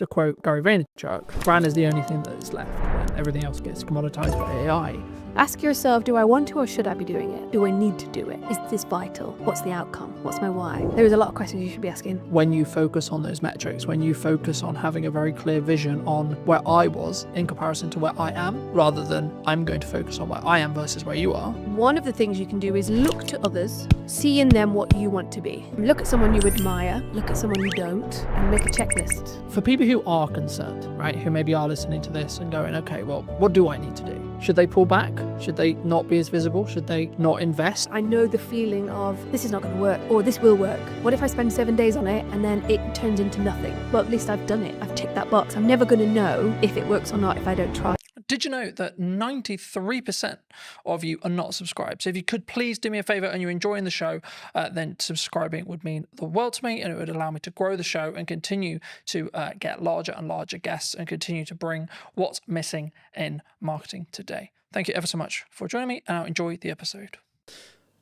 To quote Gary Vaynerchuk, brand is the only thing that is left when everything else gets commoditized by AI. Ask yourself, do I want to or should I be doing it? Do I need to do it? Is this vital? What's the outcome? What's my why? There is a lot of questions you should be asking. When you focus on those metrics, when you focus on having a very clear vision on where I was in comparison to where I am, rather than I'm going to focus on where I am versus where you are. One of the things you can do is look to others, see in them what you want to be. Look at someone you admire, look at someone you don't, and make a checklist. For people who are concerned, right, who maybe are listening to this and going, okay, well, what do I need to do? Should they pull back? Should they not be as visible? Should they not invest? I know the feeling of this is not going to work, or this will work. What if I spend 7 days on it and then it turns into nothing? Well, at least I've done it. I've ticked that box. I'm never going to know if it works or not if I don't try. Did you know that 93% of you are not subscribed? So if you could please do me a favor and you're enjoying the show, then subscribing would mean the world to me, and it would allow me to grow the show and continue to get larger and larger guests and continue to bring what's missing in marketing today. Thank you ever so much for joining me, and I'll enjoy the episode.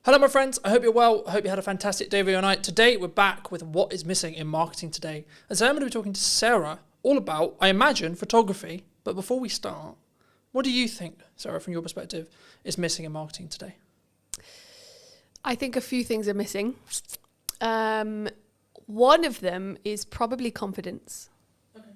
Hello, my friends. I hope you're well. I hope you had a fantastic day of your night. Today, we're back with what is missing in marketing today. And so I'm going to be talking to Sarah all about, I imagine, photography. But before we start, what do you think, Sarah, from your perspective, is missing in marketing today? I think a few things are missing. One of them is probably confidence. Okay.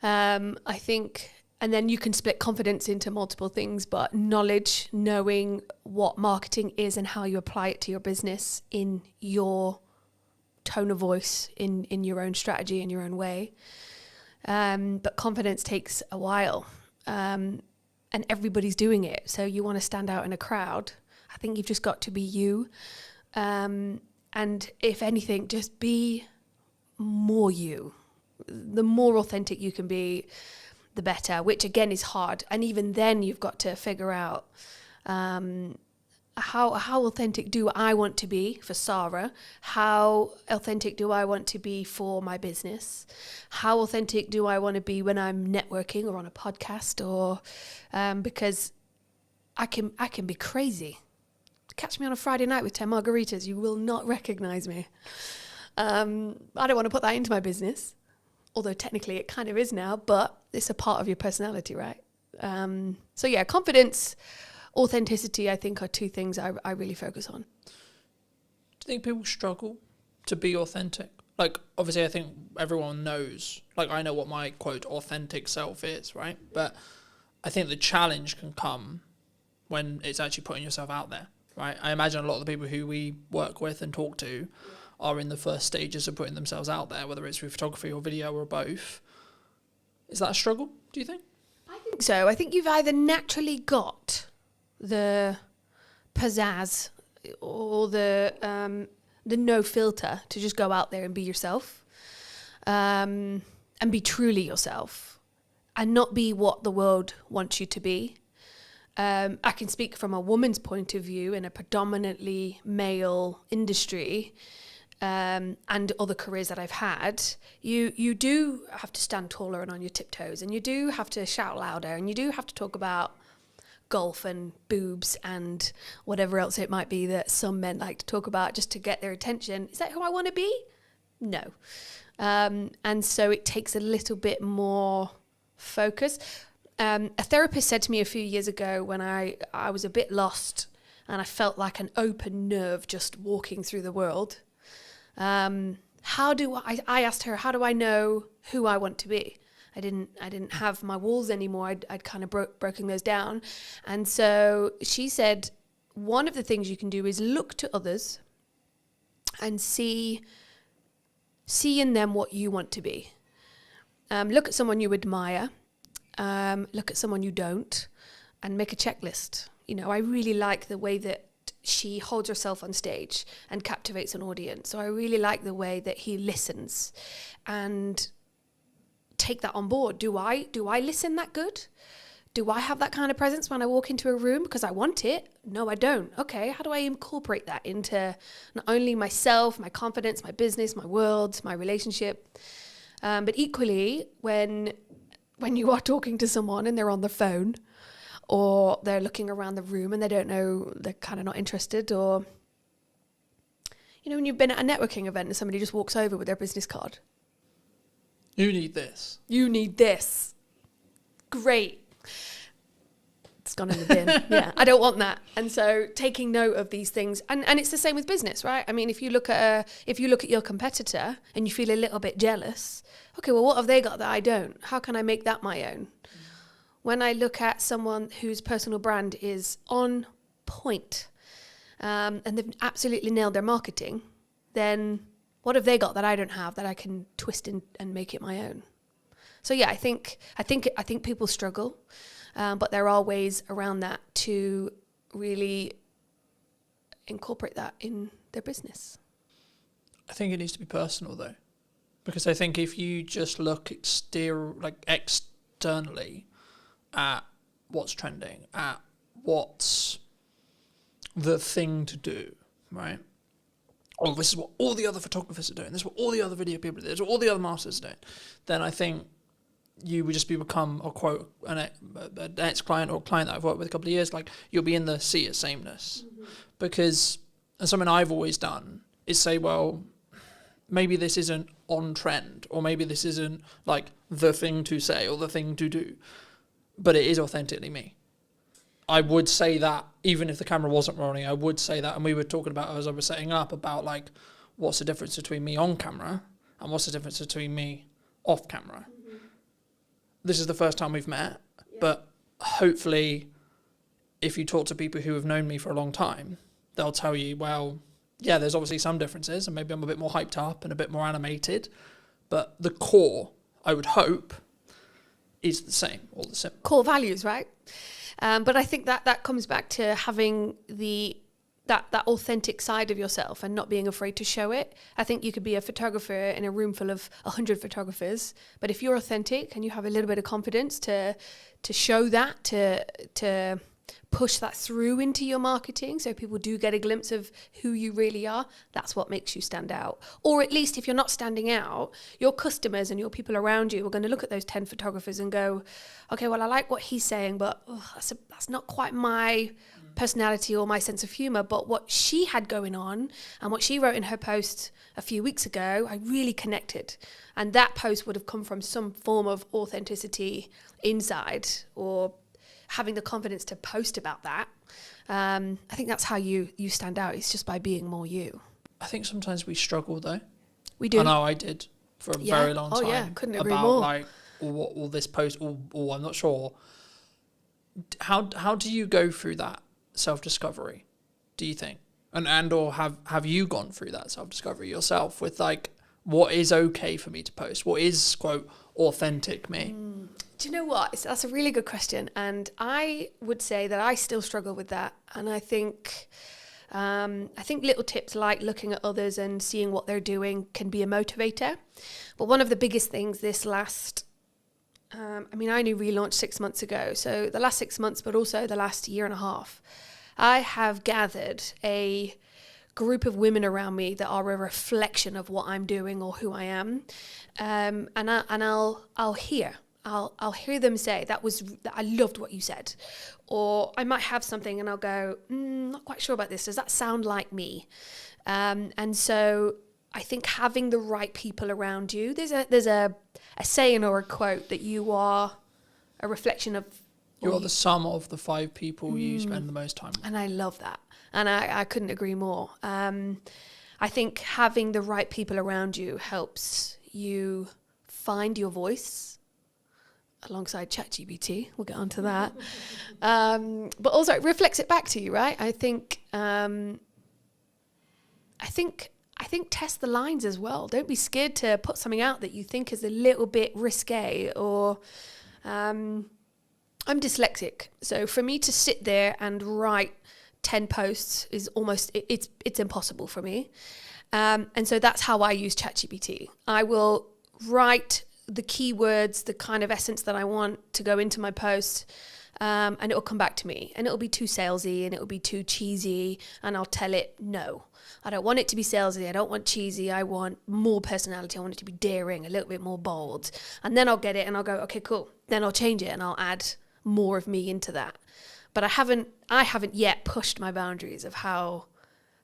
I think, and then you can split confidence into multiple things, but knowledge, knowing what marketing is and how you apply it to your business in your tone of voice, in your own strategy, in your own way. But confidence takes a while. And everybody's doing it. So you want to stand out in a crowd. I think you've just got to be you. And if anything, just be more you. The more authentic you can be, the better, which again is hard. And even then you've got to figure out, how authentic do I want to be for Sarah? How authentic do I want to be for my business? How authentic do I want to be when I'm networking or on a podcast? Or because I can be crazy. Catch me on a Friday night with 10 margaritas, you will not recognize me. I don't want to put that into my business, although technically it kind of is now, but it's a part of your personality, right? So yeah, confidence, authenticity, I think, are two things I really focus on. Do you think people struggle to be authentic? Like, obviously, I think everyone knows, like, I know what my, quote, authentic self is, right? But I think the challenge can come when it's actually putting yourself out there, right? I imagine a lot of the people who we work with and talk to are in the first stages of putting themselves out there, whether it's through photography or video or both. Is that a struggle, do you think? I think so. I think you've either naturally got the pizzazz or the no filter to just go out there and be yourself, and be truly yourself and not be what the world wants you to be. I can speak from a woman's point of view in a predominantly male industry, and other careers that I've had. You do have to stand taller and on your tiptoes, and you do have to shout louder, and you do have to talk about golf and boobs and whatever else it might be that some men like to talk about just to get their attention. Is that who I want to be? No. And so it takes a little bit more focus. A therapist said to me a few years ago when I was a bit lost and I felt like an open nerve just walking through the world. I asked her, how do I know who I want to be? I didn't have my walls anymore. I'd kind of broken those down. And so she said, one of the things you can do is look to others and see in them what you want to be. Look at someone you admire, look at someone you don't, and make a checklist. You know, I really like the way that she holds herself on stage and captivates an audience. So I really like the way that he listens and take that on board. Do I listen that good? Do I have that kind of presence when I walk into a room because I want it? No, I don't. Okay, how do I incorporate that into not only myself, my confidence, my business, my world, my relationship, but equally when you are talking to someone and they're on the phone or they're looking around the room and they don't know, they're kind of not interested, or you know, when you've been at a networking event and somebody just walks over with their business card. You need this. You need this. Great. It's gone in the bin. Yeah, I don't want that. And so taking note of these things, and it's the same with business, right? I mean, if you look at your competitor and you feel a little bit jealous, okay, well, what have they got that I don't? How can I make that my own? When I look at someone whose personal brand is on point, and they've absolutely nailed their marketing, then what have they got that I don't have that I can twist in and make it my own? So yeah, I think people struggle, but there are ways around that to really incorporate that in their business. I think it needs to be personal though, because I think if you just look externally at what's trending, at what's the thing to do, right? Oh, this is what all the other photographers are doing. This is what all the other video people are doing. This is what all the other masters are doing. Then I think you would just become an ex-client or a client that I've worked with a couple of years. Like, you'll be in the sea of sameness. Mm-hmm. Because, and something I've always done is say, well, maybe this isn't on trend, or maybe this isn't like the thing to say or the thing to do, but it is authentically me. I would say that even if the camera wasn't rolling, I would say that. And we were talking about, as I was setting up, about like, what's the difference between me on camera and what's the difference between me off camera. Mm-hmm. This is the first time we've met, but hopefully if you talk to people who have known me for a long time, they'll tell you, well, yeah, there's obviously some differences and maybe I'm a bit more hyped up and a bit more animated, but the core, I would hope, is the same, all the same. Core values, right? But I think that comes back to having that authentic side of yourself and not being afraid to show it. I think you could be a photographer in a room full of 100 photographers, but if you're authentic and you have a little bit of confidence to show that, to push that through into your marketing so people do get a glimpse of who you really are, that's what makes you stand out. Or at least if you're not standing out, your customers and your people around you are going to look at those 10 photographers and go, okay, well, I like what he's saying, but that's not quite my personality or my sense of humor. But what she had going on and what she wrote in her post a few weeks ago, I really connected. And that post would have come from some form of authenticity inside, or having the confidence to post about that. I think that's how you stand out. It's just by being more you. I think sometimes we struggle though. We do. I know I did for a very long time. Oh yeah, couldn't agree about more. Like, all this post, or I'm not sure. How do you go through that self-discovery, do you think? And or have you gone through that self-discovery yourself with like, what is okay for me to post? What is, quote, authentic me? Do you know what? That's a really good question. And I would say that I still struggle with that. And I think little tips like looking at others and seeing what they're doing can be a motivator. But one of the biggest things this last, I only relaunched 6 months ago. So the last 6 months, but also the last year and a half, I have gathered a group of women around me that are a reflection of what I'm doing or who I am. And I'll hear them say, I loved what you said. Or I might have something and I'll go, not quite sure about this. Does that sound like me? And so I think having the right people around you, there's a saying or a quote that you are a reflection of. You're the sum of the 5 people you spend the most time with. And I love that. And I couldn't agree more. I think having the right people around you helps you find your voice alongside ChatGPT. We'll get onto that. But also it reflects it back to you, right? I think test the lines as well. Don't be scared to put something out that you think is a little bit risque or I'm dyslexic. So for me to sit there and write 10 posts is almost, it's impossible for me. And so that's how I use ChatGPT. I will write the keywords, the kind of essence that I want to go into my post, and it will come back to me. And it'll be too salesy and it'll be too cheesy. And I'll tell it, no, I don't want it to be salesy. I don't want cheesy. I want more personality. I want it to be daring, a little bit more bold. And then I'll get it and I'll go, okay, cool. Then I'll change it and I'll add more of me into that. But I haven't yet pushed my boundaries of how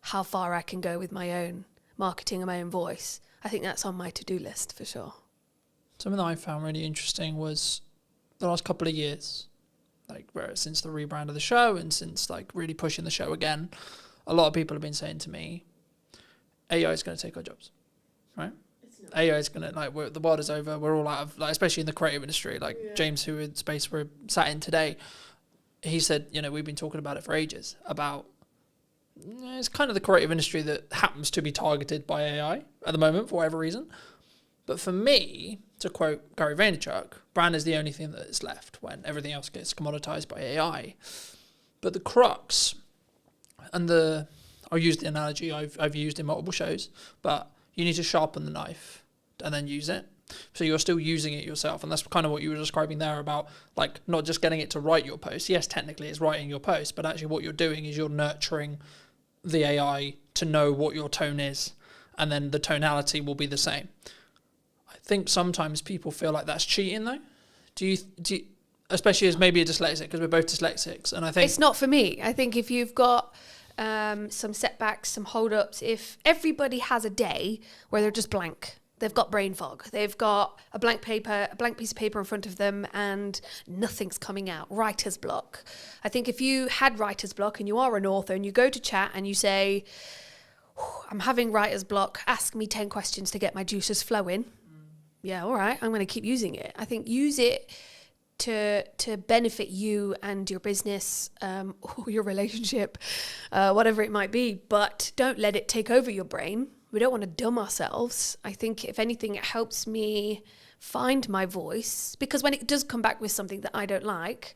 far I can go with my own marketing and my own voice. I think that's on my to-do list for sure. Something that I found really interesting was the last couple of years, like since the rebrand of the show and since like really pushing the show again, a lot of people have been saying to me, AI is going to take our jobs, right? AI is going to, the world is over. We're all out of, like, especially in the creative industry, like James, who in space we're sat in today, he said, we've been talking about it for ages, about it's kind of the creative industry that happens to be targeted by AI at the moment for whatever reason. But for me, to quote Gary Vaynerchuk, brand is the only thing that is left when everything else gets commoditized by AI. But the crux, and I'll use the analogy I've used in multiple shows, but you need to sharpen the knife and then use it. So you're still using it yourself. And that's kind of what you were describing there about, like, not just getting it to write your post. Yes, technically it's writing your post, but actually what you're doing is you're nurturing the AI to know what your tone is, and then the tonality will be the same. I think sometimes people feel like that's cheating, though. Do you especially as maybe a dyslexic, because we're both dyslexics, and I think it's not for me. I think if you've got some setbacks, some hold-ups, if everybody has a day where they're just blank, they've got brain fog, they've got a blank piece of paper in front of them and nothing's coming out, writer's block. I think if you had writer's block and you are an author and you go to chat and you say, I'm having writer's block, ask me 10 questions to get my juices flowing. Yeah, all right, I'm going to keep using it. I think use it to benefit you and your business, or your relationship, whatever it might be, but don't let it take over your brain. We don't want to dumb ourselves. I think if anything, it helps me find my voice, because when it does come back with something that I don't like,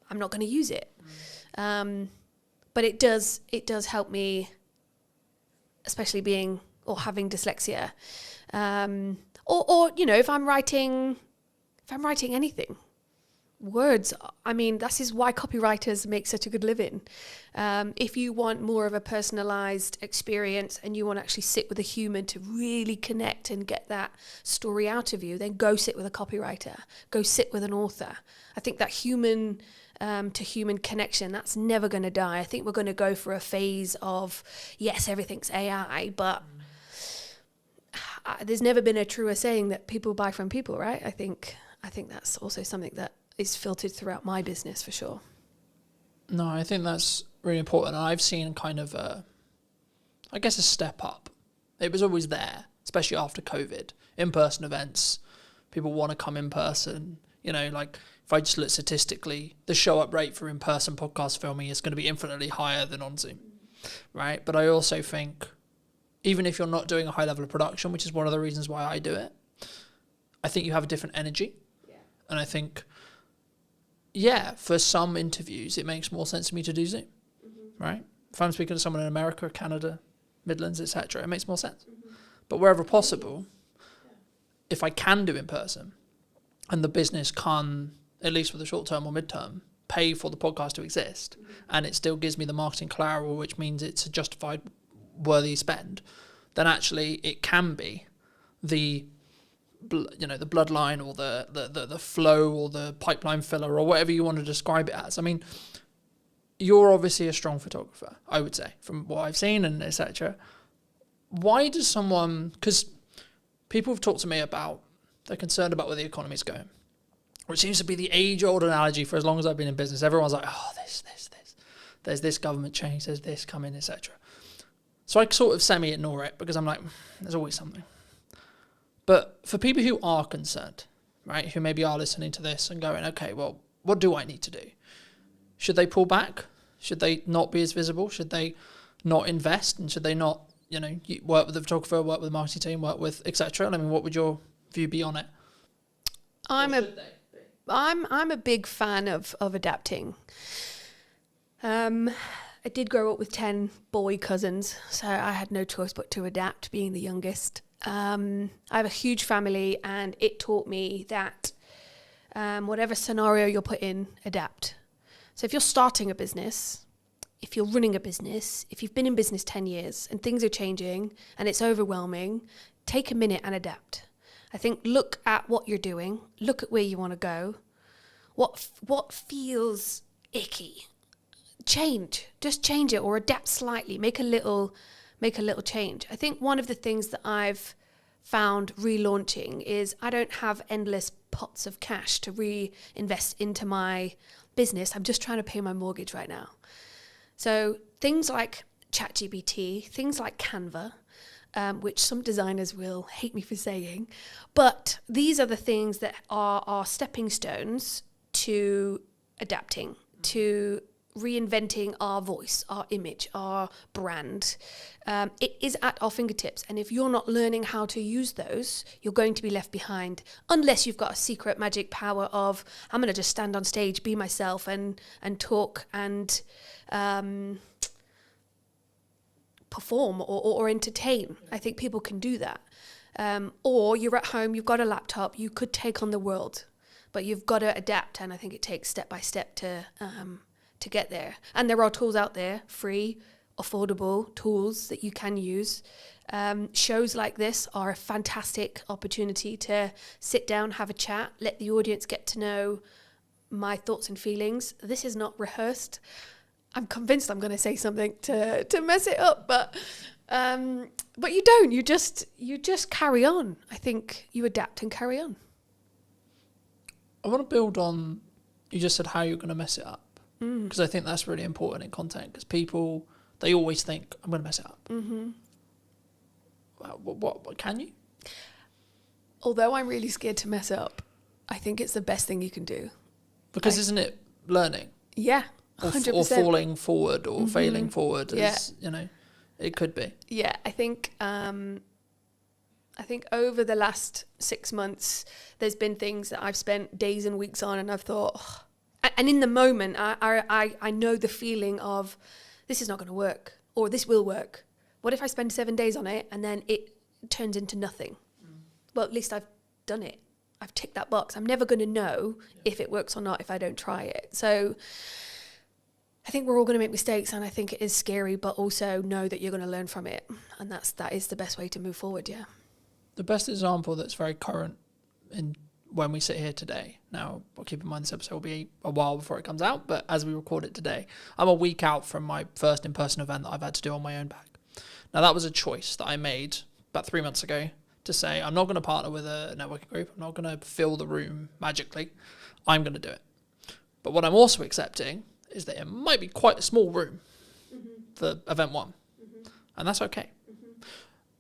I'm not going to use it. But it does help me, especially being or having dyslexia, or if I'm writing anything. Words, I mean, this is why copywriters make such a good living. If you want more of a personalized experience and you want to actually sit with a human to really connect and get that story out of you, then go sit with a copywriter, go sit with an author. I think that human to human connection, that's never going to die. I think we're going to go for a phase of, yes, everything's AI, but there's never been a truer saying that people buy from people, right? I think that's also something that is filtered throughout my business for sure. No, I think that's really important. And I've seen kind of a step up. It was always there, especially after COVID. In-person events, people want to come in person. Like if I just look statistically, the show up rate for in-person podcast filming is going to be infinitely higher than on Zoom, right? But I also think even if you're not doing a high level of production, which is one of the reasons why I do it, I think you have a different energy. Yeah. And I think, for some interviews, it makes more sense to me to do Zoom, right? If I'm speaking to someone in America, Canada, Midlands, etc., it makes more sense. But wherever possible, if I can do in person, and the business can, at least for the short term or mid-term, pay for the podcast to exist, and it still gives me the marketing collateral, which means it's a justified, worthy spend, then actually it can be the bloodline or the flow or the pipeline filler or whatever you want to describe it as. I mean, you're obviously a strong photographer, I would say, from what I've seen and etc. Why does someone, because people have talked to me about, they're concerned about where the economy's going, which seems to be the age-old analogy for as long as I've been in business. Everyone's like, this. There's this government change, there's this coming, etc. So I sort of semi-ignore it because I'm like, there's always something. But for people who are concerned, right, who maybe are listening to this and going, okay, well, what do I need to do? Should they pull back? Should they not be as visible? Should they not invest? And should they not, work with the photographer, work with the marketing team, work with etc.? I mean, what would your view be on it? I'm a big fan of adapting. I did grow up with 10 boy cousins, so I had no choice but to adapt, being the youngest. I have a huge family, and it taught me that whatever scenario you're put in, adapt. So if you're starting a business, if you're running a business, if you've been in business 10 years and things are changing and it's overwhelming, take a minute and adapt. I think look at what you're doing, look at where you want to go, what feels icky. Just change it or adapt slightly, make a little change. I think one of the things that I've found relaunching is I don't have endless pots of cash to reinvest into my business. I'm just trying to pay my mortgage right now. So things like ChatGPT, things like Canva, which some designers will hate me for saying, but these are the things that are stepping stones to adapting, to reinventing our voice, our image, our brand. It is at our fingertips. And if you're not learning how to use those, you're going to be left behind, unless you've got a secret magic power of, I'm going to just stand on stage, be myself and talk and perform or entertain. I think people can do that. Or you're at home, you've got a laptop, you could take on the world, but you've got to adapt. And I think it takes step by step to get there. And there are tools out there, free, affordable tools that you can use. Shows like this are a fantastic opportunity to sit down, have a chat, let the audience get to know my thoughts and feelings. This is not rehearsed. I'm convinced I'm going to say something to mess it up, but you don't. You just carry on. I think you adapt and carry on. I want to build on, you just said how you're going to mess it up. Because I think that's really important in content, because people, they always think, I'm going to mess it up. Mm-hmm. What can you? Although I'm really scared to mess up, I think it's the best thing you can do. Because isn't it learning? Yeah, 100%. Or falling forward or failing forward, as, it could be. Yeah, I think over the last 6 months, there's been things that I've spent days and weeks on, and I've thought, and in the moment, I know the feeling of, this is not going to work, or this will work. What if I spend 7 days on it and then it turns into nothing? Well, at least I've done it. I've ticked that box. I'm never going to know if it works or not if I don't try it. So I think we're all going to make mistakes, and I think it is scary, but also know that you're going to learn from it. And that is the best way to move forward, yeah. The best example that's very current in when we sit here today. Now, I'll keep in mind this episode will be a while before it comes out, but as we record it today, I'm a week out from my first in-person event that I've had to do on my own back. Now, that was a choice that I made about 3 months ago to say, I'm not going to partner with a networking group. I'm not going to fill the room magically. I'm going to do it. But what I'm also accepting is that it might be quite a small room for event one. And that's okay.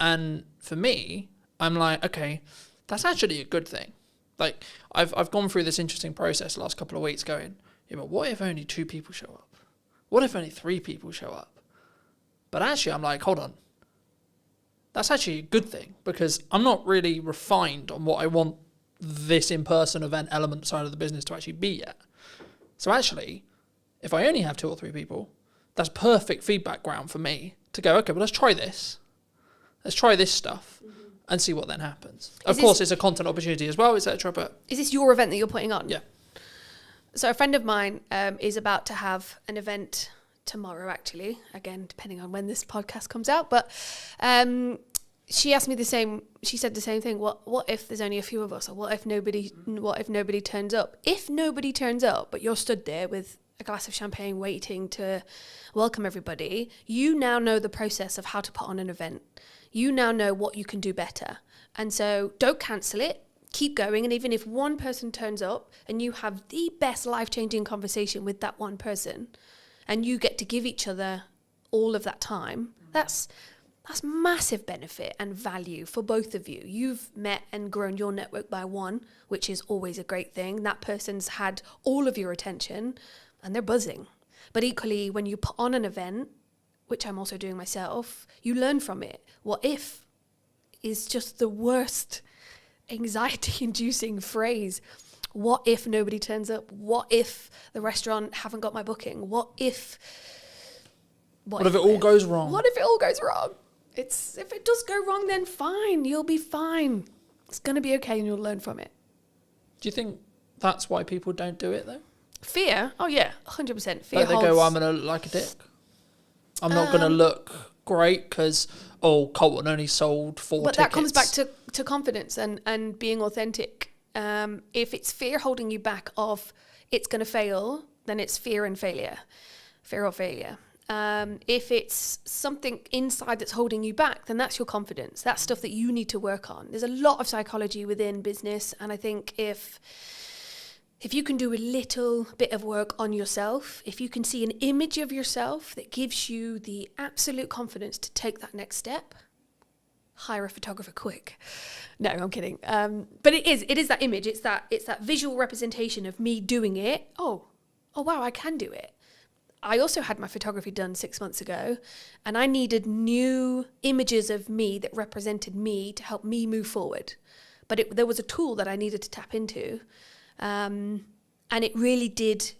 And for me, I'm like, okay, that's actually a good thing. Like, I've gone through this interesting process the last couple of weeks going, yeah, but what if only 2 people show up? What if only 3 people show up? But actually, I'm like, hold on. That's actually a good thing, because I'm not really refined on what I want this in-person event element side of the business to actually be yet. So actually, if I only have 2 or 3 people, that's perfect feedback ground for me to go, okay, well, let's try this. Let's try this stuff and see what then happens. Of course, it's a content opportunity as well, etc. But is this your event that you're putting on? Yeah. So a friend of mine is about to have an event tomorrow, actually, again, depending on when this podcast comes out. But she asked me she said the same thing. What if there's only a few of us? Or what if nobody turns up? If nobody turns up, but you're stood there with a glass of champagne waiting to welcome everybody, you now know the process of how to put on an event. You now know what you can do better. And so don't cancel it. Keep going. And even if one person turns up and you have the best life-changing conversation with that one person, and you get to give each other all of that time, that's massive benefit and value for both of you. You've met and grown your network by one, which is always a great thing. That person's had all of your attention and they're buzzing. But equally, when you put on an event, which I'm also doing myself, you learn from it. What if is just the worst anxiety-inducing phrase. What if nobody turns up? What if the restaurant haven't got my booking? What if it all goes wrong? What if it all goes wrong? If it does go wrong, then fine. You'll be fine. It's going to be okay and you'll learn from it. Do you think that's why people don't do it, though? Fear? Oh, yeah, 100%. Fear They go, I'm going to look like a dick. I'm not going to look great because, Colton only sold 4 tickets. But that comes back to confidence and being authentic. If it's fear holding you back of it's going to fail, then it's fear or failure. If it's something inside that's holding you back, then that's your confidence. That's stuff that you need to work on. There's a lot of psychology within business, and I think if you can do a little bit of work on yourself, if you can see an image of yourself that gives you the absolute confidence to take that next step, hire a photographer quick. No, I'm kidding. But it is that image. It's that visual representation of me doing it. Oh wow, I can do it. I also had my photography done 6 months ago, and I needed new images of me that represented me to help me move forward. But there was a tool that I needed to tap into, and it really did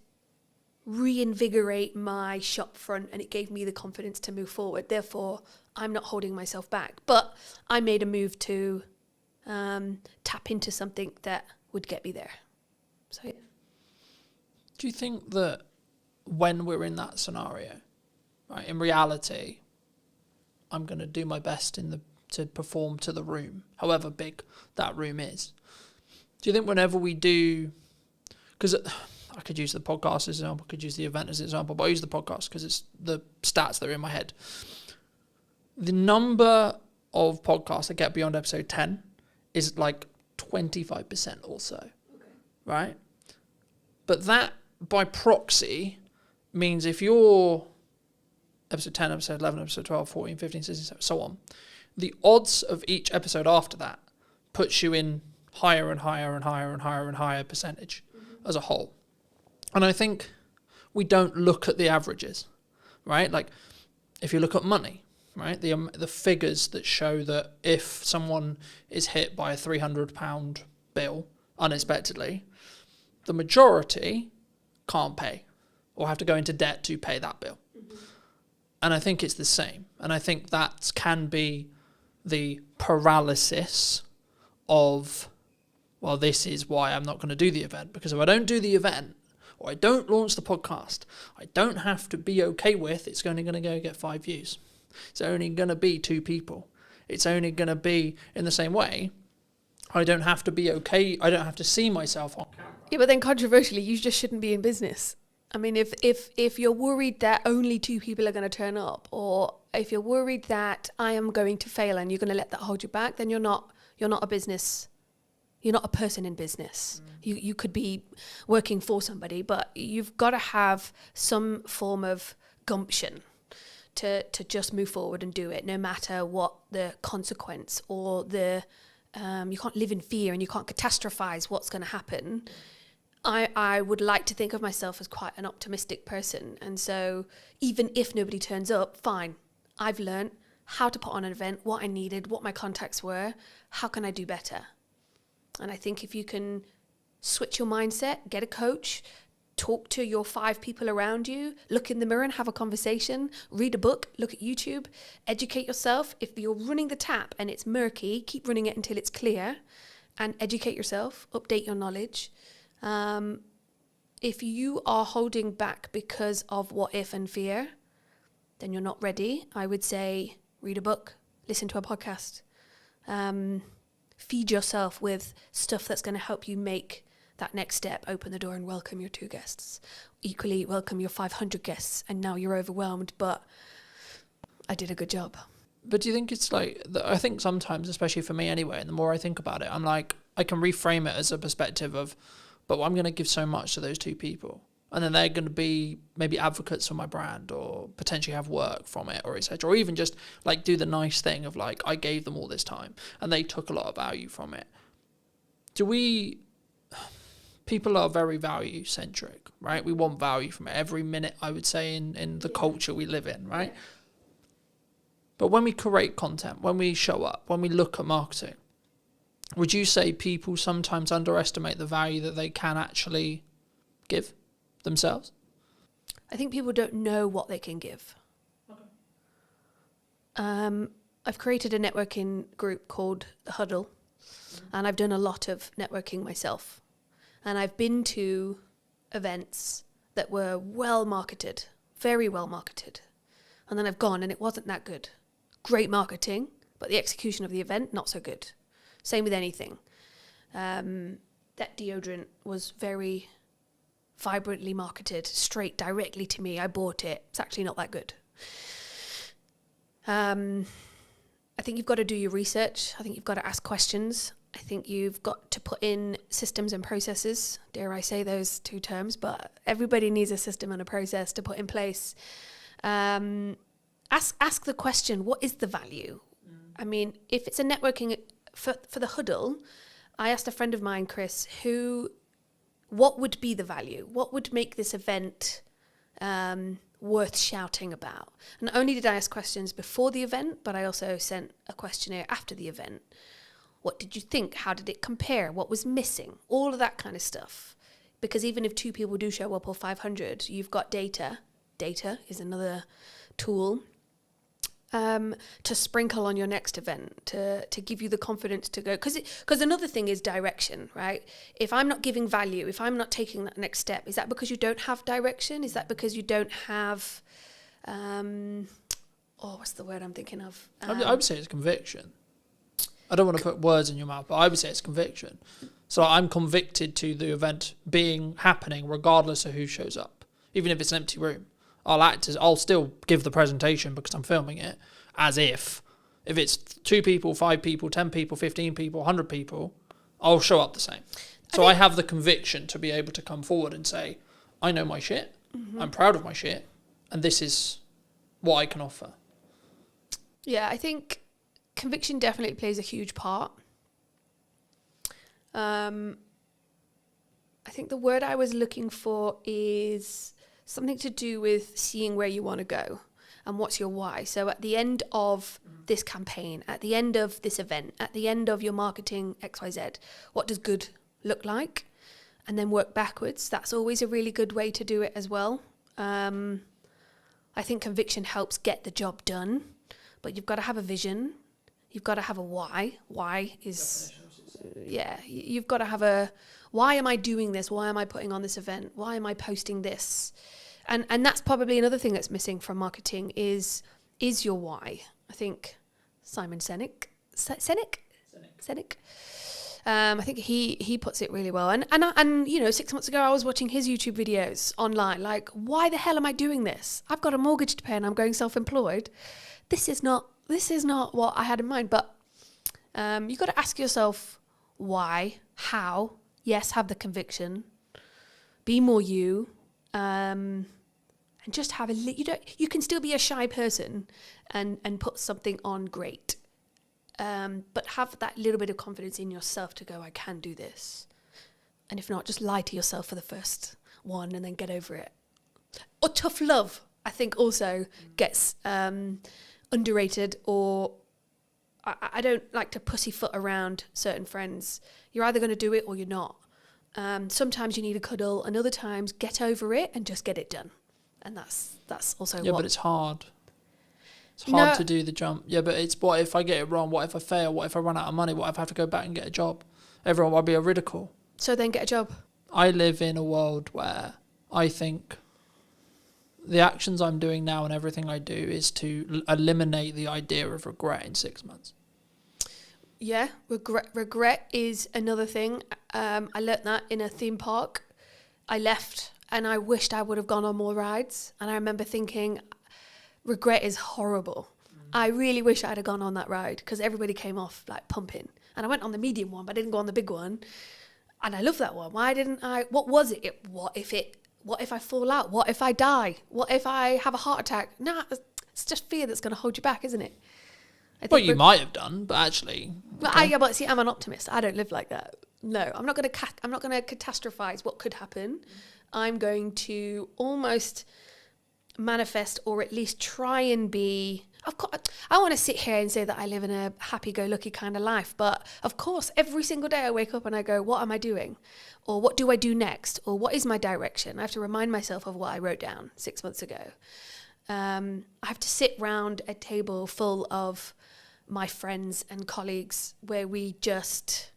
reinvigorate my shop front, and it gave me the confidence to move forward. Therefore, I'm not holding myself back. But I made a move to tap into something that would get me there. So, yeah. Do you think that when we're in that scenario, right, in reality, I'm going to do my best to perform to the room, however big that room is? Do you think whenever we do, because I could use the podcast as an example, I could use the event as an example, but I use the podcast because it's the stats that are in my head. The number of podcasts that get beyond episode 10 is like 25% or so, right? But that, by proxy, means if you're episode 10, episode 11, episode 12, 14, 15, 16, so on, the odds of each episode after that puts you in higher and higher and higher and higher and higher percentage as a whole. And I think we don't look at the averages, right? Like if you look at money, right, the figures that show that if someone is hit by a £300 bill unexpectedly, the majority can't pay or have to go into debt to pay that bill. And I think it's the same. And I think that can be the paralysis of, well, this is why I'm not going to do the event. Because if I don't do the event, or I don't launch the podcast, I don't have to be okay with it's only going to go get 5 views. It's only going to be 2 people. It's only going to be in the same way. I don't have to be okay. I don't have to see myself on camera. Yeah, but then controversially, you just shouldn't be in business. I mean, if you're worried that only 2 people are going to turn up, or if you're worried that I am going to fail and you're going to let that hold you back, then you're not a business. You're not a person in business. You could be working for somebody, but you've got to have some form of gumption to just move forward and do it, no matter what the consequence or the you can't live in fear and you can't catastrophize what's going to happen. I would like to think of myself as quite an optimistic person. And so even if nobody turns up, fine. I've learned how to put on an event, what I needed, what my contacts were, how can I do better? And I think if you can switch your mindset, get a coach, talk to your 5 people around you, look in the mirror and have a conversation, read a book, look at YouTube, educate yourself. If you're running the tap and it's murky, keep running it until it's clear, and educate yourself, update your knowledge. If you are holding back because of what if and fear, then you're not ready. I would say read a book, listen to a podcast, feed yourself with stuff that's going to help you make that next step, open the door and welcome your 2 guests. Equally, welcome your 500 guests, and now you're overwhelmed, but I did a good job. But do you think it's like, I think sometimes, especially for me anyway, and the more I think about it, I'm like, I can reframe it as a perspective of, but I'm going to give so much to those 2 people. And then they're going to be maybe advocates for my brand, or potentially have work from it, or etc. Or even just like do the nice thing of like, I gave them all this time and they took a lot of value from it. People are very value centric, right? We want value from it every minute, I would say, in the culture we live in, right? But when we create content, when we show up, when we look at marketing, would you say people sometimes underestimate the value that they can actually give themselves? I think people don't know what they can give. Okay. I've created a networking group called The Huddle, and I've done a lot of networking myself. And I've been to events that were well marketed, very well marketed. And then I've gone and it wasn't that good. Great marketing, but the execution of the event, not so good. Same with anything. That deodorant was very vibrantly marketed straight directly to me. I bought it. It's actually not that good. I think you've got to do your research. I think you've got to ask questions. I think you've got to put in systems and processes. Dare I say those two terms? But everybody needs a system and a process to put in place. Ask the question, what is the value? I mean, if it's a networking for the huddle, I asked a friend of mine, Chris, what would be the value? What would make this event worth shouting about? And not only did I ask questions before the event, but I also sent a questionnaire after the event. What did you think? How did it compare? What was missing? All of that kind of stuff. Because even if 2 people do show up or 500, you've got data. Data is another tool to sprinkle on your next event, to give you the confidence to go. Because another thing is direction, right? If I'm not giving value, if I'm not taking that next step, is that because you don't have direction? Is that because you don't have, what's the word I'm thinking of? I would say it's conviction. I don't want to put words in your mouth, but I would say it's conviction. So I'm convicted to the event happening regardless of who shows up. Even if it's an empty room. I'll still give the presentation because I'm filming it as if it's 2 people, 5 people, 10 people, 15 people, 100 people, I'll show up the same. So I have the conviction to be able to come forward and say, I know my shit, I'm proud of my shit, and this is what I can offer. Yeah, I think conviction definitely plays a huge part. I think the word I was looking for is something to do with seeing where you want to go and what's your why. So at the end of this campaign, at the end of this event, at the end of your marketing XYZ, what does good look like? And then work backwards. That's always a really good way to do it as well. I think conviction helps get the job done, but you've got to have a vision. You've got to have a why. Why is, you've got to have a, why am I doing this? Why am I putting on this event? Why am I posting this? And that's probably another thing that's missing from marketing is your why. I think Simon Sinek, I think he puts it really well. And you know, 6 months ago I was watching his YouTube videos online. Like, why the hell am I doing this? I've got a mortgage to pay and I'm going self-employed. This is not what I had in mind. But you've got to ask yourself why, how. Yes, have the conviction. Be more you. And just have you can still be a shy person and put something on great. But have that little bit of confidence in yourself to go, I can do this. And if not, just lie to yourself for the first one and then get over it. Or tough love, I think also gets underrated, or I don't like to pussyfoot around certain friends. You're either going to do it or you're not. Sometimes you need a cuddle, and other times get over it and just get it done. And that's also but it's hard. It's hard to do the jump. Yeah, but it's what if I get it wrong? What if I fail? What if I run out of money? What if I have to go back and get a job? Everyone will be a ridicule. So then get a job. I live in a world where I think the actions I'm doing now and everything I do is to eliminate the idea of regret in 6 months. Yeah, regret is another thing. I learnt that in a theme park. I left and I wished I would have gone on more rides. And I remember thinking, regret is horrible. I really wish I'd have gone on that ride because everybody came off like pumping. And I went on the medium one, but I didn't go on the big one. And I love that one. Why didn't I? What was it? What if I fall out? What if I die? What if I have a heart attack? Nah, it's just fear that's going to hold you back, isn't it? Well, you might have done, but actually. Okay. But see, I'm an optimist. I don't live like that. No, I'm not going to catastrophize what could happen. I'm going to almost manifest, or at least try and be. Of course, I want to sit here and say that I live in a happy-go-lucky kind of life, but of course, every single day I wake up and I go, "What am I doing?" Or "What do I do next?" Or "What is my direction?" I have to remind myself of what I wrote down 6 months ago. I have to sit round a table full of my friends and colleagues where we just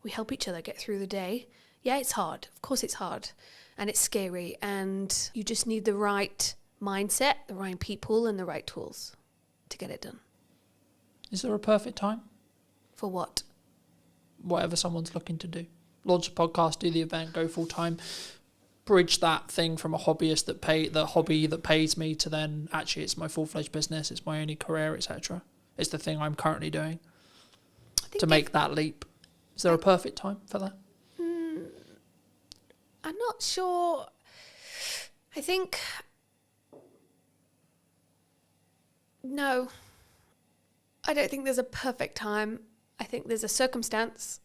we help each other get through the day. Yeah, it's hard. Of course it's hard. And it's scary. And you just need the right mindset, the right people, and the right tools to get it done. Is there a perfect time? For what? Whatever someone's looking to do. launch a podcast, do the event, go full time, bridge that thing from a hobbyist the hobby that pays me to then actually it's my full-fledged business, it's my only career, etc. It's the thing I'm currently doing to make that leap. Is there a perfect time for that? I'm not sure. I think no. I don't think there's a perfect time. I think there's a circumstance.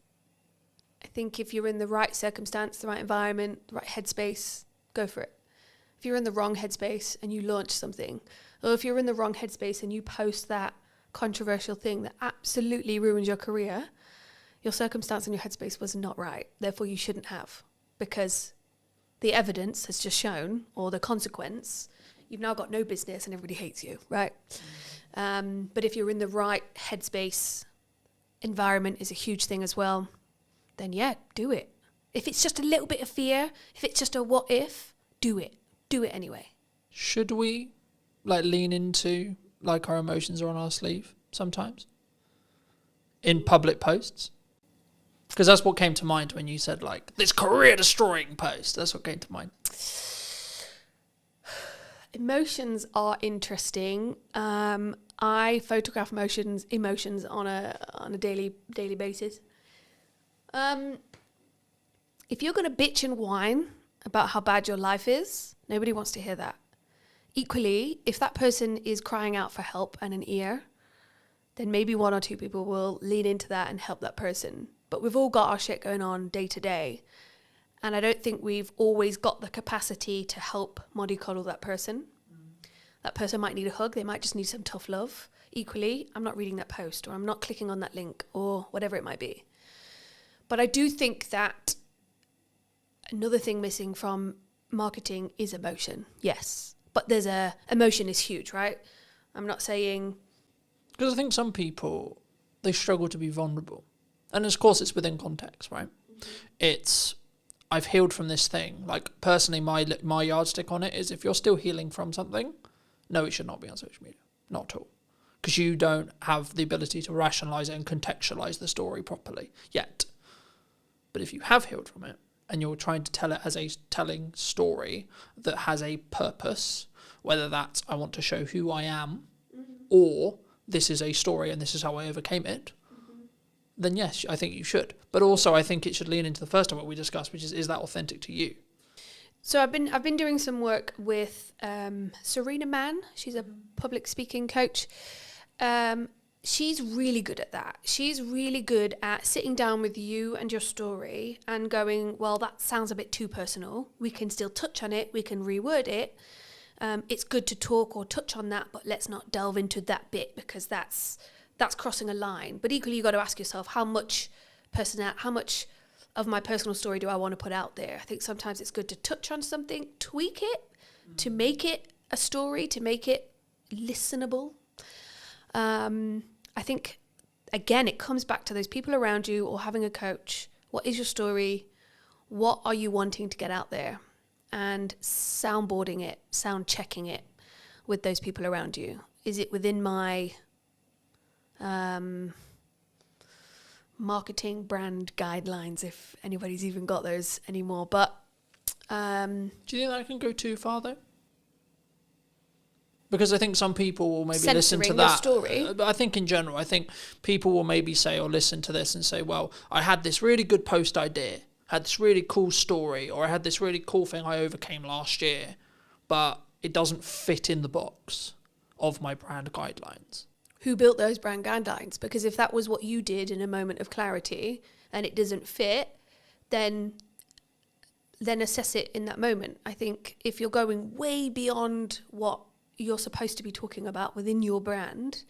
I think if you're in the right circumstance, the right environment, the right headspace, go for it. If you're in the wrong headspace and you launch something, or if you're in the wrong headspace and you post that controversial thing that absolutely ruins your career, your circumstance and your headspace was not right. Therefore, you shouldn't have, because the evidence has just shown, or the consequence, you've now got no business and everybody hates you, right? But if you're in the right headspace, environment is a huge thing as well, then yeah, do it. If it's just a little bit of fear, if it's just a what if, do it. Do it anyway. Should we lean into our emotions are on our sleeve sometimes in public posts? Because that's what came to mind when you said this career destroying post. That's what came to mind. Emotions are interesting. I photograph emotions on a daily basis. If you're going to bitch and whine about how bad your life is, nobody wants to hear that. Equally, if that person is crying out for help and an ear, then maybe one or two people will lean into that and help that person. But we've all got our shit going on day to day. And I don't think we've always got the capacity to help mollycoddle that person. That person might need a hug. They might just need some tough love. Equally, I'm not reading that post, or I'm not clicking on that link, or whatever it might be. But I do think that another thing missing from marketing is emotion. Yes. But emotion is huge, right? I'm not saying... Because I think some people, they struggle to be vulnerable. And of course it's within context, right? It's, I've healed from this thing. Personally, my yardstick on it is if you're still healing from something, no, it should not be on social media. Not at all. Because you don't have the ability to rationalise it and contextualise the story properly yet. But if you have healed from it, and you're trying to tell it as a telling story that has a purpose, whether that's I want to show who I am, or this is a story and this is how I overcame it, then yes, I think you should. But also I think it should lean into the first topic we discussed, which is that authentic to you? So I've been doing some work with Serena Mann. She's a public speaking coach. She's really good at that. She's really good at sitting down with you and your story and going, well, that sounds a bit too personal. We can still touch on it. We can reword it. It's good to talk or touch on that, but let's not delve into that bit because that's crossing a line. But equally, you've got to ask yourself, how much of my personal story do I want to put out there? I think sometimes it's good to touch on something, tweak it, to make it a story, to make it listenable. I think, again, it comes back to those people around you or having a coach. What is your story? What are you wanting to get out there? And soundboarding it, sound checking it with those people around you. Is it within my marketing brand guidelines, if anybody's even got those anymore? But do you think that can go too far, though? Because I think some people will maybe listen to that. Story. But I think in general, I think people will maybe say or listen to this and say, well, I had this really good post idea, had this really cool story, or I had this really cool thing I overcame last year, but it doesn't fit in the box of my brand guidelines. Who built those brand guidelines? Because if that was what you did in a moment of clarity and it doesn't fit, then assess it in that moment. I think if you're going way beyond what you're supposed to be talking about within your brand,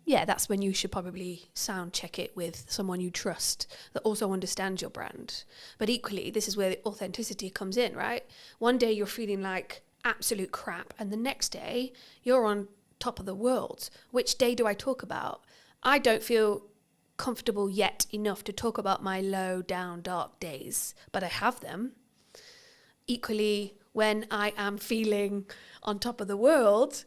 yeah, that's when you should probably sound check it with someone you trust that also understands your brand. But equally, this is where the authenticity comes in, right? One day you're feeling like absolute crap, and the next day you're on top of the world. Which day do I talk about? I don't feel comfortable yet enough to talk about my low, down, dark days, but I have them. Equally, when I am feeling on top of the world,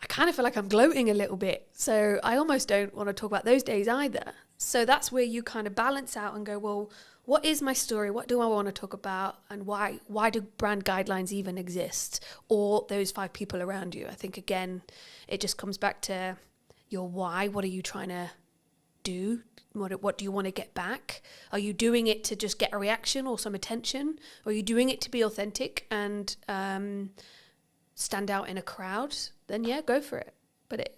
I kind of feel like I'm gloating a little bit. So I almost don't want to talk about those days either. So that's where you kind of balance out and go, well, what is my story? What do I want to talk about? And why do brand guidelines even exist? Or those 5 people around you? I think, again, it just comes back to your why. What are you trying to do? What do you want to get back? Are you doing it to just get a reaction or some attention? Or are you doing it to be authentic and stand out in a crowd? Then yeah, go for it. But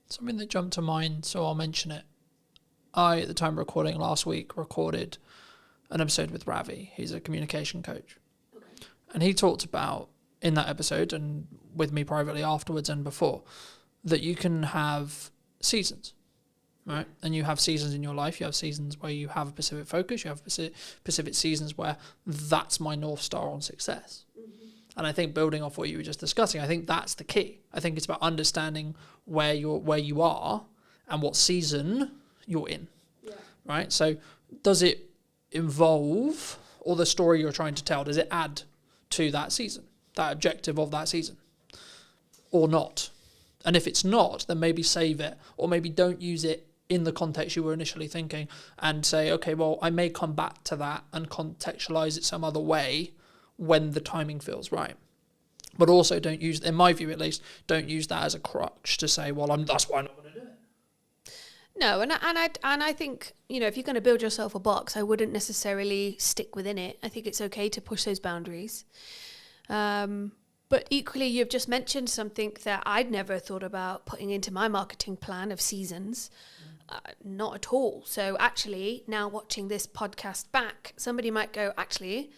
something that jumped to mind, so I'll mention it. I, at the time of recording last week, recorded an episode with Ravi. He's a communication coach. Okay. And he talked about, in that episode, and with me privately afterwards and before, that you can have seasons, right? And you have seasons in your life. You have seasons where you have a specific focus. You have specific seasons where that's my North Star on success. Mm-hmm. And I think, building off what you were just discussing, I think that's the key. I think it's about understanding where you are and what season you're in, right? So does it involve, or the story you're trying to tell, does it add to that season, that objective of that season, or not? And if it's not, then maybe save it, or maybe don't use it in the context you were initially thinking, and say, okay, well, I may come back to that and contextualize it some other way when the timing feels right. But also don't use, in my view at least, don't use that as a crutch to say, well, that's why I'm not going to do it. No, and I think, if you're going to build yourself a box, I wouldn't necessarily stick within it. I think it's okay to push those boundaries. But equally, you've just mentioned something that I'd never thought about putting into my marketing plan of seasons. Not at all. So actually, now watching this podcast back, somebody might go, actually,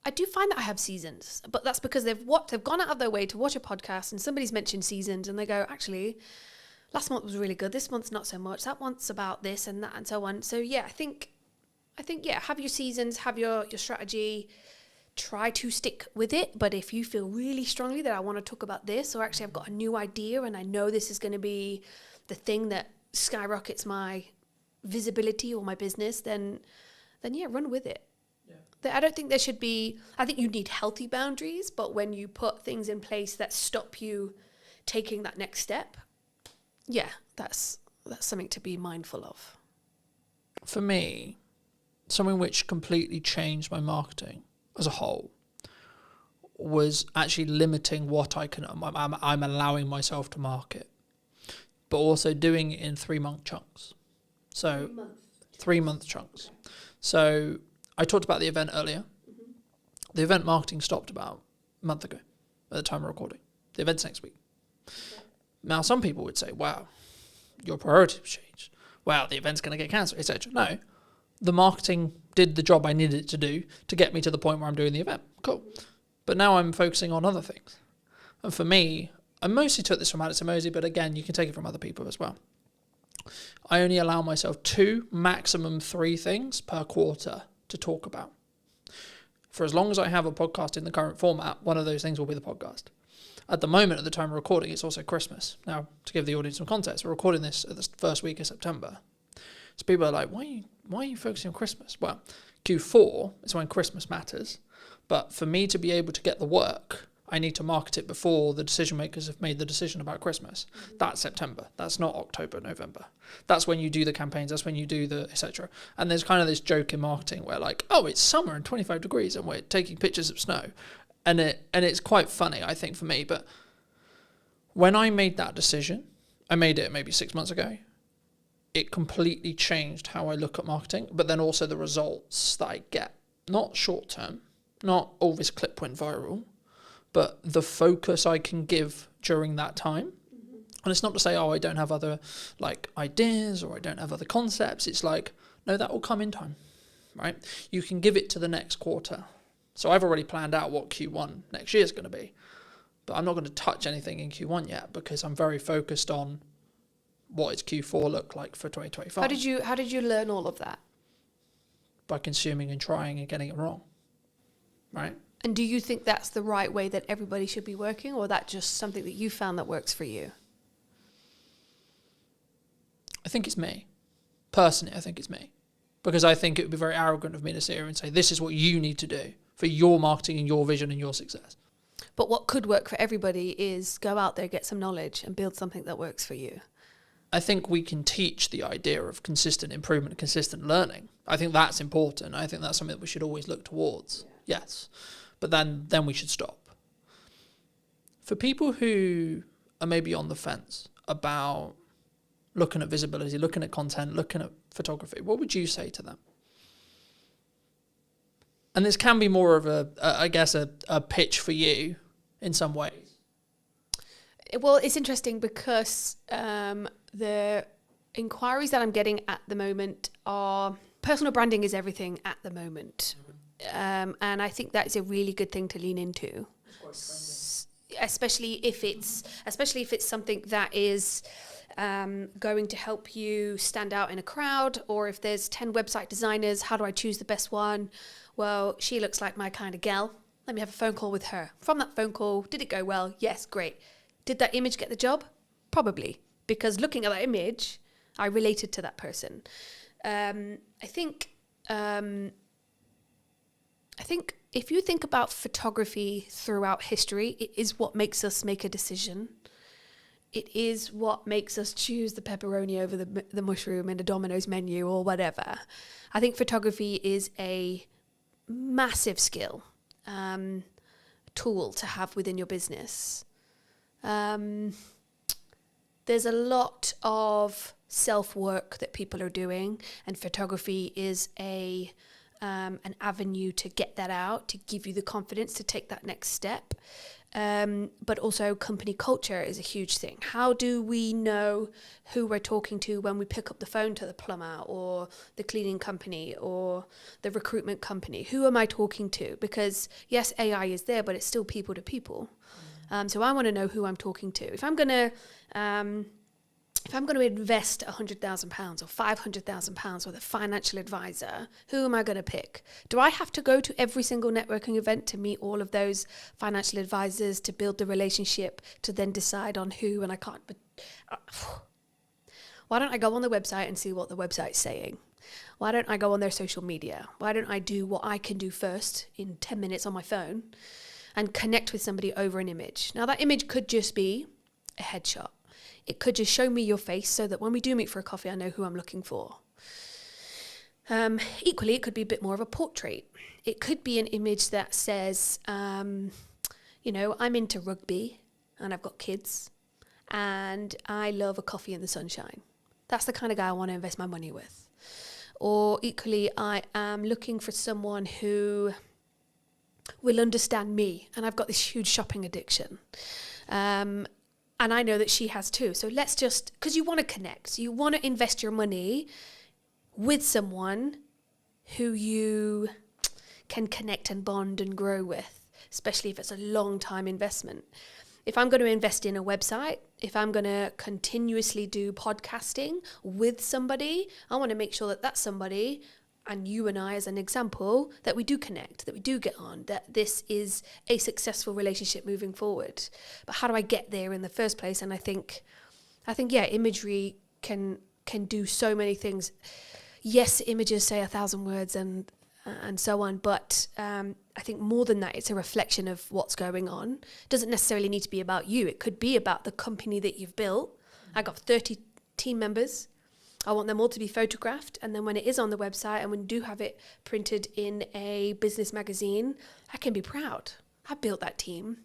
I do find that I have seasons, but that's because they've gone out of their way to watch a podcast and somebody's mentioned seasons and they go, actually, last month was really good. This month's not so much. That month's about this and that and so on. So yeah, I think have your seasons, have your strategy, try to stick with it. But if you feel really strongly that I want to talk about this, or actually I've got a new idea and I know this is going to be the thing that skyrockets my visibility or my business, then yeah, run with it. I don't think there should be, I think you need healthy boundaries, but when you put things in place that stop you taking that next step, yeah, that's something to be mindful of. For me, something which completely changed my marketing as a whole was actually limiting what I'm allowing myself to market, but also doing it in 3-month chunks. So 3-month chunks. So I talked about the event earlier. Mm-hmm. The event marketing stopped about a month ago at the time of recording. The event's next week. Okay. Now, some people would say, wow, your priorities changed. Wow, the event's going to get cancelled, etc. No, the marketing did the job I needed it to do to get me to the point where I'm doing the event. Cool. But now I'm focusing on other things. And for me, I mostly took this from Alex Emosi, but again, you can take it from other people as well. I only allow myself 2, maximum 3 things per quarter to talk about. For as long as I have a podcast in the current format, one of those things will be the podcast. At the moment, at the time of recording, it's also Christmas. Now, to give the audience some context, we're recording this at the first week of September. So people are like, why are you focusing on Christmas? Well, Q4 is when Christmas matters. But for me to be able to get the work, I need to market it before the decision makers have made the decision about Christmas. Mm-hmm. That's September. That's not October, November. That's when you do the campaigns. That's when you do the etc. And there's kind of this joke in marketing where like, oh, it's summer and 25 degrees and we're taking pictures of snow. And it's quite funny, I think, for me. But when I made that decision, I made it maybe 6 months ago. It completely changed how I look at marketing, but then also the results that I get. Not short term, not, oh, this clip went viral, but the focus I can give during that time. Mm-hmm. And it's not to say, oh, I don't have other like ideas or I don't have other concepts. It's like, no, that will come in time, right? You can give it to the next quarter. So I've already planned out what Q1 next year is going to be, but I'm not going to touch anything in Q1 yet because I'm very focused on what does Q4 look like for 2025. How did you learn all of that? By consuming and trying and getting it wrong, right? And do you think that's the right way that everybody should be working, or that just something that you found that works for you? I think it's me. Personally, I think it's me. Because I think it would be very arrogant of me to sit here and say, this is what you need to do for your marketing and your vision and your success. But what could work for everybody is go out there, get some knowledge and build something that works for you. I think we can teach the idea of consistent improvement, consistent learning. I think that's important. I think that's something that we should always look towards. Yes. But then we should stop. For people who are maybe on the fence about looking at visibility, looking at content, looking at photography, what would you say to them? And this can be more of a pitch for you in some ways. Well, it's interesting because the inquiries that I'm getting at the moment are personal branding is everything at the moment. And I think that's a really good thing to lean into, especially if it's something that is going to help you stand out in a crowd, or if there's 10 website designers, how do I choose the best one? Well, she looks like my kind of gal. Let me have a phone call with her. From that phone call, did it go well? Yes, great. Did that image get the job? Probably, because looking at that image, I related to that person. I think if you think about photography throughout history, it is what makes us make a decision. It is what makes us choose the pepperoni over the mushroom in a Domino's menu or whatever. I think photography is a massive skill, tool to have within your business. There's a lot of self-work that people are doing, and photography is an avenue to get that out, to give you the confidence to take that next step. But also company culture is a huge thing. How do we know who we're talking to when we pick up the phone to the plumber or the cleaning company or the recruitment company? Who am I talking to? Because yes, AI is there, but it's still people to people. So I want to know who I'm talking to. If I'm going to invest £100,000 or £500,000 with a financial advisor, who am I going to pick? Do I have to go to every single networking event to meet all of those financial advisors to build the relationship to then decide on who? And I can't. But why don't I go on the website and see what the website's saying? Why don't I go on their social media? Why don't I do what I can do first in 10 minutes on my phone and connect with somebody over an image? Now, that image could just be a headshot. It could just show me your face so that when we do meet for a coffee, I know who I'm looking for. Equally, it could be a bit more of a portrait. It could be an image that says, I'm into rugby and I've got kids and I love a coffee in the sunshine. That's the kind of guy I want to invest my money with. Or equally, I am looking for someone who will understand me, and I've got this huge shopping addiction. And I know that she has too. So let's just, because you want to connect, you want to invest your money with someone who you can connect and bond and grow with, especially if it's a long time investment. If I'm going to invest in a website, if I'm going to continuously do podcasting with somebody, I want to make sure that that's somebody, and you and I as an example, that we do connect, that we do get on, that this is a successful relationship moving forward. But how do I get there in the first place? And I think, imagery can do so many things. Yes, images say 1,000 words and so on, but I think more than that, it's a reflection of what's going on. It doesn't necessarily need to be about you. It could be about the company that you've built. I got 30 team members. I want them all to be photographed, and then when it is on the website and when we do have it printed in a business magazine, I can be proud. I built that team,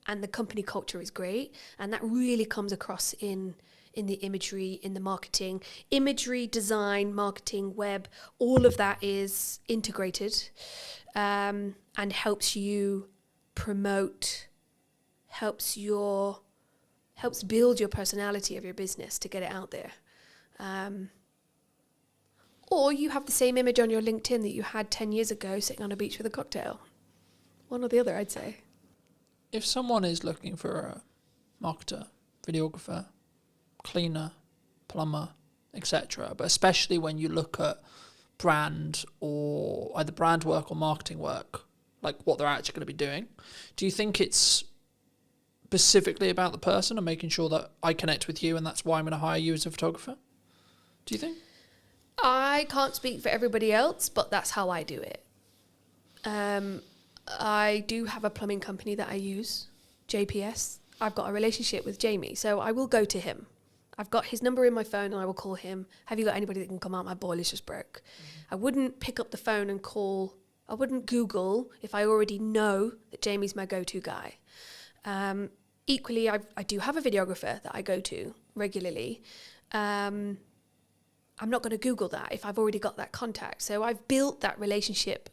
and the company culture is great, and that really comes across in the imagery, in the marketing. Imagery, design, marketing, web, all of that is integrated and helps you promote, helps build your personality of your business to get it out there. Or you have the same image on your LinkedIn that you had 10 years ago sitting on a beach with a cocktail. One or the other, I'd say. If someone is looking for a marketer, videographer, cleaner, plumber, etc., but especially when you look at brand or either brand work or marketing work, like what they're actually going to be doing, do you think it's specifically about the person and making sure that I connect with you and that's why I'm going to hire you as a photographer? Do you think? I can't speak for everybody else, but that's how I do it. I do have a plumbing company that I use, JPS. I've got a relationship with Jamie, so I will go to him. I've got his number in my phone and I will call him. Have you got anybody that can come out? My boiler's just broke. I wouldn't pick up the phone and call. I wouldn't Google if I already know that Jamie's my go-to guy. Equally, I do have a videographer that I go to regularly. I'm not going to Google that if I've already got that contact. So I've built that relationship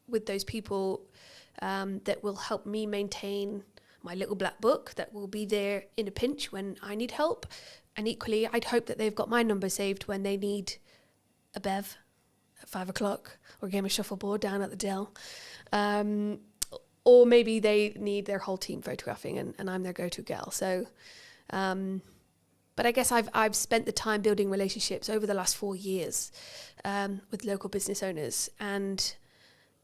with those people that will help me maintain my little black book, that will be there in a pinch when I need help. And equally, I'd hope that they've got my number saved when they need a bev at 5 o'clock or a game of shuffleboard down at the Dell. Or maybe they need their whole team photographing and I'm their go-to gal. So, but I guess I've spent the time building relationships over the last 4 years with local business owners. And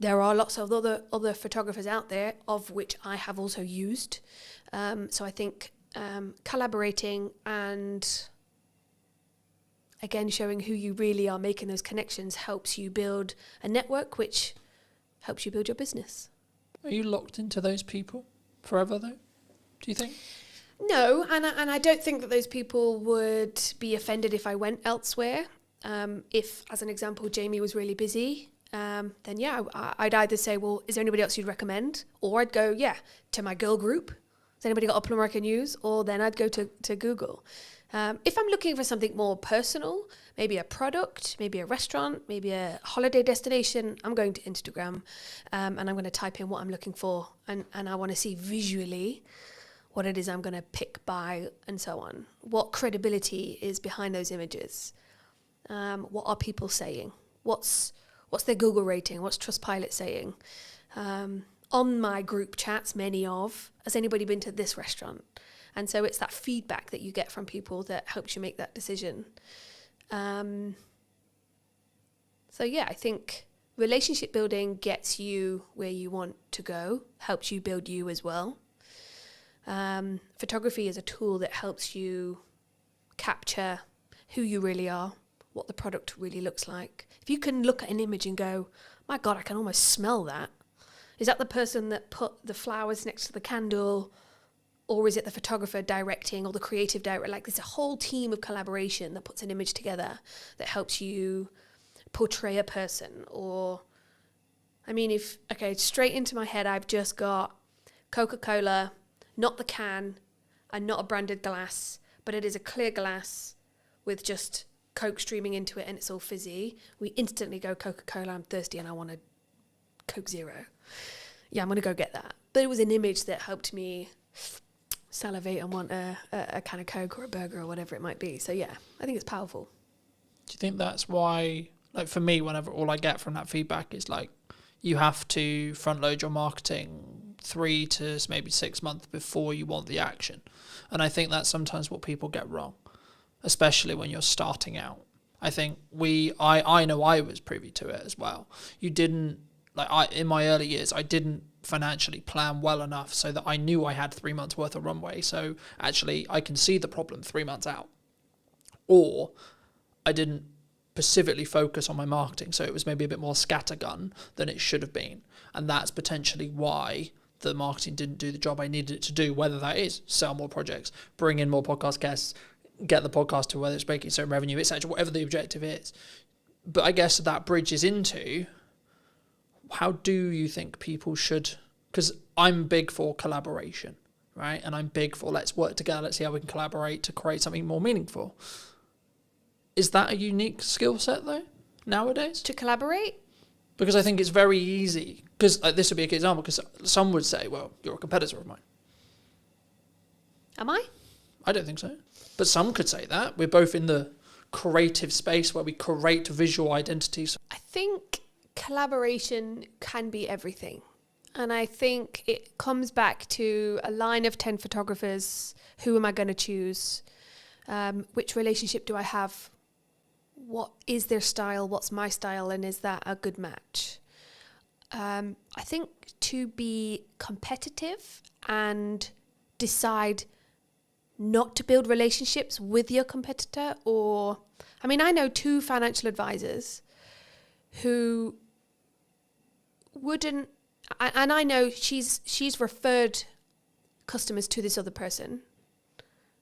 there are lots of other photographers out there, of which I have also used. So I think collaborating and, again, showing who you really are, making those connections, helps you build a network, which helps you build your business. Are you locked into those people forever, though? Do you think? No, and I don't think that those people would be offended if I went elsewhere. If, as an example, Jamie was really busy, then yeah, I'd either say, well, is there anybody else you'd recommend? Or I'd go, yeah, to my girl group. Has anybody got a plumber I can use? Or then I'd go to Google. If I'm looking for something more personal, maybe a product, maybe a restaurant, maybe a holiday destination, I'm going to Instagram and I'm going to type in what I'm looking for. And I want to see visually what it is I'm going to pick, buy, and so on. What credibility is behind those images? What are people saying? What's their Google rating? What's Trustpilot saying? On my group chats, has anybody been to this restaurant? And so it's that feedback that you get from people that helps you make that decision. So yeah, I think relationship building gets you where you want to go, helps you build you as well. Photography is a tool that helps you capture who you really are, what the product really looks like. If you can look at an image and go, my God, I can almost smell that. Is that the person that put the flowers next to the candle? Or is it the photographer directing or the creative director? Like, there's a whole team of collaboration that puts an image together that helps you portray a person. Or, I mean, straight into my head, I've just got Coca-Cola, not the can, and not a branded glass, but it is a clear glass with just Coke streaming into it and it's all fizzy. We instantly go, Coca-Cola, I'm thirsty and I want a Coke Zero. Yeah, I'm going to go get that. But it was an image that helped me salivate and want a can of Coke or a burger or whatever it might be. So yeah, I think it's powerful. Do you think that's why, like for me, whenever all I get from that feedback is like, you have to front load your marketing 3 to maybe 6 months before you want the action? And I think that's sometimes what people get wrong, especially when you're starting out. I think I know I was privy to it as well. You didn't, in my early years, I didn't financially plan well enough so that I knew I had 3 months worth of runway. So actually I can see the problem 3 months out. Or I didn't specifically focus on my marketing. So it was maybe a bit more scattergun than it should have been. And that's potentially why the marketing didn't do the job I needed it to do, whether that is sell more projects, bring in more podcast guests, get the podcast to whether it's making certain revenue, etc., whatever the objective is. But I guess that bridges into, how do you think people should, because I'm big for collaboration, right? And I'm big for let's work together, let's see how we can collaborate to create something more meaningful. Is that a unique skill set though, nowadays? To collaborate? Because I think it's very easy, because this would be a good example, because some would say, well, you're a competitor of mine. Am I? I don't think so. But some could say that. We're both in the creative space where we create visual identities. I think collaboration can be everything. And I think it comes back to a line of 10 photographers. Who am I going to choose? Which relationship do I have? What is their style? What's my style? And is that a good match? I think to be competitive and decide not to build relationships with your competitor, or, I mean, I know 2 financial advisors who wouldn't, and I know she's referred customers to this other person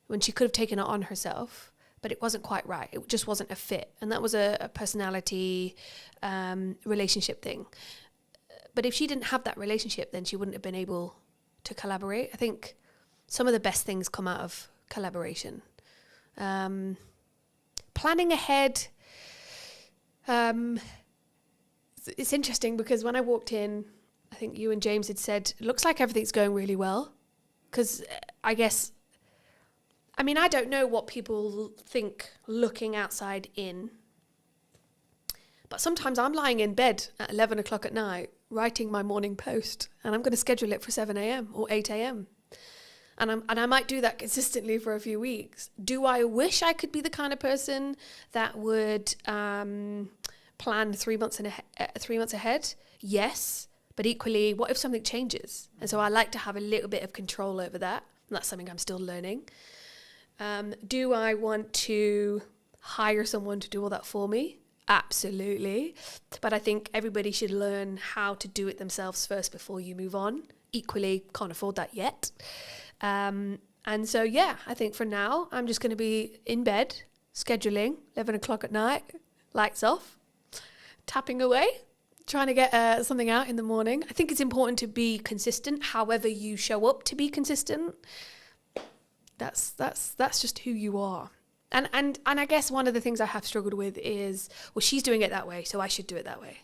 when she could have taken it on herself. but it wasn't quite right. It just wasn't a fit. And that was a personality relationship thing. But if she didn't have that relationship, then she wouldn't have been able to collaborate. I think some of the best things come out of collaboration. Planning ahead. It's interesting because when I walked in, I think you and James had said, it looks like everything's going really well. Because I don't know what people think looking outside in. But sometimes I'm lying in bed at 11 o'clock at night writing my morning post, and I'm going to schedule it for 7 a.m. or 8 a.m. And I might do that consistently for a few weeks. Do I wish I could be the kind of person that would plan 3 months 3 months ahead? Yes. But equally, what if something changes? And so I like to have a little bit of control over that. And that's something I'm still learning. Do I want to hire someone to do all that for me? Absolutely. But I think everybody should learn how to do it themselves first before you move on. Equally, can't afford that yet. And so, yeah, I think for now, I'm just going to be in bed, scheduling, 11 o'clock at night, lights off, tapping away, trying to get something out in the morning. I think it's important to be consistent, however you show up to be consistent. That's just who you are. And I guess one of the things I have struggled with is, well, she's doing it that way, so I should do it that way.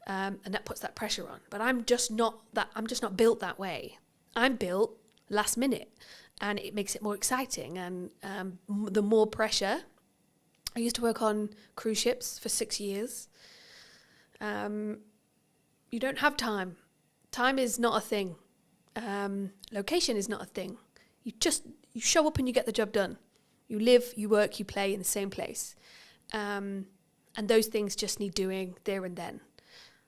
And that puts that pressure on. But I'm just not built that way. I'm built last minute, and it makes it more exciting. And the more pressure. I used to work on cruise ships for 6 years. You don't have time. Time is not a thing. Location is not a thing. You show up and you get the job done. You live, you work, you play in the same place. And those things just need doing there and then.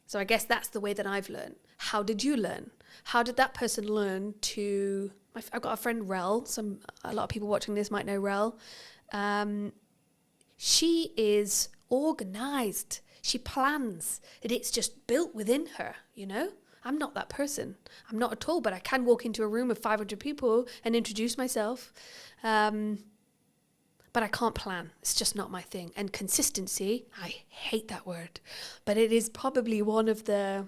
So I guess that's the way that I've learned. How did you learn? How did that person learn to... I've got a friend, Rel. A lot of people watching this might know Rel. She is organised. She plans. It's just built within her, you know? I'm not that person. I'm not at all, but I can walk into a room of 500 people and introduce myself. But I can't plan. It's just not my thing. And consistency, I hate that word, but it is probably one of the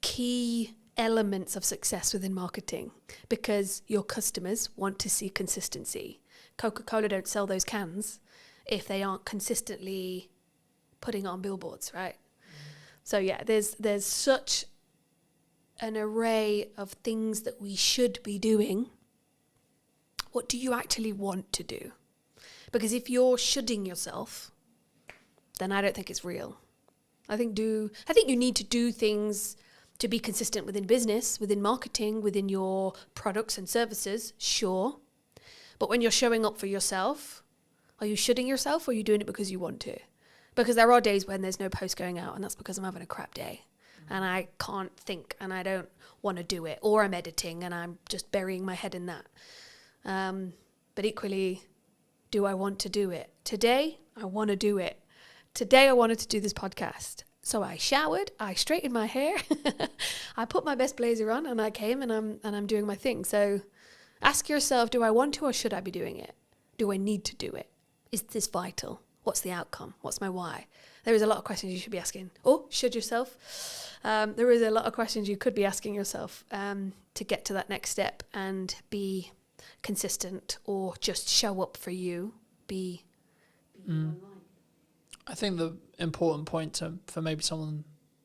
key elements of success within marketing, because your customers want to see consistency. Coca-Cola don't sell those cans if they aren't consistently putting on billboards, right? So yeah, there's such an array of things that we should be doing. What do you actually want to do? Because if you're shoulding yourself, then I don't think it's real. I think you need to do things to be consistent within business, within marketing, within your products and services, sure. But when you're showing up for yourself, are you shoulding yourself, or are you doing it because you want to? Because there are days when there's no post going out, and that's because I'm having a crap day. And I can't think, and I don't want to do it. Or I'm editing, and I'm just burying my head in that. But equally, do I want to do it? Today, I want to do it. Today, I wanted to do this podcast. So I showered, I straightened my hair, I put my best blazer on, and I came, and I'm doing my thing. So ask yourself, do I want to, or should I be doing it? Do I need to do it? Is this vital? What's the outcome? What's my why? There is a lot of questions you should be asking. Or should yourself. There is a lot of questions you could be asking yourself to get to that next step and be consistent, or just show up for you. Be online. I think the important point for maybe someone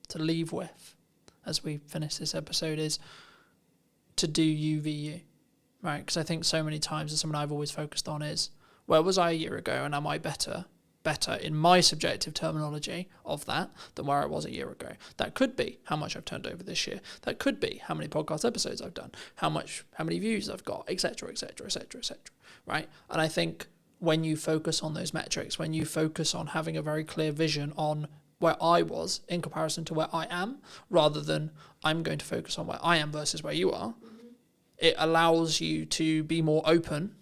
to leave with as we finish this episode is to do you v you, right? Because I think so many times, and something I've always focused on is, where was I a year ago, and am I better in my subjective terminology of that than where I was a year ago? That could be how much I've turned over this year. That could be how many podcast episodes I've done, how many views I've got, etc., etc., etc., etc. Right? And I think when you focus on those metrics, when you focus on having a very clear vision on where I was in comparison to where I am, rather than I'm going to focus on where I am versus where you are, it allows you to be more open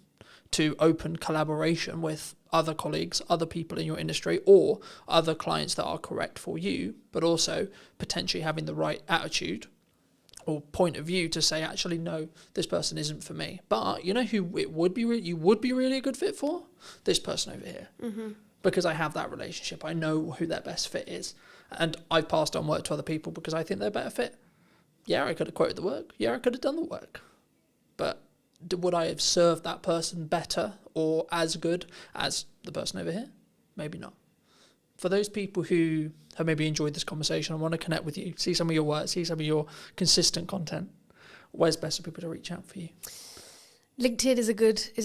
to open collaboration with other colleagues, other people in your industry, or other clients that are correct for you, but also potentially having the right attitude or point of view to say, actually, no, this person isn't for me. But you know who it would be? You would be really a good fit for? This person over here. Mm-hmm. Because I have that relationship. I know who their best fit is. And I've passed on work to other people because I think they're a better fit. Yeah, I could have quoted the work. Yeah, I could have done the work. But would I have served that person better or as good as the person over here? Maybe not. For those people who have maybe enjoyed this conversation and want to connect with you, see some of your work, see some of your consistent content, where's best for people to reach out for you? LinkedIn is a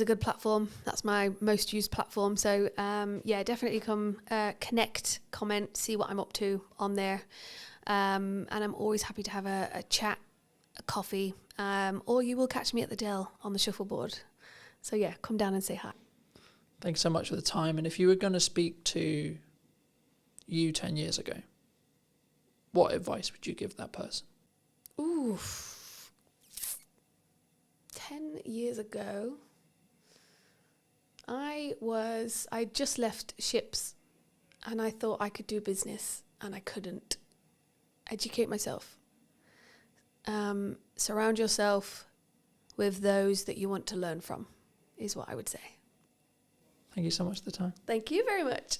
good platform. That's my most used platform. So yeah, definitely come connect, comment, see what I'm up to on there. And I'm always happy to have a chat, a coffee, or you will catch me at the Dell on the shuffleboard. So yeah, come down and say hi. Thanks so much for the time. And if you were going to speak to you 10 years ago, what advice would you give that person? Ooh, 10 years ago, I just left ships and I thought I could do business and I couldn't. Educate myself. Surround yourself with those that you want to learn from is what I would say. Thank you so much for the time. Thank you very much.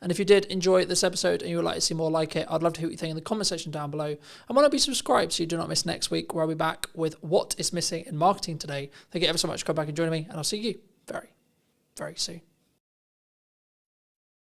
And if you did enjoy this episode and you would like to see more like it, I'd love to hear what you think in the comment section down below. And why not be subscribed so you do not miss next week, where I'll be back with what is missing in marketing today. Thank you ever so much for coming back and joining me, and I'll see you very, very soon.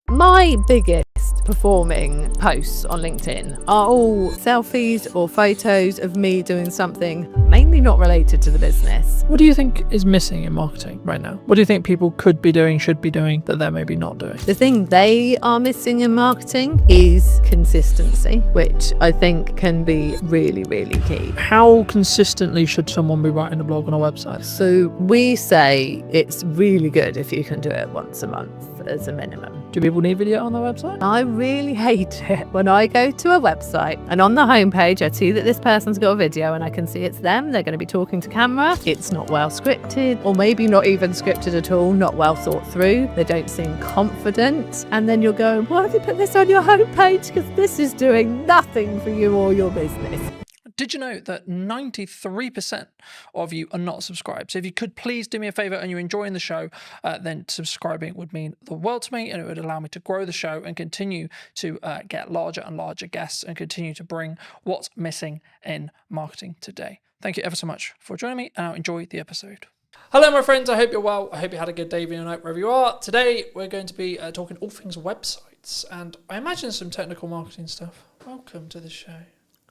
My biggest performing posts on LinkedIn are all selfies or photos of me doing something mainly not related to the business. What do you think is missing in marketing right now? What do you think people could be doing, should be doing, that they're maybe not doing? The thing they are missing in marketing is consistency, which I think can be really, really key. How consistently should someone be writing a blog on a website? So we say it's really good if you can do it once a month as a minimum. Do people need video on their website? I really hate it when I go to a website and on the homepage I see that this person's got a video and I can see it's them, they're going to be talking to camera. It's not well scripted, or maybe not even scripted at all, not well thought through. They don't seem confident. And then you're going, why have you put this on your homepage? Because this is doing nothing for you or your business. Did you know that 93% of you are not subscribed? So if you could please do me a favor and you're enjoying the show, then subscribing would mean the world to me, and it would allow me to grow the show and continue to get larger and larger guests and continue to bring what's missing in marketing today. Thank you ever so much for joining me, and I'll enjoy the episode. Hello, my friends. I hope you're well. I hope you had a good day, being a night wherever you are. Today, we're going to be talking all things websites, and I imagine some technical marketing stuff. Welcome to the show.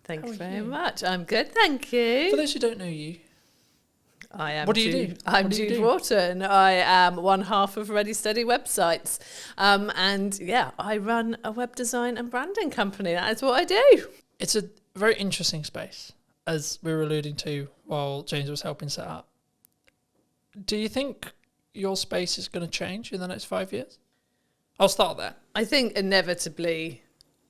Thank you very much. I'm good, thank you. For those who don't know you, I am. What do you do? I'm Jude Wharton. I am one half of Ready Steady Websites. And yeah, I run a web design and branding company. That is what I do. It's a very interesting space, as we were alluding to while James was helping set up. Do you think your space is going to change in the next 5 years? I'll start there. I think inevitably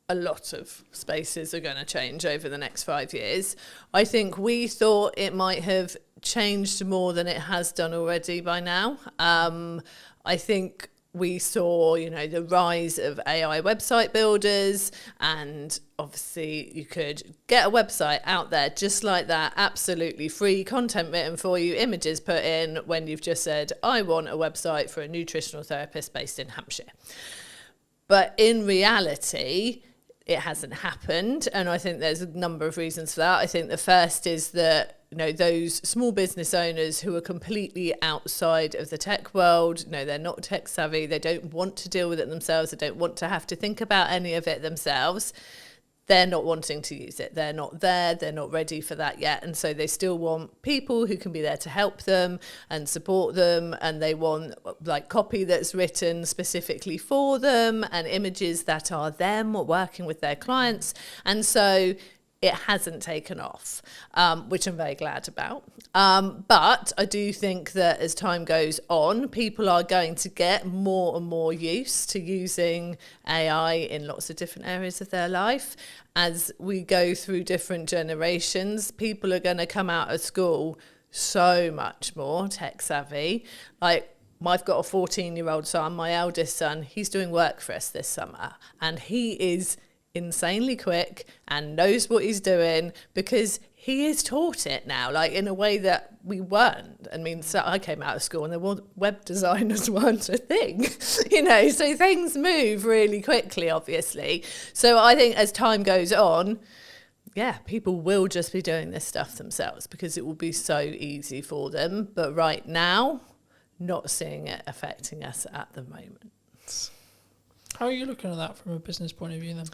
a lot of spaces are going to change over the next 5 years. I think we thought it might have changed more than it has done already by now. I think we saw, the rise of AI website builders, and obviously you could get a website out there just like that, absolutely free, content written for you, images put in, when you've just said, I want a website for a nutritional therapist based in Hampshire. But in reality, it hasn't happened, and I think there's a number of reasons for that. I think the first is that those small business owners who are completely outside of the tech world, they're not tech savvy, they don't want to deal with it themselves, they don't want to have to think about any of it themselves. They're not wanting to use it. They're not there. They're not ready for that yet. And so they still want people who can be there to help them and support them. And they want copy that's written specifically for them and images that are them working with their clients. And so it hasn't taken off, which I'm very glad about. But I do think that as time goes on, people are going to get more and more used to using AI in lots of different areas of their life. As we go through different generations, people are going to come out of school so much more tech savvy. I've got a 14-year-old son, my eldest son, he's doing work for us this summer, and he is insanely quick and knows what he's doing because he is taught it now, like in a way that we weren't. I mean, so I came out of school and there were web designers weren't a thing, you know, so things move really quickly, obviously. So I think as time goes on, yeah, people will just be doing this stuff themselves because it will be so easy for them. But right now, not seeing it affecting us at the moment. How are you looking at that from a business point of view then?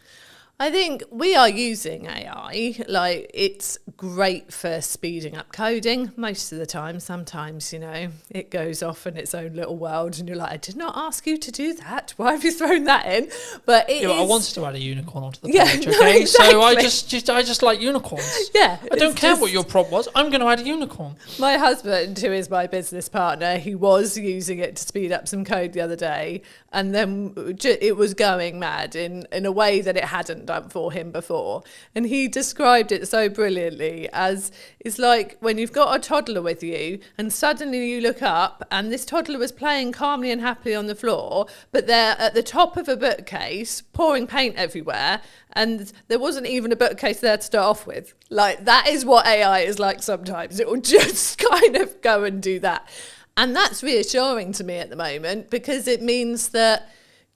I think we are using AI, like it's great for speeding up coding most of the time. Sometimes, you know, it goes off in its own little world and you're like, I did not ask you to do that. Why have you thrown that in? But it is... I wanted to add a unicorn onto the Yeah, page, no, okay? exactly. So I just like unicorns. Yeah. I don't it's care just- what your prompt was. I'm going to add a unicorn. My husband, who is my business partner, he was using it to speed up some code the other day, and then it was going mad in a way that it hadn't done for him before. And he described it so brilliantly as it's like when you've got a toddler with you and suddenly you look up and this toddler was playing calmly and happily on the floor, but they're at the top of a bookcase pouring paint everywhere, and there wasn't even a bookcase there to start off with. Like, that is what AI is like sometimes. It will just kind of go and do that. And that's reassuring to me at the moment because it means that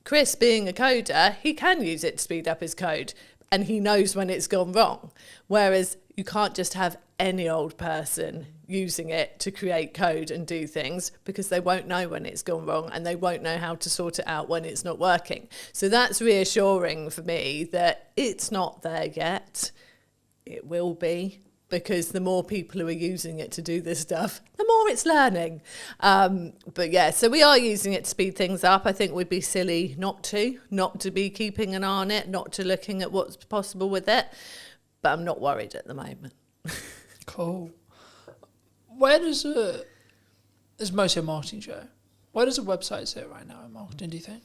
Chris, being a coder, he can use it to speed up his code and he knows when it's gone wrong. Whereas you can't just have any old person using it to create code and do things because they won't know when it's gone wrong and they won't know how to sort it out when it's not working. So that's reassuring for me that it's not there yet. It will be, because the more people who are using it to do this stuff, the more it's learning. But yeah, so we are using it to speed things up. I think we'd be silly not to be keeping an eye on it, not to looking at what's possible with it. But I'm not worried at the moment. Cool. Where does it's mostly a marketing show. Where does a website sit right now in marketing, do you think?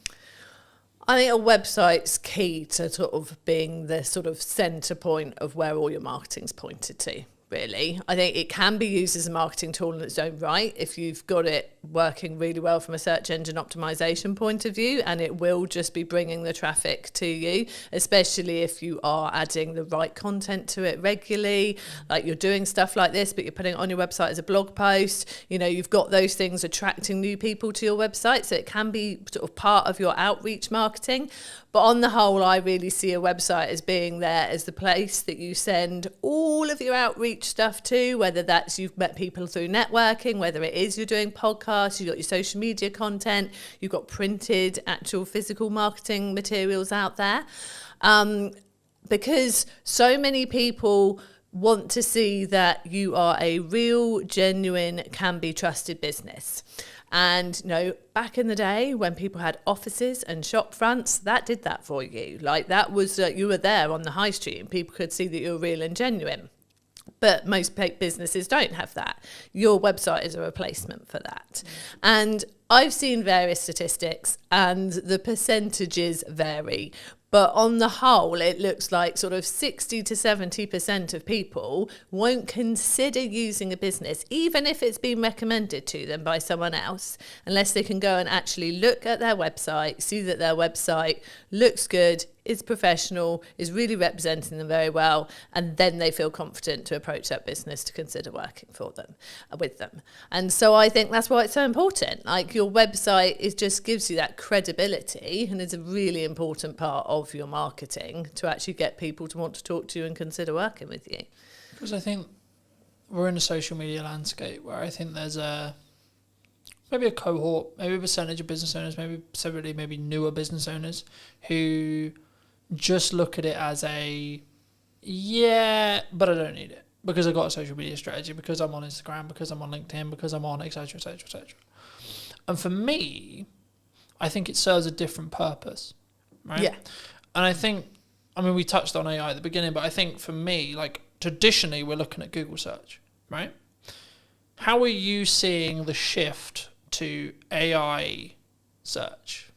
I think a website's key to sort of being the sort of centre point of where all your marketing's pointed to, really. I think it can be used as a marketing tool in its own right if you've got it working really well from a search engine optimization point of view, and it will just be bringing the traffic to you, especially if you are adding the right content to it regularly, like you're doing stuff like this but you're putting it on your website as a blog post. You know, you've got those things attracting new people to your website, so it can be sort of part of your outreach marketing. But on the whole, I really see a website as being there as the place that you send all of your outreach stuff to, whether that's you've met people through networking, whether it is you're doing podcasts, you've got your social media content, you've got printed, actual physical marketing materials out there. Because so many people want to see that you are a real, genuine, can be trusted business. And, you know, back in the day when people had offices and shop fronts, that did that for you. Like, that was, you were there on the high street and people could see that you were real and genuine. But most businesses don't have that. Your website is a replacement for that. And I've seen various statistics and the percentages vary. But on the whole, it looks like sort of 60 to 70% of people won't consider using a business, even if it's been recommended to them by someone else, unless they can go and actually look at their website, see that their website looks good, is professional, is really representing them very well, and then they feel confident to approach that business to consider working for them, with them. And so I think that's why it's so important. Like, your website just gives you that credibility and is a really important part of your marketing to actually get people to want to talk to you and consider working with you. Because I think we're in a social media landscape where I think there's maybe a cohort, maybe a percentage of business owners, maybe newer business owners who just look at it as but I don't need it because I've got a social media strategy, because I'm on Instagram, because I'm on LinkedIn, because I'm on etc, etc, etc. And for me, I think it serves a different purpose, right? Yeah. And I think, we touched on AI at the beginning, but I think for me, like, traditionally we're looking at Google search, right? How are you seeing the shift to AI search?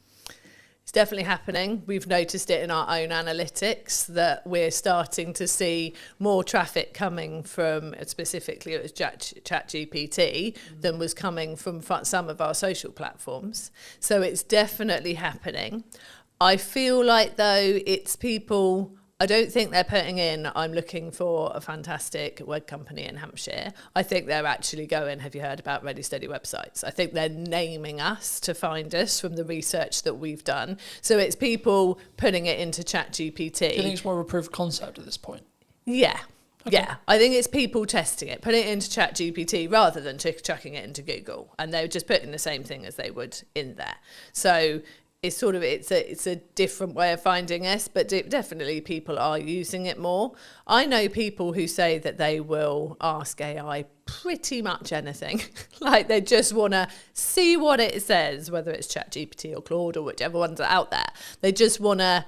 It's definitely happening. We've noticed it in our own analytics that we're starting to see more traffic coming from, specifically it was ChatGPT, than was coming from some of our social platforms. So it's definitely happening. I feel like, though, it's people... I don't think they're putting in, I'm looking for a fantastic web company in Hampshire. I think they're actually going, have you heard about Ready Steady websites? I think they're naming us to find us from the research that we've done. So it's people putting it into ChatGPT. Do you think it's more of a proof of concept at this point? Yeah. Okay. Yeah, I think it's people testing it, putting it into ChatGPT rather than chucking it into Google. And they're just putting the same thing as they would in there. So... it's sort of it's a different way of finding us, but definitely people are using it more. I know people who say that they will ask AI pretty much anything. Like they just want to see what it says, whether it's ChatGPT or Claude or whichever ones are out there. They just want to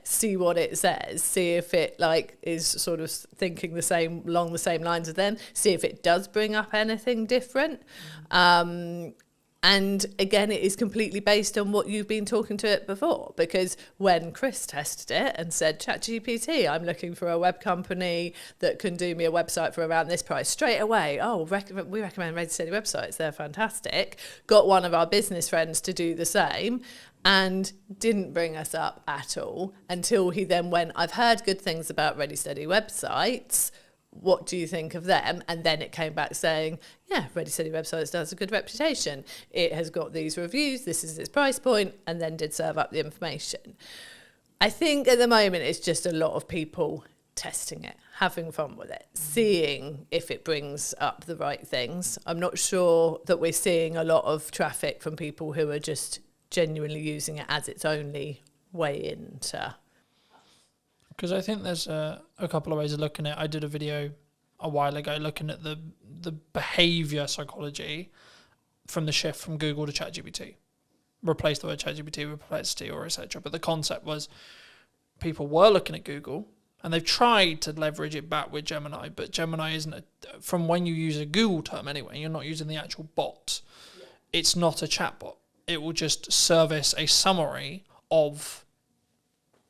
see what it says, see if it like is sort of thinking along the same lines as them, see if it does bring up anything different. And again, it is completely based on what you've been talking to it before. Because when Chris tested it and said, ChatGPT, I'm looking for a web company that can do me a website for around this price, straight away, we recommend Ready Steady websites. They're fantastic. Got one of our business friends to do the same and didn't bring us up at all until he then went, I've heard good things about Ready Steady websites. What do you think of them? And then it came back saying, yeah, Ready Steady websites has a good reputation. It has got these reviews. This is its price point, and then did serve up the information. I think at the moment it's just a lot of people testing it, having fun with it, seeing if it brings up the right things. I'm not sure that we're seeing a lot of traffic from people who are just genuinely using it as its only way into... Because I think there's a couple of ways of looking at it. I did a video a while ago looking at the behaviour psychology from the shift from Google to ChatGPT. Replace the word ChatGPT with Perplexity or etc. But the concept was people were looking at Google and they've tried to leverage it back with Gemini, but Gemini isn't, from when you use a Google term anyway, you're not using the actual bot. Yeah. It's not a chatbot. It will just service a summary of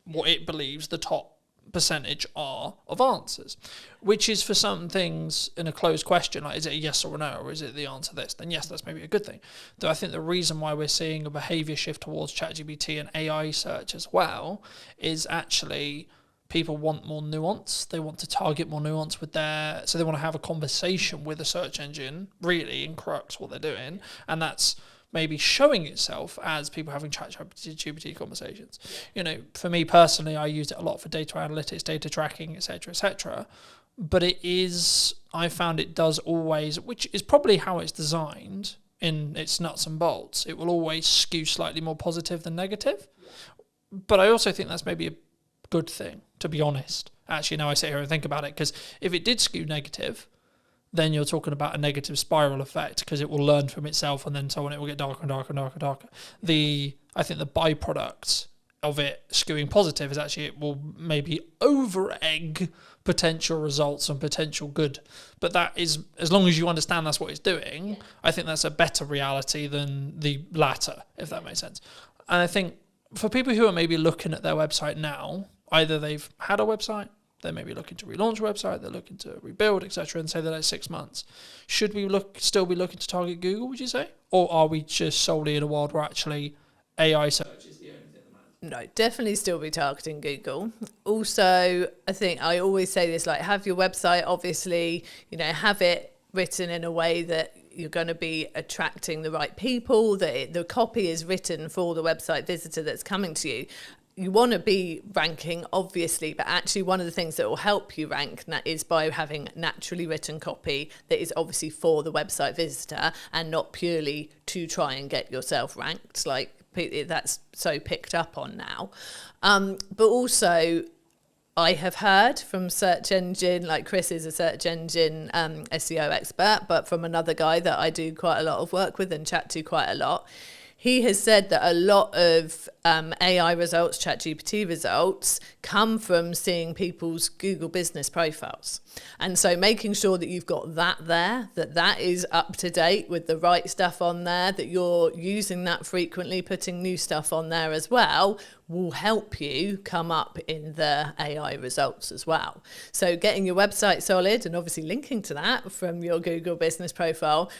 what it believes the top percentage are of answers, which is for some things in a closed question, like is it a yes or a no, or is it the answer this, then yes, that's maybe a good thing. Though I think the reason why we're seeing a behaviour shift towards ChatGPT and AI search as well is actually people want more nuance. They want to target more nuance with so they want to have a conversation with a search engine, really, in crux what they're doing, and that's maybe showing itself as people having ChatGPT conversations. You know, for me personally, I used it a lot for data analytics, data tracking, etc. But I found it does always, which is probably how it's designed in its nuts and bolts, it will always skew slightly more positive than negative. But I also think that's maybe a good thing, to be honest. Actually, now I sit here and think about it, because if it did skew negative, then you're talking about a negative spiral effect, because it will learn from itself and then so on, it will get darker and darker and darker and darker. I think the byproduct of it skewing positive is actually it will maybe over-egg potential results and potential good. But that is, as long as you understand that's what it's doing, I think that's a better reality than the latter, if that makes sense. And I think for people who are maybe looking at their website now, either they've had a website, they're maybe looking to relaunch a website, they're looking to rebuild, etc., and say that it's 6 months. Should we still be looking to target Google, would you say? Or are we just solely in a world where actually AI search is the only thing that matters? No, definitely still be targeting Google. Also, I think I always say this, like, have your website, obviously, have it written in a way that you're going to be attracting the right people, that the copy is written for the website visitor that's coming to you. You want to be ranking, obviously, but actually one of the things that will help you rank is by having naturally written copy that is obviously for the website visitor and not purely to try and get yourself ranked, like that's so picked up on now. But also, I have heard from search engine, like Chris is a search engine SEO expert, but from another guy that I do quite a lot of work with and chat to quite a lot, he has said that a lot of AI results, ChatGPT results, come from seeing people's Google business profiles. And so making sure that you've got that there, that is up to date with the right stuff on there, that you're using that frequently, putting new stuff on there as well, will help you come up in the AI results as well. So getting your website solid and obviously linking to that from your Google business profile,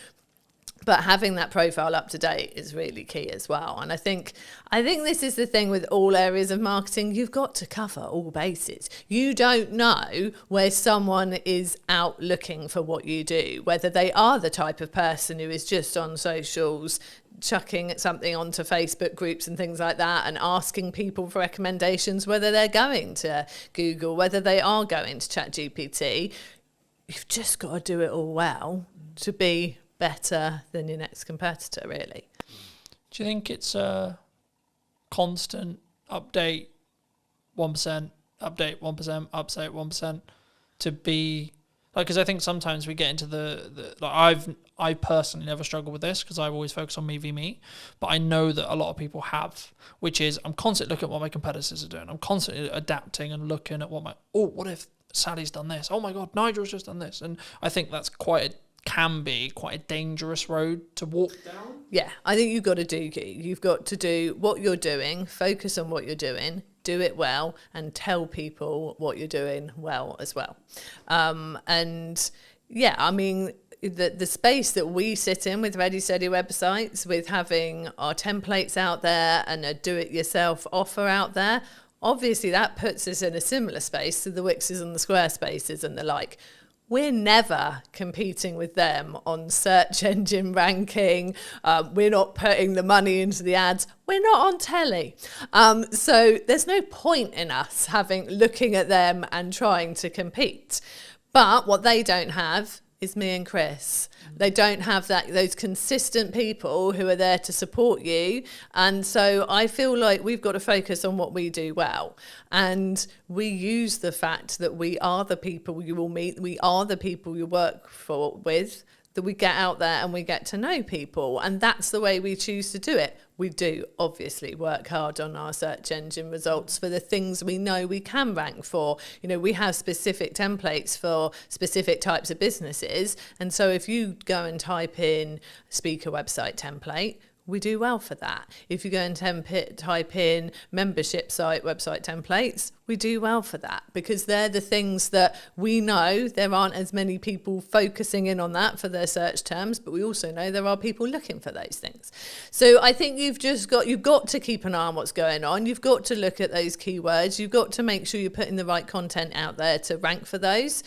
But having that profile up to date is really key as well. And I think this is the thing with all areas of marketing. You've got to cover all bases. You don't know where someone is out looking for what you do, whether they are the type of person who is just on socials, chucking something onto Facebook groups and things like that and asking people for recommendations, whether they're going to Google, whether they are going to ChatGPT. You've just got to do it all well to be better than your next competitor, really. Do you think it's a constant update 1%, update 1%, update 1% to be like? Because I think sometimes we get into the like I personally never struggle with this because I've always focused on me v me, but I know that a lot of people have, which is I'm constantly looking at what my competitors are doing. I'm constantly adapting and looking at what if Sally's done this? Oh my God, Nigel's just done this. And I think that's can be quite a dangerous road to walk down. Yeah, I think you've got to do you. You've got to do what you're doing, focus on what you're doing, do it well, and tell people what you're doing well as well. And yeah, I mean, the space that we sit in with Ready Steady websites, with having our templates out there and a do-it-yourself offer out there, obviously that puts us in a similar space to the Wixes and the Squarespaces and the like. We're never competing with them on search engine ranking. We're not putting the money into the ads. We're not on telly. So there's no point in us looking at them and trying to compete. But what they don't have is me and Chris. They don't have those consistent people who are there to support you. And so I feel like we've got to focus on what we do well. And we use the fact that we are the people you will meet, we are the people you work with, that we get out there and we get to know people. And that's the way we choose to do it. We do obviously work hard on our search engine results for the things we know we can rank for. You know, we have specific templates for specific types of businesses. And so if you go and type in speaker website template, we do well for that. If you go and type in membership site website templates, we do well for that, because they're the things that we know there aren't as many people focusing in on that for their search terms, but we also know there are people looking for those things. So I think you've got to keep an eye on what's going on. You've got to look at those keywords. You've got to make sure you're putting the right content out there to rank for those.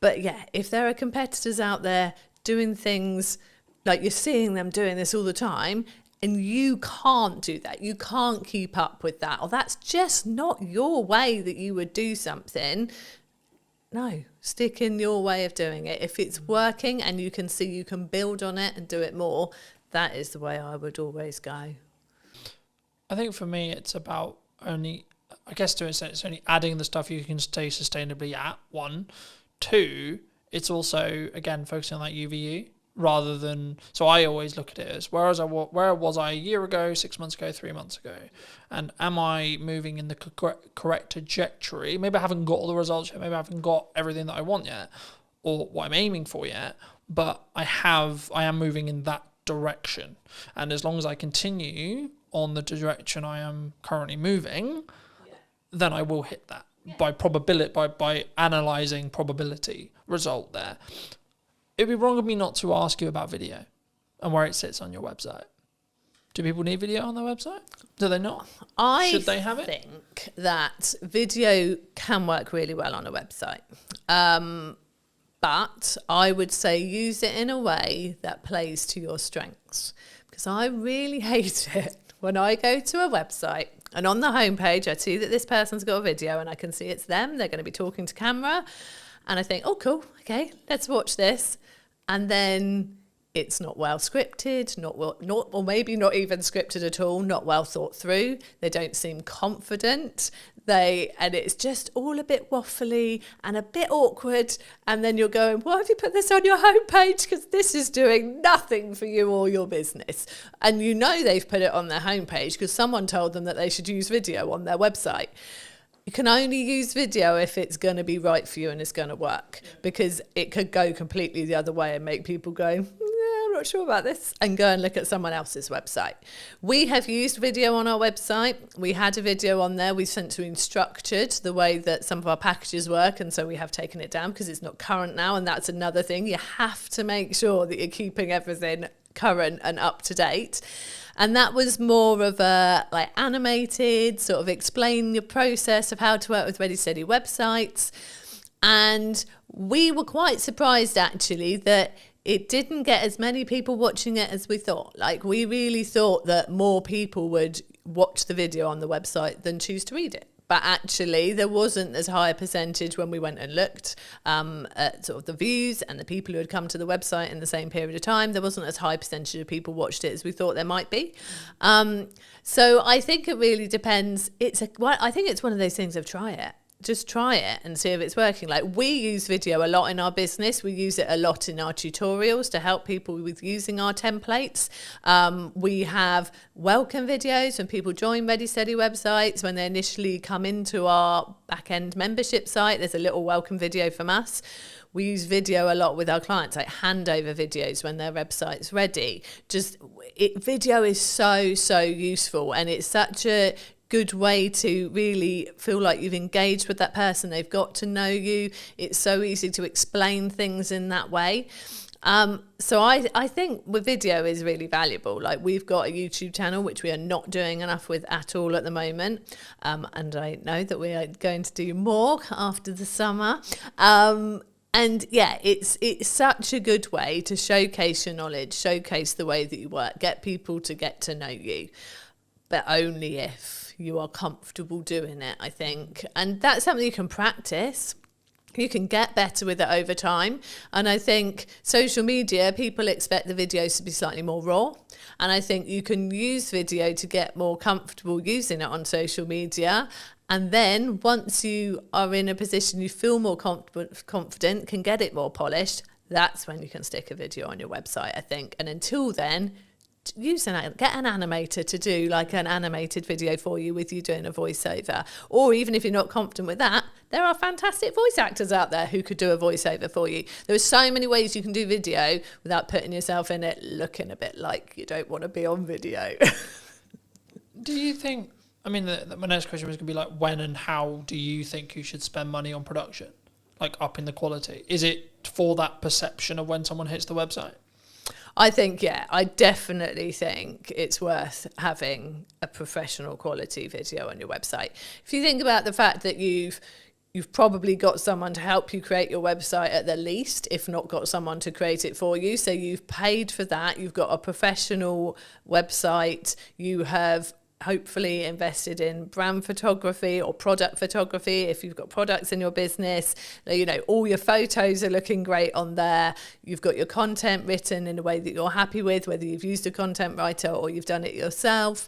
But yeah, if there are competitors out there doing things like you're seeing them doing this all the time, and you can't do that, you can't keep up with that, or that's just not your way that you would do something, no, stick in your way of doing it. If it's working and you can see you can build on it and do it more, that is the way I would always go. I think for me, it's about only adding the stuff you can stay sustainably at, 1. 2, it's also, again, focusing on that UVU. Rather than, so I always look at it as where was I a year ago, 6 months ago, 3 months ago, and am I moving in the correct trajectory? Maybe I haven't got all the results yet, maybe I haven't got everything that I want yet, or what I'm aiming for yet, but I am moving in that direction. And as long as I continue on the direction I am currently moving, then I will hit that by probability, by analysing probability result there. It'd be wrong of me not to ask you about video and where it sits on your website. Do people need video on their website? Do they not? Should they have it? I think that video can work really well on a website. But I would say use it in a way that plays to your strengths. Because I really hate it when I go to a website and on the homepage I see that this person's got a video and I can see it's them, they're going to be talking to camera. And I think, oh, cool, okay, let's watch this. And then it's not well scripted, or maybe not even scripted at all, not well thought through. They don't seem confident. And it's just all a bit waffly and a bit awkward. And then you're going, why have you put this on your homepage? Because this is doing nothing for you or your business. And you know they've put it on their homepage because someone told them that they should use video on their website. You can only use video if it's going to be right for you and it's going to work, because it could go completely the other way and make people go, I'm not sure about this, and go and look at someone else's website. We have used video on our website. We had a video on there. We sent to Instructured the way that some of our packages work, and so we have taken it down because it's not current now, and that's another thing. You have to make sure that you're keeping everything current and up to date. And that was more of a like animated sort of explain your process of how to work with Ready Steady websites. And we were quite surprised actually that it didn't get as many people watching it as we thought. Like, we really thought that more people would watch the video on the website than choose to read it. But actually, there wasn't as high a percentage when we went and looked at sort of the views and the people who had come to the website in the same period of time. There wasn't as high a percentage of people watched it as we thought there might be. So I think it really depends. I think it's one of those things of try it. Just try it and see if it's working. Like, we use video a lot in our business. We use it a lot in our tutorials to help people with using our templates. We have welcome videos when people join Ready Steady websites. When they initially come into our back-end membership site, there's a little welcome video from us. We use video a lot with our clients, like handover videos when their website's ready. Video is so useful, and it's such a good way to really feel like you've engaged with that person. They've got to know you. It's so easy to explain things in that way. So I think with video is really valuable. Like, we've got a YouTube channel, which we are not doing enough with at all at the moment. And I know that we are going to do more after the summer. And yeah, it's such a good way to showcase your knowledge, showcase the way that you work, get people to get to know you, but only if you are comfortable doing it, I think. And that's something you can practice. You can get better with it over time. And I think social media, people expect the videos to be slightly more raw. And I think you can use video to get more comfortable using it on social media. And then once you are in a position you feel more confident, can get it more polished, that's when you can stick a video on your website, I think. And until then, get an animator to do like an animated video for you with you doing a voiceover. Or even if you're not confident with that, there are fantastic voice actors out there who could do a voiceover for you. There are so many ways you can do video without putting yourself in it looking a bit like you don't want to be on video. Do you think, I mean, my next question was going to be like, when and how do you think you should spend money on production? Like, upping the quality? Is it for that perception of when someone hits the website? I think, yeah, I definitely think it's worth having a professional quality video on your website. If you think about the fact that you've probably got someone to help you create your website at the least, if not got someone to create it for you. So you've paid for that. You've got a professional website. You have hopefully invested in brand photography or product photography. If you've got products in your business, you know, all your photos are looking great on there. You've got your content written in a way that you're happy with, whether you've used a content writer or you've done it yourself.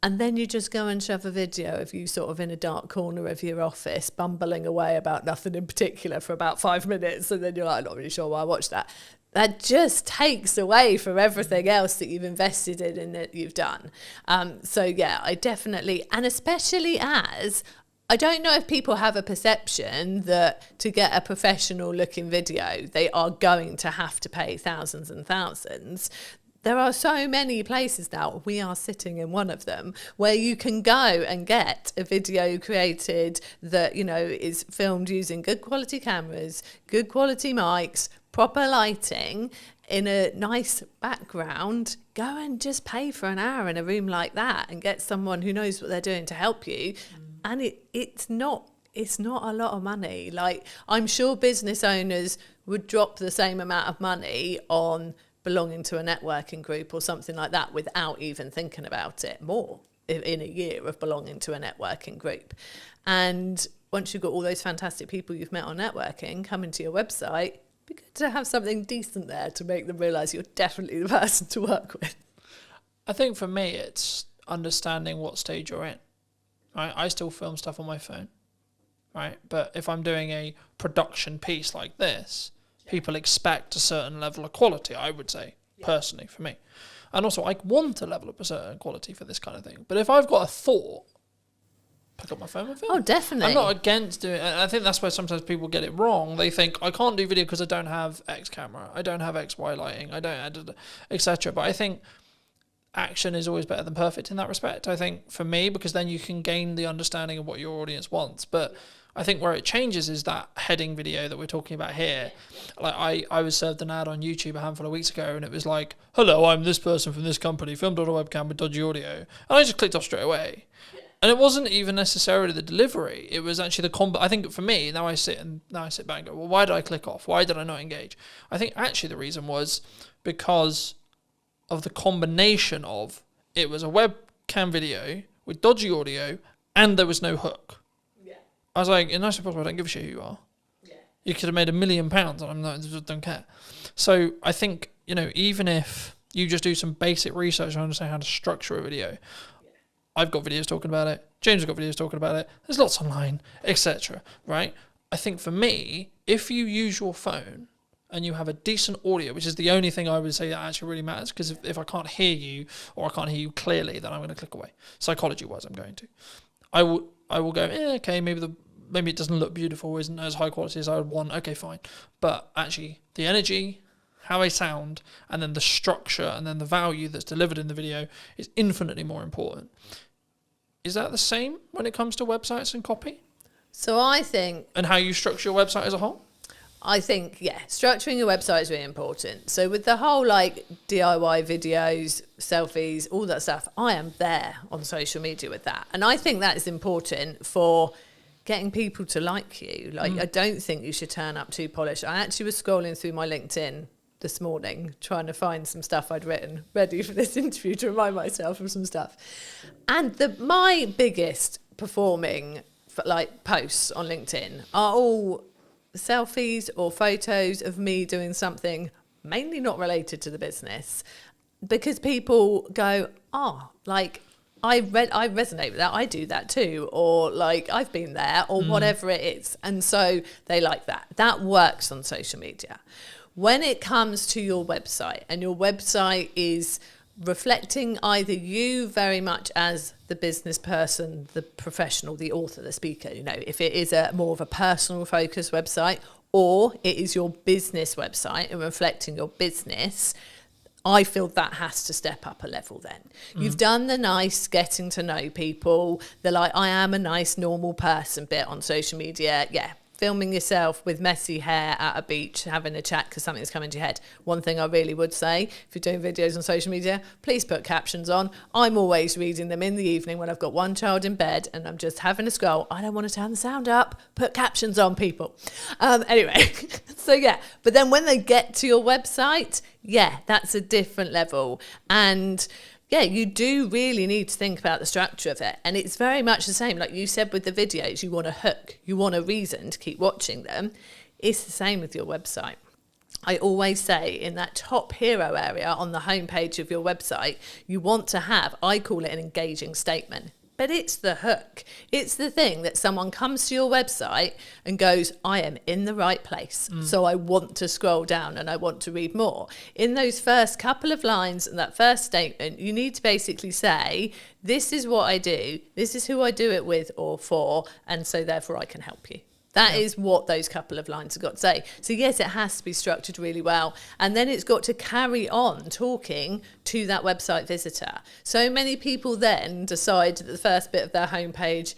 And then you just go and shove a video of you sort of in a dark corner of your office, bumbling away about nothing in particular for about 5 minutes. And then you're like, I'm not really sure why I watched that. That just takes away from everything else that you've invested in and that you've done. So yeah, I definitely, and especially as, I don't know if people have a perception that to get a professional looking video, they are going to have to pay thousands and thousands. There are so many places now, we are sitting in one of them, where you can go and get a video created that, you know, is filmed using good quality cameras, good quality mics, proper lighting, in a nice background. Go and just pay for an hour in a room like that and get someone who knows what they're doing to help you. And it's not a lot of money. Like, I'm sure business owners would drop the same amount of money on belonging to a networking group or something like that without even thinking about it more in a year of belonging to a networking group. And once you've got all those fantastic people you've met on networking coming to your website, it'd be good to have something decent there to make them realise you're definitely the person to work with. I think for me, it's understanding what stage you're in. Right? I still film stuff on my phone, right? But if I'm doing a production piece like this, people expect a certain level of quality, I would say, personally, for me. And also, I want a level of a certain quality for this kind of thing. But if I've got a thought, pick up my phone and film. Oh, definitely. I'm not against doing it. I think that's where sometimes people get it wrong. They think, I can't do video because I don't have X camera, I don't have X, Y lighting, I don't, etc. But I think action is always better than perfect in that respect. I think for me, because then you can gain the understanding of what your audience wants. But I think where it changes is that heading video that we're talking about here. Like I was served an ad on YouTube a handful of weeks ago, and it was like, "Hello, I'm this person from this company, filmed on a webcam with dodgy audio," and I just clicked off straight away. And it wasn't even necessarily the delivery; it was actually the I think for me, now I sit back and go, "Well, why did I click off? Why did I not engage?" I think actually the reason was because of the combination of it was a webcam video with dodgy audio, and there was no hook. I was like, in no possible, I don't give a shit who you are. Yeah. You could have made £1 million and I'm not, just don't care. So I think, even if you just do some basic research and understand how to structure a video, I've got videos talking about it. James has got videos talking about it. There's lots online, etc. Right? I think for me, if you use your phone and you have a decent audio, which is the only thing I would say that actually really matters, because if I can't hear you or I can't hear you clearly, then I'm going to click away. Psychology-wise, I'm going to. I will go, okay, maybe it doesn't look beautiful, isn't as high quality as I would want. Okay, fine. But actually, the energy, how I sound, and then the structure, and then the value that's delivered in the video is infinitely more important. Is that the same when it comes to websites and copy? So I think... And how you structure your website as a whole? I think, structuring your website is really important. So with the whole DIY videos, selfies, all that stuff, I am there on social media with that. And I think that is important for getting people to like you. I don't think you should turn up too polished. I actually was scrolling through my LinkedIn this morning, trying to find some stuff I'd written ready for this interview to remind myself of some stuff. And my biggest performing posts on LinkedIn are all selfies or photos of me doing something mainly not related to the business, because people go, I resonate with that, I do that too, or I've been there, or whatever it is, and so they like that works on social media. When it comes to your website, and your website is reflecting either you very much as the business person, the professional, the author, the speaker, if it is a more of a personal focused website, or it is your business website and reflecting your business, I feel that has to step up a level then. You've done the nice getting to know people, the I am a nice normal person bit on social media, filming yourself with messy hair at a beach, having a chat because something's coming to your head. One thing I really would say, if you're doing videos on social media, please put captions on. I'm always reading them in the evening when I've got one child in bed and I'm just having a scroll. I don't want to turn the sound up. Put captions on, people. Anyway, but then when they get to your website, that's a different level. And you do really need to think about the structure of it. And it's very much the same. Like you said with the videos, you want a hook, you want a reason to keep watching them. It's the same with your website. I always say in that top hero area on the homepage of your website, you want to have, I call it an engaging statement. But it's the hook. It's the thing that someone comes to your website and goes, I am in the right place. So I want to scroll down and I want to read more. In those first couple of lines and that first statement, you need to basically say, this is what I do. This is who I do it with or for. And so therefore I can help you. That is what those couple of lines have got to say. So yes, it has to be structured really well. And then it's got to carry on talking to that website visitor. So many people then decide that the first bit of their homepage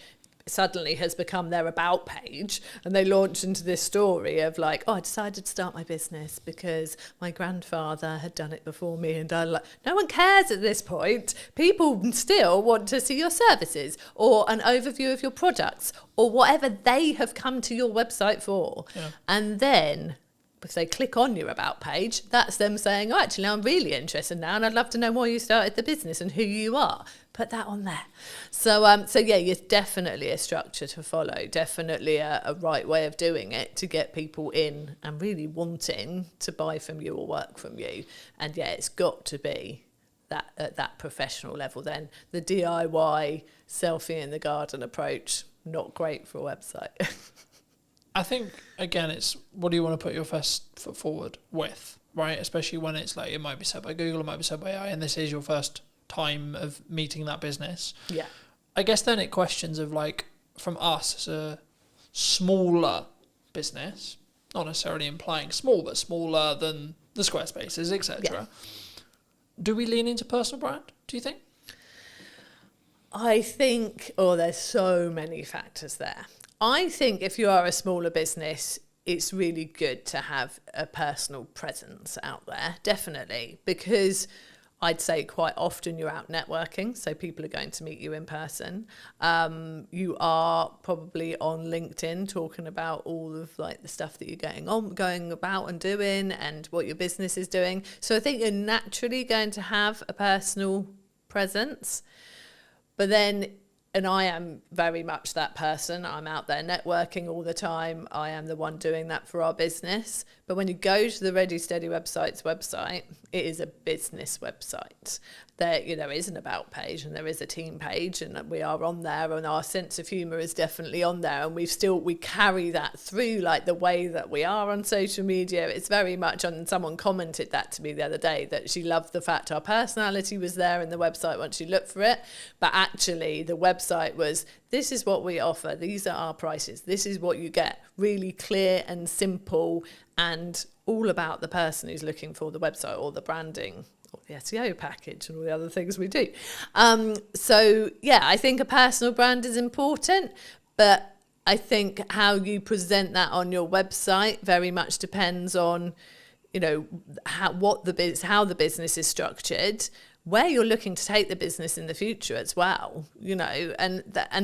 suddenly has become their about page, and they launch into this story of I decided to start my business because my grandfather had done it before me, and no one cares at this point. People still want to see your services or an overview of your products or whatever they have come to your website for. And then if they click on your about page, that's them saying, actually, I'm really interested now and I'd love to know why you started the business and who you are. Put that on there. So it's definitely a structure to follow, definitely a right way of doing it to get people in and really wanting to buy from you or work from you. And it's got to be that at that professional level then. The DIY selfie in the garden approach, not great for a website. I think, again, it's what do you want to put your first foot forward with, right? Especially when it's it might be said by Google, it might be said by AI, and this is your first time of meeting that business. I guess then it questions of from us as a smaller business, not necessarily implying small, but smaller than the Squarespaces, etc. Do we lean into personal brand, do you think? I think, there's so many factors there. I think if you are a smaller business, it's really good to have a personal presence out there, definitely, because I'd say quite often you're out networking, so people are going to meet you in person. You are probably on LinkedIn talking about all of like the stuff that you're going about and doing, and what your business is doing. So I think you're naturally going to have a personal presence, but then. And I am very much that person. I'm out there networking all the time. I am the one doing that for our business. But when you go to the Ready Steady website's website, it is a business website. There, is an about page and there is a team page, and we are on there, and our sense of humour is definitely on there, and we carry that through, like the way that we are on social media. It's very much on. Someone commented that to me the other day, that she loved the fact our personality was there in the website once you look for it, but actually the website was, this is what we offer, these are our prices, this is what you get, really clear and simple, and all about the person who's looking for the website or the branding or the SEO package and all the other things we do. So yeah, I think a personal brand is important, but I think how you present that on your website very much depends on, how the business is structured, where you're looking to take the business in the future as well, and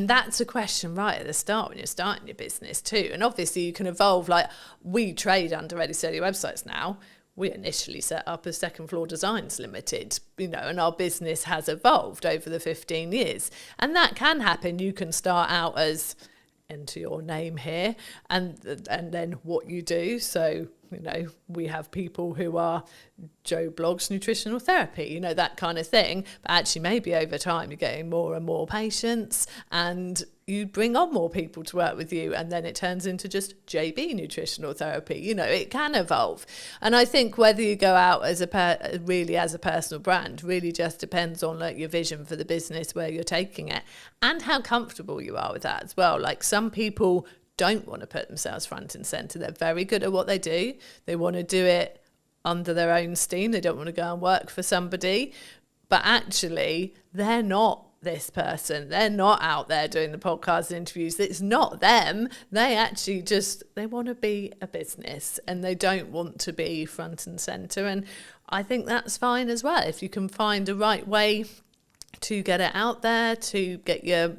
that's a question right at the start when you're starting your business too. And obviously you can evolve, like we trade under Ready Steady websites now. We initially set up as Second Floor Designs Limited, and our business has evolved over the 15 years. And that can happen. You can start out as, enter your name here, and then what you do. So, we have people who are Joe Blogs Nutritional Therapy, that kind of thing. But actually maybe over time you're getting more and more patients, and you bring on more people to work with you, and then it turns into just JB Nutritional Therapy. It can evolve. And I think whether you go out as a personal brand really just depends on like your vision for the business, where you're taking it, and how comfortable you are with that as well. Like some people don't want to put themselves front and center. They're very good at what they do. They want to do it under their own steam. They don't want to go and work for somebody, but actually they're not this person. They're not out there doing the podcast interviews. It's not them. They actually they want to be a business, and they don't want to be front and center. And I think that's fine as well. If you can find the right way to get it out there, to get your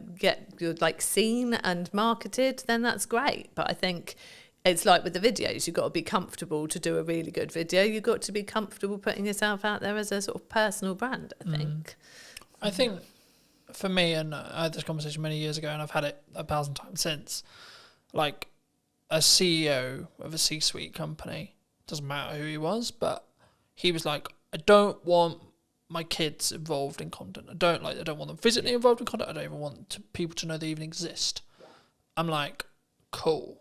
like seen and marketed, then that's great. But I think it's like with the videos, you've got to be comfortable to do a really good video. You've got to be comfortable putting yourself out there as a sort of personal brand, I think. I think for me, and I had this conversation many years ago, and I've had it 1,000 times since, like a CEO of a C-suite company, doesn't matter who he was, but he was like, I don't want my kids involved in content. I don't want them physically involved in content. I don't even want people to know they even exist. I'm like, cool,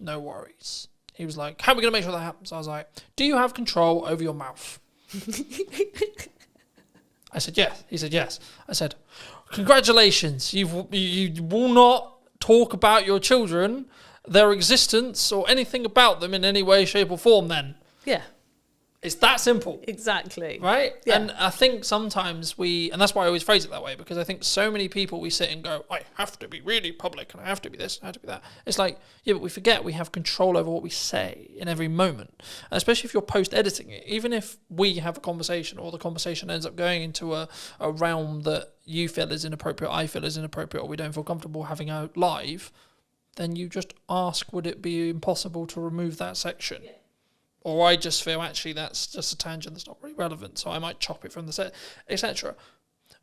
no worries. He was like, how are we going to make sure that happens? I was like, do you have control over your mouth? I said, yes. He said, yes. I said, congratulations. You will not talk about your children, their existence, or anything about them in any way, shape, or form then. Yeah. It's that simple. Exactly. Right? Yeah. And I think sometimes and that's why I always phrase it that way, because I think so many people, we sit and go, I have to be really public, and I have to be this, and I have to be that. It's like, yeah, but we forget we have control over what we say in every moment. And especially if you're post-editing it, even if we have a conversation, or the conversation ends up going into a realm that you feel is inappropriate, I feel is inappropriate, or we don't feel comfortable having out live, then you just ask, would it be impossible to remove that section? Yeah. Or I just feel, actually, that's just a tangent that's not really relevant, so I might chop it from the set, etc.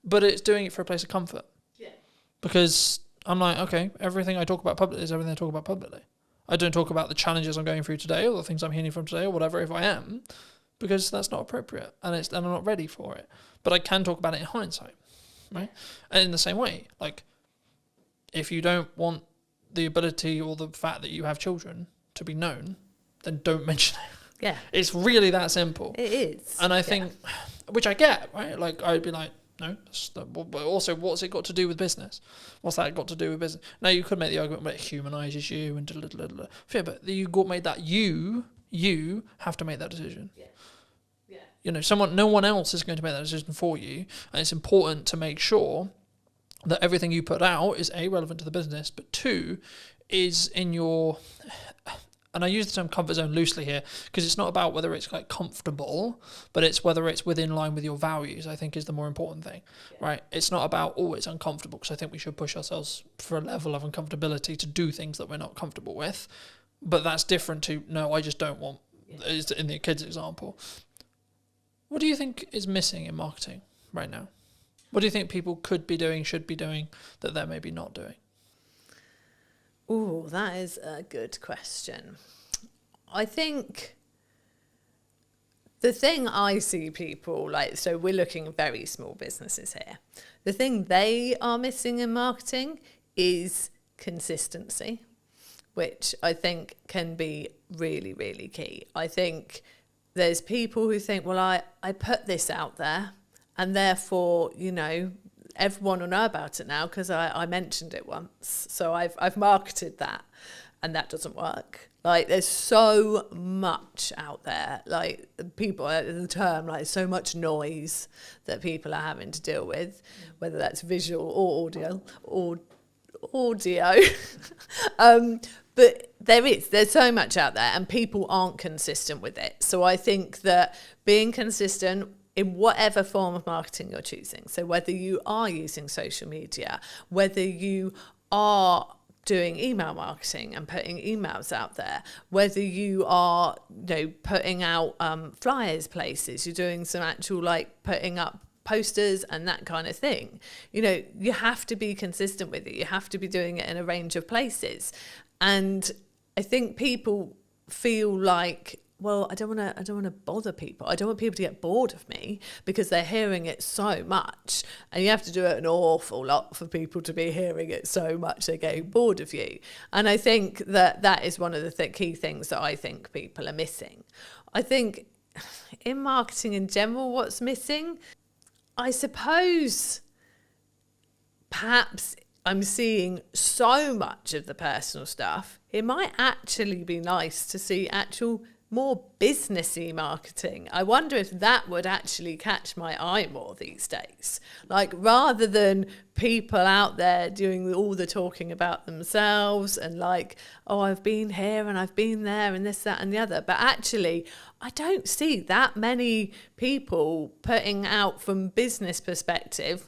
But it's doing it for a place of comfort. Yeah. Because I'm like, okay, everything I talk about publicly is everything I talk about publicly. I don't talk about the challenges I'm going through today, or the things I'm hearing from today, or whatever, if I am, because that's not appropriate, and I'm not ready for it. But I can talk about it in hindsight, right? And in the same way, like, if you don't want the ability or the fact that you have children to be known, then don't mention it. Yeah. It's really that simple. It is. And I think, which I get, right? Like, I'd be like, no, but also, what's it got to do with business? What's that got to do with business? Now, you could make the argument, but it humanises you and yeah, but you made that you have to make that decision. Yeah. Yeah. No one else is going to make that decision for you. And it's important to make sure that everything you put out is A, relevant to the business, but 2, is in your, and I use the term comfort zone loosely here, because it's not about whether it's like comfortable, but it's whether it's within line with your values, I think is the more important thing, right? It's not about, oh, it's uncomfortable, because I think we should push ourselves for a level of uncomfortability to do things that we're not comfortable with. But that's different to, no, I just don't want, is in the kids example. What do you think is missing in marketing right now? What do you think people could be doing, should be doing, that they're maybe not doing? Oh, that is a good question. I think the thing I see people like, so we're looking at very small businesses here. The thing they are missing in marketing is consistency, which I think can be really, really key. I think there's people who think, well, I put this out there and therefore, you know, everyone will know about it now because I mentioned it once. So I've marketed that, and that doesn't work. Like, there's so much out there, like people, the term, like so much noise that people are having to deal with, whether that's visual or audio. But there's so much out there and people aren't consistent with it. So I think that being consistent in whatever form of marketing you're choosing, so whether you are using social media, whether you are doing email marketing and putting emails out there, whether you are, you know, putting out flyers places, you're doing some actual like putting up posters and that kind of thing, you know, you have to be consistent with it. You have to be doing it in a range of places. And I think people feel like, well, I don't want to bother people. I don't want people to get bored of me because they're hearing it so much. And you have to do it an awful lot for people to be hearing it so much they're getting bored of you. And I think that is one of the key things that I think people are missing. I think in marketing in general, what's missing, I suppose perhaps I'm seeing so much of the personal stuff. It might actually be nice to see actual more businessy marketing. I wonder if that would actually catch my eye more these days. Like, rather than people out there doing all the talking about themselves and like, oh, I've been here and I've been there and this, that and the other. But actually, I don't see that many people putting out from business perspective,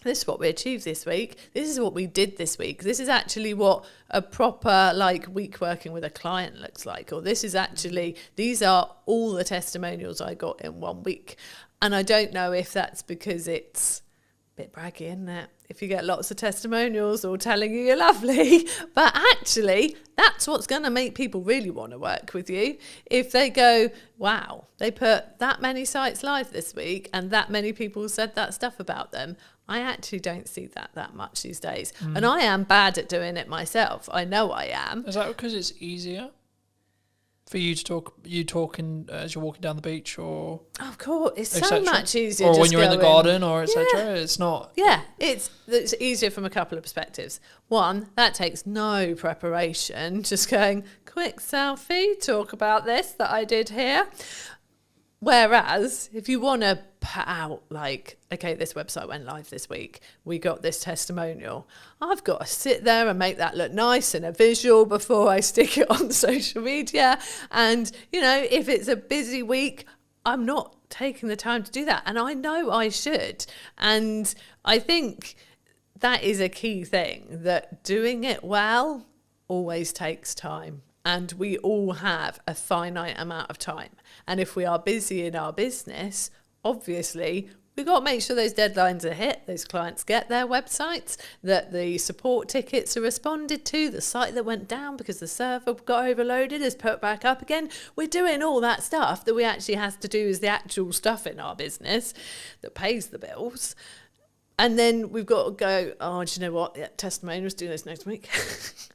this is what we achieved this week. This is what we did this week. This is actually what a proper like week working with a client looks like. Or this is actually, these are all the testimonials I got in 1 week. And I don't know if that's because it's a bit braggy, isn't it? If you get lots of testimonials all telling you you're lovely, but actually that's what's going to make people really want to work with you. If they go, wow, they put that many sites live this week and that many people said that stuff about them. I actually don't see that much these days. And I am bad at doing it myself. I know I am. Is that because it's easier for you to talk, as you're walking down the beach, or of course it's so much easier, or just when you're in the garden, or etc. Yeah. It's not. Yeah, it's easier from a couple of perspectives. One, that takes no preparation, just going quick selfie, talk about this that I did here. Whereas if you want to put out like, okay, this website went live this week, we got this testimonial, I've got to sit there and make that look nice and a visual before I stick it on social media. And, you know, if it's a busy week, I'm not taking the time to do that. And I know I should. And I think that is a key thing, that doing it well always takes time. And we all have a finite amount of time. And if we are busy in our business, obviously, we've got to make sure those deadlines are hit, those clients get their websites, that the support tickets are responded to, the site that went down because the server got overloaded is put back up again. We're doing all that stuff that we actually have to do as the actual stuff in our business that pays the bills. And then we've got to go, oh, do you know what? Yeah, testimonials, do this next week.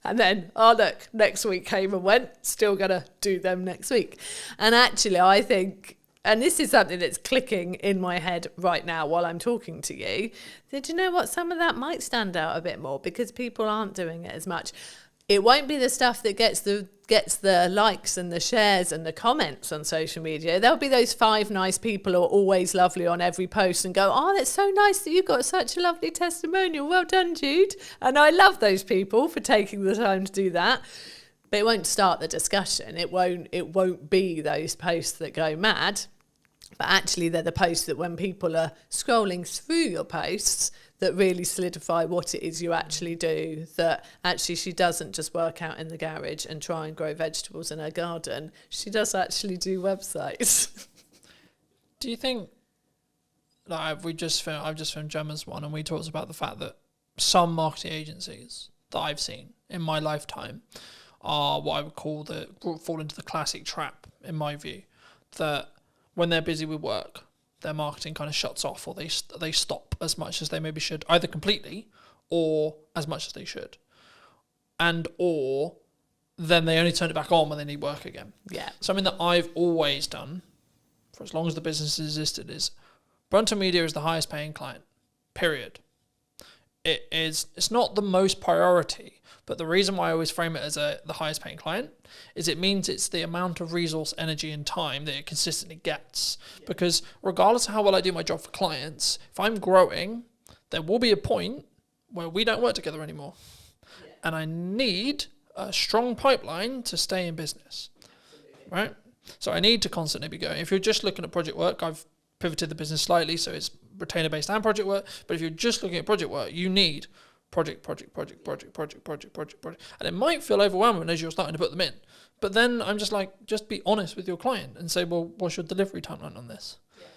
And then, oh, look, next week came and went, still going to do them next week. And actually, I think, and this is something that's clicking in my head right now while I'm talking to you, that, you know what, some of that might stand out a bit more because people aren't doing it as much. it won't be the stuff that gets the likes and the shares and the comments on social media. There'll be those 5 nice people who are always lovely on every post and go, oh, that's so nice that you got such a lovely testimonial. Well done, Jude. And I love those people for taking the time to do that. But it won't start the discussion. It won't be those posts that go mad. But actually, they're the posts that when people are scrolling through your posts that really solidify what it is you actually do, that actually she doesn't just work out in the garage and try and grow vegetables in her garden. She does actually do websites. Do you think, like I've just filmed Gemma's one, and we talked about the fact that some marketing agencies that I've seen in my lifetime are what I would call fall into the classic trap, in my view, that when they're busy with work, their marketing kind of shuts off, or they stop as much as they maybe should, either completely or as much as they should, or then they only turn it back on when they need work again. Yeah. Something that I've always done for as long as the business has existed is Brunton Media is the highest paying client, period. It's not the most priority, but the reason why I always frame it as the highest paying client is it means it's the amount of resource, energy and time that it consistently gets. Yeah. Because regardless of how well I do my job for clients, if I'm growing, there will be a point where we don't work together anymore. Yeah. And I need a strong pipeline to stay in business. Absolutely. Right? So I need to constantly be going. If you're just looking at project work, I've pivoted the business slightly so it's retainer based and project work. But if you're just looking at project work, you need project. And it might feel overwhelming as you're starting to put them in. But then I'm just like, just be honest with your client and say, well, what's your delivery timeline on this? Yeah.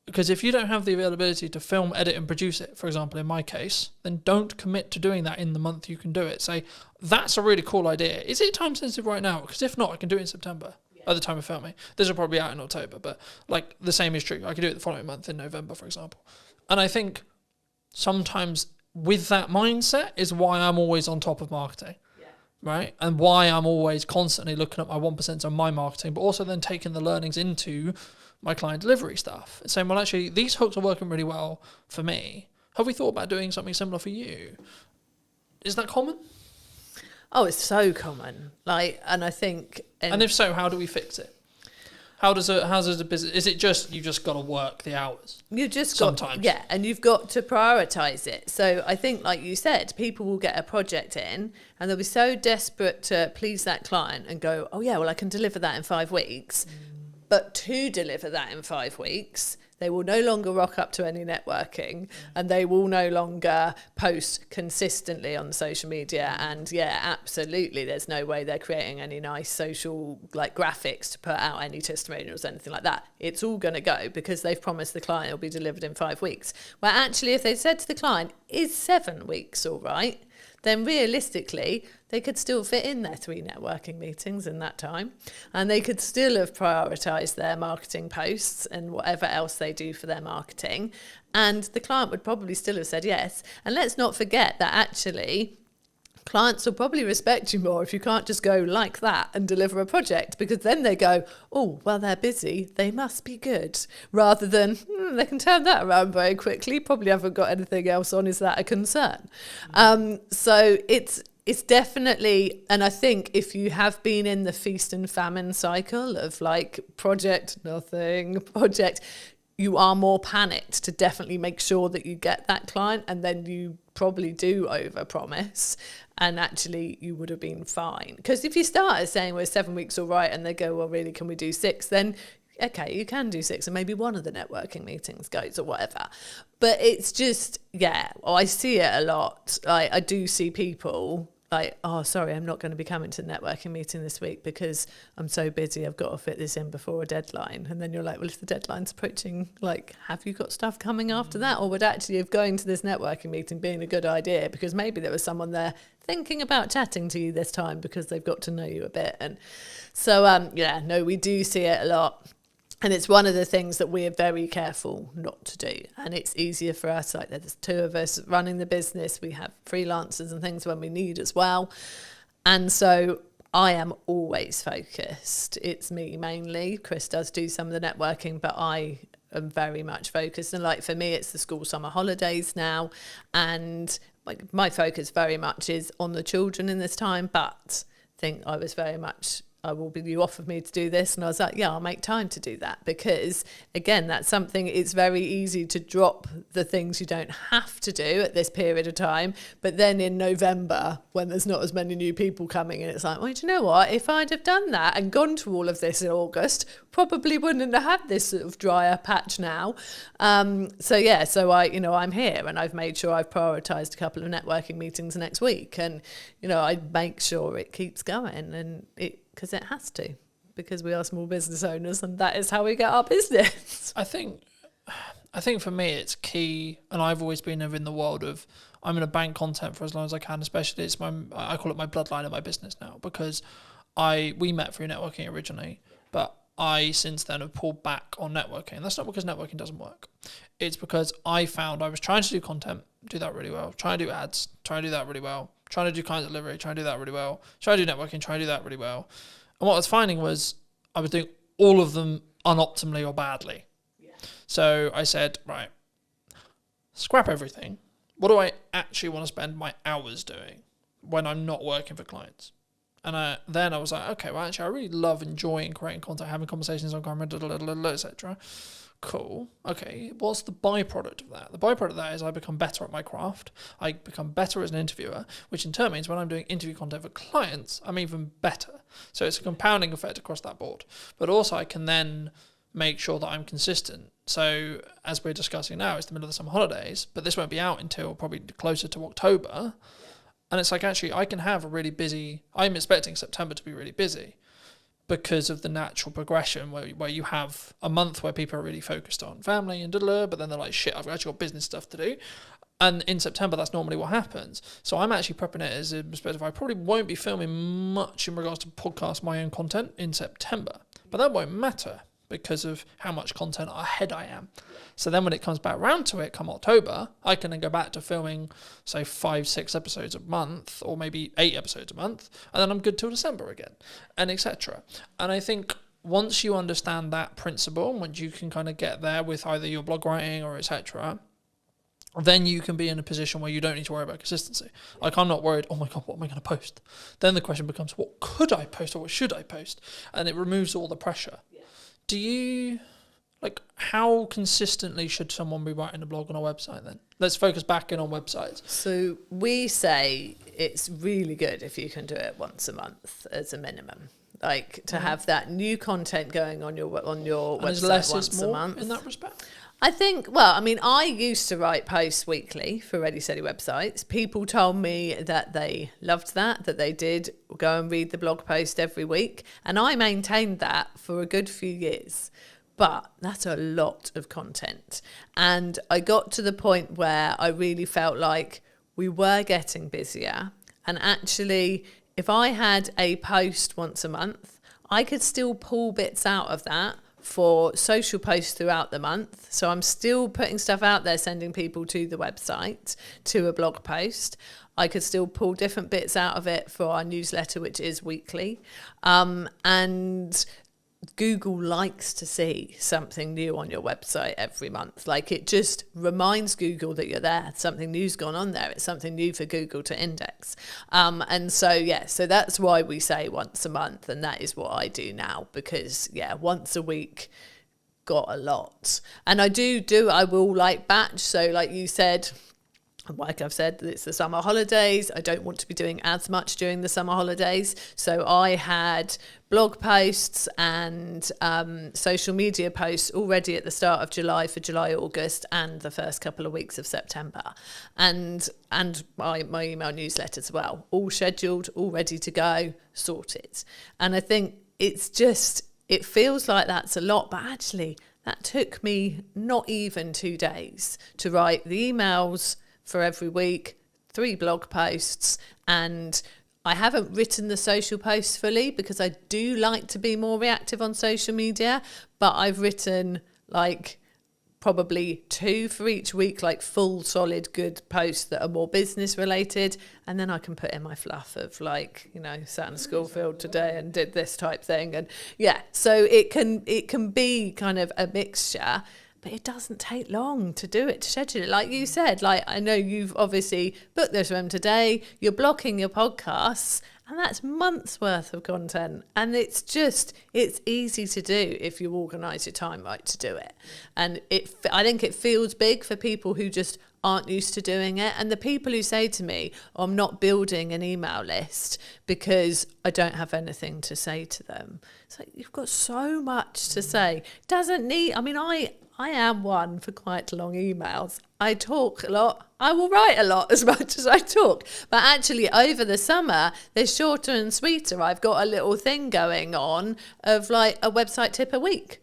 Because if you don't have the availability to film, edit and produce it, for example, in my case, then don't commit to doing that in the month you can do it. Say, that's a really cool idea. Is it time sensitive right now? Because if not, I can do it in September. At the time of filming. This will probably be out in October, but like the same is true. I could do it the following month in November, for example. And I think sometimes with that mindset is why I'm always on top of marketing, right? And why I'm always constantly looking at my 1% on my marketing, but also then taking the learnings into my client delivery stuff and saying, well, actually, these hooks are working really well for me. Have we thought about doing something similar for you? Is that common? Oh, it's so common. And I think... And if so, how do we fix it? How does a business... Is it just, you just got to work the hours? You just sometimes. Yeah, and you've got to prioritise it. So I think, like you said, people will get a project in and they'll be so desperate to please that client and go, oh yeah, well, I can deliver that in 5 weeks. But to deliver that in 5 weeks... They will no longer rock up to any networking and they will no longer post consistently on social media. And yeah, absolutely, there's no way they're creating any nice social graphics to put out any testimonials, anything like that. It's all going to go because they've promised the client it'll be delivered in 5 weeks. Where actually, if they said to the client, is 7 weeks all right? Then realistically, they could still fit in their 3 networking meetings in that time. And they could still have prioritised their marketing posts and whatever else they do for their marketing. And the client would probably still have said yes. And let's not forget that actually, clients will probably respect you more if you can't just go like that and deliver a project, because then they go, oh, well, they're busy, they must be good, rather than they can turn that around very quickly, probably haven't got anything else on, is that a concern? So it's definitely, and I think if you have been in the feast and famine cycle of project, nothing, project, you are more panicked to definitely make sure that you get that client, and then you probably do overpromise, and actually you would have been fine. Because if you start saying, well, 7 weeks all right, and they go, well, really, can we do 6? Then, okay, you can do 6, and maybe one of the networking meetings goes or whatever. But it's just, I see it a lot. I do see people... oh, sorry, I'm not going to be coming to the networking meeting this week because I'm so busy, I've got to fit this in before a deadline. And then you're like, well, if the deadline's approaching, have you got stuff coming after that? Or would actually have going to this networking meeting being a good idea, because maybe there was someone there thinking about chatting to you this time because they've got to know you a bit. And so, no, we do see it a lot. And it's one of the things that we're very careful not to do. And it's easier for us, there's 2 of us running the business. We have freelancers and things when we need as well. And so I am always focused. It's me mainly. Chris does do some of the networking, but I am very much focused. And for me, it's the school summer holidays now. And like my focus very much is on the children in this time, but I think I was very much, you offered me to do this, and I was like, yeah, I'll make time to do that, because again, that's something, it's very easy to drop the things you don't have to do at this period of time, but then in November, when there's not as many new people coming in, it's like, well, do you know what, if I'd have done that and gone to all of this in August, probably wouldn't have had this sort of drier patch now. So I'm here, and I've made sure I've prioritised a couple of networking meetings next week, and I make sure it keeps going, and because it has to, because we are small business owners, and that is how we get our business. I think for me it's key, and I've always been in the world of, I'm going to bank content for as long as I can, especially I call it my bloodline of my business now, because we met through networking originally, but I since then have pulled back on networking. And that's not because networking doesn't work. It's because I found I was trying to do content, do that really well, trying to do ads, trying to do that really well, trying to do client delivery, trying to do that really well, trying to do networking, trying to do that really well. And what I was finding was I was doing all of them unoptimally or badly. Yeah. So I said, right, scrap everything. What do I actually want to spend my hours doing when I'm not working for clients? And then I was like, okay, well, actually, I really love enjoying creating content, having conversations on camera, etc. Cool. Okay, what's the byproduct of that? The byproduct of that is I become better at my craft. I become better as an interviewer, which in turn means when I'm doing interview content for clients, I'm even better. So it's a compounding effect across that board. But also I can then make sure that I'm consistent. So as we're discussing now, it's the middle of the summer holidays, but this won't be out until probably closer to October. And it's like, actually, I can have a really busy, I'm expecting September to be really busy because of the natural progression where you have a month where people are really focused on family and but then they're like, shit, I've actually got business stuff to do. And in September, that's normally what happens. So I'm actually prepping it as a perspective. I probably won't be filming much in regards to podcast my own content in September, but that won't matter because of how much content ahead I am. So then when it comes back round to it come October, I can then go back to filming, say, 5-6 episodes a month, or maybe 8 episodes a month, and then I'm good till December again, and etc. And I think once you understand that principle, and once you can kind of get there with either your blog writing or etc., then you can be in a position where you don't need to worry about consistency. Like, I'm not worried, oh my God, what am I going to post? Then the question becomes, what could I post or what should I post? And it removes all the pressure. Do you, how consistently should someone be writing a blog on a website then? Let's focus back in on websites. So we say it's really good if you can do it once a month as a minimum. To have that new content going on your website less once is more a month. in that respect? I think, I used to write posts weekly for Ready Steady websites. People told me that they loved that they did go and read the blog post every week. And I maintained that for a good few years. But that's a lot of content. And I got to the point where I really felt like we were getting busier. And actually, if I had a post once a month, I could still pull bits out of that for social posts throughout the month. So I'm still putting stuff out there, sending people to the website, to a blog post. I could still pull different bits out of it for our newsletter, which is weekly. And Google likes to see something new on your website every month. It just reminds Google that you're there. Something new's gone on there. It's something new for Google to index. So that's why we say once a month, and that is what I do now, because once a week got a lot. And I will batch. So like you said, like I've said, it's the summer holidays. I don't want to be doing as much during the summer holidays. So I had blog posts and social media posts already at the start of July for July, August, and the first couple of weeks of September. And my email newsletter as well, all scheduled, all ready to go, sorted. And I think it feels like that's a lot, but actually that took me not even 2 days to write the emails for every week, 3 blog posts, and I haven't written the social posts fully because I do like to be more reactive on social media, but I've written probably 2 for each week, full, solid, good posts that are more business related, and then I can put in my fluff of sat in a school field today and did this type thing, and so it can be kind of a mixture. But it doesn't take long to do it, to schedule it. Like you said, like I know you've obviously booked this room today, you're blocking your podcasts, and that's months worth of content. And it's easy to do if you organise your time right to do it. And I think it feels big for people who just aren't used to doing it. And the people who say to me, I'm not building an email list because I don't have anything to say to them. It's like, you've got so much to say. Doesn't need, I mean, I am one for quite long emails. I talk a lot. I will write a lot as much as I talk. But actually over the summer, they're shorter and sweeter. I've got a little thing going on of like a website tip a week.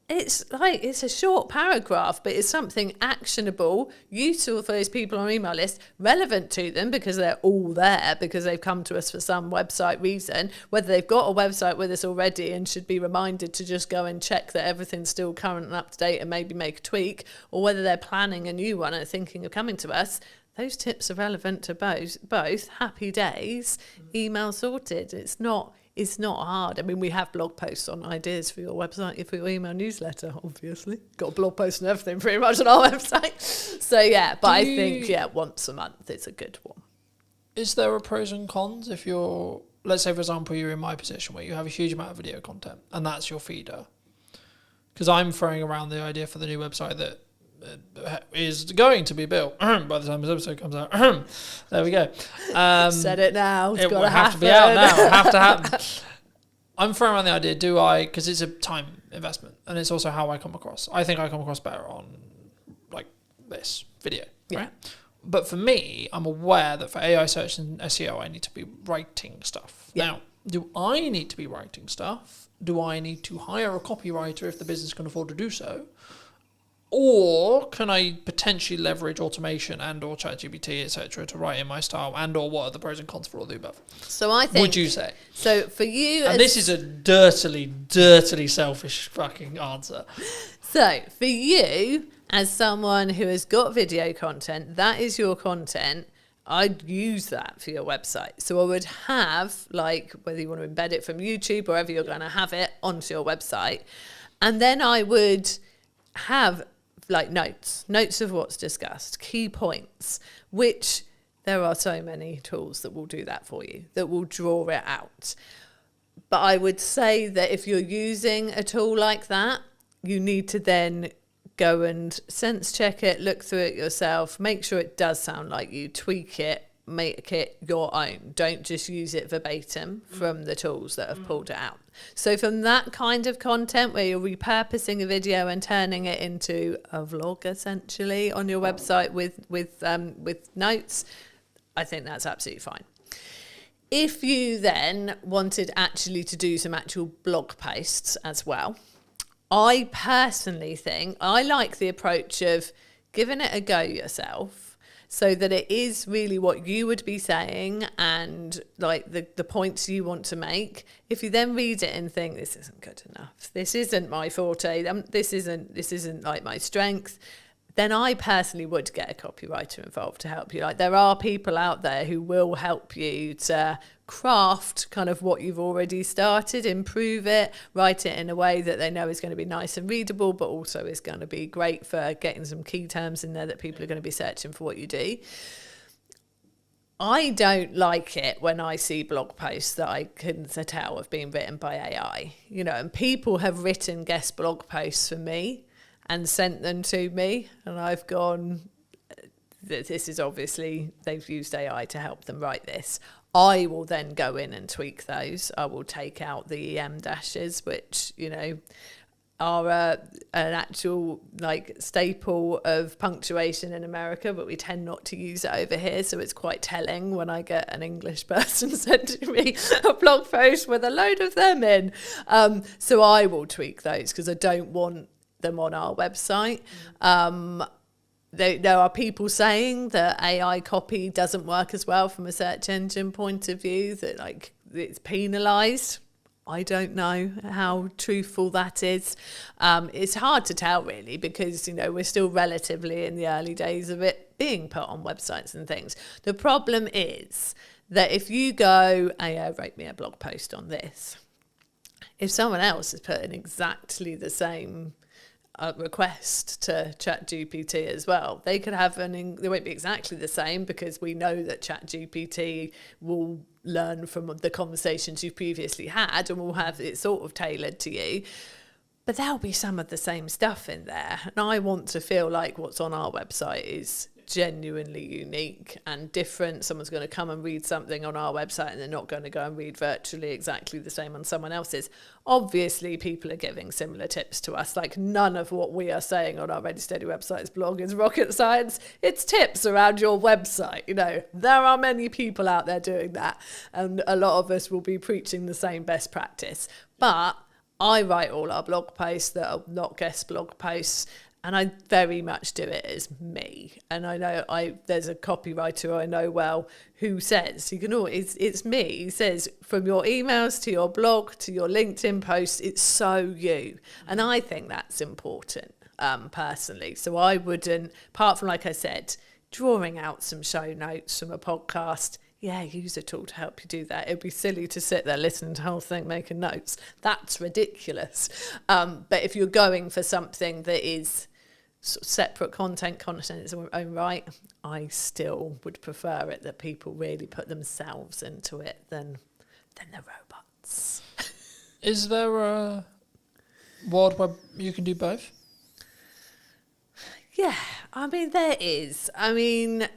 It's like, it's a short paragraph, but it's something actionable, useful for those people on email list, relevant to them because they're all there, because they've come to us for some website reason, whether they've got a website with us already and should be reminded to just go and check that everything's still current and up to date and maybe make a tweak, or whether they're planning a new one and thinking of coming to us. Those tips are relevant to both. Happy days, email sorted. It's not hard. I mean, we have blog posts on ideas for your website, for your email newsletter, obviously. Got a blog post and everything pretty much on our website. So, yeah, but I think, once a month is a good one. Is there a pros and cons if you're, let's say, for example, you're in my position where you have a huge amount of video content and that's your feeder? Because I'm throwing around the idea for the new website that is going to be built by the time this episode comes out. There we go. Said it now. It will have to be out now. It'll have to happen. I'm throwing around the idea, because it's a time investment and it's also how I come across. I think I come across better on like this video, right? But for me, I'm aware that for AI search and SEO, I need to be writing stuff. Yeah. Now, do I need to be writing stuff? Do I need to hire a copywriter if the business can afford to do so? Or can I potentially leverage automation and or ChatGPT, etc., to write in my style, and or what are the pros and cons for all the above? So I think... Would you say? So for you... And this is a dirtily selfish fucking answer. So for you, as someone who has got video content, that is your content, I'd use that for your website. So I would have, like, whether you want to embed it from YouTube, wherever you're going to have it, onto your website. And then I would have... like notes of what's discussed, key points, which there are so many tools that will do that for you, that will draw it out. But I would say that if you're using a tool like that, you need to then go and sense check it, look through it yourself, make sure it does sound like you, tweak it, make it your own. Don't just use it verbatim from the tools that have pulled it out. So from that kind of content where you're repurposing a video and turning it into a vlog essentially on your website with notes, I think that's absolutely fine. If you then wanted actually to do some actual blog posts as well, I personally think I like the approach of giving it a go yourself, so that it is really what you would be saying and like the points you want to make. If you then read it and think, this isn't good enough, this isn't my forte, this isn't like my strength, then I personally would get a copywriter involved to help you. Like, there are people out there who will help you to craft kind of what you've already started, improve it, write it in a way that they know is going to be nice and readable, but also is going to be great for getting some key terms in there that people are going to be searching for what you do. I don't like it when I see blog posts that I can tell have been written by AI, and people have written guest blog posts for me and sent them to me, and I've gone, this is obviously, they've used AI to help them write this. I will then go in and tweak those. I will take out the EM dashes, which, are an actual like staple of punctuation in America, but we tend not to use it over here. So it's quite telling when I get an English person sending me a blog post with a load of them in. So I will tweak those because I don't want them on our website. There are people saying that AI copy doesn't work as well from a search engine point of view, that like it's penalised. I don't know how truthful that is. It's hard to tell really, because we're still relatively in the early days of it being put on websites and things. The problem is that if you go, AI wrote me a blog post on this, if someone else is putting exactly the same a request to ChatGPT as well. They could have they won't be exactly the same, because we know that ChatGPT will learn from the conversations you've previously had and will have it sort of tailored to you. But there'll be some of the same stuff in there. And I want to feel like what's on our website is genuinely unique and different. Someone's going to come and read something on our website and they're not going to go and read virtually exactly the same on someone else's. Obviously, people are giving similar tips to us. Like, none of what we are saying on our Ready Steady website's blog is rocket science. It's tips around your website. You know, there are many people out there doing that, and a lot of us will be preaching the same best practice. But I write all our blog posts that are not guest blog posts, and I very much do it as me. And I know there's a copywriter I know well who says, it's me. He says, from your emails to your blog to your LinkedIn posts, it's so you. And I think that's important, personally. So I wouldn't, apart from, like I said, drawing out some show notes from a podcast, yeah, use a tool to help you do that. It'd be silly to sit there listening to the whole thing, making notes. That's ridiculous. But if you're going for something that is sort of separate content in its own right, I still would prefer it that people really put themselves into it than the robots. Is there a world where you can do both? Yeah, I mean, there is. I mean,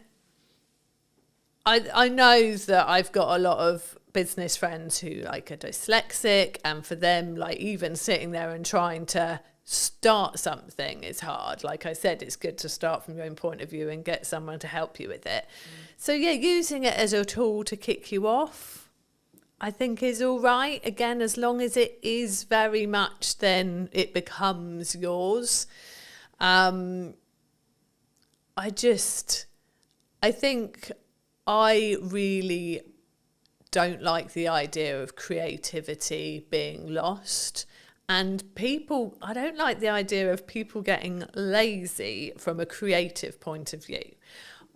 I know that I've got a lot of business friends who like are dyslexic, and for them, like, even sitting there and trying to start something is hard. Like I said, it's good to start from your own point of view and get someone to help you with it. So yeah, using it as a tool to kick you off, I think is all right. Again, as long as it is very much, then it becomes yours. I think I really don't like the idea of creativity being lost. And I don't like the idea of people getting lazy from a creative point of view.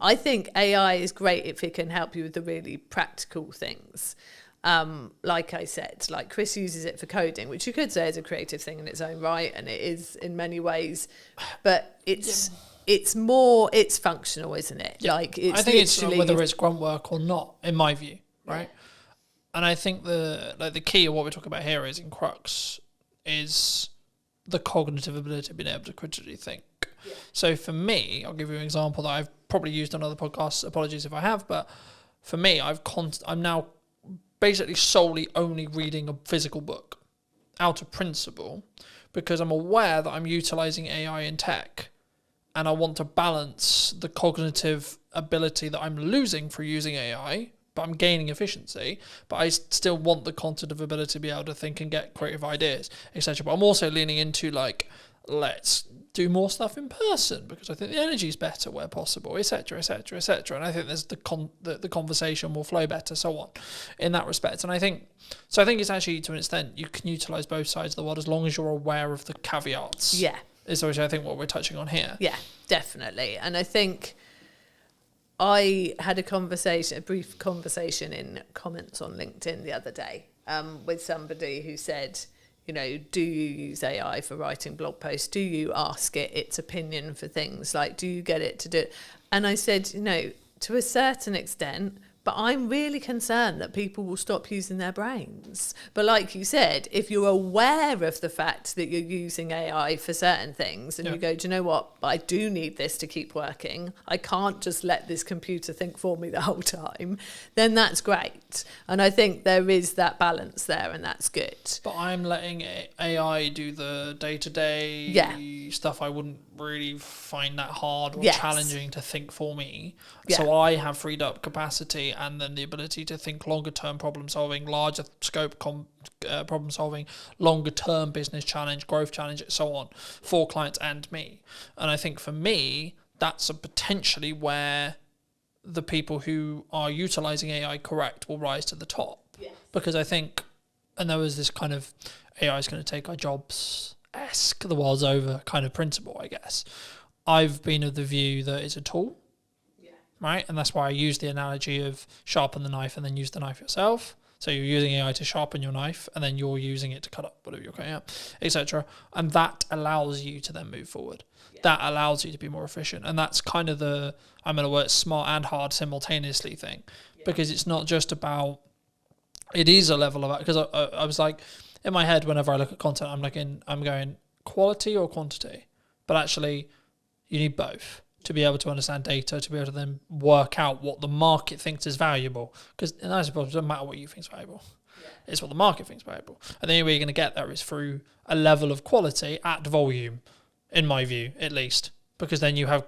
I think AI is great if it can help you with the really practical things. Like I said, like Chris uses it for coding, which you could say is a creative thing in its own right, and it is in many ways, but it's functional, isn't it? Yeah. Like, it's I think it's whether it's grunt work or not, in my view, right? Yeah. And I think the key of what we're talking about here is, in crux, is the cognitive ability of being able to critically think. Yeah. So for me, I'll give you an example that I've probably used on other podcasts. Apologies if I have, but for me, I'm now basically solely only reading a physical book out of principle, because I'm aware that I'm utilizing AI in tech, and I want to balance the cognitive ability that I'm losing through using AI, but I'm gaining efficiency, but I still want the cognitive ability to be able to think and get creative ideas, etc. But I'm also leaning into, like, let's do more stuff in person, because I think the energy is better where possible, etc., etc., etc. And I think there's the conversation will flow better, so on, in that respect. And I think it's actually, to an extent, you can utilize both sides of the world as long as you're aware of the caveats. Yeah. Is obviously, I think, what we're touching on here. Yeah, definitely. And I think I had a brief conversation in comments on LinkedIn the other day with somebody who said, you know, do you use AI for writing blog posts? Do you ask it its opinion for things? Like, do you get it to do it? And I said, you know, to a certain extent, but I'm really concerned that people will stop using their brains. But like you said, if you're aware of the fact that you're using AI for certain things, and you go, do you know what? I do need this to keep working. I can't just let this computer think for me the whole time. Then that's great. And I think there is that balance there, and that's good. But I'm letting AI do the day-to-day stuff I wouldn't really find that hard or challenging to think for me. So I have freed up capacity and then the ability to think longer term problem solving, larger scope problem solving, longer term business challenge, growth challenge, and so on, for clients and me. And I think for me, that's potentially where the people who are utilizing AI correct will rise to the top. Yes. Because I think, and there was this kind of AI is going to take our jobs-esque, the world's over kind of principle, I guess. I've been of the view that it's a tool, right? And that's why I use the analogy of sharpen the knife and then use the knife yourself. So you're using AI to sharpen your knife, and then you're using it to cut up whatever you're cutting up, etc. And that allows you to then move forward. Yeah. That allows you to be more efficient. And that's kind of the, I'm going to work smart and hard simultaneously thing, because it's not just about, it is a level of, because I was like, in my head, whenever I look at content, I'm going quality or quantity, but actually you need both to be able to understand data, to be able to then work out what the market thinks is valuable. Because I suppose it doesn't matter what you think is valuable. Yeah. It's what the market thinks is valuable. And the only way you're going to get there is through a level of quality at volume, in my view, at least. Because then you have,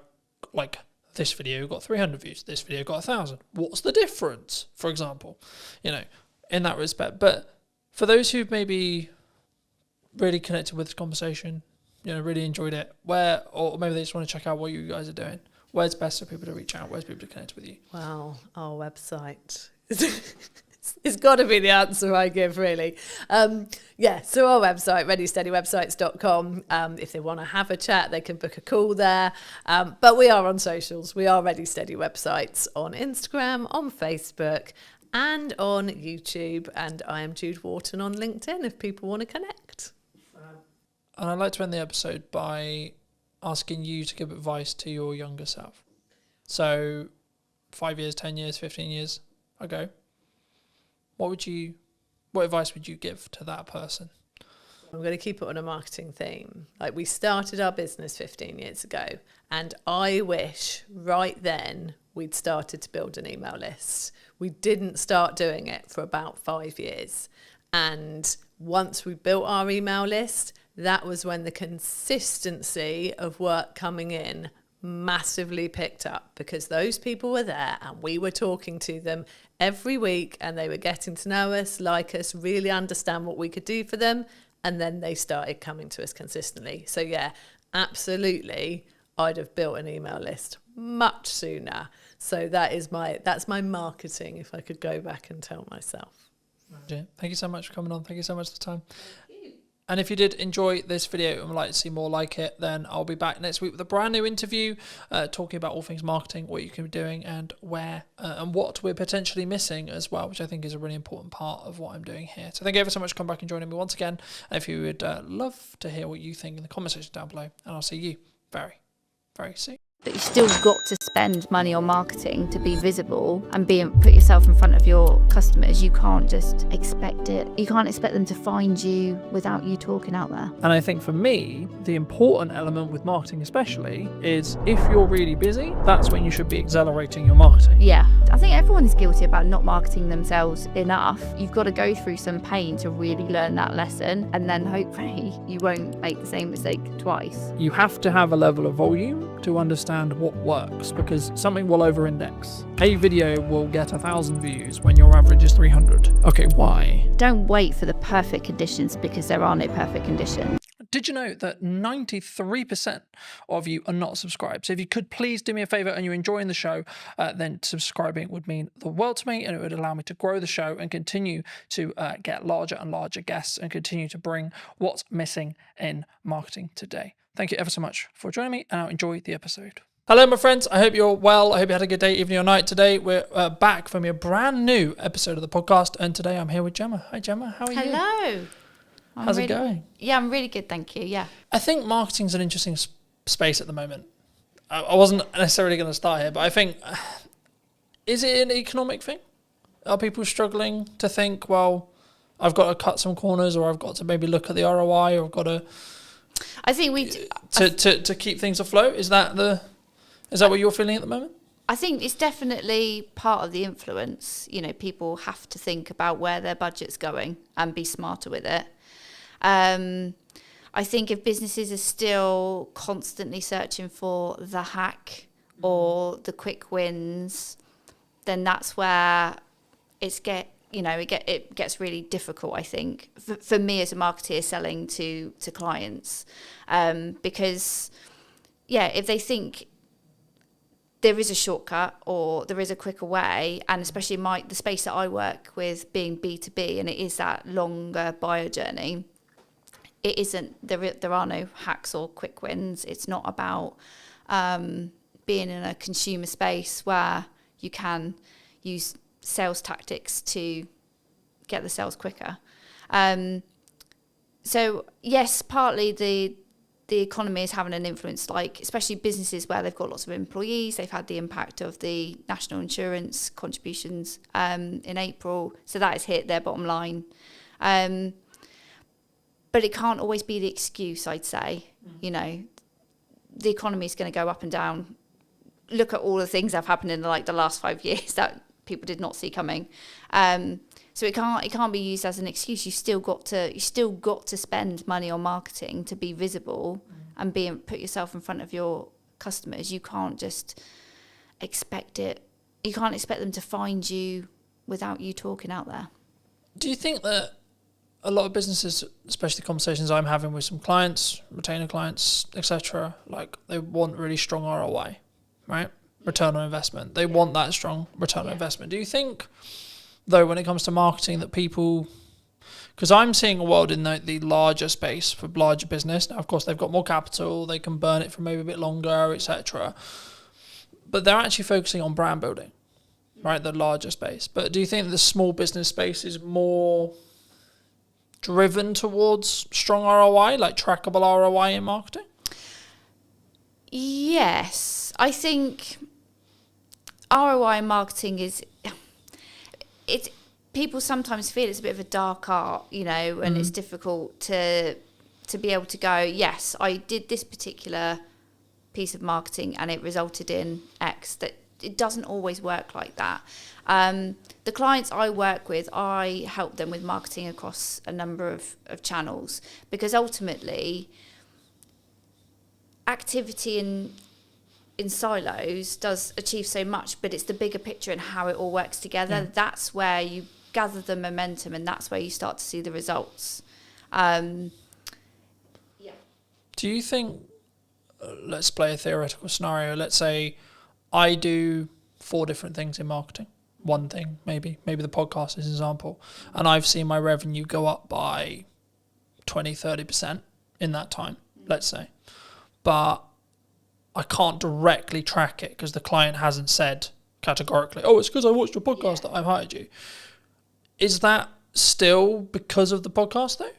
like, this video got 300 views, this video got 1,000. What's the difference, for example? You know, in that respect. But for those who've maybe really connected with this conversation, you know, really enjoyed it, or maybe they just want to check out what you guys are doing, where's best for people to reach out? Where's people to connect with you? Well, our website. It's got to be the answer I give, really. So our website, readysteadywebsites.com. If they want to have a chat, they can book a call there. But we are on socials. We are Ready Steady Websites on Instagram, on Facebook, and on YouTube. And I am Jude Wharton on LinkedIn if people want to connect. And I'd like to end the episode by asking you to give advice to your younger self. So 5 years, 10 years, 15 years ago, what advice would you give to that person? I'm going to keep it on a marketing theme. Like, we started our business 15 years ago, and I wish right then we'd started to build an email list. We didn't start doing it for about 5 years. And once we built our email list, that was when the consistency of work coming in massively picked up, because those people were there and we were talking to them every week, and they were getting to know us, like us, really understand what we could do for them. And then they started coming to us consistently. So yeah, absolutely, I'd have built an email list much sooner. So that's my marketing, if I could go back and tell myself. Yeah. Thank you so much for coming on. Thank you so much for the time. And if you did enjoy this video and would like to see more like it, then I'll be back next week with a brand new interview talking about all things marketing, what you can be doing, and where and what we're potentially missing as well, which I think is a really important part of what I'm doing here. So thank you ever so much for coming back and joining me once again. And if you would love to hear what you think in the comment section down below, and I'll see you very, very soon. But you've still got to spend money on marketing to be visible and put yourself in front of your customers. You can't just expect it. You can't expect them to find you without you talking out there. And I think for me, the important element with marketing especially is if you're really busy, that's when you should be accelerating your marketing. Yeah. I think everyone is guilty about not marketing themselves enough. You've got to go through some pain to really learn that lesson, and then hopefully you won't make the same mistake twice. You have to have a level of volume to understand what works, because something will over-index. A video will get 1,000 views when your average is 300. Okay, why? Don't wait for the perfect conditions, because there are no perfect conditions. Did you know that 93% of you are not subscribed? So if you could please do me a favor and you're enjoying the show, then subscribing would mean the world to me, and it would allow me to grow the show and continue to get larger and larger guests and continue to bring what's missing in marketing today. Thank you ever so much for joining me, and I'll enjoy the episode. Hello, my friends. I hope you're well. I hope you had a good day, evening, or night. Today, we're back from a brand new episode of the podcast, and today I'm here with Gemma. Hi, Gemma. How are you? Hello. How's it going? Yeah, I'm really good, thank you. Yeah. I think marketing's an interesting space at the moment. I wasn't necessarily going to start here, but I think, is it an economic thing? Are people struggling to think, well, I've got to cut some corners, or I've got to maybe look at the ROI, or I've got to... I think to keep things afloat? Is that what you're feeling at the moment? I think it's definitely part of the influence. You know, people have to think about where their budget's going and be smarter with it. I think if businesses are still constantly searching for the hack or the quick wins, then that's where it gets really difficult, I think, for me as a marketer selling to clients. Because, yeah, if they think there is a shortcut or there is a quicker way, and especially the space that I work with being B2B, and it is that longer buyer journey, it isn't, there are no hacks or quick wins. It's not about being in a consumer space where you can use sales tactics to get the sales quicker. So yes, partly the economy is having an influence, like especially businesses where they've got lots of employees. They've had the impact of the national insurance contributions in April, so that has hit their bottom line. But it can't always be the excuse, I'd say. You know, the economy is going to go up and down. Look at all the things that have happened in like the last 5 years that people did not see coming. So it can't be used as an excuse. You still got to spend money on marketing to be visible and put yourself in front of your customers. You can't just expect it. You can't expect them to find you without you talking out there. Do you think that a lot of businesses, especially conversations I'm having with some clients, retainer clients, etc., like they want really strong ROI, right? Return on investment. They want that strong return on investment. Do you think, though, when it comes to marketing, that people, because I'm seeing a world in the larger space for larger business. Now, of course, they've got more capital, they can burn it for maybe a bit longer, etc. But they're actually focusing on brand building, right? The larger space. But do you think the small business space is more driven towards strong ROI, like trackable ROI in marketing? Yes, I think ROI marketing is, it's, people sometimes feel it's a bit of a dark art, you know, and it's difficult to be able to go, yes, I did this particular piece of marketing and it resulted in X. That it doesn't always work like that. The clients I work with, I help them with marketing across a number of channels, because ultimately activity in silos does achieve so much, but it's the bigger picture and how it all works together. That's where you gather the momentum, and that's where you start to see the results. Do you think, let's play a theoretical scenario, let's say I do 4 different things in marketing, one thing maybe the podcast is an example, and I've seen my revenue go up by 20-30% in that time, let's say, but I can't directly track it because the client hasn't said categorically, oh, it's because I watched your podcast that I've hired you. Is that still because of the podcast though?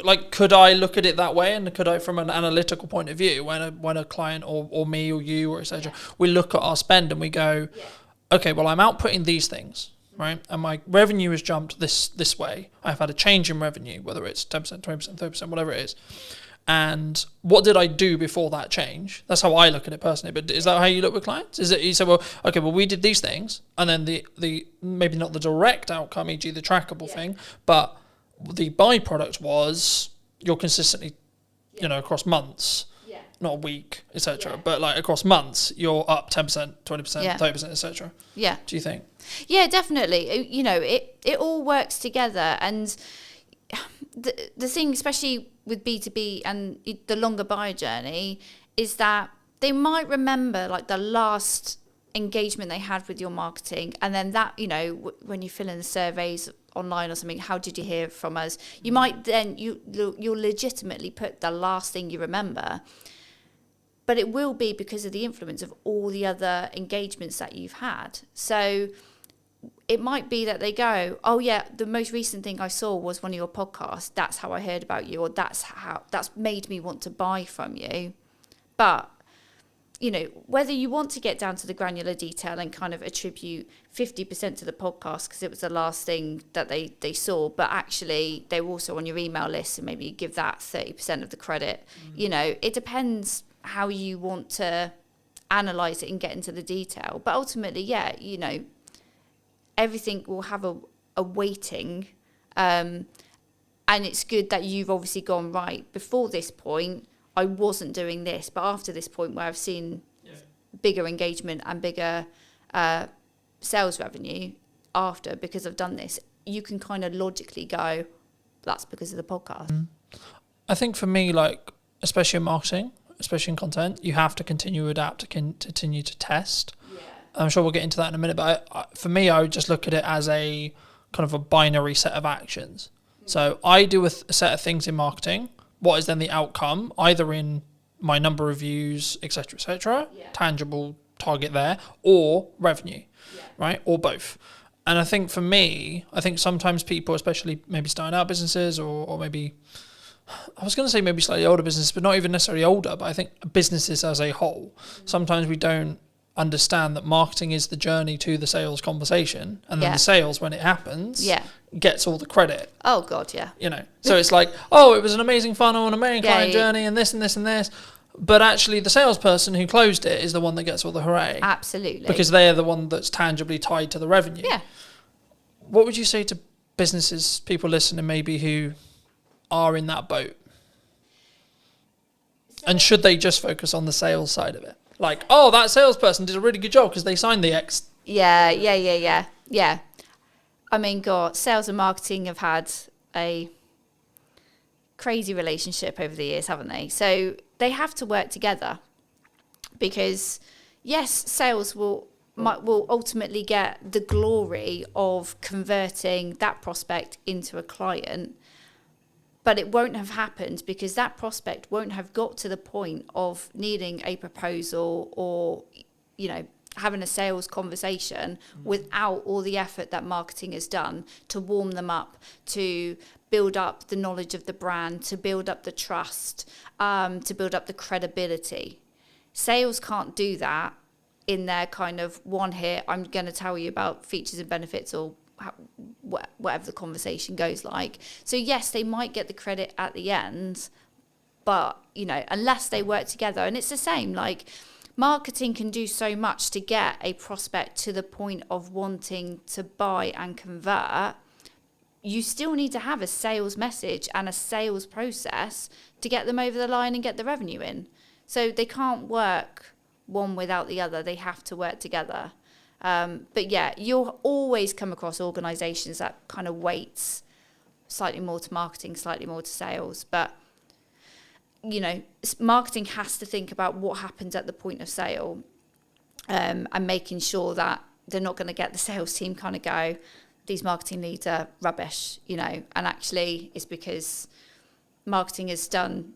Like, could I look at it that way, and could I, from an analytical point of view, when a client or me or you or etc., we look at our spend and we go, okay, well, I'm outputting these things, right, and my revenue has jumped this way. I've had a change in revenue, whether it's 10%, 20%, 30%, whatever it is. And what did I do before that change? That's how I look at it personally. But is that how you look with clients? Is it you say, well, okay, well, we did these things, and then the maybe not the direct outcome, e.g. the trackable thing, but the byproduct was you're consistently, you know, across months, not a week, etc., but like across months, you're up 10%, 20%, 30%, etc. Yeah. Do you think? Yeah, definitely. You know, it all works together, and the thing, especially with B2B and the longer buyer journey, is that they might remember like the last engagement they had with your marketing, and then that, you know, when you fill in the surveys online or something, how did you hear from us? You might then, you'll legitimately put the last thing you remember, but it will be because of the influence of all the other engagements that you've had. So it might be that they go, oh yeah, the most recent thing I saw was one of your podcasts. That's how I heard about you, or that's made me want to buy from you. But, you know, whether you want to get down to the granular detail and kind of attribute 50% to the podcast because it was the last thing that they saw, but actually they were also on your email list, and maybe you give that 30% of the credit. You know, it depends how you want to analyze it and get into the detail. But ultimately, yeah, you know, everything will have a weighting, and it's good that you've obviously gone, right, before this point I wasn't doing this, but after this point where I've seen bigger engagement and bigger sales revenue after, because I've done this, you can kind of logically go, that's because of the podcast. I think for me, like, especially in marketing, especially in content, you have to continue to adapt, to continue to test. I'm sure we'll get into that in a minute, but for me, I would just look at it as a kind of a binary set of actions. So I do a set of things in marketing. What is then the outcome, either in my number of views, etc., tangible target there, or revenue, right, or both. And I think for me, I think sometimes people, especially maybe starting out businesses or maybe, I was going to say maybe slightly older businesses, but not even necessarily older, but I think businesses as a whole, sometimes we don't understand that marketing is the journey to the sales conversation, and then the sales, when it happens, gets all the credit. Oh God, yeah. You know, so it's like, oh, it was an amazing funnel and amazing client journey and this and this and this. But actually the salesperson who closed it is the one that gets all the hooray. Absolutely. Because they're the one that's tangibly tied to the revenue. Yeah. What would you say to businesses, people listening maybe who are in that boat? And should they just focus on the sales side of it? Like, oh, that salesperson did a really good job because they signed the X. Yeah. I mean, God, sales and marketing have had a crazy relationship over the years, haven't they? So they have to work together, because yes, sales will ultimately get the glory of converting that prospect into a client, but it won't have happened because that prospect won't have got to the point of needing a proposal or, you know, having a sales conversation without all the effort that marketing has done to warm them up, to build up the knowledge of the brand, to build up the trust, to build up the credibility. Sales can't do that in their kind of one hit, I'm going to tell you about features and benefits, or whatever the conversation goes like. So yes, they might get the credit at the end, but, you know, unless they work together. And it's the same, like, marketing can do so much to get a prospect to the point of wanting to buy and convert. You still need to have a sales message and a sales process to get them over the line and get the revenue in. So they can't work one without the other. They have to work together. But yeah, you'll always come across organisations that kind of weights slightly more to marketing, slightly more to sales. But, you know, marketing has to think about what happens at the point of sale, and making sure that they're not going to get the sales team kind of go, these marketing leads are rubbish, you know, and actually it's because marketing has done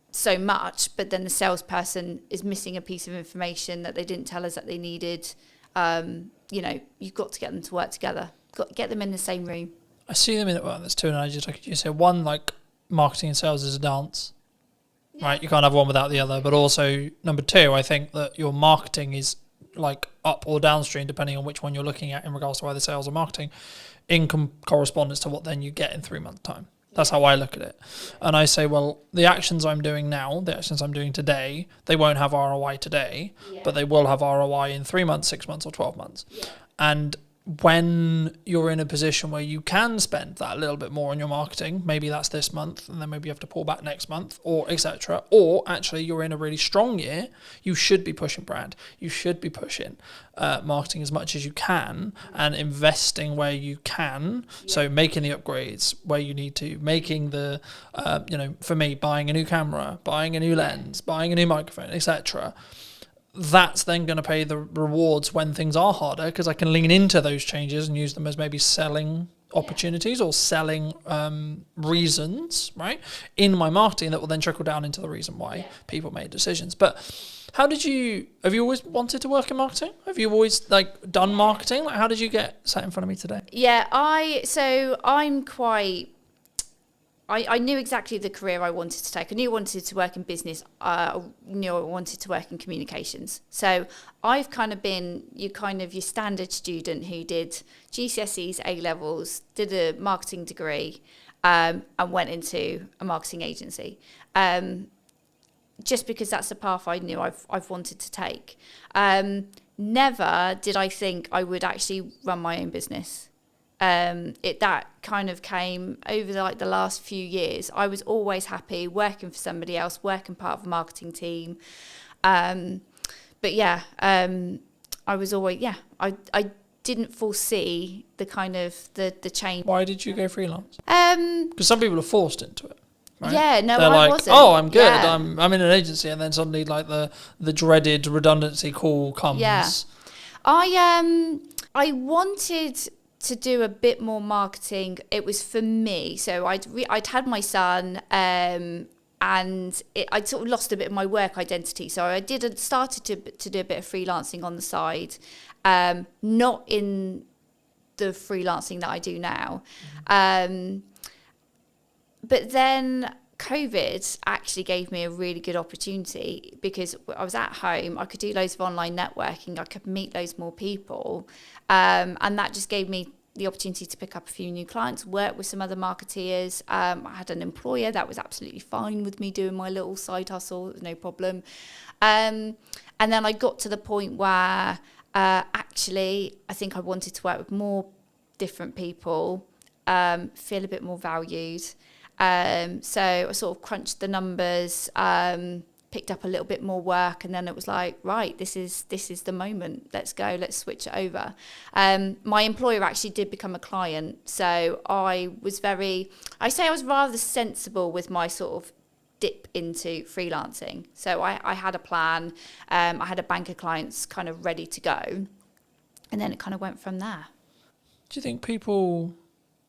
so much, but then the salesperson is missing a piece of information that they didn't tell us that they needed. You know, you've got to get them to work together. Got to get them in the same room. I see them in it. Well, there's two analogies I could use here. One, like, marketing and sales is a dance, right? You can't have one without the other. But also, number two, I think that your marketing is like up or downstream, depending on which one you're looking at in regards to either sales or marketing, in correspondence to what then you get in 3 months' time. That's how I look at it. And I say, well, the actions I'm doing now, the actions I'm doing today, they won't have ROI today, but they will have ROI in 3 months, 6 months, or 12 months. Yeah. And when you're in a position where you can spend that a little bit more on your marketing, maybe that's this month, and then maybe you have to pull back next month, or etc. Or actually you're in a really strong year, you should be pushing brand. You should be pushing marketing as much as you can and investing where you can. So making the upgrades where you need to, making the, you know, for me, buying a new camera, buying a new lens, buying a new microphone, etc. That's then going to pay the rewards when things are harder, because I can lean into those changes and use them as maybe selling opportunities or selling reasons, right, in my marketing that will then trickle down into the reason why people made decisions. But have you always wanted to work in marketing? Have you always like done marketing? Like, how did you get sat in front of me today? Yeah, I knew exactly the career I wanted to take. I knew I wanted to work in business. I knew I wanted to work in communications. So I've kind of been your standard student who did GCSEs, A-levels, did a marketing degree, and went into a marketing agency. Just because that's the path I knew I've wanted to take. Never did I think I would actually run my own business. That kind of came over the last few years. I was always happy working for somebody else, working part of a marketing team. But yeah, I was always, I didn't foresee the kind of the change. Why did you go freelance? Because some people are forced into it. Right? Yeah, no, they're I like, wasn't. oh, I'm good. Yeah. I'm in an agency, and then suddenly like the dreaded redundancy call comes. Yeah, I wanted to do a bit more marketing. It was for me. So I'd had my son, and I'd sort of lost a bit of my work identity. So I started to do a bit of freelancing on the side, not in the freelancing that I do now. But then COVID actually gave me a really good opportunity because I was at home. I could do loads of online networking. I could meet loads more people. And that just gave me the opportunity to pick up a few new clients, work with some other marketeers. I had an employer that was absolutely fine with me doing my little side hustle. It was no problem. And then I got to the point where actually I think I wanted to work with more different people, feel a bit more valued. So I sort of crunched the numbers, picked up a little bit more work, and then it was like, right, this is the moment. Let's go. Let's switch it over. My employer actually did become a client, so I was rather sensible with my sort of dip into freelancing. So I had a plan. I had a bank of clients kind of ready to go, and then it kind of went from there. Do you think people,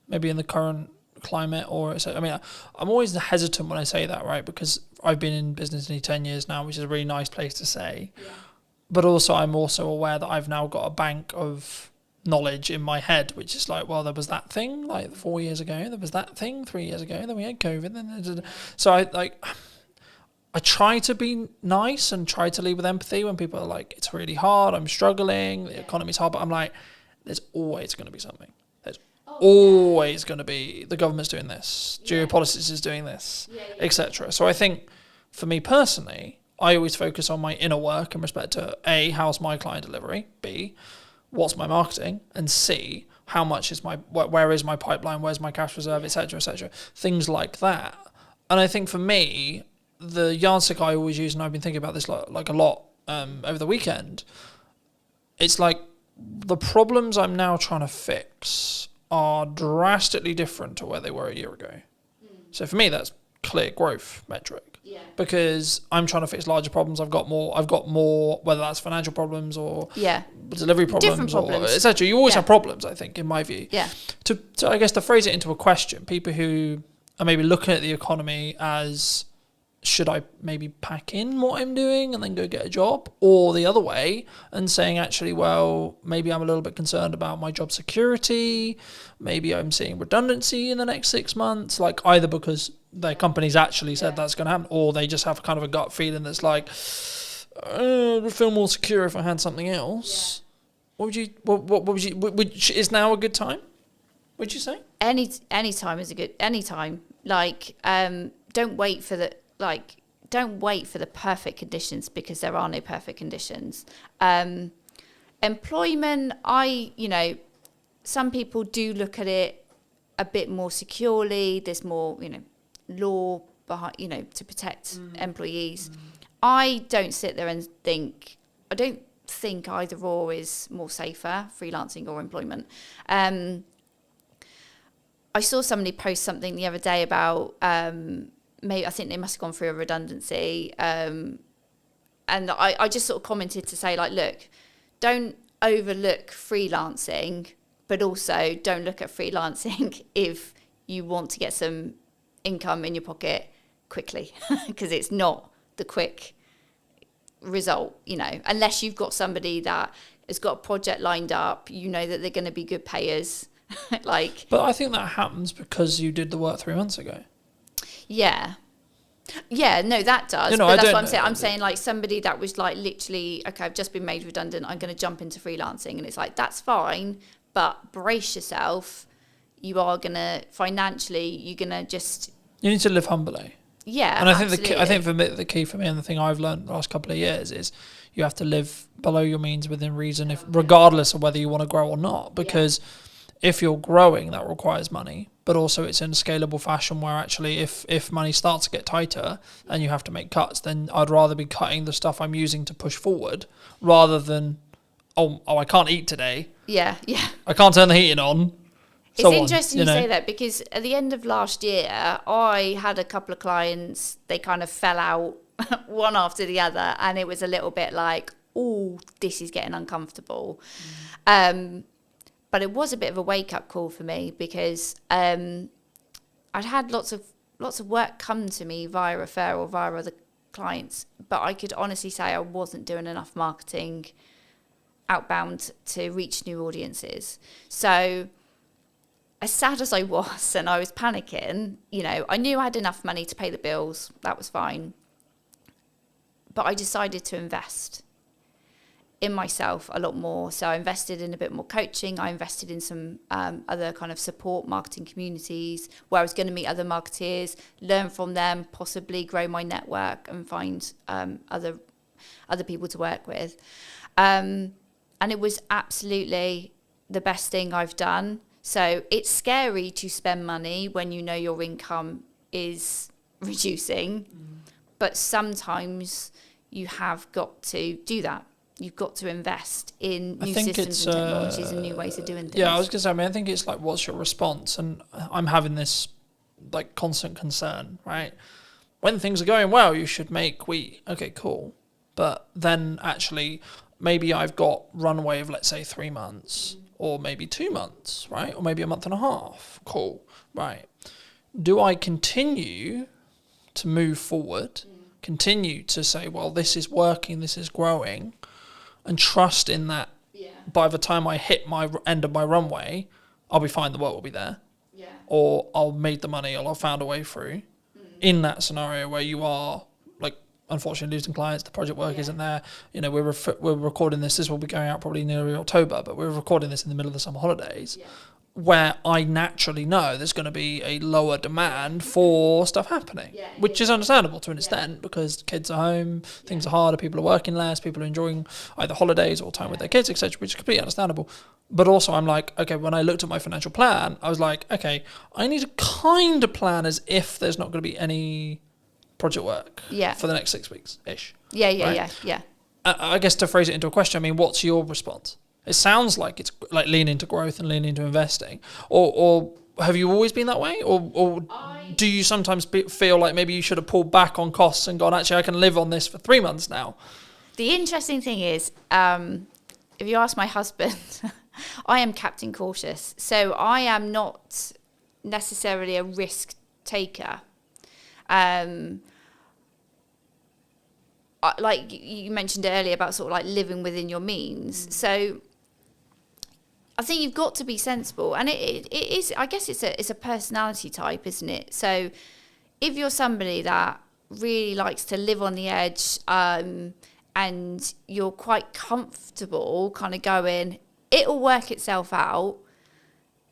maybe in the current climate, I'm always hesitant when I say that, right? Because I've been in business nearly 10 years now, which is a really nice place to say. Yeah. But also, I'm also aware that I've now got a bank of knowledge in my head, which is like, well, there was that thing like 4 years ago, there was that thing 3 years ago, then we had COVID, so I try to be nice and try to lead with empathy when people are like, it's really hard, I'm struggling, the economy's hard, but I'm like, there's always going to be something. There's always going to be, the government's doing this, geopolitics is doing this, etc. So I think for me personally, I always focus on my inner work in respect to A, how's my client delivery, B, what's my marketing, and C, how much is where is my pipeline, where's my cash reserve, etc., etc. Things like that. And I think for me, the yardstick I always use, and I've been thinking about this like a lot over the weekend, it's like the problems I'm now trying to fix are drastically different to where they were a year ago. So for me, that's clear growth metric. Yeah. Because I'm trying to fix larger problems. I've got more, whether that's financial problems or delivery problems, different problems, or etc. You always have problems, I think, in my view. Yeah. To I guess to phrase it into a question, people who are maybe looking at the economy as, should I maybe pack in what I'm doing and then go get a job? Or the other way, and saying, actually, well, maybe I'm a little bit concerned about my job security. Maybe I'm seeing redundancy in the next 6 months, like either because their company's actually said that's going to happen, or they just have kind of a gut feeling that's like, I would feel more secure if I had something else. What would you, is now a good time, would you say? Any time is a good, any time. Like, don't wait for the perfect conditions, because there are no perfect conditions. Employment, some people do look at it a bit more securely. There's more, law behind, to protect employees. I don't sit there and think, I don't think either or is more safer, freelancing or employment. I saw somebody post something the other day about, maybe I think they must have gone through a redundancy. And I just sort of commented to say, like, look, don't overlook freelancing, but also don't look at freelancing if you want to get some income in your pocket quickly, because it's not the quick result, unless you've got somebody that has got a project lined up, that they're going to be good payers. But I think that happens because you did the work 3 months ago. Yeah, no, that does. But that's what I'm saying. I'm saying, like, somebody that was like literally, okay, I've just been made redundant, I'm going to jump into freelancing, and it's like, that's fine, but brace yourself. You are going to, financially, you're going to just... You need to live humbly. Yeah, and I think for me, the key for me, and the thing I've learned the last couple of years, is you have to live below your means within reason, regardless of whether you want to grow or not, because if you're growing, that requires money, but also it's in a scalable fashion where actually if money starts to get tighter and you have to make cuts, then I'd rather be cutting the stuff I'm using to push forward rather than, oh, I can't eat today. Yeah. I can't turn the heating on. It's interesting you say that, because at the end of last year, I had a couple of clients, they kind of fell out one after the other, and it was a little bit like, oh, this is getting uncomfortable. But it was a bit of a wake-up call for me, because I'd had lots of work come to me via referral, via other clients, but I could honestly say I wasn't doing enough marketing outbound to reach new audiences. So as sad as I was and I was panicking, you know, I knew I had enough money to pay the bills. That was fine. But I decided to invest in myself a lot more. So I invested in a bit more coaching. I invested in some other kind of support marketing communities where I was going to meet other marketeers, learn from them, possibly grow my network and find other people to work with. And it was absolutely the best thing I've done. So it's scary to spend money when you know your income is reducing, but sometimes you have got to do that. You've got to invest in new systems and technologies and new ways of doing things. Yeah, I was going to say, I mean, I think it's like, what's your response? And I'm having this like constant concern, right? When things are going well, you should make wheat. Okay, cool. But then actually, maybe I've got runway of, let's say, 3 months or maybe 2 months, right? Or maybe a month and a half. Cool, right. Do I continue to move forward, continue to say, well, this is working, this is growing, and trust in that by the time I hit my end of my runway, I'll be fine, the work will be there. Yeah. Or I'll make the money, or I'll found a way through. In that scenario where you are, like, unfortunately losing clients, the project work isn't there. You know, we're recording this will be going out probably nearly October, but we're recording this in the middle of the summer holidays, where I naturally know there's going to be a lower demand for stuff happening, which is understandable to an extent because kids are home, things are harder, people are working less, people are enjoying either holidays or time with their kids, etc., which is completely understandable. But also I'm like, okay, when I looked at my financial plan, I was like, okay, I need to kind of plan as if there's not going to be any project work for the next 6 weeks-ish. Yeah. I guess to phrase it into a question, I mean, what's your response? It sounds like it's like lean into growth and lean into investing. Or have you always been that way? Or do you sometimes feel like maybe you should have pulled back on costs and gone, actually, I can live on this for 3 months now? The interesting thing is, if you ask my husband, I am captain cautious. So I am not necessarily a risk taker. Like you mentioned earlier about sort of like living within your means. So I think you've got to be sensible, and it is. I guess it's a personality type, isn't it? So if you're somebody that really likes to live on the edge, and you're quite comfortable, kind of going, it'll work itself out,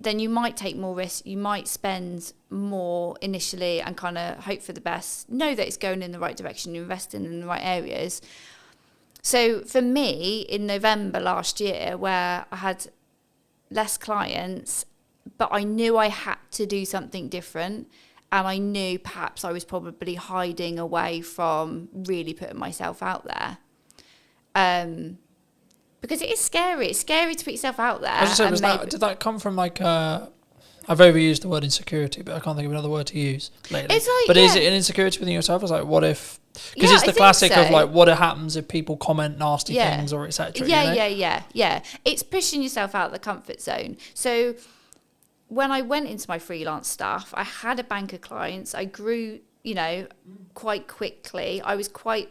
then you might take more risk. You might spend more initially and kind of hope for the best. Know that it's going in the right direction. You're investing in the right areas. So for me, in November last year, where I had less clients, but I knew I had to do something different, and I knew perhaps I was probably hiding away from really putting myself out there. Because it is scary. It's scary to put yourself out there. I was going to say, did that come from like I've overused the word insecurity, but I can't think of another word to use lately. It's like, but is it an insecurity within yourself? It's like, what if... Because it's the classic of like, what happens if people comment nasty things or etc. Yeah. It's pushing yourself out of the comfort zone. So when I went into my freelance stuff, I had a bank of clients. I grew, quite quickly. I was quite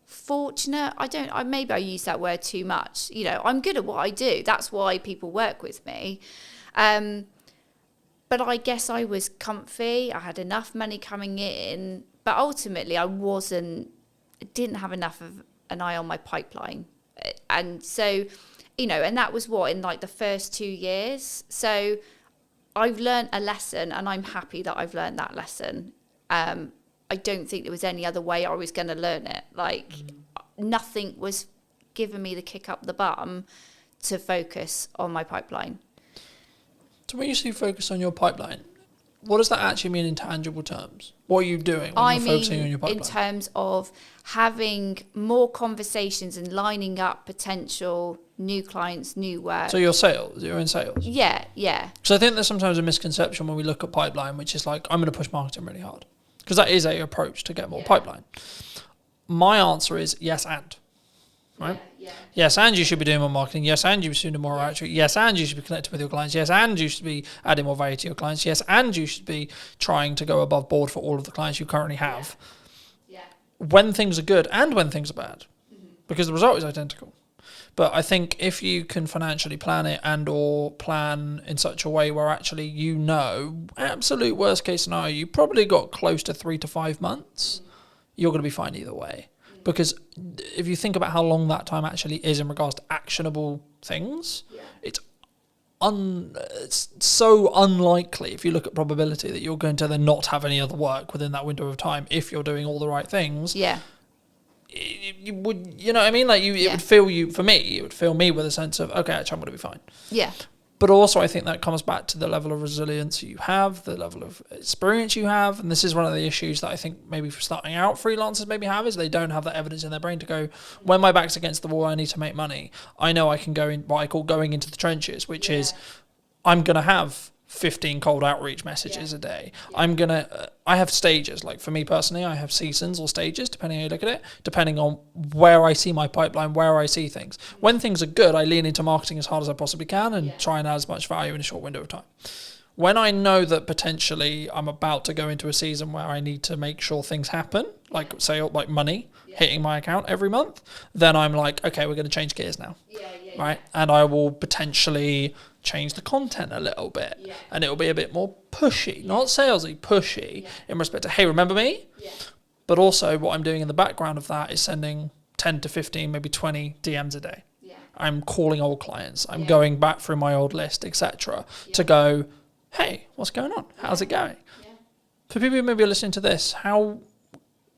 fortunate. Maybe I use that word too much. I'm good at what I do. That's why people work with me. But I guess I was comfy. I had enough money coming in, but ultimately I didn't have enough of an eye on my pipeline. And so, and that was in like the first 2 years. So I've learned a lesson, and I'm happy that I've learned that lesson. I don't think there was any other way I was going to learn it. Nothing was giving me the kick up the bum to focus on my pipeline. So when you say focus on your pipeline, what does that actually mean in tangible terms? What are you doing when you're focusing on your pipeline? In terms of having more conversations and lining up potential new clients, new work. So you're in sales? Yeah. So I think there's sometimes a misconception when we look at pipeline, which is like, I'm going to push marketing really hard. Because that is a approach to get more pipeline. My answer is yes and. Right? Yeah. Yes, and you should be doing more marketing. Yes, and you should do more outreach. Yes, and you should be connecting with your clients. Yes, and you should be adding more value to your clients. Yes, and you should be trying to go above board for all of the clients you currently have. Yeah. When things are good and when things are bad. Mm-hmm. Because the result is identical. But I think if you can financially plan it and or plan in such a way where actually absolute worst case scenario, you probably got close to 3 to 5 months, you're going to be fine either way. Because if you think about how long that time actually is in regards to actionable things, it's so unlikely, if you look at probability, that you're going to then not have any other work within that window of time if you're doing all the right things. Yeah. You would, you know what I mean? Like it would fill me with a sense of, okay, actually I'm going to be fine. Yeah. But also I think that comes back to the level of resilience you have, the level of experience you have. And this is one of the issues that I think maybe for starting out freelancers maybe have, is they don't have that evidence in their brain to go, when my back's against the wall, I need to make money. I know I can go in what I call going into the trenches, which is I'm going to have 15 cold outreach messages a day. I have stages. Like for me personally, I have seasons or stages, depending how you look at it, depending on where I see my pipeline, where I see things. When things are good, I lean into marketing as hard as I possibly can and try and add as much value in a short window of time. When I know that potentially I'm about to go into a season where I need to make sure things happen, like say like money hitting my account every month, then I'm like, okay, we're going to change gears now. Right? And I will potentially change the content a little bit, and it'll be a bit more pushy, not salesy, pushy in respect to, hey, remember me? But also what I'm doing in the background of that is sending 10 to 15, maybe 20 DMs a day. I'm calling old clients. I'm going back through my old list, etc. to go, hey, what's going on? How's it going? For people who maybe are listening to this, how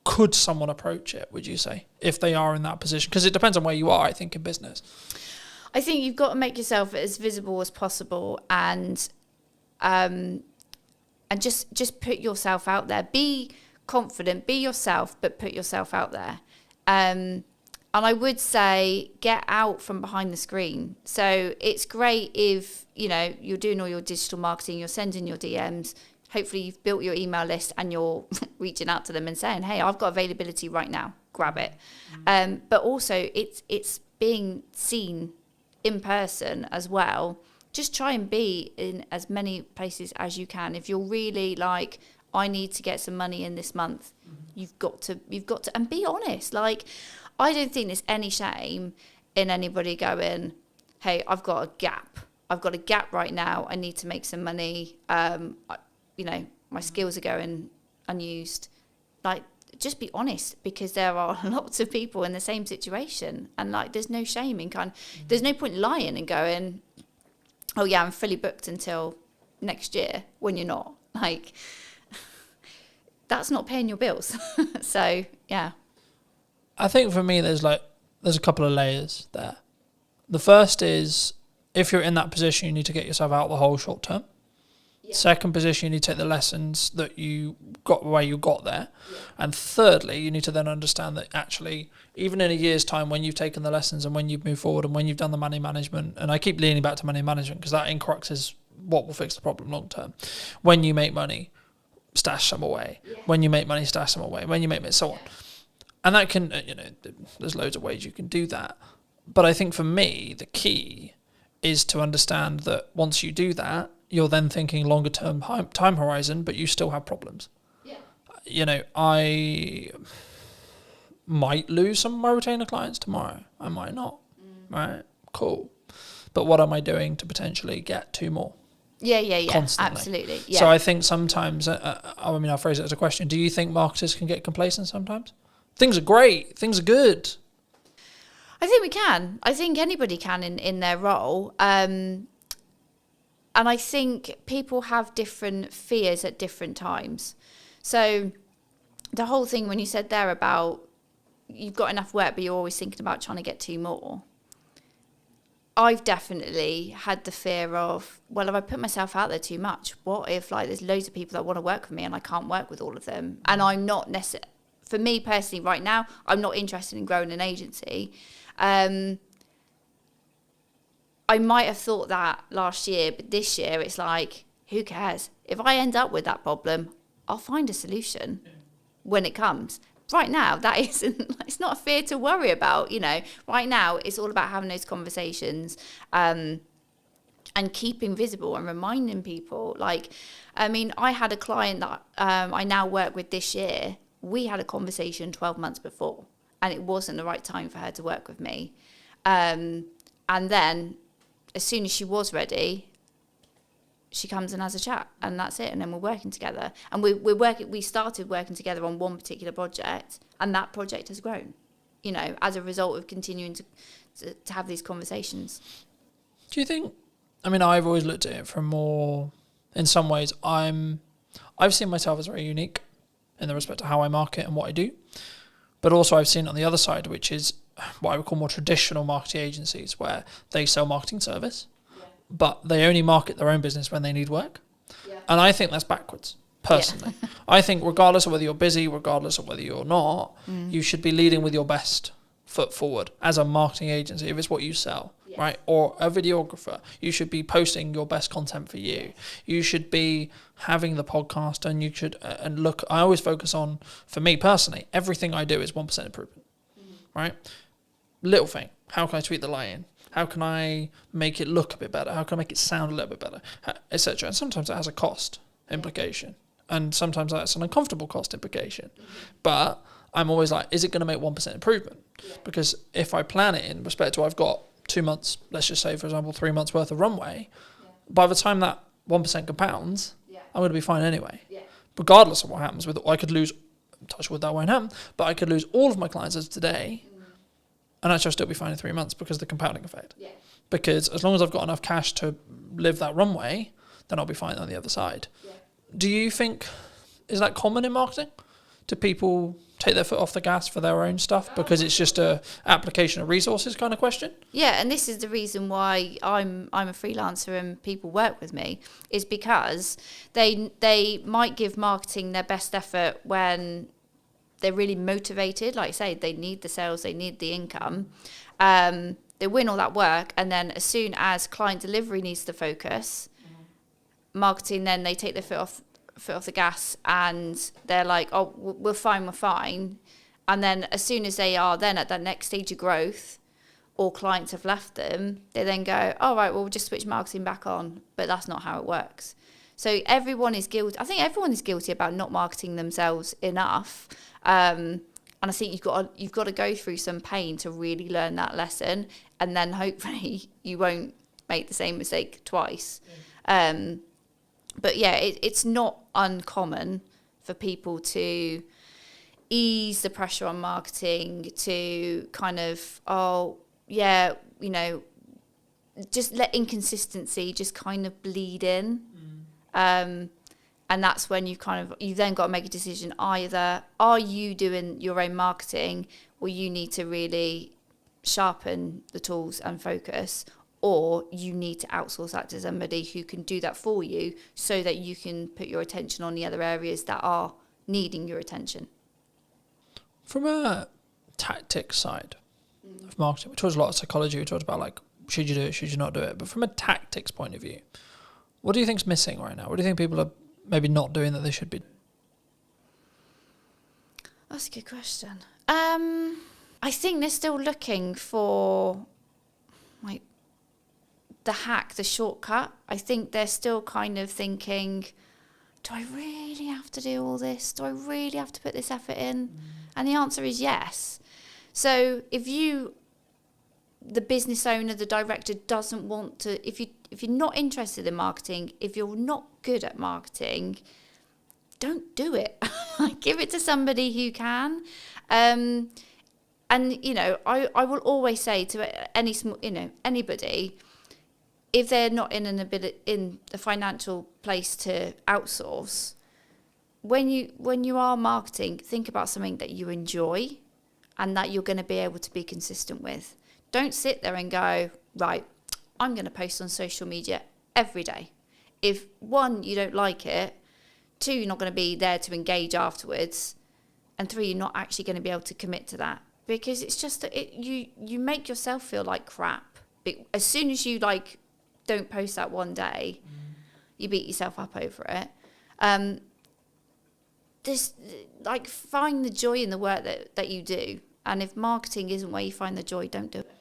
could someone approach it, would you say, if they are in that position? Because it depends on where you are, I think, in business. I think you've got to make yourself as visible as possible, and just put yourself out there. Be confident, be yourself, but put yourself out there. And I would say get out from behind the screen. So it's great if, you're doing all your digital marketing, you're sending your DMs. Hopefully you've built your email list and you're reaching out to them and saying, hey, I've got availability right now, grab it. But also it's being seen in person as well. Just try and be in as many places as you can. If you're really like, I need to get some money in this month, you've got to, and be honest. Like, I don't think there's any shame in anybody going, hey, I've got a gap right now. I need to make some money. My skills are going unused. Like, just be honest, because there are lots of people in the same situation, and like there's no shame in there's no point lying and going, oh yeah, I'm fully booked until next year, when you're not. Like, that's not paying your bills. So yeah, I think for me there's a couple of layers there. The first is, if you're in that position, you need to get yourself out of the hole short term. Second position, you need to take the lessons that you got where you got there. And thirdly, you need to then understand that actually, even in a year's time, when you've taken the lessons and when you've moved forward and when you've done the money management, and I keep leaning back to money management because that in crux is what will fix the problem long term. When you make money, stash some away. When you make money, stash some away. When you make money, so on. And that can, there's loads of ways you can do that. But I think for me, the key is to understand that once you do that, you're then thinking longer term time horizon, but you still have problems. I might lose some of my retainer clients tomorrow. I might not. Right? Cool. But what am I doing to potentially get 2 more? Yeah. Constantly. Absolutely. Yeah. So I think sometimes, I'll phrase it as a question. Do you think marketers can get complacent sometimes? Things are great. Things are good. I think we can. I think anybody can in their role. And I think people have different fears at different times. So the whole thing when you said there about you've got enough work, but you're always thinking about trying to get 2 more. I've definitely had the fear of, well, if I put myself out there too much, what if there's loads of people that want to work with me and I can't work with all of them? And I'm not necessarily, for me personally right now, I'm not interested in growing an agency. I might have thought that last year, but this year it's like, who cares? If I end up with that problem, I'll find a solution when it comes. Right now, that isn't, it's not a fear to worry about, Right now, it's all about having those conversations and keeping visible and reminding people. I had a client that I now work with this year. We had a conversation 12 months before, and it wasn't the right time for her to work with me. And then as soon as she was ready, she comes and has a chat, and that's it. And then we're working together, and we started working together on one particular project, and that project has grown, you know, as a result of continuing to have these conversations. Do you think, I mean, I've always looked at it from more, in some ways, I've seen myself as very unique in the respect to how I market and what I do. But also I've seen on the other side, which is what I would call more traditional marketing agencies, where they sell marketing service, but they only market their own business when they need work. Yeah. And I think that's backwards, personally. Yeah. I think regardless of whether you're busy, regardless of whether you're not, you should be leading with your best foot forward as a marketing agency, if it's what you sell, right? Or a videographer, you should be posting your best content for you. You should be having the podcast, and you should, and look, I always focus on, for me personally, everything I do is 1% improvement, right? Little thing, how can I tweak the lighting? How can I make it look a bit better? How can I make it sound a little bit better, etc. And sometimes it has a cost implication, and sometimes that's an uncomfortable cost implication. But I'm always like, is it going to make 1% improvement? Because if I plan it in respect to I've got 2 months, let's just say, for example, 3 months worth of runway, by the time that 1% compounds, I'm going to be fine anyway. Regardless of what happens with it, I could lose, touch wood, that won't happen, but I could lose all of my clients as of today, and actually I'll still be fine in 3 months because of the compounding effect. Because as long as I've got enough cash to live that runway, then I'll be fine on the other side. Do you think, is that common in marketing? Do people take their foot off the gas for their own stuff because it's just a application of resources kind of question? Yeah, and this is the reason why I'm a freelancer and people work with me, is because they might give marketing their best effort when they're really motivated. Like I say, they need the sales, they need the income. They win all that work, and then as soon as client delivery needs to focus, marketing, then they take their foot off the gas, and they're like, oh, we're fine. And then as soon as they are then at that next stage of growth, or clients have left them, they then go, all right, well, we'll just switch marketing back on. But that's not how it works. So everyone is guilty. I think everyone is guilty about not marketing themselves enough. And I think you've got to go through some pain to really learn that lesson, and then hopefully you won't make the same mistake twice. But yeah, it's not uncommon for people to ease the pressure on marketing, to kind of, just let inconsistency just kind of bleed in. And that's when you then got to make a decision. Either are you doing your own marketing, or you need to really sharpen the tools and focus, or you need to outsource that to somebody who can do that for you, so that you can put your attention on the other areas that are needing your attention. From a tactics side of marketing, we talked a lot of psychology, we talked about like, should you do it, should you not do it? But from a tactics point of view, what do you think's missing right now? What do you think people are maybe not doing that they should be? That's a good question. I think they're still looking for like the hack, the shortcut. I think they're still kind of thinking, do I really have to do all this? Do I really have to put this effort in? And the answer is yes. So if the business owner, the director, doesn't want to, if you're not interested in marketing, if you're not good at marketing, don't do it. Give it to somebody who can. And I will always say to anybody, if they're not in a financial place to outsource, when you are marketing, think about something that you enjoy and that you're going to be able to be consistent with. Don't sit there and go, right, I'm going to post on social media every day. If 1, you don't like it, 2, you're not going to be there to engage afterwards, and 3, you're not actually going to be able to commit to that, because it's just that you make yourself feel like crap. As soon as you don't post that one day, you beat yourself up over it. Find the joy in the work that you do, and if marketing isn't where you find the joy, don't do it.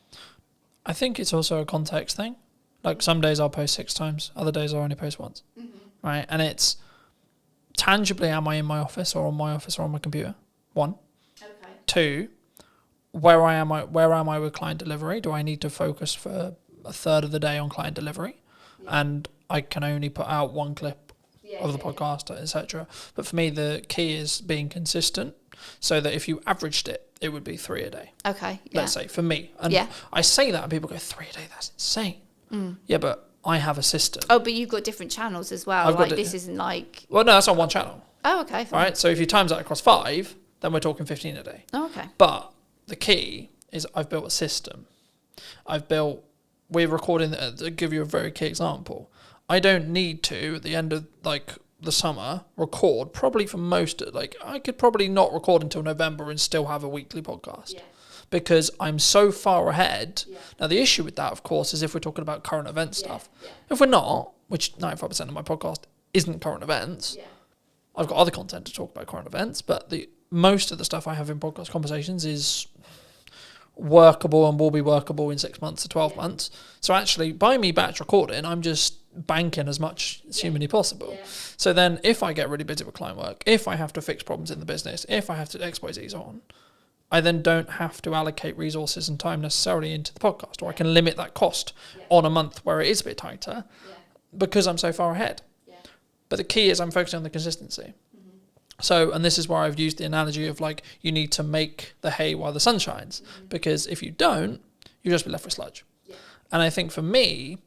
I think it's also a context thing. Like some days I'll post 6 times, other days I'll only post once, right? And it's tangibly, am I in my office or on my office or on my computer? 1. Okay. 2, where am I with client delivery? Do I need to focus for a third of the day on client delivery? And I can only put out one clip of the podcast, etc. But for me, the key is being consistent, so that if you averaged it, it would be 3 a day. Okay. Let's say for me. And I say that and people go, 3 a day, that's insane. Yeah, but I have a system. Oh, but you've got different channels as well. I've got like this isn't like. Well, no, that's on one channel. Oh, okay. Fine. Right. So if you times that across 5, then we're talking 15 a day. Oh, okay. But the key is I've built a system. We're recording, to give you a very key example, I don't need to, at the end of like the summer, record probably for most, like I could probably not record until November and still have a weekly podcast. Because I'm so far ahead. Now, the issue with that, of course, is if we're talking about current event stuff. If we're not, which 95% of my podcast isn't current events, I've got other content to talk about current events, but most of the stuff I have in podcast conversations is workable and will be workable in 6 months to 12 months. So actually, by me batch recording, I'm just banking as much as humanly possible. So then if I get really busy with client work, if I have to fix problems in the business, if I have to exploit these on, I then don't have to allocate resources and time necessarily into the podcast, or I can limit that cost on a month where it is a bit tighter because I'm so far ahead. But the key is I'm focusing on the consistency. So, and this is where I've used the analogy of like, you need to make the hay while the sun shines, because if you don't, you'll just be left with sludge. And I think for me,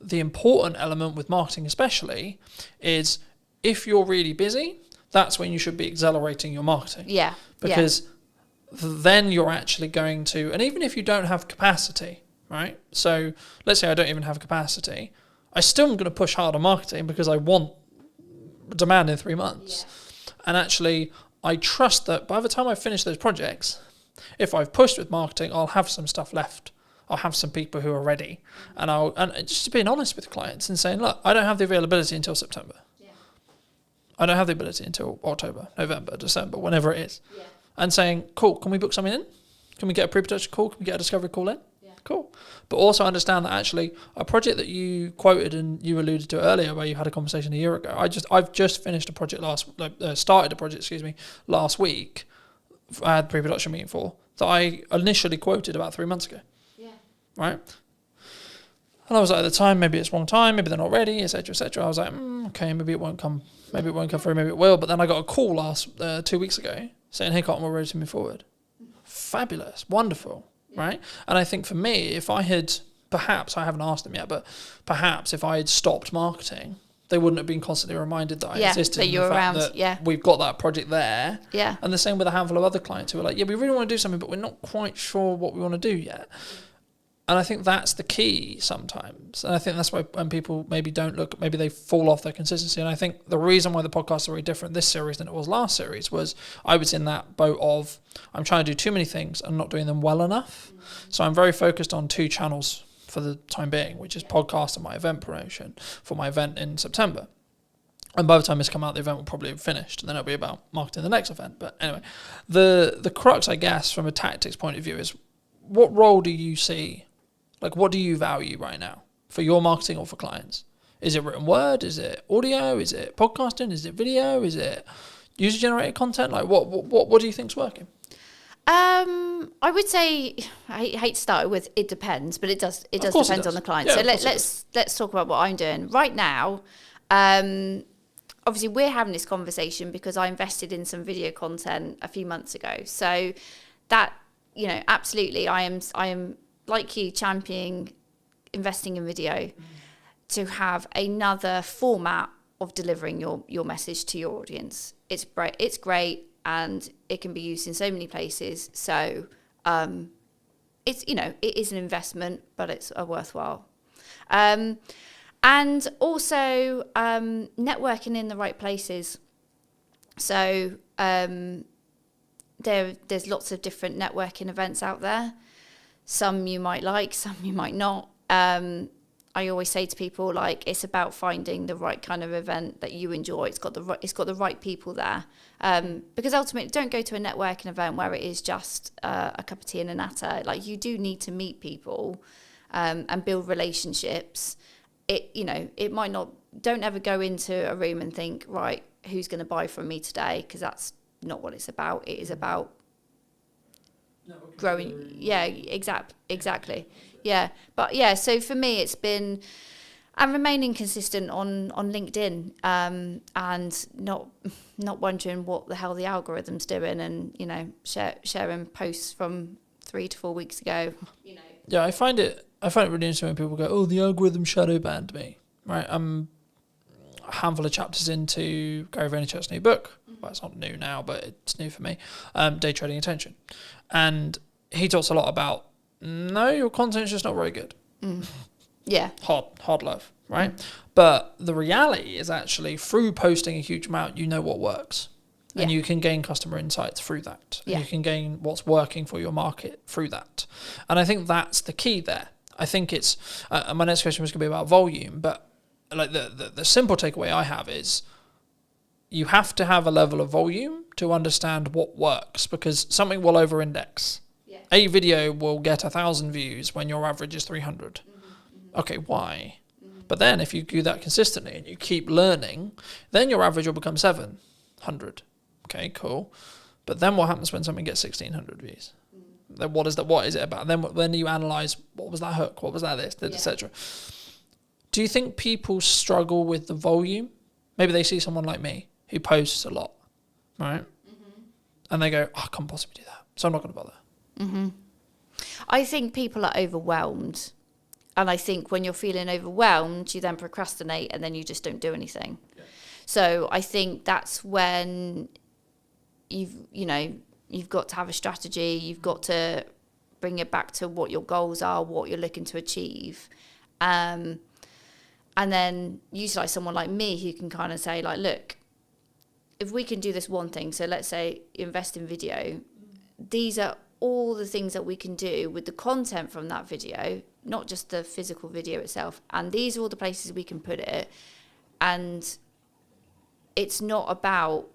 the important element with marketing especially is if you're really busy, that's when you should be accelerating your marketing. Because then you're actually going to, and even if you don't have capacity, right? So let's say I don't even have capacity, I still am going to push hard on marketing because I want demand in 3 months. And actually, I trust that by the time I finish those projects, if I've pushed with marketing, I'll have some stuff left. I'll have some people who are ready. And just being honest with clients and saying, look, I don't have the availability until September. I don't have the ability until October, November, December, whenever it is. And saying, cool, can we book something in? Can we get a pre-production call? Can we get a discovery call in? Cool. But also understand that actually a project that you quoted and you alluded to earlier, where you had a conversation a year ago, I've just finished a project started a project last week. I had a pre-production meeting for that I initially quoted about 3 months ago. Right. And I was like, at the time, maybe it's wrong time, maybe they're not ready, etc., etc. I was like, okay, maybe it won't come through, maybe it will. But then I got a call 2 weeks ago saying, hey, Cotton, we're ready to move forward. Fabulous, wonderful, right? And I think for me, if I had, perhaps, I haven't asked them yet, but perhaps if I had stopped marketing, they wouldn't have been constantly reminded that I existed. That you're around, that we've got that project there. Yeah. And the same with a handful of other clients who are like, yeah, we really want to do something, but we're not quite sure what we want to do yet. And I think that's the key sometimes. And I think that's why when people maybe don't look, maybe they fall off their consistency. And I think the reason why the podcasts are very different this series than it was last series was I was in that boat of I'm trying to do too many things and not doing them well enough. So I'm very focused on 2 channels for the time being, which is podcast and my event promotion for my event in September. And by the time this come out, the event will probably have finished, and then it'll be about marketing the next event. But anyway, the crux, I guess, from a tactics point of view is what role do you see? Like, what do you value right now for your marketing or for clients? Is it written word? Is it audio? Is it podcasting? Is it video? Is it user-generated content? Like, what do you think's working? I would say I hate to start with it depends, but it does depend on the client. So let's talk about what I'm doing right now. Obviously, we're having this conversation because I invested in some video content a few months ago. So that, absolutely, I am like you, championing investing in video to have another format of delivering your message to your audience. It's great, and it can be used in so many places. So it's it is an investment, but it's a worthwhile. And also networking in the right places. So there's lots of different networking events out there. Some you might like, some you might not. I always say to people, like, it's about finding the right kind of event that you enjoy. It's got the right people there. Because ultimately, don't go to a networking event where it is just a cup of tea and a natter. Like, you do need to meet people and build relationships. It might not. Don't ever go into a room and think, right, who's going to buy from me today? Because that's not what it's about. It is about growing. Yeah, exactly. Yeah, but yeah. So for me, it's been and remaining consistent on LinkedIn, and not wondering what the hell the algorithm's doing, and sharing posts from 3 to 4 weeks ago. Yeah, I find it really interesting when people go, "Oh, the algorithm shadow banned me." Right, a handful of chapters into Gary Vaynerchuk's new book. Well, it's not new now, but it's new for me. Day trading attention, and he talks a lot about no, your content's just not very good. Yeah, Hard love, right? But the reality is actually through posting a huge amount, you know what works. And you can gain customer insights through that. And you can gain what's working for your market through that. And I think that's the key there. I think it's, my next question was going to be about volume, but like the simple takeaway I have is you have to have a level of volume to understand what works, because something will over-index. Yeah. A video will get 1,000 views when your average is 300. Okay, why? But then if you do that consistently and you keep learning, then your average will become 700. Okay, cool. But then what happens when something gets 1,600 views? Then what is it about? Then when you analyze, what was that hook? What was that this, etc. Do you think people struggle with the volume? Maybe they see someone like me who posts a lot, right? And they go, I can't possibly do that, so I'm not going to bother. I think people are overwhelmed. And I think when you're feeling overwhelmed, you then procrastinate and then you just don't do anything. Yeah. So I think that's when you've got to have a strategy. You've got to bring it back to what your goals are, what you're looking to achieve. And then utilize someone like me who can kind of say, like, look, if we can do this one thing, so let's say invest in video, these are all the things that we can do with the content from that video, not just the physical video itself. And these are all the places we can put it. And it's not about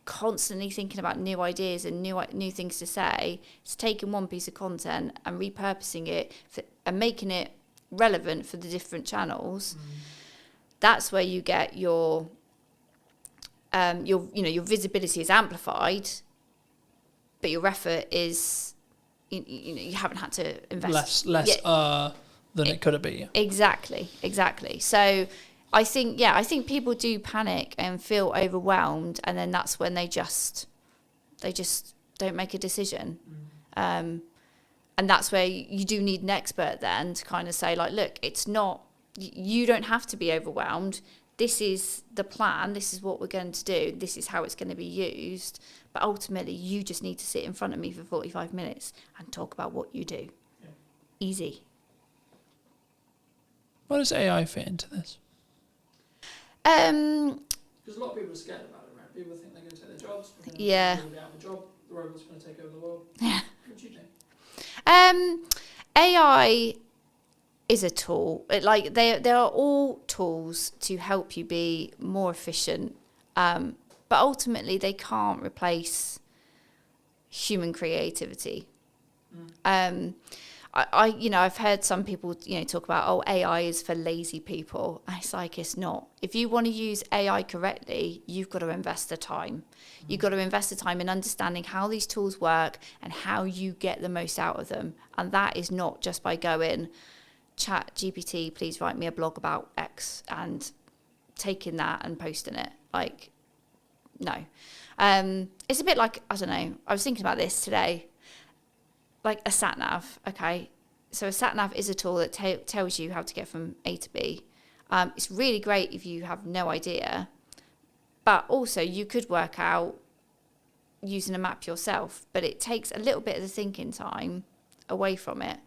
constantly thinking about new ideas and new things to say. It's taking one piece of content and repurposing it and making it relevant for the different channels. That's where you get your visibility is amplified, but your effort is you haven't had to invest less than it could have been. Exactly. So I think people do panic and feel overwhelmed, and then that's when they just don't make a decision. And that's where you do need an expert then to kind of say, like, look, it's not, you don't have to be overwhelmed. This is the plan. This is what we're going to do. This is how it's going to be used. But ultimately, you just need to sit in front of me for 45 minutes and talk about what you do. Yeah. Easy. Where does AI fit into this? Because a lot of people are scared about it, right? People think they're going to take their jobs. Yeah. They're going to be out of a job. The robot's going to take over the world. Yeah. What do you think? AI is a tool. They are all tools to help you be more efficient. But ultimately, they can't replace human creativity. I've heard some people, talk about, AI is for lazy people. It's like, it's not. If you want to use AI correctly, you've got to invest the time. You've got to invest the time in understanding how these tools work and how you get the most out of them. And that is not just by going, Chat GPT, please write me a blog about X, and taking that and posting it. Like, no. It's a bit like, I don't know, I was thinking about this today. Like a sat nav, okay? So a sat nav is a tool that tells you how to get from A to B. It's really great if you have no idea, but also you could work out using a map yourself, but it takes a little bit of the thinking time away from it.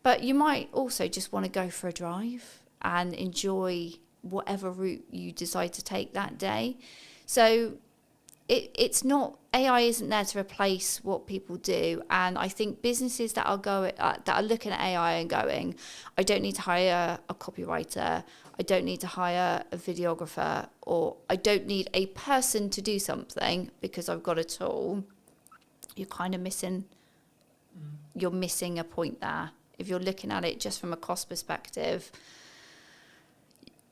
But you might also just want to go for a drive and enjoy whatever route you decide to take that day. So it's not, AI isn't there to replace what people do. And I think businesses that are looking at AI and going, I don't need to hire a copywriter, I don't need to hire a videographer, or I don't need a person to do something because I've got a tool, you're kind of missing a point there. If you're looking at it just from a cost perspective,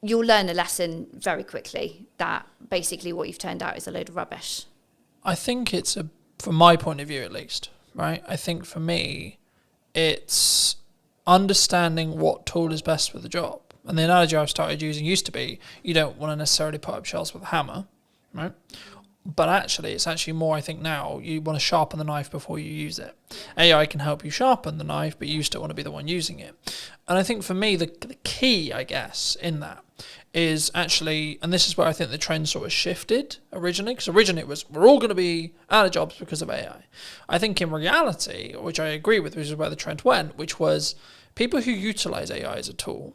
you'll learn a lesson very quickly that basically what you've turned out is a load of rubbish. I think it's from my point of view at least, right? I think for me, it's understanding what tool is best for the job. And the analogy I've started using used to be, you don't want to necessarily put up shelves with a hammer, right? But actually, it's actually more, I think now, you want to sharpen the knife before you use it. AI can help you sharpen the knife, but you still want to be the one using it. And I think for me, the key, I guess, in that is actually, and this is where I think the trend sort of shifted originally, because originally it was, we're all going to be out of jobs because of AI. I think in reality, which I agree with, which is where the trend went, which was people who utilize AI as a tool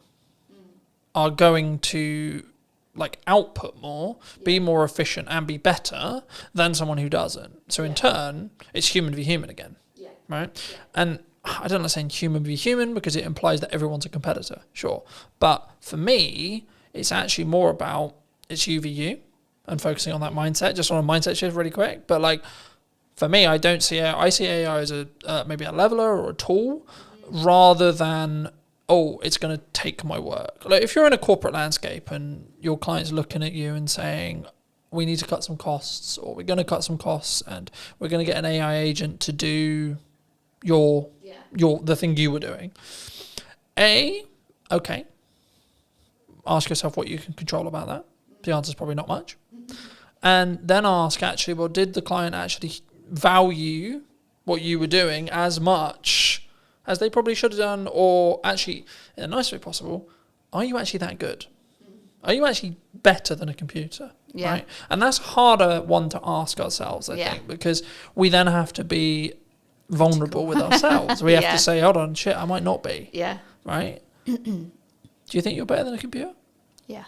are going to like output more, be more efficient and be better than someone who doesn't. So in turn, it's human v human again, right? And I don't like saying human v human because it implies that everyone's a competitor, sure. But for me, it's actually more about it's you v you and focusing on that mindset, just on a mindset shift really quick. But like for me, I don't see AI, I see AI as a maybe a leveler or a tool rather than it's going to take my work. Like if you're in a corporate landscape and your client's looking at you and saying, we need to cut some costs, or we're going to cut some costs and we're going to get an AI agent to do the thing you were doing. Okay. Ask yourself what you can control about that. The answer is probably not much. And then ask actually, well, did the client actually value what you were doing as much as they probably should have done, or actually, in the nicest way possible, are you actually that good? Are you actually better than a computer? Yeah. Right? And that's harder one to ask ourselves, I think, because we then have to be vulnerable with ourselves. We have to say, hold on, shit, I might not be. Yeah. Right? Do you think you're better than a computer? Yeah.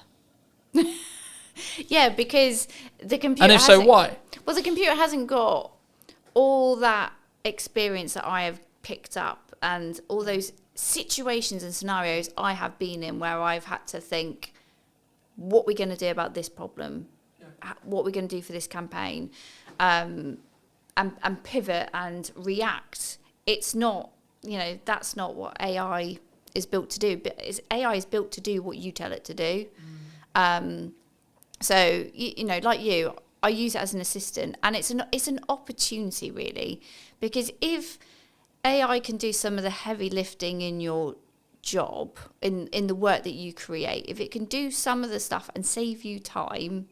Yeah, because the computer. And if so, why? Well, the computer hasn't got all that experience that I have picked up and all those situations and scenarios I have been in where I've had to think, what we're going to do about this problem, what we're going to do for this campaign, and pivot and react. It's not, that's not what AI is built to do. But AI is built to do what you tell it to do. So, like you, I use it as an assistant, and it's an opportunity really, because if AI can do some of the heavy lifting in your job, in the work that you create, if it can do some of the stuff and save you time,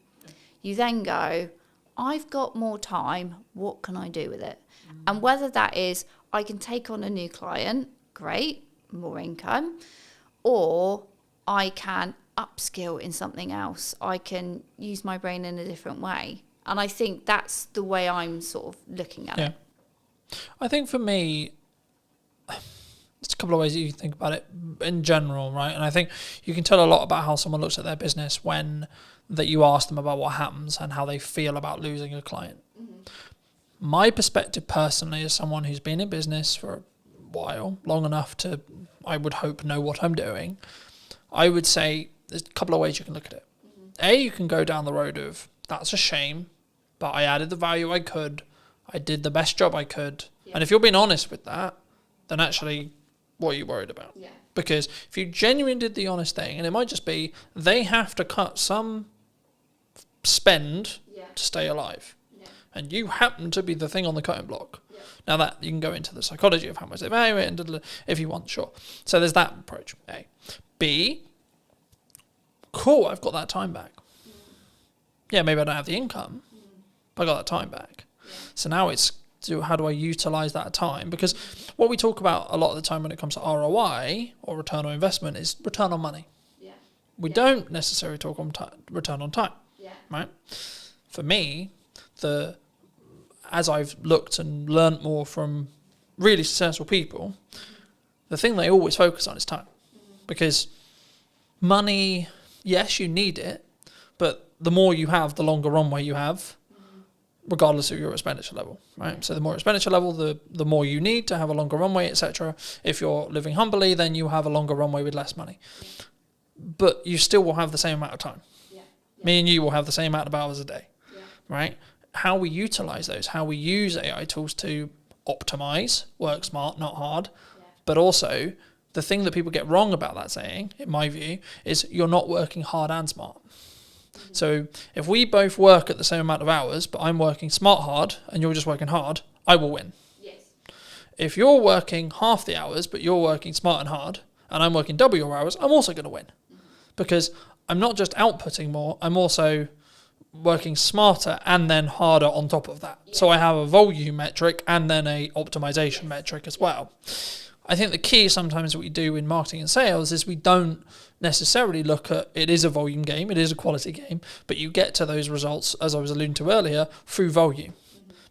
you then go, I've got more time, what can I do with it? And whether that is I can take on a new client, great, more income, or I can upskill in something else. I can use my brain in a different way. And I think that's the way I'm sort of looking at it. I think for me, there's a couple of ways that you can think about it in general, right? And I think you can tell a lot about how someone looks at their business when that you ask them about what happens and how they feel about losing a client. My perspective personally, as someone who's been in business for a while, long enough to, I would hope, know what I'm doing, I would say there's a couple of ways you can look at it. You can go down the road of, that's a shame, but I added the value I could, I did the best job I could. And if you're being honest with that, then actually, what are you worried about? Because if you genuinely did the honest thing, and it might just be they have to cut some spend to stay alive, and you happen to be the thing on the cutting block. Now that you can go into the psychology of how much they value it, and if you want, sure. So there's that approach. A. B. Cool, I've got that time back. Maybe I don't have the income, but I got that time back. So now it's, how do I utilize that time? Because what we talk about a lot of the time when it comes to ROI or return on investment is return on money. We don't necessarily talk on return on time, right? For me, as I've looked and learnt more from really successful people, the thing they always focus on is time. Because money, yes, you need it, but the more you have, the longer runway you have, regardless of your expenditure level, right? So the more expenditure level, the more you need to have a longer runway, etc. If you're living humbly, then you have a longer runway with less money. But you still will have the same amount of time. Me and you will have the same amount of hours a day, right? How we utilize those, how we use AI tools to optimize, work smart, not hard, but also the thing that people get wrong about that saying, in my view, is you're not working hard and smart. So if we both work at the same amount of hours, but I'm working smart hard and you're just working hard, I will win. if you're working half the hours, but you're working smart and hard, and I'm working double your hours, I'm also going to win. Because I'm not just outputting more, I'm also working smarter and then harder on top of that. So I have a volume metric and then a optimization metric as well. I think the key sometimes that we do in marketing and sales is we don't necessarily look at it is a volume game, it is a quality game, but you get to those results, as I was alluding to earlier, through volume,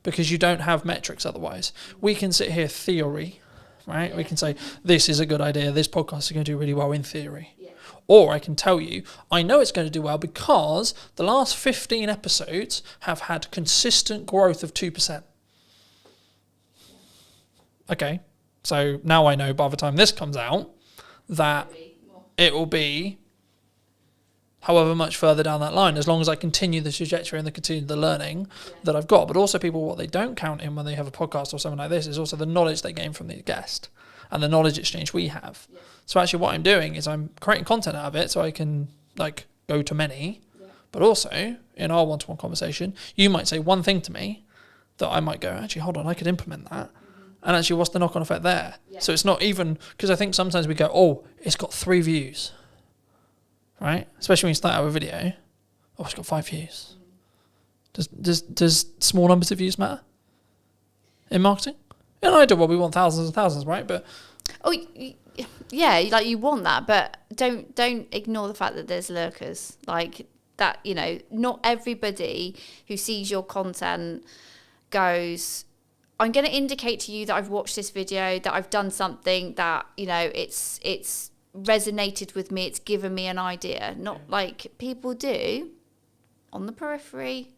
because you don't have metrics otherwise. We can sit here theory, right? We can say, this is a good idea, this podcast is going to do really well in theory. Or I can tell you, I know it's going to do well because the last 15 episodes have had consistent growth of 2%. Okay, so now I know by the time this comes out that it will be however much further down that line, as long as I continue the trajectory and continue the learning that I've got. But also people, what they don't count in when they have a podcast or something like this is also the knowledge they gain from the guest and the knowledge exchange we have. So actually what I'm doing is I'm creating content out of it so I can like go to many, but also in our one-to-one conversation, you might say one thing to me that I might go, actually, hold on, I could implement that. And actually, what's the knock-on effect there? So it's not even, because I think sometimes we go, oh, it's got 3 views, right? Especially when you start out with a video. Oh, it's got 5 views. Does small numbers of views matter in marketing? In ideal world, we want thousands and thousands, right? But yeah, like you want that, but don't ignore the fact that there's lurkers. Like that, you know, not everybody who sees your content goes, I'm going to indicate to you that I've watched this video, that I've done something that, you know, it's resonated with me, it's given me an idea. Not like people do on the periphery,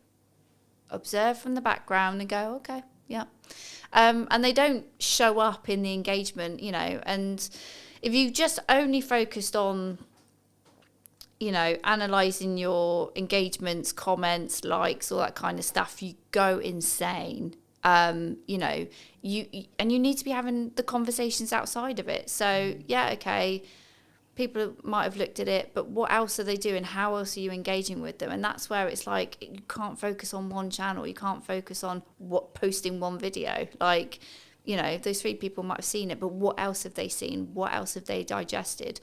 observe from the background and go, okay, yeah. And they don't show up in the engagement, you know, and if you just only focused on, you know, analysing your engagements, comments, likes, all that kind of stuff, you go insane. You know, you need to be having the conversations outside of it. So, yeah, okay, people might have looked at it, but what else are they doing? How else are you engaging with them? And that's where it's like, you can't focus on one channel. You can't focus on posting one video. Like, you know, those 3 people might have seen it, but what else have they seen? What else have they digested?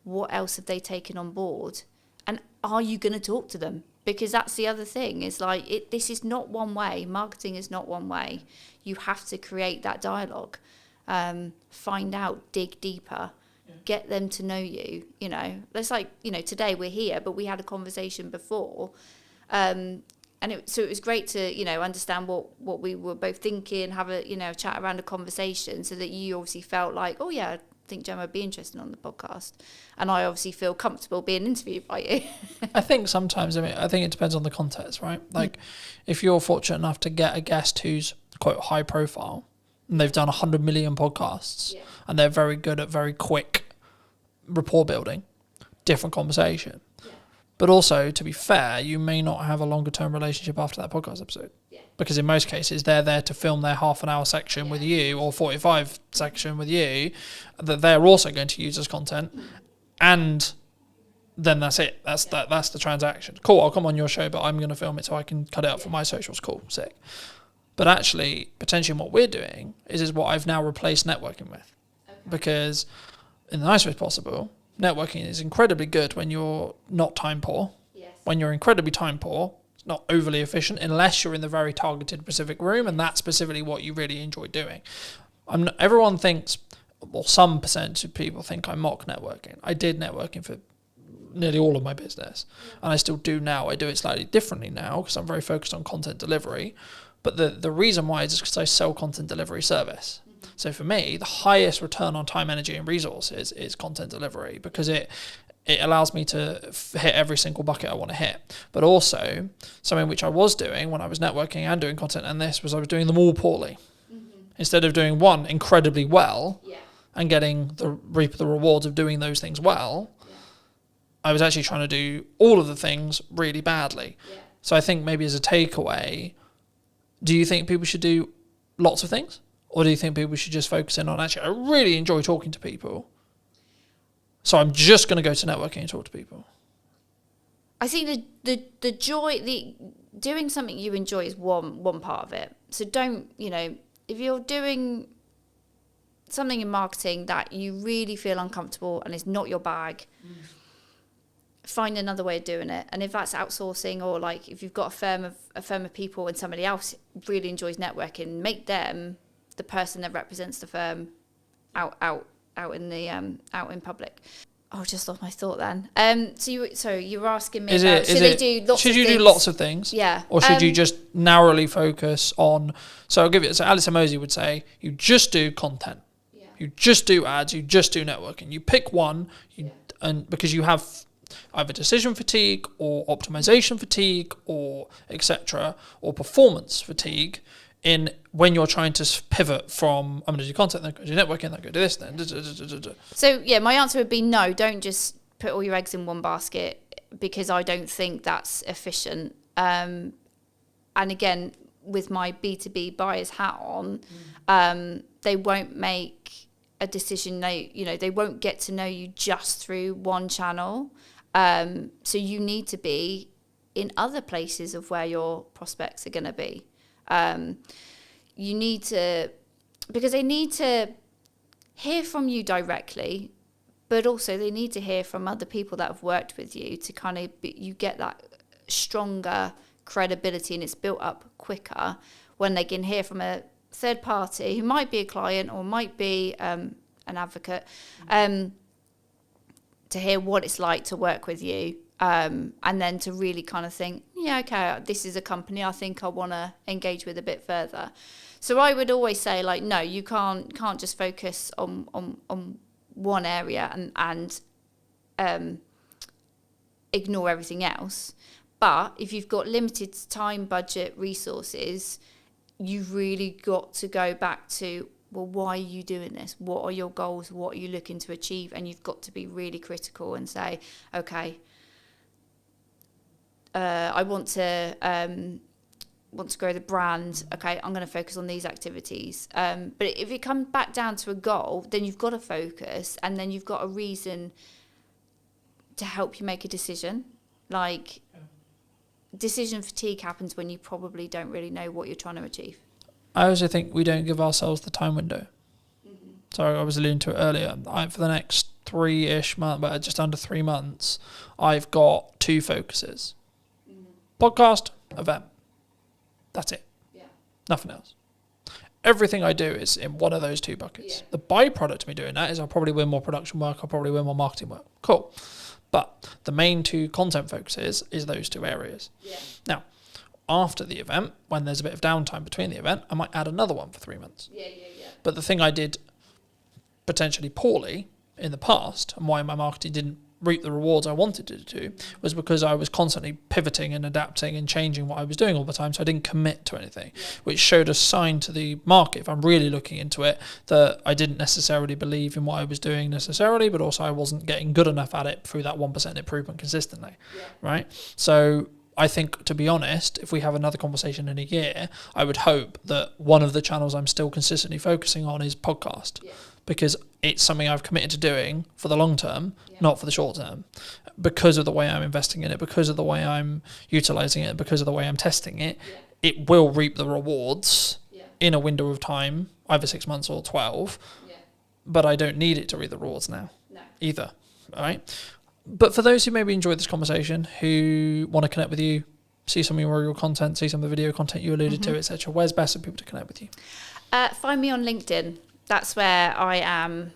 What else have they taken on board? And are you going to talk to them? Because that's the other thing, is like, this is not one way. Marketing is not one way. You have to create that dialogue, find out, dig deeper, get them to know you, you know. It's like, you know, today we're here, but we had a conversation before. So it was great to, you know, understand what we were both thinking, have a, you know, chat around a conversation, so that you obviously felt like, oh yeah, I think Gemma would be interested on the podcast. And I obviously feel comfortable being interviewed by you. I think sometimes, I think it depends on the context, right? Like if you're fortunate enough to get a guest who's quite high profile and they've done 100 million podcasts and they're very good at very quick rapport building, different conversation. But also, to be fair, you may not have a longer term relationship after that podcast episode. Because in most cases, they're there to film their half an hour section with you or 45 section with you that they're also going to use as content. And then that's it. That's the transaction. Cool, I'll come on your show, but I'm going to film it so I can cut it up for my socials. Cool, sick. But actually, potentially what we're doing is what I've now replaced networking with. Because in the nicest way possible, networking is incredibly good when you're not time poor. When you're incredibly time poor, it's not overly efficient unless you're in the very targeted specific room, and that's specifically what you really enjoy doing. Everyone thinks, well, some percentage of people think I mock networking. I did networking for nearly all of my business, and I still do now. I do it slightly differently now because I'm very focused on content delivery. But the reason why is because I sell content delivery service. So for me, the highest return on time, energy, and resources is content delivery, because it allows me to hit every single bucket I want to hit. But also, something which I was doing when I was networking and doing content, and this was I was doing them all poorly. Instead of doing one incredibly well and getting reap the rewards of doing those things well, I was actually trying to do all of the things really badly. So I think maybe as a takeaway, do you think people should do lots of things? Or do you think people should just focus in on, actually, I really enjoy talking to people, so I'm just going to go to networking and talk to people? I think the joy, doing something you enjoy is one part of it. So don't, you know, if you're doing something in marketing that you really feel uncomfortable and it's not your bag, find another way of doing it. And if that's outsourcing, or like if you've got a firm of people and somebody else really enjoys networking, make them the person that represents the firm out in public. Oh, just lost my thought then. So you were asking me about should they do lots of things? Should you do lots of things? Yeah. Or should you just narrowly focus on? So I'll give you. So Alice Mosey would say you just do content. Yeah. You just do ads. You just do networking. You pick one, and because you have either decision fatigue or optimization fatigue or etc. or performance fatigue in when you're trying to pivot from I'm going to do content, then go do networking, then go do this, then. So yeah, my answer would be no. Don't just put all your eggs in one basket, because I don't think that's efficient. And again, with my B2B buyer's hat on, they won't make a decision. They won't get to know you just through one channel. So you need to be in other places of where your prospects are going to be. You need to, because they need to hear from you directly, but also they need to hear from other people that have worked with you to kind of, you get that stronger credibility, and it's built up quicker when they can hear from a third party who might be a client or might be an advocate, to hear what it's like to work with you. And then to really kind of think, yeah, okay, this is a company I think I want to engage with a bit further. So I would always say, like, no, you can't just focus on one area and ignore everything else. But if you've got limited time, budget, resources, you've really got to go back to, well, why are you doing this? What are your goals? What are you looking to achieve? And you've got to be really critical and say, okay, I want to grow the brand. Okay, I'm going to focus on these activities. But if it comes back down to a goal, then you've got to focus, and then you've got a reason to help you make a decision. Like, decision fatigue happens when you probably don't really know what you're trying to achieve. I also think we don't give ourselves the time window. So I was alluding to it earlier. For the next 3-ish months, but just under 3 months, I've got 2 focuses. Podcast, event. That's it. Yeah. Nothing else. Everything I do is in one of those 2 buckets. Yeah. The byproduct of me doing that is I'll probably win more production work, I'll probably win more marketing work. Cool. But the main 2 content focuses is those 2 areas. Yeah. Now, after the event, when there's a bit of downtime between the event, I might add another one for 3 months. Yeah. But the thing I did potentially poorly in the past, and why my marketing didn't reap the rewards I wanted it to, was because I was constantly pivoting and adapting and changing what I was doing all the time, so I didn't commit to anything, which showed a sign to the market, if I'm really looking into it, that I didn't necessarily believe in what I was doing necessarily, but also I wasn't getting good enough at it through that 1% improvement consistently, right? So I think, to be honest, if we have another conversation in a year, I would hope that one of the channels I'm still consistently focusing on is podcast, because it's something I've committed to doing for the long term, not for the short term, because of the way I'm investing in it, because of the way I'm utilizing it, because of the way I'm testing it. It will reap the rewards in a window of time, either 6 months or 12, but I don't need it to reap the rewards now either, all right? But for those who maybe enjoyed this conversation, who want to connect with you, see some of your content, see some of the video content you alluded to, etc., where's best for people to connect with you? Find me on LinkedIn. That's where I am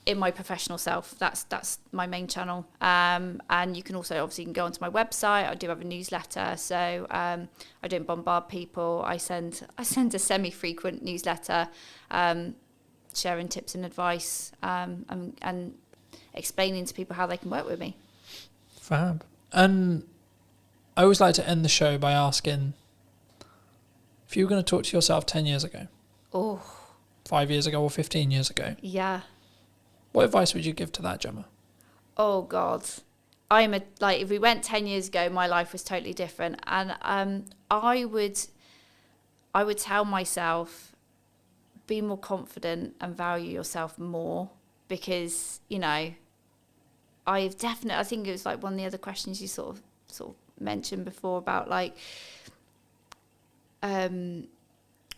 in my professional self. That's my main channel. And you can also obviously go onto my website. I do have a newsletter, so I don't bombard people. I send a semi-frequent newsletter, sharing tips and advice, and explaining to people how they can work with me. Fab. And I always like to end the show by asking, if you were going to talk to yourself 10 years ago, 5 years ago or 15 years ago, what advice would you give to that, Gemma? Oh God, if we went 10 years ago, my life was totally different, and I would tell myself, be more confident and value yourself more, because I think it was like one of the other questions you sort of mentioned before about like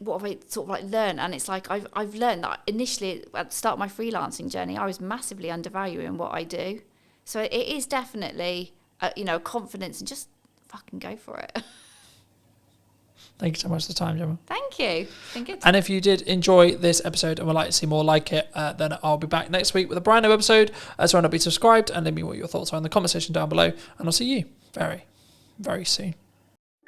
what have I sort of like learned? And it's like I've learned that initially at the start of my freelancing journey, I was massively undervaluing what I do. So it is definitely confidence, and just fucking go for it. Thank you so much for the time, Gemma. Thank you. It's been good. And if you did enjoy this episode and would like to see more like it, then I'll be back next week with a brand new episode. So why not be subscribed and let me know what your thoughts are in the comment section down below. And I'll see you very, very soon.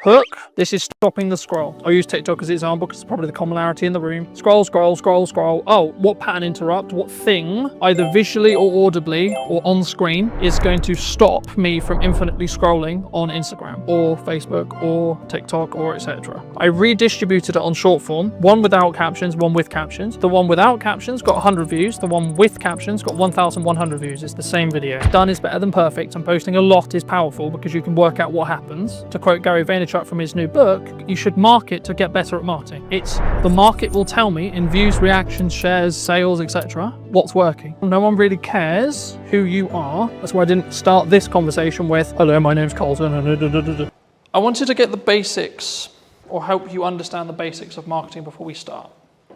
Hook. This is stopping the scroll. I'll use TikTok as an example because it's probably the commonality in the room. Scroll, scroll, scroll, scroll. Oh, what pattern interrupt? What thing, either visually or audibly or on screen, is going to stop me from infinitely scrolling on Instagram or Facebook or TikTok or etc. I redistributed it on short form. One without captions, one with captions. The one without captions got 100 views. The one with captions got 1,100 views. It's the same video. Done is better than perfect, and posting a lot is powerful because you can work out what happens. To quote Gary Vaynerchuk from his new book, you should market to get better at marketing. It's the market will tell me in views, reactions, shares, sales, etc. what's working. No one really cares who you are. That's why I didn't start this conversation with, hello, my name's Colton. I wanted to get the basics, or help you understand the basics of marketing before we start.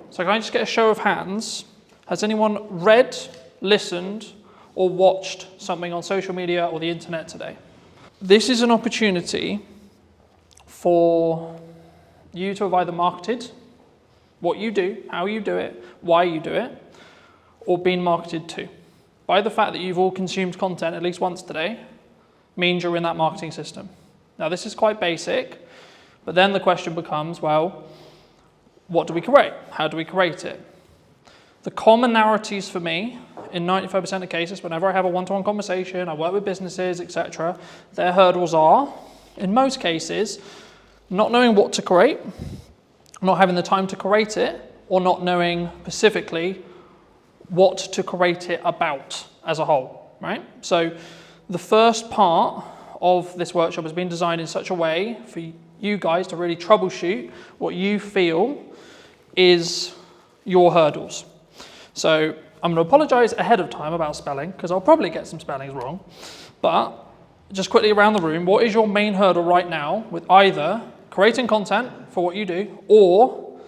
So can I just get a show of hands? Has anyone read, listened, or watched something on social media or the internet today? This is an opportunity for you to have either marketed what you do, how you do it, why you do it, or been marketed to. By the fact that you've all consumed content at least once today, means you're in that marketing system. Now this is quite basic, but then the question becomes, well, what do we create? How do we create it? The commonalities for me, in 95% of cases, whenever I have a one-to-one conversation, I work with businesses, etc., their hurdles are, in most cases, not knowing what to create, not having the time to create it, or not knowing specifically what to create it about as a whole, right? So the first part of this workshop has been designed in such a way for you guys to really troubleshoot what you feel is your hurdles. So I'm going to apologize ahead of time about spelling, because I'll probably get some spellings wrong, but just quickly around the room, what is your main hurdle right now with either creating content for what you do or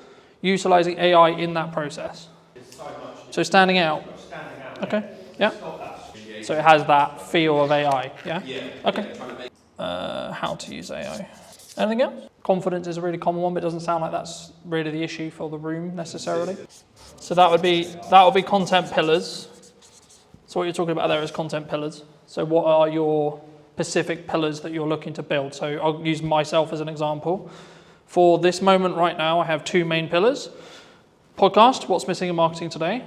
utilizing AI in that process? So standing out. Okay, yeah. So it has that feel of AI, yeah? Okay. How to use AI. Anything else? Confidence is a really common one, but it doesn't sound like that's really the issue for the room necessarily. So that would be content pillars. So what you're talking about there is content pillars. So what are your specific pillars that you're looking to build? So I'll use myself as an example. For this moment right now, I have two main pillars. Podcast, what's missing in marketing today,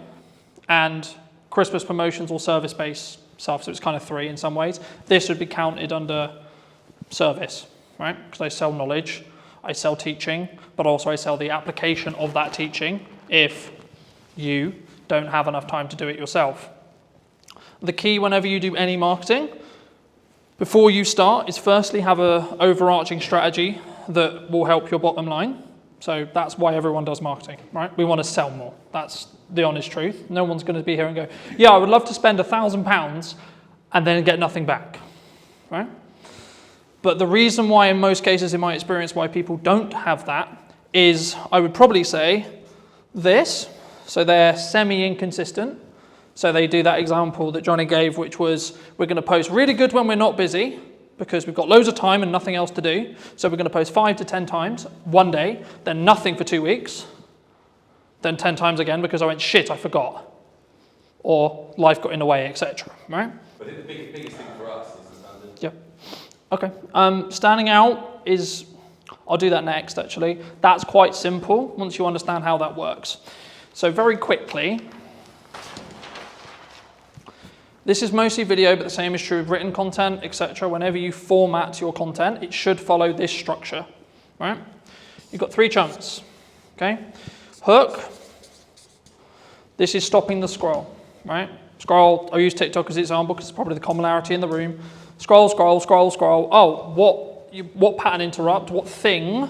and Christmas promotions or service-based stuff. So it's kind of three in some ways. This would be counted under service, right? Because I sell knowledge, I sell teaching, but also I sell the application of that teaching if you don't have enough time to do it yourself. The key whenever you do any marketing, before you start, is firstly have an overarching strategy that will help your bottom line. So that's why everyone does marketing, right? We want to sell more. That's the honest truth. No one's going to be here and go, yeah, I would love to spend £1,000 and then get nothing back, right? But the reason why in most cases, in my experience, why people don't have that is, I would probably say this. So they're semi-inconsistent. So they do that example that Johnny gave, which was, we're going to post really good when we're not busy because we've got loads of time and nothing else to do. So we're going to post 5 to 10 times one day, then nothing for 2 weeks, then 10 times again because I went, shit, I forgot. Or life got in the way, etc. Right? But I think the biggest thing for us is the standard. Yep. Okay. Standing out is, I'll do that next actually. That's quite simple once you understand how that works. So very quickly, this is mostly video, but the same is true of written content, etc. Whenever you format your content, it should follow this structure, right? You've got 3 chunks, okay? Hook, this is stopping the scroll, right? Scroll, I'll use TikTok as an example because it's probably the commonality in the room. Scroll, scroll, scroll, scroll. Oh, what pattern interrupt, what thing,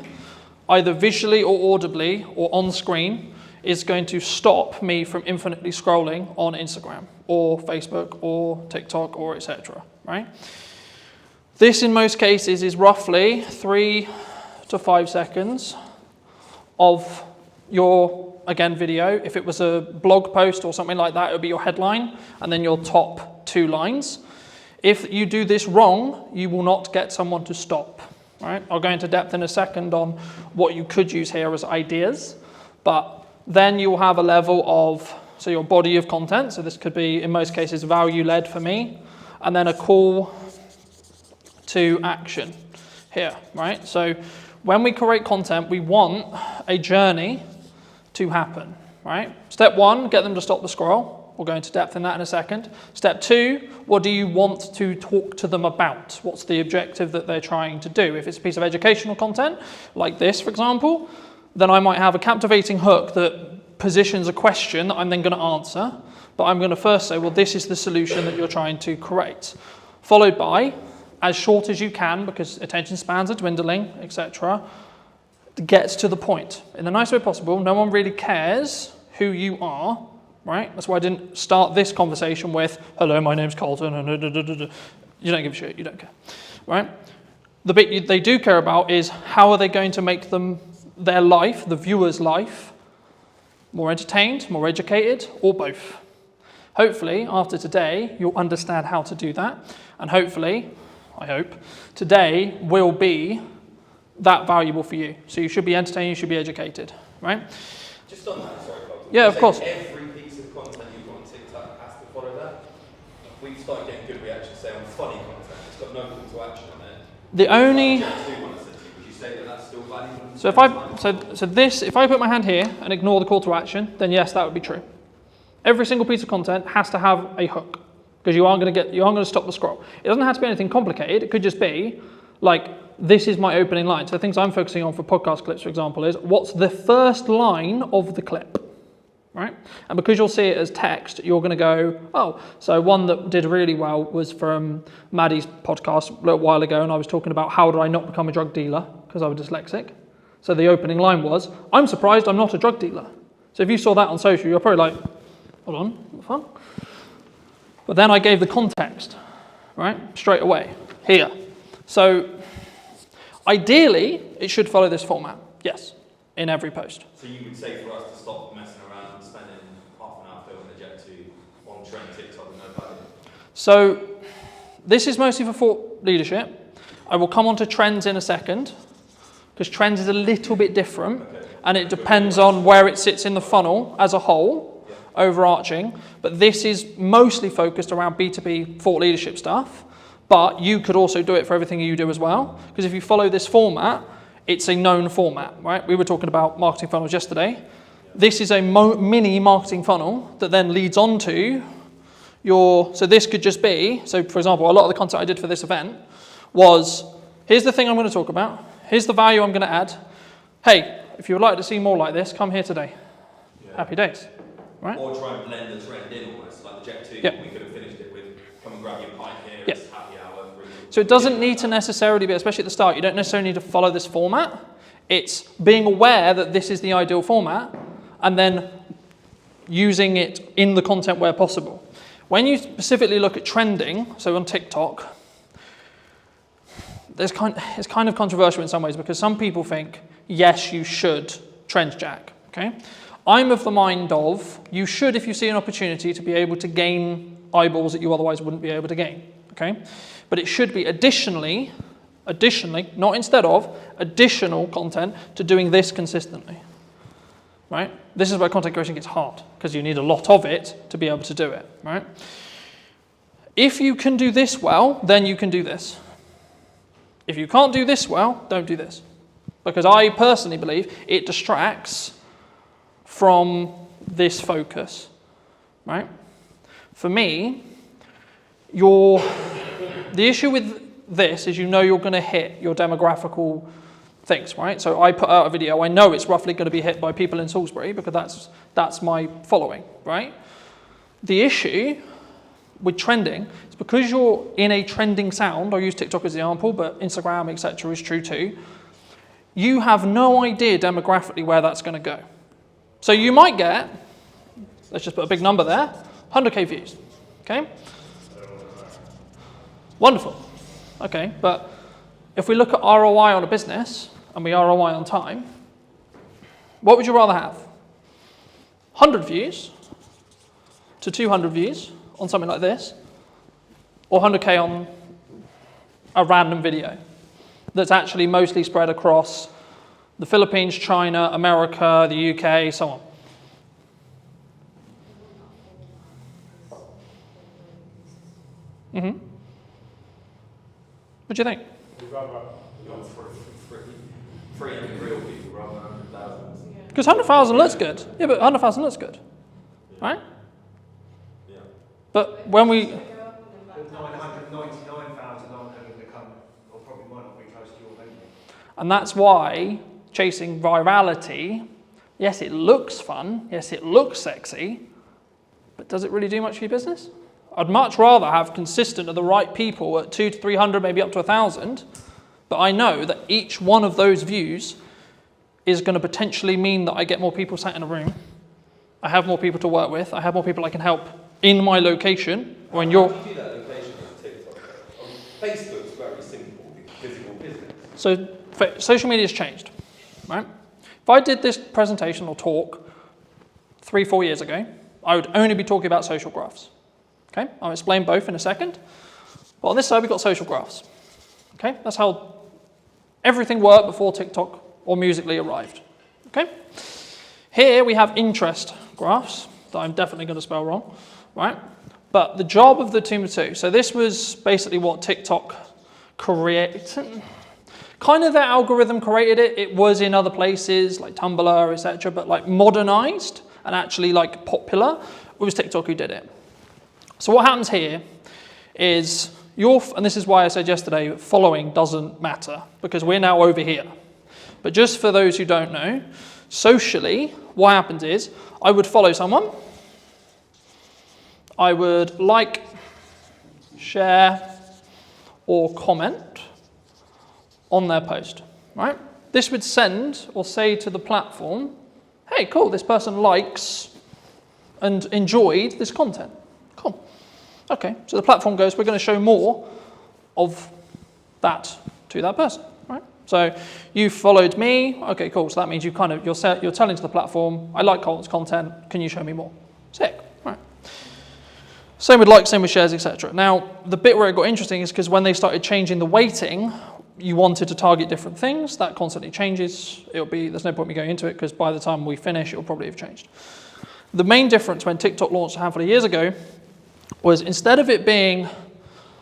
either visually or audibly or on screen, is going to stop me from infinitely scrolling on Instagram or Facebook or TikTok or etc. Right? This in most cases is roughly 3 to 5 seconds of your, again, video. If it was a blog post or something like that, it would be your headline and then your top 2 lines. If you do this wrong, you will not get someone to stop, right? I'll go into depth in a second on what you could use here as ideas, but then you'll have a level of, so your body of content, so this could be, in most cases, value-led for me, and then a call to action here, right? So when we create content, we want a journey to happen, right? Step 1, get them to stop the scroll. We'll go into depth in that in a second. Step 2, what do you want to talk to them about? What's the objective that they're trying to do? If it's a piece of educational content, like this, for example, then I might have a captivating hook that positions a question that I'm then going to answer, but I'm going to first say, well, this is the solution that you're trying to create, followed by, as short as you can, because attention spans are dwindling, etc., gets to the point in the nicest way possible. No one really cares who you are, right? That's why I didn't start this conversation with, hello, my name's Colton, and you don't give a shit, you don't care, right? The bit they do care about is how are they going to make their life, the viewer's life, more entertained, more educated, or both. Hopefully, after today, you'll understand how to do that, and hopefully, I hope, today will be that valuable for you. So you should be entertained, you should be educated, right? Just on that, sorry, Colton. Yeah, of course. Every piece of content you've got on TikTok has to follow that. We've started getting good reactions, say, on funny content. It's got no call to action on it. The only... Would you say that that's still valuable? So if I put my hand here and ignore the call to action, then yes, that would be true. Every single piece of content has to have a hook, because you aren't going to stop the scroll. It doesn't have to be anything complicated. It could just be like, this is my opening line. So the things I'm focusing on for podcast clips, for example, is what's the first line of the clip, right? And because you'll see it as text, you're going to go, oh, so one that did really well was from Maddie's podcast a little while ago, and I was talking about how did I not become a drug dealer because I was dyslexic. So the opening line was, I'm surprised I'm not a drug dealer. So if you saw that on social, you're probably like, hold on, what the fuck? But then I gave the context, right, straight away, here. So ideally, it should follow this format, yes, in every post. So you would say for us to stop messing around and spending half an hour filming a Jet 2 on trend TikTok with no value? So this is mostly for thought leadership. I will come on to trends in a second, because trends is a little bit different, and it depends on where it sits in the funnel as a whole, overarching, but this is mostly focused around B2B thought leadership stuff, but you could also do it for everything you do as well, because if you follow this format, it's a known format, right? We were talking about marketing funnels yesterday. This is a mini marketing funnel that then leads on to so this could just be, so for example, a lot of the content I did for this event was, here's the thing I'm going to talk about, here's the value I'm going to add, hey, if you would like to see more like this, come here today. Yeah. Happy days. Right? Or try and blend the trend in almost, like the Jet 2, yeah. We could have finished it with, come and grab your pint here, yeah. It's happy hour. So it doesn't need to necessarily be, especially at the start, you don't necessarily need to follow this format. It's being aware that this is the ideal format, and then using it in the content where possible. When you specifically look at trending, so on TikTok, it's kind of controversial in some ways, because some people think, yes, you should trend jack, okay? I'm of the mind of, you should, if you see an opportunity, to be able to gain eyeballs that you otherwise wouldn't be able to gain, okay? But it should be additionally, not instead of, additional content to doing this consistently, right? This is where content creation gets hard, because you need a lot of it to be able to do it, right? If you can do this well, then you can do this. If you can't do this well, don't do this. Because I personally believe it distracts from this focus, right? For me, the issue with this is you're going to hit your demographical things, right? So I put out a video, I know it's roughly going to be hit by people in Salisbury because that's my following, right? The issue with trending is because you're in a trending sound, I'll use TikTok as an example, but Instagram, etc. is true too, you have no idea demographically where that's going to go. So you might get, let's just put a big number there, 100k views, okay? Wonderful, okay, but if we look at ROI on a business, and we ROI on time, What would you rather have? 100 views to 200 views on something like this, or 100K on a random video that's actually mostly spread across the Philippines, China, America, the UK, so on? Mm-hmm. What do you think? We'd rather have 300 real people rather than 100,000. Because 100,000 looks good. Yeah, but 100,000 looks good, right? Yeah. But when we... 999,000 aren't going to become, or probably might not be close to your venue. And that's why chasing virality, yes, it looks fun, yes, it looks sexy, but does it really do much for your business? I'd much rather have consistent of the right people at 200 to 300, maybe up to 1,000, but I know that each one of those views is going to potentially mean that I get more people sat in a room, I have more people to work with, I have more people I can help in my location, or in your... How do you do that location on TikTok? Facebook's very simple, physical business. So social media has changed, right? If I did this presentation or talk 3-4 years ago, I would only be talking about social graphs. Okay, I'll explain both in a second. But on this side, we've got social graphs. Okay, that's how everything worked before TikTok or Musical.ly arrived. Okay, here we have interest graphs that I'm definitely going to spell wrong, right? But the job of the team of two. So this was basically what TikTok created. Kind of their algorithm created it. It was in other places like Tumblr, etc. But like modernized and actually like popular, it was TikTok who did it. So what happens here is and this is why I said yesterday, following doesn't matter because we're now over here. But just for those who don't know, socially, what happens is I would follow someone, I would like, share, or comment on their post, right? This would send or say to the platform, hey, cool, this person likes and enjoyed this content. Cool. Okay, so the platform goes, we're going to show more of that to that person, right? So you followed me. Okay, cool. So that means you're telling to the platform, I like Colin's content. Can you show me more? Sick, right? Same with likes, same with shares, etc. Now, the bit where it got interesting is because when they started changing the weighting, you wanted to target different things. That constantly changes. There's no point me going into it because by the time we finish, it'll probably have changed. The main difference when TikTok launched a handful of years ago was instead of it being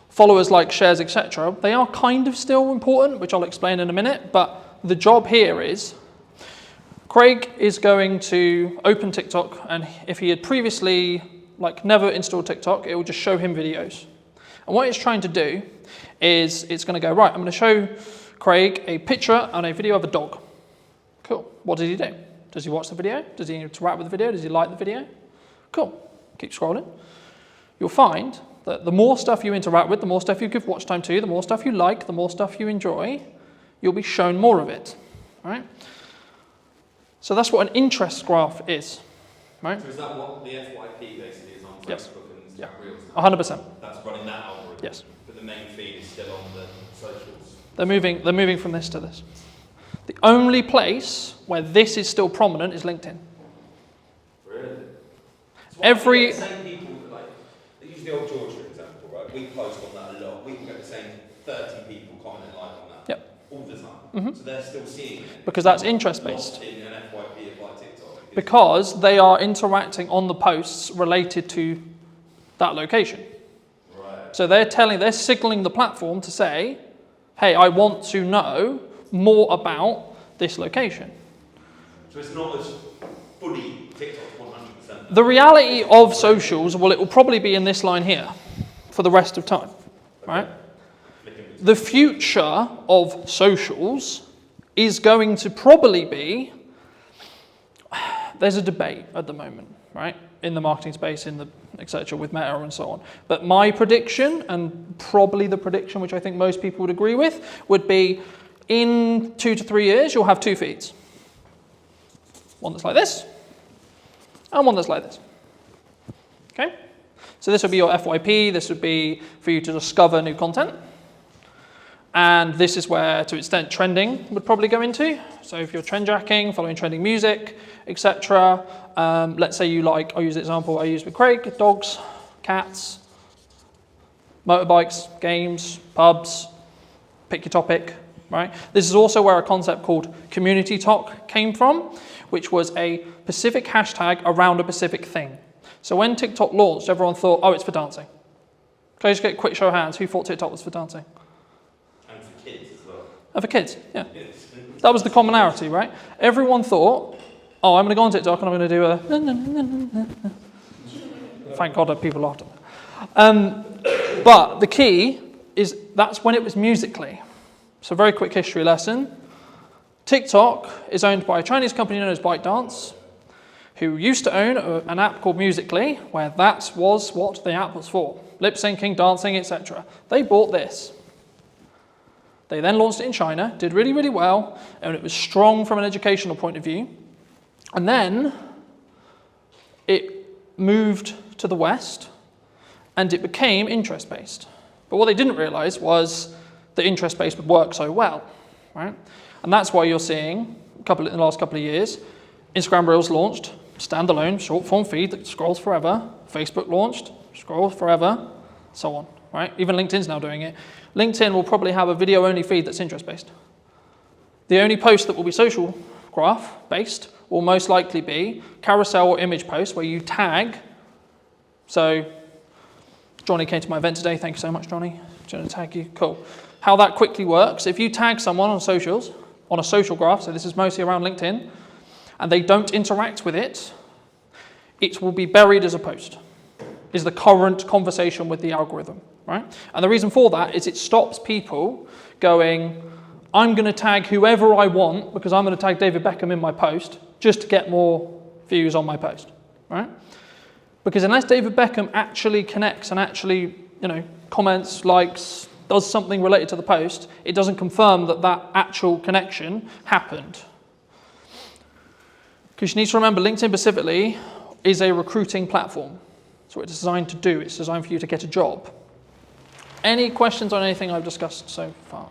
followers, like, shares, etc., they are kind of still important, which I'll explain in a minute, but the job here is Craig is going to open TikTok, and if he had previously never installed TikTok, it will just show him videos. And what it's trying to do is it's going to go, right, I'm going to show Craig a picture and a video of a dog. Cool. What does he do? Does he watch the video? Does he interact with the video? Does he like the video? Cool. Keep scrolling. You'll find that the more stuff you interact with, the more stuff you give watch time to, the more stuff you like, the more stuff you enjoy, you'll be shown more of it, right? So that's what an interest graph is, right? So is that what the FYP basically is on Facebook Yes. and Yeah. Reels? 100%. That's running that algorithm. Yes. But the main feed is still on the socials. They're moving from this to this. The only place where this is still prominent is LinkedIn. Really? So Every- the same people, use the old Georgia example, right? We post on that a lot. We can get the same 30 people commenting on that. Yep. All the time. So they're still seeing it. Because that's interest-based. Not in an FYP of like TikTok. Because they are interacting on the posts related to that location. Right. So they're signaling the platform to say, hey, I want to know more about this location. So it's not as fully TikTok's 100%. The reality of socials, well, it will probably be in this line here for the rest of time, right? The future of socials is going to probably be, there's a debate at the moment, right? In the marketing space, in the etc. with Meta and so on. But my prediction, and probably the prediction which I think most people would agree with, would be in 2 to 3 years, you'll have two feeds. One that's like this, and one that's like this. Okay? So this would be your FYP, this would be for you to discover new content. And this is where, to an extent, trending would probably go into. So if you're trend jacking, following trending music, etc. Let's say you like, I'll use the example I used with Craig, dogs, cats, motorbikes, games, pubs, pick your topic, right? This is also where a concept called community talk came from, which was a specific hashtag around a specific thing. So when TikTok launched, everyone thought, oh, it's for dancing. Can I just get a quick show of hands? Who thought TikTok was for dancing? And for kids as well. Oh, for kids, yeah. That was the commonality, right? Everyone thought, oh, I'm going to go on TikTok and I'm going to do a... Thank God that people laughed at that. But the key is that's when it was Musical.ly. So very quick history lesson. TikTok is owned by a Chinese company known as ByteDance, who used to own an app called Musical.ly, where that was what the app was for. Lip syncing, dancing, etc. They bought this. They then launched it in China, did really, really well, and it was strong from an educational point of view. And then it moved to the West, and it became interest-based. But what they didn't realize was that interest-based would work so well, right? And that's why you're seeing, in the last couple of years, Instagram Reels launched, standalone, short-form feed that scrolls forever. Facebook launched, scrolls forever, so on, right? Even LinkedIn's now doing it. LinkedIn will probably have a video-only feed that's interest-based. The only post that will be social graph-based will most likely be carousel or image posts where you tag. So Johnny came to my event today. Thank you so much, Johnny. Going to tag you. Cool. How that quickly works, if you tag someone on socials, on a social graph, so this is mostly around LinkedIn, and they don't interact with it, it will be buried as a post, is the current conversation with the algorithm, right? And the reason for that is it stops people going, I'm going to tag whoever I want because I'm going to tag David Beckham in my post just to get more views on my post, right? Because unless David Beckham actually connects and actually, comments, likes, does something related to the post, it doesn't confirm that that actual connection happened. Because you need to remember, LinkedIn specifically is a recruiting platform. That's what it's designed to do. It's designed for you to get a job. Any questions on anything I've discussed so far?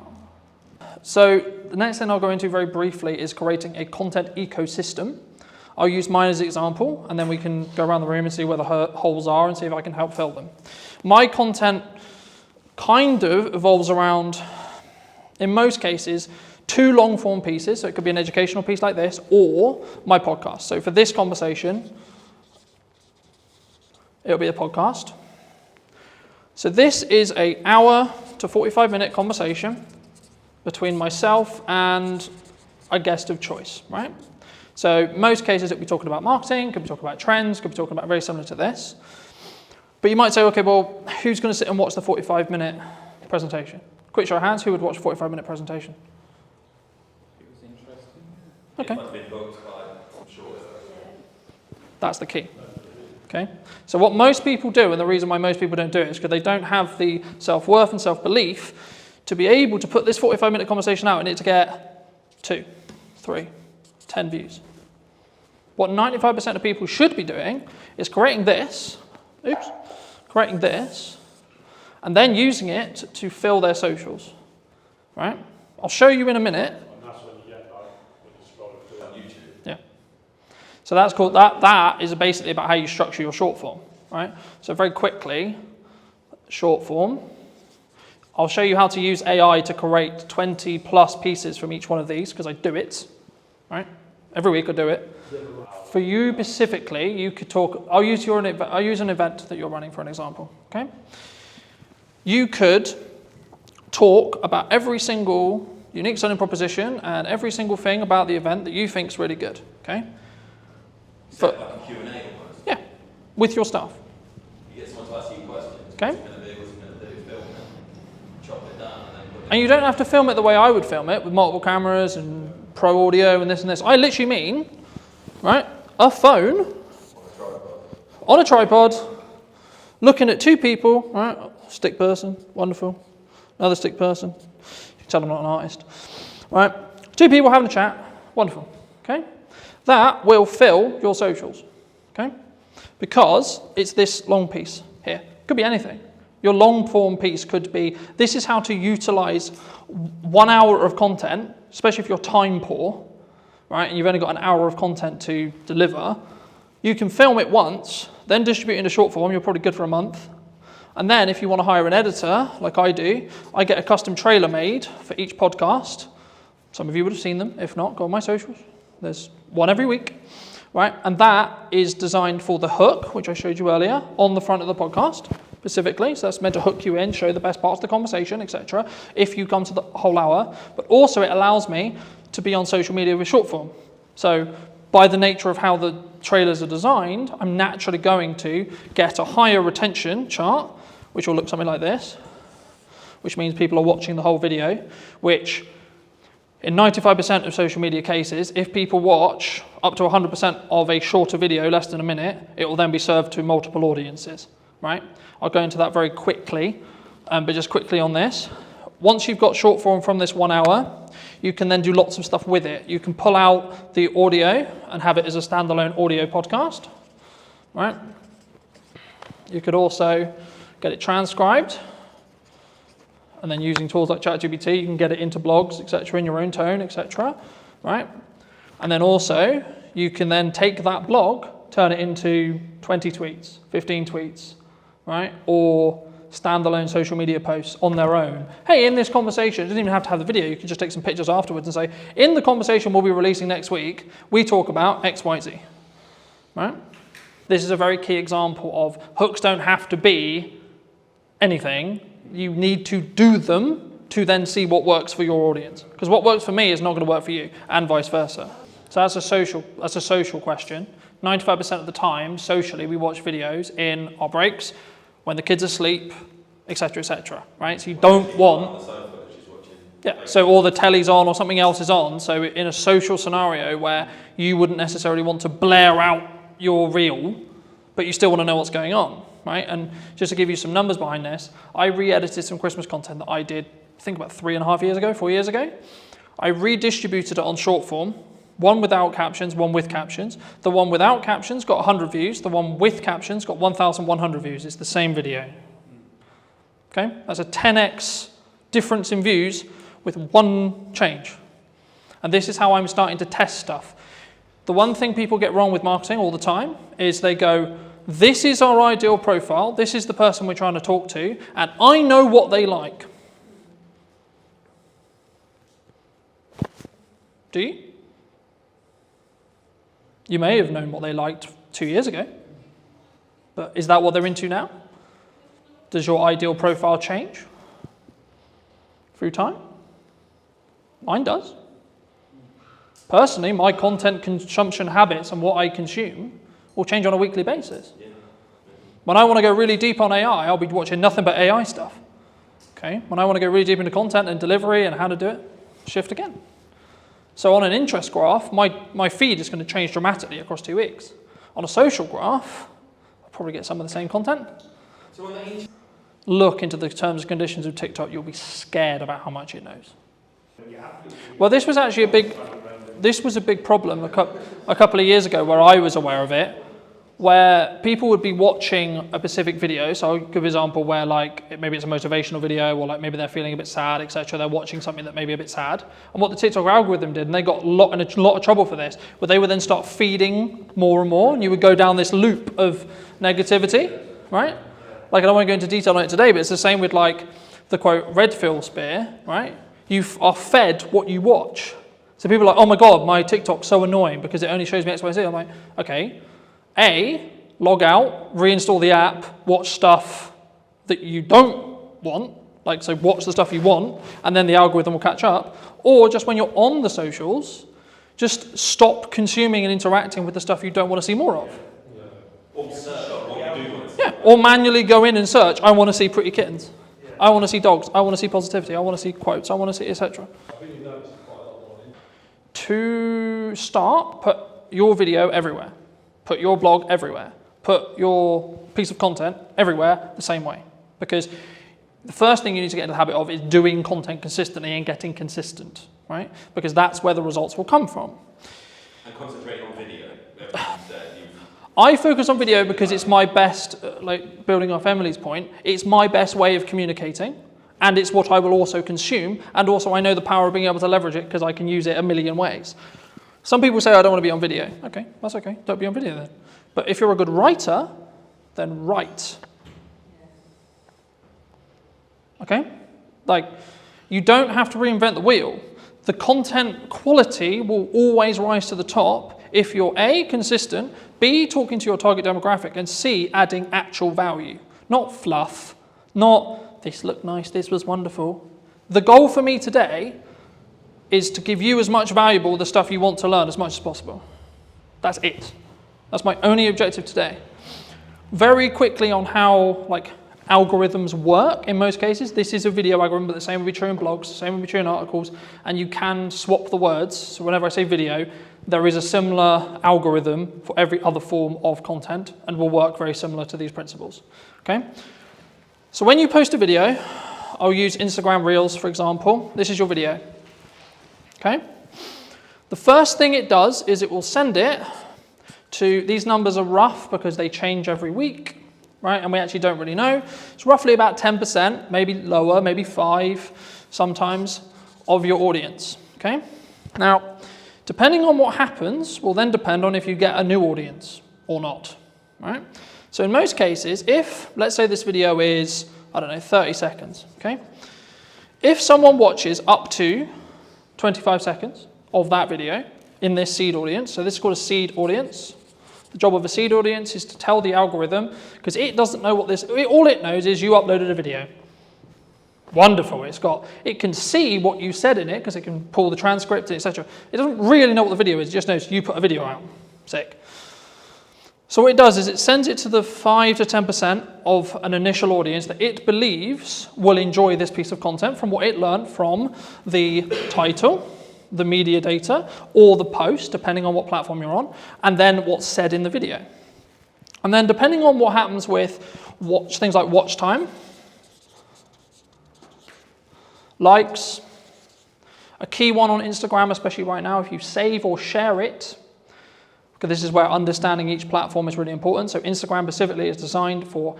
So the next thing I'll go into very briefly is creating a content ecosystem. I'll use mine as an example, and then we can go around the room and see where the holes are and see if I can help fill them. My content kind of evolves around, in most cases, 2 long-form pieces. So it could be an educational piece like this, or my podcast. So for this conversation, it'll be a podcast. So this is an hour to 45-minute conversation between myself and a guest of choice, right? So most cases it'll be talking about marketing, could be talking about trends, could be talking about very similar to this. But you might say, okay, well, who's going to sit and watch the 45-minute presentation? Quick show of hands, who would watch a 45-minute presentation? It was interesting. Okay. It might have been booked by, I'm sure. That's the key. Okay. So what most people do, and the reason why most people don't do it, is because they don't have the self-worth and self-belief to be able to put this 45-minute conversation out and it to get 2, 3, 10 views. What 95% of people should be doing is creating this, and then using it to fill their socials, right? I'll show you in a minute. And that's when you get when you scroll through on YouTube. Yeah. So that's called, that is basically about how you structure your short form, right? So very quickly, short form. I'll show you how to use AI to create 20 plus pieces from each one of these, because I do it, right? Every week I do it. For you specifically, you could talk, I'll use an event that you're running for an example, okay? You could talk about every single unique selling proposition and every single thing about the event that you think is really good, okay? Like a Q&A almost. Yeah, with your staff. You get someone to ask you questions. Okay. What's it going to do, film it, chop it down, and then put it And you don't have to film it the way I would film it, with multiple cameras and pro audio and this and this. I literally mean, right, a phone on a tripod, looking at 2 people, right, stick person, wonderful, another stick person, you can tell I'm not an artist, right, 2 people having a chat, wonderful, okay? That will fill your socials, okay? Because it's this long piece here. Could be anything. Your long form piece could be, this is how to utilize 1 hour of content, especially if you're time poor, right? And you've only got an hour of content to deliver. You can film it once, then distribute it into short form. You're probably good for a month. And then if you want to hire an editor, like I do, I get a custom trailer made for each podcast. Some of you would have seen them. If not, go on my socials. There's one every week, right? And that is designed for the hook, which I showed you earlier, on the front of the podcast specifically. So that's meant to hook you in, show the best parts of the conversation, etc. if you come to the whole hour. But also it allows me to be on social media with short form. So by the nature of how the trailers are designed, I'm naturally going to get a higher retention chart, which will look something like this, which means people are watching the whole video, which in 95% of social media cases, if people watch up to 100% of a shorter video, less than a minute, it will then be served to multiple audiences, right? I'll go into that very quickly, but just quickly on this. Once you've got short form from this 1 hour, you can then do lots of stuff with it. You can pull out the audio and have it as a standalone audio podcast, right? You could also get it transcribed, and then using tools like ChatGPT, you can get it into blogs, etc., in your own tone, etc., right? And then also, you can then take that blog, turn it into 20 tweets, 15 tweets, right? Or standalone social media posts on their own. Hey, in this conversation, it doesn't even have to have the video, you can just take some pictures afterwards and say, in the conversation we'll be releasing next week, we talk about X, Y, Z, right? This is a very key example of hooks don't have to be anything. You need to do them to then see what works for your audience. Because what works for me is not going to work for you, and vice versa. So that's a social question. 95% of the time, socially, we watch videos in our breaks, when the kids are asleep, etc., right? So you don't want... Yeah, so or the telly's on or something else is on. So in a social scenario where you wouldn't necessarily want to blare out your reel, but you still want to know what's going on, right? And just to give you some numbers behind this, I re-edited some Christmas content that I did, I think about 4 years ago. I redistributed it on short form, one without captions, one with captions. The one without captions got 100 views. The one with captions got 1,100 views. It's the same video. Okay, that's a 10x difference in views with one change. And this is how I'm starting to test stuff. The one thing people get wrong with marketing all the time is they go, this is our ideal profile, this is the person we're trying to talk to, and I know what they like. Do you? You may have known what they liked 2 years ago, but is that what they're into now? Does your ideal profile change through time? Mine does. Personally, my content consumption habits and what I consume will change on a weekly basis. When I want to go really deep on AI, I'll be watching nothing but AI stuff. Okay? When I want to go really deep into content and delivery and how to do it, shift again. So on an interest graph, my feed is going to change dramatically across 2 weeks. On a social graph, I'll probably get some of the same content. Look into the terms and conditions of TikTok, you'll be scared about how much it knows. Well, this was actually a big problem a couple of years ago where I was aware of it, where people would be watching a specific video. So I'll give an example where maybe it's a motivational video or maybe they're feeling a bit sad, etc. They're watching something that may be a bit sad. And what the TikTok algorithm did, and they got in a lot of trouble for this, where they would then start feeding more and more, and you would go down this loop of negativity, right? I don't want to go into detail on it today, but it's the same with the quote, red pill spear, right? You are fed what you watch. So people are like, oh my God, my TikTok's so annoying because it only shows me X, Y, Z. I'm like, okay, A, log out, reinstall the app, watch stuff that you don't want, so watch the stuff you want, and then the algorithm will catch up. Or just when you're on the socials, just stop consuming and interacting with the stuff you don't want to see more of. Yeah, or manually go in and search, I want to see pretty kittens. I want to see dogs. I want to see positivity. I want to see quotes. I want to see etc. To start, put your video everywhere. Put your blog everywhere. Put your piece of content everywhere the same way. Because the first thing you need to get into the habit of is doing content consistently and getting consistent, right? Because that's where the results will come from. And concentrating on video. I focus on video because it's my best, like building off Emily's point, it's my best way of communicating, and it's what I will also consume, and also I know the power of being able to leverage it because I can use it a million ways. Some people say, I don't want to be on video. Okay, that's okay, don't be on video then. But if you're a good writer, then write. Okay? Like, you don't have to reinvent the wheel. The content quality will always rise to the top if you're A, consistent, B, talking to your target demographic, and C, adding actual value. Not fluff, not this looked nice, this was wonderful. The goal for me today is to give you as much valuable the stuff you want to learn as much as possible. That's it. That's my only objective today. Very quickly on how algorithms work in most cases. This is a video algorithm, but the same would be true in blogs, the same would be true in articles, and you can swap the words. So whenever I say video, there is a similar algorithm for every other form of content and will work very similar to these principles. Okay? So when you post a video, I'll use Instagram Reels, for example. This is your video. Okay? The first thing it does is it will send it to, these numbers are rough because they change every week. Right, and we actually don't really know. It's roughly about 10%, maybe lower, maybe 5% sometimes, of your audience. Okay? Now, depending on what happens will then depend on if you get a new audience or not. Right? So in most cases, if, let's say this video is, 30 seconds. Okay? If someone watches up to 25 seconds of that video in this seed audience, so this is called a seed audience. The job of a seed audience is to tell the algorithm, because it doesn't know what this, all it knows is you uploaded a video. Wonderful, it can see what you said in it, because it can pull the transcript, etc. It doesn't really know what the video is, it just knows you put a video out. Sick. So what it does is it sends it to the 5 to 10% of an initial audience that it believes will enjoy this piece of content from what it learned from the title, the media data, or the post, depending on what platform you're on, and then what's said in the video. And then depending on what happens with things like watch time, likes, a key one on Instagram, especially right now, if you save or share it, because this is where understanding each platform is really important. So Instagram specifically is designed for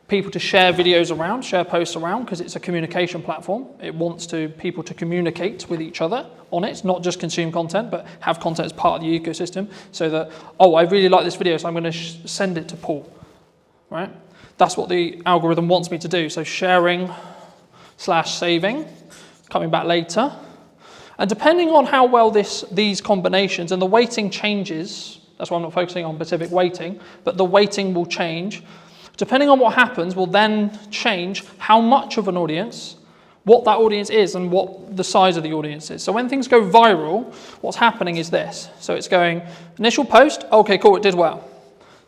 people to share videos around, share posts around, because it's a communication platform. It wants people to communicate with each other on it, not just consume content, but have content as part of the ecosystem, so that, I really like this video, so I'm going to send it to Paul, right? That's what the algorithm wants me to do. So sharing / saving, coming back later. And depending on how well these combinations, and the weighting changes, that's why I'm not focusing on specific weighting, but the weighting will change. Depending on what happens will then change how much of an audience, what that audience is, and what the size of the audience is. So when things go viral, what's happening is this. So it's going, initial post, okay, cool, it did well.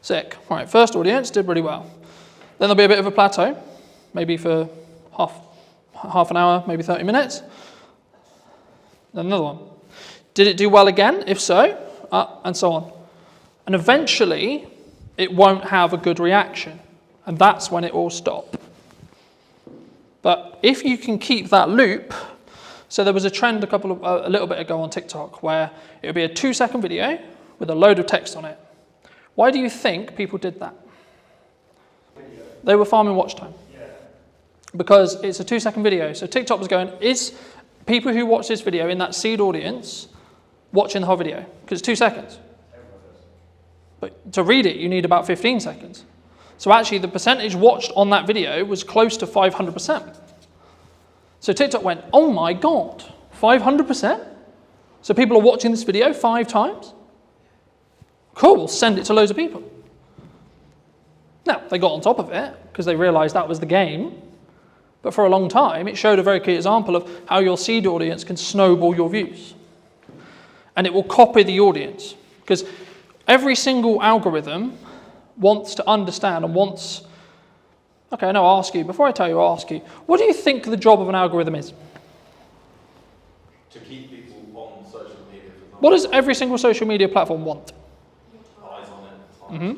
Sick. All right, first audience, did really well. Then there'll be a bit of a plateau, maybe for half an hour, maybe 30 minutes. Then another one. Did it do well again? If so, and so on. And eventually, it won't have a good reaction. And that's when it will stop. But if you can keep that loop, so there was a trend a little bit ago on TikTok where it would be a 2-second video with a load of text on it. Why do you think people did that? They were farming watch time. Because it's a 2-second video. So TikTok was going, is people who watch this video in that seed audience watching the whole video? Because it's 2 seconds. But to read it, you need about 15 seconds. So actually, the percentage watched on that video was close to 500%. So TikTok went, oh my God, 500%? So people are watching this video 5 times? Cool, we'll send it to loads of people. Now, they got on top of it because they realized that was the game. But for a long time, it showed a very clear example of how your seed audience can snowball your views. And it will copy the audience. Because every single algorithm wants to understand and wants... Okay, no, I'll ask you. Before I tell you, I'll ask you. What do you think the job of an algorithm is? To keep people on social media. What does every single social media platform want? Eyes on it.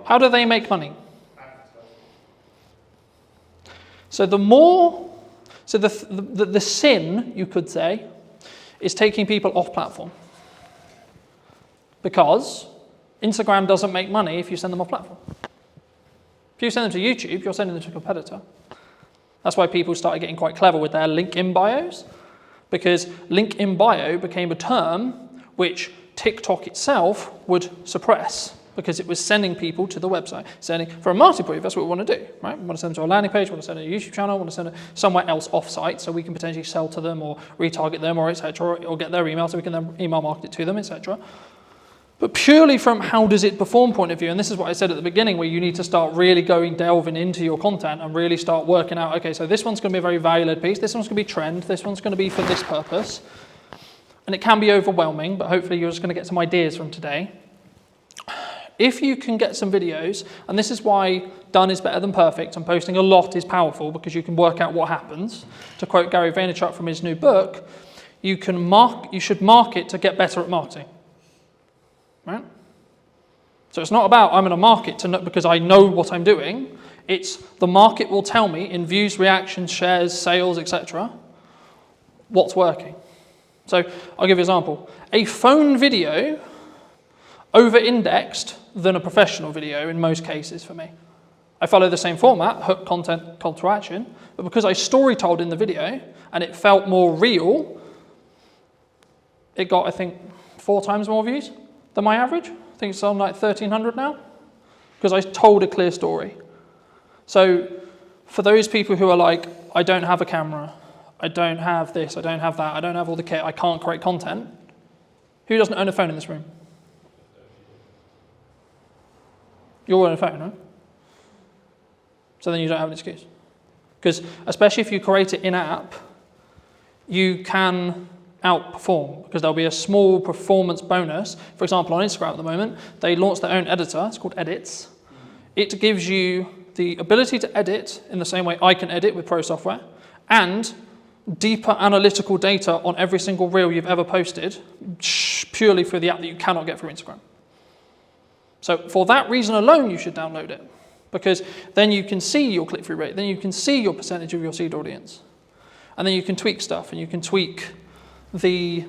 How do they make money? So the sin, you could say, is taking people off platform. Because Instagram doesn't make money if you send them off platform. If you send them to YouTube, you're sending them to a competitor. That's why people started getting quite clever with their link in bios, because link in bio became a term which TikTok itself would suppress, because it was sending people to the website. For a marketing point of view, that's what we want to do, right? We want to send them to a landing page, we want to send them to a YouTube channel, we want to send them somewhere else off-site so we can potentially sell to them or retarget them or etc. or get their email so we can then email market it to them, etc. But purely from how does it perform point of view, and this is what I said at the beginning, where you need to start really delving into your content and really start working out, okay, so this one's going to be a very value-led piece, this one's going to be trend, this one's going to be for this purpose. And it can be overwhelming, but hopefully you're just going to get some ideas from today. If you can get some videos, and this is why done is better than perfect, and posting a lot is powerful because you can work out what happens. To quote Gary Vaynerchuk from his new book, you should market to get better at marketing. Right? So it's not about I'm going to market because I know what I'm doing. It's the market will tell me in views, reactions, shares, sales, etc. what's working. So I'll give you an example. A phone video over-indexed than a professional video in most cases for me. I follow the same format, hook, content, call to action, but because I story-told in the video and it felt more real, it got, I think, 4 times more views than my average. I think it's on like 1,300 now, because I told a clear story. So for those people who are like, I don't have a camera, I don't have this, I don't have that, I don't have all the kit, I can't create content, who doesn't own a phone in this room? You all own a phone, right? So then you don't have an excuse. Because especially if you create it in-app, you can outperform, because there'll be a small performance bonus. For example, on Instagram at the moment, they launched their own editor. It's called Edits. It gives you the ability to edit in the same way I can edit with pro software, and deeper analytical data on every single reel you've ever posted, purely through the app that you cannot get through Instagram. So for that reason alone, you should download it, because then you can see your click-through rate, then you can see your percentage of your seed audience, and then you can tweak stuff, and you can tweak the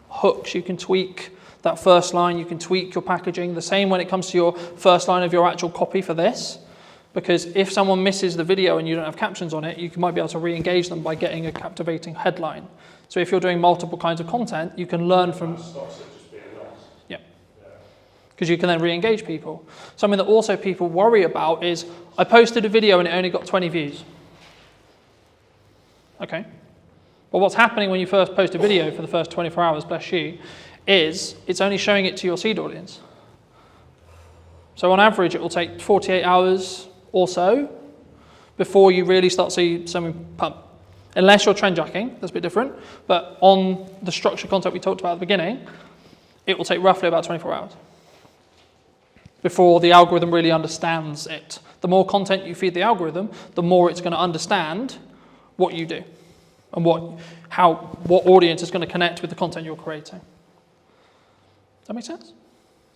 hooks, you can tweak that first line, you can tweak your packaging. The same when it comes to your first line of your actual copy for this, because if someone misses the video and you don't have captions on it, you might be able to re-engage them by getting a captivating headline. So if you're doing multiple kinds of content, you can learn from... Yeah. Because you can then re-engage people. Something that also people worry about is, I posted a video and it only got 20 views. Okay. Well, what's happening when you first post a video for the first 24 hours, bless you, is it's only showing it to your seed audience. So on average, it will take 48 hours or so before you really start seeing something pump. Unless you're trend jacking, that's a bit different. But on the structured content we talked about at the beginning, it will take roughly about 24 hours before the algorithm really understands it. The more content you feed the algorithm, the more it's going to understand what you do and what audience is going to connect with the content you're creating. Does that make sense?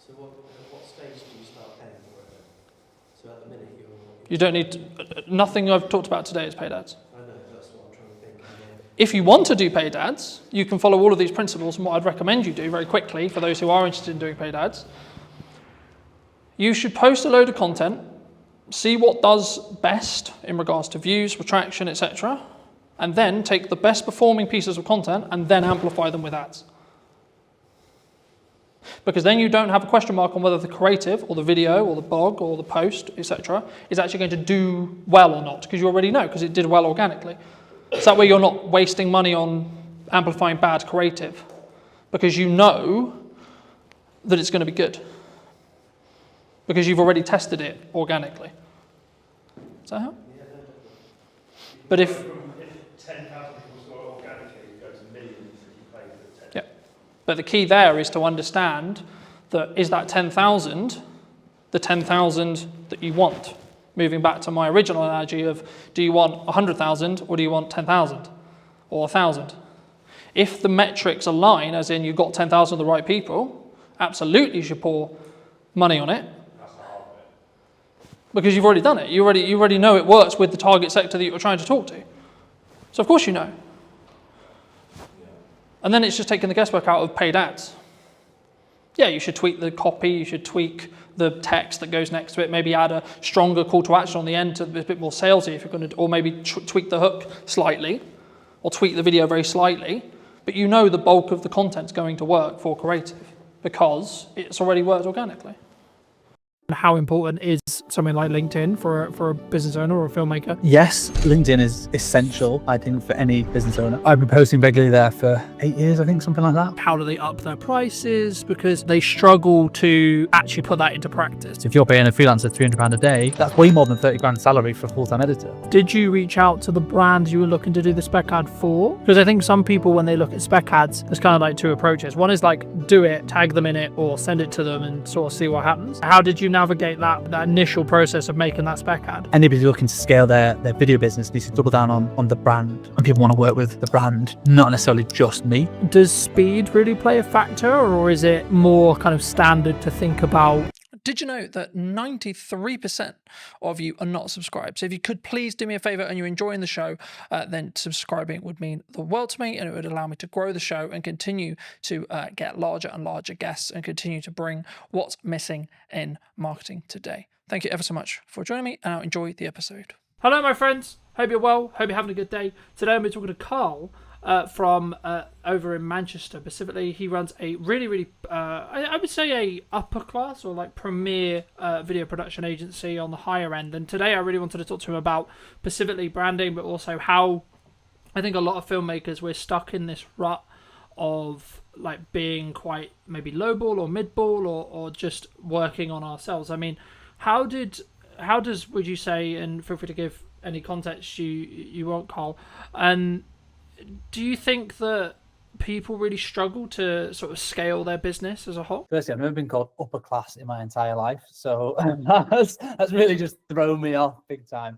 So what stage do you start paying for it? So at the minute you don't need nothing I've talked about today is paid ads. I know, that's what I'm trying to think. If you want to do paid ads, you can follow all of these principles, and what I'd recommend you do very quickly for those who are interested in doing paid ads. You should post a load of content, see what does best in regards to views, retraction, etc., and then take the best performing pieces of content and then amplify them with ads. Because then you don't have a question mark on whether the creative or the video or the blog or the post, etc., is actually going to do well or not, because you already know, because it did well organically. So that way you're not wasting money on amplifying bad creative, because you know that it's going to be good, because you've already tested it organically. Does that help? Yeah, no, but if 10,000 people saw it organically, it goes to millions if you pay for 10. Yeah. But the key there is to understand that is that 10,000 the 10,000 that you want? Moving back to my original analogy of, do you want 100,000 or do you want 10,000 or 1,000? If the metrics align, as in you've got 10,000 of the right people, absolutely you should pour money on it. That's the hard bit. Because you've already done it. You already know it works with the target sector that you're trying to talk to. So of course you know. And then it's just taking the guesswork out of paid ads. Yeah, you should tweak the copy, you should tweak the text that goes next to it, maybe add a stronger call to action on the end to be a bit more salesy if you're going to, or maybe tweak the hook slightly, or tweak the video very slightly, but you know the bulk of the content's going to work for creative because it's already worked organically. How important is something like LinkedIn for a business owner or a filmmaker? Yes, LinkedIn is essential, I think, for any business owner. I've been posting regularly there for 8 years, I think, something like that. How do they up their prices? Because they struggle to actually put that into practice. So if you're paying a freelancer £300 a day, that's way more than 30 grand salary for a full-time editor. Did you reach out to the brands you were looking to do the spec ad for? Because I think some people, when they look at spec ads, there's kind of like two approaches. One is like, do it, tag them in it, or send it to them and sort of see what happens. How did you navigate that initial process of making that spec ad? Anybody looking to scale their video business needs to double down on the brand. And people want to work with the brand, not necessarily just me. Does speed really play a factor, or is it more kind of standard to think about? Did you know that 93% of you are not subscribed? So if you could please do me a favor and you're enjoying the show, then subscribing would mean the world to me, and it would allow me to grow the show and continue to get larger and larger guests and continue to bring what's missing in marketing today. Thank you ever so much for joining me, and I'll enjoy the episode. Hello, my friends. Hope you're well. Hope you're having a good day. Today I'm talking to Carl from over in Manchester. Specifically, he runs a really, I would say a upper class or like premier video production agency on the higher end. And today I really wanted to talk to him about specifically branding, but also how I think a lot of filmmakers, we're stuck in this rut of like being quite maybe lowball or midball or just working on ourselves. I mean, how does would you say, and feel free to give any context you want, Carl, and do you think that people really struggle to sort of scale their business as a whole? Firstly, I've never been called upper class in my entire life, so that's really just thrown me off big time.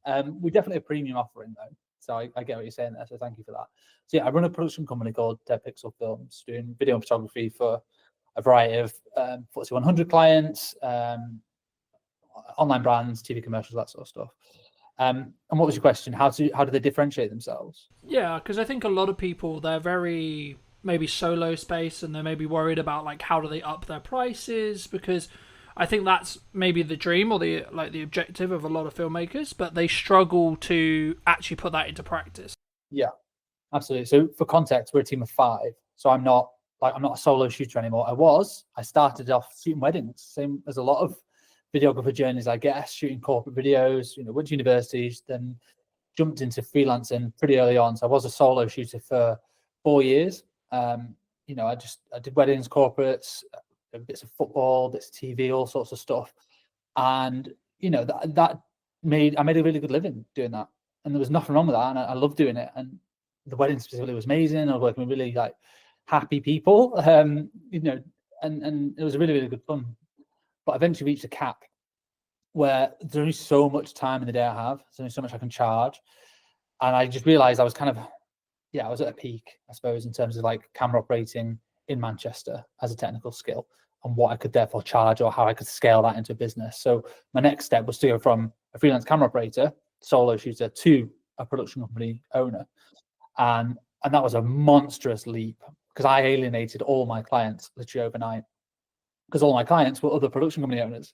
We're definitely a premium offering though, so I get what you're saying there, so thank you for that. So yeah, I run a production company called Dead Pixel Films, doing video and photography for a variety of FTSE 100 clients, online brands, TV commercials, that sort of stuff. And what was your question? How do they differentiate themselves? Yeah, because I think a lot of people, they're very maybe solo space, and they're maybe worried about like how do they up their prices, because I think that's maybe the dream or the objective of a lot of filmmakers, but they struggle to actually put that into practice. Yeah, absolutely. So for context, we're a team of 5. So I'm not a solo shooter anymore. I started off shooting weddings, same as a lot of videographer journeys, I guess, shooting corporate videos, went to universities, then jumped into freelancing pretty early on. So I was a solo shooter for 4 years. I did weddings, corporates, bits of football, bits of TV, all sorts of stuff. And, I made a really good living doing that. And there was nothing wrong with that. And I loved doing it. And the wedding specifically was amazing. I was working with really like happy people, and it was really, really good fun. But eventually reached a cap where there's only so much time in the day I have. There's only so much I can charge. And I just realized I was I was at a peak, I suppose, in terms of like camera operating in Manchester as a technical skill and what I could therefore charge or how I could scale that into a business. So my next step was to go from a freelance camera operator, solo shooter, to a production company owner. And that was a monstrous leap because I alienated all my clients literally overnight, because all my clients were other production company owners.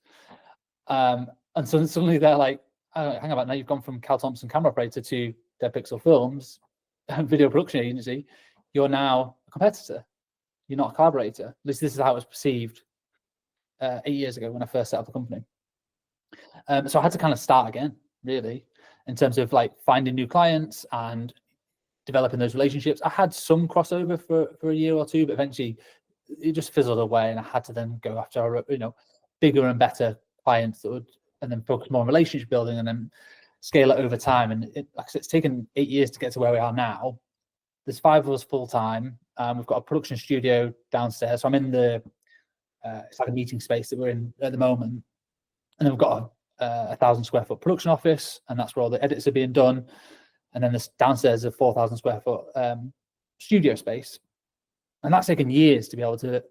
And so suddenly they're like, oh, hang about now, you've gone from Cal Thompson camera operator to Dead Pixel Films, video production agency. You're now a competitor. You're not a collaborator. At least this is how it was perceived 8 years ago when I first set up the company. So I had to kind of start again, really, in terms of like finding new clients and developing those relationships. I had some crossover for a year or two, but eventually it just fizzled away, and I had to then go after bigger and better clients that would, and then focus more on relationship building and then scale it over time. And it's taken 8 years to get to where we are now. There's 5 of us full time. We've got a production studio downstairs, so I'm in the it's like a meeting space that we're in at the moment, and then we've got a 1,000 square foot production office, and that's where all the edits are being done. And then this downstairs is a 4,000 square foot studio space. And that's taken years to be able to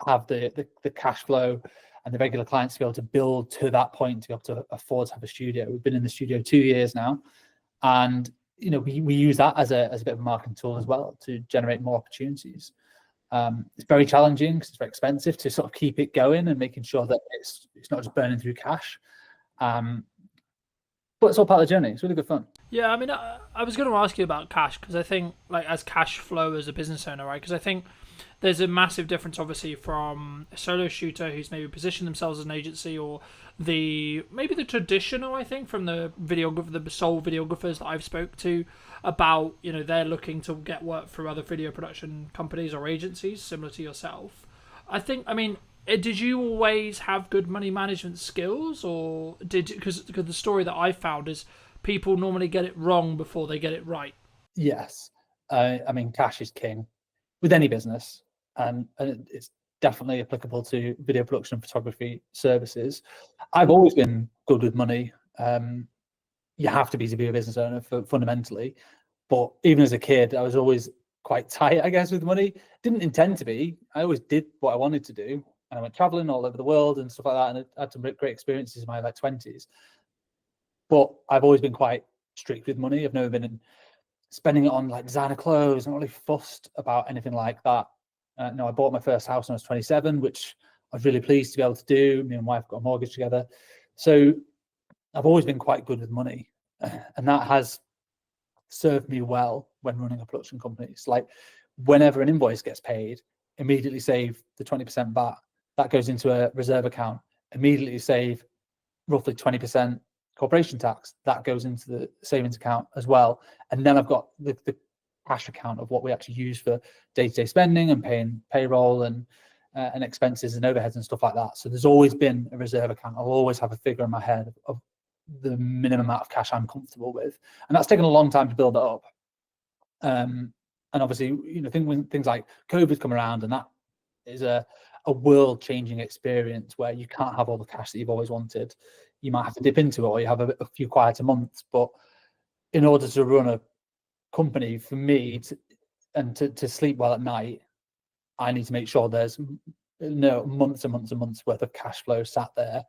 have the cash flow and the regular clients to be able to build to that point, to be able to afford to have a studio. We've been in the studio 2 years now. And, we use that as a bit of a marketing tool as well to generate more opportunities. It's very challenging because it's very expensive to sort of keep it going and making sure that it's not just burning through cash. But it's all part of the journey. It's really good fun. Yeah, I mean, I was going to ask you about cash because I think, like, as cash flow as a business owner, right? Because I think there's a massive difference, obviously, from a solo shooter who's maybe positioned themselves as an agency, or maybe the traditional, I think, from the sole videographers that I've spoke to about, they're looking to get work through other video production companies or agencies similar to yourself. I mean, did you always have good money management skills, or because the story that I found is people normally get it wrong before they get it right? Yes. I mean, cash is king with any business, and it's definitely applicable to video production and photography services. I've always been good with money. You have to be a business owner fundamentally, but even as a kid, I was always quite tight, I guess, with money. Didn't intend to be. I always did what I wanted to do. And I went traveling all over the world and stuff like that, and I had some great experiences in my 20s. But I've always been quite strict with money. I've never been spending it on like designer clothes. I'm not really fussed about anything like that. No, I bought my first house when I was 27, which I was really pleased to be able to do. Me and my wife got a mortgage together. So I've always been quite good with money. And that has served me well when running a production company. It's like whenever an invoice gets paid, immediately save the 20% VAT. That goes into a reserve account. Immediately save roughly 20% corporation tax. That goes into the savings account as well. And then I've got the cash account of what we actually use for day-to-day spending and paying payroll and expenses and overheads and stuff like that. So there's always been a reserve account. I'll always have a figure in my head of the minimum amount of cash I'm comfortable with. And that's taken a long time to build it up. And obviously, when things like COVID come around, and that is a world-changing experience where you can't have all the cash that you've always wanted. You might have to dip into it, or you have a few quieter months. But in order to run a company, for me, to sleep well at night, I need to make sure there's months and months and months worth of cash flow sat there.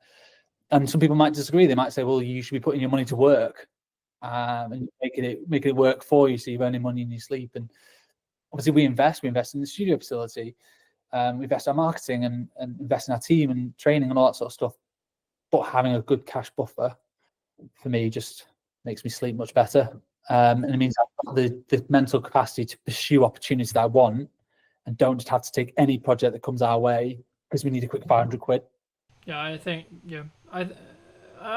And some people might disagree. They might say, well, you should be putting your money to work and making it work for you, so you're earning money in your sleep. And obviously we invest in the studio facility, we invest in our marketing and invest in our team and training and all that sort of stuff. But having a good cash buffer for me just makes me sleep much better. And it means I've got the mental capacity to pursue opportunities that I want and don't just have to take any project that comes our way because we need a quick 500 quid. Yeah, I think, I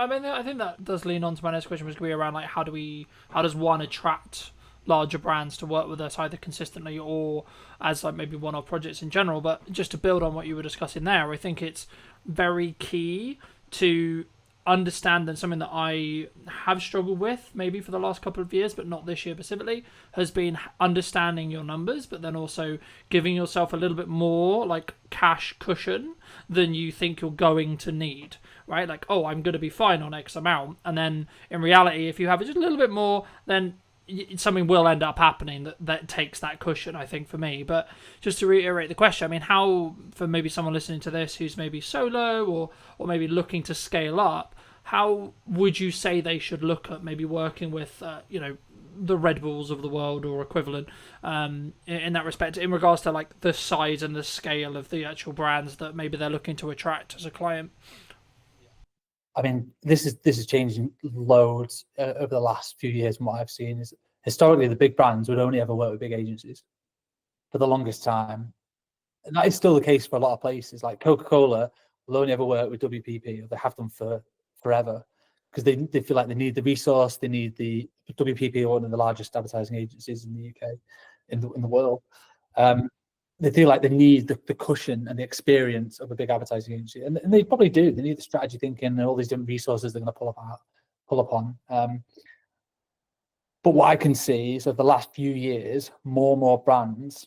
mean, I think that does lean on to my next question, which would be around, like, how does one attract larger brands to work with us, either consistently or as like maybe one-off projects in general. But just to build on what you were discussing there, I think it's very key to understand, and something that I have struggled with maybe for the last couple of years, but not this year specifically, has been understanding your numbers, but then also giving yourself a little bit more like cash cushion than you think you're going to need, right? Like, oh, I'm going to be fine on X amount. And then in reality, if you have just a little bit more, then something will end up happening that takes that cushion, I think, for me. But just to reiterate the question, I mean, how, for maybe someone listening to this who's maybe solo or maybe looking to scale up, how would you say they should look at maybe working with, the Red Bulls of the world or equivalent in that respect, in regards to like the size and the scale of the actual brands that maybe they're looking to attract as a client? I mean, this is changing loads over the last few years. And what I've seen is historically the big brands would only ever work with big agencies for the longest time. And that is still the case for a lot of places. Like Coca-Cola will only ever work with WPP, or they have done for forever, because they feel like they need the resource. They need the WPP, one of the largest advertising agencies in the UK, in the world. They feel like they need the cushion and the experience of a big advertising agency, and they probably do. They need the strategy thinking and all these different resources they're going to pull upon. But what I can see is over the last few years, more and more brands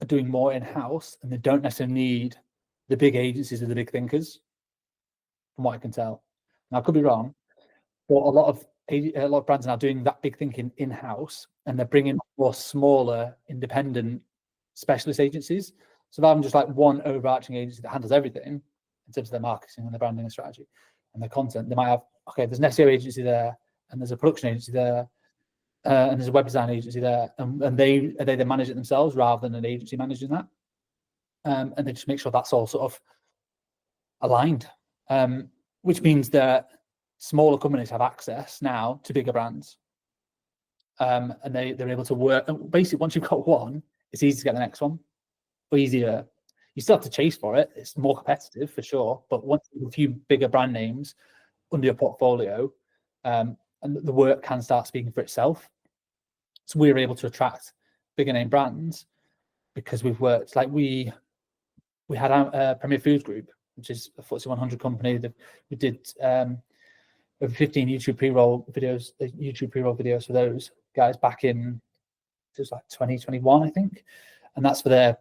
are doing more in-house, and they don't necessarily need the big agencies or the big thinkers, from what I can tell. Now, I could be wrong, but a lot of brands are now doing that big thinking in-house, and they're bringing more smaller, independent specialist agencies. So rather than just like one overarching agency that handles everything in terms of their marketing and their branding and strategy and their content, they might have, okay, there's an SEO agency there, and there's a production agency there, and there's a web design agency there, and they manage it themselves rather than an agency managing that. and then just make sure that's all sort of aligned, which means that smaller companies have access now to bigger brands, and they're able to work. And basically, once you've got one, it's easy to get the next one, or easier. You still have to chase for it. It's more competitive for sure, but once you have a few bigger brand names under your portfolio, and the work can start speaking for itself. So we're able to attract bigger name brands because we've worked, like we had our Premier Foods Group, which is a FTSE 100 company. That we did over 15 YouTube pre-roll videos for those guys back in, it was like 2021, I think, and that's for their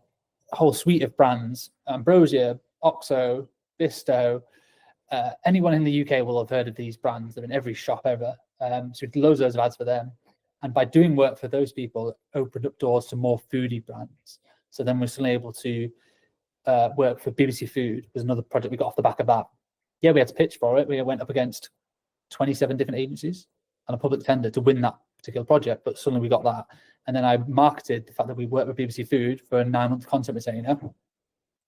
whole suite of brands: Ambrosia, Oxo, Bisto. Anyone in the UK will have heard of these brands. They're in every shop ever. So we did loads of ads for them, and by doing work for those people, it opened up doors to more foodie brands. So then we're suddenly able to work for BBC Food. There's another project we got off the back of that. Yeah, we had to pitch for it. We went up against 27 different agencies and a public tender to win that particular project, but suddenly we got that. And then I marketed the fact that we worked with BBC Food for a 9-month content retainer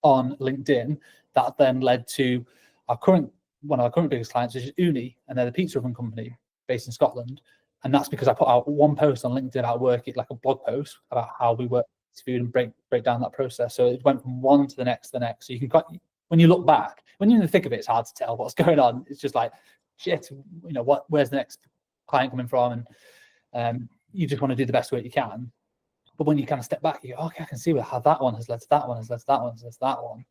on LinkedIn. That then led to one of our current biggest clients, which is Uni, and they're the pizza oven company based in Scotland. And that's because I put out one post on LinkedIn about working, like a blog post about how we work with food and break down that process. So it went from one to the next. So you can, when you look back, when you're in the thick of it, it's hard to tell what's going on. It's just like, shit, where's the next client coming from? And you just want to do the best work you can. But when you kind of step back, you go, okay, I can see how that one has led to that one, has led to that one, has led to that one.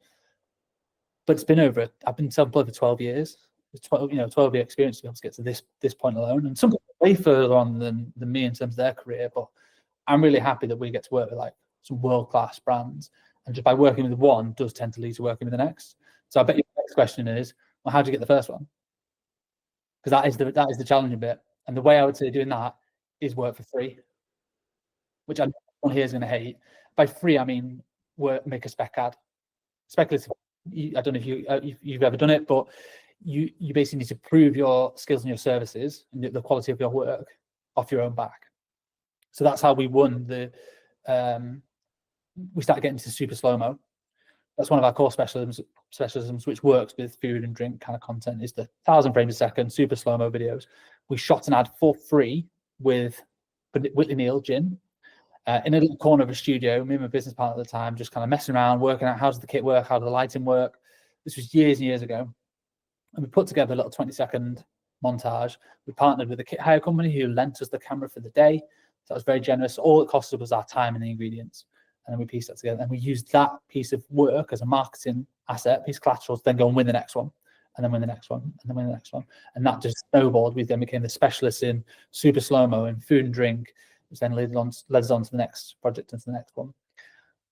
But it's been I've been self-employed for 12 years. It's 12-year experience to be able to get to this point alone. And some people are way further on than me in terms of their career, but I'm really happy that we get to work with like some world-class brands. And just by working with one does tend to lead to working with the next. So I bet your next question is, well, how did you get the first one? Because that is the challenging bit. And the way I would say doing that is work for free, which I know everyone here is going to hate. By free, I mean make a spec ad. Speculative. I don't know if you've ever done it, but you basically need to prove your skills and your services and the quality of your work off your own back. So that's how we won we started getting into super slow-mo. That's one of our core specialisms, which works with food and drink kind of content, is the 1,000 frames a second super slow-mo videos. We shot an ad for free with Whitley Neal Gin in a little corner of a studio. Me and my business partner at the time just kind of messing around, working out how does the kit work, how does the lighting work. This was years and years ago. And we put together a little 20-second montage. We partnered with a kit hire company who lent us the camera for the day. So that was very generous. All it cost us was our time and the ingredients. And then we pieced that together. And we used that piece of work as a marketing asset, piece of collateral, to then go and win the next one, and then win the next one, and then win the next one. And that just snowballed. We then became the specialists in super slow-mo and food and drink, which then led us on to the next project and to the next one.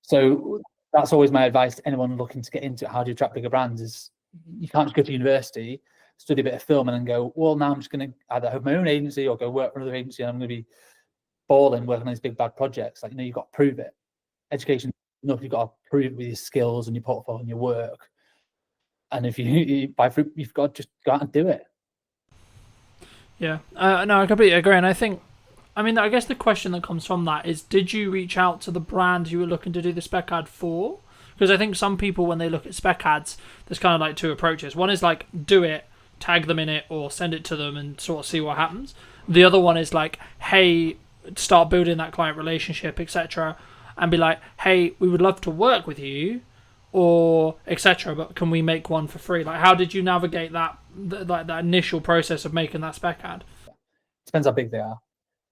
So that's always my advice to anyone looking to get into it. How do you attract bigger brands? Is you can't just go to university, study a bit of film, and then go, well, now I'm just going to either have my own agency or go work for another agency, and I'm going to be balling working on these big bad projects. Like, you've got to prove it. Education, you've got to prove it with your skills and your portfolio and your work. And if you buy fruit, you've got to just go out and do it. Yeah, no, I completely agree. And I guess the question that comes from that is, did you reach out to the brand you were looking to do the spec ad for? Because I think some people, when they look at spec ads, there's kind of like two approaches. One is like, do it, tag them in it, or send it to them and sort of see what happens. The other one is like, hey, start building that client relationship, etc., and be like, hey, we would love to work with you, or etc., but can we make one for free? Like, how did you navigate that initial process of making that spec ad? Depends how big they are.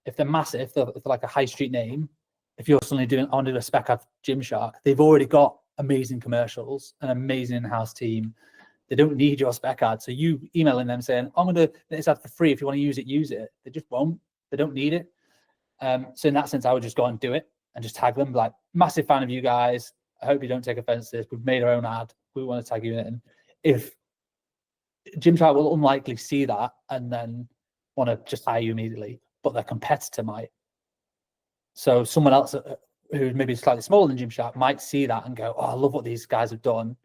If they're massive, if they're like a high street name, if you're suddenly on a spec ad for Gymshark, they've already got amazing commercials, an amazing in-house team. They don't need your spec ad. So you emailing them saying, I'm going to do this ad for free. If you want to use it, use it. They just won't. They don't need it. So in that sense, I would just go and do it and just tag them. Like, massive fan of you guys. I hope you don't take offense to this. We've made our own ad. We want to tag you in it. And if Gymshark will unlikely see that and then want to just hire you immediately, but their competitor might. So someone else who maybe slightly smaller than Gymshark might see that and go, oh, I love what these guys have done.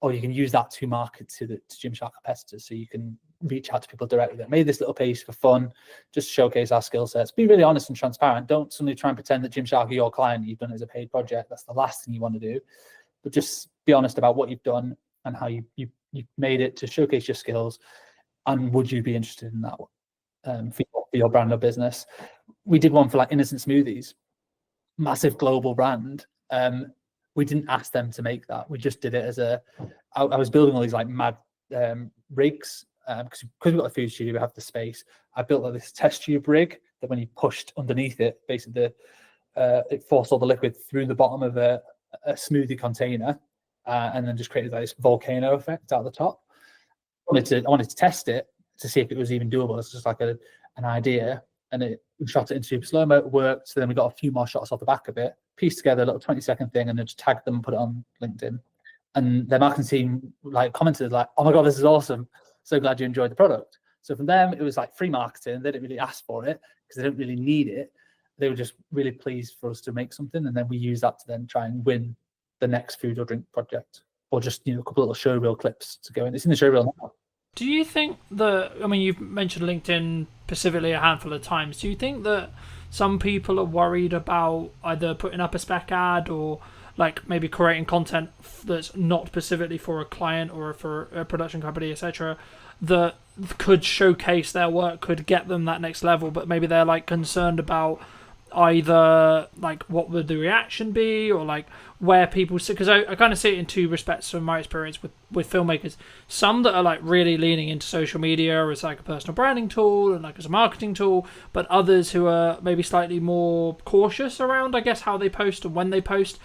Or you can use that to market to Gymshark competitors. So you can reach out to people directly that made this little piece for fun, just showcase our skill sets. Be really honest and transparent. Don't suddenly try and pretend that Gymshark are your client. You've done it as a paid project. That's the last thing you want to do. but just be honest about what you've done and how you made it to showcase your skills. And would you be interested in that for your brand or business? We did one for like Innocent Smoothies, massive global brand. We didn't ask them to make that. We just did it as I was building all these like mad rigs because we've got a food studio, we have the space. I built like this test tube rig that when you pushed underneath it, basically it forced all the liquid through the bottom of a smoothie container, and then just created like this volcano effect out the top. I wanted to test it to see if it was even doable. It's just like an idea, and we shot it in super slow-mo. It worked. So then we got a few more shots off the back of it, pieced together a little 20-second thing, and then just tagged them and put it on LinkedIn. And their marketing team like commented like, "Oh my god, this is awesome! So glad you enjoyed the product." So from them, it was like free marketing. They didn't really ask for it because they didn't really need it. They were just really pleased for us to make something, and then we use that to then try and win the next food or drink project, or just a couple of little show reel clips to go in. It's in the show reel now. Do you think that, I mean, you've mentioned LinkedIn specifically a handful of times. Do you think that some people are worried about either putting up a spec ad or like maybe creating content that's not specifically for a client or for a production company, etc., that could showcase their work, could get them that next level, but maybe they're like concerned about either like what would the reaction be, or like where people sit? Because I kind of see it in two respects from my experience with filmmakers. Some that are like really leaning into social media as like a personal branding tool and like as a marketing tool, but others who are maybe slightly more cautious around, I guess, how they post and when they post.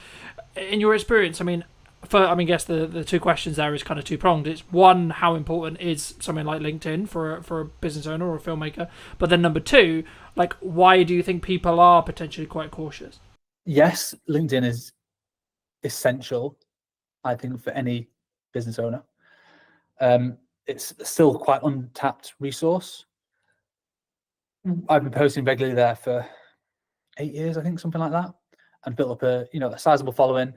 In your experience, I guess the two questions there is kind of two-pronged. It's one, how important is something like LinkedIn for a business owner or a filmmaker? But then number two, like, why do you think people are potentially quite cautious? Yes, LinkedIn is essential, I think, for any business owner. It's still quite untapped resource. I've been posting regularly there for 8 years, I think, something like that, and built up a sizable following.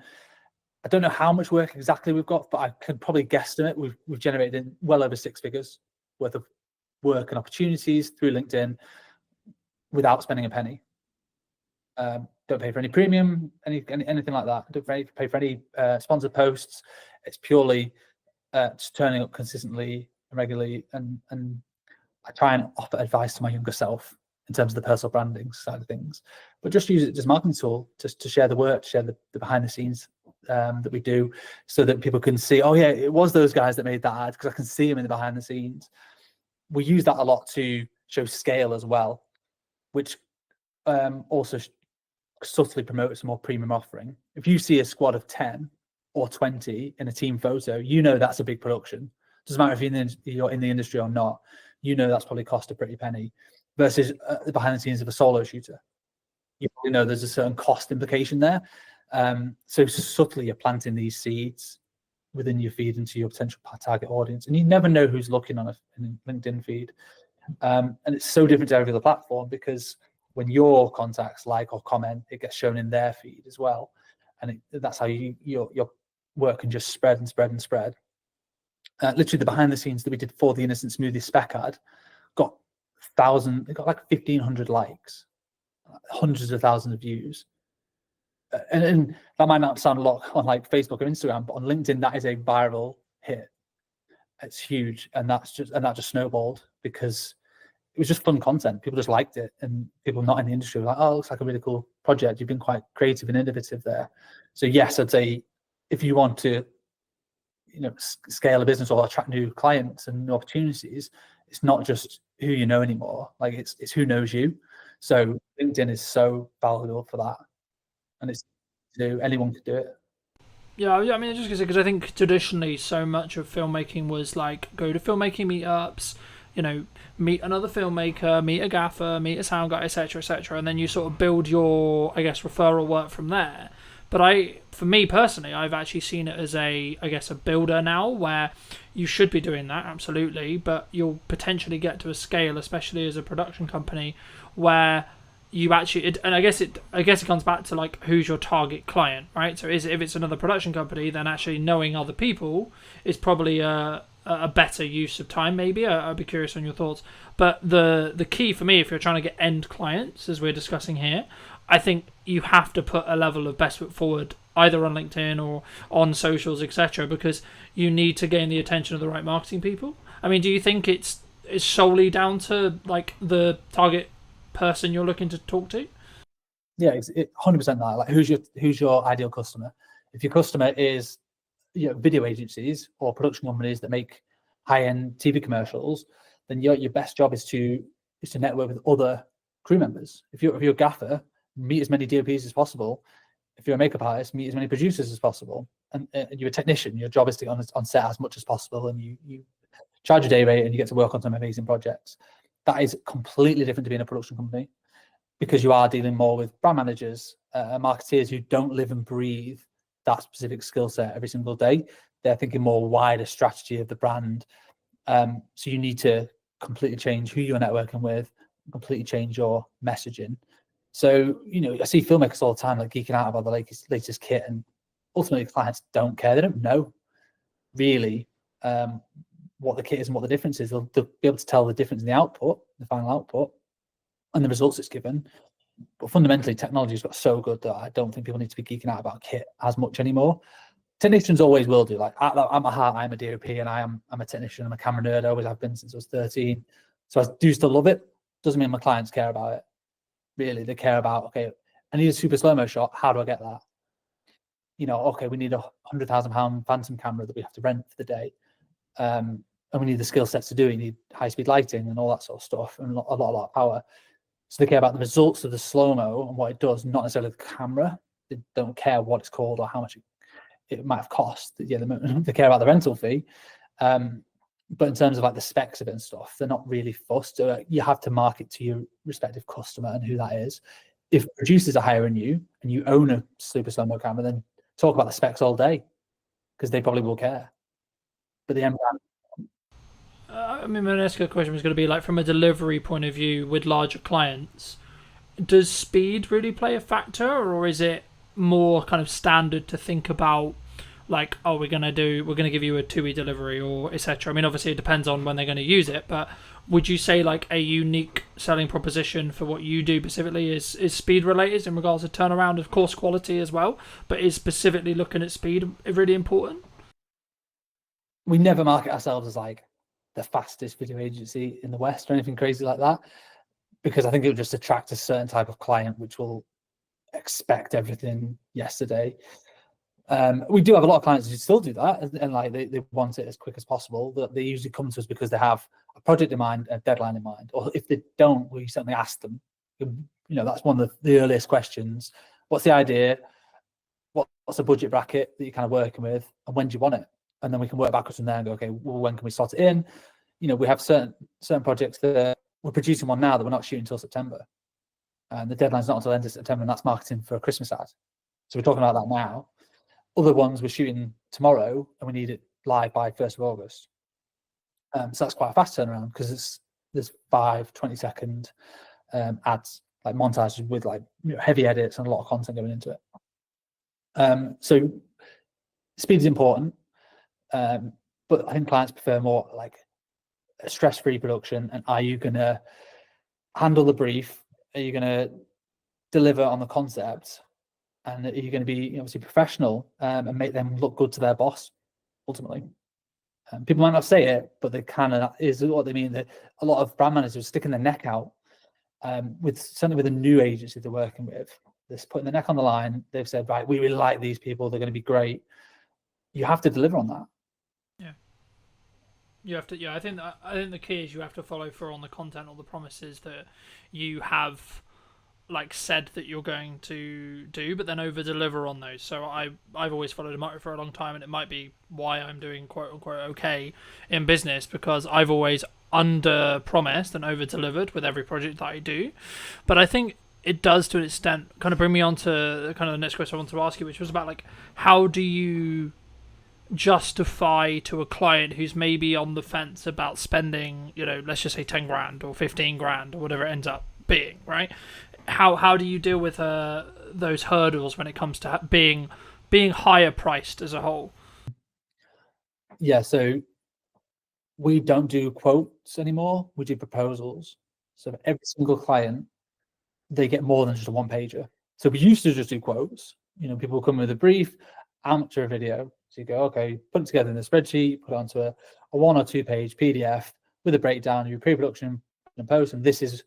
I don't know how much work exactly we've got, but I could probably guesstimate we've generated well over 6 figures worth of work and opportunities through LinkedIn without spending a penny. Don't pay for any premium, anything like that. Don't pay for any sponsored posts. It's purely just turning up consistently and regularly, and I try and offer advice to my younger self in terms of the personal branding side of things, but just use it as a marketing tool to share the work, to share the behind the scenes that we do, so that people can see, oh yeah, it was those guys that made that ad, because I can see them in the behind the scenes. We use that a lot to show scale as well, which also subtly promotes a more premium offering. If you see a squad of 10 or 20 in a team photo, that's a big production. Doesn't matter if you're in the industry or not, that's probably cost a pretty penny, versus the behind the scenes of a solo shooter. There's a certain cost implication there. So subtly you're planting these seeds within your feed into your potential target audience, and you never know who's looking on a LinkedIn feed. And it's so different to every other platform, because when your contacts like or comment, it gets shown in their feed as well, and that's how your work can just spread and spread and spread. Literally, the behind the scenes that we did for the Innocent Smoothie spec ad got like 1,500 likes, hundreds of thousands of views. And that might not sound a lot on like Facebook or Instagram, but on LinkedIn, that is a viral hit. It's huge, and that just snowballed because it was just fun content. People just liked it, and people not in the industry were like, "Oh, it looks like a really cool project. You've been quite creative and innovative there." So yes, I'd say if you want to, scale a business or attract new clients and new opportunities, it's not just who you know anymore. Like it's who knows you. So LinkedIn is so valuable for that, and anyone could do it. Yeah, I mean, just because I think traditionally so much of filmmaking was like go to filmmaking meetups, meet another filmmaker, meet a gaffer, meet a sound guy, etc., and then you sort of build your, I guess, referral work from there. But for me personally, I've actually seen it as a builder now, where you should be doing that, absolutely, but you'll potentially get to a scale, especially as a production company, where you actually, and I guess it comes back to like who's your target client, right? So if it's another production company, then actually knowing other people is probably a better use of time. Maybe I'd be curious on your thoughts. But the key for me, if you're trying to get end clients, as we're discussing here, I think you have to put a level of best foot forward either on LinkedIn or on socials, etc., because you need to gain the attention of the right marketing people? I mean, do you think it's solely down to like the target person you're looking to talk to? Yeah, it's 100% that. Like, who's your ideal customer? If your customer is, you know, video agencies or production companies that make high-end TV commercials, then your best job is to network with other crew members. If you're a gaffer, meet as many DOPs as possible. If you're a makeup artist, meet as many producers as possible. And you're a technician, your job is to get on set as much as possible, and you charge a day rate and you get to work on some amazing projects. That is completely different to being a production company, because you are dealing more with brand managers, marketeers who don't live and breathe that specific skill set every single day. They're thinking more wider strategy of the brand. So you need to completely change who you're networking with, completely change your messaging. So, you know, I see filmmakers all the time like geeking out about the latest kit, and ultimately clients don't care. They don't know really what the kit is and what the difference is. They'll be able to tell the difference in the output, the final output, and the results it's given. But fundamentally, technology has got so good that I don't think people need to be geeking out about kit as much anymore. Technicians always will do. Like, at my heart, I'm a DOP, and I'm a technician. I'm a camera nerd. I always have been since I was 13. So I do still love it. Doesn't mean my clients care about it. Really, they care about, okay, I need a super slow-mo shot. How do I get that? You know, okay, we need a £100,000 Phantom camera that we have to rent for the day. And we need the skill sets to do it. You need high-speed lighting and all that sort of stuff, and a lot of power. So they care about the results of the slow-mo and what it does, not necessarily the camera. They don't care what it's called or how much it might have cost. Yeah, they care about the rental fee. But in terms of like the specs of it and stuff, they're not really fussed. You have to market to your respective customer and who that is. If producers are hiring you and you own a super slow-mo camera, then talk about the specs all day, because they probably will care. But the end I mean, my next question was going to be like, from a delivery point of view with larger clients, does speed really play a factor, or is it more kind of standard to think about like, oh, we're going to give you a 2-week delivery or etc.? I mean, obviously it depends on when they're going to use it, but would you say like a unique selling proposition for what you do specifically is speed related in regards to turnaround, of course quality as well, but is specifically looking at speed really important? We never market ourselves as like the fastest video agency in the West or anything crazy like that, because I think it would just attract a certain type of client which will expect everything yesterday. We do have a lot of clients who still do that, and like they want it as quick as possible. That they usually come to us because they have a project in mind, a deadline in mind, or if they don't, we certainly ask them. You know, that's one of the earliest questions. What's the idea? What's the budget bracket that you're kind of working with, and when do you want it? And then we can work backwards from there and go, okay, well, when can we start it in? You know, we have certain projects that we're producing one now that we're not shooting until September, and the deadline's not until the end of September, and that's marketing for a Christmas ad. So we're talking about that now. Other ones we're shooting tomorrow, and we need it live by 1st of August. So that's quite a fast turnaround, because there's 5 20-second ads, like montages with like, you know, heavy edits and a lot of content going into it. So speed is important, but I think clients prefer more like a stress-free production. And are you going to handle the brief? Are you going to deliver on the concept? And are you going to be obviously professional and make them look good to their boss ultimately? People might not say it, but they kind of is what they mean. That a lot of brand managers are sticking their neck out certainly with a new agency they're working with. They're putting their neck on the line. They've said, right, we really like these people. They're going to be great. You have to deliver on that. Yeah. You have to. Yeah, I think the key is you have to follow through on the content or the promises that you have like said that you're going to do, but then over deliver on those. So I've always followed a motto for a long time, and it might be why I'm doing quote unquote okay in business, because I've always under promised and over delivered with every project that I do. But I think it does, to an extent, kind of bring me on to kind of the next question I want to ask you, which was about like, how do you justify to a client who's maybe on the fence about spending, you know, let's just say 10 grand or 15 grand or whatever it ends up being, right? How do you deal with those hurdles when it comes to being higher priced as a whole? Yeah, so we don't do quotes anymore. We do proposals. So for every single client, they get more than just a one pager. So we used to just do quotes, people will come with a brief, amateur video. So you go, okay, put it together in a spreadsheet, put it onto a 1 or 2 page PDF with a breakdown of your pre-production and post, and this is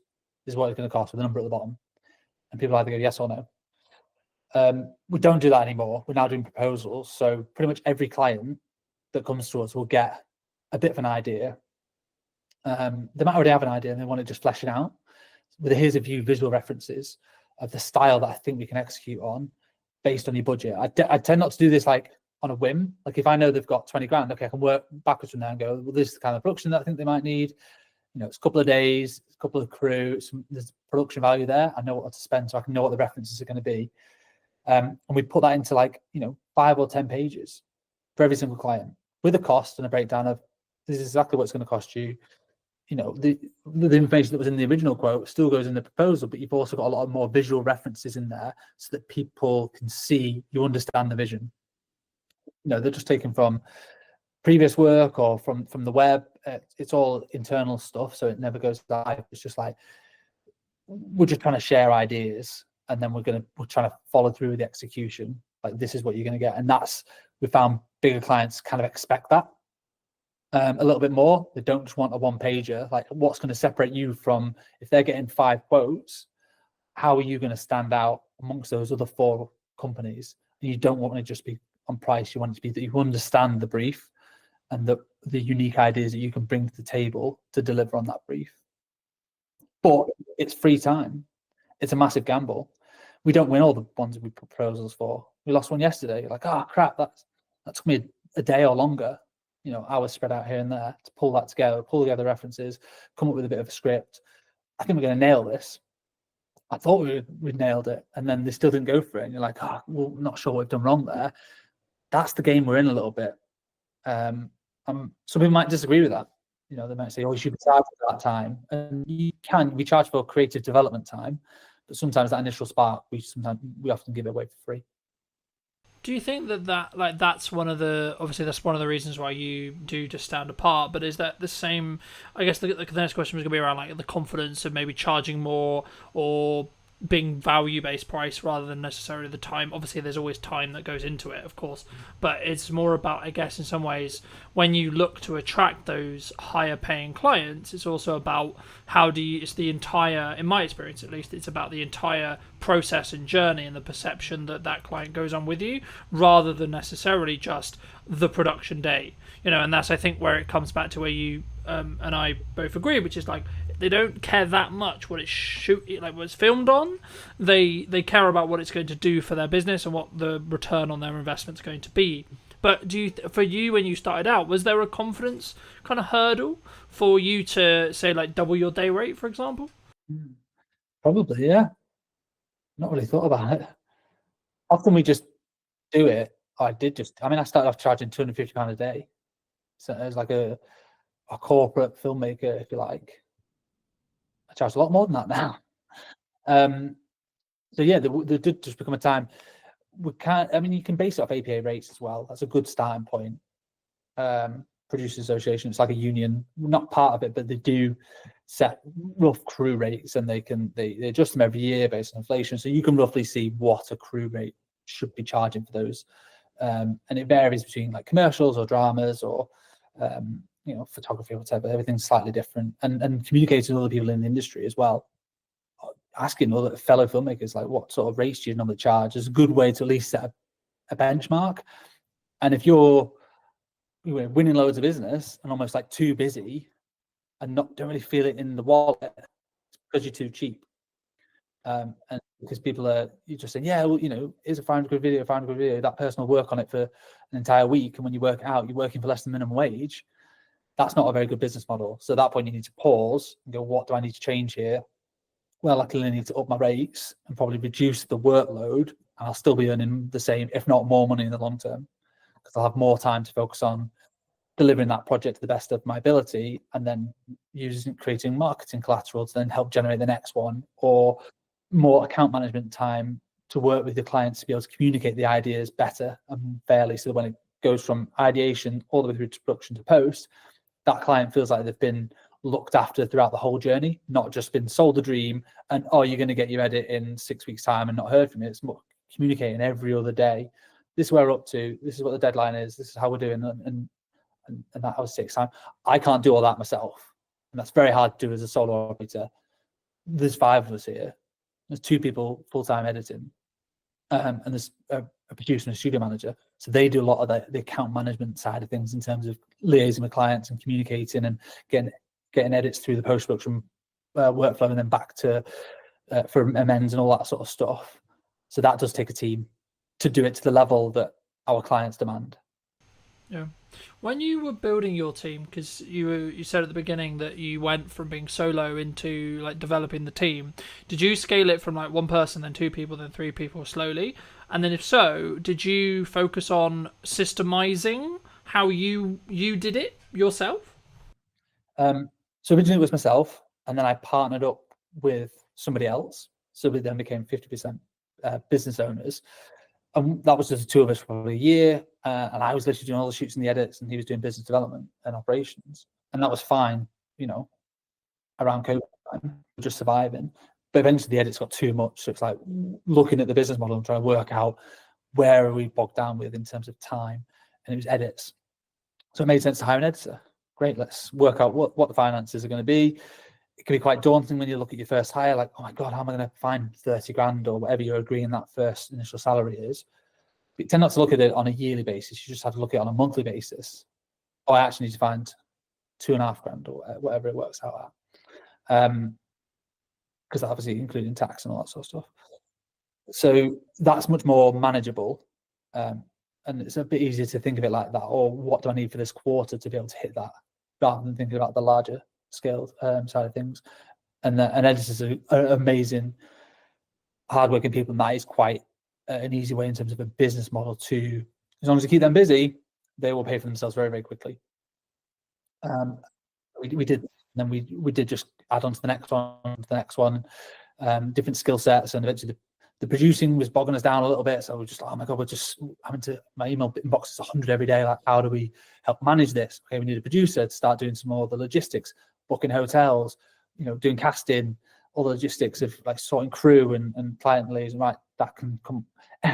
what it's going to cost with a number at the bottom. And people either go yes or no. We don't do that anymore. We're now doing proposals. So pretty much every client that comes to us will get a bit of an idea. They might already have an idea and they want to just flesh it out. But here's a few visual references of the style that I think we can execute on based on your budget. I tend not to do this like on a whim. Like if I know they've got 20 grand, okay, I can work backwards from there and go, well, this is the kind of production that I think they might need. It's a couple of days, a couple of crew, there's production value there. I know what to spend, so I can know what the references are going to be. And we put that into 5 or 10 pages for every single client with a cost and a breakdown of this is exactly what it's going to cost you. The information that was in the original quote still goes in the proposal, but you've also got a lot of more visual references in there so that people can see you understand the vision. They're just taken from previous work or from the web. It's all internal stuff, so it never goes live. It's just like we're just trying to share ideas, and then we're trying to follow through with the execution. Like this is what you're going to get, and we found bigger clients kind of expect that a little bit more. They don't just want a 1-pager. Like what's going to separate you from, if they're getting 5 quotes, how are you going to stand out amongst those other 4 companies? And you don't want it to just be on price. You want it to be that you understand the brief and the unique ideas that you can bring to the table to deliver on that brief. But it's free time. It's a massive gamble. We don't win all the ones we put proposals for. We lost one yesterday. You're like, oh crap, that took me a day or longer. Hours spread out here and there to pull that together, pull together references, come up with a bit of a script. I think we're going to nail this. I thought we'd nailed it, and then they still didn't go for it. And you're like, oh, well, not sure what we've done wrong there. That's the game we're in a little bit. Some people might disagree with that. They might say, oh, you should be charged for that time. And we charge for creative development time, but sometimes that initial spark, we often give it away for free. Do you think that's one of the, obviously that's one of the reasons why you do just stand apart, but is that the same, I guess the next question was going to be around like the confidence of maybe charging more or being value-based price rather than necessarily the time. Obviously there's always time that goes into it, of course, but it's more about, I guess, in some ways, when you look to attract those higher paying clients, it's also about it's the entire, in my experience at least, it's about the entire process and journey and the perception that client goes on with you rather than necessarily just the production day. And that's, I think, where it comes back to where you and I both agree, which is like they don't care that much what what it's filmed on. They care about what it's going to do for their business and what the return on their investment is going to be. But for you, when you started out, was there a confidence kind of hurdle for you to say like double your day rate, for example? Probably, yeah. Not really thought about it. Often we just do it. I started off charging £250 a day. So as like a corporate filmmaker, if you like. I charge a lot more than that now. So yeah, there did just become a time you can base it off APA rates as well. That's a good starting point. Producers Association, it's like a union, not part of it, but they do set rough crew rates, and they adjust them every year based on inflation. So you can roughly see what a crew rate should be charging for those. And it varies between like commercials or dramas or photography or whatever. Everything's slightly different, and communicating with other people in the industry as well. Asking other fellow filmmakers like what sort of rates do you normally charge is a good way to at least set a benchmark. And if you're winning loads of business and almost like too busy and don't really feel it in the wallet because you're too cheap, and because you're just saying, yeah, well, here's a 500 quid video, that person will work on it for an entire week, and when you work it out, you're working for less than minimum wage. That's not a very good business model. So at that point you need to pause and go, what do I need to change here? Well, I clearly need to up my rates and probably reduce the workload, and I'll still be earning the same, if not more money in the long term, because I'll have more time to focus on delivering that project to the best of my ability, and then creating marketing collateral to then help generate the next one, or more account management time to work with the clients to be able to communicate the ideas better and fairly, so that when it goes from ideation all the way through to production to post, that client feels like they've been looked after throughout the whole journey, not just been sold a dream and you're going to get your edit in 6 weeks time and not heard from it. It's more communicating every other day. This is where we're up to. This is what the deadline is. This is how we're doing, and that was 6 time. I can't do all that myself, and that's very hard to do as a solo operator. There's 5 of us here. There's 2 people full-time editing, and there's a producer and a studio manager. So they do a lot of the account management side of things in terms of liaising with clients and communicating and getting edits through the post-production workflow and then back to for amends and all that sort of stuff. So that does take a team to do it to the level that our clients demand. Yeah. When you were building your team, because you said at the beginning that you went from being solo into like developing the team, did you scale it from like 1 person, then 2 people, then 3 people slowly? And then if so, did you focus on systemizing how you did it yourself? So originally it was myself, and then I partnered up with somebody else. So we then became 50% business owners. And that was just the 2 of us for probably a year. And I was literally doing all the shoots and the edits, and he was doing business development and operations. And that was fine, around COVID time, just surviving. But eventually the edits got too much. So it's like looking at the business model and trying to work out where are we bogged down with in terms of time. And it was edits. So it made sense to hire an editor. Great, let's work out what the finances are going to be. It can be quite daunting when you look at your first hire, like, oh my God, how am I going to find 30 grand or whatever you're agreeing that first initial salary is? But you tend not to look at it on a yearly basis. You just have to look at it on a monthly basis. Oh, I actually need to find 2.5 grand or whatever it works out at. Because obviously including tax and all that sort of stuff. So that's much more manageable. And it's a bit easier to think of it like that. Or what do I need for this quarter to be able to hit that, rather than thinking about the larger scale side of things. And editors are amazing, hardworking people, and that is quite an easy way in terms of a business model to, as long as you keep them busy, they will pay for themselves very, very quickly. We did, and then we did just add on to the next one, different skill sets, and eventually the producing was bogging us down a little bit. So we're just like, oh my God, we're just having to, my email inbox is 100 every day. Like, how do we help manage this? Okay, we need a producer to start doing some more of the logistics, booking hotels, doing casting, all the logistics of like sorting crew and client liaison. Right, that can come.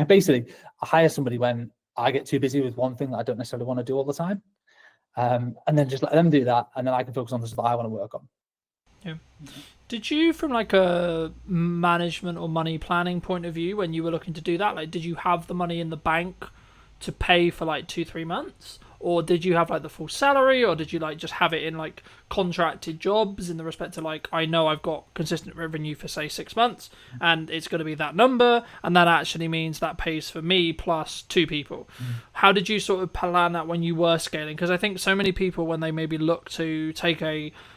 Basically, I hire somebody when I get too busy with one thing that I don't necessarily want to do all the time, and then just let them do that, and then I can focus on the stuff I want to work on. Yeah. Did you, from like a management or money planning point of view, when you were looking to do that, like, did you have the money in the bank to pay for like 2-3 months, or did you have like the full salary, or did you like just have it in like contracted jobs in the respect to like, I know I've got consistent revenue for say 6 months and it's going to be that number, and that actually means that pays for me plus 2 people? How did you sort of plan that when you were scaling? Because I think so many people, when they maybe look to take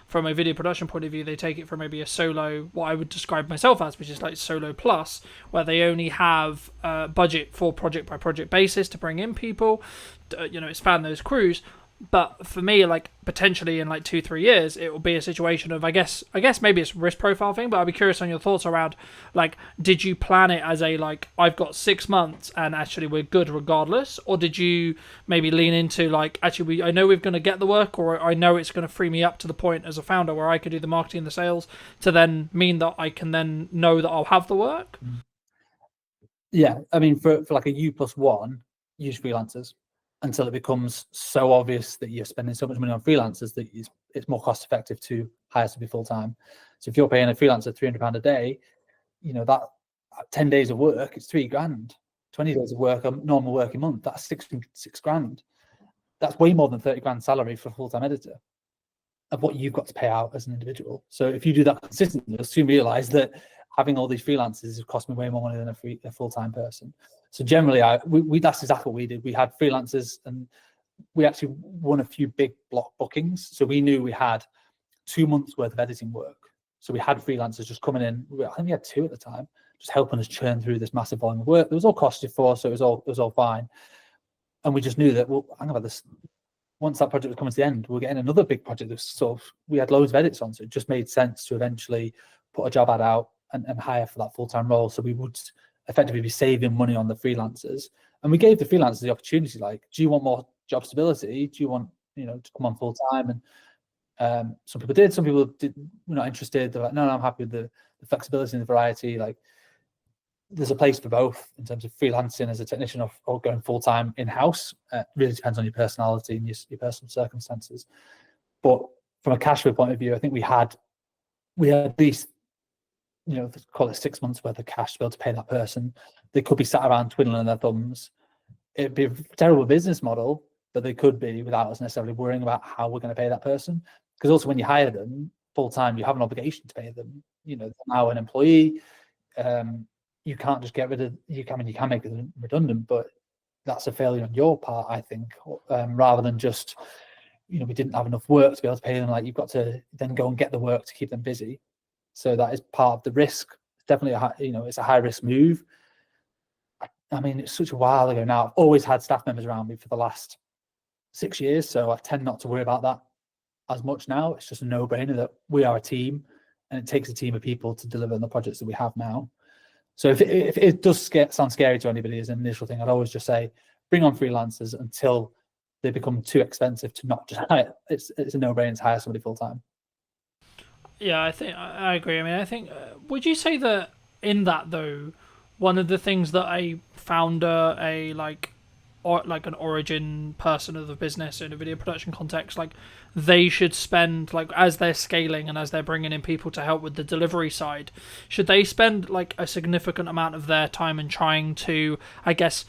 from a video production point of view, they take it from maybe a solo, what I would describe myself as, which is like solo plus, where they only have budget for project by project basis to bring in people, expand those crews. But for me, like, potentially in like 2-3 years, it will be a situation of, I guess maybe it's a risk profile thing, but I'd be curious on your thoughts around, like, did you plan it as a, like, I've got 6 months and actually we're good regardless? Or did you maybe lean into, like, actually, I know we're going to get the work, or I know it's going to free me up to the point as a founder where I could do the marketing and the sales to then mean that I can then know that I'll have the work? Yeah, I mean, for like a U+1, use freelancers until it becomes so obvious that you're spending so much money on freelancers that it's more cost effective to hire somebody full time. So if you're paying a freelancer £300 a day, that 10 days of work, it's 3 grand. 20 days of work, a normal working month, that's 6 grand. That's way more than 30 grand salary for a full-time editor of what you've got to pay out as an individual. So if you do that consistently, you'll soon realize that having all these freelancers has cost me way more money than a full-time person. So generally, that's exactly what we did. We had freelancers, and we actually won a few big block bookings. So we knew we had 2 months worth of editing work. So we had freelancers just coming in. I think we had 2 at the time, just helping us churn through this massive volume of work. It was all costed for, so it was all fine. And we just knew that, well, hang about this. Once that project was coming to the end, we were getting another big project that was sort of, we had loads of edits on, so it just made sense to eventually put a job ad out and hire for that full-time role. So we would effectively be saving money on the freelancers. And we gave the freelancers the opportunity, like, do you want more job stability? Do you want, to come on full-time? And some people did, some people were not interested. They're like, no, I'm happy with the flexibility and the variety. Like, there's a place for both in terms of freelancing as a technician or going full-time in-house. Really depends on your personality and your personal circumstances. But from a cash flow point of view, I think we had at least, call it 6 months worth of cash to be able to pay that person. They could be sat around twiddling their thumbs. It'd be a terrible business model, but they could be without us necessarily worrying about how we're going to pay that person. Because also when you hire them full-time, you have an obligation to pay them. They're now an employee. You can't just get rid of, you can make them redundant, but that's a failure on your part, I think, rather than just, we didn't have enough work to be able to pay them. Like, you've got to then go and get the work to keep them busy. So that is part of the risk. It's definitely it's a high risk move. I mean, it's such a while ago now. I've always had staff members around me for the last 6 years, so I tend not to worry about that as much now. It's just a no-brainer that we are a team, and it takes a team of people to deliver on the projects that we have now. So if it does sound scary to anybody as an initial thing, I'd always just say, bring on freelancers until they become too expensive to not just hire. It's a no-brainer to hire somebody full-time. Yeah, I think I agree. I mean, I think, would you say that in that though, one of the things that a founder, like an origin person of the business in a video production context, like they should spend, like as they're scaling and as they're bringing in people to help with the delivery side, should they spend like a significant amount of their time in trying to, I guess,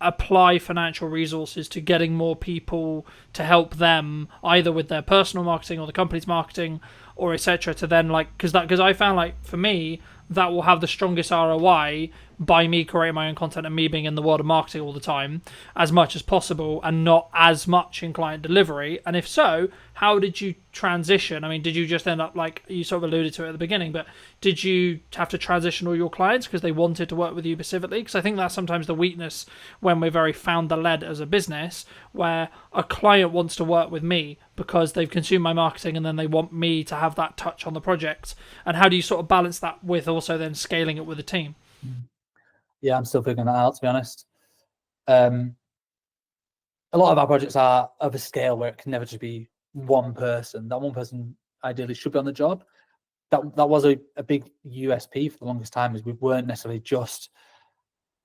apply financial resources to getting more people to help them either with their personal marketing or the company's marketing or etc., to then because I found, like, for me, that will have the strongest ROI by me creating my own content and me being in the world of marketing all the time as much as possible and not as much in client delivery. And if so, how did you transition? I mean, did you just end up, like you sort of alluded to it at the beginning, but did you have to transition all your clients because they wanted to work with you specifically? Because I think that's sometimes the weakness when we're very founder-led as a business, where a client wants to work with me because they've consumed my marketing and then they want me to have that touch on the project. And how do you sort of balance that with also then scaling it with a team? Yeah, I'm still figuring that out, to be honest. A lot of our projects are of a scale where it can never just be one person. That one person ideally should be on the job. That was a big USP for the longest time, is we weren't necessarily just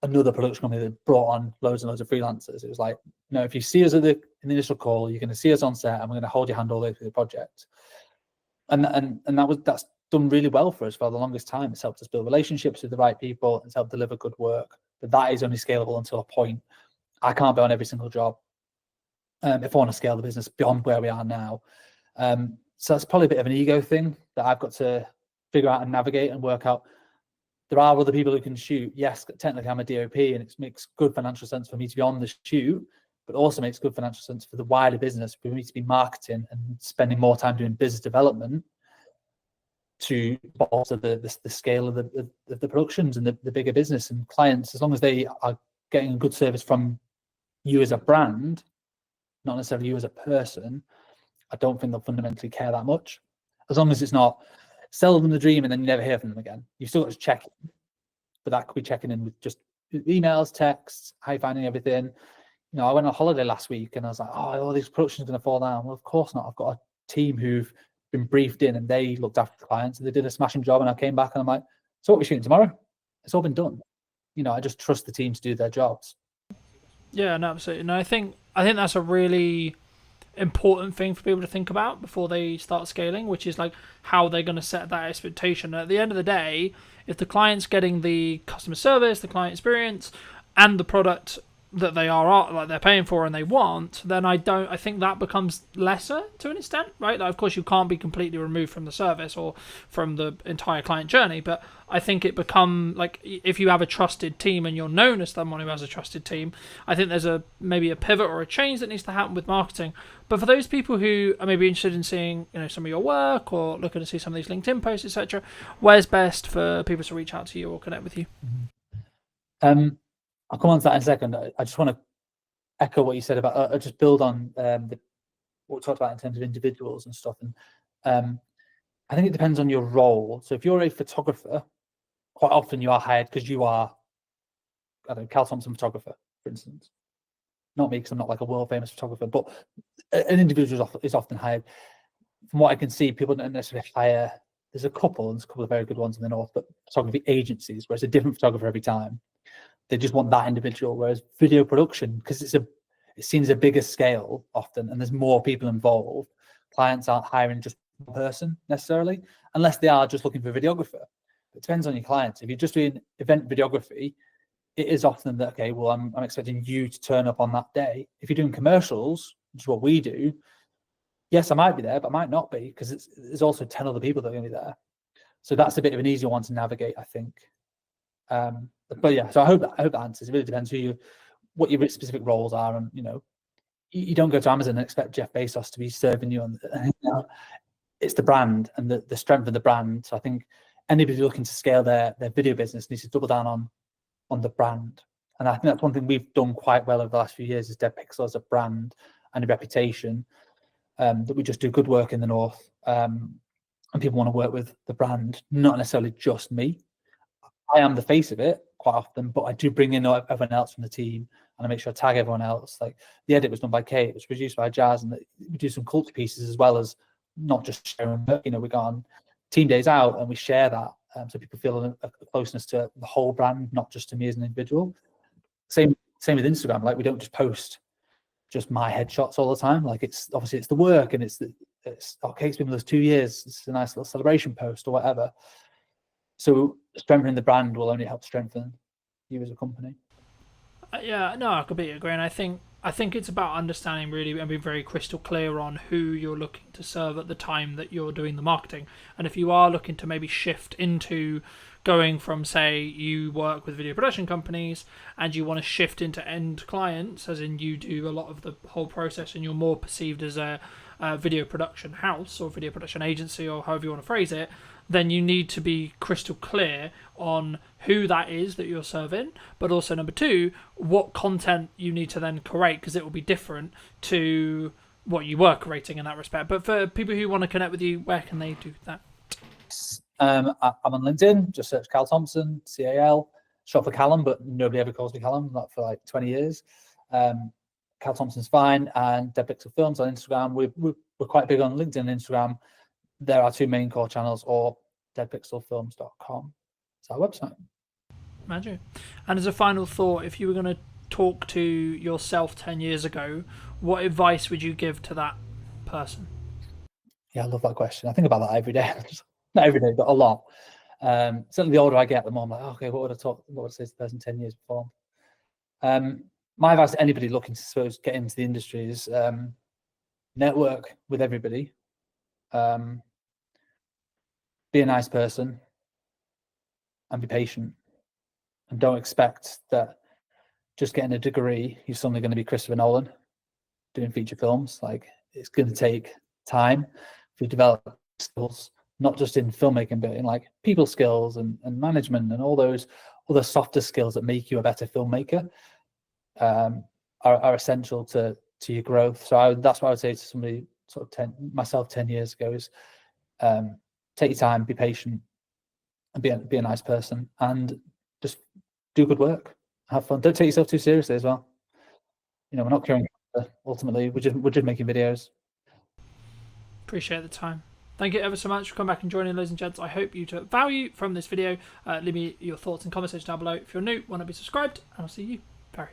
another production company that brought on loads and loads of freelancers. It was like, if you see us in the initial call, you're going to see us on set and we're going to hold your hand all the way through the project. And that's done really well for us for the longest time. It's helped us build relationships with the right people. It's helped deliver good work. But that is only scalable until a point. I can't be on every single job if I want to scale the business beyond where we are now. So that's probably a bit of an ego thing that I've got to figure out and navigate and work out. There are other people who can shoot. Yes, technically I'm a DOP, and it makes good financial sense for me to be on the shoot, but also makes good financial sense for the wider business for me to be marketing and spending more time doing business development to bolster the scale of the productions and the bigger business and clients. As long as they are getting a good service from you as a brand, not necessarily you as a person, I don't think they'll fundamentally care that much. As long as it's not sell them the dream and then you never hear from them again. You've still got to check in, but that could be checking in with just emails, texts, how you finding everything. I went on holiday last week and I was like, all these productions are going to fall down. Well, of course not. I've got a team who've been briefed in and they looked after the clients and they did a smashing job, and I came back and I'm like, so what are we shooting tomorrow? It's all been done. I just trust the team to do their jobs. Yeah, no, absolutely. No, I think that's a really important thing for people to think about before they start scaling, which is like how they're going to set that expectation. And at the end of the day, if the client's getting the customer service, the client experience, and the product that they're paying for and they want, then I think that becomes lesser to an extent, right? Like, of course, you can't be completely removed from the service or from the entire client journey, but I think it become like, if you have a trusted team and you're known as someone who has a trusted team, I think there's maybe a pivot or a change that needs to happen with marketing. But for those people who are maybe interested in seeing, some of your work or looking to see some of these LinkedIn posts, etc., where's best for people to reach out to you or connect with you? I'll come on to that in a second. I just want to echo what you said about, just build on what we talked about in terms of individuals and stuff. And I think it depends on your role. So if you're a photographer, quite often you are hired because you are, Cal Thompson photographer, for instance. Not me, because I'm not like a world famous photographer, but an individual is often hired. From what I can see, people don't necessarily hire there's a couple of very good ones in the north, but photography agencies where it's a different photographer every time. They just want that individual. Whereas video production, because it's seen as a bigger scale often, and there's more people involved, clients aren't hiring just one person necessarily, unless they are just looking for a videographer. It depends on your clients. If you're just doing event videography, it is often that, okay, well, I'm expecting you to turn up on that day. If you're doing commercials, which is what we do, yes, I might be there, but I might not be, because there's also 10 other people that are going to be there. So that's a bit of an easier one to navigate, I think. But yeah, so I hope that answers. It really depends what your specific roles are, and you don't go to Amazon and expect Jeff Bezos to be serving you on. It's the brand and the strength of the brand. So I think anybody looking to scale their video business needs to double down on the brand. And I think that's one thing we've done quite well over the last few years is Dead Pixel as a brand and a reputation, that we just do good work in the north, and people want to work with the brand, not necessarily just me. I am the face of it quite often, but I do bring in everyone else from the team, and I make sure I tag everyone else. Like the edit was done by Kate, it was produced by Jazz, and we do some culture pieces as well as not just sharing. We go on team days out and we share that, so people feel a closeness to the whole brand, not just to me as an individual. Same with Instagram. Like we don't just post just my headshots all the time. Like it's the work, and it's Kate's been with us 2 years. It's a nice little celebration post or whatever. So strengthening the brand will only help strengthen you as a company. Yeah, no, I completely agree. And I think it's about understanding really and being very crystal clear on who you're looking to serve at the time that you're doing the marketing. And if you are looking to maybe shift into going from, say, you work with video production companies and you want to shift into end clients, as in you do a lot of the whole process and you're more perceived as a video production house or video production agency or however you want to phrase it, then you need to be crystal clear on who that is that you're serving, but also number two, what content you need to then create, because it will be different to what you were creating in that respect. But for people who want to connect with you, where can they do that? I'm on LinkedIn, just search Cal Thompson, CAL, short for Callum, but nobody ever calls me Callum, not for like 20 years. Cal Thompson's fine, and Dead Pixel Films on Instagram. We're quite big on LinkedIn and Instagram. There are two main core channels, or deadpixelfilms.com. It's our website. Magic. And as a final thought, if you were going to talk to yourself 10 years ago, what advice would you give to that person? Yeah, I love that question. I think about that every day. Not every day, but a lot. Certainly the older I get, the more I'm like, okay, what would I say to the person 10 years before? My advice to anybody looking to get into the industry is network with everybody. Be a nice person and be patient, and don't expect that just getting a degree you're suddenly going to be Christopher Nolan doing feature films. Like, it's going to take time to develop skills, not just in filmmaking, but in like people skills and management and all those other softer skills that make you a better filmmaker, are essential to your growth. So that's what I would say to somebody sort of myself 10 years ago is, take your time, be patient, and be a nice person, and just do good work, have fun. Don't take yourself too seriously as well. We're not curing cancer, ultimately. We're just making videos. Appreciate the time. Thank you ever so much for coming back and joining, ladies and gents. I hope you took value from this video. Leave me your thoughts and comments down below. If you're new, want to be subscribed, and I'll see you very,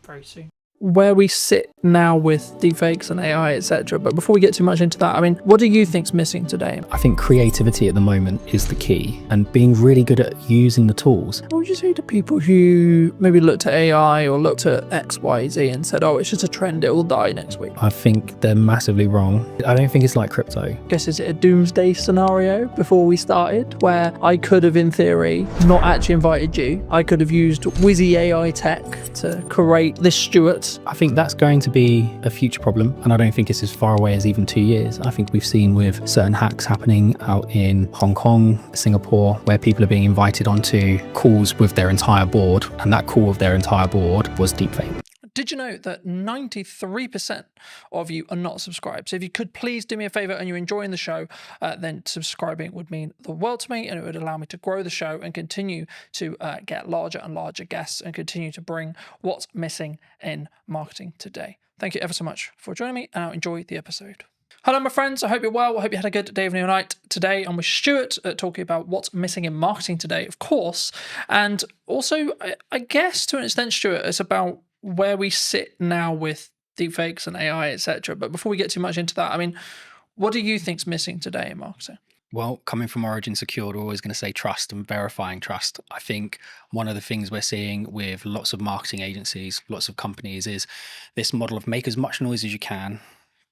very soon. Where we sit now with deepfakes and AI, etc. But before we get too much into that, I mean, what do you think's missing today? I think creativity at the moment is the key, and being really good at using the tools. What would you say to people who maybe looked at AI or looked at X, Y, Z and said, oh, it's just a trend, it will die next week? I think they're massively wrong. I don't think it's like crypto. I guess, is it a doomsday scenario before we started, where I could have, in theory, not actually invited you? I could have used Wizzy AI tech to create this Stuart. I think that's going to be a future problem, and I don't think it's as far away as even 2 years. I think we've seen with certain hacks happening out in Hong Kong, Singapore, where people are being invited onto calls with their entire board, and that call with their entire board was deepfake. Did you know that 93% of you are not subscribed? So if you could please do me a favor and you're enjoying the show, then subscribing would mean the world to me, and it would allow me to grow the show and continue to get larger and larger guests and continue to bring what's missing in marketing today. Thank you ever so much for joining me, and I'll enjoy the episode. Hello, my friends. I hope you're well. I hope you had a good day, evening, or night. Today, I'm with Stuart talking about what's missing in marketing today, of course. And also, I guess to an extent, Stuart, it's about where we sit now with deepfakes and AI, etc. But before we get too much into that, I mean, what do you think's missing today in marketing? Well, coming from Origin Secured, we're always going to say trust and verifying trust. I think one of the things we're seeing with lots of marketing agencies, lots of companies, is this model of make as much noise as you can,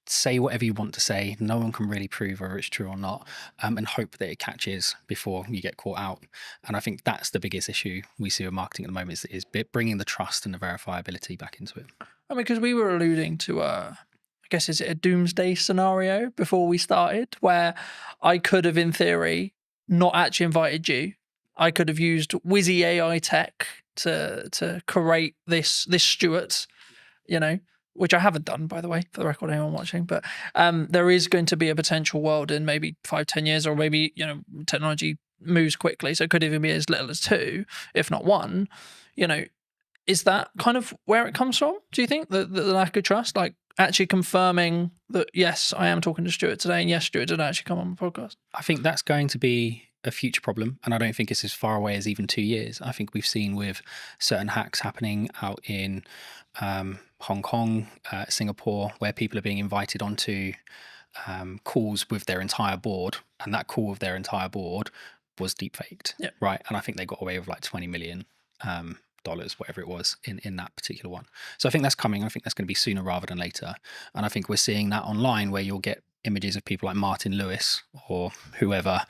say whatever you want to say, no one can really prove whether it's true or not, and hope that it catches before you get caught out. And I think that's the biggest issue we see with marketing at the moment is bringing the trust and the verifiability back into it. I mean, because we were alluding to, I guess, is it a doomsday scenario before we started, where I could have, in theory, not actually invited you. I could have used Wizzy AI tech to create this Stuart, you know, which I haven't done, by the way, for the record, anyone watching. But there is going to be a potential world in maybe 5-10 years, or maybe, you know, technology moves quickly, so it could even be as little as 2, if not 1. You know, is that kind of where it comes from? Do you think the lack of trust, like actually confirming that yes, I am talking to Stuart today, and yes, Stuart did actually come on the podcast? I think that's going to be a future problem, and I don't think it's as far away as even 2 years. I think we've seen with certain hacks happening out in Hong Kong, Singapore, where people are being invited onto calls with their entire board, and that call with their entire board was deepfaked, right? And I think they got away with like $20 million. Dollars, whatever it was in that particular one. So I think that's coming. I think that's going to be sooner rather than later. And I think we're seeing that online, where you'll get images of people like Martin Lewis or whoever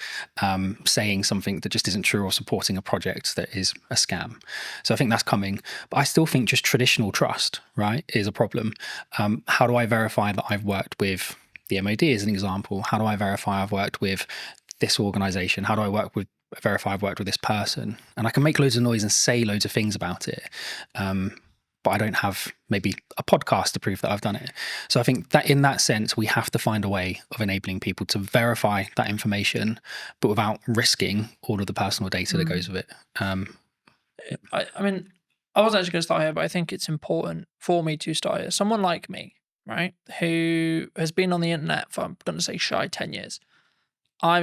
saying something that just isn't true, or supporting a project that is a scam. So I think that's coming. But I still think just traditional trust, right, is a problem. How do I verify that I've worked with the MOD as an example? How do I verify I've worked with this organization? How do I verify I've worked with this person? And I can make loads of noise and say loads of things about it, but I don't have maybe a podcast to prove that I've done it. So I think that in that sense, we have to find a way of enabling people to verify that information, but without risking all of the personal data that goes with it. I mean, I wasn't actually going to start here, but I think it's important for me to start here. Someone like me, right, who has been on the internet for, I'm going to say, shy 10 years. I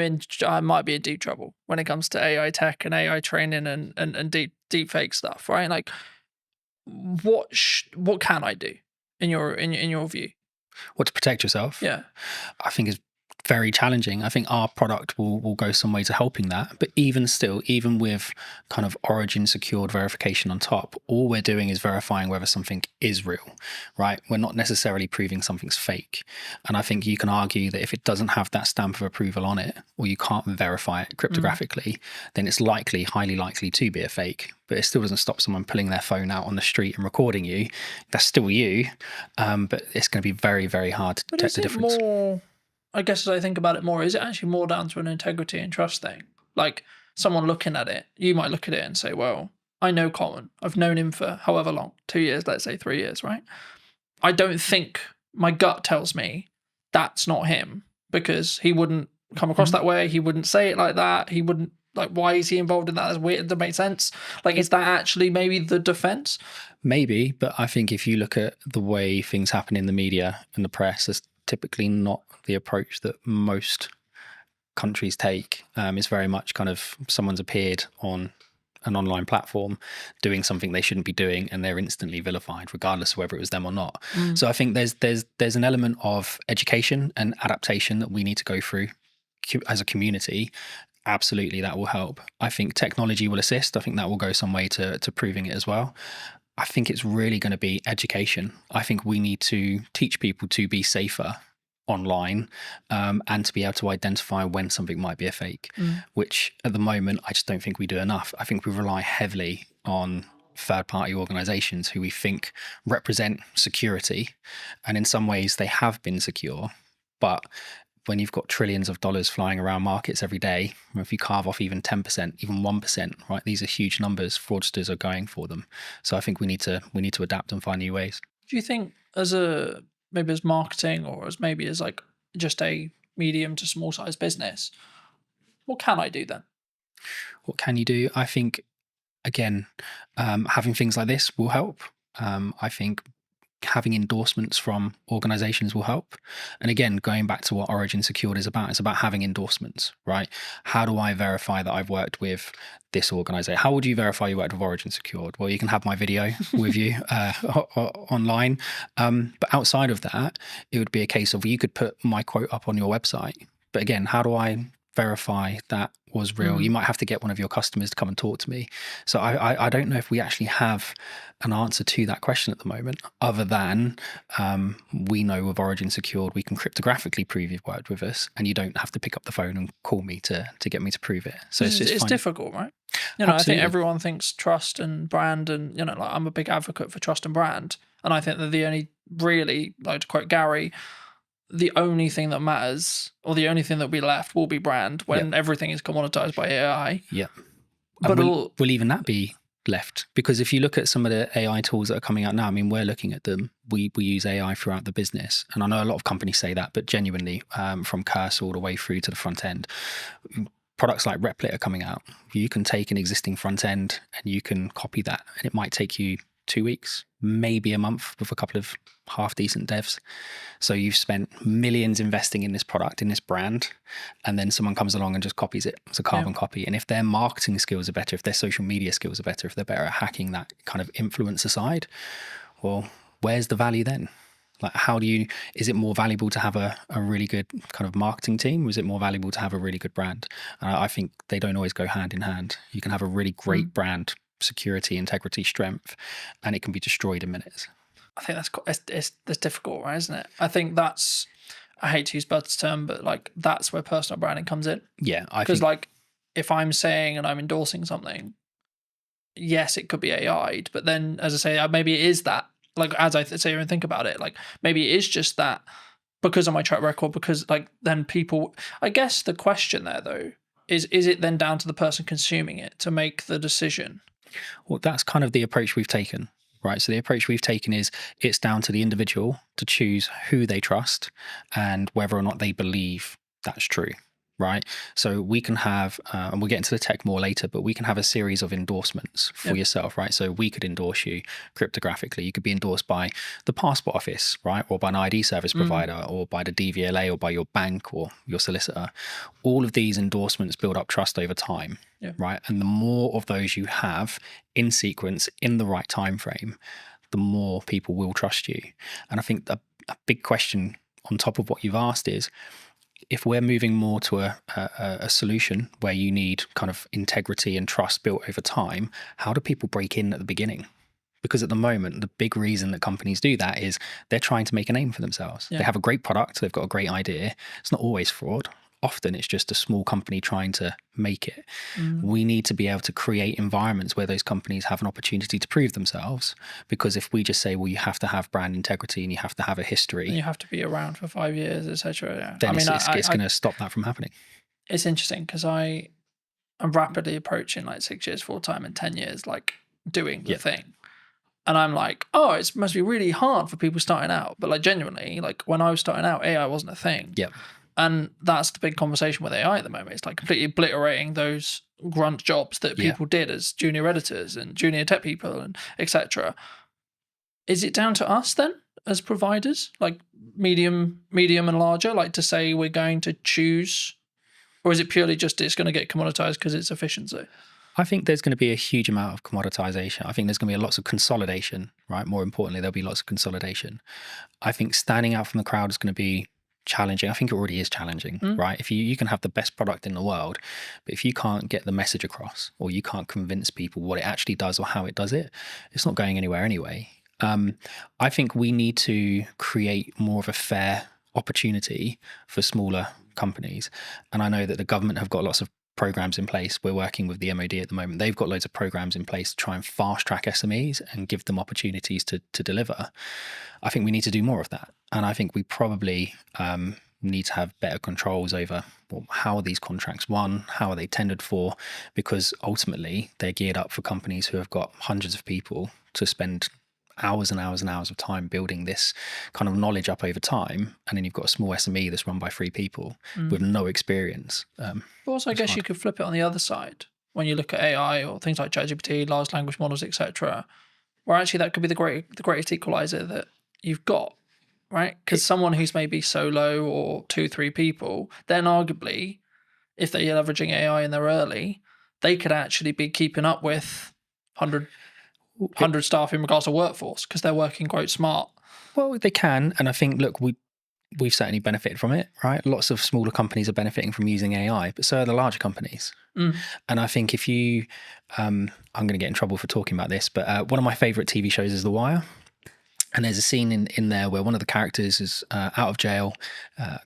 might be in deep trouble when it comes to AI tech and AI training and deep fake stuff, right? Like, what can I do in your view? What, to protect yourself? Yeah, I think is very challenging. I think our product will go some way to helping that. But even still, even with kind of Origin secured verification on top, all we're doing is verifying whether something is real, right? We're not necessarily proving something's fake. And I think you can argue that if it doesn't have that stamp of approval on it, or you can't verify it cryptographically, then it's highly likely to be a fake. But it still doesn't stop someone pulling their phone out on the street and recording you. That's still you. But it's going to be very, very hard to detect the difference. More, I guess, as I think about it more, is it actually more down to an integrity and trust thing? Like, someone looking at it, you might look at it and say, well, I know Colin. I've known him for however long, 2 years, let's say 3 years, right? I don't think, my gut tells me that's not him, because he wouldn't come across that way. He wouldn't say it like that. He wouldn't, like, why is he involved in that? That's weird. It doesn't make sense. Like, is that actually maybe the defense? Maybe, but I think if you look at the way things happen in the media and the press, that's typically not the approach that most countries take. It's very much kind of someone's appeared on an online platform doing something they shouldn't be doing, and they're instantly vilified, regardless of whether it was them or not. So I think there's an element of education and adaptation that we need to go through as a community. Absolutely, that will help. I think technology will assist. I think that will go some way to proving it as well. I think it's really going to be education. I think we need to teach people to be safer online, and to be able to identify when something might be a fake, which at the moment I just don't think we do enough. I think we rely heavily on third-party organizations who we think represent security, and in some ways they have been secure, but when you've got trillions of dollars flying around markets every day, if you carve off even 10%, even 1%, right, these are huge numbers. Fraudsters are going for them. So I think we need to adapt and find new ways. Do you think, as marketing, or as like just a medium to small size business, what can I do then? What can you do? I think, again, having things like this will help. I think having endorsements from organizations will help. And again, going back to what Origin Secured is about, it's about having endorsements, right? How do I verify that I've worked with this organization? How would you verify you worked with Origin Secured? Well, you can have my video with you online. But outside of that, it would be a case of you could put my quote up on your website. But again, how do I verify that was real? You might have to get one of your customers to come and talk to me. So I don't know if we actually have an answer to that question at the moment, other than we know with Origin Secured, we can cryptographically prove you've worked with us, and you don't have to pick up the phone and call me to get me to prove it. So it's difficult, right? You know, Absolutely. I think everyone thinks trust and brand, and you know, like I'm a big advocate for trust and brand, and I think that the only really, like to quote Gary, the only thing that matters, or the only thing that will be left, will be brand when everything is commoditized by AI. Yeah. But will even that be left? Because if you look at some of the AI tools that are coming out now, I mean, we're looking at them. We use AI throughout the business. And I know a lot of companies say that, but genuinely, from cursor all the way through to the front end, products like Replit are coming out. You can take an existing front end and you can copy that, and it might take you 2 weeks, maybe a month with a couple of half decent devs. So you've spent millions investing in this product, in this brand, and then someone comes along and just copies it. It's a carbon copy. And if their marketing skills are better, if their social media skills are better, if they're better at hacking that kind of influencer side, well, where's the value then? Like, is it more valuable to have a really good kind of marketing team? Or is it more valuable to have a really good brand? I think they don't always go hand in hand. You can have a really great brand, security, integrity, strength, and it can be destroyed in minutes. I think that's difficult, right? Isn't it? I think that's, I hate to use Bud's term, but like that's where personal branding comes in. Yeah, because like if I'm saying and I'm endorsing something, yes, it could be AI'd, but then as I say, maybe it is that. Like as I sit here and think about it, like maybe it is just that because of my track record. Because like then people, I guess the question there though is it then down to the person consuming it to make the decision? Well, that's kind of the approach we've taken, right? So the approach we've taken is it's down to the individual to choose who they trust and whether or not they believe that's true, right? So we can have, and we'll get into the tech more later, but we can have a series of endorsements for yourself, right? So we could endorse you cryptographically. You could be endorsed by the passport office, right? Or by an ID service provider, or by the DVLA, or by your bank or your solicitor. All of these endorsements build up trust over time, right? And the more of those you have in sequence, in the right time frame, the more people will trust you. And I think a big question on top of what you've asked is, if we're moving more to a solution where you need kind of integrity and trust built over time, how do people break in at the beginning? Because at the moment, the big reason that companies do that is they're trying to make a name for themselves. They have a great product, they've got a great idea. It's not always fraud. Often it's just a small company trying to make it. We need to be able to create environments where those companies have an opportunity to prove themselves. Because if we just say, well, you have to have brand integrity and you have to have a history, and you have to be around for 5 years, etc. Then it's going to stop that from happening. It's interesting because I'm rapidly approaching like 6 years full time and 10 years like doing the thing. And I'm like, oh, it must be really hard for people starting out. But like genuinely, like when I was starting out, AI wasn't a thing. Yeah. And that's the big conversation with AI at the moment. It's like completely obliterating those grunt jobs that people did as junior editors and junior tech people and etc. Is it down to us then as providers, like medium and larger, like to say we're going to choose, or is it purely just it's going to get commoditized because it's efficiency? I think there's going to be a huge amount of commoditization. I think there's going to be lots of consolidation, right? More importantly, there'll be lots of consolidation. I think standing out from the crowd is going to be challenging. I think it already is challenging, right? If you can have the best product in the world, but if you can't get the message across, or you can't convince people what it actually does or how it does it, it's not going anywhere anyway. I think we need to create more of a fair opportunity for smaller companies. And I know that the government have got lots of programs in place. We're working with the MOD at the moment. They've got loads of programs in place to try and fast track SMEs and give them opportunities to deliver. I think we need to do more of that. And I think we probably need to have better controls over, well, how are these contracts won? How are they tendered for? Because ultimately they're geared up for companies who have got hundreds of people to spend hours and hours and hours of time building this kind of knowledge up over time, and then you've got a small SME that's run by 3 people with no experience. But also, I guess you could flip it on the other side when you look at AI or things like ChatGPT, large language models, etc., where actually that could be the greatest equalizer, that you've got, right? Because someone who's maybe solo or 2-3 people, then arguably, if they're leveraging AI and they're early, they could actually be keeping up with 100 staff in regards to workforce because they're working quite smart. Well, they can, and I think, look, we've certainly benefited from it, right? Lots of smaller companies are benefiting from using AI, but so are the larger companies. And I think if you, I'm going to get in trouble for talking about this, but one of my favorite TV shows is The Wire. And there's a scene in there where one of the characters is out of jail.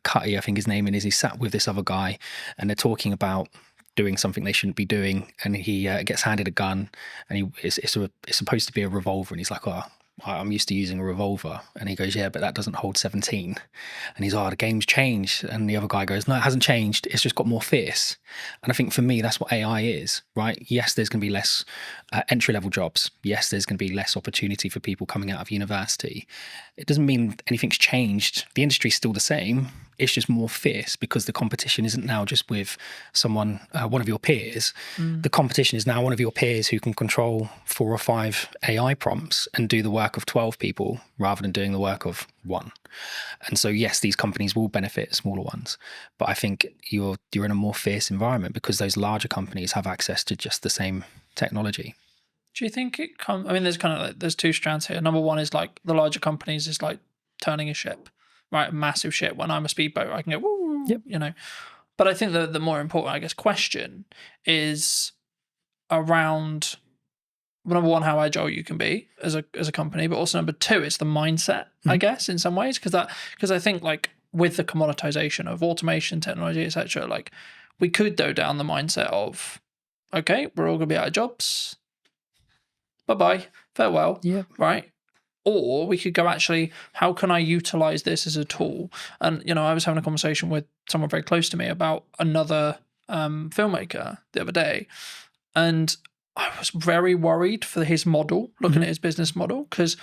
Cutty, I think his name is. He's sat with this other guy, and they're talking about doing something they shouldn't be doing. And he gets handed a gun, and it's supposed to be a revolver. And he's like, "Oh, I'm used to using a revolver." And he goes, "Yeah, but that doesn't hold 17." And he's, "Oh, the game's changed." And the other guy goes, "No, it hasn't changed. It's just got more fierce." And I think for me, that's what AI is, right? Yes, there's going to be less entry-level jobs. Yes, there's going to be less opportunity for people coming out of university. It doesn't mean anything's changed. The industry's still the same. It's just more fierce because the competition isn't now just with someone, one of your peers. The competition is now one of your peers who can control 4 or 5 AI prompts and do the work of 12 people rather than doing the work of 1. And so, yes, these companies will benefit smaller ones, but I think you're in a more fierce environment because those larger companies have access to just the same technology. Do you think it comes? I mean, there's kind of like, there's 2 strands here. Number one is like the larger companies is like turning a ship, right? A massive ship. When I'm a speedboat, I can go, woo, Yep. you know. But I think the more important, I guess, question is around number one, how agile you can be as a company, but also number 2, it's the mindset, I guess, in some ways, because I think like with the commoditization of automation, technology, etc., like we could go down the mindset of, okay, we're all gonna be out of jobs. Bye-bye, farewell, right? Or we could go, actually, how can I utilize this as a tool? And, you know, I was having a conversation with someone very close to me about another filmmaker the other day, and I was very worried for his model, looking at his business model, because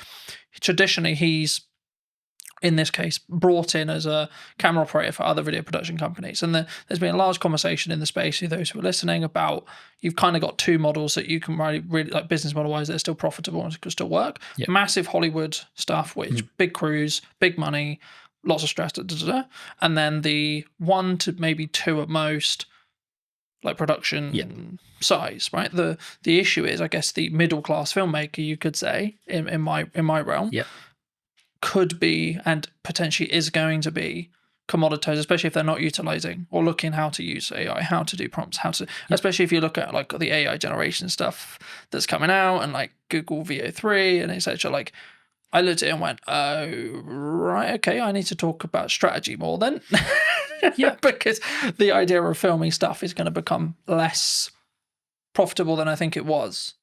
traditionally he's, in this case, brought in as a camera operator for other video production companies. And there's been a large conversation in the space, for those who are listening, about you've kind of got 2 models that you can really like business model-wise that are still profitable and can still work. Yep. Massive Hollywood stuff, which big crews, big money, lots of stress, and then the 1 to maybe 2 at most, like production size, right? The issue is, I guess, the middle class filmmaker, you could say, in my realm, could be and potentially is going to be commoditized, especially if they're not utilizing or looking how to use AI, how to do prompts, how to, especially if you look at like the AI generation stuff that's coming out and like Google VO3 and etc. Like, I looked at it and went, oh, right, okay, I need to talk about strategy more then. Because the idea of filming stuff is going to become less profitable than I think it was.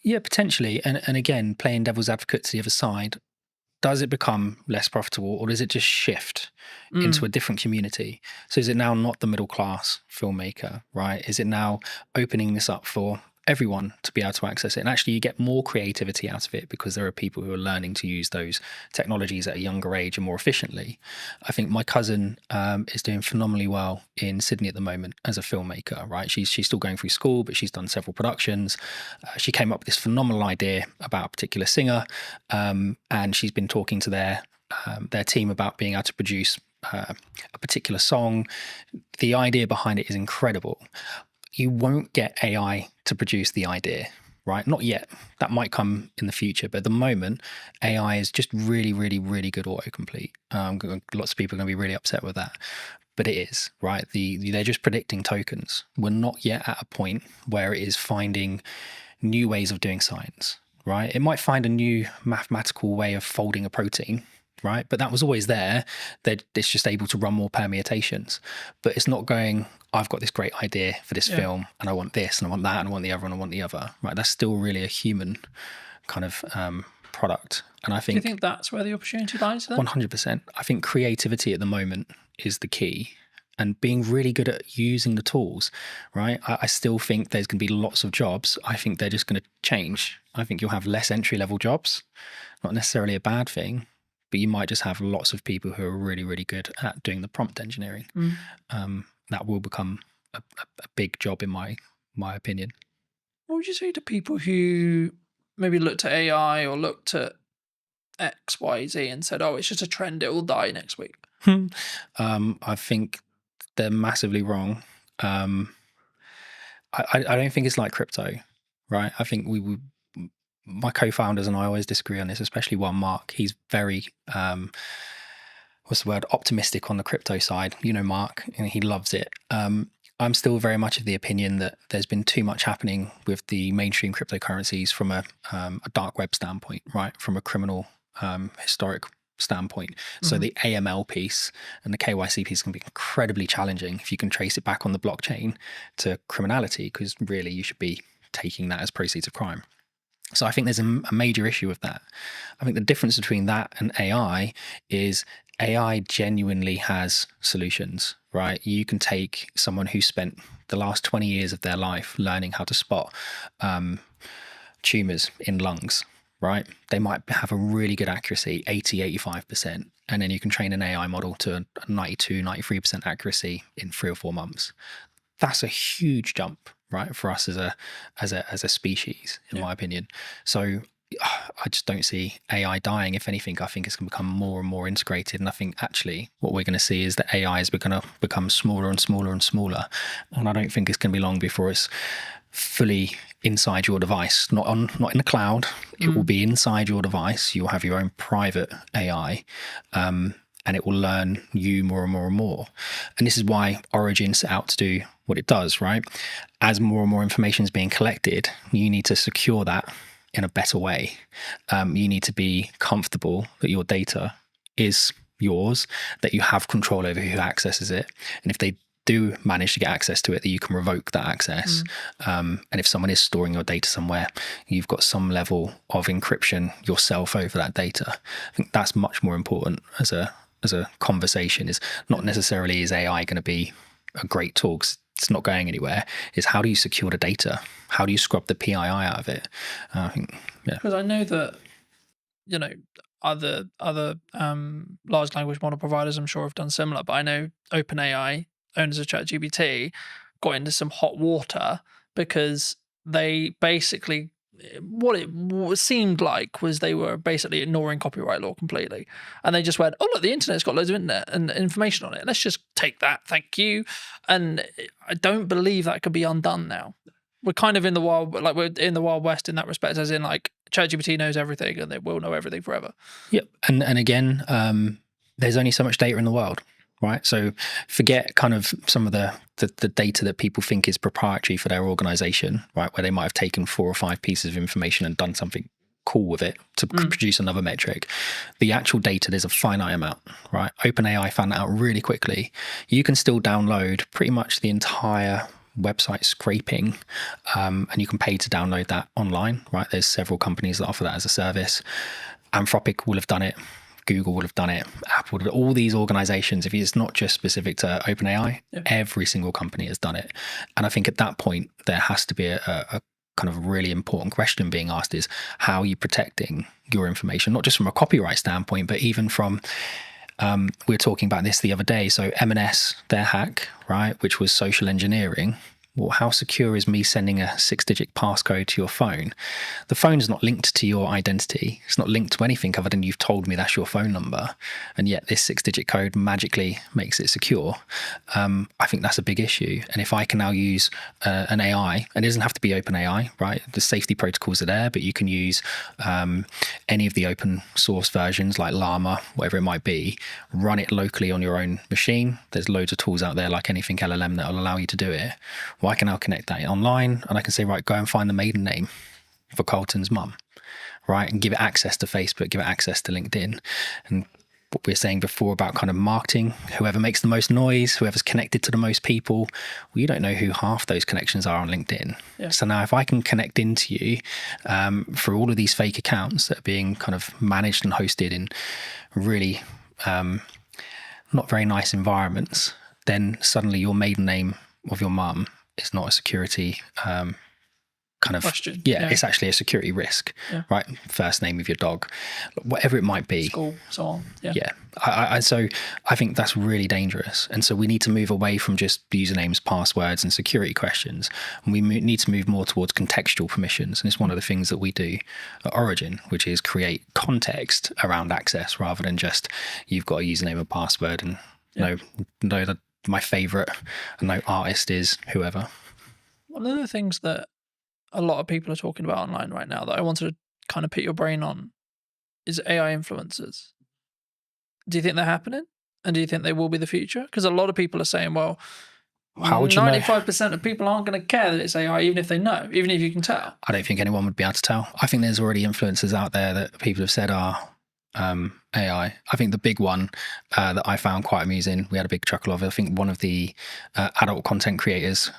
Yeah, potentially. And again, playing devil's advocate to the other side, does it become less profitable, or does it just shift into a different community? So is it now not the middle class filmmaker, right? Is it now opening this up for everyone to be able to access it? And actually you get more creativity out of it because there are people who are learning to use those technologies at a younger age and more efficiently. I think my cousin is doing phenomenally well in Sydney at the moment as a filmmaker, right? She's still going through school, but she's done several productions. She came up with this phenomenal idea about a particular singer, and she's been talking to their team about being able to produce a particular song. The idea behind it is incredible. You won't get AI to produce the idea, right? Not yet. That might come in the future. But at the moment, AI is just really, really, really good autocomplete. Lots of people are going to be really upset with that. But it is, right? They're just predicting tokens. We're not yet at a point where it is finding new ways of doing science, right? It might find a new mathematical way of folding a protein, right? But that was always there. It's just able to run more permutations. But it's not going, I've got this great idea for this film and I want this and I want that and I want the other and I want the other, right? That's still really a human kind of product. And I think... Do you think that's where the opportunity lies then? 100%. I think creativity at the moment is the key, and being really good at using the tools, right? I still think there's going to be lots of jobs. I think they're just going to change. I think you'll have less entry-level jobs, not necessarily a bad thing, but you might just have lots of people who are really, really good at doing the prompt engineering. That will become a big job in my opinion. What would you say to people who maybe looked at AI or looked at X, Y, Z and said, "Oh, it's just a trend; it will die next week"? I think they're massively wrong. I don't think it's like crypto, right? I think my co-founders and I always disagree on this, especially one Mark. He's very what's the word, optimistic on the crypto side. You know, Mark, and he loves it. I'm still very much of the opinion that there's been too much happening with the mainstream cryptocurrencies from a dark web standpoint, right? From a criminal historic standpoint. So the AML piece and the KYC piece can be incredibly challenging if you can trace it back on the blockchain to criminality, because really you should be taking that as proceeds of crime. So I think there's a major issue with that. I think the difference between that and AI is AI genuinely has solutions, right? You can take someone who spent the last 20 years of their life learning how to spot tumors in lungs, right? They might have a really good accuracy, 80, 85%. And then you can train an AI model to 92, 93% accuracy in 3 or 4 months. That's a huge jump, right, for us as a species, in my opinion. So I just don't see AI dying. If anything, I think it's going to become more and more integrated. And I think actually what we're going to see is that AI is going to become smaller and smaller and smaller. And I don't think it's going to be long before it's fully inside your device, not in the cloud. It will be inside your device. You'll have your own private AI. And it will learn you more and more and more. And this is why Origin set out to do what it does, right? As more and more information is being collected, you need to secure that in a better way. You need to be comfortable that your data is yours, that you have control over who accesses it. And if they do manage to get access to it, that you can revoke that access. And if someone is storing your data somewhere, you've got some level of encryption yourself over that data. I think that's much more important as a conversation. Is not necessarily is AI going to be a great tool, 'cause it's not going anywhere. Is how do you secure the data? How do you scrub the PII out of it? I think, yeah. Because I know that, you know, other large language model providers, I'm sure, have done similar. But I know OpenAI, owners of ChatGPT, got into some hot water because they basically, what it seemed like was they were basically ignoring copyright law completely. And they just went, "Oh, look, the internet's got loads of internet and information on it. Let's just take that. Thank you." And I don't believe that could be undone now. We're kind of in the wild, like we're in the Wild West in that respect, as in like ChatGPT knows everything and they will know everything forever. Yep. And again, there's only so much data in the world, right? So forget kind of some of the data that people think is proprietary for their organization, right? Where they might have taken 4 or 5 pieces of information and done something cool with it to produce another metric. The actual data, there's a finite amount, right? OpenAI found that out really quickly. You can still download pretty much the entire website scraping, and you can pay to download that online, right? There's several companies that offer that as a service. Anthropic will have done it. Google would have done it. Apple would have, all these organizations, if it's not just specific to OpenAI, every single company has done it. And I think at that point, there has to be a kind of really important question being asked is, how are you protecting your information? Not just from a copyright standpoint, but even from, we were talking about this the other day. So M&S, their hack, right, which was social engineering. Well, how secure is me sending a 6-digit passcode to your phone? The phone's not linked to your identity. It's not linked to anything other than you've told me that's your phone number. And yet this 6-digit code magically makes it secure. I think that's a big issue. And if I can now use an AI, and it doesn't have to be OpenAI, right? The safety protocols are there, but you can use any of the open source versions like Llama, whatever it might be, run it locally on your own machine. There's loads of tools out there like anything LLM that will allow you to do it. Well, I can now connect that online and I can say, right, go and find the maiden name for Carlton's mum, right? And give it access to Facebook, give it access to LinkedIn. And what we were saying before about kind of marketing, whoever makes the most noise, whoever's connected to the most people, well, you don't know who half those connections are on LinkedIn. Yeah. So now if I can connect into you for all of these fake accounts that are being kind of managed and hosted in really not very nice environments, then suddenly your maiden name of your mum is not a security kind kind of question. it's actually a security risk, right? First name of your dog, whatever it might be. School, so on. So I think that's really dangerous, and so we need to move away from just usernames, passwords, and security questions, and we need to move more towards contextual permissions. And it's one of the things that we do at Origin, which is create context around access rather than just you've got a username and password and that my favorite and no artist is whoever. One of the things that a lot of people are talking about online right now that I wanted to kind of put your brain on is AI influencers. Do you think they're happening? And do you think they will be the future? Because a lot of people are saying, well, how would you 95% of people aren't going to care that it's AI, even if they know, even if you can tell. I don't think anyone would be able to tell. I think there's already influencers out there that people have said are AI. I think the big one that I found quite amusing, we had a big chuckle of it. I think one of the adult content creators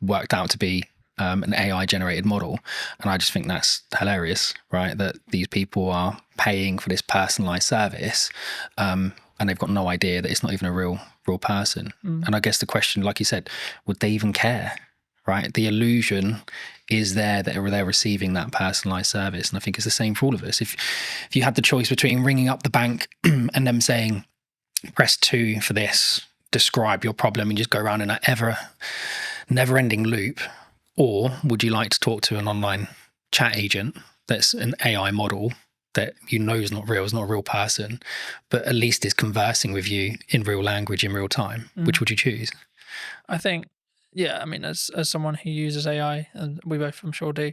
worked out to be an AI generated model. And I just think that's hilarious, right? That these people are paying for this personalized service and they've got no idea that it's not even a real person. And I guess the question, like you said, would they even care, right? The illusion is there that they're receiving that personalized service. And I think it's the same for all of us. If you had the choice between ringing up the bank and them saying, press 2 for this, describe your problem, and just go around in that never-ending loop, or would you like to talk to an online chat agent that's an AI model that you know is not real, is not a real person, but at least is conversing with you in real language in real time? Which would you choose? I think, I mean, as someone who uses AI, and we both I'm sure do,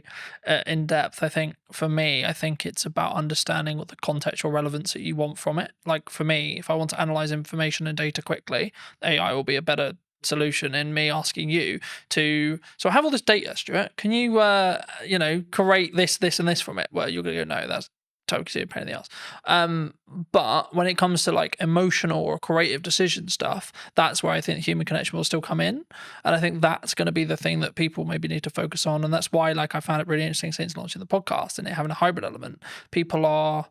in depth, I think for me, I think it's about understanding what the contextual relevance that you want from it. Like for me, if I want to analyze information and data quickly, AI will be a better solution in me asking you to, so I have all this data, Stuart, can you create this and this from it? Well, you're gonna go, no, that's totally a pain in the ass. But when it comes to like emotional or creative decision stuff, that's where I think human connection will still come in, and I think that's going to be the thing that people maybe need to focus on. And that's why, like, I found it really interesting since launching the podcast and it having a hybrid element. People are,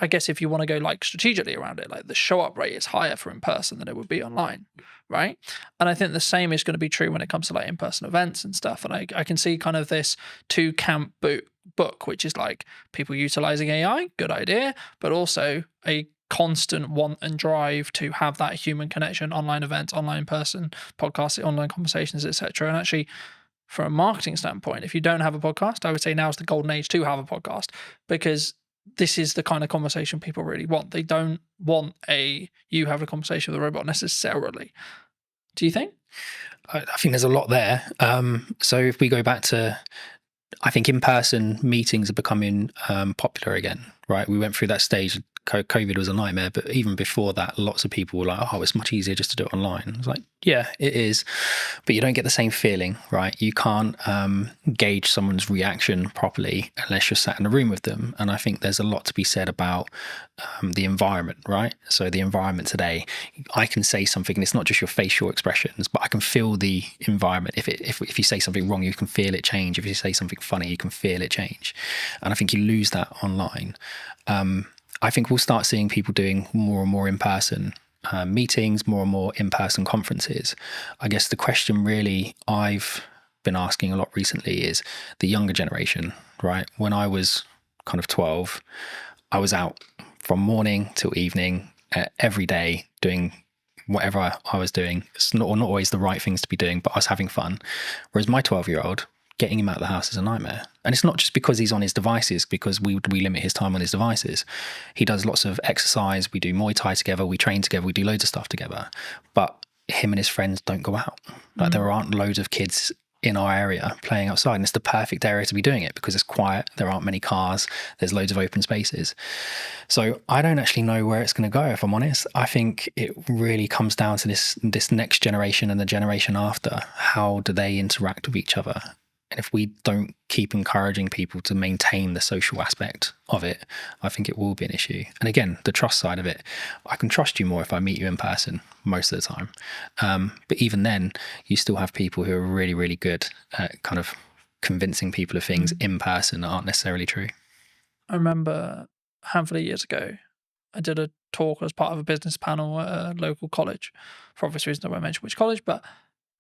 I guess, if you want to go like strategically around it, like the show up rate is higher for in person than it would be online, right? And I think the same is going to be true when it comes to like in-person events and stuff. And I can see kind of this two camp book, which is like people utilizing AI, good idea, but also a constant want and drive to have that human connection, online events, online person, podcasts, online conversations, etc. And actually, from a marketing standpoint, if you don't have a podcast, I would say now is the golden age to have a podcast, because this is the kind of conversation people really want. They don't want you have a conversation with a robot necessarily. Do you think? I think there's a lot there. So if we go back to, I think in-person meetings are becoming popular again, right? We went through that stage. COVID was a nightmare, but even before that, lots of people were like, oh, it's much easier just to do it online. I was like, yeah, it is, but you don't get the same feeling, right? You can't gauge someone's reaction properly unless you're sat in a room with them. And I think there's a lot to be said about the environment, right? So the environment today, I can say something and it's not just your facial expressions, but I can feel the environment. If you say something wrong, you can feel it change. If you say something funny, you can feel it change. And I think you lose that online. I think we'll start seeing people doing more and more in-person meetings, more and more in-person conferences. I guess the question really I've been asking a lot recently is the younger generation, right? When I was kind of 12, I was out from morning till evening every day doing whatever I was doing. It's not always the right things to be doing, but I was having fun. Whereas my 12-year-old, getting him out of the house is a nightmare. And it's not just because he's on his devices, because we limit his time on his devices. He does lots of exercise. We do Muay Thai together. We train together. We do loads of stuff together. But him and his friends don't go out. Like there aren't loads of kids in our area playing outside. And it's the perfect area to be doing it because it's quiet. There aren't many cars. There's loads of open spaces. So I don't actually know where it's going to go, if I'm honest. I think it really comes down to this next generation and the generation after. How do they interact with each other? And if we don't keep encouraging people to maintain the social aspect of it, I think it will be an issue. And again, the trust side of it, I can trust you more if I meet you in person most of the time. But even then, you still have people who are really, really good at kind of convincing people of things in person that aren't necessarily true. I remember a handful of years ago, I did a talk as part of a business panel at a local college. For obvious reasons, I won't mention which college,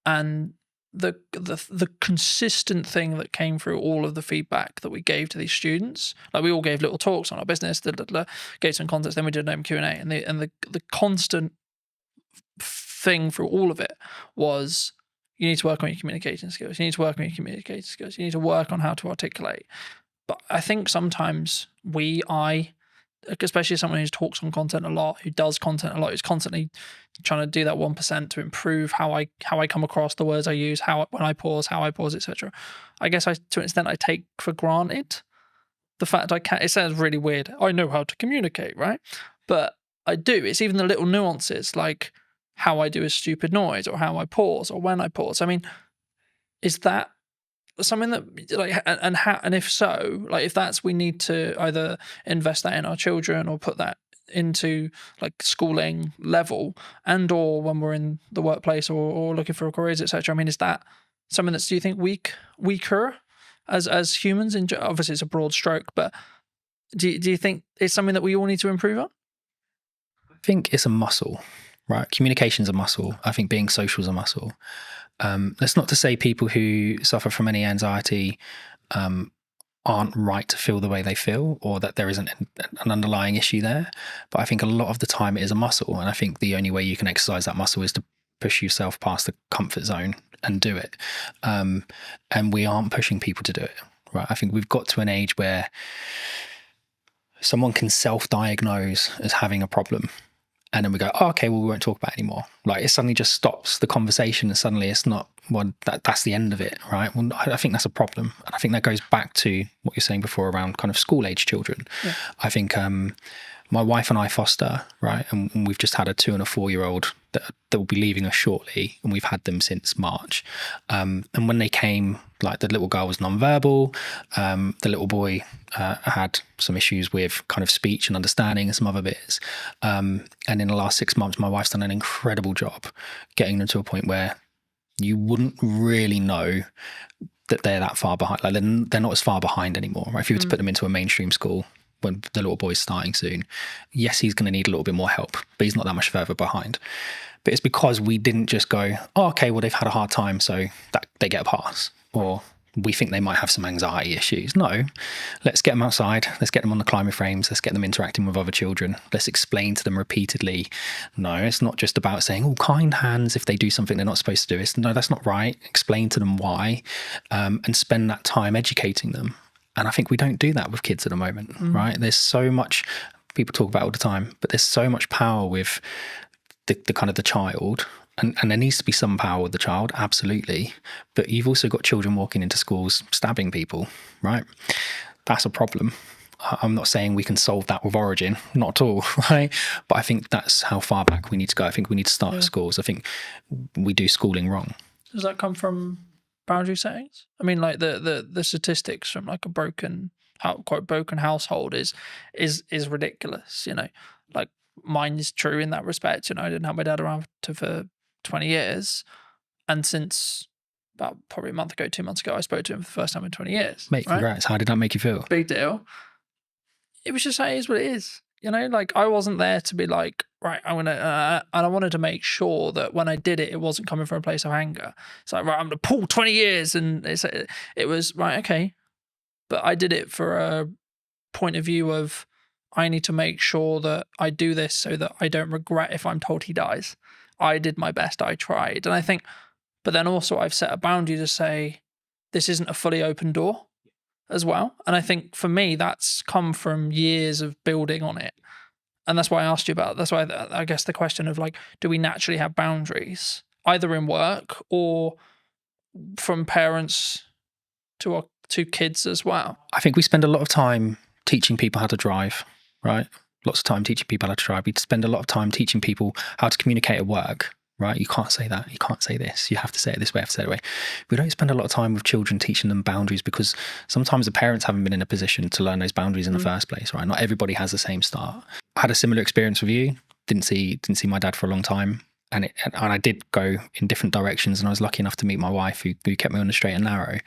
and the consistent thing that came through all of the feedback that we gave to these students, like we all gave little talks on our business, gave some context, then we did an open Q&A, and the constant thing through all of it was, you need to work on your communication skills. You need to work on your communication skills. You need to work on how to articulate. But I think sometimes especially someone who talks on content a lot, who does content a lot, who's constantly trying to do that 1% to improve how I come across, the words I use, when I pause, etc. I guess to an extent I take for granted the fact it sounds really weird. I know how to communicate, right? But I do. It's even the little nuances, like how I do a stupid noise, or how I pause, or when I pause. I mean, is that something that, like, and if so, like, if that's, we need to either invest that in our children or put that into like schooling level, and or when we're in the workplace or looking for careers, etc. I mean, is that something that's, do you think, weaker as humans? Obviously it's a broad stroke, but do you think it's something that we all need to improve on? I think it's a muscle, right? Communication's a muscle. I think being social is a muscle. That's not to say people who suffer from any anxiety aren't right to feel the way they feel, or that there isn't an underlying issue there. But I think a lot of the time it is a muscle. And I think the only way you can exercise that muscle is to push yourself past the comfort zone and do it. And we aren't pushing people to do it, right? I think we've got to an age where someone can self-diagnose as having a problem, and then we go, oh, okay, well, we won't talk about it anymore. Like, it suddenly just stops the conversation, and suddenly it's not, well, that's the end of it, right? Well, I think that's a problem. And I think that goes back to what you're saying before around kind of school-age children. Yeah. I think my wife and I foster, right? And we've just had a 2 and a 4-year-old that will be leaving us shortly, and we've had them since March. And when they came, like, the little girl was nonverbal, the little boy had some issues with kind of speech and understanding and some other bits. And in the last 6 months, my wife's done an incredible job getting them to a point where you wouldn't really know that they're that far behind. Like, they're not as far behind anymore, right? If you were to put them into a mainstream school when the little boy's starting soon, yes, he's going to need a little bit more help, but he's not that much further behind. But it's because we didn't just go, oh, okay, well, they've had a hard time, so that they get a pass, or we think they might have some anxiety issues. No, let's get them outside. Let's get them on the climbing frames. Let's get them interacting with other children. Let's explain to them repeatedly. No, it's not just about saying, oh, kind hands if they do something they're not supposed to do. No, that's not right. Explain to them why, and spend that time educating them. And I think we don't do that with kids at the moment, right? There's so much, people talk about all the time, but there's so much power with the kind of the child. And there needs to be some power with the child, absolutely. But you've also got children walking into schools stabbing people, right? That's a problem. I'm not saying we can solve that with Origin, not at all, right? But I think that's how far back we need to go. I think we need to start at schools. I think we do schooling wrong. Does that come from boundary settings? I mean, like the statistics from like a quote broken household is ridiculous, you know. Like, mine is true in that respect. You know, I didn't have my dad around for 20 years, and since about probably a month ago, 2 months ago, I spoke to him for the first time in 20 years. Mate, congrats. Right? How did that make you feel? Big deal. It was just, it is what it is. You know, like, I wasn't there to be like, right, I'm going to, and I wanted to make sure that when I did it, it wasn't coming from a place of anger. It's like, right, I'm going to pull 20 years. And it was, right, okay. But I did it for a point of view of, I need to make sure that I do this so that I don't regret if I'm told he dies. I did my best, I tried. And I think, but then also I've set a boundary to say, this isn't a fully open door as well. And I think for me, that's come from years of building on it. And that's why I asked you about, that's why I guess the question of like, do we naturally have boundaries, either in work or from parents to kids as well? I think we spend a lot of time teaching people how to drive, right? Lots of time teaching people how to drive. We spend a lot of time teaching people how to communicate at work, right? You can't say that. You can't say this. You have to say it this way. You have to say it that way. We don't spend a lot of time with children teaching them boundaries, because sometimes the parents haven't been in a position to learn those boundaries in the first place, right? Not everybody has the same start. I had a similar experience with you. Didn't see my dad for a long time. and I did go in different directions, and I was lucky enough to meet my wife who kept me on the straight and narrow.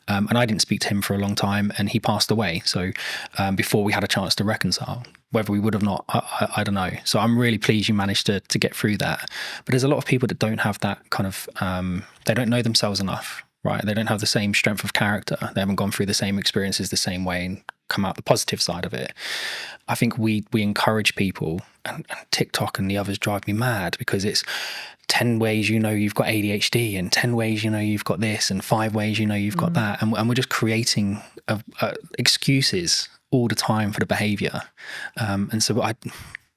And I didn't speak to him for a long time, and he passed away. So before we had a chance to reconcile, whether we would have not, I don't know. So I'm really pleased you managed to get through that. But there's a lot of people that don't have that kind of, they don't know themselves enough, right? They don't have the same strength of character. They haven't gone through the same experiences the same way and come out the positive side of it. I think we encourage people, and TikTok and the others drive me mad, because it's 10 ways you know you've got ADHD, and 10 ways you know you've got this, and 5 ways you know you've got that, and we're just creating excuses all the time for the behavior. And so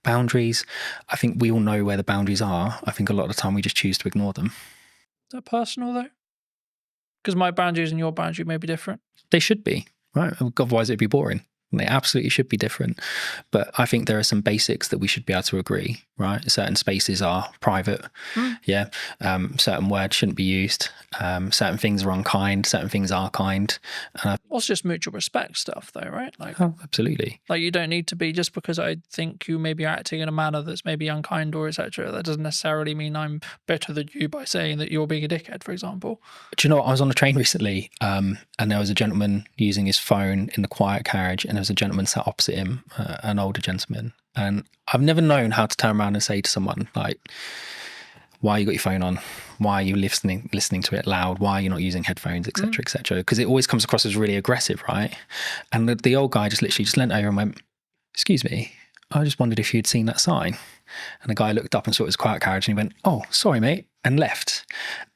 boundaries, I think we all know where the boundaries are. I think a lot of the time we just choose to ignore them. Is that personal though? Because my boundaries and your boundary may be different. They should be, right? Otherwise it'd be boring. They absolutely should be different. But I think there are some basics that we should be able to agree, right? Certain spaces are private. Yeah. Certain words shouldn't be used. Certain things are unkind. Certain things are kind. It's just mutual respect stuff though, right? Like, oh, absolutely. Like, you don't need to be, just because I think you may be acting in a manner that's maybe unkind or etc., that doesn't necessarily mean I'm better than you by saying that you're being a dickhead, for example. Do you know what? I was on a train recently, and there was a gentleman using his phone in the quiet carriage, and there was a gentleman sat opposite him, an older gentleman. And I've never known how to turn around and say to someone, like, why you got your phone on? Why are you listening to it loud? Why are you not using headphones, etc., etc.? Because it always comes across as really aggressive, right? And the old guy just literally just leant over and went, "Excuse me, I just wondered if you'd seen that sign." And the guy looked up and saw his quiet carriage, and he went, "Oh, sorry, mate," and left.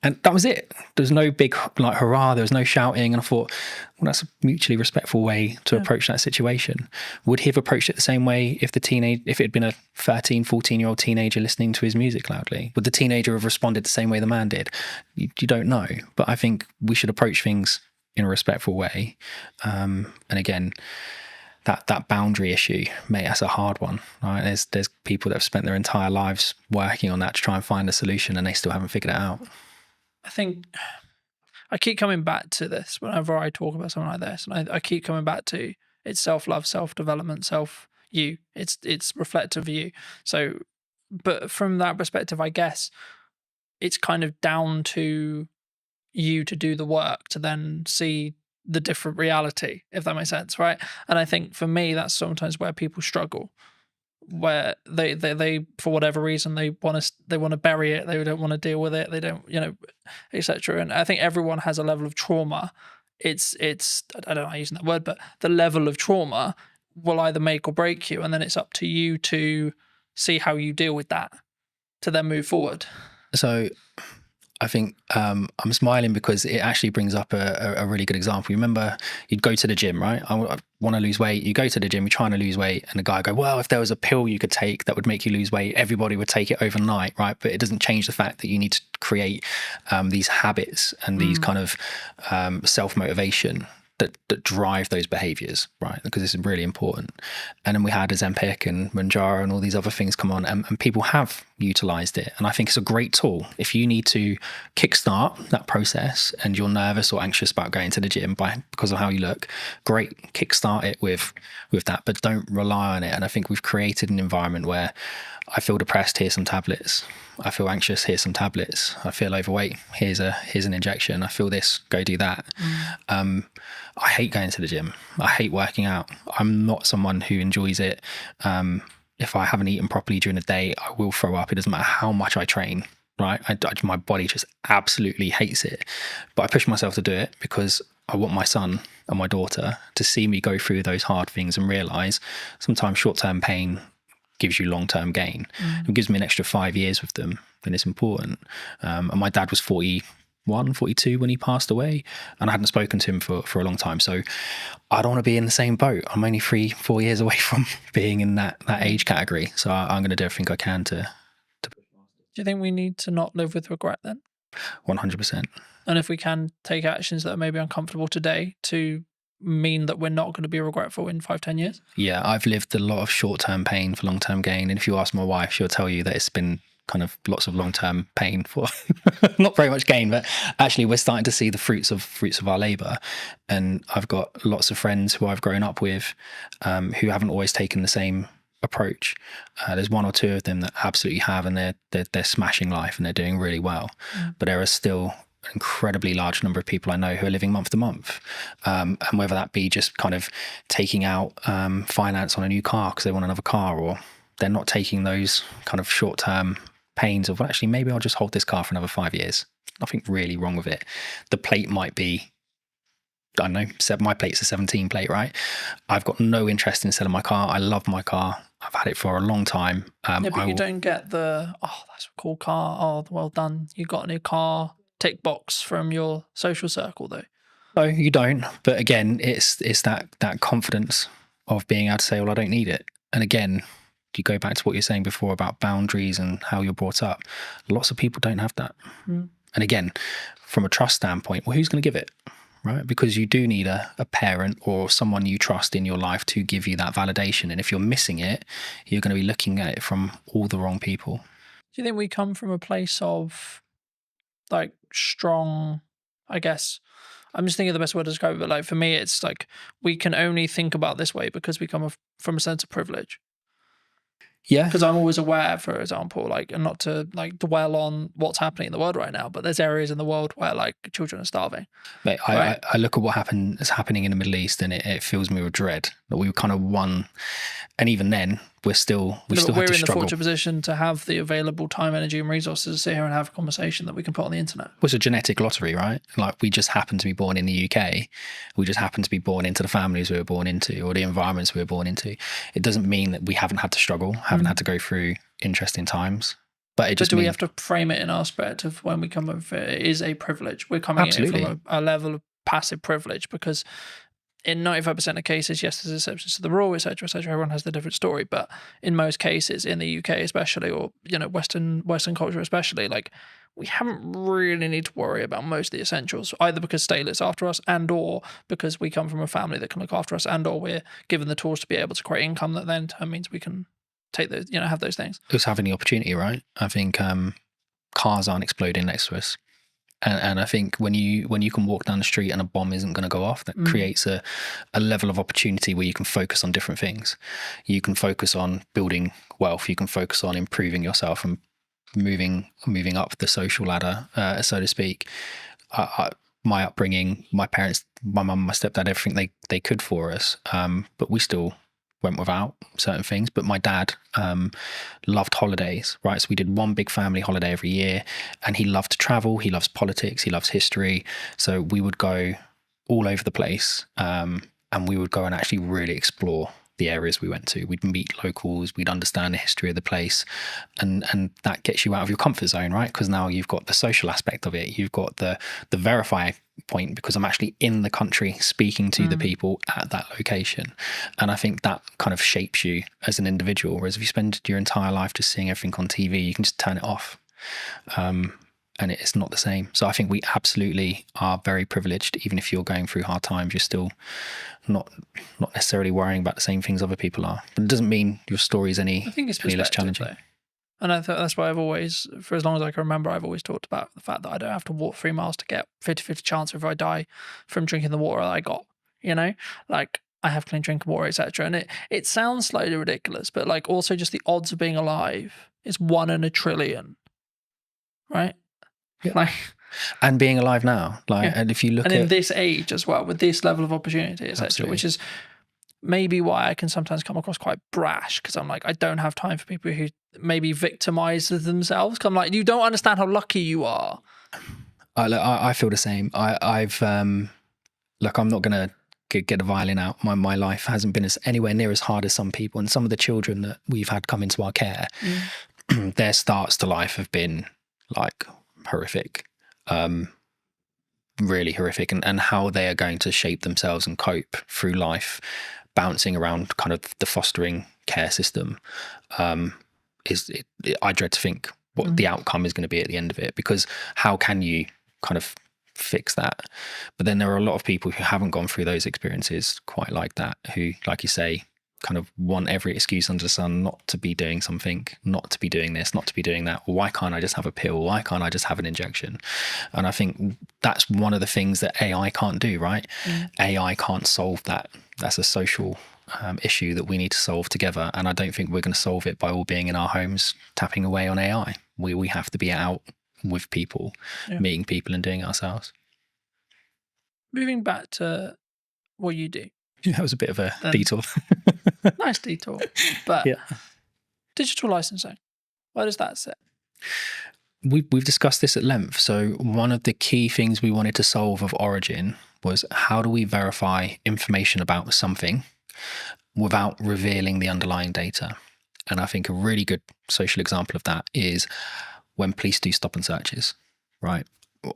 And that was it. There was no big like hurrah. There was no shouting. And I thought, well, that's a mutually respectful way to approach that situation. Would he have approached it the same way if it had been a 13, 14-year-old teenager listening to his music loudly? Would the teenager have responded the same way the man did? You don't know. But I think we should approach things in a respectful way. And again, that boundary issue, mate, that's a hard one, right? There's people that have spent their entire lives working on that to try and find a solution, and they still haven't figured it out. I think I keep coming back to this whenever I talk about something like this, and I keep coming back to it's self-love, self-development, self-you. It's reflective of you. So, but from that perspective, I guess it's kind of down to you to do the work to then see the different reality, if that makes sense, right? And I think for me, that's sometimes where people struggle, where they for whatever reason they want to bury it, they don't want to deal with it, they don't, etc. And I think everyone has a level of trauma. It's I don't know using that word, but the level of trauma will either make or break you, and then it's up to you to see how you deal with that to then move forward. So I think I'm smiling because it actually brings up a really good example. You remember you'd go to the gym, right? I want to lose weight. You go to the gym, you're trying to lose weight, and the guy go, well, if there was a pill you could take that would make you lose weight, everybody would take it overnight, right? But it doesn't change the fact that you need to create these habits and these kind of self-motivation that drive those behaviors, right? Because this is really important. And then we had Ozempic and Mounjaro and all these other things come on, and people have utilized it. And I think it's a great tool. If you need to kickstart that process and you're nervous or anxious about going to the gym because of how you look, great, kickstart it with that, but don't rely on it. And I think we've created an environment where I feel depressed, here's some tablets. I feel anxious, here's some tablets. I feel overweight, here's an injection. I feel this, go do that. I hate going to the gym. I hate working out. I'm not someone who enjoys it. If I haven't eaten properly during the day, I will throw up. It doesn't matter how much I train, right? My body just absolutely hates it. But I push myself to do it because I want my son and my daughter to see me go through those hard things and realize sometimes short-term pain gives you long-term gain. It gives me an extra 5 years with them, then it's important. And my dad was 41, 42 when he passed away, and I hadn't spoken to him for a long time. So I don't want to be in the same boat. I'm only 3-4 years away from being in that age category. So I'm going to do everything I can to. Do you think we need to not live with regret then? 100%. And if we can take actions that are maybe uncomfortable today to mean that we're not going to be regretful in 5-10 years? Yeah, I've lived a lot of short-term pain for long-term gain. And if you ask my wife, she'll tell you that it's been kind of lots of long-term pain for not very much gain, but actually we're starting to see the fruits of our labor. And I've got lots of friends who I've grown up with who haven't always taken the same approach. There's one or two of them that absolutely have, and they're smashing life and they're doing really well. But there are still an incredibly large number of people I know who are living month to month, and whether that be just kind of taking out finance on a new car because they want another car, or they're not taking those kind of short-term pains of, well, actually, maybe I'll just hold this car for another 5 years. Nothing really wrong with it. The plate might be, I don't know, my plate's a 17 plate, right? I've got no interest in selling my car. I love my car. I've had it for a long time. Yeah, but you don't get the, oh, that's a cool car. Oh, well done. You got a new car. Tick box from your social circle, though. No, you don't. But again, it's that confidence of being able to say, well, I don't need it. And again, you go back to what you're saying before about boundaries and how you're brought up. Lots of people don't have that. And again, from a trust standpoint, well, who's going to give it? Right? Because you do need a parent or someone you trust in your life to give you that validation. And if you're missing it, you're going to be looking at it from all the wrong people. Do you think we come from a place of like strong, I guess, I'm just thinking of the best word to describe it, but like for me, it's like we can only think about this way because we come from a sense of privilege. Yeah. Because I'm always aware, for example, like, and not to like dwell on what's happening in the world right now, but there's areas in the world where like children are starving. Mate, I look at what is happening in the Middle East, and it fills me with dread that we kind of won. And even then, we still have to struggle. We're in the fortunate position to have the available time, energy, and resources to sit here and have a conversation that we can put on the internet. It's a genetic lottery, right? Like, we just happen to be born in the UK. We just happen to be born into the families we were born into, or the environments we were born into. It doesn't mean that we haven't had to struggle, haven't had to go through interesting times. But it just do we have to frame it in our aspect of when we come up, it is a privilege. We're coming in from a level of passive privilege, because in 95% of cases, yes, there's exceptions to the rule, etc., etc. Everyone has their different story, but in most cases, in the UK especially, or Western culture especially, like, we haven't really need to worry about most of the essentials, either because state looks after us, and or because we come from a family that can look after us, and or we're given the tools to be able to create income that then means we can take those, have those things. Just having the opportunity, right? I think cars aren't exploding next to us. And I think when you can walk down the street and a bomb isn't going to go off, that creates a level of opportunity where you can focus on different things. You can focus on building wealth. You can focus on improving yourself and moving up the social ladder, so to speak. My upbringing, my parents, my mum, my stepdad, everything they could for us, but we still went without certain things. But my dad loved holidays, right? So we did one big family holiday every year, and he loved to travel. He loves politics. He loves history. So we would go all over the place, and we would go and actually really explore the areas we went to. We'd meet locals. We'd understand the history of the place, and that gets you out of your comfort zone, right? Because now you've got the social aspect of it. You've got the verify point, because I'm actually in the country speaking to the people at that location. And I think that kind of shapes you as an individual. Whereas if you spend your entire life just seeing everything on TV, you can just turn it off. And it's not the same. So I think we absolutely are very privileged. Even if you're going through hard times, you're still not necessarily worrying about the same things other people are. But it doesn't mean your story is any less challenging. Though. And I thought that's why I've always, for as long as I can remember, I've always talked about the fact that I don't have to walk 3 miles to get 50-50 chance if I die from drinking the water that I got, like I have clean drinking water, etc. And it sounds slightly ridiculous, but like also just the odds of being alive is 1 in a trillion, right? Yeah. Like, and being alive now, like, and if you look in this age as well, with this level of opportunity, etc., which is maybe why I can sometimes come across quite brash, because I'm like, I don't have time for people who maybe victimize themselves. Cause I'm like, you don't understand how lucky you are. I feel the same. I've look, I'm not gonna get a violin out. My life hasn't been anywhere near as hard as some people, and some of the children that we've had come into our care, their starts to life have been like horrific, really horrific, and how they are going to shape themselves and cope through life, bouncing around kind of the fostering care system, I dread to think what the outcome is going to be at the end of it, because how can you kind of fix that? But then there are a lot of people who haven't gone through those experiences quite like that, who, like you say, kind of want every excuse under the sun not to be doing something, not to be doing this, not to be doing that. Why can't I just have a pill? Why can't I just have an injection? And I think that's one of the things that AI can't do, right? AI can't solve that. That's a social issue that we need to solve together. And I don't think we're going to solve it by all being in our homes tapping away on AI. We have to be out with people, meeting people and doing it ourselves. Moving back to what you do. That was a bit of a detour. Nice detour. But yeah. Digital licensing, where does that sit? We've discussed this at length. So one of the key things we wanted to solve of Origin was how do we verify information about something without revealing the underlying data? And I think a really good social example of that is when police do stop and searches, right?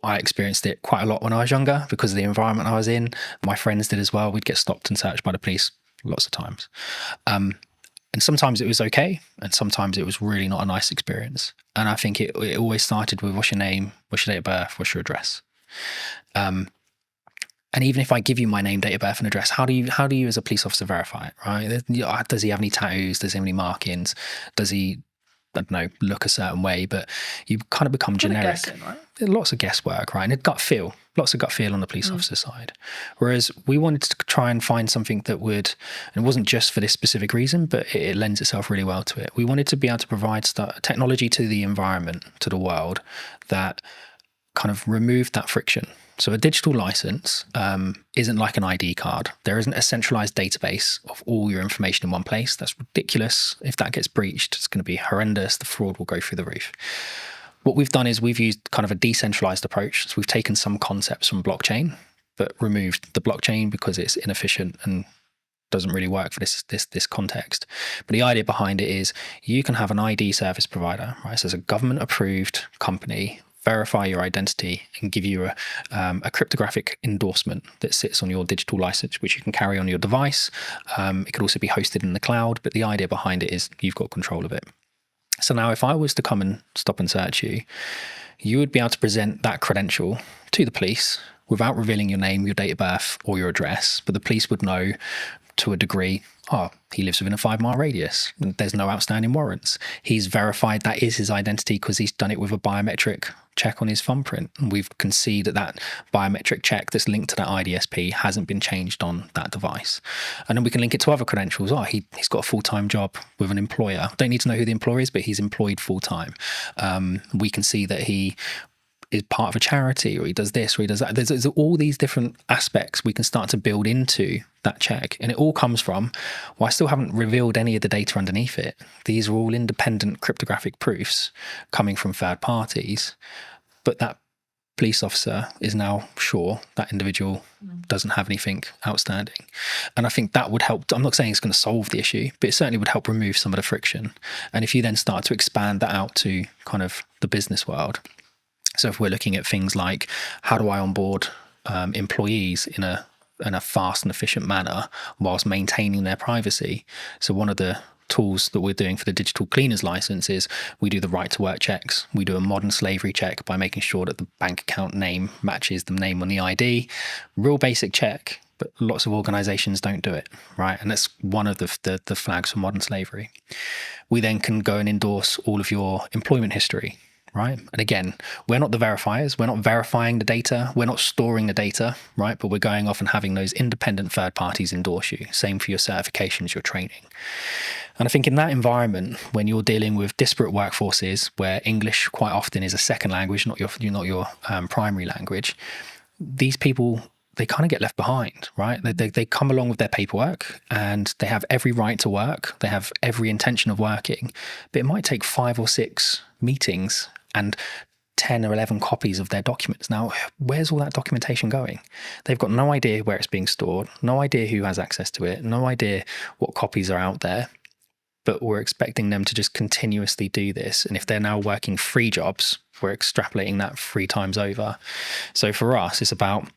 I experienced it quite a lot when I was younger because of the environment I was in. My friends did as well. We'd get stopped and searched by the police lots of times. And sometimes it was okay, and sometimes it was really not a nice experience. And I think it always started with what's your name, what's your date of birth, what's your address. And even if I give you my name, date of birth, and address, how do you as a police officer verify it, right? Does he have any tattoos? Does he have any markings? Does he, I don't know, look a certain way? But you kind of become generic. Guessing, right? Lots of guesswork, right? And lots of gut feel on the police officer side. Whereas we wanted to try and find something that would, and it wasn't just for this specific reason, but it lends itself really well to it. We wanted to be able to provide technology to the environment, to the world, that kind of removed that friction. So a digital license isn't like an ID card. There isn't a centralized database of all your information in one place. That's ridiculous. If that gets breached, it's going to be horrendous. The fraud will go through the roof. What we've done is we've used kind of a decentralized approach. So we've taken some concepts from blockchain, but removed the blockchain because it's inefficient and doesn't really work for this context. But the idea behind it is you can have an ID service provider, right? So as a government approved company, verify your identity and give you a cryptographic endorsement that sits on your digital license, which you can carry on your device. It could also be hosted in the cloud, but the idea behind it is you've got control of it. So now if I was to come and stop and search you, you would be able to present that credential to the police without revealing your name, your date of birth, or your address, but the police would know to a degree, he lives within a 5-mile radius. There's no outstanding warrants. He's verified that is his identity because he's done it with a biometric check on his thumbprint. And we can see that biometric check that's linked to that IDSP hasn't been changed on that device. And then we can link it to other credentials. He's got a full-time job with an employer. Don't need to know who the employer is, but he's employed full-time. We can see that he is part of a charity, or he does this, or he does that. There's all these different aspects we can start to build into that check. And it all comes from, I still haven't revealed any of the data underneath it. These are all independent cryptographic proofs coming from third parties. But that police officer is now sure that individual doesn't have anything outstanding. And I think that would help. I'm not saying it's going to solve the issue, but it certainly would help remove some of the friction. And if you then start to expand that out to kind of the business world, so if we're looking at things like how do I onboard employees in a fast and efficient manner whilst maintaining their privacy. So one of the tools that we're doing for the digital cleaners license is we do the right to work checks. We do a modern slavery check by making sure that the bank account name matches the name on the ID. Real basic check, but lots of organizations don't do it, right? And that's one of the flags for modern slavery. We then can go and endorse all of your employment history. Right. And again, we're not the verifiers. We're not verifying the data. We're not storing the data. Right. But we're going off and having those independent third parties endorse you. Same for your certifications, your training. And I think in that environment, when you're dealing with disparate workforces where English quite often is a second language, not your primary language, these people, they kind of get left behind, right? They come along with their paperwork and they have every right to work. They have every intention of working, but it might take 5 or 6 meetings and 10 or 11 copies of their documents. Now, where's all that documentation going? They've got no idea where it's being stored, no idea who has access to it, no idea what copies are out there, but we're expecting them to just continuously do this. And if they're now working 3 jobs, we're extrapolating that 3 times over. So for us, it's about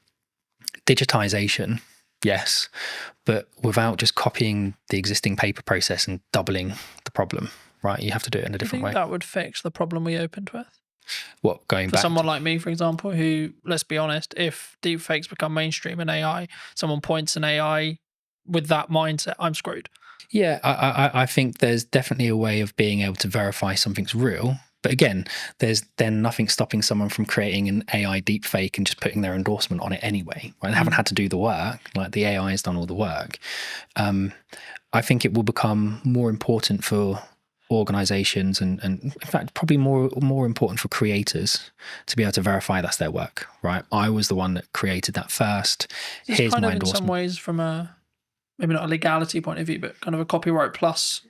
digitization, yes, but without just copying the existing paper process and doubling the problem, right? You have to do it in a different way. That would fix the problem we opened with? What, going for back? Someone like me, for example, who, let's be honest, if deepfakes become mainstream in AI, someone points an AI with that mindset, I'm screwed. Yeah, I think there's definitely a way of being able to verify something's real, But again, there's then nothing stopping someone from creating an AI deepfake and just putting their endorsement on it anyway. Right? They haven't had to do the work. Like the AI has done all the work. I think it will become more important for organizations and in fact probably more important for creators to be able to verify that's their work. Right? I was the one that created that first. It's kind of in some ways from a maybe not a legality point of view, but kind of a copyright plus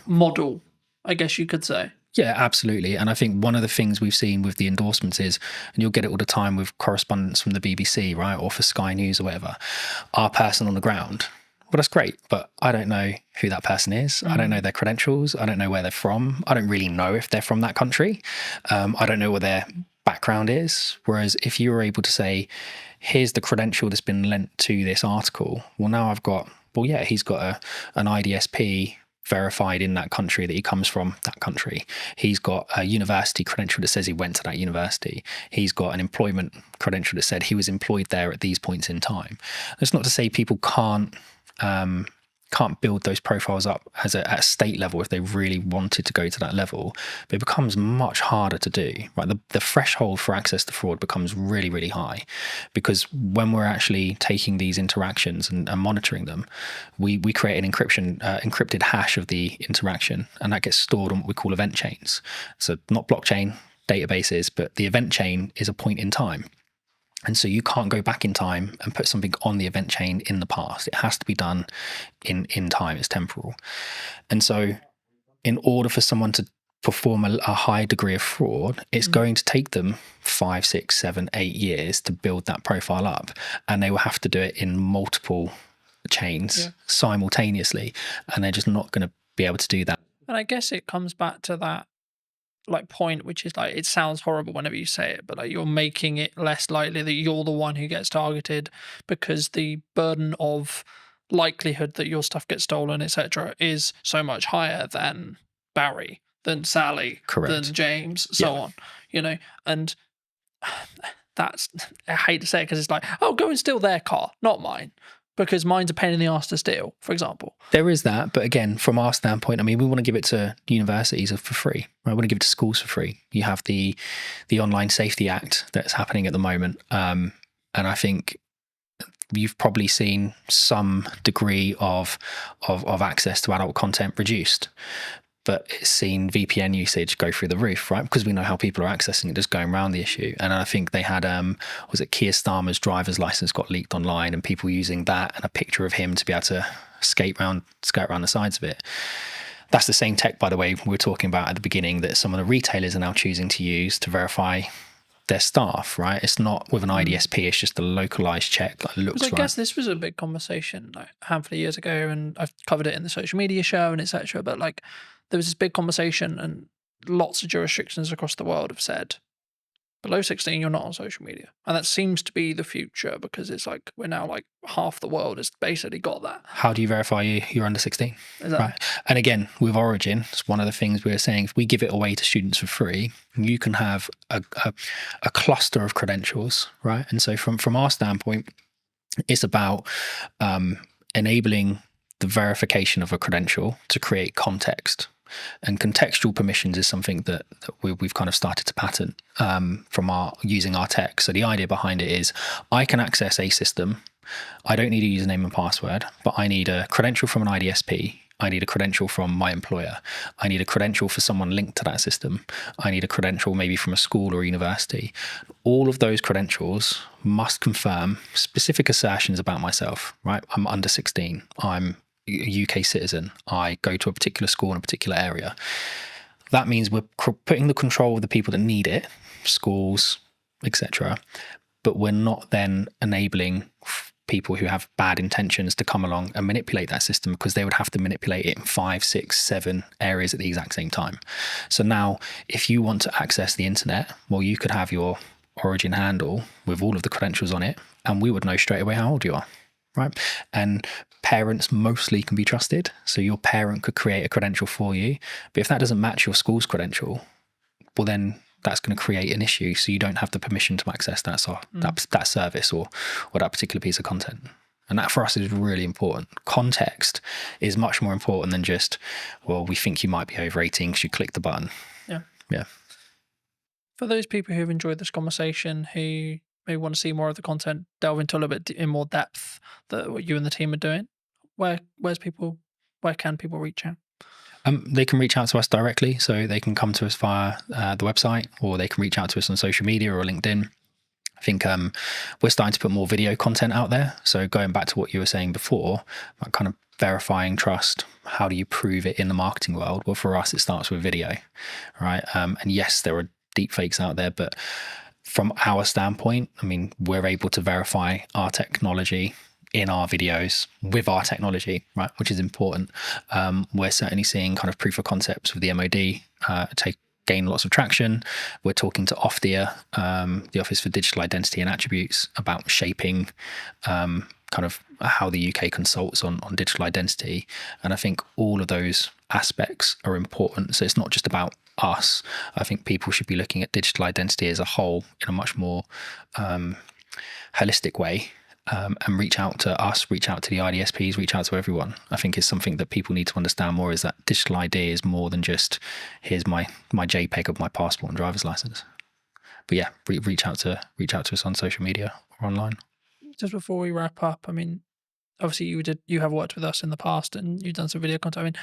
model, I guess you could say. Yeah, absolutely. And I think one of the things we've seen with the endorsements is, and you'll get it all the time with correspondence from the BBC, right, or for Sky News or whatever, our person on the ground. Well, that's great, but I don't know who that person is. I don't know their credentials. I don't know where they're from. I don't really know if they're from that country. I don't know what their background is. Whereas if you were able to say, here's the credential that's been lent to this article, well, now I've got, he's got an IDSP verified in that country that he comes from that country. He's got a university credential that says he went to that university. He's got an employment credential that said he was employed there at these points in time. That's not to say people can't build those profiles up at a state level if they really wanted to go to that level, but it becomes much harder to do. Right, the threshold for access to fraud becomes really, really high, because when we're actually taking these interactions and monitoring them, we create an encrypted hash of the interaction, and that gets stored on what we call event chains. So not blockchain databases, but the event chain is a point in time. And so you can't go back in time and put something on the event chain in the past. It has to be done in time. It's temporal. And so in order for someone to perform a high degree of fraud, it's going to take them 5, 6, 7, 8 years to build that profile up. And they will have to do it in multiple chains simultaneously. And they're just not going to be able to do that. And I guess it comes back to that like point, which is like, it sounds horrible whenever you say it, but like you're making it less likely that you're the one who gets targeted, because the burden of likelihood that your stuff gets stolen, etc., is so much higher than Barry, than Sally, than James, so on, you know. And that's, I hate to say it because it's like, oh, go and steal their car, not mine, because mine's a pain in the ass to steal, for example. There is that, but again, from our standpoint, I mean, we want to give it to universities for free. Right? We want to give it to schools for free. You have the Online Safety Act that's happening at the moment, and I think you've probably seen some degree of access to adult content reduced. But it's seen VPN usage go through the roof, right? Because we know how people are accessing it, just going around the issue. And I think they had, was it Keir Starmer's driver's license got leaked online, and people using that and a picture of him to be able to skirt around the sides of it. That's the same tech, by the way, we were talking about at the beginning, that some of the retailers are now choosing to use to verify their staff, right? It's not with an IDSP, it's just a localized check that looks right. I guess this was a big conversation like a handful of years ago, and I've covered it in the social media show and etc. But like, there was this big conversation, and lots of jurisdictions across the world have said, below 16, you're not on social media. And that seems to be the future, because it's like, we're now like half the world has basically got that. How do you verify you're under 16? Right. And again, with Origin, it's one of the things we were saying, if we give it away to students for free, you can have a cluster of credentials, right? And so from our standpoint, it's about enabling the verification of a credential to create context. And contextual permissions is something that we've kind of started to patent from using our tech. So the idea behind it is, I can access a system. I don't need a username and password, but I need a credential from an IDSP. I need a credential from my employer. I need a credential for someone linked to that system. I need a credential maybe from a school or university. All of those credentials must confirm specific assertions about myself, right? I'm under 16. I'm a UK citizen. I go to a particular school in a particular area. That means we're putting the control of the people that need it, schools, etc. But we're not then enabling people who have bad intentions to come along and manipulate that system, because they would have to manipulate it in 5, 6, 7 areas at the exact same time. So now, if you want to access the internet, well, you could have your Origin handle with all of the credentials on it, and we would know straight away how old you are. Right. And parents mostly can be trusted. So your parent could create a credential for you. But if that doesn't match your school's credential, well, then that's going to create an issue. So you don't have the permission to access that service or that particular piece of content. And that for us is really important. Context is much more important than just, well, we think you might be over 18 because you clicked the button. Yeah. Yeah. For those people who've enjoyed this conversation, who maybe want to see more of the content, delve into a little bit in more depth that what you and the team are doing, where can people reach out? They can reach out to us directly, so they can come to us via the website, or they can reach out to us on social media or LinkedIn. I think we're starting to put more video content out there. So going back to what you were saying before, about kind of verifying trust, how do you prove it in the marketing world? Well, for us, it starts with video, right? And yes, there are deep fakes out there, but from our standpoint, I mean, we're able to verify our technology in our videos with our technology, right, which is important. We're certainly seeing kind of proof of concepts with the MOD gain lots of traction. We're talking to OFDIA, the Office for Digital Identity and Attributes, about shaping kind of how the UK consults on digital identity. And I think all of those aspects are important. So it's not just about us. I think people should be looking at digital identity as a whole in a much more holistic way. And reach out to us, reach out to the IDSPs, reach out to everyone. I think is something that people need to understand more, is that digital ID is more than just here's my JPEG of my passport and driver's license. But yeah, reach out to us on social media or online. Just before we wrap up, I mean, obviously you have worked with us in the past and you've done some video content. I mean,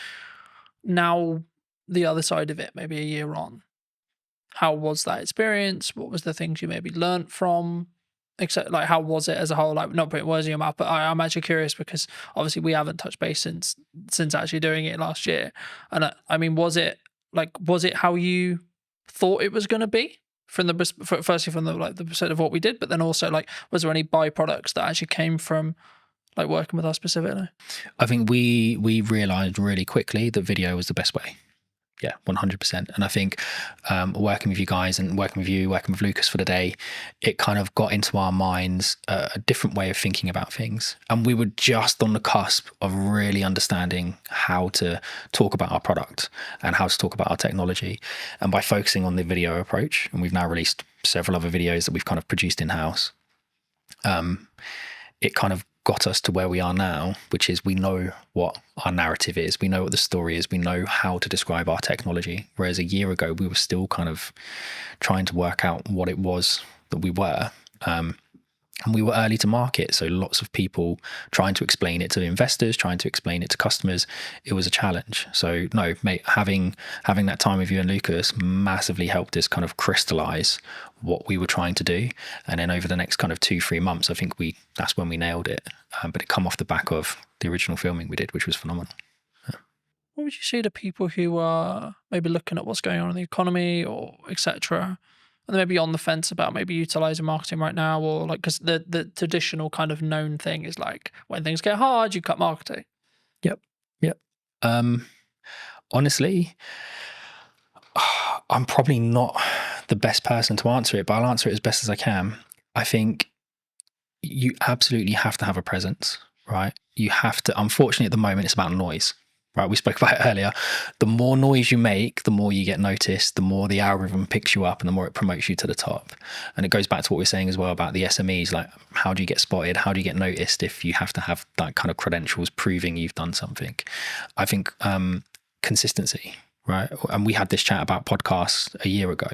now the other side of it, maybe a year on, how was that experience? What was the things you maybe learnt from? Except, like, how was it as a whole? Like, not putting words in your mouth, but I'm actually curious because obviously we haven't touched base since actually doing it last year. And I mean, was it how you thought it was going to be from firstly from the percent of what we did, but then also, like, was there any byproducts that actually came from like working with us specifically? I think we realized really quickly that video was the best way. Yeah, 100%. And I think working with you guys and working with Lucas for the day, it kind of got into our minds a different way of thinking about things. And we were just on the cusp of really understanding how to talk about our product and how to talk about our technology. And by focusing on the video approach, and we've now released several other videos that we've kind of produced in-house, it kind of got us to where we are now, which is we know what our narrative is, we know what the story is, we know how to describe our technology. Whereas a year ago, we were still kind of trying to work out what it was that we were. And we were early to market, so lots of people trying to explain it to investors, trying to explain it to customers. It was a challenge. So no, mate, having that time with you and Lucas massively helped us kind of crystallize what we were trying to do. And then over the next kind of 2-3 months, I think that's when we nailed it. But it come off the back of the original filming we did, which was phenomenal. Yeah. What would you say to people who are maybe looking at what's going on in the economy or etc., and maybe on the fence about maybe utilizing marketing right now, or like, because the traditional kind of known thing is like when things get hard, you cut marketing. Yep. Honestly, I'm probably not the best person to answer it, but I'll answer it as best as I can. I think you absolutely have to have a presence, right? You have to. Unfortunately, at the moment, it's about noise. Right, we spoke about it earlier. The more noise you make, the more you get noticed, the more the algorithm picks you up and the more it promotes you to the top. And it goes back to what we we're saying as well about the SMEs, like how do you get spotted? How do you get noticed if you have to have that kind of credentials proving you've done something? I think consistency, right? And we had this chat about podcasts a year ago.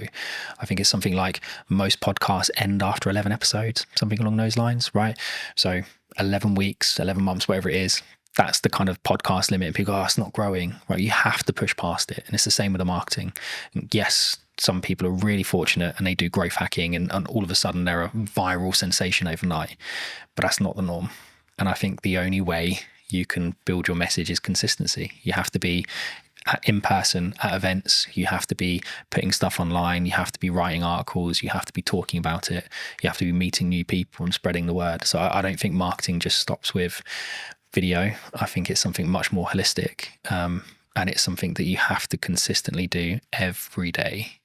I think it's something like most podcasts end after 11 episodes, something along those lines, right? So 11 weeks, 11 months, whatever it is, that's the kind of podcast limit. People go, oh, it's not growing, right? You have to push past it. And it's the same with the marketing. Yes, some people are really fortunate and they do growth hacking and all of a sudden they're a viral sensation overnight, but that's not the norm. And I think the only way you can build your message is consistency. You have to be in person at events. You have to be putting stuff online. You have to be writing articles. You have to be talking about it. You have to be meeting new people and spreading the word. So I don't think marketing just stops with video. I think it's something much more holistic, and it's something that you have to consistently do every day.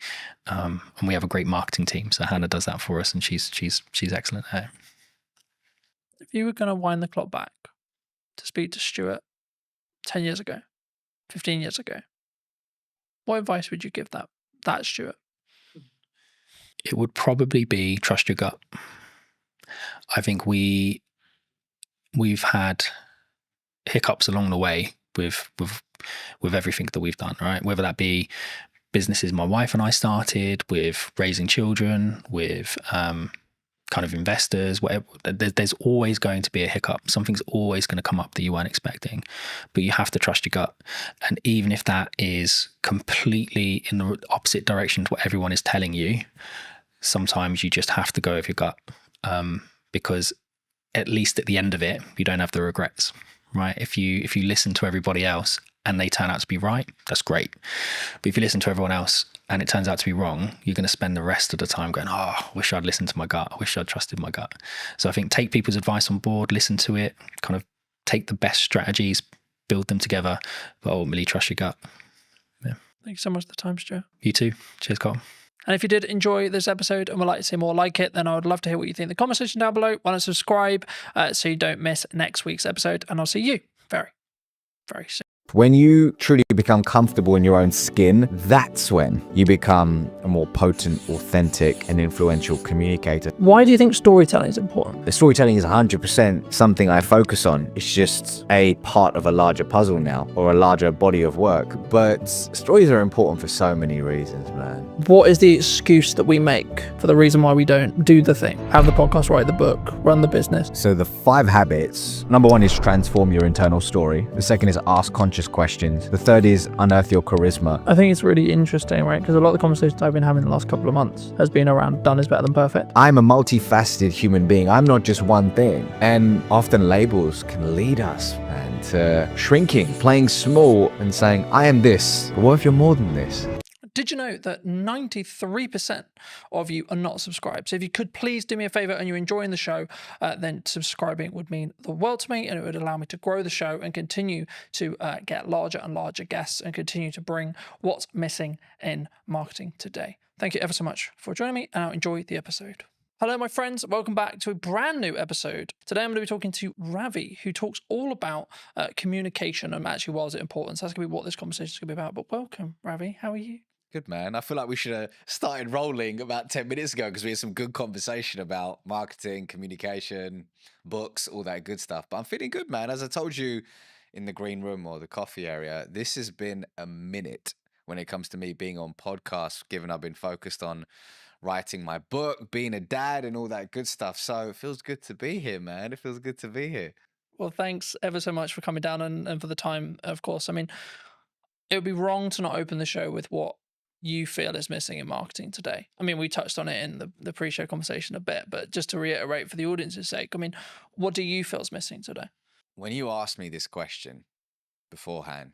And we have a great marketing team, so Hannah does that for us, and she's excellent at it. If you were going to wind the clock back to speak to Stuart 10 years ago, 15 years ago, what advice would you give that Stuart? It would probably be trust your gut. I think we've had hiccups along the way with everything that we've done, right? Whether that be businesses my wife and I started, with raising children, with kind of investors, whatever. There's always going to be a hiccup. Something's always going to come up that you weren't expecting, but you have to trust your gut. And even if that is completely in the opposite direction to what everyone is telling you, sometimes you just have to go with your gut, because at least at the end of it, you don't have the regrets, right? If you listen to everybody else and they turn out to be right, that's great. But if you listen to everyone else and it turns out to be wrong, you're going to spend the rest of the time going, oh, I wish I'd listened to my gut. I wish I'd trusted my gut. So I think take people's advice on board, listen to it, kind of take the best strategies, build them together, but ultimately trust your gut. Yeah. Thank you so much for the time, Stuart. You too. Cheers, Carl. And if you did enjoy this episode and would like to see more like it, then I would love to hear what you think in the comment section down below. Why not subscribe so you don't miss next week's episode? And I'll see you very, very soon. When you truly become comfortable in your own skin, that's when you become a more potent, authentic, and influential communicator. Why do you think storytelling is important? The storytelling is 100% something I focus on. It's just a part of a larger puzzle now, or a larger body of work. But stories are important for so many reasons, man. What is the excuse that we make for the reason why we don't do the thing? Have the podcast, write the book, run the business? So the 5 habits. Number 1 is transform your internal story. The second is ask conscious questions. The third is unearth your charisma. I think it's really interesting, right? Because a lot of the conversations I've been having the last couple of months has been around done is better than perfect. I'm a multifaceted human being. I'm not just one thing. And often labels can lead us, man, to shrinking, playing small and saying, I am this. But what if you're more than this? Did you know that 93% of you are not subscribed? So if you could please do me a favor and you're enjoying the show, then subscribing would mean the world to me, and it would allow me to grow the show and continue to get larger and larger guests and continue to bring what's missing in marketing today. Thank you ever so much for joining me, and I'll enjoy the episode. Hello, my friends. Welcome back to a brand new episode. Today, I'm going to be talking to Ravi, who talks all about communication and actually why is it important. So that's going to be what this conversation is going to be about. But welcome, Ravi. How are you? Good, man. I feel like we should have started rolling about 10 minutes ago because we had some good conversation about marketing, communication, books, all that good stuff. But I'm feeling good, man. As I told you in the green room or the coffee area, this has been a minute when it comes to me being on podcasts, given I've been focused on writing my book, being a dad and all that good stuff. So it feels good to be here, man. It feels good to be here. Well, thanks ever so much for coming down and for the time, of course. I mean, it would be wrong to not open the show with what you feel is missing in marketing today. I mean, we touched on it in the pre-show conversation a bit, but just to reiterate for the audience's sake, I mean, what do you feel is missing today? When you asked me this question beforehand,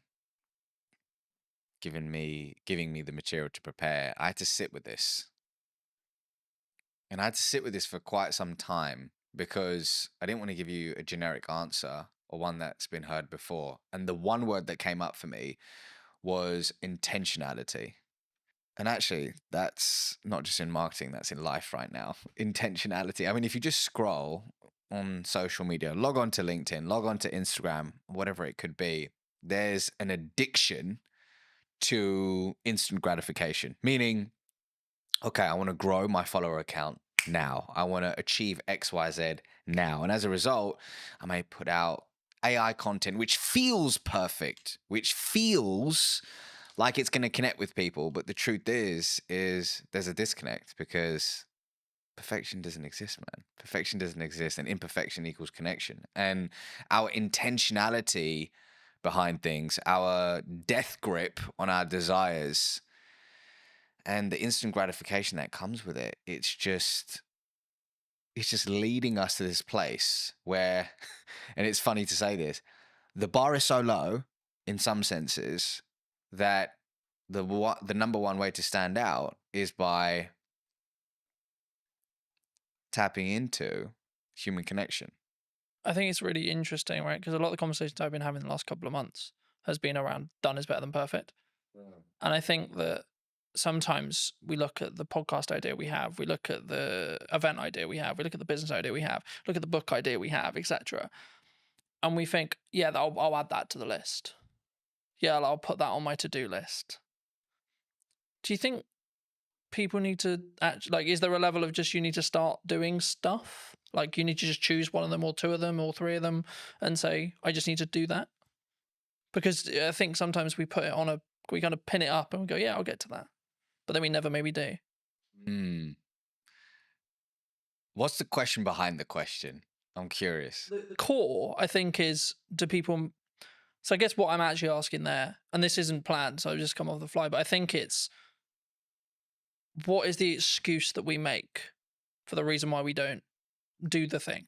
giving me the material to prepare, I had to sit with this. And I had to sit with this for quite some time because I didn't want to give you a generic answer or one that's been heard before. And the one word that came up for me was intentionality. And actually, that's not just in marketing, that's in life right now. Intentionality. I mean, if you just scroll on social media, log on to LinkedIn, log on to Instagram, whatever it could be, there's an addiction to instant gratification, meaning, okay, I want to grow my follower account now. I want to achieve XYZ now. And as a result, I may put out AI content, which feels perfect, which feels like it's going to connect with people. But the truth is there's a disconnect because perfection doesn't exist, man. Perfection doesn't exist, and imperfection equals connection. And our intentionality behind things, our death grip on our desires, and the instant gratification that comes with it, it's just leading us to this place where, and it's funny to say this, the bar is so low in some senses that the number one way to stand out is by tapping into human connection. I think it's really interesting, right? Because a lot of the conversations I've been having the last couple of months has been around done is better than perfect. And I think that sometimes we look at the podcast idea we have, we look at the event idea we have, we look at the business idea we have, look at the book idea we have, etc. And we think, yeah, I'll add that to the list. Yeah, I'll put that on my to-do list. Do you think people need to is there a level of just you need to start doing stuff? Like you need to just choose one of them or two of them or three of them and say, I just need to do that? Because I think sometimes we put it on a We kind of pin it up and we go, yeah, I'll get to that. But then we never maybe do. What's the question behind the question? I'm curious. The core, I think, is do people... So I guess what I'm actually asking there, and this isn't planned, so I've just come off the fly, but I think it's what is the excuse that we make for the reason why we don't do the thing?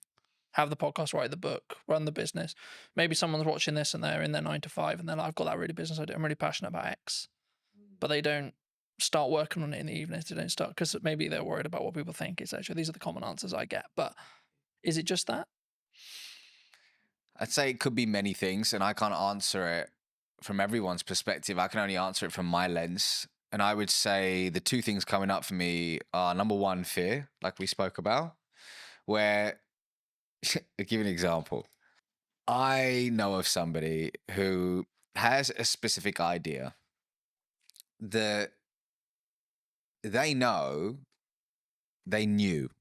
Have the podcast, write the book, run the business. Maybe someone's watching this and they're in their 9 to 5 and they're like, I've got that really business idea. I'm really passionate about X. But they don't start working on it in the evenings. They don't start because maybe they're worried about what people think, etc. These are the common answers I get. But is it just that? I'd say it could be many things, and I can't answer it from everyone's perspective. I can only answer it from my lens. And I would say the two things coming up for me are, number one, fear, like we spoke about, where, I'll give you an example. I know of somebody who has a specific idea that they knew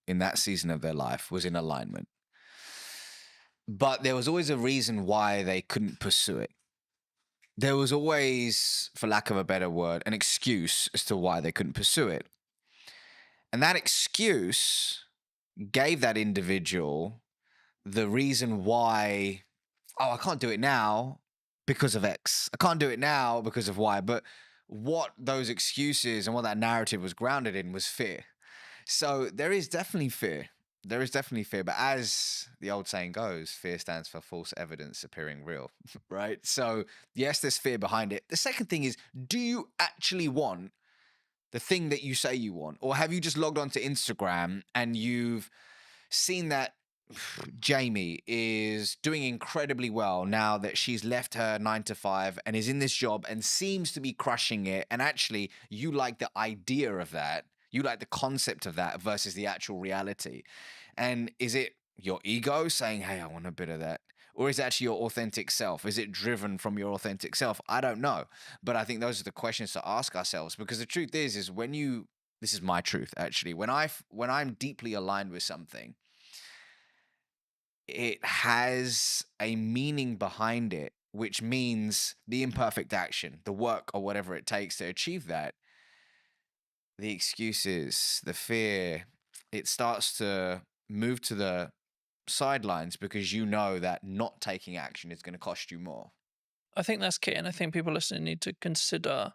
in that season of their life was in alignment. But there was always a reason why they couldn't pursue it. There was always, for lack of a better word, an excuse as to why they couldn't pursue it. And that excuse gave that individual the reason why, I can't do it now because of X. I can't do it now because of Y. But what those excuses and what that narrative was grounded in was fear. So there is definitely fear. There is definitely fear. But as the old saying goes, fear stands for false evidence appearing real, right? So yes, there's fear behind it. The second thing is, do you actually want the thing that you say you want? Or have you just logged onto Instagram and you've seen that Jamie is doing incredibly well now that she's left her 9 to 5 and is in this job and seems to be crushing it, and actually you like the idea of that, you like the concept of that versus the actual reality? And is it your ego saying, hey, I want a bit of that? Or is it actually your authentic self? Is it driven from your authentic self? I don't know. But I think those are the questions to ask ourselves, because the truth is when you, this is my truth actually, when I'm deeply aligned with something, it has a meaning behind it, which means the imperfect action, the work or whatever it takes to achieve that. The excuses, the fear, it starts to move to the sidelines because you know that not taking action is going to cost you more. I think that's key. And I think people listening need to consider,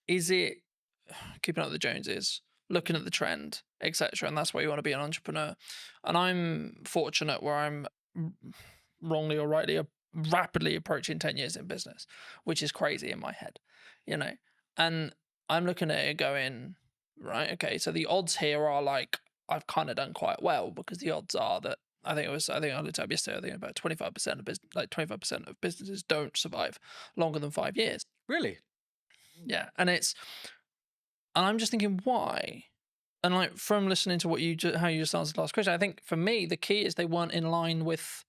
is it keeping up with the Joneses, looking at the trend, etc. And that's why you want to be an entrepreneur. And I'm fortunate where I'm wrongly or rightly rapidly approaching 10 years in business, which is crazy in my head, and I'm looking at it going, right, okay, so the odds here are like, I've kind of done quite well, because the odds are that I think I looked up yesterday, I think about 25% of business, like 25% of businesses don't survive longer than 5 years. Really? Yeah. And I'm just thinking, why? And like, from listening to what how you just answered the last question, I think for me, the key is they weren't in line with,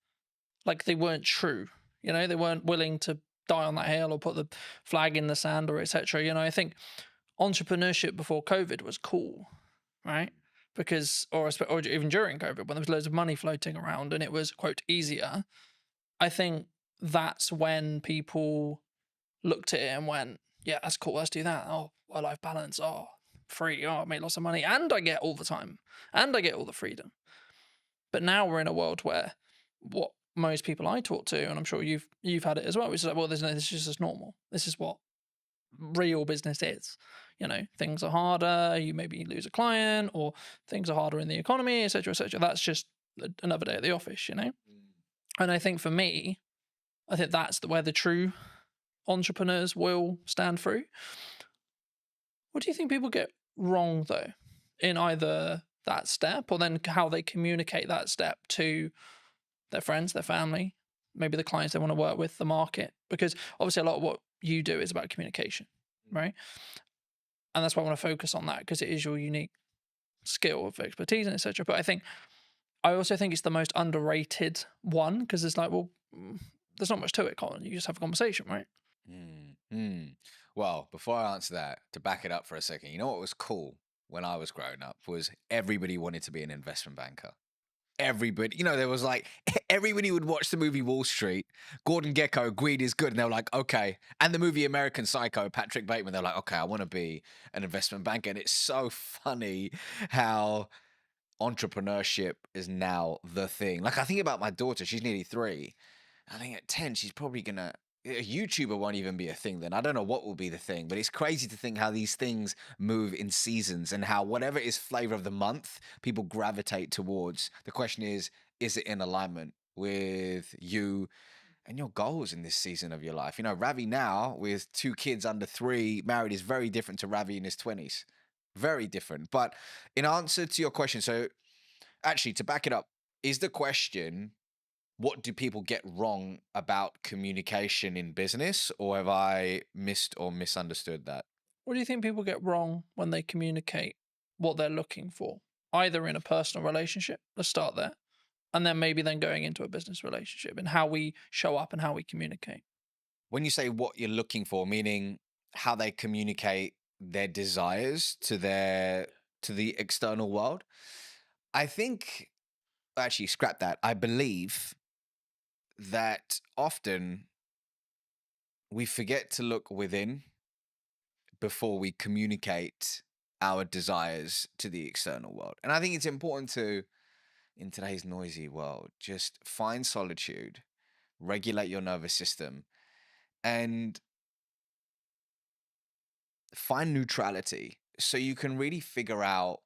like, they weren't true. They weren't willing to die on that hill or put the flag in the sand or etc. I think entrepreneurship before COVID was cool, right? Because, or even during COVID, when there was loads of money floating around and it was, quote, easier. I think that's when people looked at it and went, yeah, that's cool, let's do that. Oh, work-life balance. Oh, free. Oh, I make lots of money and I get all the time and I get all the freedom. But now we're in a world where what most people I talk to, and I'm sure you've had it as well, which is like, well, this is just normal. This is what real business is. Things are harder. You maybe lose a client, or things are harder in the economy, etc., etc. That's just another day at the office, And I think for me, I think that's where the true entrepreneurs will stand through. What do you think people get wrong, though, in either that step or then how they communicate that step to their friends, their family, maybe the clients they want to work with, the market? Because obviously a lot of what you do is about communication, right? And that's why I want to focus on that, because it is your unique skill of expertise and etc. But I also think it's the most underrated one, because it's like, well, there's not much to it, Colin. You just have a conversation, right? Well, before I answer that, to back it up for a second, what was cool when I was growing up was everybody wanted to be an investment banker. everybody, there was like everybody would watch the movie Wall Street. Gordon Gekko, greed is good. And they were like, okay. And the movie American Psycho, Patrick Bateman, they're like, okay, I want to be an investment banker. And it's so funny how entrepreneurship is now the thing. Like I think about my daughter, she's nearly 3. I think at 10, she's probably gonna. A YouTuber won't even be a thing then. I don't know what will be the thing, but it's crazy to think how these things move in seasons and how whatever is flavor of the month, people gravitate towards. The question is it in alignment with you and your goals in this season of your life? Ravi now with 2 kids under 3, married, is very different to Ravi in his 20s. Very different. But in answer to your question, so actually to back it up, is the question, what do people get wrong about communication in business, or have I missed or misunderstood that? What do you think people get wrong when they communicate what they're looking for, either in a personal relationship? Let's start there. And then maybe then going into a business relationship and how we show up and how we communicate. When you say what you're looking for, meaning how they communicate their desires to the external world, I think, actually scrap that. I believe that often we forget to look within before we communicate our desires to the external world. And I think it's important to, in today's noisy world, just find solitude, regulate your nervous system, and find neutrality so you can really figure out,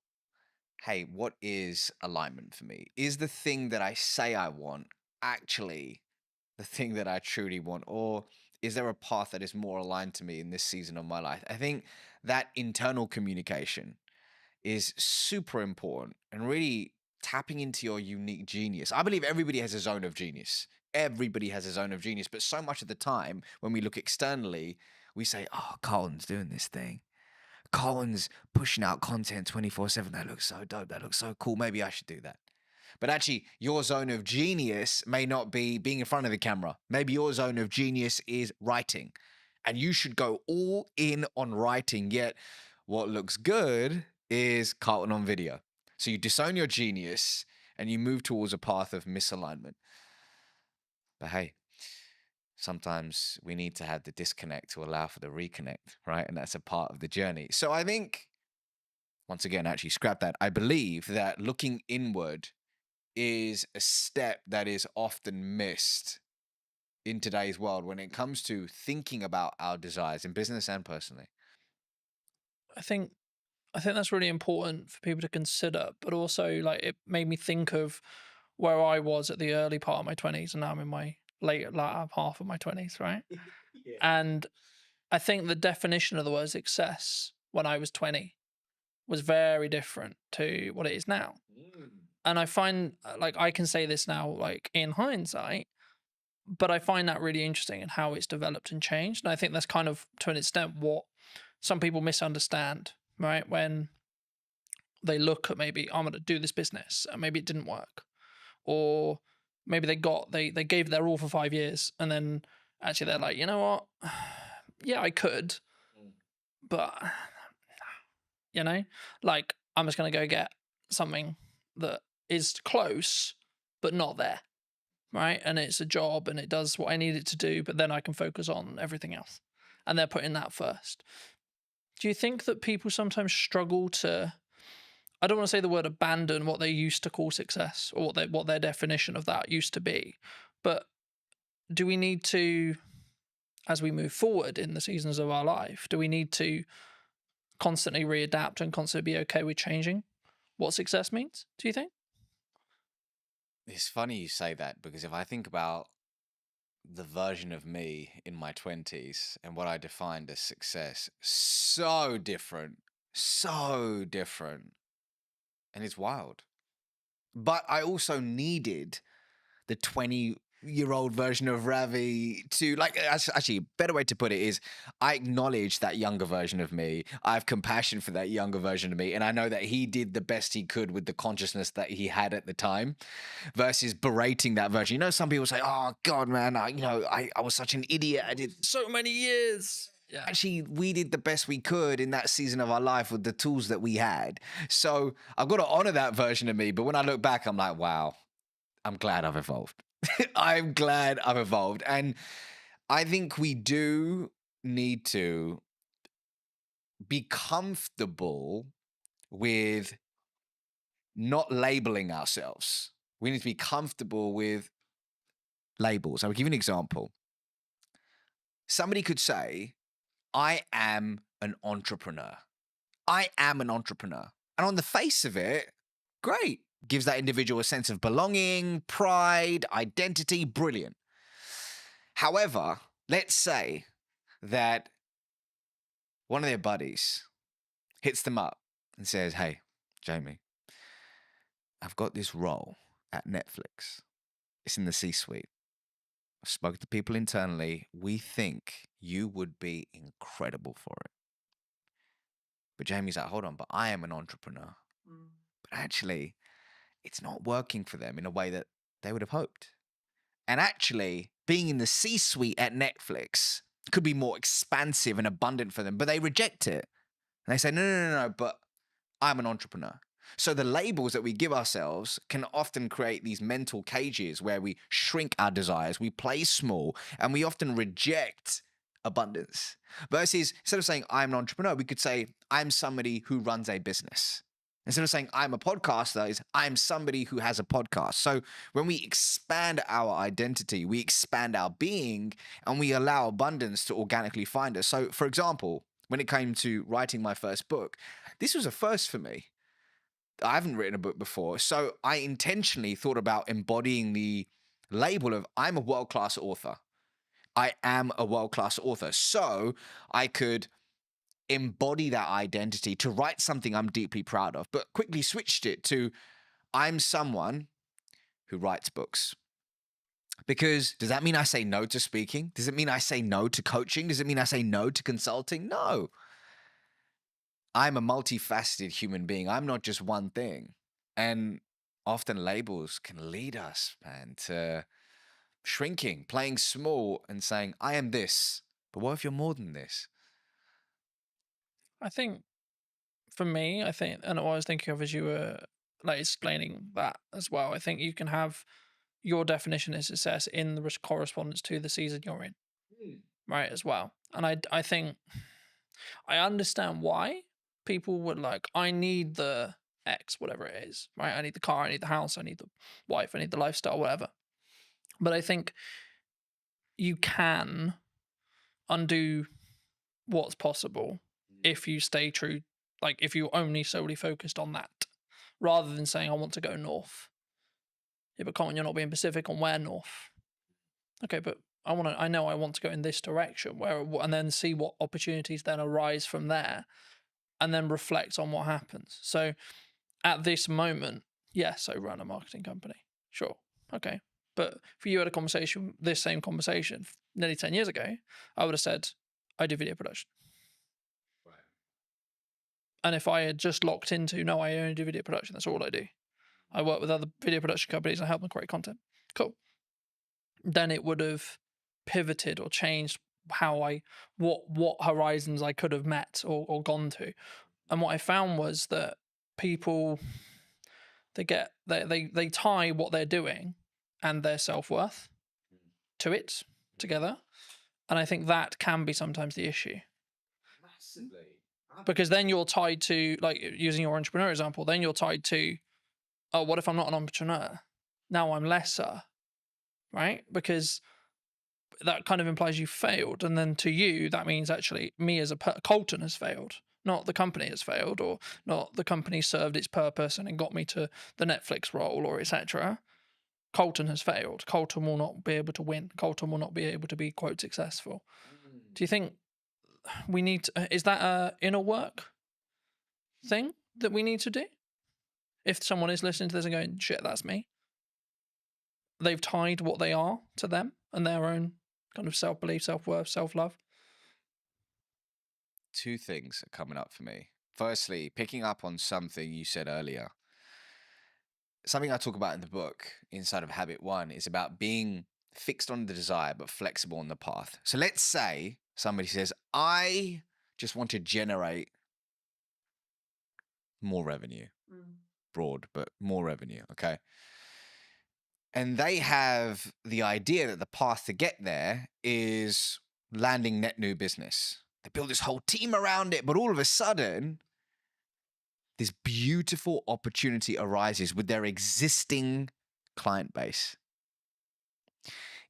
hey, what is alignment for me? Is the thing that I say I want actually the thing that I truly want? Or is there a path that is more aligned to me in this season of my life? I think that internal communication is super important and really tapping into your unique genius. I believe everybody has a zone of genius. Everybody has a zone of genius. But so much of the time when we look externally, we say, oh, Colin's doing this thing. Colin's pushing out content 24/7. That looks so dope. That looks so cool. Maybe I should do that. But actually, your zone of genius may not be being in front of the camera. Maybe your zone of genius is writing. And you should go all in on writing. Yet, what looks good is Carlton on video. So you disown your genius and you move towards a path of misalignment. But hey, sometimes we need to have the disconnect to allow for the reconnect, right? And that's a part of the journey. So I think, once again, actually scrap that. I believe that looking inward is a step that is often missed in today's world when it comes to thinking about our desires in business and personally. I think that's really important for people to consider, but also like it made me think of where I was at the early part of my 20s and now I'm in my later half of my 20s, right? Yeah. And I think the definition of the word success when I was 20 was very different to what it is now. And I find like I can say this now, like in hindsight, but I find that really interesting in how it's developed and changed. And I think that's kind of to an extent what some people misunderstand, right? When they look at maybe I'm going to do this business and maybe it didn't work, or maybe they gave their all for 5 years and then actually they're like, you know what? Yeah, I could, but like I'm just going to go get something that is close, but not there, right? And it's a job and it does what I need it to do, but then I can focus on everything else. And they're putting that first. Do you think that people sometimes struggle to, I don't want to say the word abandon what they used to call success or what their definition of that used to be, but do we need to, as we move forward in the seasons of our life, do we need to constantly readapt and constantly be okay with changing what success means, do you think? It's funny you say that because if I think about the version of me in my 20s and what I defined as success, so different. And it's wild. But I also needed the 20-year-old version of Ravi to, like, actually, a better way to put it is I acknowledge that younger version of me. I have compassion for that younger version of me. And I know that he did the best he could with the consciousness that he had at the time versus berating that version. Some people say, oh, God, man, I was such an idiot. I did So many years. Yeah. Actually, we did the best we could in that season of our life with the tools that we had. So I've got to honor that version of me. But when I look back, I'm like, wow, I'm glad I've evolved. I'm glad I've evolved. And I think we do need to be comfortable with not labeling ourselves. We need to be comfortable with labels. I'll give you an example. Somebody could say, I am an entrepreneur. I am an entrepreneur. And on the face of it, great. Gives that individual a sense of belonging, pride, identity, brilliant. However, let's say that one of their buddies hits them up and says, hey, Jamie, I've got this role at Netflix. It's in the C-suite. I've spoken to people internally. We think you would be incredible for it. But Jamie's like, hold on, but I am an entrepreneur. But actually, it's not working for them in a way that they would have hoped. And actually, being in the C-suite at Netflix could be more expansive and abundant for them, but they reject it. And they say, no, but I'm an entrepreneur. So the labels that we give ourselves can often create these mental cages where we shrink our desires, we play small, and we often reject abundance. Versus, instead of saying I'm an entrepreneur, we could say I'm somebody who runs a business. Instead of saying I'm a podcaster, is I'm somebody who has a podcast. So when we expand our identity, we expand our being, and we allow abundance to organically find us. So for example, when it came to writing my first book, this was a first for me. I haven't written a book before, so I intentionally thought about embodying the label of I'm a world-class author. I am a world-class author. So I could embody that identity to write something I'm deeply proud of, but quickly switched it to I'm someone who writes books. Because does that mean I say no to speaking? Does it mean I say no to coaching? Does it mean I say no to consulting? No. I'm a multifaceted human being. I'm not just one thing. And often labels can lead us, man, to shrinking, playing small and saying, I am this. But what if you're more than this? I think for me, and what I was thinking of as you were like explaining that as well, I think you can have your definition of success in the correspondence to the season you're in, right, as well. And I think I understand why people would like, I need the X, whatever it is, right? I need the car, I need the house, I need the wife, I need the lifestyle, whatever. But I think you can undo what's possible if you stay true, like if you only solely focused on that, rather than saying, I want to go north. Yeah, but Colin, you're not being specific on where north. Okay, but I know I want to go in this direction, and then see what opportunities then arise from there, and then reflect on what happens. So at this moment, yes, I run a marketing company. Sure. Okay. But if you had a conversation, this same conversation nearly 10 years ago, I would have said, I do video production. Right. And if I had just locked into, no, I only do video production, that's all I do. I work with other video production companies and help them create content. Cool. Then it would have pivoted or changed how what horizons I could have met or gone to. And what I found was that people, they tie what they're doing and their self-worth to it together. And I think that can be sometimes the issue. Massively. Because then you're tied to, like using your entrepreneur example, then you're tied to, oh, what if I'm not an entrepreneur? Now I'm lesser, right? Because that kind of implies you failed. And then to you, that means actually me as Colton has failed, not the company has failed, or not the company served its purpose and it got me to the Netflix role or etc. Colton has failed. Colton will not be able to win. Colton will not be able to be, quote, successful. Do you think we need to, is that a inner work thing that we need to do? If someone is listening to this and going, shit, that's me. They've tied what they are to them and their own kind of self-belief, self-worth, self-love. Two things are coming up for me. Firstly, picking up on something you said earlier. Something I talk about in the book, inside of Habit 1, is about being fixed on the desire, but flexible on the path. So let's say somebody says, I just want to generate more revenue. Broad, but more revenue, okay? And they have the idea that the path to get there is landing net new business. They build this whole team around it, but all of a sudden, this beautiful opportunity arises with their existing client base.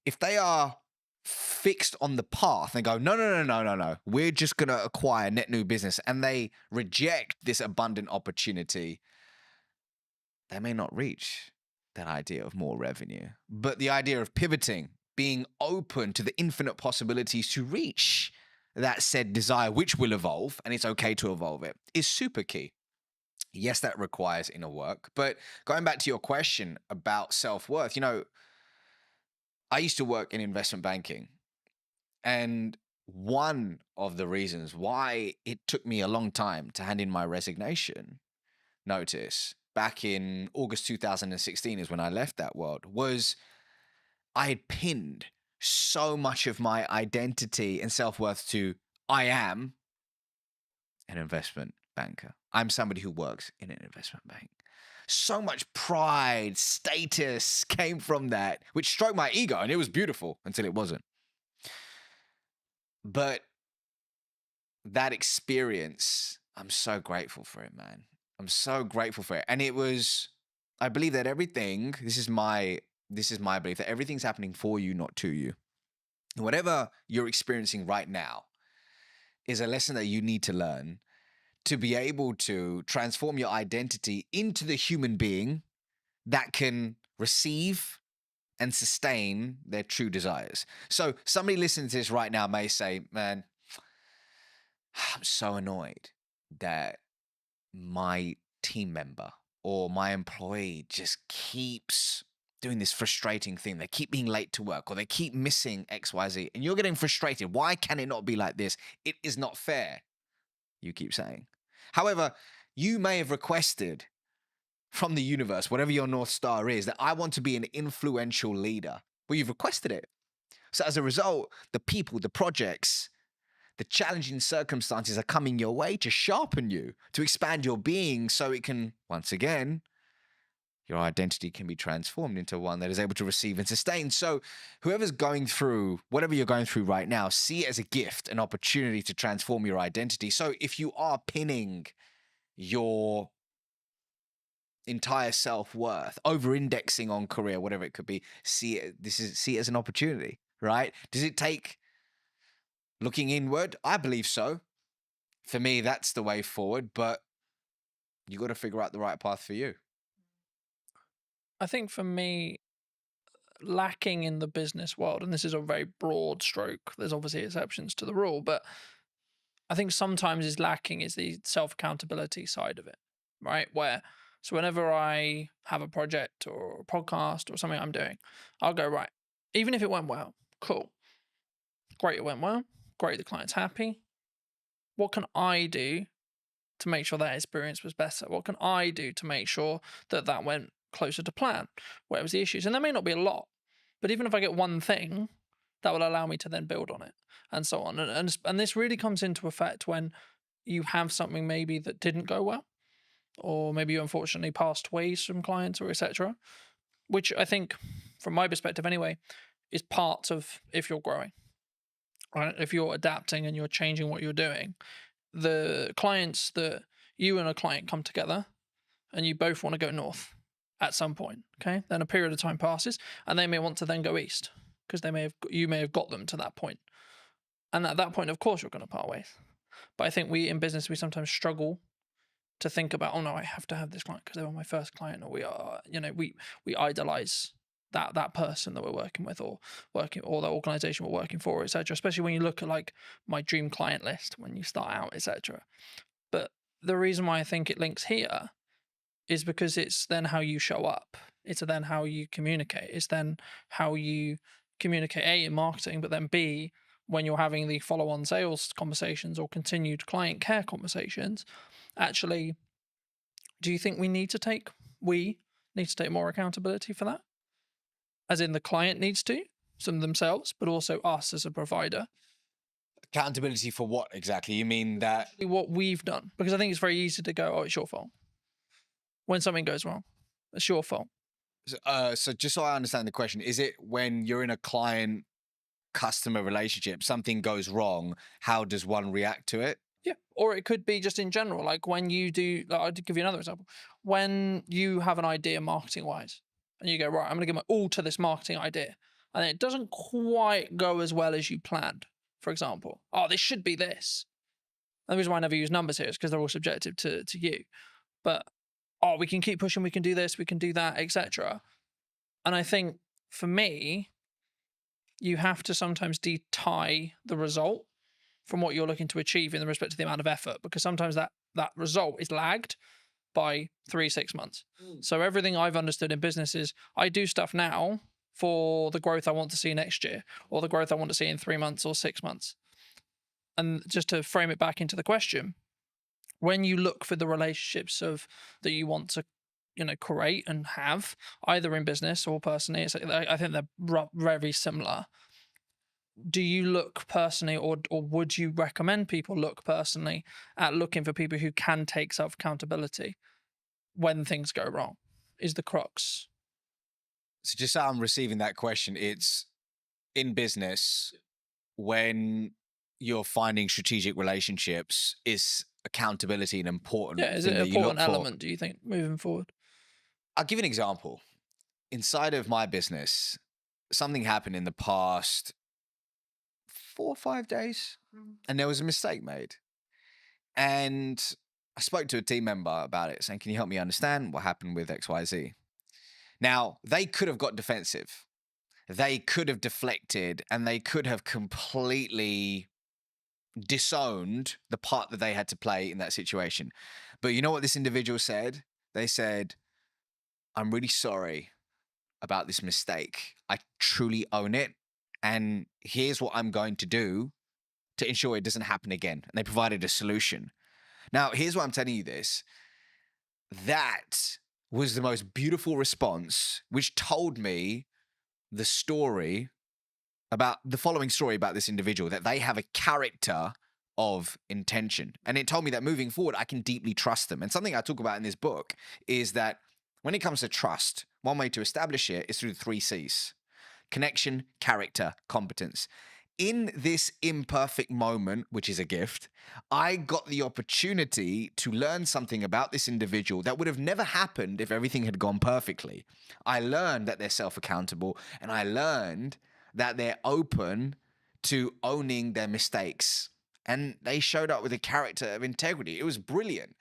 If they are fixed on the path and go, no, we're just going to acquire net new business, and they reject this abundant opportunity, they may not reach that idea of more revenue. But the idea of pivoting, being open to the infinite possibilities to reach that said desire, which will evolve, and it's okay to evolve it, is super key. Yes, that requires inner work. But going back to your question about self-worth, I used to work in investment banking. And one of the reasons why it took me a long time to hand in my resignation notice back in August 2016 is when I left that world, was I had pinned so much of my identity and self-worth to I am an investment banker. I'm somebody who works in an investment bank. So much pride, status came from that, which stroked my ego, and it was beautiful until it wasn't. But that experience, I'm so grateful for it, man. I'm so grateful for it. And it was, I believe that everything, this is my belief, that everything's happening for you, not to you. And whatever you're experiencing right now is a lesson that you need to learn to be able to transform your identity into the human being that can receive and sustain their true desires. So somebody listening to this right now may say, man, I'm so annoyed that my team member or my employee just keeps doing this frustrating thing. They keep being late to work, or they keep missing XYZ, and you're getting frustrated. Why can it not be like this? It is not fair, you keep saying. However, you may have requested from the universe, whatever your North Star is, that I want to be an influential leader. Well, you've requested it. So as a result, the people, the projects, the challenging circumstances are coming your way to sharpen you, to expand your being so it can, once again, your identity can be transformed into one that is able to receive and sustain. So whoever's going through, whatever you're going through right now, see it as a gift, an opportunity to transform your identity. So if you are pinning your entire self-worth, over-indexing on career, whatever it could be, see it as an opportunity, right? Does it take looking inward? I believe so. For me, that's the way forward, but you got to figure out the right path for you. I think for me, lacking in the business world, and this is a very broad stroke, there's obviously exceptions to the rule, but I think sometimes is lacking is the self-accountability side of it, right? So whenever I have a project or a podcast or something I'm doing, I'll go, right, even if it went well, cool. Great, it went well. Great, the client's happy. What can I do to make sure that experience was better? What can I do to make sure that that went closer to plan? Where was the issues? And there may not be a lot, but even if I get one thing, that will allow me to then build on it and so on. And this really comes into effect when you have something maybe that didn't go well, or maybe you unfortunately passed away some clients or etc., which I think, from my perspective anyway, is part of if you're growing, right? If you're adapting and you're changing what you're doing, the clients that you and a client come together and you both want to go north at some point, okay? Then a period of time passes and they may want to then go east because you may have got them to that point. And at that point, of course, you're going to part ways. But I think we in business, we sometimes struggle to think about, oh no, I have to have this client because they were my first client, or we idolize that person that we're working with, or the organization we're working for, etc. Especially when you look at like my dream client list when you start out, etc. But the reason why I think it links here is because it's then how you show up. It's then how you communicate. It's then how you communicate, A, in marketing, but then B, when you're having the follow-on sales conversations or continued client care conversations. Actually, do you think we need to take more accountability for that? As in the client needs to, some themselves, but also us as a provider. Accountability for what exactly? You mean that? What we've done. Because I think it's very easy to go, oh, it's your fault. When something goes wrong, it's your fault. So just so I understand the question, is it when you're in a client customer relationship, something goes wrong, how does one react to it? Yeah. Or it could be just in general, like when you do, like, I'll give you another example. When you have an idea marketing wise and you go, right, I'm going to give my all to this marketing idea, and it doesn't quite go as well as you planned, for example. Oh, this should be this. And the reason why I never use numbers here is because they're all subjective to you. But, oh, we can keep pushing, we can do this, we can do that, etc. And I think for me, you have to sometimes tie the result from what you're looking to achieve in respect to the amount of effort, because sometimes that result is lagged by 3-6 months. So everything I've understood in business is I do stuff now for the growth I want to see next year, or the growth I want to see in 3 months or 6 months. And just to frame it back into the question, when you look for the relationships that you want to create and have, either in business or personally, I think they're very similar. Do you look personally, or would you recommend people look personally at looking for people who can take self accountability when things go wrong? Is the crux. So just so I'm receiving that question, it's in business when you're finding strategic relationships, is accountability an important Yeah, is thing it an that you look important for? element, do you think, moving forward? I'll give you an example. Inside of my business, something happened in the past 4 or 5 days, and there was a mistake made. And I spoke to a team member about it, saying, can you help me understand what happened with XYZ? Now, they could have got defensive. They could have deflected, and they could have completely disowned the part that they had to play in that situation. But you know what this individual said? They said, I'm really sorry about this mistake. I truly own it. And here's what I'm going to do to ensure it doesn't happen again. And they provided a solution. Now, here's why I'm telling you this. That was the most beautiful response, which told me the story about the following story about this individual, that they have a character of intention. And it told me that moving forward, I can deeply trust them. And something I talk about in this book is that when it comes to trust, one way to establish it is through the 3 C's: connection, character, competence. In this imperfect moment, which is a gift, I got the opportunity to learn something about this individual that would have never happened if everything had gone perfectly. I learned that they're self-accountable, and I learned that they're open to owning their mistakes. And they showed up with a character of integrity. It was brilliant.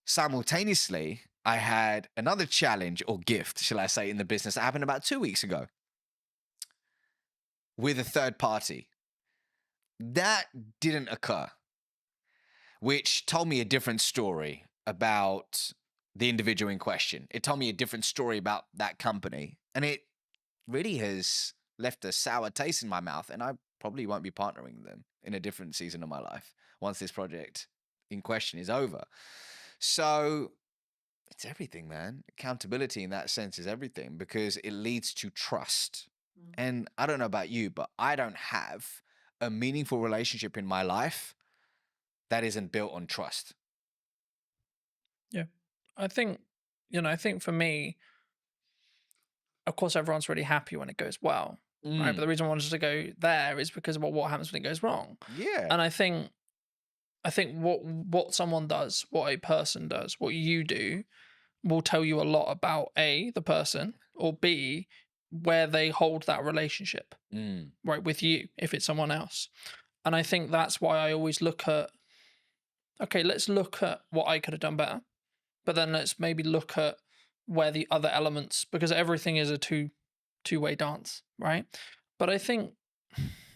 Simultaneously, I had another challenge, or gift, shall I say, in the business that happened about 2 weeks ago with a third party. That didn't occur, which told me a different story about the individual in question. It told me a different story about that company. And it really has left a sour taste in my mouth. And I probably won't be partnering with them in a different season of my life once this project in question is over. So it's everything, man. Accountability in that sense is everything, because it leads to trust. And I don't know about you, but I don't have a meaningful relationship in my life that isn't built on trust. Yeah. I think for me, of course, everyone's really happy when it goes well, right? But the reason I wanted to go there is because of what happens when it goes wrong. Yeah. And I think what someone does, what a person does, what you do, will tell you a lot about A, the person, or B, where they hold that relationship, right, with you, if it's someone else. And I think that's why I always look at, okay, let's look at what I could have done better, but then let's maybe look at where the other elements, because everything is a two-way dance, right? But I think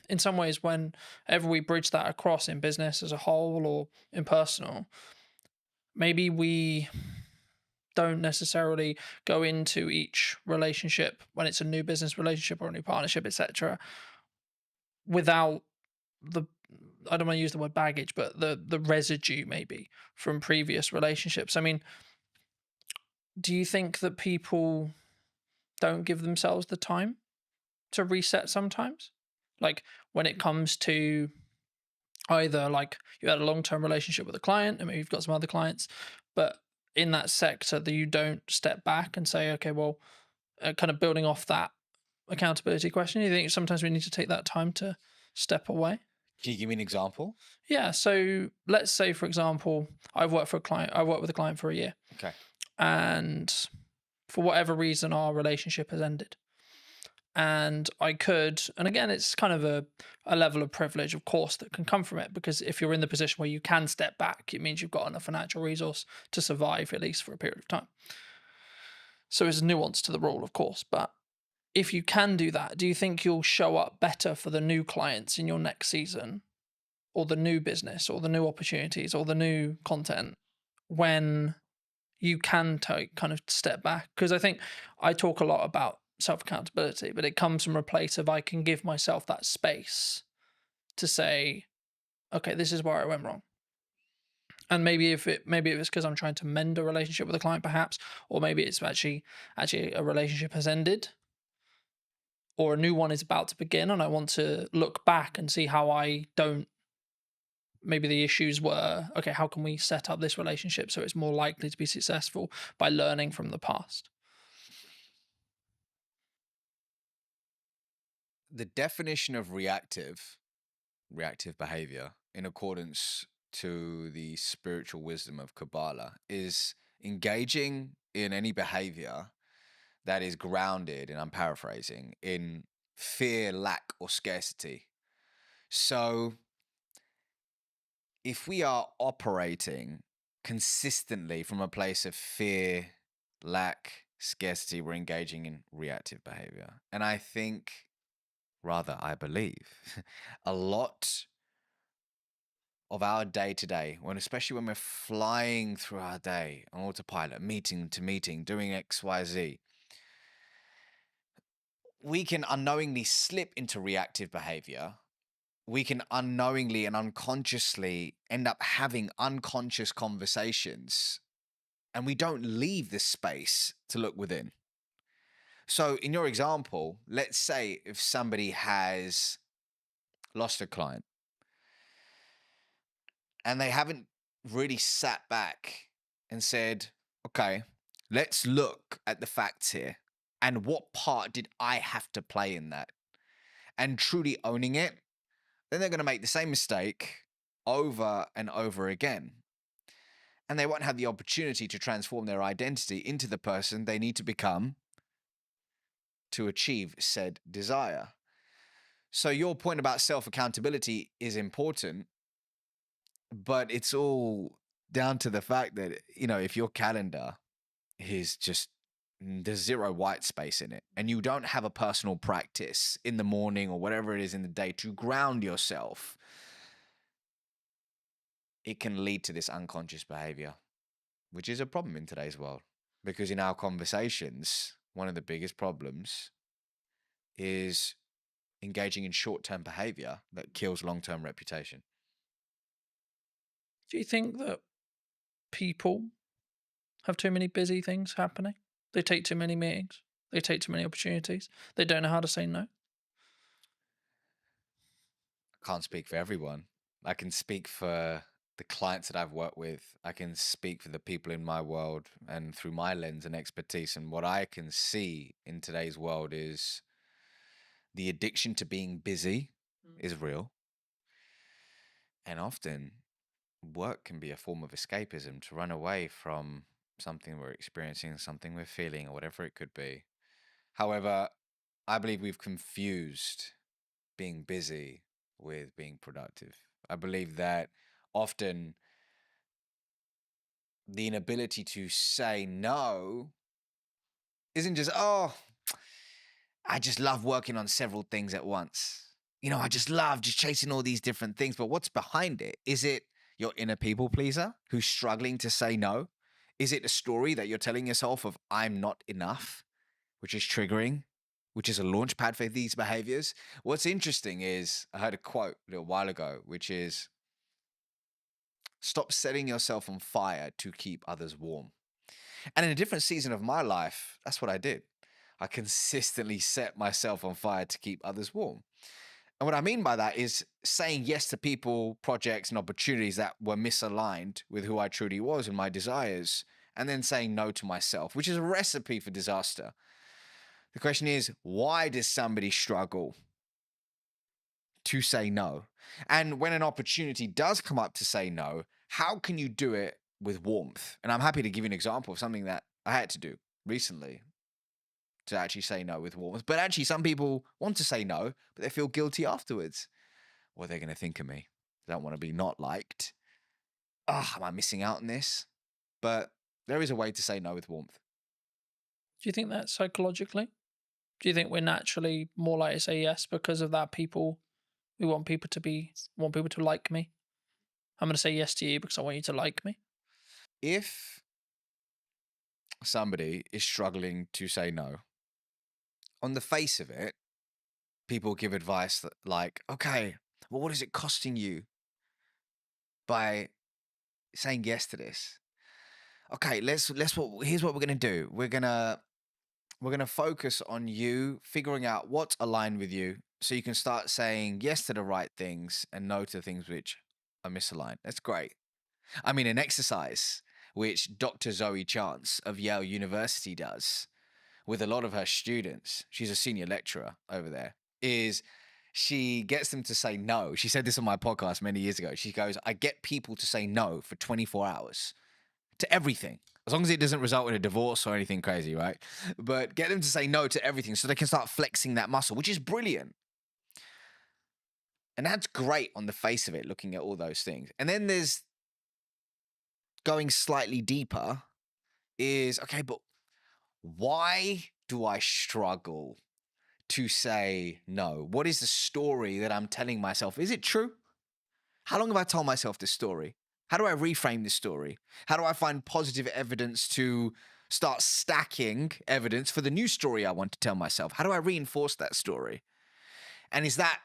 in some ways, whenever we bridge that across in business as a whole or in personal, maybe we don't necessarily go into each relationship when it's a new business relationship or a new partnership, etc., without I don't want to use the word baggage, but the residue maybe from previous relationships. I mean, do you think that people don't give themselves the time to reset sometimes? Like when it comes to either like you had a long-term relationship with a client and maybe you've got some other clients, but in that sector that you don't step back and say, okay, well, kind of building off that accountability question, you think sometimes we need to take that time to step away? Can you give me an example? Yeah. So let's say, for example, I worked with a client for a year, Okay. and for whatever reason, our relationship has ended. And I could, and again, it's kind of a level of privilege, of course, that can come from it, because if you're in the position where you can step back, it means you've got enough financial resource to survive, at least for a period of time. So there's a nuance to the rule, of course, but if you can do that, do you think you'll show up better for the new clients in your next season, or the new business, or the new opportunities, or the new content, when you can take kind of step back? Because I think I talk a lot about self accountability, but it comes from a place of I can give myself that space to say, okay, this is where I went wrong. And maybe if it's because I'm trying to mend a relationship with a client, perhaps, or maybe it's actually a relationship has ended, or a new one is about to begin, and I want to look back and see how I don't. Maybe the issues were, okay, how can we set up this relationship so it's more likely to be successful by learning from the past? The definition of reactive behavior, in accordance to the spiritual wisdom of Kabbalah, is engaging in any behavior that is grounded, and I'm paraphrasing, in fear, lack, or scarcity. So if we are operating consistently from a place of fear, lack, scarcity, we're engaging in reactive behavior. And I think, rather, I believe, a lot of our day to day, especially when we're flying through our day on autopilot, meeting to meeting, doing X, Y, Z, we can unknowingly slip into reactive behavior. We can unknowingly and unconsciously end up having unconscious conversations, and we don't leave this space to look within. So in your example, let's say if somebody has lost a client and they haven't really sat back and said, okay, let's look at the facts here, and what part did I have to play in that, and truly owning it, then they're going to make the same mistake over and over again. And they won't have the opportunity to transform their identity into the person they need to become to achieve said desire. So your point about self-accountability is important, but it's all down to the fact that, if your calendar is just, there's zero white space in it, and you don't have a personal practice in the morning or whatever it is in the day to ground yourself, it can lead to this unconscious behavior, which is a problem in today's world. Because in our conversations, one of the biggest problems is engaging in short-term behavior that kills long-term reputation. Do you think that people have too many busy things happening? They take too many meetings. They take too many opportunities. They don't know how to say no. I can't speak for everyone. I can speak for the clients that I've worked with. I can speak for the people in my world and through my lens and expertise. And what I can see in today's world is the addiction to being busy is real. And often work can be a form of escapism to run away from something we're experiencing, something we're feeling, or whatever it could be. However, I believe we've confused being busy with being productive. I believe that often the inability to say no isn't just, oh, I just love working on several things at once. I just love just chasing all these different things. But what's behind it? Is it your inner people pleaser who's struggling to say no? Is it a story that you're telling yourself of I'm not enough, which is triggering, which is a launch pad for these behaviors? What's interesting is I heard a quote a little while ago, which is, stop setting yourself on fire to keep others warm. And in a different season of my life, that's what I did. I consistently set myself on fire to keep others warm. And what I mean by that is saying yes to people, projects, and opportunities that were misaligned with who I truly was and my desires, and then saying no to myself, which is a recipe for disaster. The question is, why does somebody struggle to say no? And when an opportunity does come up to say no, how can you do it with warmth? And I'm happy to give you an example of something that I had to do recently to actually say no with warmth. But actually, some people want to say no, but they feel guilty afterwards. What are they going to think of me? They don't want to be not liked. Am I missing out on this? But there is a way to say no with warmth. Do you think that psychologically? Do you think we're naturally more likely to say yes because of that? We want people to like me. I'm going to say yes to you because I want you to like me. If somebody is struggling to say no, on the face of it, people give advice that like, okay, well, what is it costing you by saying yes to this? Okay, here's what we're gonna do. We're gonna focus on you figuring out what's aligned with you so you can start saying yes to the right things and no to things which are misaligned. That's great. I mean, an exercise which Dr. Zoe Chance of Yale University does with a lot of her students, she's a senior lecturer over there, is she gets them to say no. She said this on my podcast many years ago. She goes, I get people to say no for 24 hours to everything, as long as it doesn't result in a divorce or anything crazy, right? But get them to say no to everything so they can start flexing that muscle, which is brilliant. And that's great on the face of it, looking at all those things. And then there's going slightly deeper is, okay, but why do I struggle to say no? What is the story that I'm telling myself? Is it true? How long have I told myself this story? How do I reframe this story? How do I find positive evidence to start stacking evidence for the new story I want to tell myself? How do I reinforce that story? And is that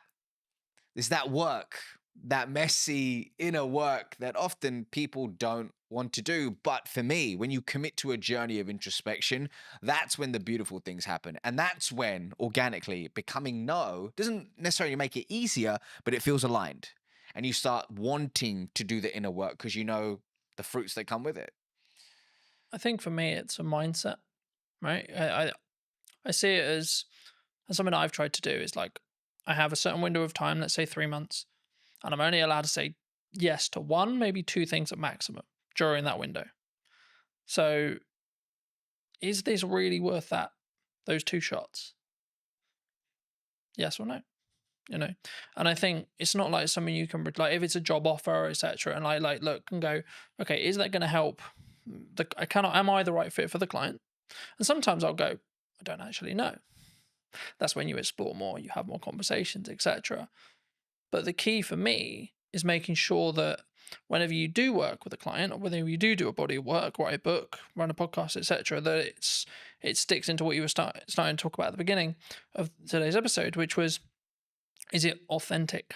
work, that messy inner work that often people don't want to do? But for me, when you commit to a journey of introspection, that's when the beautiful things happen. And that's when organically becoming no doesn't necessarily make it easier, but it feels aligned. And you start wanting to do the inner work because you know the fruits that come with it. I think for me, it's a mindset, right? I see it as something I've tried to do is like, I have a certain window of time, let's say 3 months, and I'm only allowed to say yes to 1, maybe 2 things at maximum during that window. So is this really worth those 2 shots? Yes or no? And I think it's not like something you can like if it's a job offer, etc. And I like look and go, okay, is that going to help? Am I the right fit for the client? And sometimes I'll go, I don't actually know. That's when you explore more, you have more conversations, etc. But the key for me is making sure that whenever you do work with a client, or whether you do a body of work, write a book, run a podcast, etc., that it sticks into what you were starting to talk about at the beginning of today's episode, which was, is it authentic?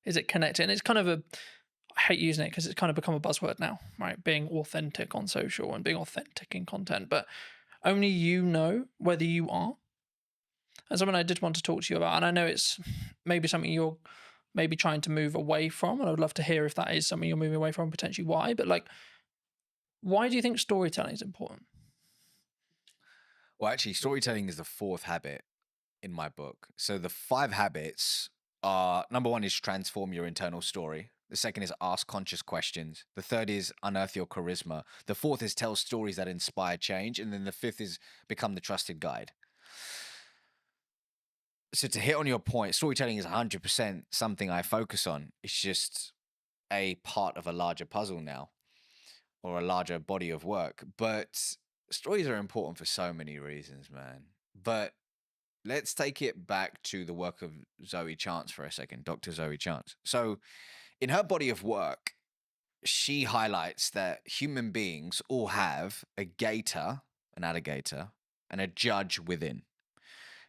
Is it connected? And it's kind of I hate using it because it's kind of become a buzzword now, right? Being authentic on social and being authentic in content, but only you know whether you are. And something I did want to talk to you about, and I know it's maybe something you're maybe trying to move away from, and I would love to hear if that is something you're moving away from, potentially why, but like, why do you think storytelling is important? Well, actually, storytelling is the 4th habit in my book. So the 5 habits are, number 1 is transform your internal story. The 2nd is ask conscious questions. The 3rd is unearth your charisma. The 4th is tell stories that inspire change. And then the 5th is become the trusted guide. So to hit on your point, storytelling is 100% something I focus on. It's just a part of a larger puzzle now, or a larger body of work. But stories are important for so many reasons, man. But let's take it back to the work of Zoe Chance for a second, Dr. Zoe Chance. So in her body of work, she highlights that human beings all have a gator, an alligator, and a judge within.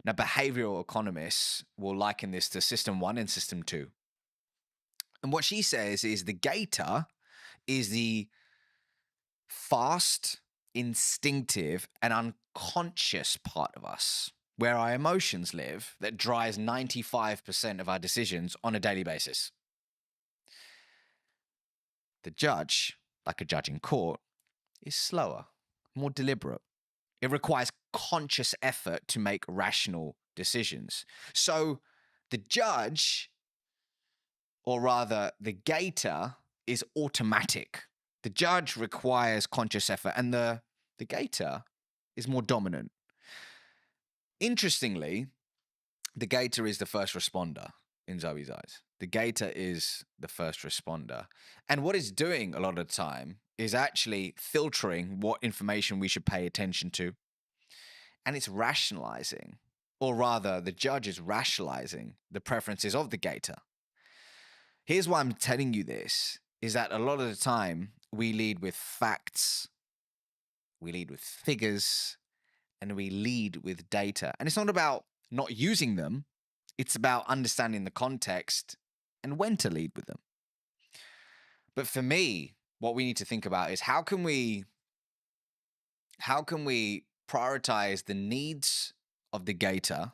Now, behavioral economists will liken this to system 1 and system 2. And what she says is the gator is the fast, instinctive, and unconscious part of us, where our emotions live, that drives 95% of our decisions on a daily basis. The judge, like a judge in court, is slower, more deliberate. It requires conscious effort to make rational decisions. So the judge, or rather the gator, is automatic. The judge requires conscious effort, and the gator is more dominant. Interestingly, the gator is the first responder in Zoe's eyes. The gator is the first responder. And what it's doing a lot of the time is actually filtering what information we should pay attention to. And it's rationalizing, or rather, the judge is rationalizing the preferences of the gator. Here's why I'm telling you this, is that a lot of the time we lead with facts, we lead with figures, and we lead with data. And it's not about not using them, it's about understanding the context and when to lead with them. But for me, what we need to think about is how can we prioritize the needs of the gator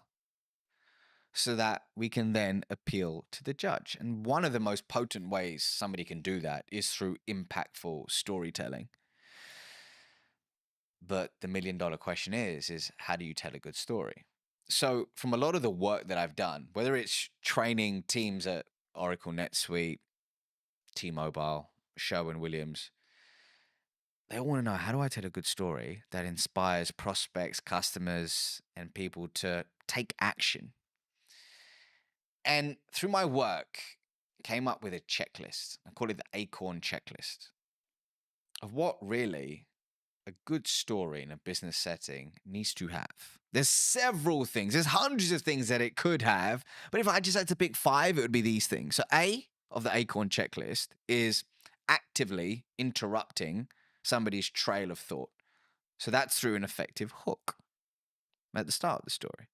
so that we can then appeal to the judge. And one of the most potent ways somebody can do that is through impactful storytelling. But the $1 million question is how do you tell a good story? So from a lot of the work that I've done, whether it's training teams at Oracle NetSuite, T-Mobile, Sherwin-Williams, they all want to know, how do I tell a good story that inspires prospects, customers, and people to take action? And through my work, came up with a checklist. I call it the Acorn checklist of what really a good story in a business setting needs to have. There's several things. There's hundreds of things that it could have. But if I just had to pick 5, it would be these things. So A of the Acorn checklist is actively interrupting somebody's trail of thought. So that's through an effective hook at the start of the story.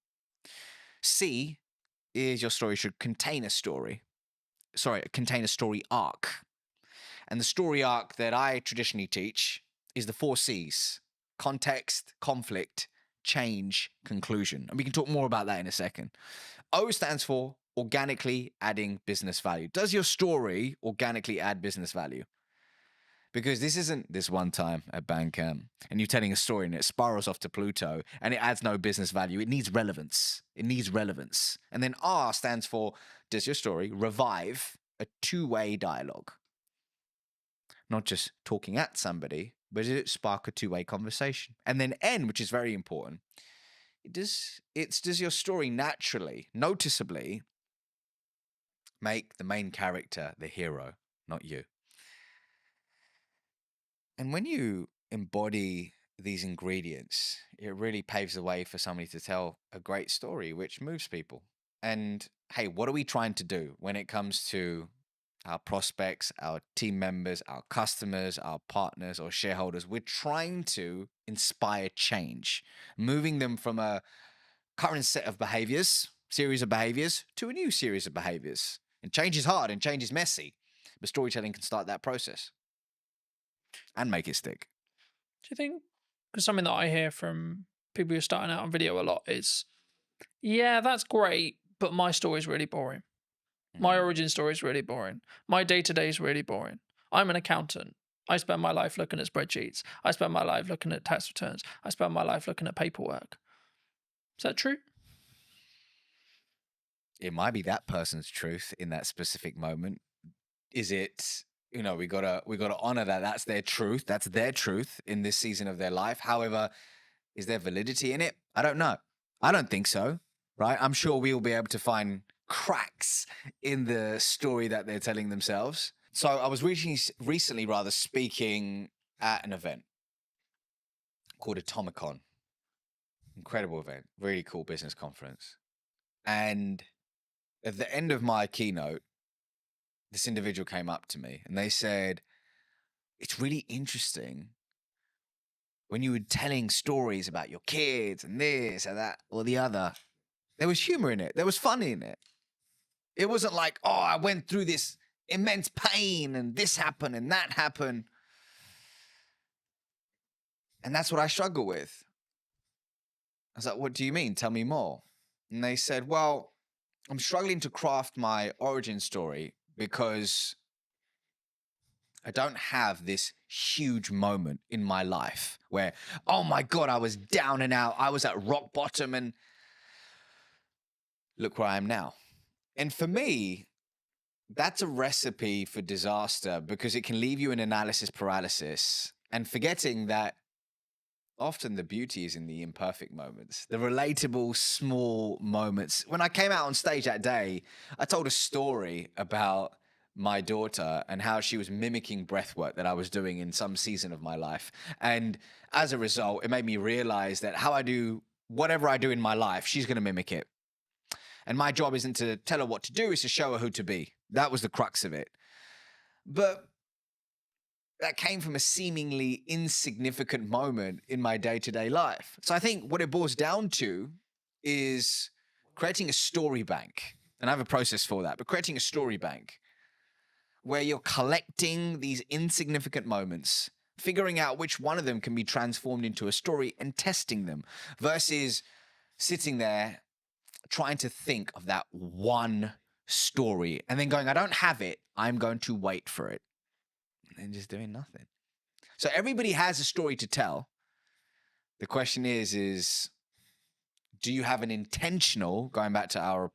C is your story should contain a story. Contain a story arc. And the story arc that I traditionally teach is the 4 C's: context, conflict, change, conclusion. And we can talk more about that in a second. O stands for organically adding business value. Does your story organically add business value? Because this isn't this one time at Bandcamp and you're telling a story and it spirals off to Pluto and it adds no business value. It needs relevance. It needs relevance. And then R stands for, does your story revive a 2-way dialogue? Not just talking at somebody, but does it spark a 2-way conversation? And then N, which is very important, does your story naturally, noticeably make the main character the hero, not you? And when you embody these ingredients, it really paves the way for somebody to tell a great story, which moves people. And hey, what are we trying to do when it comes to our prospects, our team members, our customers, our partners or shareholders? We're trying to inspire change, moving them from a current set of behaviors, series of behaviors, to a new series of behaviors. And change is hard and change is messy, but storytelling can start that process and make it stick. Do you think, because something that I hear from people who are starting out on video a lot is, yeah, that's great, but my story is really boring. My origin story is really boring. My day-to-day is really boring. I'm an accountant. I spend my life looking at spreadsheets. I spend my life looking at tax returns. I spend my life looking at paperwork. Is that true? It might be that person's truth in that specific moment. Is it, we gotta honor that that's their truth. That's their truth in this season of their life. However, is there validity in it? I don't know. I don't think so, right? I'm sure we'll be able to find cracks in the story that they're telling themselves. So I was recently speaking at an event called Atomicon. Incredible event, really cool business conference. And at the end of my keynote, this individual came up to me and they said, it's really interesting when you were telling stories about your kids and this and that or the other, there was humor in it. There was fun in it. It wasn't like, oh, I went through this immense pain and this happened and that happened. And that's what I struggle with. I was like, what do you mean? Tell me more. And they said, well, I'm struggling to craft my origin story because I don't have this huge moment in my life where, oh my God, I was down and out. I was at rock bottom and look where I am now. And for me, that's a recipe for disaster because it can leave you in analysis paralysis and forgetting that often the beauty is in the imperfect moments, the relatable small moments. When I came out on stage that day, I told a story about my daughter and how she was mimicking breathwork that I was doing in some season of my life. And as a result, it made me realize that how I do whatever I do in my life, she's going to mimic it. And my job isn't to tell her what to do, it's to show her who to be. That was the crux of it. But that came from a seemingly insignificant moment in my day-to-day life. So I think what it boils down to is creating a story bank. And I have a process for that, but creating a story bank where you're collecting these insignificant moments, figuring out which one of them can be transformed into a story and testing them versus sitting there trying to think of that one story and then going, I don't have it, I'm going to wait for it. And just doing nothing. So everybody has a story to tell. The question is do you have an intentional, going back to our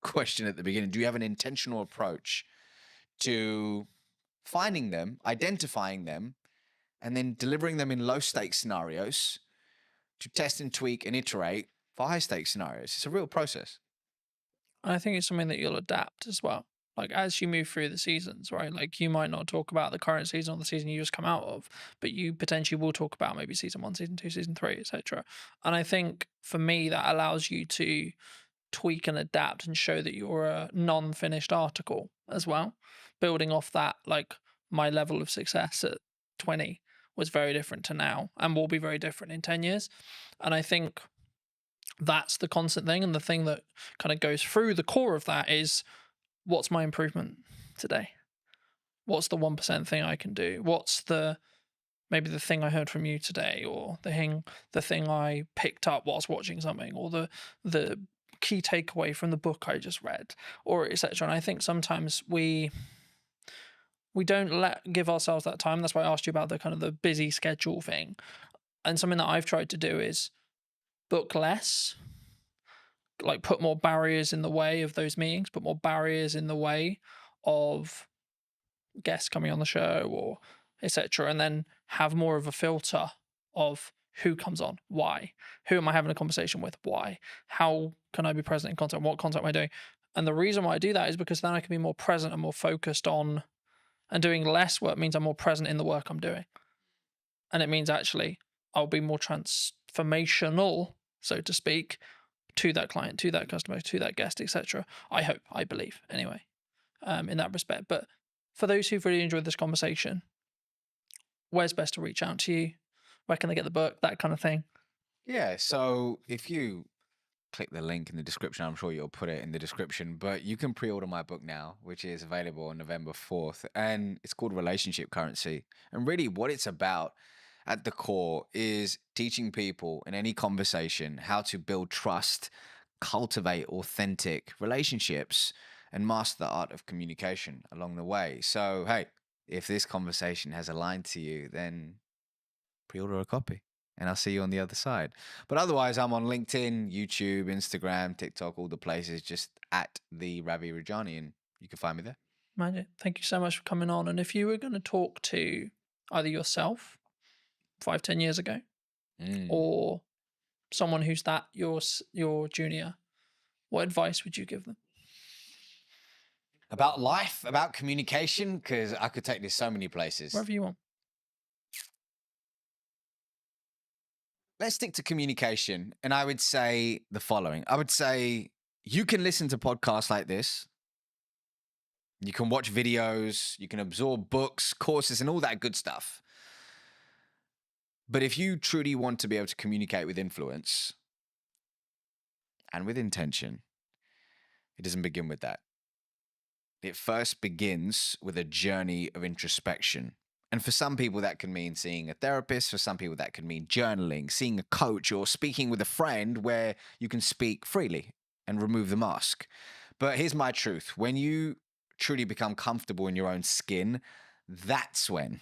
question at the beginning, do you have an intentional approach to finding them, identifying them, and then delivering them in low stakes scenarios to test and tweak and iterate for high stakes scenarios? It's a real process. I think it's something that you'll adapt as well. Like as you move through the seasons, right? Like you might not talk about the current season or the season you just come out of, but you potentially will talk about maybe season 1, season 2, season 3, etc. And I think for me that allows you to tweak and adapt and show that you're a non-finished article as well. Building off that, like my level of success at 20 was very different to now and will be very different in 10 years. And I think that's the constant thing. And the thing that kind of goes through the core of that is, what's my improvement today? What's the 1% thing I can do? What's maybe the thing I heard from you today, or the thing I picked up whilst watching something, or the key takeaway from the book I just read, or etc. And I think sometimes we don't give ourselves that time. That's why I asked you about the kind of the busy schedule thing. And something that I've tried to do is book less, like put more barriers in the way of those meetings, put more barriers in the way of guests coming on the show or etc. And then have more of a filter of who comes on, why, who am I having a conversation with, why, how can I be present in content, what content am I doing? And the reason why I do that is because then I can be more present and more focused on, and doing less work means I'm more present in the work I'm doing. And it means actually I'll be more transformational, so to speak, to that client, to that customer, to that guest, etc. I hope, I believe, anyway, in that respect. But for those who've really enjoyed this conversation, where's best to reach out to you? Where can they get the book? That kind of thing. Yeah, so if you click the link in the description, I'm sure you'll put it in the description, but you can pre-order my book now, which is available on November 4th, and it's called Relationship Currency. And really what it's about at the core is teaching people in any conversation how to build trust, cultivate authentic relationships, and master the art of communication along the way. So, hey, if this conversation has aligned to you, then pre-order a copy and I'll see you on the other side. But otherwise, I'm on LinkedIn, YouTube, Instagram, TikTok, all the places, just at the Ravi Rajani, and you can find me there. Magic. Thank you so much for coming on. And if you were going to talk to either yourself 5-10 years ago or someone who's your junior, what advice would you give them? About life, about communication, because I could take this so many places. Wherever you want. Let's stick to communication. And I would say the following. I would say you can listen to podcasts like this. You can watch videos. You can absorb books, courses, and all that good stuff. But if you truly want to be able to communicate with influence and with intention, it doesn't begin with that. It first begins with a journey of introspection. And for some people, that can mean seeing a therapist. For some people, that can mean journaling, seeing a coach, or speaking with a friend where you can speak freely and remove the mask. But here's my truth. When you truly become comfortable in your own skin, that's when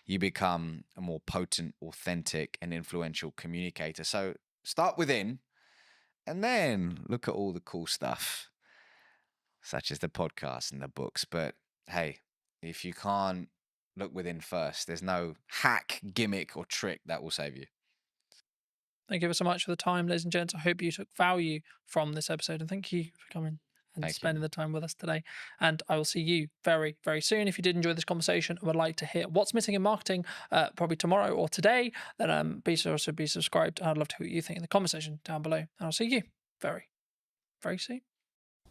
you become a more potent, authentic, and influential communicator. So start within and then look at all the cool stuff, such as the podcast and the books. But hey, if you can't look within first, there's no hack, gimmick, or trick that will save you. Thank you ever so much for the time, ladies and gents. I hope you took value from this episode, and thank you for coming and Thank you. spending the time with us today. And I will see you very, very soon. If you did enjoy this conversation and would like to hear what's missing in marketing, probably tomorrow or today, then be sure to be subscribed. I'd love to hear what you think in the comment section down below. And I'll see you very, very soon.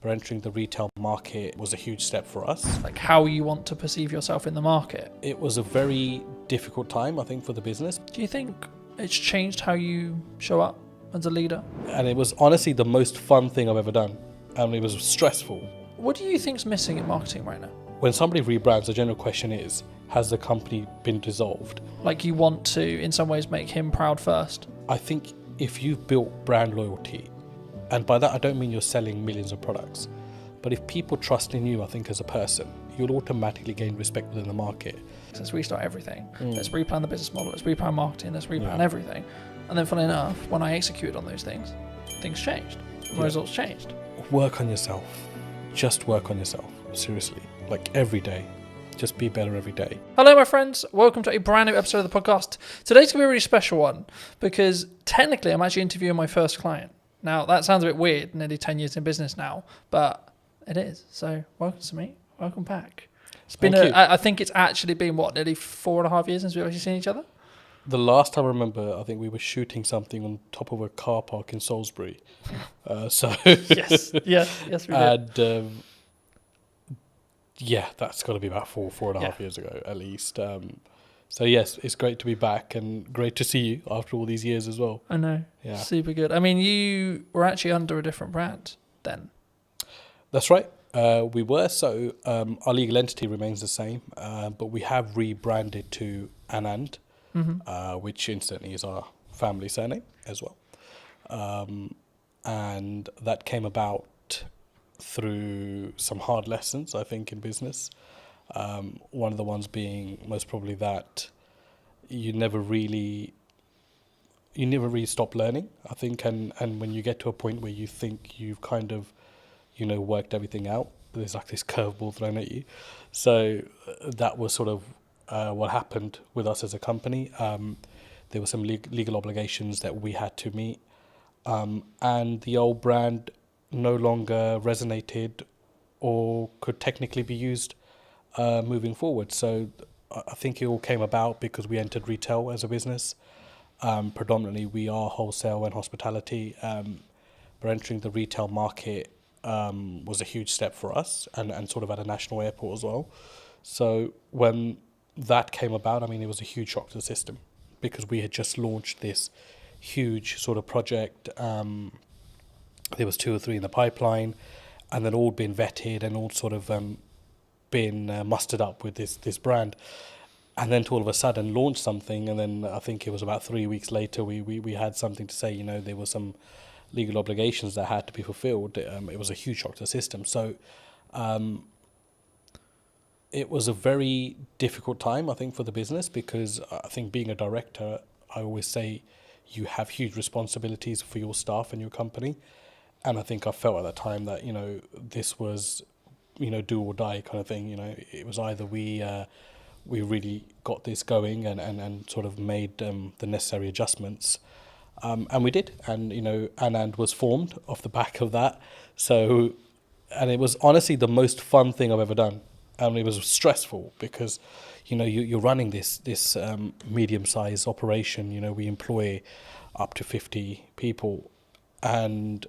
Entering the retail market was a huge step for us. Like how you want to perceive yourself in the market. It was a very difficult time, I think, for the business. Do you think it's changed how you show up as a leader? And it was honestly the most fun thing I've ever done. And it was stressful. What do you think's missing in marketing right now? When somebody rebrands, the general question is, has the company been dissolved? Like you want to, in some ways, make him proud first. I think if you've built brand loyalty, and by that I don't mean you're selling millions of products, but if people trust in you, I think as a person, you'll automatically gain respect within the market. Let's restart everything. Let's replan the business model. Let's replan marketing. Let's replan everything. And then, funnily enough, when I executed on those things changed. The results changed. Work on yourself. Just work on yourself. Seriously. Like every day. Just be better every day. Hello, my friends. Welcome to a brand new episode of the podcast. Today's going to be a really special one because technically I'm actually interviewing my first client. Now, that sounds a bit weird, nearly 10 years in business now, but it is. So, welcome to me. Welcome back. It's been, I think it's actually been, nearly 4.5 years since we've actually seen each other? The last time I remember, I think we were shooting something on top of a car park in Salisbury. Yes, we did. And yeah, that's got to be about 4.5 years ago at least. So yes, it's great to be back and great to see you after all these years as well. I know. Yeah. Super good. I mean, you were actually under a different brand then. That's right. We were. So our legal entity remains the same, but we have rebranded to Anand, which incidentally is our family surname as well. And that came about through some hard lessons, I think, in business. One of the ones being most probably that you never really stop learning, I think, and when you get to a point where you think you've kind of, worked everything out, there's like this curveball thrown at you. So that was sort of what happened with us as a company. There were some legal obligations that we had to meet, and the old brand no longer resonated or could technically be used moving forward. So I think it all came about because we entered retail as a business. Predominantly we are wholesale and hospitality, but entering the retail market was a huge step for us and sort of at a national airport as well. So when that came about, I mean, it was a huge shock to the system because we had just launched this huge sort of project. There was 2 or 3 in the pipeline, and then all been vetted and all sort of been mustered up with this brand. And then to all of a sudden launch something, and then I think it was about 3 weeks later we had something to say, there were some legal obligations that had to be fulfilled. It was a huge shock to the system. So it was a very difficult time, I think, for the business, because I think being a director, I always say you have huge responsibilities for your staff and your company. And I think I felt at that time that, this was, do or die kind of thing. It was either we really got this going and sort of made the necessary adjustments. And we did. And, Anand was formed off the back of that. So, and it was honestly the most fun thing I've ever done. And it was stressful because, you're running this medium-sized operation. We employ up to 50 people, and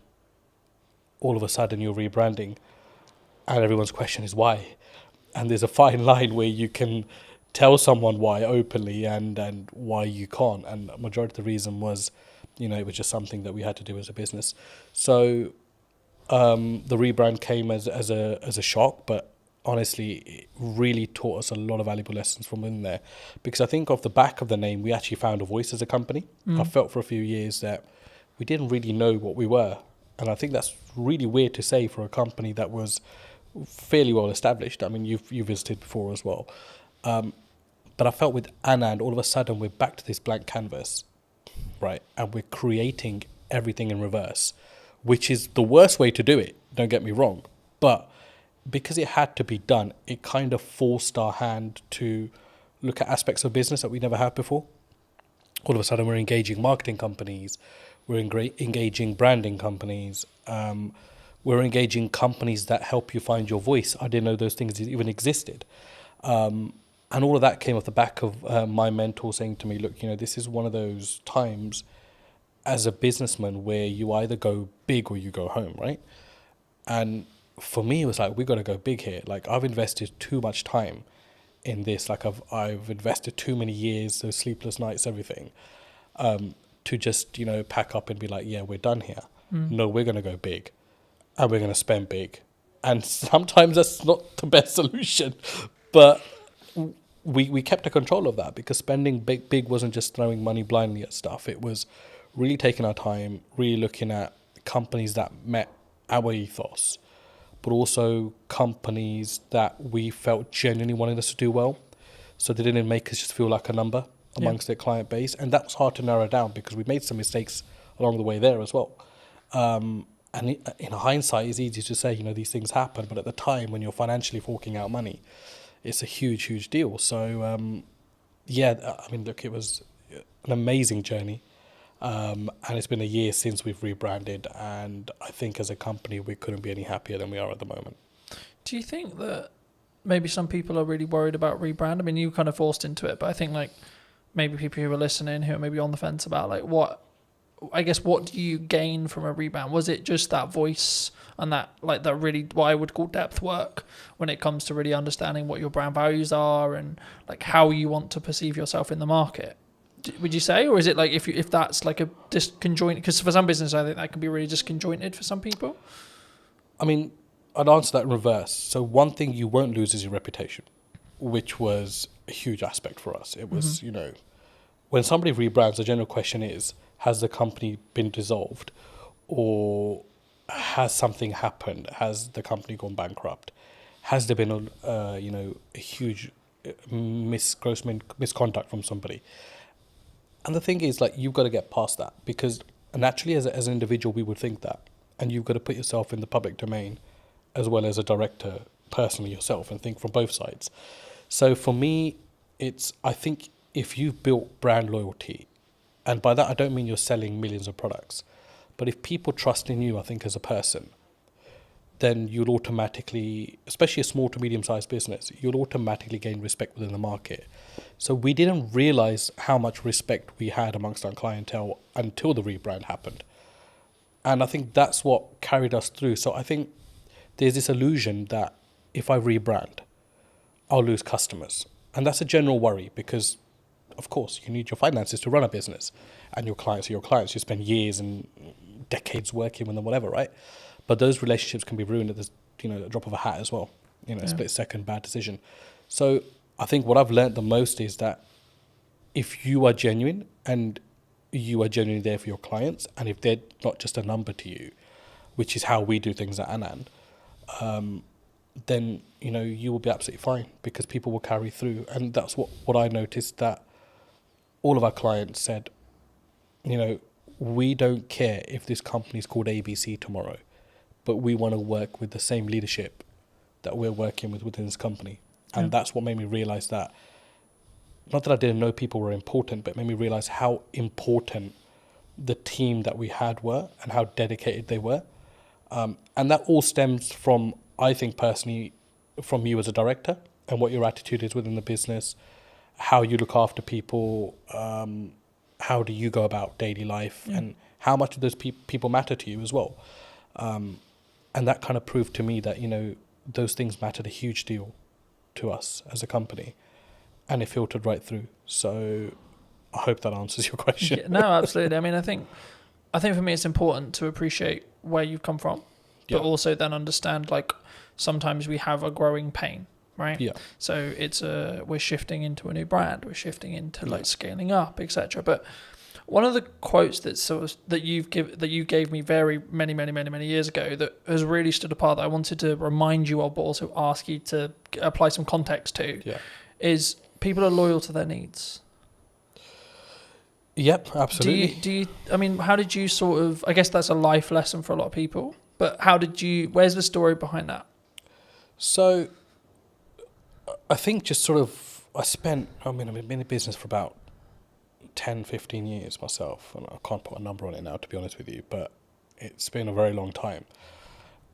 all of a sudden you're rebranding, and everyone's question is why. And there's a fine line where you can tell someone why openly and why you can't. And the majority of the reason was, it was just something that we had to do as a business. So the rebrand came as a shock, but honestly, it really taught us a lot of valuable lessons from in there, because I think off the back of the name, we actually found a voice as a company. I felt for a few years that we didn't really know what we were. And I think that's really weird to say for a company that was fairly well established. I mean, you visited before as well. But I felt with Anand, all of a sudden we're back to this blank canvas, right? And we're creating everything in reverse, which is the worst way to do it, don't get me wrong. But because it had to be done, it kind of forced our hand to look at aspects of business that we never had before. All of a sudden we're engaging marketing companies, we're engaging branding companies, we're engaging companies that help you find your voice. I didn't know those things even existed. And all of that came off the back of my mentor saying to me, look, this is one of those times as a businessman where you either go big or you go home, right? And for me, it was like, we got to go big here. Like, I've invested too much time in this. Like, I've invested too many years, those sleepless nights, everything, to just, pack up and be like, yeah, we're done here. No, we're going to go big and we're going to spend big. And sometimes that's not the best solution, but we kept a control of that, because spending big wasn't just throwing money blindly at stuff. It was really taking our time, really looking at companies that met our ethos, but also companies that we felt genuinely wanted us to do well. So they didn't make us just feel like a number amongst their client base. And that was hard to narrow down, because we made some mistakes along the way there as well. And in hindsight, it's easy to say, these things happen. But at the time, when you're financially forking out money, it's a huge, huge deal. So, look, it was an amazing journey. And it's been a year since we've rebranded. And I think as a company, we couldn't be any happier than we are at the moment. Do you think that maybe some people are really worried about rebrand? I mean, you kind of forced into it, but I think maybe people who are listening who are maybe on the fence about what do you gain from a rebrand? Was it just that voice and that really what I would call depth work when it comes to really understanding what your brand values are and how you want to perceive yourself in the market? Would you say, or is it if that's a disconjointed? Because for some business, I think that can be really disconjointed for some people. I mean, I'd answer that in reverse. So one thing you won't lose is your reputation, which was a huge aspect for us. It was, when somebody rebrands, the general question is, has the company been dissolved, or has something happened? Has the company gone bankrupt? Has there been a huge gross misconduct from somebody? And the thing is, you've got to get past that, because naturally as an individual, we would think that. And you've got to put yourself in the public domain as well as a director personally yourself and think from both sides. So for me, I think if you've built brand loyalty, and by that I don't mean you're selling millions of products, but if people trust in you, I think as a person, then you'll automatically, especially a small to medium-sized business, you'll automatically gain respect within the market. So we didn't realize how much respect we had amongst our clientele until the rebrand happened. And I think that's what carried us through. So I think there's this illusion that if I rebrand, I'll lose customers. And that's a general worry, because, of course, you need your finances to run a business. And your clients are your clients. You spend years and decades working with them, whatever, right? But those relationships can be ruined at a drop of a hat as well. A split-second bad decision. So I think what I've learned the most is that if you are genuine and you are genuinely there for your clients, and if they're not just a number to you, which is how we do things at Anand, then you will be absolutely fine, because people will carry through. And that's what I noticed, that all of our clients said, we don't care if this company is called ABC tomorrow, but we want to work with the same leadership that we're working with within this company. And that's what made me realize that, not that I didn't know people were important, but it made me realize how important the team that we had were and how dedicated they were. And that all stems from, I think personally, from you as a director and what your attitude is within the business, how you look after people, how do you go about daily life, and how much do those people matter to you as well. And that kind of proved to me that, those things mattered a huge deal to us as a company, and it filtered right through. So I hope that answers your question. Yeah, no, absolutely. I mean, I think for me it's important to appreciate where you've come from, but also then understand sometimes we have a growing pain, right? Yeah. So it's we're shifting into a new brand, we're shifting into scaling up, etc. But one of the quotes that you gave me very many years ago that has really stood apart, that I wanted to remind you of, but also ask you to apply some context to, is people are loyal to their needs. Yep, absolutely. Do you, I mean, how did you sort of, I guess that's a life lesson for a lot of people, but where's the story behind that? So I think just sort of, I've been in business for about 10, 15 years myself, and I can't put a number on it now, to be honest with you, but it's been a very long time.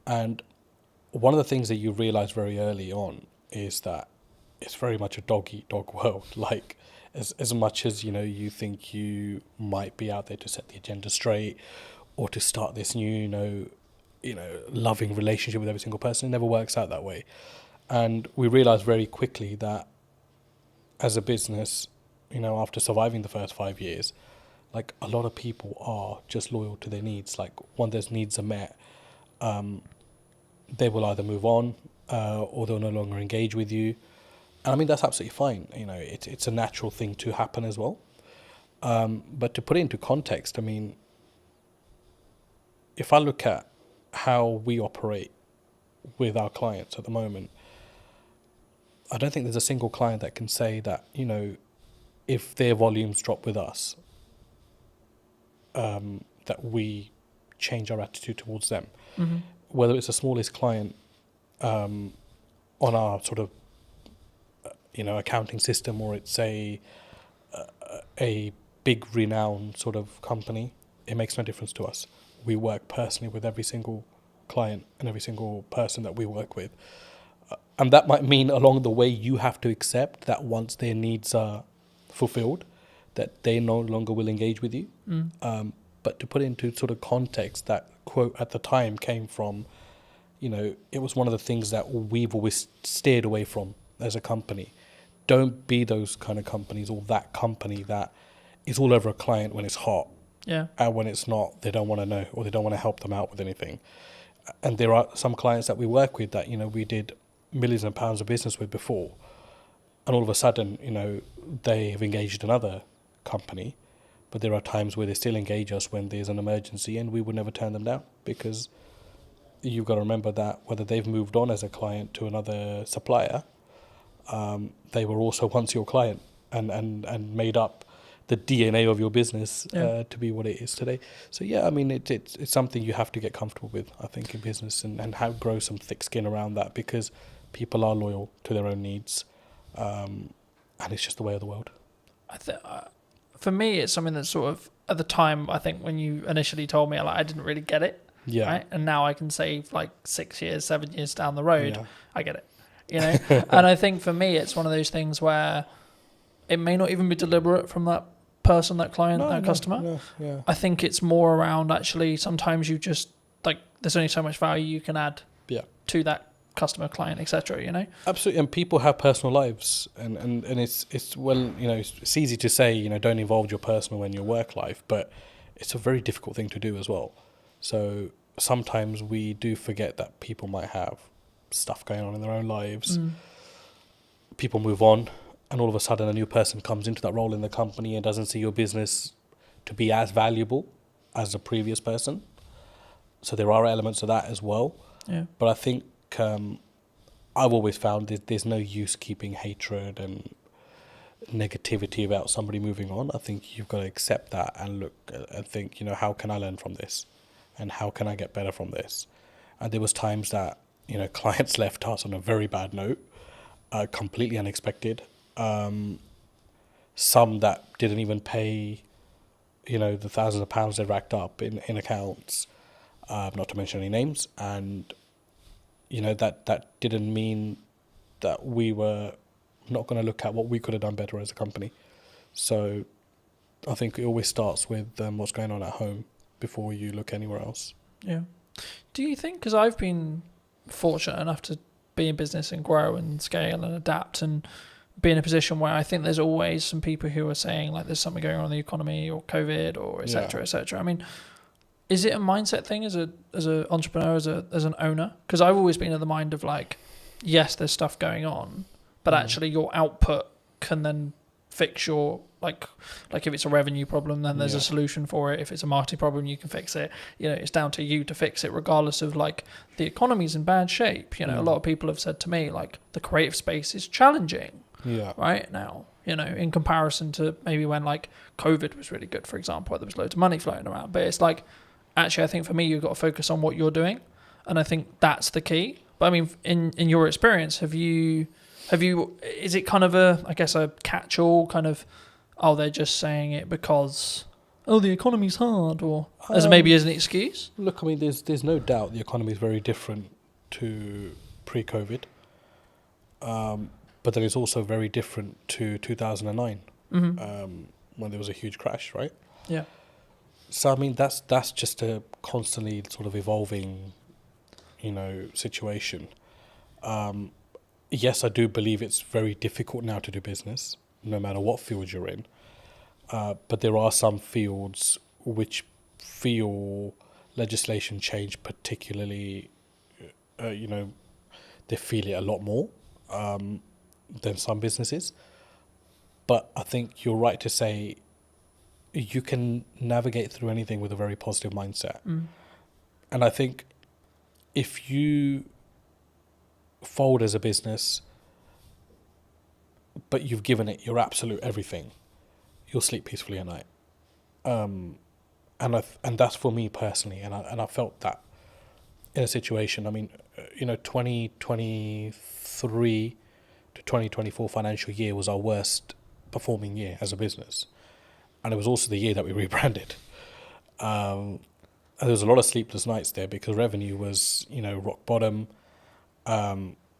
And one of the things that you realize very early on is that it's very much a dog-eat-dog world. Like, as much as, you think you might be out there to set the agenda straight or to start this new, loving relationship with every single person, it never works out that way. And we realized very quickly that as a business, after surviving the first 5 years, like, a lot of people are just loyal to their needs. Like, when those needs are met, they will either move on or they'll no longer engage with you. And I mean, that's absolutely fine. It's a natural thing to happen as well. But to put it into context, I mean, if I look at how we operate with our clients at the moment, I don't think there's a single client that can say that, if their volumes drop with us, that we change our attitude towards them. Mm-hmm. Whether it's the smallest client on our sort of, accounting system, or it's a big renowned sort of company, it makes no difference to us. We work personally with every single client and every single person that we work with. And that might mean along the way you have to accept that once their needs are fulfilled, that they no longer will engage with you. But to put it into sort of context, that quote at the time came from, it was one of the things that we've always steered away from as a company. Don't be those kind of companies, or that company that is all over a client when it's hot. Yeah. And when it's not, they don't want to know, or they don't want to help them out with anything. And there are some clients that we work with that, we did millions of pounds of business with before. And all of a sudden, they have engaged another company. But there are times where they still engage us when there's an emergency, and we would never turn them down, because you've got to remember that whether they've moved on as a client to another supplier, they were also once your client and made up the DNA of your business to be what it is today. So yeah, I mean, it's something you have to get comfortable with, I think, in business, and grow some thick skin around that, because people are loyal to their own needs, and it's just the way of the world. For me, it's something that sort of, at the time, I think when you initially told me, I didn't really get it. Yeah. Right? And now I can say, 6 years, 7 years down the road, I get it. And I think for me, it's one of those things where it may not even be deliberate from that person, that client, customer. Yeah. I think it's more around, actually, sometimes you just, there's only so much value you can add to that customer, client, etc. Absolutely. And people have personal lives, and it's well, it's easy to say, don't involve your personal in your work life, but it's a very difficult thing to do as well. So sometimes we do forget that people might have stuff going on in their own lives. People move on, and all of a sudden a new person comes into that role in the company and doesn't see your business to be as valuable as the previous person. So there are elements of that as well. Yeah. But I think I've always found there's no use keeping hatred and negativity about somebody moving on. I think you've got to accept that and look and think, how can I learn from this, and how can I get better from this? And there was times that clients left us on a very bad note, completely unexpected. Some that didn't even pay, the thousands of pounds they racked up in accounts, not to mention any names, and that didn't mean that we were not going to look at what we could have done better as a company. So I think it always starts with what's going on at home before you look anywhere else. Yeah. Do you think, because I've been fortunate enough to be in business and grow and scale and adapt and be in a position where I think there's always some people who are saying there's something going on in the economy or COVID or et cetera, et cetera. I mean, is it a mindset thing as an entrepreneur, as an owner? Because I've always been of the mind of yes, there's stuff going on, but actually your output can then fix your like if it's a revenue problem, then there's a solution for it. If it's a marketing problem, you can fix it. It's down to you to fix it, regardless of the economy's in bad shape. A lot of people have said to me the creative space is challenging. Yeah. right now, you know, in comparison to maybe when like COVID was really good, for example, where there was loads of money floating around. But it's like, actually, I think for me, you've got to focus on what you're doing. And I think that's the key. But I mean, in your experience, is it kind of a catch-all kind of, oh, they're just saying it because, oh, the economy's hard, or as maybe as an excuse? Look, I mean, there's no doubt the economy is very different to pre-COVID. But then it's also very different to 2009, when there was a huge crash, right? Yeah. So, I mean, that's just a constantly sort of evolving, you know, situation. Yes, I do believe it's very difficult now to do business, no matter what field you're in. But there are some fields which feel legislation change particularly, you know, they feel it a lot more than some businesses. But I think you're right to say you can navigate through anything with a very positive mindset. And I think if you fold as a business, but you've given it your absolute everything, you'll sleep peacefully at night. And that's for me personally, and I felt that in a situation. I mean, you know, 2023 to 2024 financial year was our worst performing year as a business, and it was also the year that we rebranded. And there was a lot of sleepless nights there because revenue was, you know, rock bottom.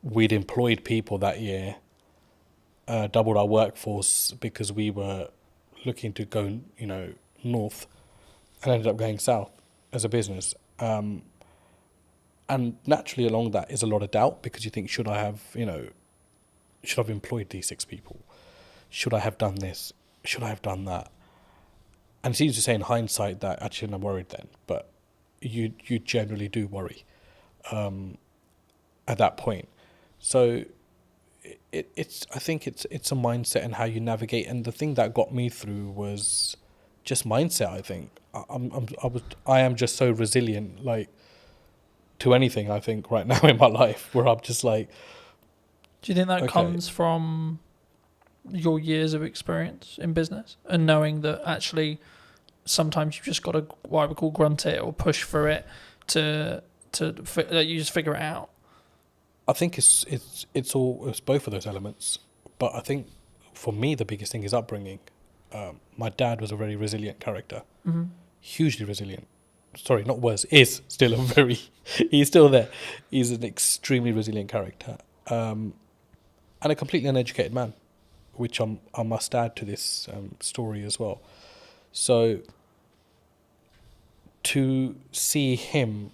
We'd employed people that year, doubled our workforce because we were looking to go, you know, north, and ended up going south as a business. And naturally along that is a lot of doubt because you think, should I have employed these 6 people? Should I have done this? Should I have done that? And it's easy to say in hindsight that actually I'm worried then, but you generally do worry at that point. So I think it's a mindset and how you navigate. And the thing that got me through was just mindset. I think I am just so resilient, like, to anything. I think right now in my life, where I'm just like. Do you think that comes from your years of experience in business and knowing that actually sometimes you've just got to, what I would call, grunt it or push for it to you just figure it out? I think it's both of those elements, but I think for me the biggest thing is upbringing. My dad was a very resilient character, hugely resilient. Sorry, not was, is still a very. He's still there. He's an extremely resilient character, and a completely uneducated man, which I must add to this story as well. So to see him,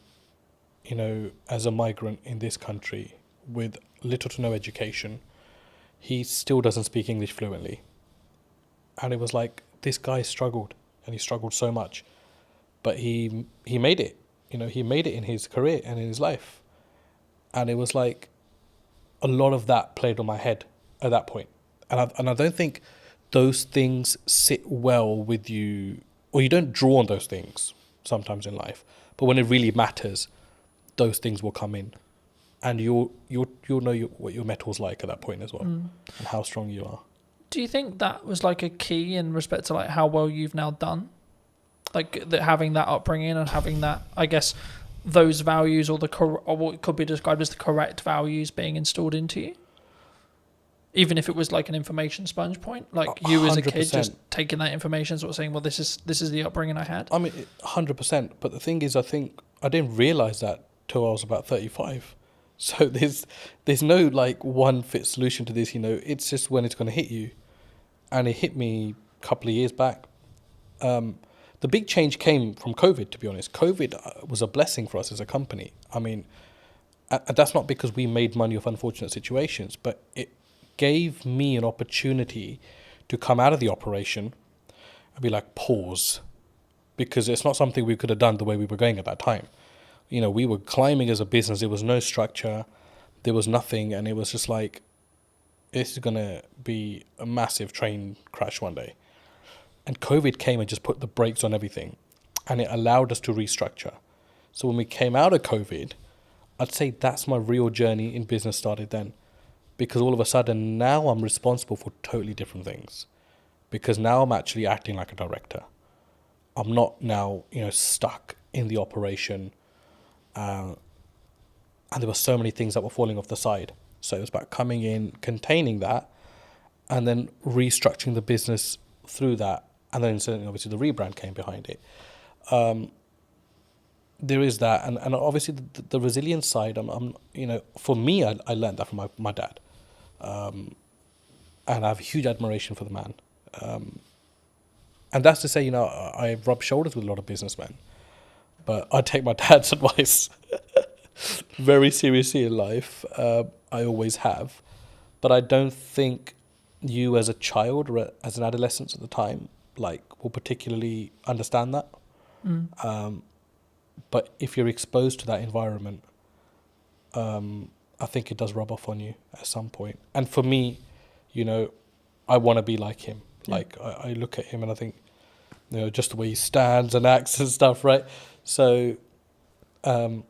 you know, as a migrant in this country with little to no education, he still doesn't speak English fluently. And it was like, this guy struggled, and he struggled so much, but he made it. You know, he made it in his career and in his life. And it was like a lot of that played on my head at that point. And I don't think those things sit well with you, or you don't draw on those things sometimes in life. But when it really matters, those things will come in, and you'll know what your metal's like at that point as well, and how strong you are. Do you think that was like a key in respect to like how well you've now done, like that, having that upbringing and having that, I guess, those values or what could be described as the correct values being installed into you? Even if it was like an information sponge point, like you as a kid 100%. just taking that information, sort of saying, well, this is the upbringing I had. I mean, 100%. But the thing is, I think I didn't realise that till I was about 35. So there's no like one fit solution to this, you know. It's just when it's going to hit you. And it hit me a couple of years back. The big change came from COVID, to be honest. COVID was a blessing for us as a company. I mean, that's not because we made money off unfortunate situations, but it gave me an opportunity to come out of the operation and be like, pause, because it's not something we could have done the way we were going at that time. You know, we were climbing as a business. There was no structure. There was nothing. And it was just like, this is going to be a massive train crash one day. And COVID came and just put the brakes on everything. And it allowed us to restructure. So when we came out of COVID, I'd say that's my real journey in business started then. because all of a sudden now I'm responsible for totally different things, because now I'm actually acting like a director. I'm not now, stuck in the operation, and there were so many things that were falling off the side. So it was about coming in, containing that, and then restructuring the business through that, and then certainly obviously the rebrand came behind it. There is that, and obviously the resilience side. For me, I learned that from my dad, and I have huge admiration for the man. And that's to say, I rub shoulders with a lot of businessmen, but I take my dad's advice very seriously in life. I always have, but I don't think you as a child or as an adolescent at the time, will particularly understand that. But if you're exposed to that environment, I think it does rub off on you at some point. And for me, I want to be like him. Yeah. I look at him and I think, just the way he stands and acts and stuff, right? So,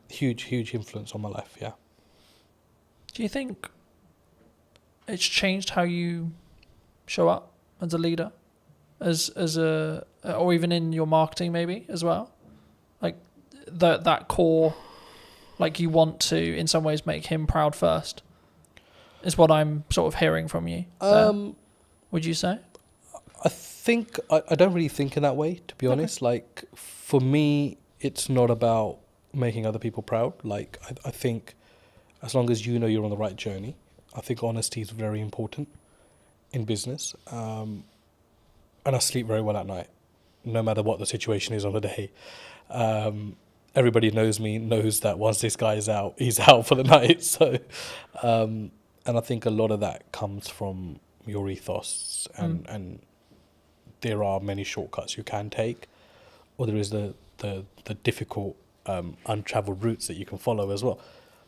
huge influence on my life, yeah. Do you think it's changed how you show up as a leader, or even in your marketing maybe as well? That core, you want to in some ways make him proud first, is what I'm sort of hearing from you. Would you say? I think I don't really think in that way, to be honest. For me, it's not about making other people proud. I think as long as you're on the right journey, I think honesty is very important in business. And I sleep very well at night, no matter what the situation is on the day. Everybody knows me, knows that once this guy is out, he's out for the night. So, and I think a lot of that comes from your ethos, and there are many shortcuts you can take, or there is the difficult, untraveled routes that you can follow as well,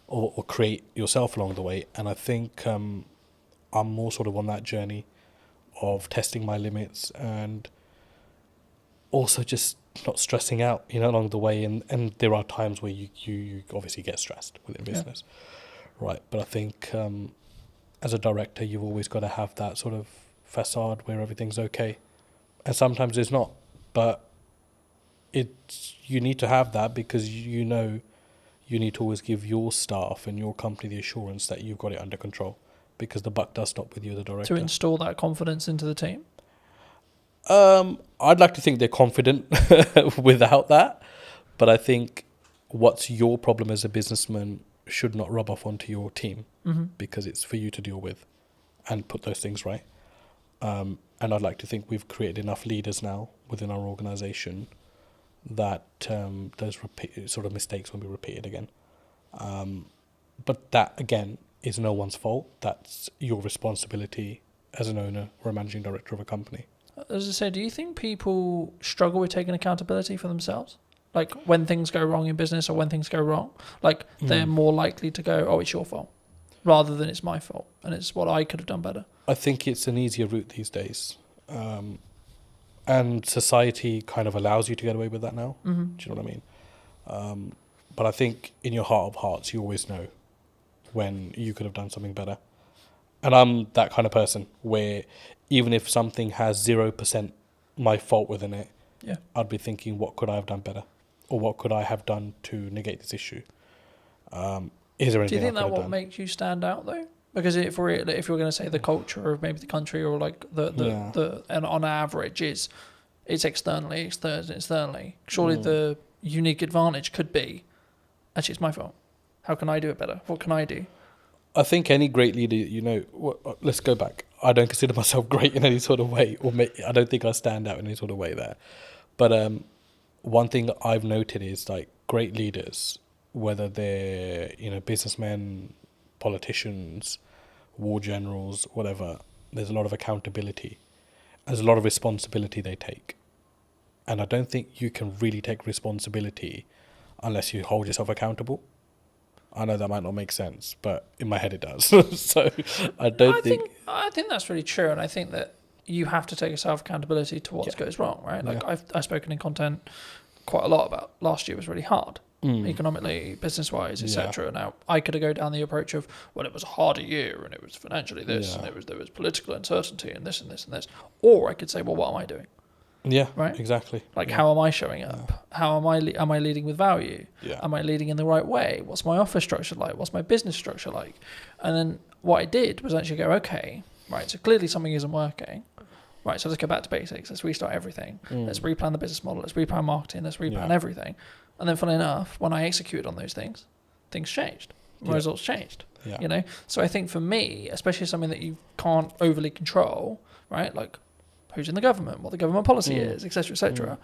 or create yourself along the way. And I think I'm more sort of on that journey of testing my limits and also just not stressing out, along the way. And there are times where you obviously get stressed within business, right? But I think as a director, you've always got to have that sort of facade where everything's okay. And sometimes it's not, but you need to have that, because you need to always give your staff and your company the assurance that you've got it under control, because the buck does stop with you, the director. To install that confidence into the team? I'd like to think they're confident without that, but I think what's your problem as a businessman should not rub off onto your team, because it's for you to deal with and put those things right. And I'd like to think we've created enough leaders now within our organisation that those sort of mistakes won't be repeated again. But that, again, is no one's fault. That's your responsibility as an owner or a managing director of a company. As I said, do you think people struggle with taking accountability for themselves? When things go wrong in business or when things go wrong, they're more likely to go, oh, it's your fault, rather than it's my fault and it's what I could have done better. I think it's an easier route these days. And society kind of allows you to get away with that now. Do you know what I mean? But I think in your heart of hearts, you always know when you could have done something better. And I'm that kind of person where even if something has 0% my fault within it, I'd be thinking, what could I have done better? Or what could I have done to negate this issue? Is there anything? Do you think that what makes you stand out though? Because if we're going to say the culture of maybe the country, or and on average it's externally. Surely the unique advantage could be, actually it's my fault. How can I do it better? What can I do? I think any great leader, let's go back. I don't consider myself great in any sort of way, I don't think I stand out in any sort of way there. But one thing that I've noted is great leaders, whether they're businessmen, politicians, war generals, whatever, there's a lot of accountability. There's a lot of responsibility they take. And I don't think you can really take responsibility unless you hold yourself accountable. I know that might not make sense, but in my head it does. So I think that's really true, and I think that you have to take yourself accountability to what goes wrong, right? I've spoken in content quite a lot about last year was really hard. economically, business-wise, etc. Now, I could go down the approach of, well, it was a harder year, and it was financially this, and there was political uncertainty, and this and this and this. Or I could say, well, what am I doing? Yeah, right. Exactly. Like, how am I showing up? How am I leading with value? Am I leading in the right way? What's my office structure like? What's my business structure like? And then what I did was actually go, okay, right. So clearly something isn't working. Right, so let's go back to basics. Let's restart everything. Let's replan the business model. Let's replan marketing. Let's replan everything. And then, funnily enough, when I executed on those things changed. My results changed. You know. So I think for me, especially something that you can't overly control, right? Like who's in the government, what the government policy is, etc., etc.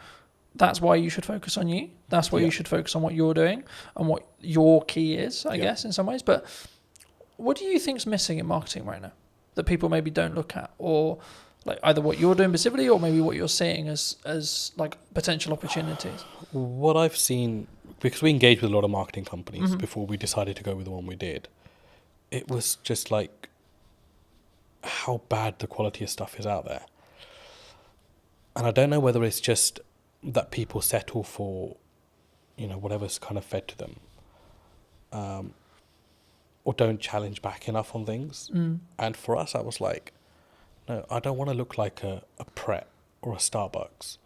That's why you should focus on you. That's why you should focus on what you're doing and what your key is, I guess, in some ways. But what do you think's missing in marketing right now that people maybe don't look at, or like either what you're doing specifically or maybe what you're seeing as like potential opportunities? What I've seen, because we engaged with a lot of marketing companies before we decided to go with the one we did, it was just like how bad the quality of stuff is out there. And I don't know whether it's just that people settle for, you know, whatever's kind of fed to them, or don't challenge back enough on things. And for us, I was like, no, I don't want to look like a Pret or a Starbucks,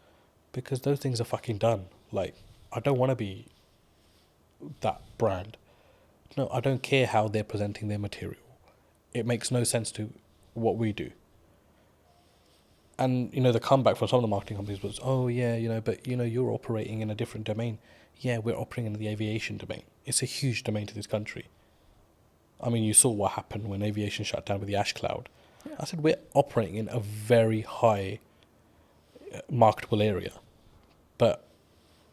because those things are fucking done. Like, I don't want to be that brand. No, I don't care how they're presenting their material. It makes no sense to what we do. And, you know, the comeback from some of the marketing companies was, oh, yeah, you know, but, you know, you're operating in a different domain. Yeah, we're operating in the aviation domain. It's a huge domain to this country. I mean, you saw what happened when aviation shut down with the ash cloud. I said, we're operating in a very high marketable area, but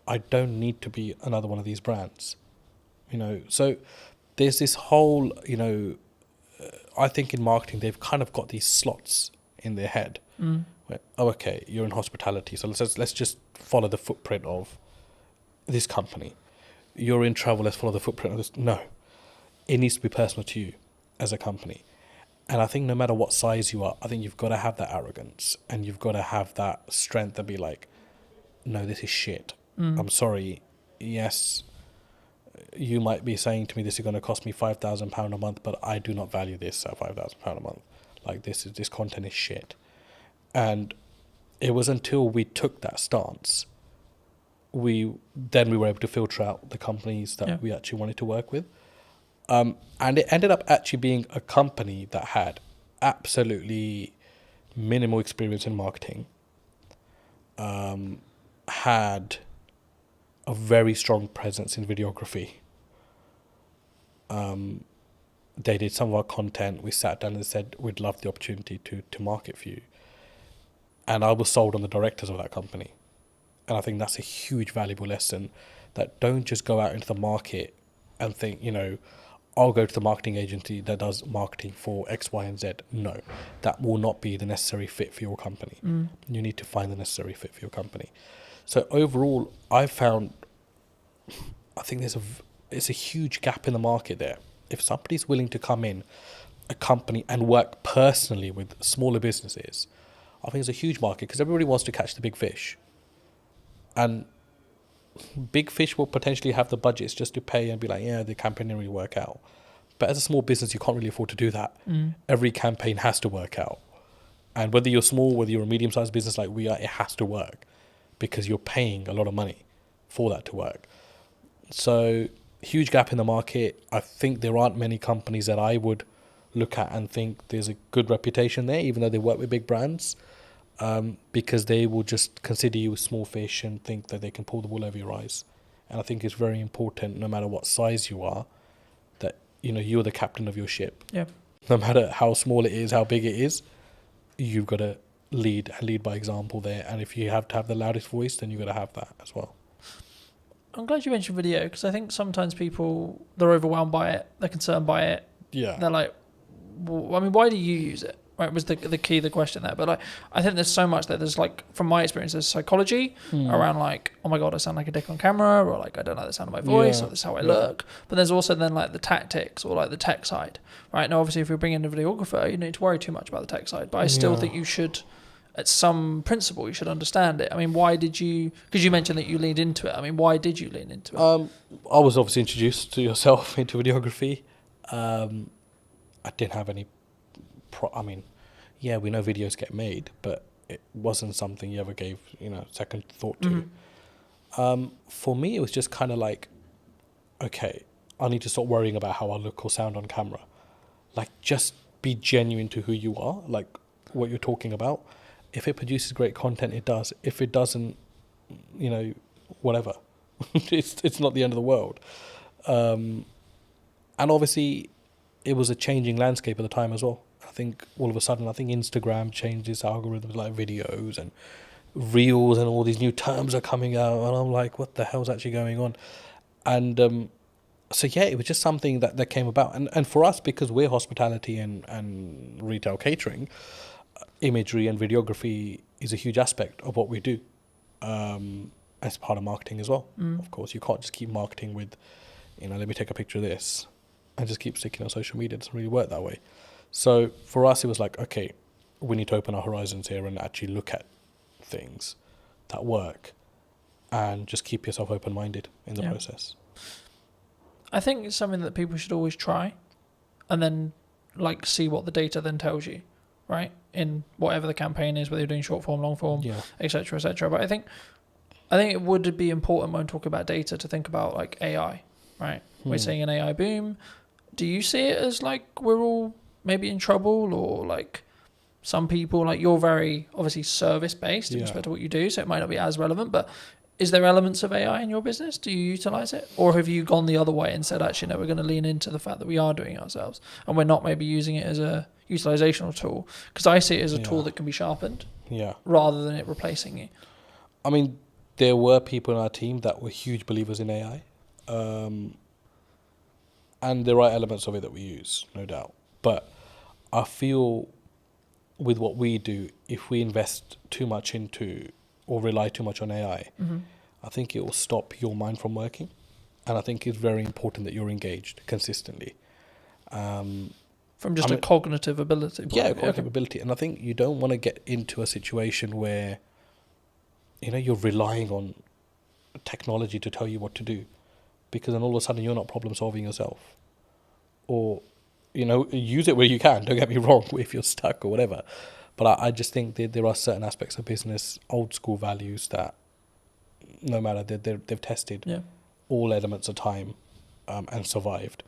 I don't need to be another one of these brands, you know. So there's this whole, you know, I think in marketing, they've kind of got these slots in their head. Where, oh, okay, you're in hospitality, so let's just follow the footprint of this company. You're in travel, let's follow the footprint of this. No, it needs to be personal to you as a company. And I think no matter what size you are, I think you've got to have that arrogance and you've got to have that strength to be like, no, this is shit. I'm sorry. Yes, you might be saying to me, this is going to cost me £5,000 a month, but I do not value this at £5,000 a month. Like, this content is shit. And it was until we took that stance, we were able to filter out the companies that we actually wanted to work with. And it ended up actually being a company that had absolutely minimal experience in marketing, had a very strong presence in videography. They did some of our content. We sat down and said, we'd love the opportunity to market for you. And I was sold on the directors of that company. And I think that's a huge valuable lesson, that don't just go out into the market and think, you know, I'll go to the marketing agency that does marketing for X, Y, and Z. No, that will not be the necessary fit for your company. You need to find the necessary fit for your company. So overall, I think it's a huge gap in the market there. If somebody's willing to come in a company and work personally with smaller businesses, I think it's a huge market, because everybody wants to catch the big fish. And big fish will potentially have the budgets just to pay and be like, yeah, the campaign didn't really work out. But as a small business, you can't really afford to do that. Every campaign has to work out. And whether you're small, whether you're a medium-sized business like we are, it has to work, because you're paying a lot of money for that to work. So huge gap in the market. I think there aren't many companies that I would look at and think there's a good reputation there, even though they work with big brands. Because they will just consider you a small fish and think that they can pull the wool over your eyes. And I think it's very important, no matter what size you are, that, you know, you're the captain of your ship. Yeah. No matter how small it is, how big it is, you've got to lead by example there. And if you have to have the loudest voice, then you've got to have that as well. I'm glad you mentioned video, because I think sometimes people, they're overwhelmed by it, they're concerned by it. Yeah. They're like, well, I mean, why do you use it? Right, was the key, the question there. But like, I think there's so much that there's, like, from my experience, there's psychology around, like, oh my God, I sound like a dick on camera, or like, I don't like the sound of my voice, or this is how I look. But there's also then like the tactics, or like the tech side, right? Now, obviously, if you're bringing in a videographer, you don't need to worry too much about the tech side. But I still think you should at some principle you should understand it. I mean, why did you? Because you mentioned that you leaned into it. I mean, why did you lean into it? I was obviously introduced to yourself into videography. I didn't have any. I mean, yeah, we know videos get made, but it wasn't something you ever gave second thought to. For me, it was just kind of like, okay, I need to stop worrying about how I look or sound on camera. Like, just be genuine to who you are, like what you're talking about. If it produces great content, it does. If it doesn't, whatever. it's not the end of the world. And obviously, it was a changing landscape at the time as well. I think all of a sudden, Instagram changed its algorithms, like videos and reels, and all these new terms are coming out. And I'm like, what the hell's actually going on? And so yeah, it was just something that came about. And for us, because we're hospitality and retail catering, imagery and videography is a huge aspect of what we do, as part of marketing as well. Of course, you can't just keep marketing with, let me take a picture of this and just keep sticking on social media. It doesn't really work that way. So for us, it was like, okay, we need to open our horizons here and actually look at things that work and just keep yourself open-minded in the process. I think it's something that people should always try and then see what the data then tells you, right? In whatever the campaign is, whether you're doing short form, long form, etc., etc. But I think it would be important when talking about data to think about AI, right? We're seeing an AI boom. Do you see it as we're all maybe in trouble, or some people, you're very obviously service based in respect to what you do, so it might not be as relevant, but is there elements of AI in your business? Do you utilize it? Or have you gone the other way and said, actually, no, we're going to lean into the fact that we are doing it ourselves and we're not maybe using it as a utilizational tool? Because I see it as a tool that can be sharpened rather than it replacing you. I mean, there were people in our team that were huge believers in AI. And there are elements of it that we use, no doubt. But I feel with what we do, if we invest too much into or rely too much on AI, I think it will stop your mind from working. And I think it's very important that you're engaged consistently. From just a cognitive ability. Cognitive ability. And I think you don't want to get into a situation where, you're relying on technology to tell you what to do. Because then all of a sudden you're not problem solving yourself. Or, use it where you can, don't get me wrong, if you're stuck or whatever. But I just think that there are certain aspects of business, old school values that no matter, they've tested all elements of time and survived.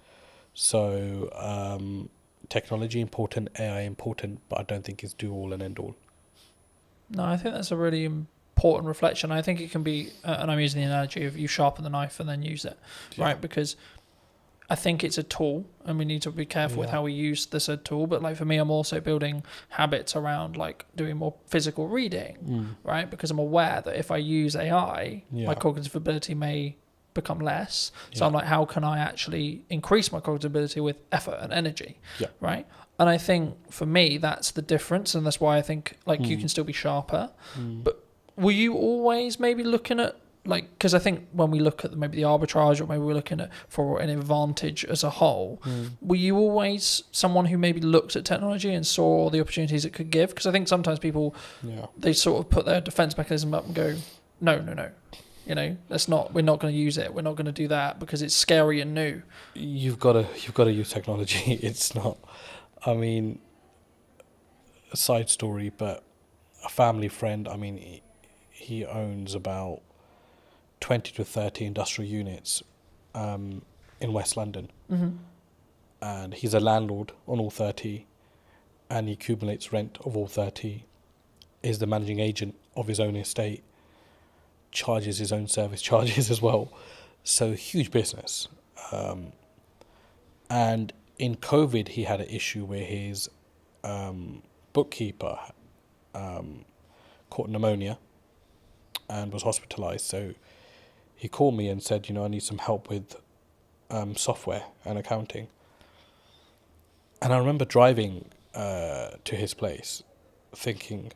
So technology important, AI important, but I don't think it's do all and end all. No, I think that's a really important reflection. I think it can be, and I'm using the analogy of you sharpen the knife and then use it, right? Because I think it's a tool and we need to be careful with how we use the said tool. But for me, I'm also building habits around doing more physical reading, right? Because I'm aware that if I use AI, my cognitive ability may become less. So I'm how can I actually increase my cognitive ability with effort and energy, right? And I think for me, that's the difference. And that's why I think you can still be sharper. But were you always maybe looking at because I think when we look at maybe the arbitrage, or maybe we're looking at for an advantage as a whole, were you always someone who maybe looked at technology and saw the opportunities it could give? Because I think sometimes people, they sort of put their defense mechanism up and go, no, we're not going to use it. We're not going to do that because it's scary and new. You've got to use technology. It's not, I mean, a side story, but a family friend, I mean, he owns about 20 to 30 industrial units in West London. And he's a landlord on all 30 and he accumulates rent of all 30, is the managing agent of his own estate, charges his own service charges as well. So huge business. And in COVID, he had an issue where his bookkeeper caught pneumonia and was hospitalized. So he called me and said, I need some help with software and accounting. And I remember driving to his place thinking,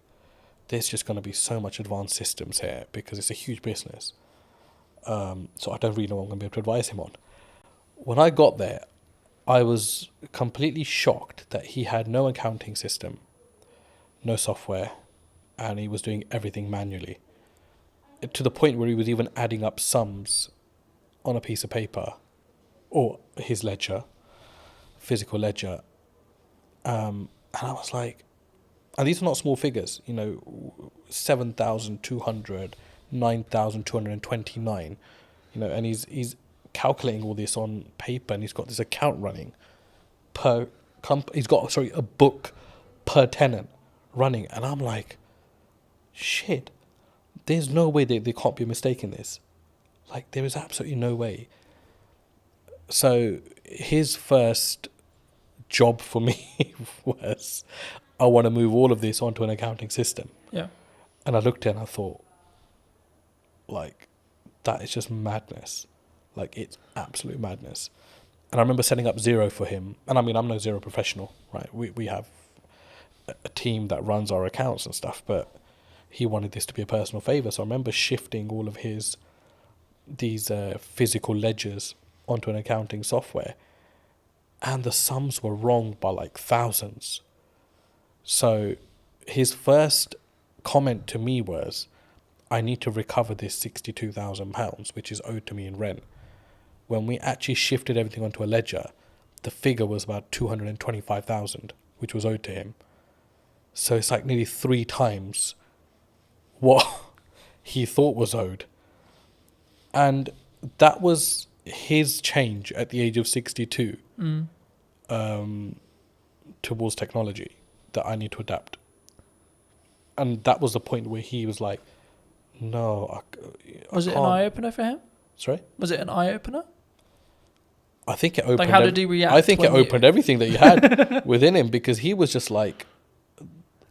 there's just going to be so much advanced systems here because it's a huge business. So I don't really know what I'm going to be able to advise him on. When I got there, I was completely shocked that he had no accounting system, no software, and he was doing everything manually, to the point where he was even adding up sums on a piece of paper or his ledger, physical ledger. And I was like, and these are not small figures, 7,200, 9,229, and he's calculating all this on paper, and he's got this account running per he's got a book per tenant running, and I'm like, shit, there's no way they can't be mistaking this. Like, there is absolutely no way. So his first job for me was, I want to move all of this onto an accounting system. Yeah. And I looked at it and I thought, like, that is just madness. Like, it's absolute madness. And I remember setting up Xero for him. And I mean, I'm no Xero professional, right? We have a team that runs our accounts and stuff, but he wanted this to be a personal favor. So I remember shifting all of these physical ledgers onto an accounting software, and the sums were wrong by like thousands. So his first comment to me was, I need to recover this £62,000, which is owed to me in rent. When we actually shifted everything onto a ledger, the figure was about 225,000, which was owed to him. So it's like nearly 3 times what he thought was owed. And that was his change at the age of 62 towards technology, that I need to adapt. And that was the point where he was like, no, Was it an eye-opener for him? Sorry? Was it an eye-opener? I think it opened... Like, how did he react? I think it opened everything that he had within him, because he was just like,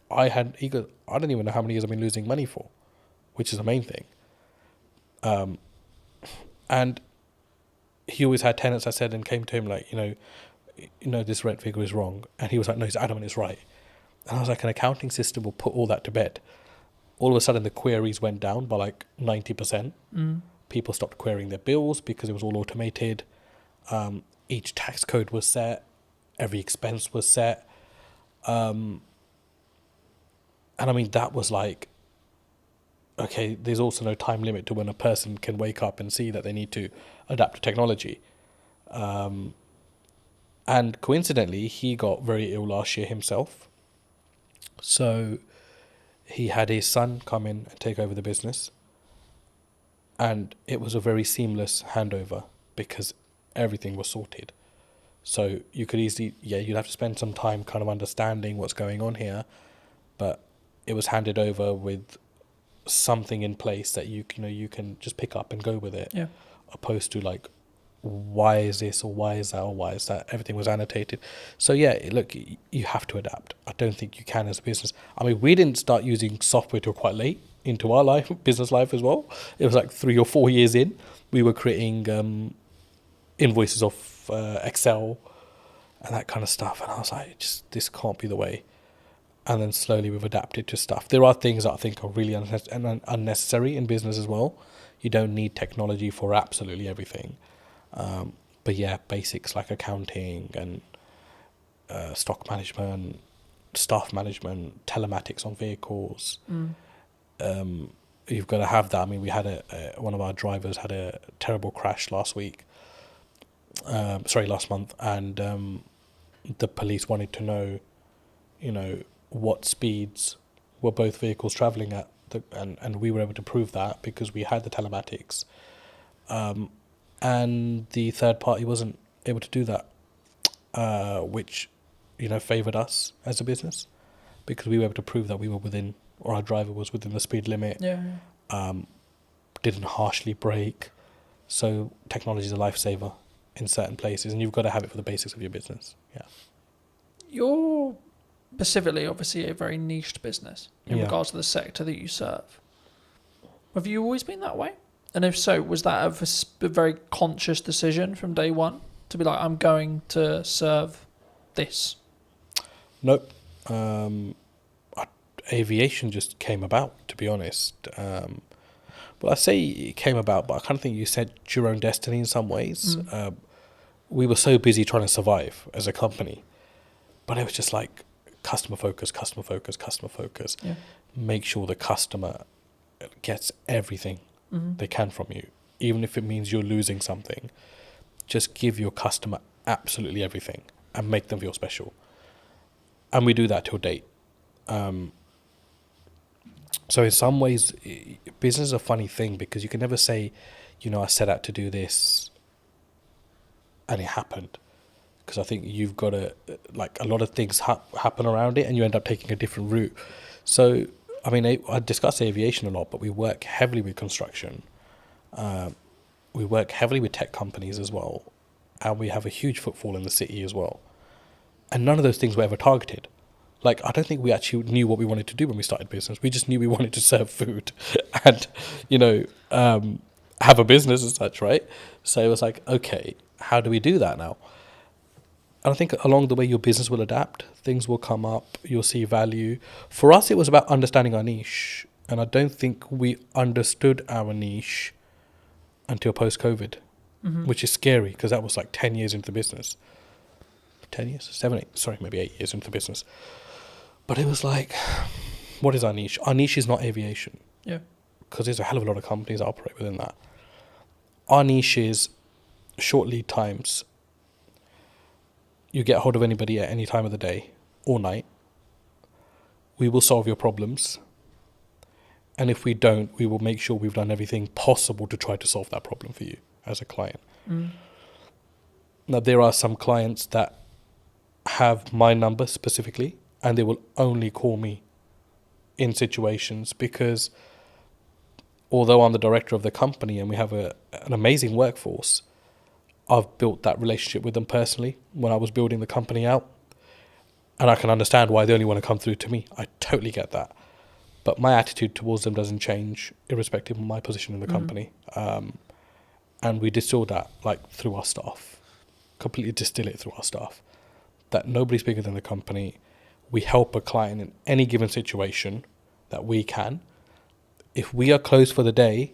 he goes, I don't even know how many years I've been losing money for, which is the main thing. And he always had tenants, I said, and came to him like, this rent figure is wrong. And he was like, no, he's adamant it's right. And I was like, an accounting system will put all that to bed. All of a sudden, the queries went down by like 90%. People stopped querying their bills because it was all automated. Each tax code was set. Every expense was set. And I mean, that was like, okay, there's also no time limit to when a person can wake up and see that they need to adapt to technology. And coincidentally, he got very ill last year himself. So he had his son come in and take over the business. And it was a very seamless handover because everything was sorted. So you could easily, you'd have to spend some time kind of understanding what's going on here. But it was handed over with something in place that you can just pick up and go with it. Yeah. Opposed to like, why is this or why is that or why is that? Everything was annotated. So yeah, look, you have to adapt. I don't think you can as a business. I mean, we didn't start using software till quite late into our life, business life as well. It was like 3 or 4 years in, we were creating invoices off Excel and that kind of stuff. And I was like, this can't be the way. And then slowly we've adapted to stuff. There are things that I think are really unnecessary in business as well. You don't need technology for absolutely everything. But yeah, basics like accounting and stock management, staff management, telematics on vehicles. You've got to have that. I mean, we had one of our drivers had a terrible crash last month, and the police wanted to know, what speeds were both vehicles travelling at, and we were able to prove that because we had the telematics. And the third party wasn't able to do that, which, favoured us as a business because we were able to prove that we were within, or our driver was within the speed limit. Didn't harshly brake. So technology is a lifesaver in certain places, and you've got to have it for the basics of your business. Yeah. You're specifically, obviously, a very niched business in regards to the sector that you serve. Have you always been that way? And if so, was that a very conscious decision from day one to be like, I'm going to serve this? Nope. Aviation just came about, to be honest. Well, I say it came about, but I kind of think you said your own destiny in some ways. We were so busy trying to survive as a company, but it was just like customer focus, customer focus, customer focus. Yeah. Make sure the customer gets everything they can from you, even if it means you're losing something. Just give your customer absolutely everything and make them feel special. And we do that till date. So in some ways, business is a funny thing because you can never say, I set out to do this and it happened. Because I think you've got to, like, a lot of things happen around it and you end up taking a different route. So, I mean, I discuss aviation a lot, but we work heavily with construction. We work heavily with tech companies as well. And we have a huge footfall in the city as well. And none of those things were ever targeted. Like, I don't think we actually knew what we wanted to do when we started business. We just knew we wanted to serve food and, have a business as such, right? So it was like, okay, how do we do that now? And I think along the way, your business will adapt. Things will come up. You'll see value. For us, it was about understanding our niche. And I don't think we understood our niche until post-COVID, which is scary because that was like 10 years into the business. 10 years? 7, 8, sorry, maybe 8 years into the business. But it was like, what is our niche? Our niche is not aviation. Yeah. Because there's a hell of a lot of companies that operate within that. Our niche is short lead times. You get hold of anybody at any time of the day or night. We will solve your problems. And if we don't, we will make sure we've done everything possible to try to solve that problem for you as a client. Now, there are some clients that have my number specifically, and they will only call me in situations because although I'm the director of the company and we have an amazing workforce, I've built that relationship with them personally when I was building the company out. And I can understand why they only want to come through to me. I totally get that. But my attitude towards them doesn't change irrespective of my position in the company. And we distill that through our staff, completely distill it through our staff. That nobody's bigger than the company. We help a client in any given situation that we can. If we are closed for the day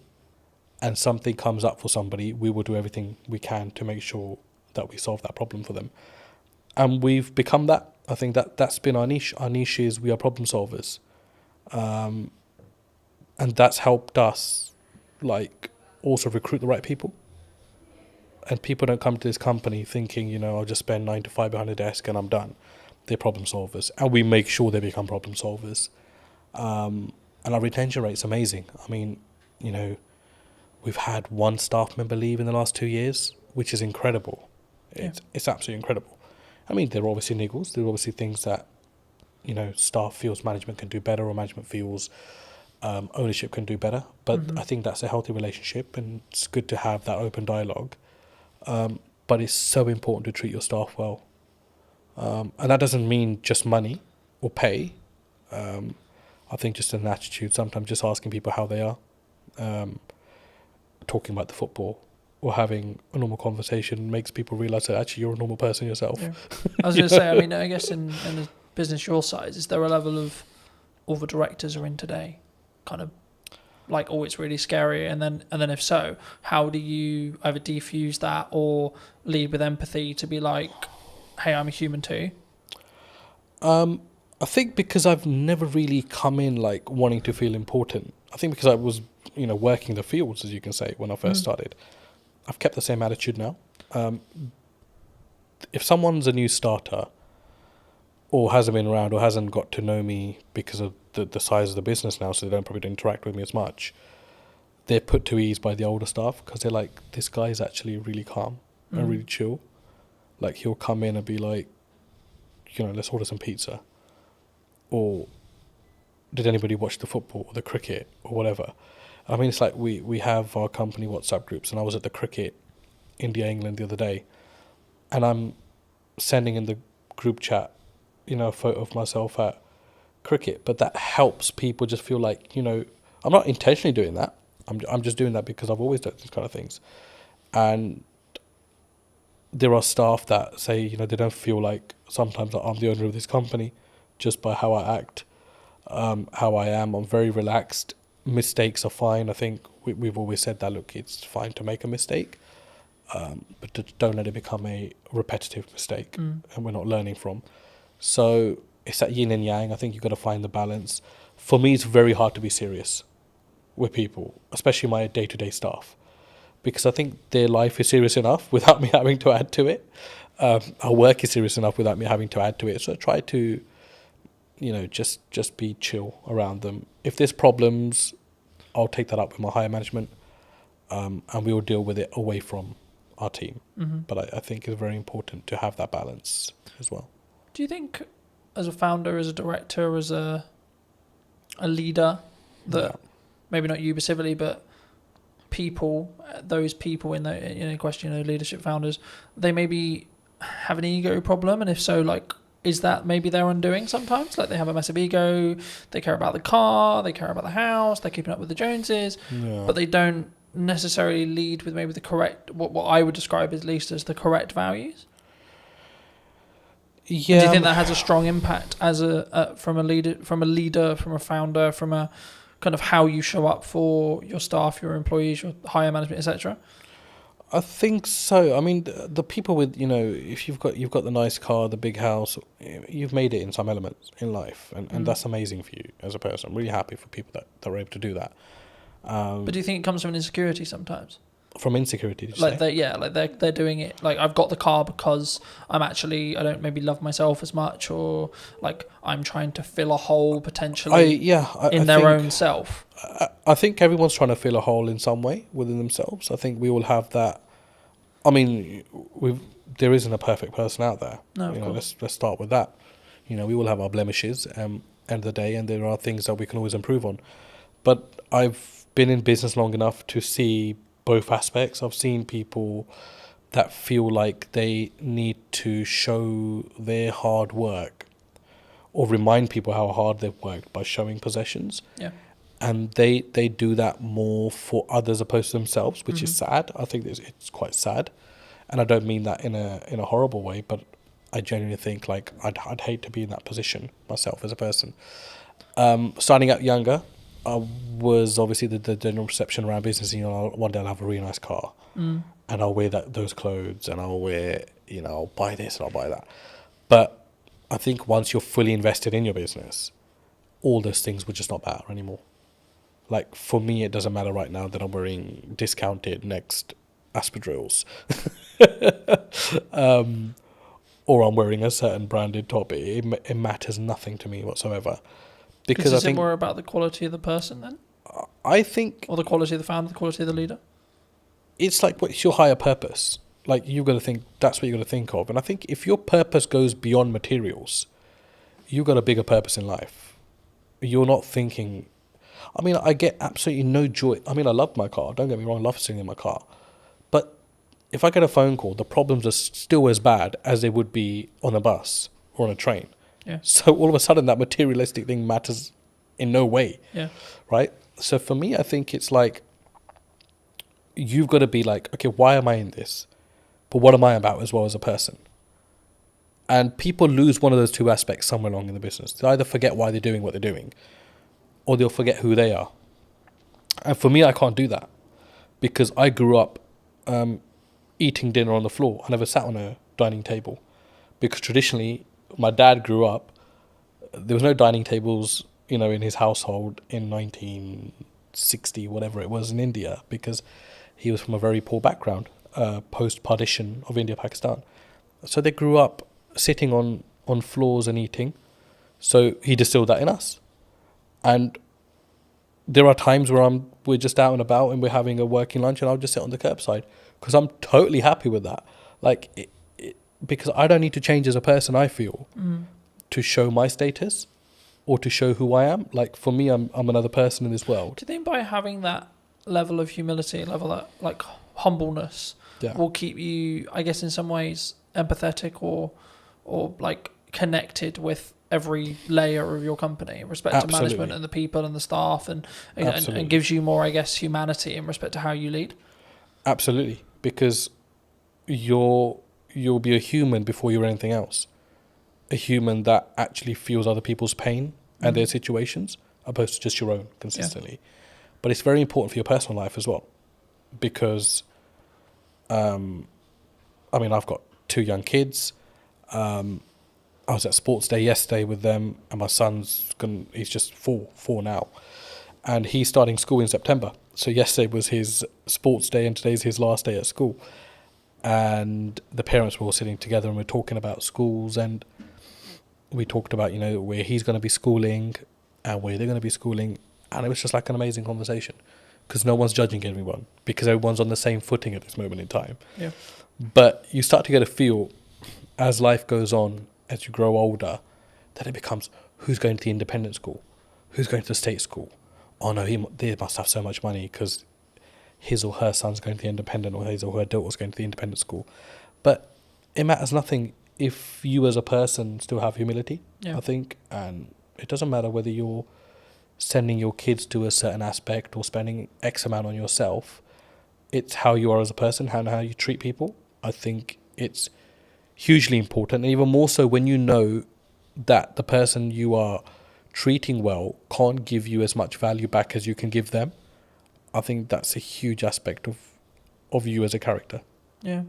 and something comes up for somebody, we will do everything we can to make sure that we solve that problem for them. And we've become that. I think that's been our niche. Our niche is we are problem solvers. And that's helped us also recruit the right people. And people don't come to this company thinking, I'll just spend 9 to 5 behind a desk and I'm done. They're problem solvers. And we make sure they become problem solvers. And our retention rate's amazing. I mean, we've had one staff member leave in the last 2 years, which is incredible. It's absolutely incredible. I mean, there are obviously niggles. There are obviously things that, staff feels management can do better or management feels ownership can do better. But I think that's a healthy relationship and it's good to have that open dialogue. But it's so important to treat your staff well. And that doesn't mean just money or pay. I think just an attitude, sometimes just asking people how they are, talking about the football or having a normal conversation makes people realise that actually you're a normal person yourself. Yeah. I was going to say, I mean, I guess in a business your size, is there a level of all the directors are in today kind of it's really scary, and then if so, how do you either defuse that or lead with empathy to be like, hey, I'm a human too? I think because I've never really come in wanting to feel important. I think because I was, working the fields, as you can say, when I first started. I've kept the same attitude now. If someone's a new starter or hasn't been around or hasn't got to know me because of the size of the business now, so they don't probably interact with me as much, they're put to ease by the older staff because they're like, this guy is actually really calm and really chill. He'll come in and be like, let's order some pizza. Or did anybody watch the football or the cricket or whatever? I mean, it's like we have our company WhatsApp groups, and I was at the cricket India-England the other day, and I'm sending in the group chat, a photo of myself at cricket, but that helps people just feel like, I'm not intentionally doing that. I'm just doing that because I've always done these kind of things. And there are staff that say, they don't feel like sometimes that I'm the owner of this company just by how I act, how I am. I'm very relaxed. Mistakes are fine. I think we've always said that, look, it's fine to make a mistake, but don't let it become a repetitive mistake and we're not learning from. So it's that yin and yang. I think you've got to find the balance. For me, it's very hard to be serious with people, especially my day-to-day staff, because I think their life is serious enough without me having to add to it. Our work is serious enough without me having to add to it. So I try to, just be chill around them. If there's problems, I'll take that up with my higher management, and we will deal with it away from our team. But I think it's very important to have that balance as well. Do you think, as a founder, as a director, as a leader, that maybe not you specifically, but those people in the question, leadership founders, they maybe have an ego problem, and if so, like, is that maybe their undoing sometimes? Like, they have a massive ego, they care about the car, they care about the house, they're keeping up with the Joneses, but they don't necessarily lead with maybe the correct, what I would describe at least as the correct values. Yeah. Do you think that has a strong impact as from a leader, from a founder, from a kind of how you show up for your staff, your employees, your higher management, etc.? I think so. I mean, the people with, if you've got the nice car, the big house, you've made it in some elements in life, and that's amazing for you as a person. I'm really happy for people that are able to do that. But do you think it comes from an insecurity sometimes? From insecurity, did you like say? they're doing it like, I've got the car because I don't maybe love myself as much, or like I'm trying to fill a hole potentially in their own self. I think everyone's trying to fill a hole in some way within themselves. I think we all have that. I mean, there isn't a perfect person out there. No, of course. Let's start with that. We all have our blemishes. End of the day, and there are things that we can always improve on. But I've been in business long enough to see both aspects. I've seen people that feel like they need to show their hard work or remind people how hard they've worked by showing possessions. Yeah. And they do that more for others opposed to themselves, which is sad. I think it's quite sad. And I don't mean that in a horrible way, but I genuinely think like I'd hate to be in that position myself as a person. Starting out younger, I was obviously the general perception around business, one day I'll have a really nice car and I'll wear those clothes, and I'll wear, I'll buy this and I'll buy that. But I think once you're fully invested in your business, all those things would just not matter anymore. Like, for me, it doesn't matter right now that I'm wearing discounted Next Aspidrills or I'm wearing a certain branded top. It matters nothing to me whatsoever. Because is it more about the quality of the person then? I think... Or the quality of the founder, the quality of the leader? It's like, what's your higher purpose? Like, you've got to think, that's what you've got to think of. And I think if your purpose goes beyond materials, you've got a bigger purpose in life. You're not thinking... I mean, I get absolutely no joy. I mean, I love my car. Don't get me wrong, I love sitting in my car. But if I get a phone call, the problems are still as bad as they would be on a bus or on a train. Yeah. So all of a sudden, that materialistic thing matters in no way. Yeah. Right? So for me, I think it's like, you've got to be like, okay, why am I in this? But what am I about as well as a person? And people lose one of those two aspects somewhere along in the business. They either forget why they're doing what they're doing, or they'll forget who they are. And for me, I can't do that, because I grew up eating dinner on the floor. I never sat on a dining table, because traditionally, my dad grew up, there was no dining tables, in his household in 1960, whatever it was, in India, because he was from a very poor background, post-partition of India, Pakistan. So they grew up sitting on floors and eating. So he distilled that in us. And there are times where we're just out and about and we're having a working lunch, and I'll just sit on the curbside, because I'm totally happy with that. Like, because I don't need to change as a person, I feel, to show my status or to show who I am. Like, for me, I'm another person in this world. Do you think by having that level of humility, that like humbleness, will keep you, I guess, in some ways empathetic or like connected with every layer of your company in respect to management and the people and the staff, and gives you more, I guess, humanity in respect to how you lead? Absolutely, because you'll be a human before you're anything else. A human that actually feels other people's pain and their situations, opposed to just your own consistently. Yeah. But it's very important for your personal life as well, because I mean, I've got 2 young kids. I was at sports day yesterday with them, and my he's just four now, and he's starting school in September. So yesterday was his sports day, and today's his last day at school. And the parents were all sitting together, and we're talking about schools, and we talked about, where he's going to be schooling and where they're going to be schooling, and it was just like an amazing conversation, because no one's judging anyone, because everyone's on the same footing at this moment in time. Yeah. But you start to get a feel as life goes on, as you grow older, that it becomes, who's going to the independent school, who's going to the state school. Oh no, they must have so much money because his or her son's going to the independent, or his or her daughter's going to the independent school. But it matters nothing if you as a person still have humility, I think. And it doesn't matter whether you're sending your kids to a certain aspect or spending X amount on yourself. It's how you are as a person, how you treat people. I think it's hugely important, and even more so when you know that the person you are treating well can't give you as much value back as you can give them. I think that's a huge aspect of you as a character. Yeah.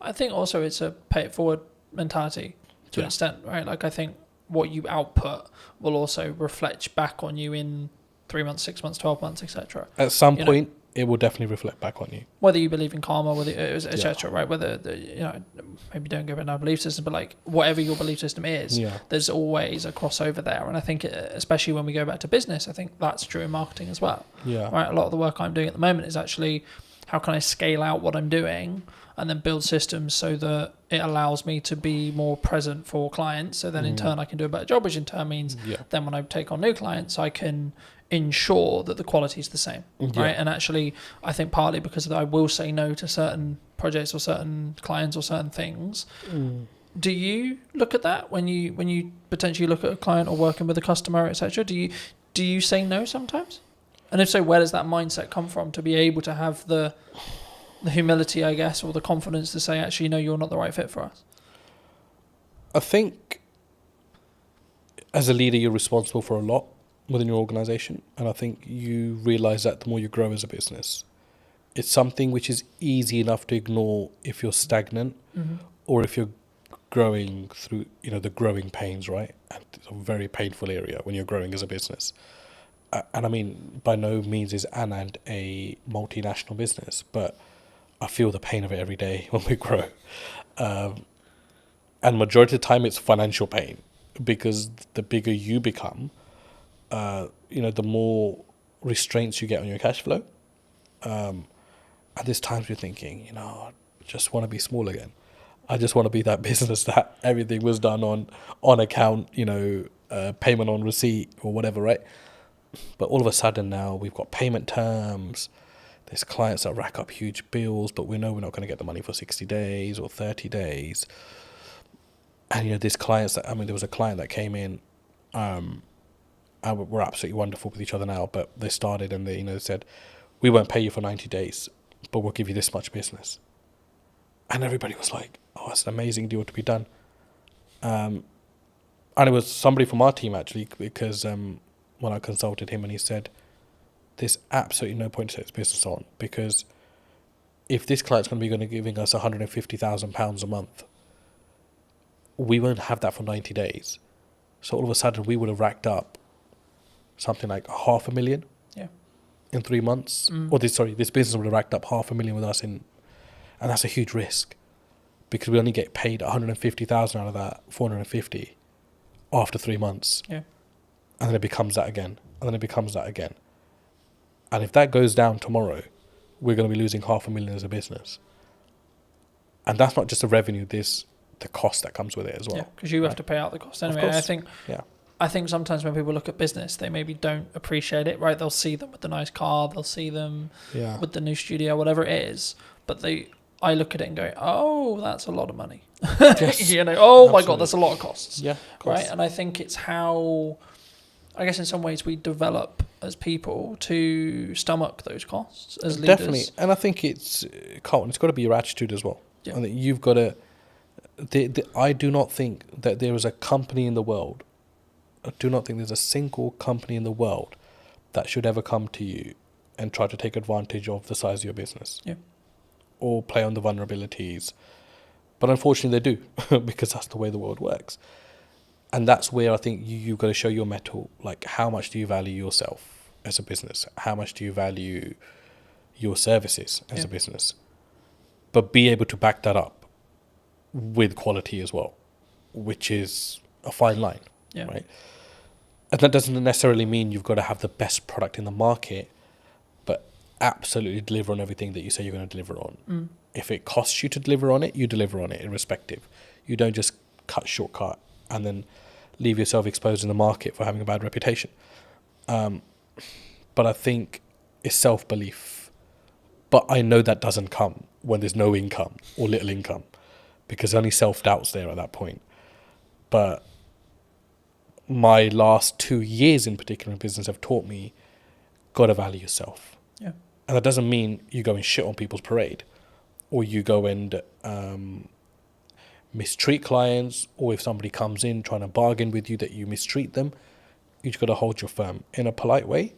I think also it's a pay it forward mentality to an extent, right? Like, I think what you output will also reflect back on you in 3 months, 6 months, 12 months, etc. At some point, it will definitely reflect back on you. Whether you believe in karma, whether etc. Right? Whether maybe don't go about our belief system, but like whatever your belief system is, there's always a crossover there. And I think, especially when we go back to business, I think that's true in marketing as well. Yeah. Right. A lot of the work I'm doing at the moment is actually, how can I scale out what I'm doing and then build systems so that it allows me to be more present for clients. So then in turn I can do a better job, which in turn means then when I take on new clients, I can ensure that the quality is the same, right? And actually, I think partly because I will say no to certain projects or certain clients or certain things. Do you look at that when you potentially look at a client or working with a customer, etc.? Do you say no sometimes? And if so, where does that mindset come from to be able to have the humility, I guess, or the confidence to say, actually, no, you're not the right fit for us? I think as a leader, you're responsible for a lot within your organization, and I think you realize that the more you grow as a business. It's something which is easy enough to ignore if you're stagnant, or if you're growing through the growing pains, right? And it's a very painful area when you're growing as a business. And I mean, by no means is Anand a multinational business, but I feel the pain of it every day when we grow, and majority of the time it's financial pain, because the bigger you become, the more restraints you get on your cash flow. And there's times you're thinking, I just want to be small again. I just want to be that business that everything was done on account, payment on receipt or whatever, right? But all of a sudden now we've got payment terms. There's clients that rack up huge bills, but we know we're not going to get the money for 60 days or 30 days. And, there's clients there was a client that came in, and we're absolutely wonderful with each other now, but they started and they said, we won't pay you for 90 days, but we'll give you this much business. And everybody was like, oh, that's an amazing deal to be done. And it was somebody from our team, actually, because when I consulted him, and he said, there's absolutely no point to take this business on, because if this client's going to be giving us £150,000 a month, we won't have that for 90 days. So all of a sudden we would have racked up something like $500,000 in 3 months. Or this business would have racked up $500,000 with us and that's a huge risk, because we only get paid 150,000 out of that 450 after 3 months. Yeah. And then it becomes that again. And then it becomes that again. And if that goes down tomorrow, we're going to be losing $500,000 as a business. And that's not just the revenue, there's the cost that comes with it as well. Yeah, because you have to pay out the cost anyway. And I think sometimes when people look at business, they maybe don't appreciate it, right? They'll see them with the nice car, they'll see them with the new studio, whatever it is. But I look at it and go, oh, that's a lot of money. Yes. My God, that's a lot of costs. Yeah, of course. Right? And I think it's how, I guess in some ways we develop as people to stomach those costs as leaders. Definitely. And I think it's got to be your attitude as well. Yeah. I think you've got to, I do not think that there is a company in the world, I do not think there's a single company in the world that should ever come to you and try to take advantage of the size of your business. Yeah. Or play on the vulnerabilities. But unfortunately they do, because that's the way the world works. And that's where I think you've got to show your mettle. Like, how much do you value yourself as a business? How much do you value your services as a business? But be able to back that up with quality as well, which is a fine line, right? And that doesn't necessarily mean you've got to have the best product in the market, but absolutely deliver on everything that you say you're going to deliver on. If it costs you to deliver on it, you deliver on it irrespective. You don't just shortcut and then leave yourself exposed in the market for having a bad reputation. But I think it's self-belief. But I know that doesn't come when there's no income or little income, because only self-doubt's there at that point. But my last 2 years in particular in business have taught me, got to value yourself. And that doesn't mean you go and shit on people's parade, or you go and mistreat clients, or if somebody comes in trying to bargain with you that you mistreat them. You've got to hold your firm in a polite way,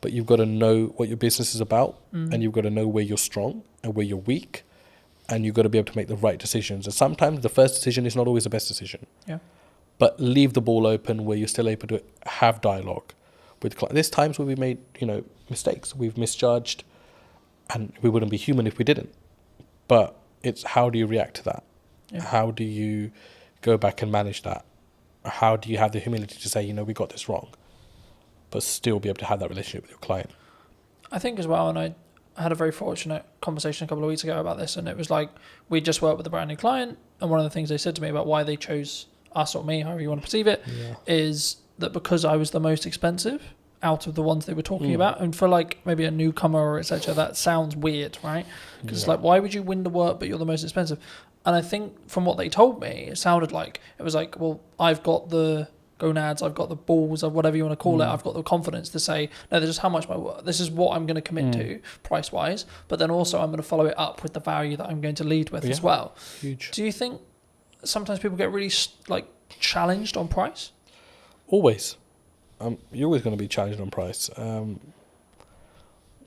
but you've got to know what your business is about, and you've got to know where you're strong and where you're weak, and you've got to be able to make the right decisions. And sometimes the first decision is not always the best decision. But leave the ball open where you're still able to have dialogue with clients. There's times where we made, mistakes. We've misjudged, and we wouldn't be human if we didn't. But it's how do you react to that? How do you go back and manage that? How do you have the humility to say, we got this wrong, but still be able to have that relationship with your client? I think as well, and I had a very fortunate conversation a couple of weeks ago about this, and it was like, we just worked with a brand new client, and one of the things they said to me about why they chose us or me, however you want to perceive it, is that because I was the most expensive out of the ones they were talking about, and for like maybe a newcomer or etc., that sounds weird, right? Because it's like, why would you win the work but you're the most expensive? And I think from what they told me, it sounded like it was like, well, I've got the gonads, I've got the balls, or whatever you want to call it, I've got the confidence to say, no, this is how much my work, this is what I'm going to commit to price wise, but then also I'm going to follow it up with the value that I'm going to lead with as well. Huge. Do you think sometimes people get really challenged on price? Always. You're always going to be challenged on price.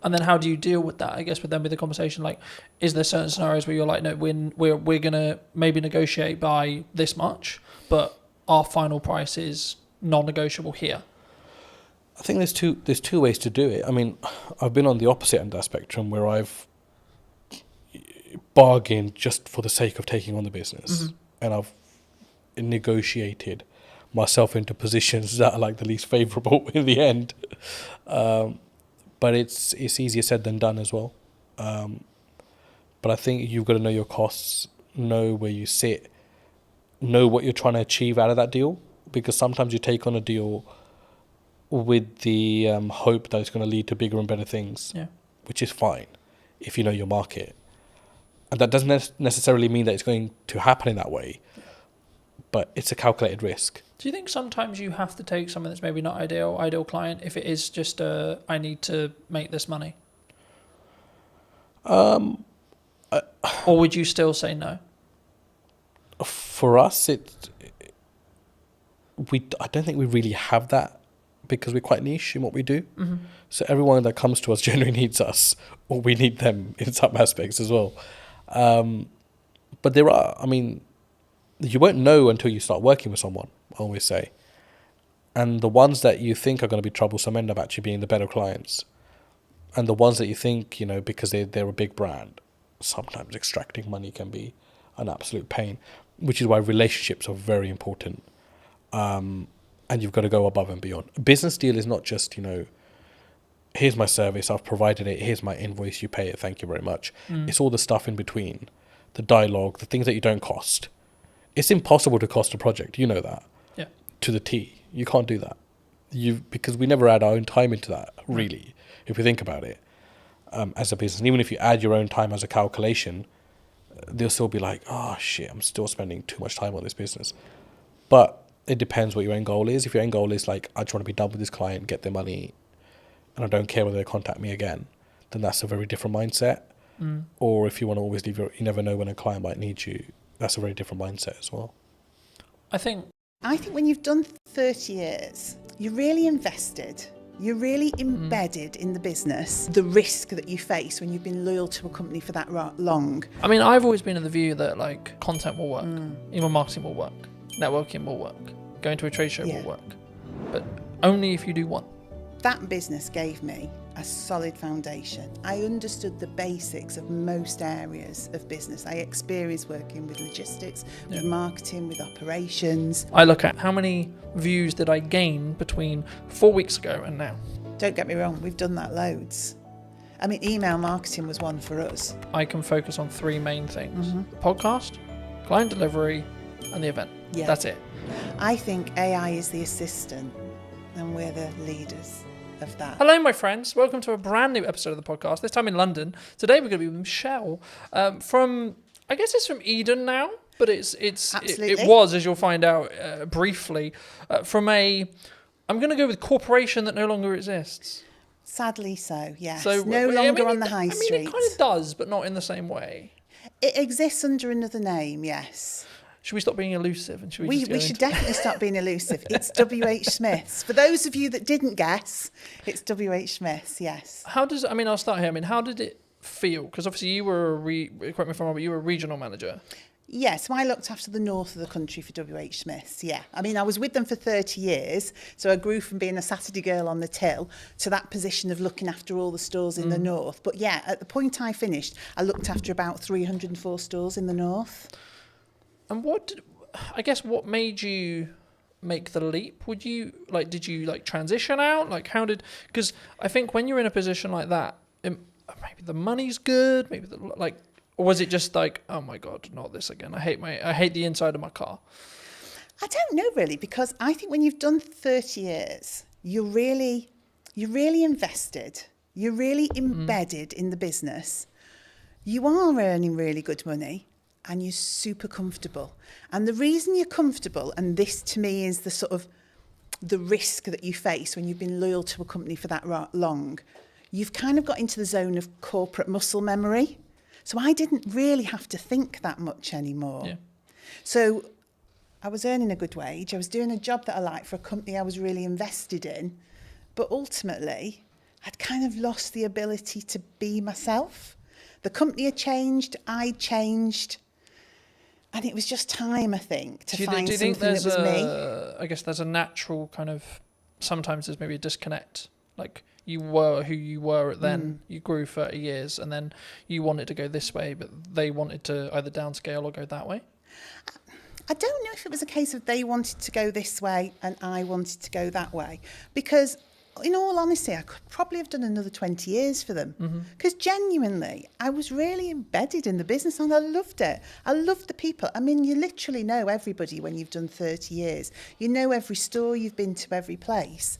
And then how do you deal with that? I guess with them, with the conversation, like, is there certain scenarios where you're like, no, we're going to maybe negotiate by this much, but our final price is non-negotiable here? I think there's two ways to do it. I mean, I've been on the opposite end of that spectrum where I've bargained just for the sake of taking on the business, and I've negotiated myself into positions that are like the least favourable in the end. But it's easier said than done as well. But I think you've got to know your costs, know where you sit, know what you're trying to achieve out of that deal, because sometimes you take on a deal with the hope that it's going to lead to bigger and better things, which is fine if you know your market. And that doesn't necessarily mean that it's going to happen in that way, but it's a calculated risk. Do you think sometimes you have to take something that's maybe not ideal client, if it is just I need to make this money? Or would you still say no? For us, I don't think we really have that, because we're quite niche in what we do. So everyone that comes to us generally needs us, or we need them in some aspects as well. But there are, you won't know until you start working with someone, I always say. And the ones that you think are going to be troublesome end up actually being the better clients. And the ones that you think, because they're a big brand, sometimes extracting money can be an absolute pain, which is why relationships are very important. And you've got to go above and beyond. A business deal is not just, here's my service, I've provided it, here's my invoice, you pay it, thank you very much. It's all the stuff in between, the dialogue, the things that you don't cost. It's impossible to cost a project, you know that. To the T. You can't do that. Because we never add our own time into that, really, if we think about it, as a business. And even if you add your own time as a calculation, they'll still be like, oh shit, I'm still spending too much time on this business. But it depends what your end goal is. If your end goal is like, I just want to be done with this client, get their money, and I don't care whether they contact me again, then that's a very different mindset. Or if you want to always leave you never know when a client might need you, that's a very different mindset as well. I think when you've done 30 years, you're really invested. You're really embedded in the business. The risk that you face when you've been loyal to a company for that long. I've always been of the view that content will work, email marketing will work, networking will work, going to a trade show Yeah. will work, but only if you do one. That business gave me a solid foundation. I understood the basics of most areas of business. I experienced working with logistics, with marketing, with operations. I look at how many views did I gain between 4 weeks ago and now. Don't get me wrong, we've done that loads. I mean, email marketing was one for us. I can focus on 3 main things: the podcast, client delivery, and the event. Yeah. That's it. I think AI is the assistant and we're the leaders of that. Hello, my friends. Welcome to a brand new episode of the podcast, this time in London. Today we're going to be with Michelle from, I guess it's from Eden now, but it was, as you'll find out briefly, from I'm going to go with corporation that no longer exists. Sadly so, yes. So no longer on the high street. I mean, it kind of does, but not in the same way. It exists under another name, yes. Should we stop being elusive? And should We should definitely stop being elusive. It's W.H. Smith's. For those of you that didn't guess, it's W.H. Smith's, yes. I'll start here. I mean, how did it feel? Because obviously you were, correct me if I'm wrong, but you were a regional manager. Yeah, so I looked after the north of the country for W.H. Smith's, yeah. I mean, I was with them for 30 years, so I grew from being a Saturday girl on the till to that position of looking after all the stores in the north. But yeah, at the point I finished, I looked after about 304 stores in the north. And what made you make the leap? Did you transition out? Because I think when you're in a position like that, maybe the money's good, or was it just like, oh my God, not this again. I hate the inside of my car. I don't know really, because I think when you've done 30 years, you're really invested. You're really embedded in the business. You are earning really good money and you're super comfortable. And the reason you're comfortable, and this to me is the sort of the risk that you face when you've been loyal to a company for that long, you've kind of got into the zone of corporate muscle memory. So I didn't really have to think that much anymore. Yeah. So I was earning a good wage. I was doing a job that I liked for a company I was really invested in. But ultimately, I'd kind of lost the ability to be myself. The company had changed, I'd changed. And it was just time, I think, to find something that was me. I guess there's a natural kind of, sometimes there's maybe a disconnect. Like you were who you were then, you grew 30 years and then you wanted to go this way, but they wanted to either downscale or go that way. I don't know if it was a case of they wanted to go this way and I wanted to go that way. Because in all honesty, I could probably have done another 20 years for them. Because genuinely, I was really embedded in the business and I loved it. I loved the people. I mean, you literally know everybody when you've done 30 years. You know every store, you've been to every place.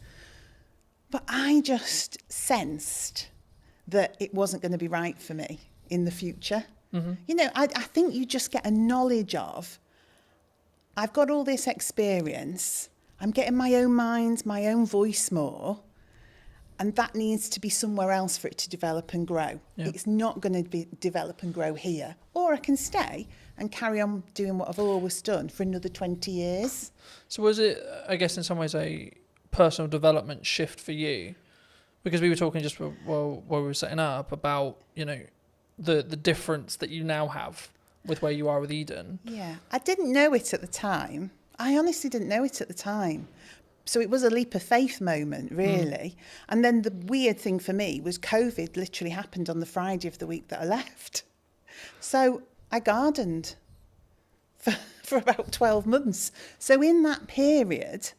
But I just sensed that it wasn't going to be right for me in the future. You know, I think you just get a knowledge of, I've got all this experience, I'm getting my own mind, my own voice more, and that needs to be somewhere else for it to develop and grow. Yeah. It's not going to develop and grow here. Or I can stay and carry on doing what I've always done for another 20 years. So was it, I guess, in some ways a personal development shift for you? Because we were talking just while we were setting up about, you know, the difference that you now have with where you are with Eden. Yeah, I didn't know it at the time. I honestly didn't know it at the time. So it was a leap of faith moment, really. And then the weird thing for me was COVID literally happened on the Friday of the week that I left. So I gardened for about 12 months. So in that period,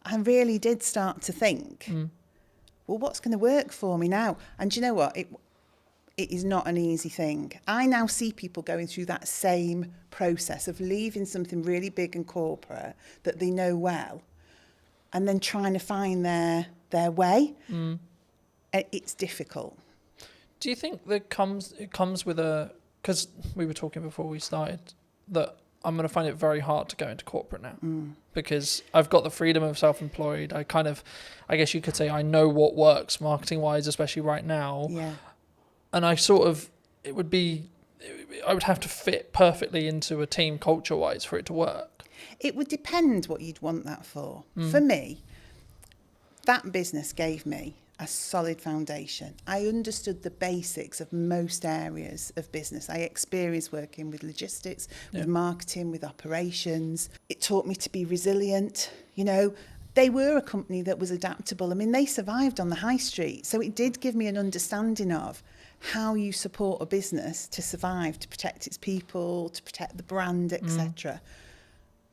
I really did start to think, well, what's going to work for me now? And do you know what? It is not an easy thing. I now see people going through that same process of leaving something really big and corporate that they know well and then trying to find their way. It's difficult. Do you think that it comes with because we were talking before we started that I'm going to find it very hard to go into corporate now because I've got the freedom of self-employed. I guess you could say I know what works marketing wise, especially right now. Yeah. And I would have to fit perfectly into a team culture wise for it to work. It would depend what you'd want that for. For me, that business gave me a solid foundation. I understood the basics of most areas of business. I experienced working with logistics, with marketing, with operations. It taught me to be resilient. You know, they were a company that was adaptable. I mean, they survived on the high street. So it did give me an understanding of how you support a business to survive, to protect its people, to protect the brand, etc.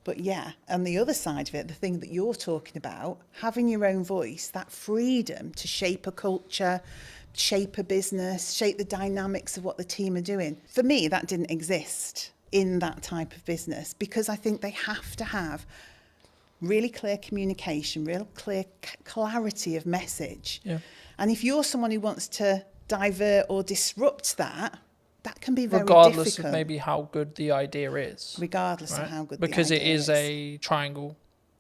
But yeah, on the other side of it, the thing that you're talking about, having your own voice, that freedom to shape a culture, shape a business, shape the dynamics of what the team are doing. For me, that didn't exist in that type of business, because I think they have to have really clear communication, real clear clarity of message. Yeah. And if you're someone who wants to divert or disrupt that, that can be very regardless difficult. of maybe how good the idea is. Regardless right? of how good because the idea it is a triangle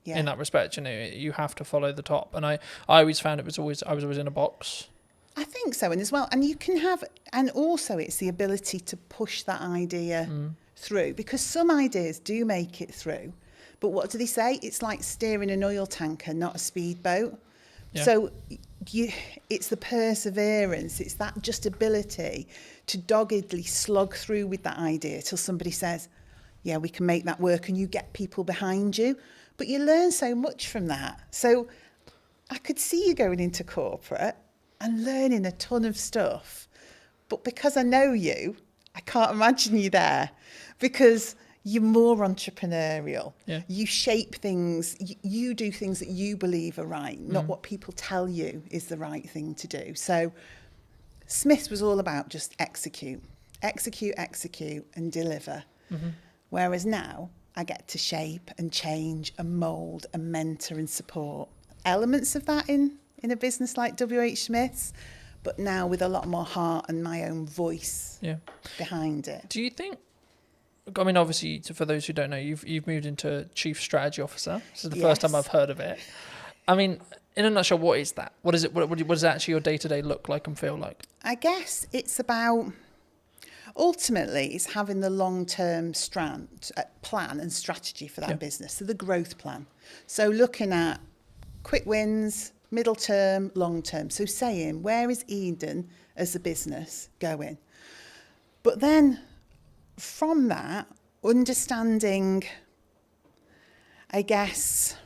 Yeah. in that respect. You know, you have to follow the top. And I always found I was always in a box. I think so, and as well, and you can have, and also it's the ability to push that idea through, because some ideas do make it through, but what do they say? It's like steering an oil tanker, not a speedboat. Yeah. So it's the perseverance, it's that just ability to doggedly slog through with that idea till somebody says, yeah, we can make that work, and you get people behind you. But you learn so much from that. So I could see you going into corporate and learning a ton of stuff. But because I know you, I can't imagine you there, because you're more entrepreneurial. Yeah. You shape things, you do things that you believe are right, not what people tell you is the right thing to do. So Smiths was all about just execute, and deliver. Whereas now I get to shape and change and mould and mentor and support elements of that in a business like WH Smiths, but now with a lot more heart and my own voice behind it. Do you think, I mean, obviously, for those who don't know, you've moved into Chief Strategy Officer. This is the first time I've heard of it. I mean, in a nutshell, what is that? What is it? What does actually your day-to-day look like and feel like? I guess it's about, ultimately, it's having the long-term plan and strategy for that business, so the growth plan. So looking at quick wins, middle term, long term. So saying, where is Eden as a business going? But then from that, understanding, I guess,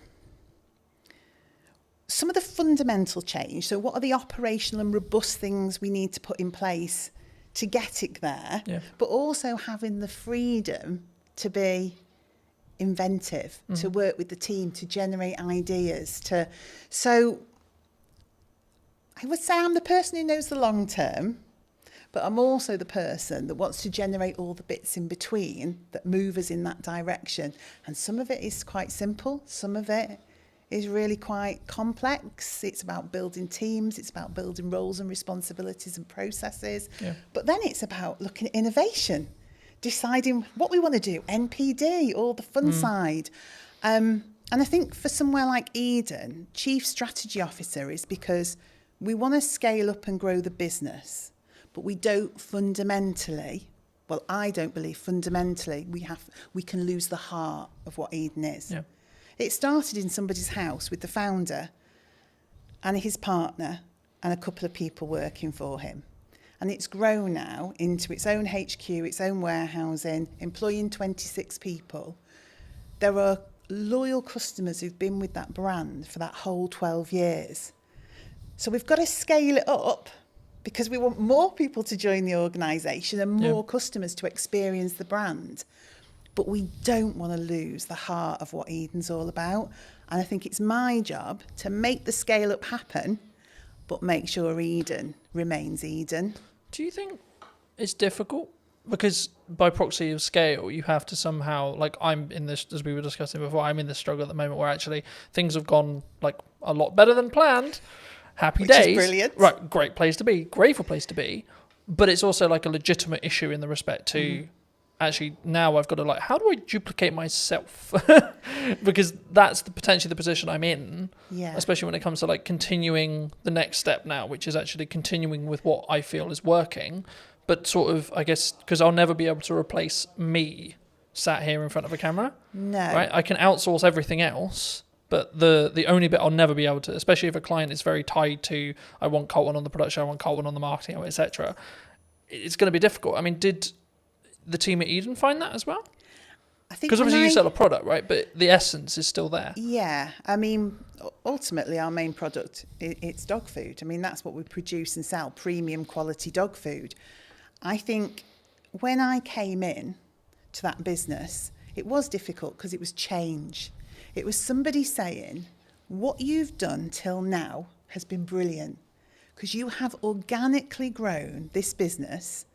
some of the fundamental change. So what are the operational and robust things we need to put in place to get it there? Yeah. But also having the freedom to be inventive, to work with the team, to generate ideas. So I would say I'm the person who knows the long term, but I'm also the person that wants to generate all the bits in between that move us in that direction. And some of it is quite simple. Some of it is really quite complex. It's about building teams. It's about building roles and responsibilities and processes. Yeah. But then it's about looking at innovation, deciding what we want to do, NPD, all the fun side. And I think for somewhere like Eden, Chief Strategy Officer is because we want to scale up and grow the business, but we don't fundamentally, well, I don't believe fundamentally we can lose the heart of what Eden is. Yeah. It started in somebody's house with the founder and his partner and a couple of people working for him. And it's grown now into its own HQ, its own warehousing, employing 26 people. There are loyal customers who've been with that brand for that whole 12 years. So we've got to scale it up because we want more people to join the organisation and more customers to experience the brand. But we don't want to lose the heart of what Eden's all about. And I think it's my job to make the scale up happen, but make sure Eden remains Eden. Do you think it's difficult? Because by proxy of scale, you have to somehow, like I'm in this, as we were discussing before, I'm in this struggle at the moment where actually things have gone like a lot better than planned. Happy days. Which is brilliant. Right, great place to be, grateful place to be. But it's also like a legitimate issue in the respect to actually now I've got to like, how do I duplicate myself? Because that's potentially the position I'm in, especially when it comes to like continuing the next step now, which is actually continuing with what I feel is working. But sort of, I guess, because I'll never be able to replace me sat here in front of a camera. No. Right? I can outsource everything else, But the only bit I'll never be able to, especially if a client is very tied to, I want Colton on the production, I want Colton on the marketing, etc. It's going to be difficult. I mean, did the team at Eden find that as well? I think Because obviously you sell a product, right? But the essence is still there. Yeah, I mean, ultimately our main product, it's dog food. I mean, that's what we produce and sell, premium quality dog food. I think when I came in to that business, it was difficult because it was change. It was somebody saying, what you've done till now has been brilliant because you have organically grown this business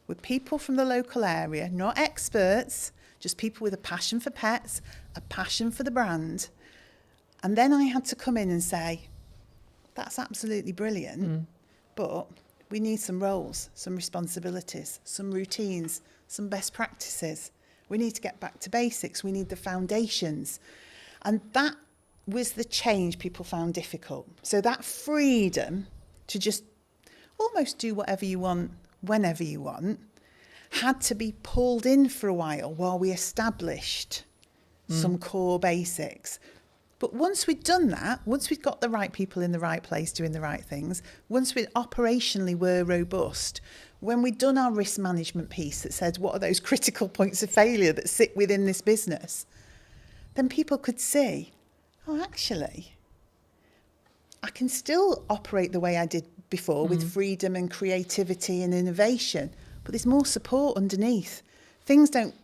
with people from the local area, not experts, just people with a passion for pets, a passion for the brand. And then I had to come in and say, that's absolutely brilliant, but we need some roles, some responsibilities, some routines, some best practices. We need to get back to basics. We need the foundations. And that was the change people found difficult. So that freedom to just almost do whatever you want, whenever you want, had to be pulled in for a while we established some core basics. But once we'd done that, once we'd got the right people in the right place doing the right things, once we operationally were robust, when we'd done our risk management piece that said what are those critical points of failure that sit within this business, then people could see, oh, actually, I can still operate the way I did before with freedom and creativity and innovation, but there's more support underneath. Things don't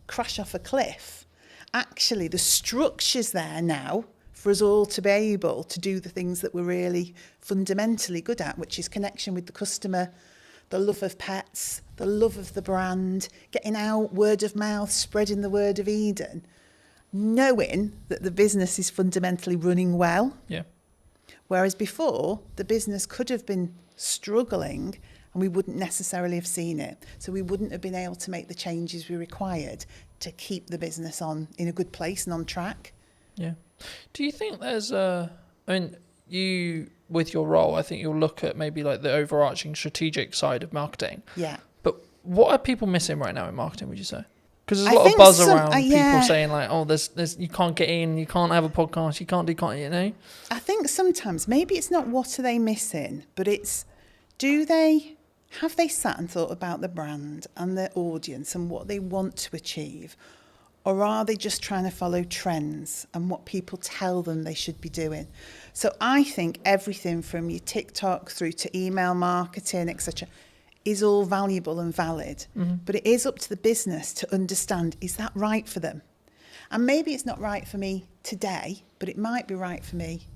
crash off a cliff. Actually, the structure's there now for us all to be able to do the things that we're really fundamentally good at, which is connection with the customer, the love of pets, the love of the brand, getting out word of mouth, spreading the word of Eden, knowing that the business is fundamentally running well. Yeah. Whereas before, the business could have been struggling and we wouldn't necessarily have seen it. So we wouldn't have been able to make the changes we required to keep the business on in a good place and on track. Yeah. Do you think there's I mean, you, with your role, I think you'll look at maybe like the overarching strategic side of marketing. Yeah. But what are people missing right now in marketing, would you say? Because there's a I lot of think buzz some- around yeah. people saying like, oh, there's you can't get in, you can't have a podcast, you can't do content, you know? I think sometimes maybe it's not what are they missing, but it's have they sat and thought about the brand and their audience and what they want to achieve? Or are they just trying to follow trends and what people tell them they should be doing? So I think everything from your TikTok through to email marketing, etc., is all valuable and valid. But it is up to the business to understand, is that right for them? And maybe it's not right for me today, but it might be right for me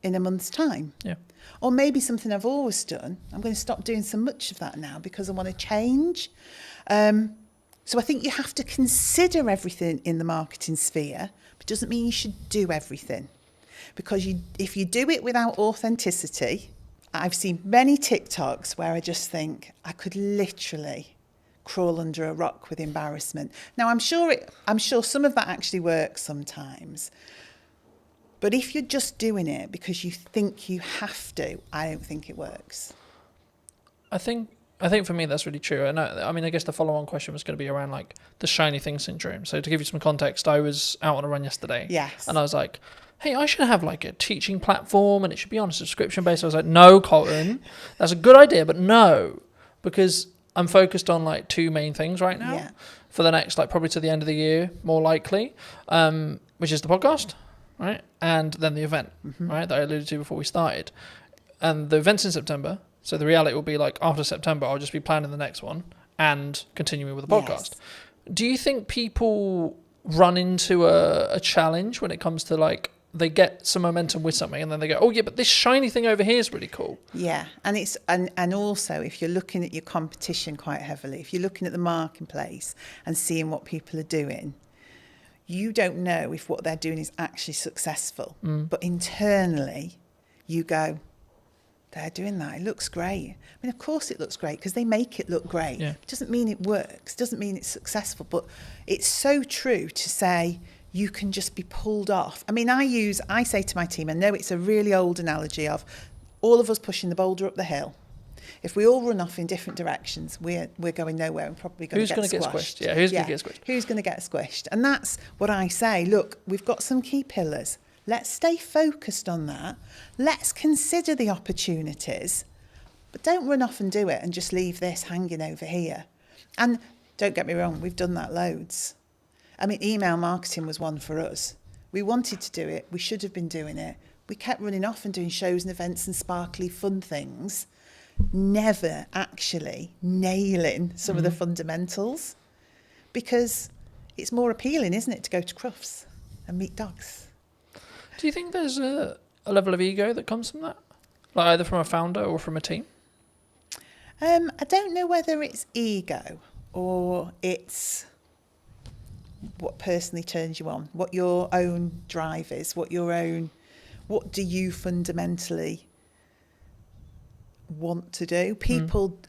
in a month's time. Yeah. Or maybe something I've always done, I'm going to stop doing so much of that now because I want to change. So I think you have to consider everything in the marketing sphere, but it doesn't mean you should do everything. Because if you do it without authenticity, I've seen many TikToks where I just think I could literally crawl under a rock with embarrassment. Now, I'm sure some of that actually works sometimes. But if you're just doing it because you think you have to, I don't think it works. I think for me that's really true. And I mean, I guess the follow-on question was going to be around like the shiny thing syndrome. So to give you some context, I was out on a run yesterday. Yes. And I was like, hey, I should have like a teaching platform and it should be on a subscription base. I was like, no, Colton, that's a good idea, but no, because I'm focused on like two main things right now for the next, like probably to the end of the year, more likely, which is the podcast, right? And then the event, right? That I alluded to before we started. And the event's in September. So the reality will be like after September, I'll just be planning the next one and continuing with the podcast. Yes. Do you think people run into a challenge when it comes to like, they get some momentum with something and then they go, oh yeah, but this shiny thing over here is really cool. Yeah, and it's and also if you're looking at your competition quite heavily, if you're looking at the marketplace and seeing what people are doing, you don't know if what they're doing is actually successful. But internally, you go, they're doing that. It looks great. I mean, of course it looks great because they make it look great. Yeah. It doesn't mean it works. Doesn't mean it's successful. But it's so true to say you can just be pulled off. I mean, I say to my team, I know it's a really old analogy of all of us pushing the boulder up the hill. If we all run off in different directions, we're going nowhere and probably going to get squashed. Yeah, who's going to get squished? Who's going to get squished? And that's what I say. Look, we've got some key pillars. Let's stay focused on that. Let's consider the opportunities, but don't run off and do it and just leave this hanging over here. And don't get me wrong, we've done that loads. I mean, email marketing was one for us. We wanted to do it. We should have been doing it. We kept running off and doing shows and events and sparkly fun things, never actually nailing some of the fundamentals, because it's more appealing, isn't it, to go to Crufts and meet dogs. Do you think there's a level of ego that comes from that? Like either from a founder or from a team? I don't know whether it's ego or it's what personally turns you on, what your own drive is, what do you fundamentally want to do? People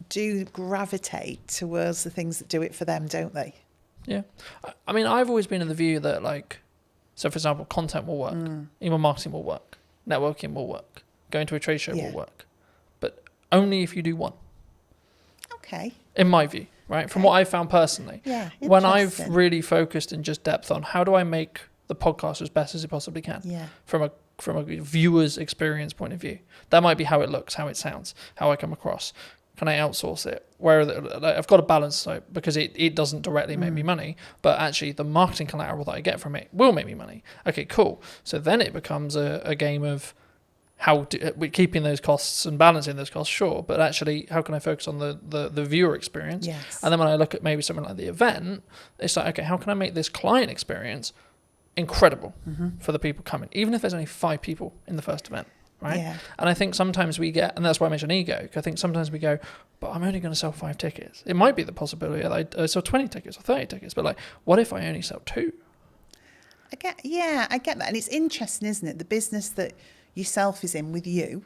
do gravitate towards the things that do it for them, don't they? Yeah. I mean, I've always been in the view that, like, so for example, content will work, email marketing will work, networking will work, going to a trade show will work, but only if you do one. Okay. In my view, right? From what I've found personally. Yeah. When I've really focused in just depth on how do I make the podcast as best as it possibly can. Yeah. From a viewer's experience point of view. That might be how it looks, how it sounds, how I come across. Can I outsource it? I've got a balance, so because it doesn't directly make me money, but actually the marketing collateral that I get from it will make me money. Okay, cool. So then it becomes a game of we're keeping those costs and balancing those costs, sure, but actually how can I focus on the viewer experience? Yes. And then when I look at maybe something like the event, it's like, okay, how can I make this client experience incredible for the people coming, even if there's only 5 people in the first event, right? Yeah. And I think sometimes we get, and that's why I mentioned ego, because I think sometimes we go, but I'm only going to sell 5 tickets. It might be the possibility that I sell 20 tickets or 30 tickets, but like, what if I only sell 2? I get that. And it's interesting, isn't it? The business that yourself is in with you,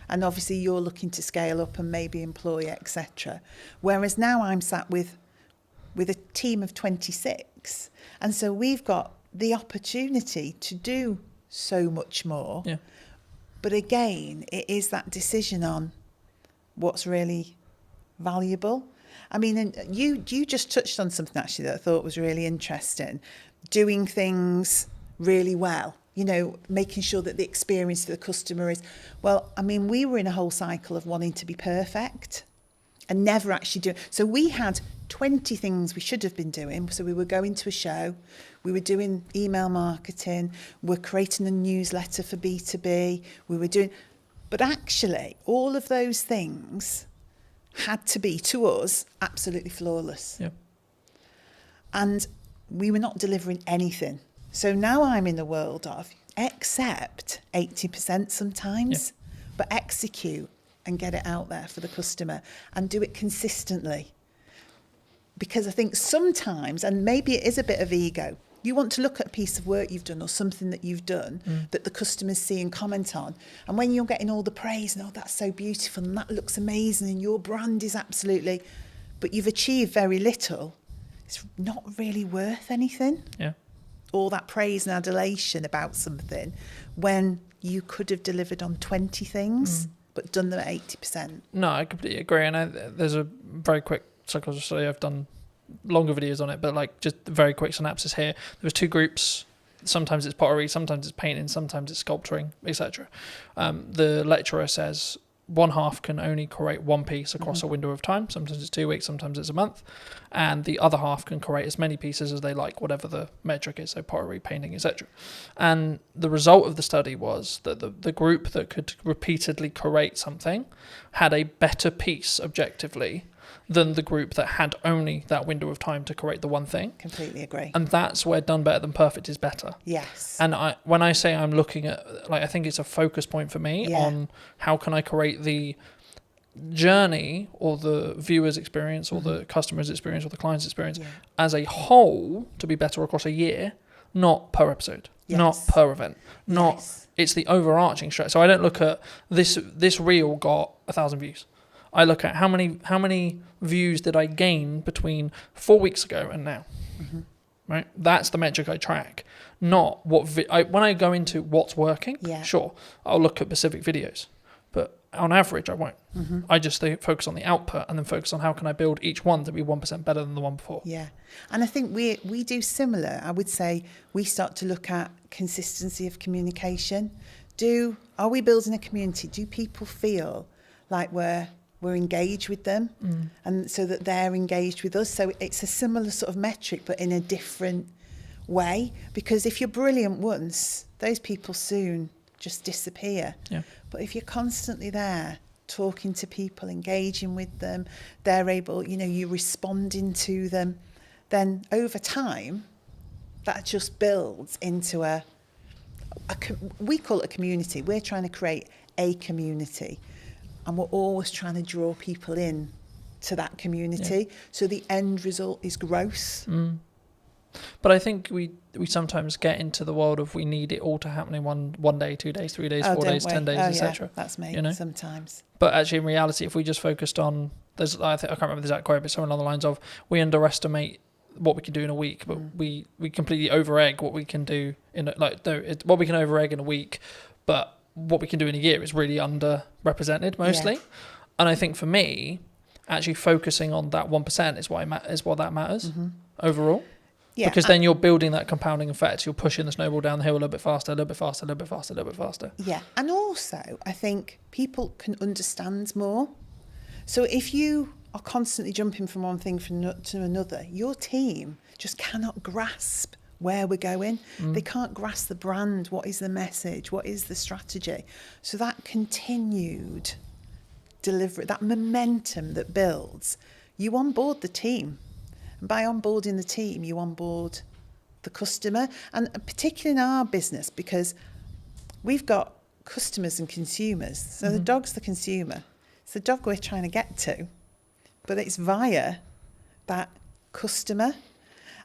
and obviously you're looking to scale up and maybe employ, etc. Whereas now I'm sat with a team of 26, and so we've got the opportunity to do so much more. Yeah. But again, it is that decision on what's really valuable. I mean, and you just touched on something actually that I thought was really interesting. Doing things really well, making sure that the experience for the customer is, well, I mean, we were in a whole cycle of wanting to be perfect and never actually doing. So we had 20 things we should have been doing. So we were going to a show, we were doing email marketing, we're creating a newsletter for B2B, but actually all of those things had to be, to us, absolutely flawless. Yeah. And we were not delivering anything. So now I'm in the world of accept 80% sometimes, but execute and get it out there for the customer and do it consistently. Because I think sometimes, and maybe it is a bit of ego, you want to look at a piece of work you've done or something that you've done that the customers see and comment on. And when you're getting all the praise and, oh, that's so beautiful and that looks amazing and your brand is absolutely, but you've achieved very little, it's not really worth anything. Yeah. All that praise and adulation about something when you could have delivered on 20 things but done them at 80%. No, I completely agree. And there's a very quick psychology study. I've done longer videos on it, but like just a very quick synopsis here. There was 2 groups. Sometimes it's pottery, sometimes it's painting, sometimes it's sculpturing, etc. The lecturer says one half can only create one piece across a window of time. Sometimes it's 2 weeks, sometimes it's a month. And the other half can create as many pieces as they like, whatever the metric is, so pottery, painting, etc. And the result of the study was that the group that could repeatedly create something had a better piece objectively than the group that had only that window of time to create the one thing. Completely agree. And that's where done better than perfect is better. Yes. And when I say I'm looking at, like, I think it's a focus point for me on how can I create the journey or the viewer's experience or the customer's experience or the client's experience as a whole to be better across a year, not per episode, not per event, it's the overarching strategy. So I don't look at this reel got 1,000 views. I look at how many views did I gain between 4 weeks ago and now, right? That's the metric I track, not what when I go into what's working. Sure, I'll look at specific videos, but on average, I won't. I just focus on the output and then focus on how can I build each one to be 1% better than the one before. Yeah. And I think we do similar. I would say we start to look at consistency of communication. Are we building a community? Do people feel like we're engaged with them, and so that they're engaged with us? So it's a similar sort of metric, but in a different way. Because if you're brilliant once, those people soon just disappear. Yeah. But if you're constantly there, talking to people, engaging with them, they're able, you're responding to them, then over time, that just builds into we call it a community. We're trying to create a community, and we're always trying to draw people in to that community. So the end result is growth. But I think we sometimes get into the world of we need it all to happen in one day, 2 days, 3 days, 4 days, 10 days, etc. That's me. Sometimes. But actually, in reality, if we just focused on, I can't remember the exact quote, but something along the lines of, we underestimate what we can do in a week, but we completely over-egg what we can do what we can over-egg in a week, but what we can do in a year is really underrepresented mostly. Yeah. And I think for me, actually focusing on that 1% is what that matters overall. Yeah, because then you're building that compounding effect. You're pushing the snowball down the hill a little bit faster, a little bit faster, a little bit faster, a little bit faster. Yeah, and also I think people can understand more. So if you are constantly jumping from one thing to another, your team just cannot grasp where we're going. They can't grasp the brand. What is the message? What is the strategy? So that continued delivery, that momentum that builds, you onboard the team. And by onboarding the team, you onboard the customer, and particularly in our business, because we've got customers and consumers. So the dog's the consumer. It's the dog we're trying to get to, but it's via that customer.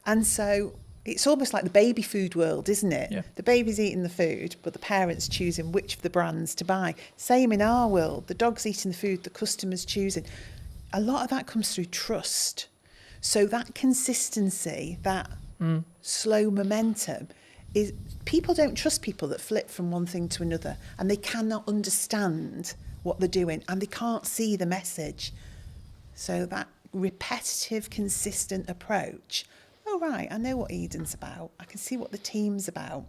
And so it's almost like the baby food world, isn't it? Yeah. The baby's eating the food, but the parent's choosing which of the brands to buy. Same in our world. The dog's eating the food, the customer's choosing. A lot of that comes through trust. So that consistency, that slow momentum, is people don't trust people that flip from one thing to another, and they cannot understand what they're doing, and they can't see the message. So that repetitive, consistent approach. Oh, right, I know what Eden's about. I can see what the team's about.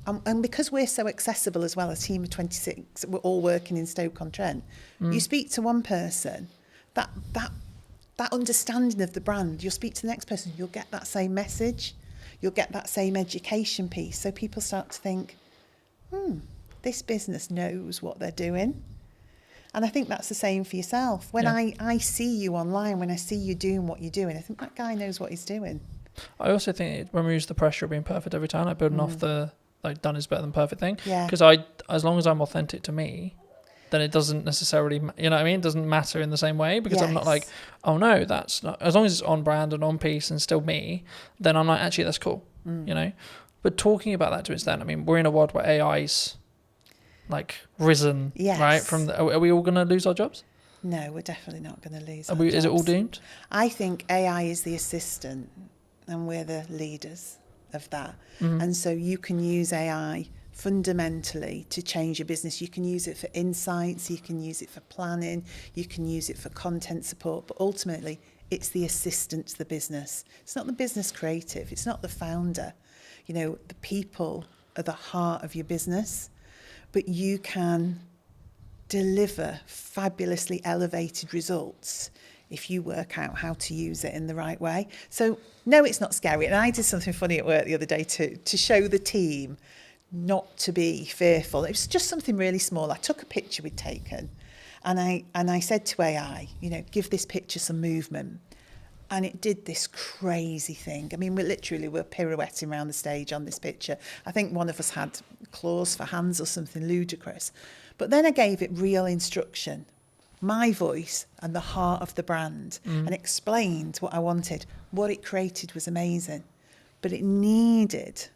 And because we're so accessible as well, a team of 26, we're all working in Stoke-on-Trent. You speak to one person, that understanding of the brand, you'll speak to the next person, you'll get that same message, you'll get that same education piece. So people start to think, this business knows what they're doing. And I think that's the same for yourself. When I see you online, when I see you doing what you're doing, I think that guy knows what he's doing. I also think it removes the pressure of being perfect every time, like building off the done is better than perfect thing. Yeah. Because as long as I'm authentic to me, then it doesn't necessarily, you know what I mean? It doesn't matter in the same way, because I'm not like, oh no, that's not, as long as it's on brand and on piece and still me, then I'm like, actually, that's cool, you know? But talking about that to its extent, I mean, we're in a world where AI's like risen, right? Are we all going to lose our jobs? No, we're definitely not going to lose our jobs. Is it all doomed? I think AI is the assistant and we're the leaders of that. And so you can use AI fundamentally to change your business. You can use it for insights, you can use it for planning, you can use it for content support, but ultimately it's the assistant to the business. It's not the business creative, it's not the founder. You know, the people are the heart of your business, but you can deliver fabulously elevated results if you work out how to use it in the right way. So no, it's not scary. And I did something funny at work the other day to show the team not to be fearful. It was just something really small. I took a picture we'd taken and I said to AI, you know, give this picture some movement. And it did this crazy thing. I mean, we're pirouetting around the stage on this picture. I think one of us had claws for hands or something ludicrous. But then I gave it real instruction, my voice and the heart of the brand, and explained what I wanted. What it created was amazing. But it needed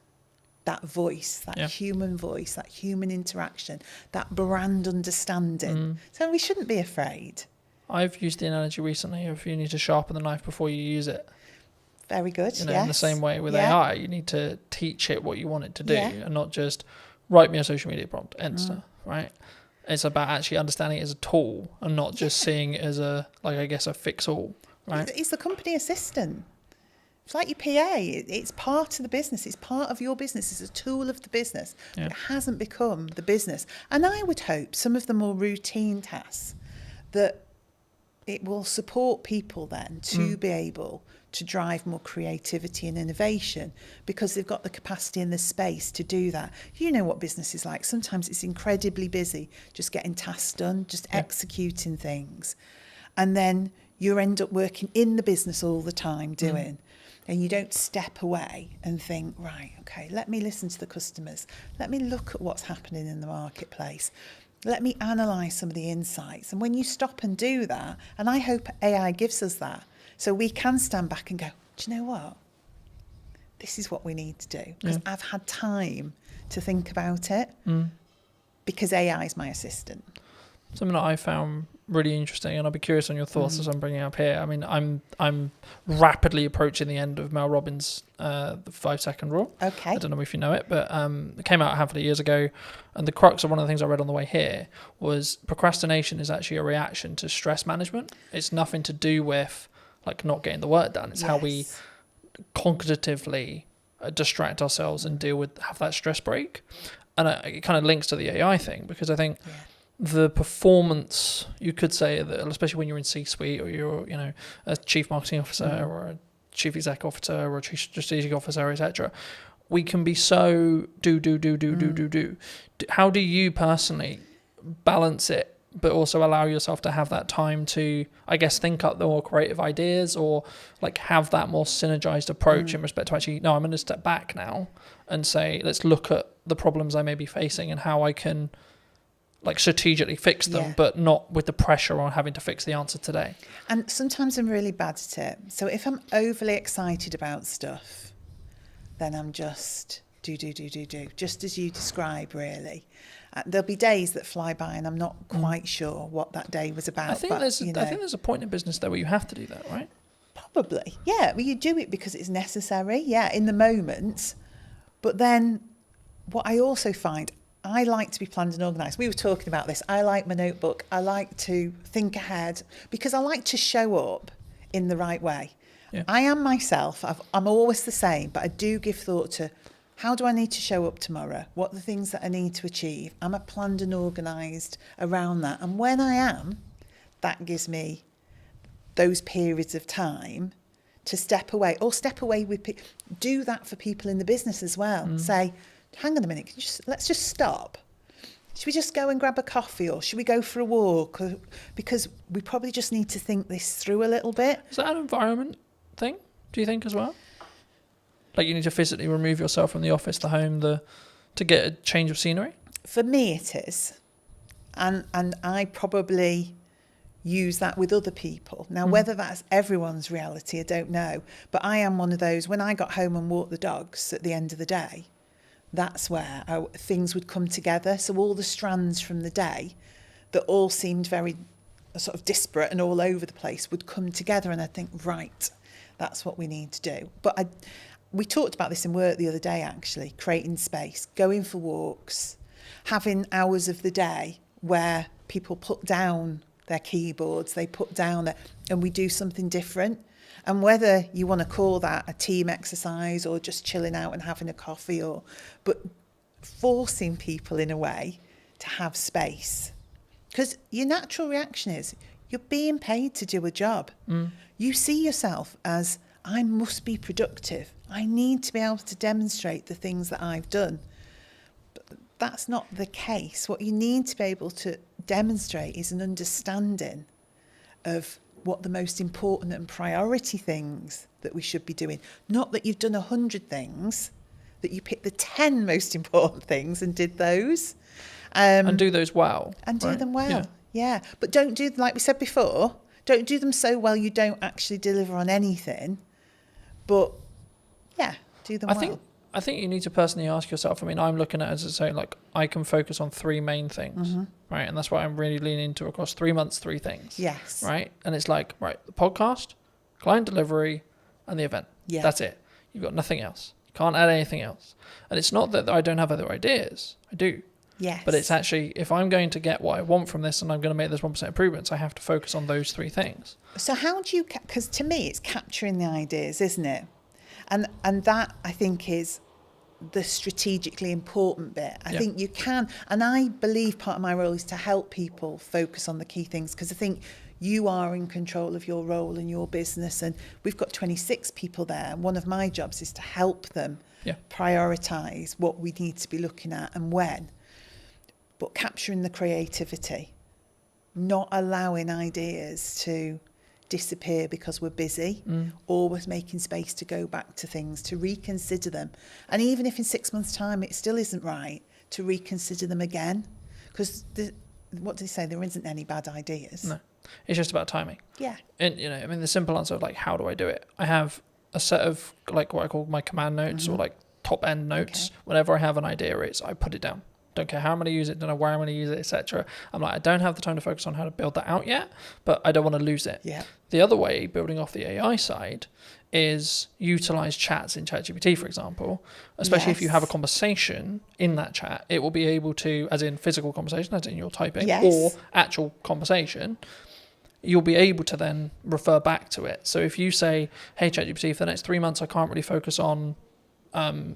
that voice, that human voice, that human interaction, that brand understanding. So we shouldn't be afraid. I've used the analogy recently of you need to sharpen the knife before you use it. Very good, you know, in the same way with AI, you need to teach it what you want it to do and not just write me a social media prompt, Insta, right? It's about actually understanding it as a tool and not just seeing it as a, like, I guess, a fix-all, right? It's the company assistant. It's like your PA. It's part of the business. It's part of your business. It's a tool of the business. Yeah. It hasn't become the business. And I would hope some of the more routine tasks that it will support people then to be able to drive more creativity and innovation because they've got the capacity and the space to do that. You know what business is like. Sometimes it's incredibly busy just getting tasks done, just executing things. And then you end up working in the business all the time doing. And you don't step away and think, right, okay, let me listen to the customers. Let me look at what's happening in the marketplace. Let me analyse some of the insights. And when you stop and do that, and I hope AI gives us that, so we can stand back and go, do you know what? This is what we need to do. Because I've had time to think about it because AI is my assistant. Something that I found really interesting, and I'll be curious on your thoughts as I'm bringing it up here. I mean, I'm rapidly approaching the end of Mel Robbins' the 5-second rule. Okay. I don't know if you know it, but it came out a handful of years ago, and the crux of one of the things I read on the way here was procrastination is actually a reaction to stress management. It's nothing to do with like not getting the work done. It's how we cognitively distract ourselves and have that stress break. And it kind of links to the AI thing because I think the performance, you could say that, especially when you're in C-suite or you're, you know, a chief marketing officer or a chief exec officer or a chief strategic officer, etc., we can be so do. How do you personally balance it, but also allow yourself to have that time to, I guess, think up the more creative ideas or like have that more synergized approach in respect to actually, no, I'm going to step back now and say, let's look at the problems I may be facing and how I can like strategically fix them, but not with the pressure on having to fix the answer today. And sometimes I'm really bad at it. So if I'm overly excited about stuff, then I'm just do, just as you describe, really. There'll be days that fly by and I'm not quite sure what that day was about. I think there's a point in business there where you have to do that, right? Probably, yeah. Well, you do it because it's necessary, in the moment. But then what I also find, I like to be planned and organised. We were talking about this. I like my notebook. I like to think ahead because I like to show up in the right way. Yeah. I am myself. I'm always the same, but I do give thought to how do I need to show up tomorrow? What are the things that I need to achieve? Am I planned and organised around that? And when I am, that gives me those periods of time to step away with do that for people in the business as well. Say, hang on a minute, let's just stop. Should we just go and grab a coffee or should we go for a walk? Because we probably just need to think this through a little bit. Is that an environment thing, do you think, as well? Like you need to physically remove yourself from the office, the home, to get a change of scenery? For me it is. And I probably use that with other people. Now, whether that's everyone's reality, I don't know. But I am one of those, when I got home and walked the dogs at the end of the day, that's where things would come together. So all the strands from the day that all seemed very sort of disparate and all over the place would come together and I'd think, right, that's what we need to do. But we talked about this in work the other day, actually, creating space, going for walks, having hours of the day where people put down their keyboards, they put down and we do something different. And whether you want to call that a team exercise or just chilling out and having a coffee, but forcing people in a way to have space. Because your natural reaction is you're being paid to do a job. You see yourself as, I must be productive. I need to be able to demonstrate the things that I've done. But that's not the case. What you need to be able to demonstrate is an understanding of what the most important and priority things that we should be doing. Not that you've done 100 things, that you picked the 10 most important things and did those. And do those well. And do them well, yeah. But don't do, like we said before, don't do them so well you don't actually deliver on anything. But, do them well. I think you need to personally ask yourself, I mean, I'm looking at it as I say, like, I can focus on 3 main things, right? And that's why I'm really leaning into across 3 months, 3 things. Yes. Right? And it's like, right, the podcast, client delivery, and the event. Yeah. That's it. You've got nothing else. You can't add anything else. And it's not that I don't have other ideas. I do. Yes. But it's actually, if I'm going to get what I want from this and I'm going to make those 1% improvements, I have to focus on those 3 things. So how do you, because to me it's capturing the ideas, isn't it? And that I think is the strategically important bit. I think you can, and I believe part of my role is to help people focus on the key things, because I think you are in control of your role and your business, and we've got 26 people there, and one of my jobs is to help them prioritise what we need to be looking at and when, but capturing the creativity, not allowing ideas to disappear because we're busy, always making space to go back to things, to reconsider them. And even if in 6 months' time it still isn't right, to reconsider them again. Because what do they say? There isn't any bad ideas. No, it's just about timing. Yeah. And, you know, I mean, the simple answer of like, how do I do it? I have a set of like what I call my command notes or like top end notes. Okay. Whenever I have an idea, I put it down. Don't care how I'm going to use it, don't know where I'm going to use it, etc. I'm like, I don't have the time to focus on how to build that out yet, but I don't want to lose it. Yeah. The other way, building off the AI side, is utilize chats in ChatGPT, for example, especially if you have a conversation in that chat, it will be able to, as in physical conversation, as in you're typing, or actual conversation, you'll be able to then refer back to it. So if you say, hey, ChatGPT, for the next 3 months, I can't really focus on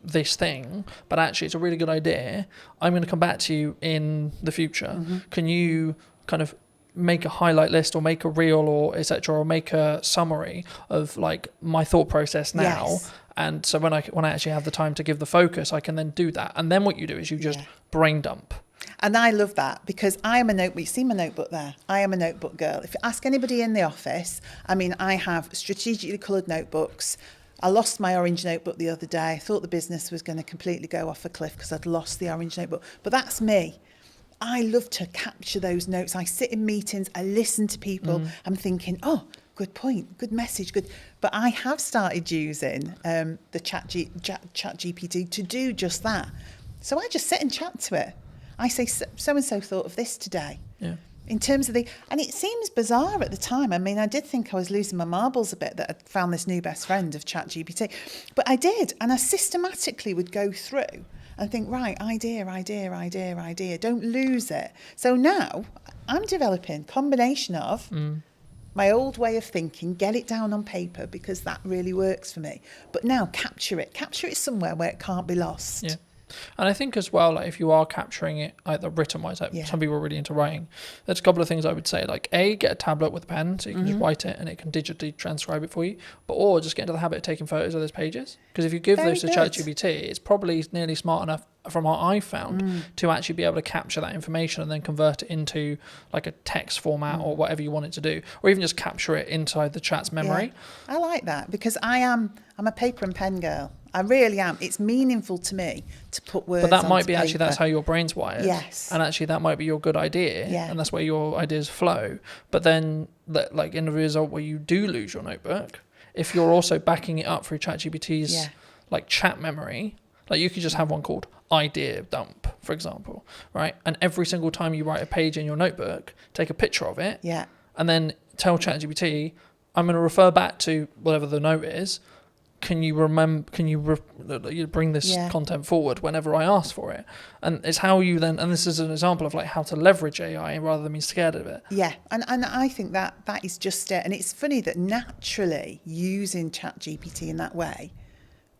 this thing, but actually it's a really good idea, I'm going to come back to you in the future. Can you kind of make a highlight list or make a reel or etc., or make a summary of like my thought process now? And so when I actually have the time to give the focus, I can then do that. And then what you do is you just brain dump. And I love that, because I am a notebook. You see my notebook there? I am a notebook girl. If you ask anybody in the office, I mean, I have strategically coloured notebooks. I lost my orange notebook the other day. I thought the business was going to completely go off a cliff because I'd lost the orange notebook. But that's me. I love to capture those notes. I sit in meetings, I listen to people. I'm thinking, oh, good point, good message, good. But I have started using the chat GPT to do just that. So I just sit and chat to it. I say, so-and-so thought of this today. Yeah. In terms of and it seems bizarre at the time. I mean, I did think I was losing my marbles a bit that I'd found this new best friend of ChatGPT, but I did. And I systematically would go through and think, right, idea. Don't lose it. So now I'm developing a combination of my old way of thinking, get it down on paper because that really works for me. But now capture it somewhere where it can't be lost. Yeah. And I think as well, like if you are capturing it either written wise, like some people are really into writing, there's a couple of things I would say, like get a tablet with a pen so you can just write it and it can digitally transcribe it for you, or just get into the habit of taking photos of those pages, because if you give those to ChatGPT, it's probably nearly smart enough from what I've found to actually be able to capture that information and then convert it into like a text format or whatever you want it to do, or even just capture it inside the chat's memory. Yeah. I like that, because I'm a paper and pen girl. I really am. It's meaningful to me to put words on. But that might be paper. actually that's how your brain's wired. Yes. And actually that might be your good idea. Yeah. And that's where your ideas flow. But then like in the result where you do lose your notebook, if you're also backing it up through ChatGPT's like chat memory, like you could just have one called idea dump, for example, right? And every single time you write a page in your notebook, take a picture of it. Yeah. And then tell ChatGPT, I'm going to refer back to whatever the note is. Can you bring this content forward whenever I ask for it? And it's how you then, and this is an example of like how to leverage AI rather than being scared of it. Yeah, and I think that is just it. And it's funny that naturally using ChatGPT in that way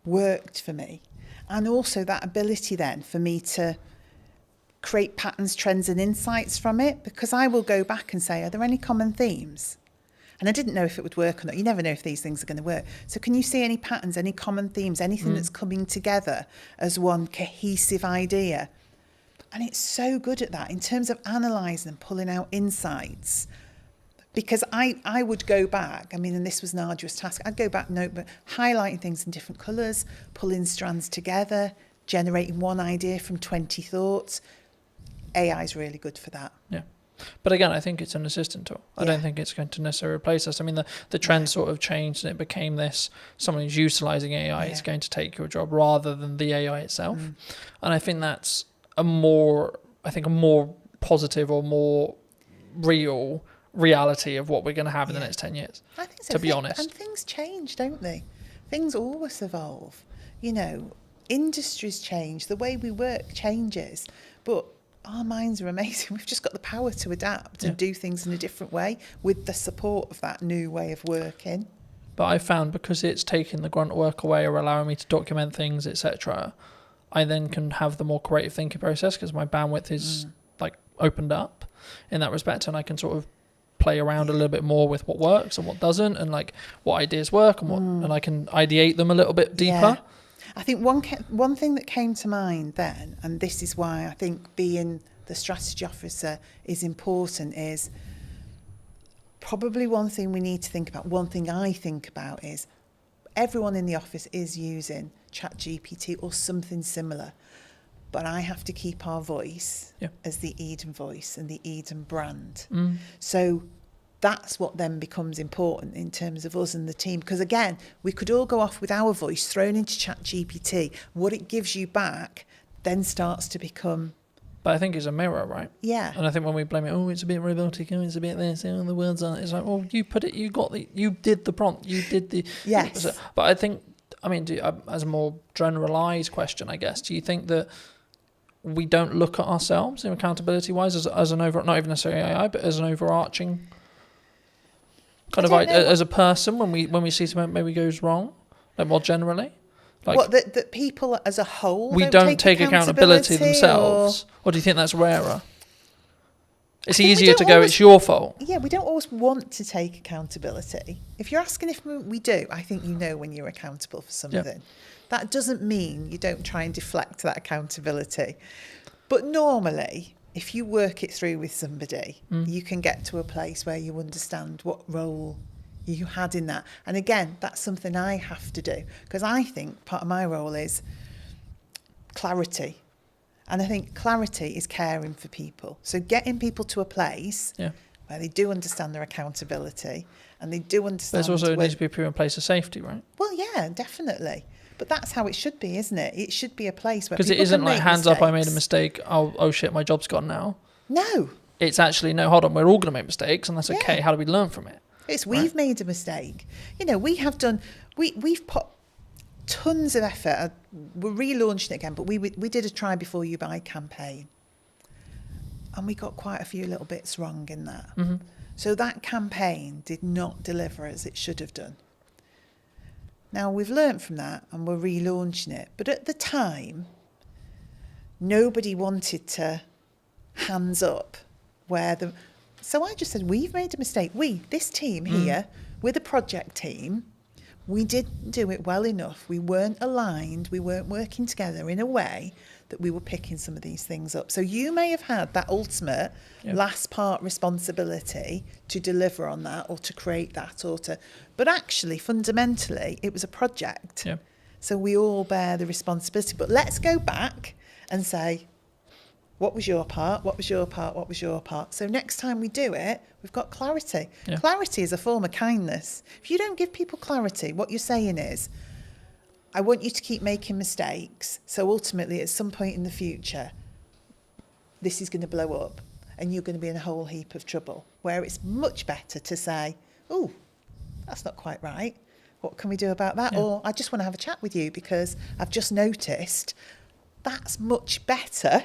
worked for me. And also that ability then for me to create patterns, trends and insights from it, because I will go back and say, are there any common themes? And I didn't know if it would work or not. You never know if these things are going to work. So can you see any patterns, any common themes, anything that's coming together as one cohesive idea? And it's so good at that in terms of analysing and pulling out insights. Because I would go back, I mean, and this was an arduous task, I'd go back notebook, highlighting things in different colours, pulling strands together, generating one idea from 20 thoughts. AI is really good for that. Yeah. But again, I think it's an assistant tool. I don't think it's going to necessarily replace us. I mean, the trend sort of changed and it became this, someone who's utilising AI is going to take your job rather than the AI itself. And I think that's a more positive or more real reality of what we're going to have in the next 10 years, I think so. to be honest. And things change, don't they? Things always evolve. You know, industries change, the way we work changes. But our minds are amazing. We've just got the power to adapt and do things in a different way with the support of that new way of working. But I found because it's taking the grunt work away or allowing me to document things, etc., I then can have the more creative thinking process because my bandwidth is like opened up in that respect, and I can sort of play around a little bit more with what works and what doesn't, and like what ideas work and what, and I can ideate them a little bit deeper. Yeah. I think one thing that came to mind then, and this is why I think being the strategy officer is important, is probably one thing we need to think about. One thing I think about is everyone in the office is using ChatGPT or something similar, but I have to keep our voice as the Eden voice and the Eden brand. So that's what then becomes important in terms of us and the team. Because again, we could all go off with our voice thrown into ChatGPT. What it gives you back then starts to become... But I think it's a mirror, right? Yeah. And I think when we blame it, oh, it's a bit robotic, oh, it's a bit this, oh, the words aren't. It's like, well, you put it, you did the prompt, you did the... Yes. But I think, I mean, as a more generalised question, I guess, do you think that we don't look at ourselves in accountability-wise as an over, not even necessarily AI, but as an overarching kind of like as a person when we see something maybe goes wrong, like more generally? Like, what, that people as a whole we don't take accountability themselves, or do you think that's rarer? It's easier to go, it's your fault. Yeah, we don't always want to take accountability. If you're asking if we do, I think you know when you're accountable for something. Yeah. That doesn't mean you don't try and deflect that accountability. But normally, if you work it through with somebody, you can get to a place where you understand what role you had in that. And again, that's something I have to do, because I think part of my role is clarity. And I think clarity is caring for people. So getting people to a place where they do understand their accountability and they do understand... There's also needs to be a proven place of safety, right? Well, yeah, definitely. But that's how it should be, isn't it? It should be a place where people can make mistakes. Because it isn't like, hands up, I made a mistake, oh shit, my job's gone now. No. It's actually, no, hold on, we're all going to make mistakes, and that's okay. How do we learn from it? It's we've made a mistake. You know, we have done... We've put tons of effort. We're relaunching it again, but we did a Try Before You Buy campaign, and we got quite a few little bits wrong in that. So that campaign did not deliver as it should have done. Now we've learnt from that and we're relaunching it, but at the time nobody wanted to hands up so I just said, we've made a mistake. This team here, we're the project team. We didn't do it well enough. We weren't aligned. We weren't working together in a way that we were picking some of these things up. So you may have had that ultimate last part responsibility to deliver on that or to create that but actually fundamentally it was a project. Yeah. So we all bear the responsibility. But let's go back and say, what was your part? What was your part? What was your part? So next time we do it, we've got clarity. Yeah. Clarity is a form of kindness. If you don't give people clarity, what you're saying is, I want you to keep making mistakes. So ultimately, at some point in the future, this is going to blow up and you're going to be in a whole heap of trouble. Where it's much better to say, oh, that's not quite right. What can we do about that? Yeah. Or I just want to have a chat with you because I've just noticed. That's much better.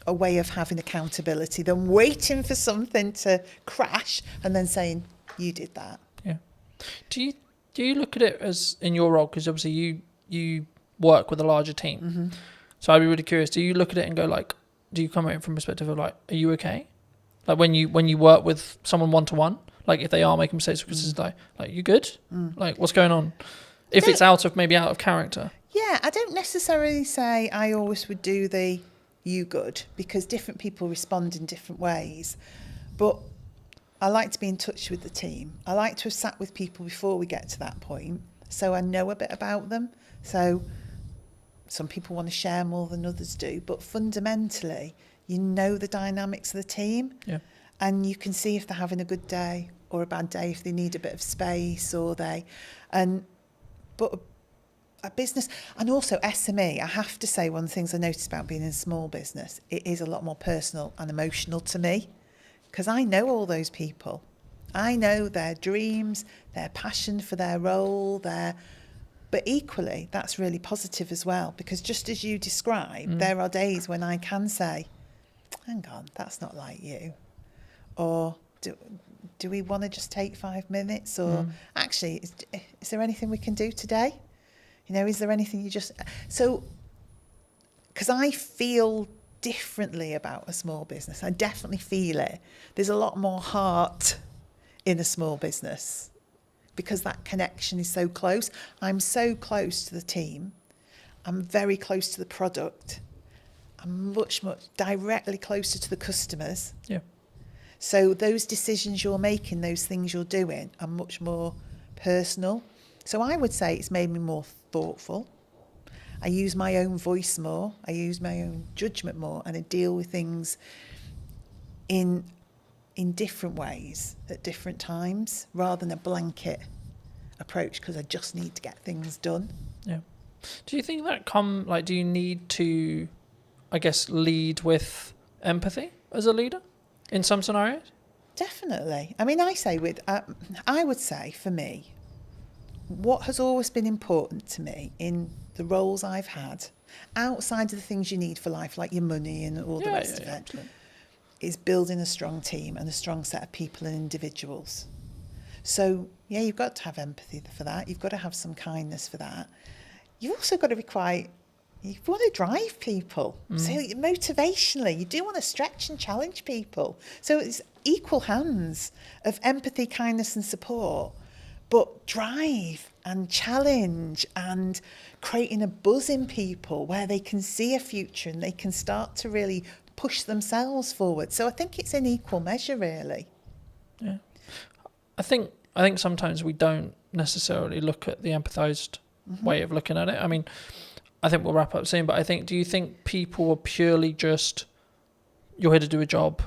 A way of having accountability than waiting for something to crash and then saying, you did that. Yeah. Do you look at it as, in your role, because obviously you work with a larger team, so I'd be really curious, do you look at it and go like, do you come at it from a perspective of like, are you okay? Like when you work with someone one-to-one, like if they are making mistakes, because it's like you good? Like what's going on? If it's out of character. Yeah, I don't necessarily say I always would do the you good, because different people respond in different ways. But I like to be in touch with the team. I like to have sat with people before we get to that point, so I know a bit about them. So some people want to share more than others do, but fundamentally, you know the dynamics of the team, and you can see if they're having a good day or a bad day, if they need a bit of space but a business, and also SME, I have to say, one of the things I noticed about being in a small business, it is a lot more personal and emotional to me, because I know all those people. I know their dreams, their passion for their role, but equally, that's really positive as well, because just as you describe, there are days when I can say, hang on, that's not like you. Or do we want to just take 5 minutes? Or actually, is there anything we can do today? You know, is there anything you just... So, because I feel differently about a small business. I definitely feel it. There's a lot more heart in a small business because that connection is so close. I'm so close to the team. I'm very close to the product. I'm much directly closer to the customers. Yeah. So those decisions you're making, those things you're doing are much more personal. So I would say it's made me more thoughtful. I use my own voice more. I use my own judgment more, and I deal with things in different ways at different times rather than a blanket approach because I just need to get things done. Yeah. Do you think that do you need to, I guess, lead with empathy as a leader in some scenarios? Definitely. I mean, I would say for me, what has always been important to me in the roles I've had, outside of the things you need for life, like your money and all the rest of it, absolutely. is building a strong team and a strong set of people and individuals. So, yeah, you've got to have empathy for that. You've got to have some kindness for that. You've also got to be you want to drive people. So motivationally, you do want to stretch and challenge people. So it's equal hands of empathy, kindness and support, but drive and challenge and creating a buzz in people where they can see a future and they can start to really push themselves forward. So I think it's in equal measure, really. Yeah. I think sometimes we don't necessarily look at the empathized way of looking at it. I mean, I think we'll wrap up soon, but do you think people are purely just, you're here to do a job?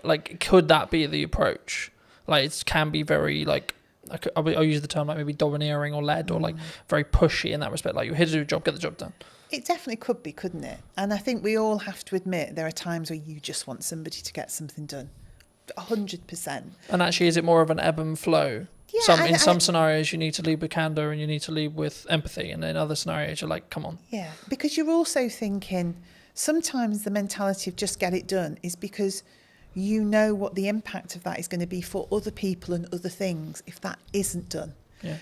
Like, could that be the approach? Like, it can be very, like, I'll use the term like maybe domineering or led or like very pushy in that respect. Like, you're here to do a job, get the job done. It definitely could be, couldn't it? And I think we all have to admit there are times where you just want somebody to get something done. 100%. And actually, is it more of an ebb and flow? Yeah, in some scenarios, you need to lead with candor and you need to lead with empathy. And in other scenarios, you're like, come on. Yeah, because you're also thinking sometimes the mentality of just get it done is because you know what the impact of that is going to be for other people and other things if that isn't done. Yeah.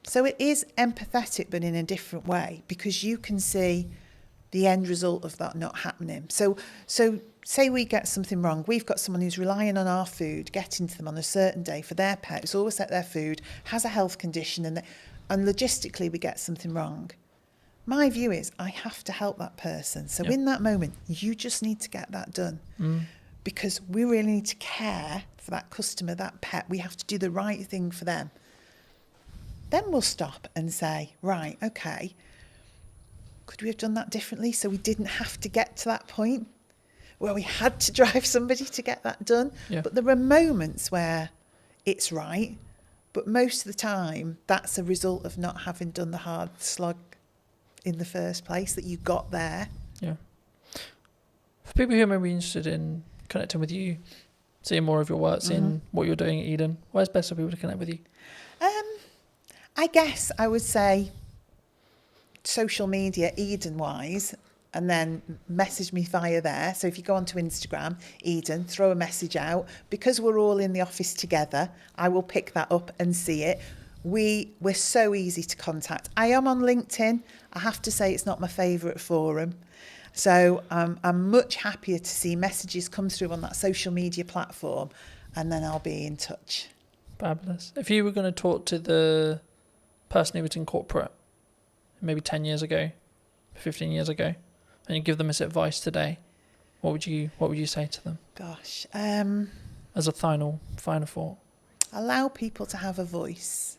So it is empathetic, but in a different way, because you can see the end result of that not happening. So say we get something wrong. We've got someone who's relying on our food, getting to them on a certain day for their pet, who's always at their food, has a health condition, and logistically we get something wrong. My view is I have to help that person. So in that moment, you just need to get that done. Because we really need to care for that customer, that pet. We have to do the right thing for them. Then we'll stop and say, right, okay, could we have done that differently so we didn't have to get to that point where we had to drive somebody to get that done? Yeah. But there are moments where it's right, but most of the time that's a result of not having done the hard slog in the first place, that you got there. Yeah. For people who may be interested in connecting with you, seeing more of your work, seeing what you're doing at Eden, where's best for people to connect with you? I guess I would say social media, Eden-wise, and then message me via there. So if you go onto Instagram, Eden, throw a message out. Because we're all in the office together, I will pick that up and see it. We're so easy to contact. I am on LinkedIn. I have to say it's not my favourite forum. So I'm much happier to see messages come through on that social media platform, and then I'll be in touch. Fabulous. If you were going to talk to the person who was in corporate maybe 10 years ago, 15 years ago, and you give them this advice today, what would you say to them? Gosh. As a final thought. Allow people to have a voice.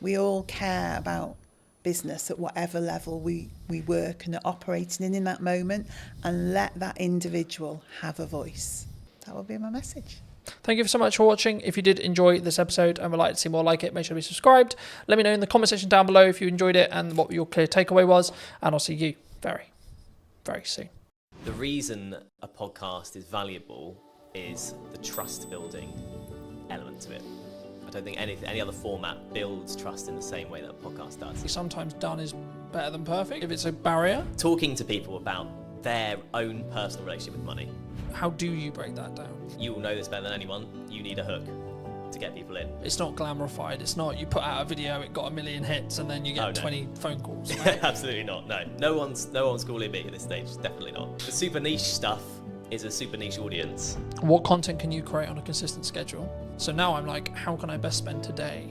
We all care about business at whatever level we work and are operating in that moment, and let that individual have a voice. That would be my message. Thank you so much for watching. If you did enjoy this episode and would like to see more like it, make sure to be subscribed. Let me know in the comment section down below if you enjoyed it and what your clear takeaway was, and I'll see you very, very soon. The reason a podcast is valuable is the trust building element to it. I don't think any other format builds trust in the same way that a podcast does. Sometimes done is better than perfect if it's a barrier. Talking to people about their own personal relationship with money. How do you break that down? You will know this better than anyone. You need a hook to get people in. It's not glamorified. It's not you put out a video, it got 1 million hits, and then you get 20 phone calls. Right? Absolutely not. No one's calling me at this stage. Definitely not. The super niche stuff is a super niche audience. What content can you create on a consistent schedule? So now I'm like, how can I best spend today?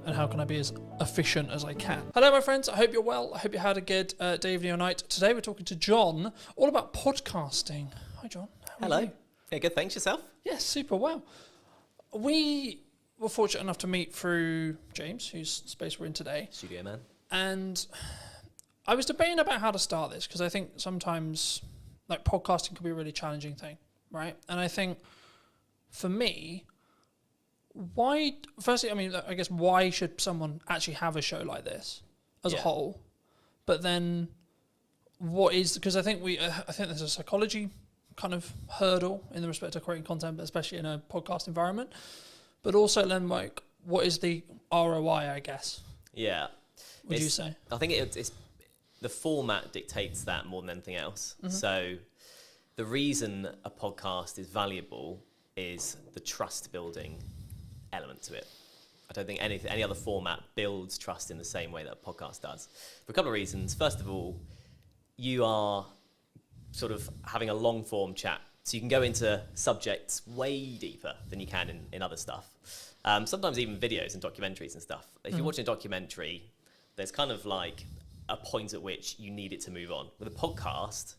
And how can I be as efficient as I can? Hello, my friends. I hope you're well. I hope you had a good day, evening, or night. Today we're talking to John all about podcasting. Hi, John. How are Hello. you? Yeah, good. Thanks. Yourself? Yes, super well. We were fortunate enough to meet through James, whose space we're in today. Studio man. And I was debating about how to start this because I think sometimes like podcasting can be a really challenging thing, right? And I think for me, firstly, I mean, I guess why should someone actually have a show like this as a whole? But then because I think there's a psychology kind of hurdle in the respect of creating content, but especially in a podcast environment. But also then like, what is the ROI, I guess? Yeah. Would you say? I think it's the format dictates that more than anything else. Mm-hmm. So the reason a podcast is valuable is the trust building element to it. I don't think any other format builds trust in the same way that a podcast does. For a couple of reasons. First of all, you are sort of having a long form chat. So you can go into subjects way deeper than you can in other stuff. Sometimes even videos and documentaries and stuff. If you're watching a documentary, there's kind of like a point at which you need it to move on. With a podcast,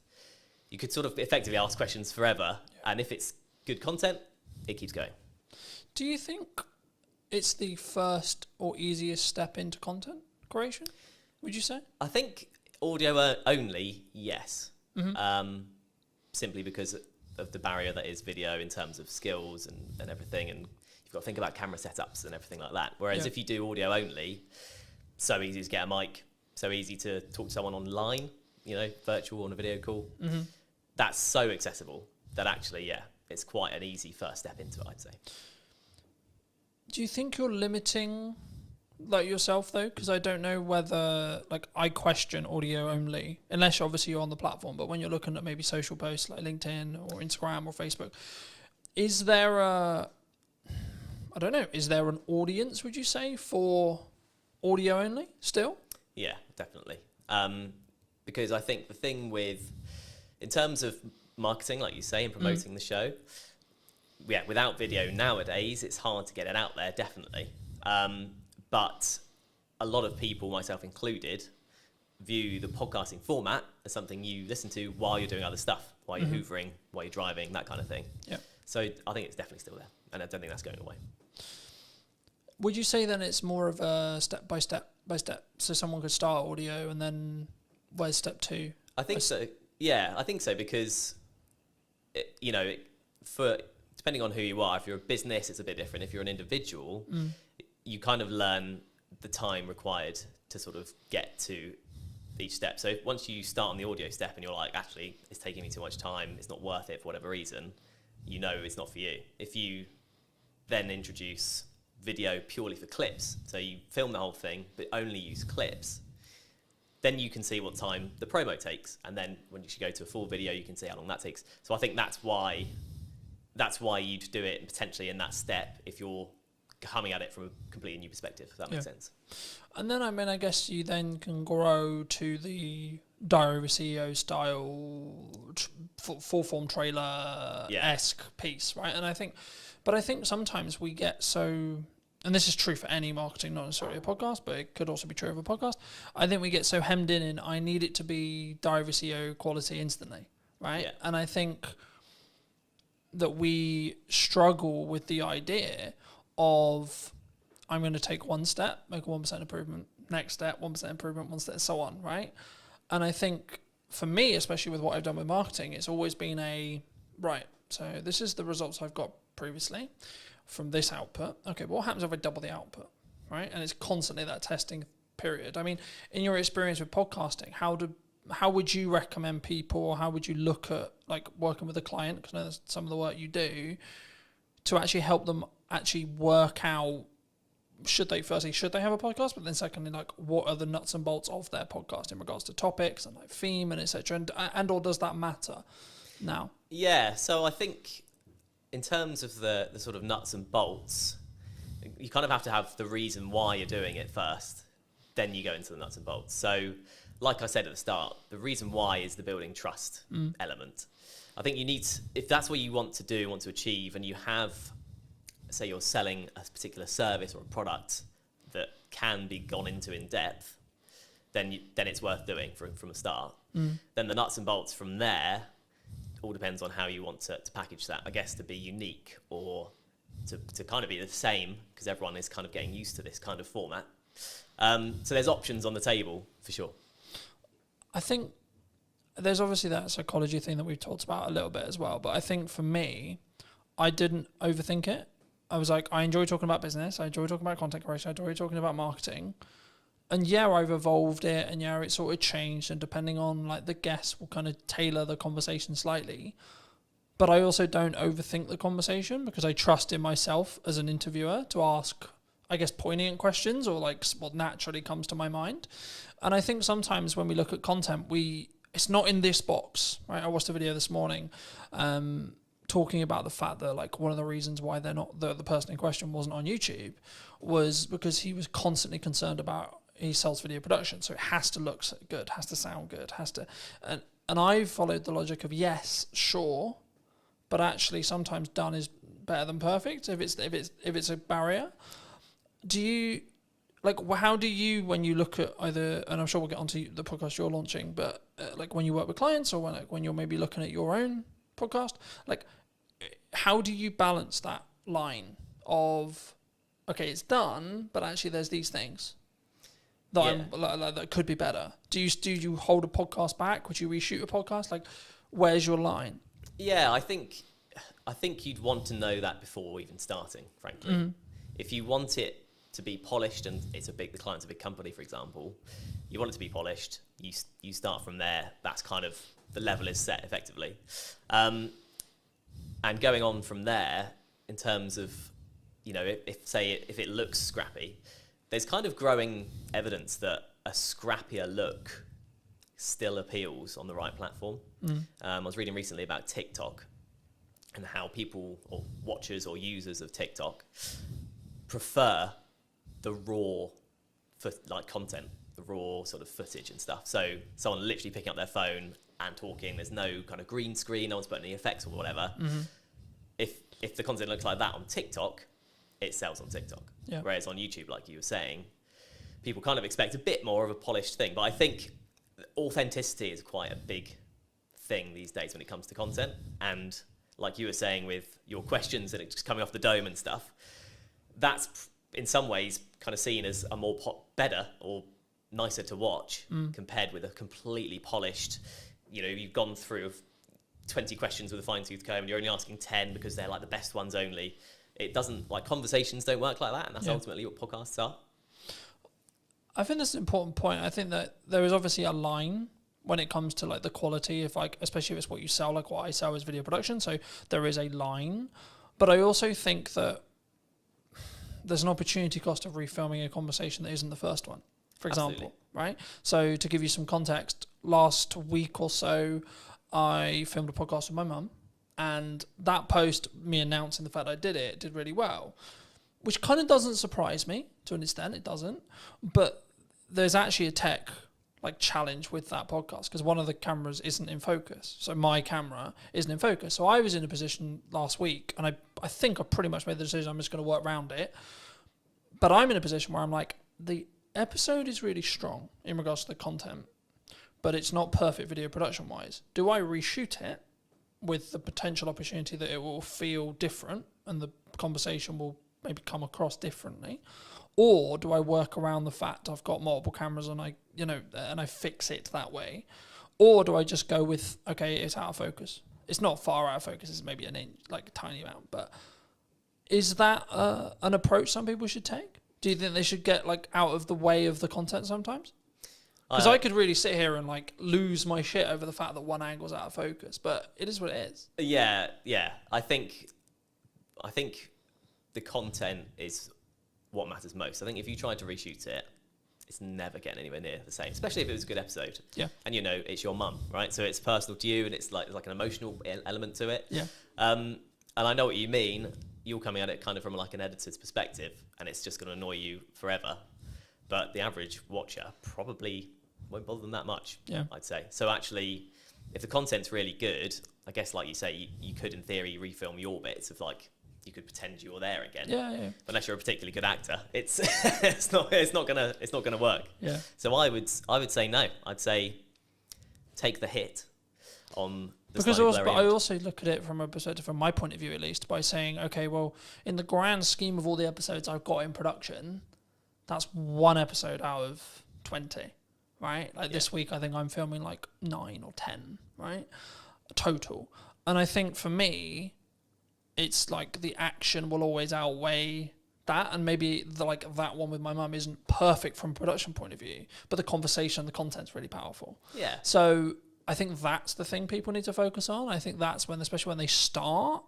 you could sort of effectively ask questions forever. And if it's good content, it keeps going. Do you think it's the first or easiest step into content creation, would you say? I think audio only, yes. Simply because of the barrier that is video in terms of skills and everything. And you've got to think about camera setups and everything like that. Whereas if you do audio only, so easy to get a mic, so easy to talk to someone online, virtual on a video call. That's so accessible that actually, it's quite an easy first step into it, I'd say. Do you think you're limiting like yourself though? Because I don't know whether like I question audio only, unless obviously you're on the platform, but when you're looking at maybe social posts like LinkedIn or Instagram or Facebook, is there an audience, would you say, for audio only still? Yeah, definitely. Because I think the thing in terms of marketing, like you say, and promoting the show, without video nowadays, it's hard to get it out there, definitely. But a lot of people, myself included, view the podcasting format as something you listen to while you're doing other stuff, while you're hoovering, while you're driving, that kind of thing. Yeah. So I think it's definitely still there, and I don't think that's going away. Would you say then it's more of a step by step? So someone could start audio and then where's step 2? I think so. Yeah, I think so because, depending on who you are, if you're a business, it's a bit different. If you're an individual, you kind of learn the time required to sort of get to each step. So once you start on the audio step and you're like, actually, it's taking me too much time, it's not worth it for whatever reason, it's not for you. If you then introduce video purely for clips, so you film the whole thing but only use clips, then you can see what time the promo takes, and then when you should go to a full video, you can see how long that takes. So I think that's why you'd do it potentially in that step if you're coming at it from a completely new perspective, if that makes sense. And then, I guess you then can grow to the Diary of a CEO style, full form trailer-esque piece, right? And I think sometimes we get so, and this is true for any marketing, not necessarily a podcast, but it could also be true of a podcast. I think we get so hemmed in I need it to be Diary of a CEO quality instantly, right? Yeah. And I think that we struggle with the idea of I'm going to take one step, make a 1% improvement, next step, 1% improvement, one step, so on, right? And I think for me, especially with what I've done with marketing, it's always been so this is the results I've got previously from this output. Okay, but what happens if I double the output, right? And it's constantly that testing period. I mean, in your experience with podcasting, how would you recommend people, or how would you look at like working with a client, because I know that's some of the work you do, to actually help them actually work out should they have a podcast, but then secondly, like, what are the nuts and bolts of their podcast in regards to topics and like theme and etc. And or does that matter now? Yeah, so I think in terms of the sort of nuts and bolts, you kind of have to have the reason why you're doing it first, then you go into the nuts and bolts. So like I said at the start, the reason why is the building trust element. I think you need, if that's what you want to achieve, and you have, say you're selling a particular service or a product that can be gone into in depth, then it's worth doing from a start. Then the nuts and bolts from there all depends on how you want to package that, I guess, to be unique or to kind of be the same, because everyone is kind of getting used to this kind of format. So there's options on the table for sure. I think there's obviously that psychology thing that we've talked about a little bit as well, but I think for me, I didn't overthink it. I was like, I enjoy talking about business, I enjoy talking about content creation, I enjoy talking about marketing. And yeah, I've evolved it, and yeah, it's sort of changed, and depending on like the guests will kind of tailor the conversation slightly. But I also don't overthink the conversation, because I trust in myself as an interviewer to ask, I guess, poignant questions or like what naturally comes to my mind. And I think sometimes when we look at content, it's not in this box, right? I watched a video this morning talking about the fact that like one of the reasons why they're not, the person in question wasn't on YouTube was because he was constantly concerned about, he sells video production, so it has to look good, has to sound good, and I followed the logic of yes, sure, but actually sometimes done is better than perfect if it's a barrier. Do you, like, how do you, when you look at either, and I'm sure we'll get onto the podcast you're launching, but like when you work with clients or when you're maybe looking at your own podcast, like how do you balance that line of, okay, it's done, but actually there's these things that that could be better? Do you hold a podcast back? Would you reshoot a podcast? Like, where's your line? Yeah, I think you'd want to know that before even starting, frankly. If you want it to be polished, and the client's a big company, for example, you want it to be polished, you start from there. That's kind of, the level is set effectively. And going on from there, in terms of, you know, if it looks scrappy, there's kind of growing evidence that a scrappier look still appeals on the right platform. I was reading recently about TikTok and how people or watchers or users of TikTok prefer the raw content, the raw sort of footage and stuff. So someone literally picking up their phone and talking, there's no kind of green screen, no one's putting any effects or whatever. If the content looks like that on TikTok, it sells on TikTok. Yeah. Whereas on YouTube, like you were saying, people kind of expect a bit more of a polished thing. But I think authenticity is quite a big thing these days when it comes to content. And like you were saying with your questions and it's just coming off the dome and stuff, that's in some ways kind of seen as a more better or nicer to watch compared with a completely polished, you know, you've gone through 20 questions with a fine-tooth comb and you're only asking 10 because they're like the best ones only. It doesn't, like, conversations don't work like that, and that's ultimately what podcasts are. I think that's an important point. I think that there is obviously a line when it comes to like the quality, if like, especially if it's what you sell, like what I sell is video production, so there is a line. But I also think that there's an opportunity cost of refilming a conversation that isn't the first one, for example, right? So to give you some context, last week or so, I filmed a podcast with my mum, and that post, me announcing the fact I did it, did really well, which kind of doesn't surprise me to an extent. It doesn't, but there's actually a tech like challenge with that podcast because one of the cameras isn't in focus. So my camera isn't in focus. So I was in a position last week, and I think I pretty much made the decision I'm just going to work around it. But I'm in a position where I'm like, the episode is really strong in regards to the content, but it's not perfect video production wise. Do I reshoot it with the potential opportunity that it will feel different and the conversation will maybe come across differently? Or do I work around the fact I've got multiple cameras and I fix it that way? Or do I just go with, okay, it's out of focus. It's not far out of focus, it's maybe an inch, like a tiny amount. But is that an approach some people should take? Do you think they should get like out of the way of the content sometimes? Because I could really sit here and like lose my shit over the fact that one angle's out of focus, but it is what it is. Yeah. I think the content is what matters most. I think if you try to reshoot it, it's never getting anywhere near the same, especially if it was a good episode. Yeah. And it's your mum, right? So it's personal to you, and it's like an emotional element to it. Yeah. And I know what you mean. You're coming at it kind of from like an editor's perspective, and it's just going to annoy you forever. But the average watcher probably won't bother them that much, I'd say. So actually, if the content's really good, I guess like you say, you could in theory refilm your bits of like, you could pretend you were there again. Yeah. Unless you're a particularly good actor, it's not gonna work. Yeah. So I would say no. I'd say take the hit on the Because slightly also, blurry but I image. also look at it from a perspective, from my point of view at least, by saying, okay, well, in the grand scheme of all the episodes I've got in production, that's one episode out of 20, right? Like this week, I think I'm filming like 9 or 10, right? Total. And I think for me, it's like the action will always outweigh that, and maybe that one with my mum isn't perfect from a production point of view, but the conversation, the content's really powerful. Yeah. So I think that's the thing people need to focus on. I think that's when, especially when they start,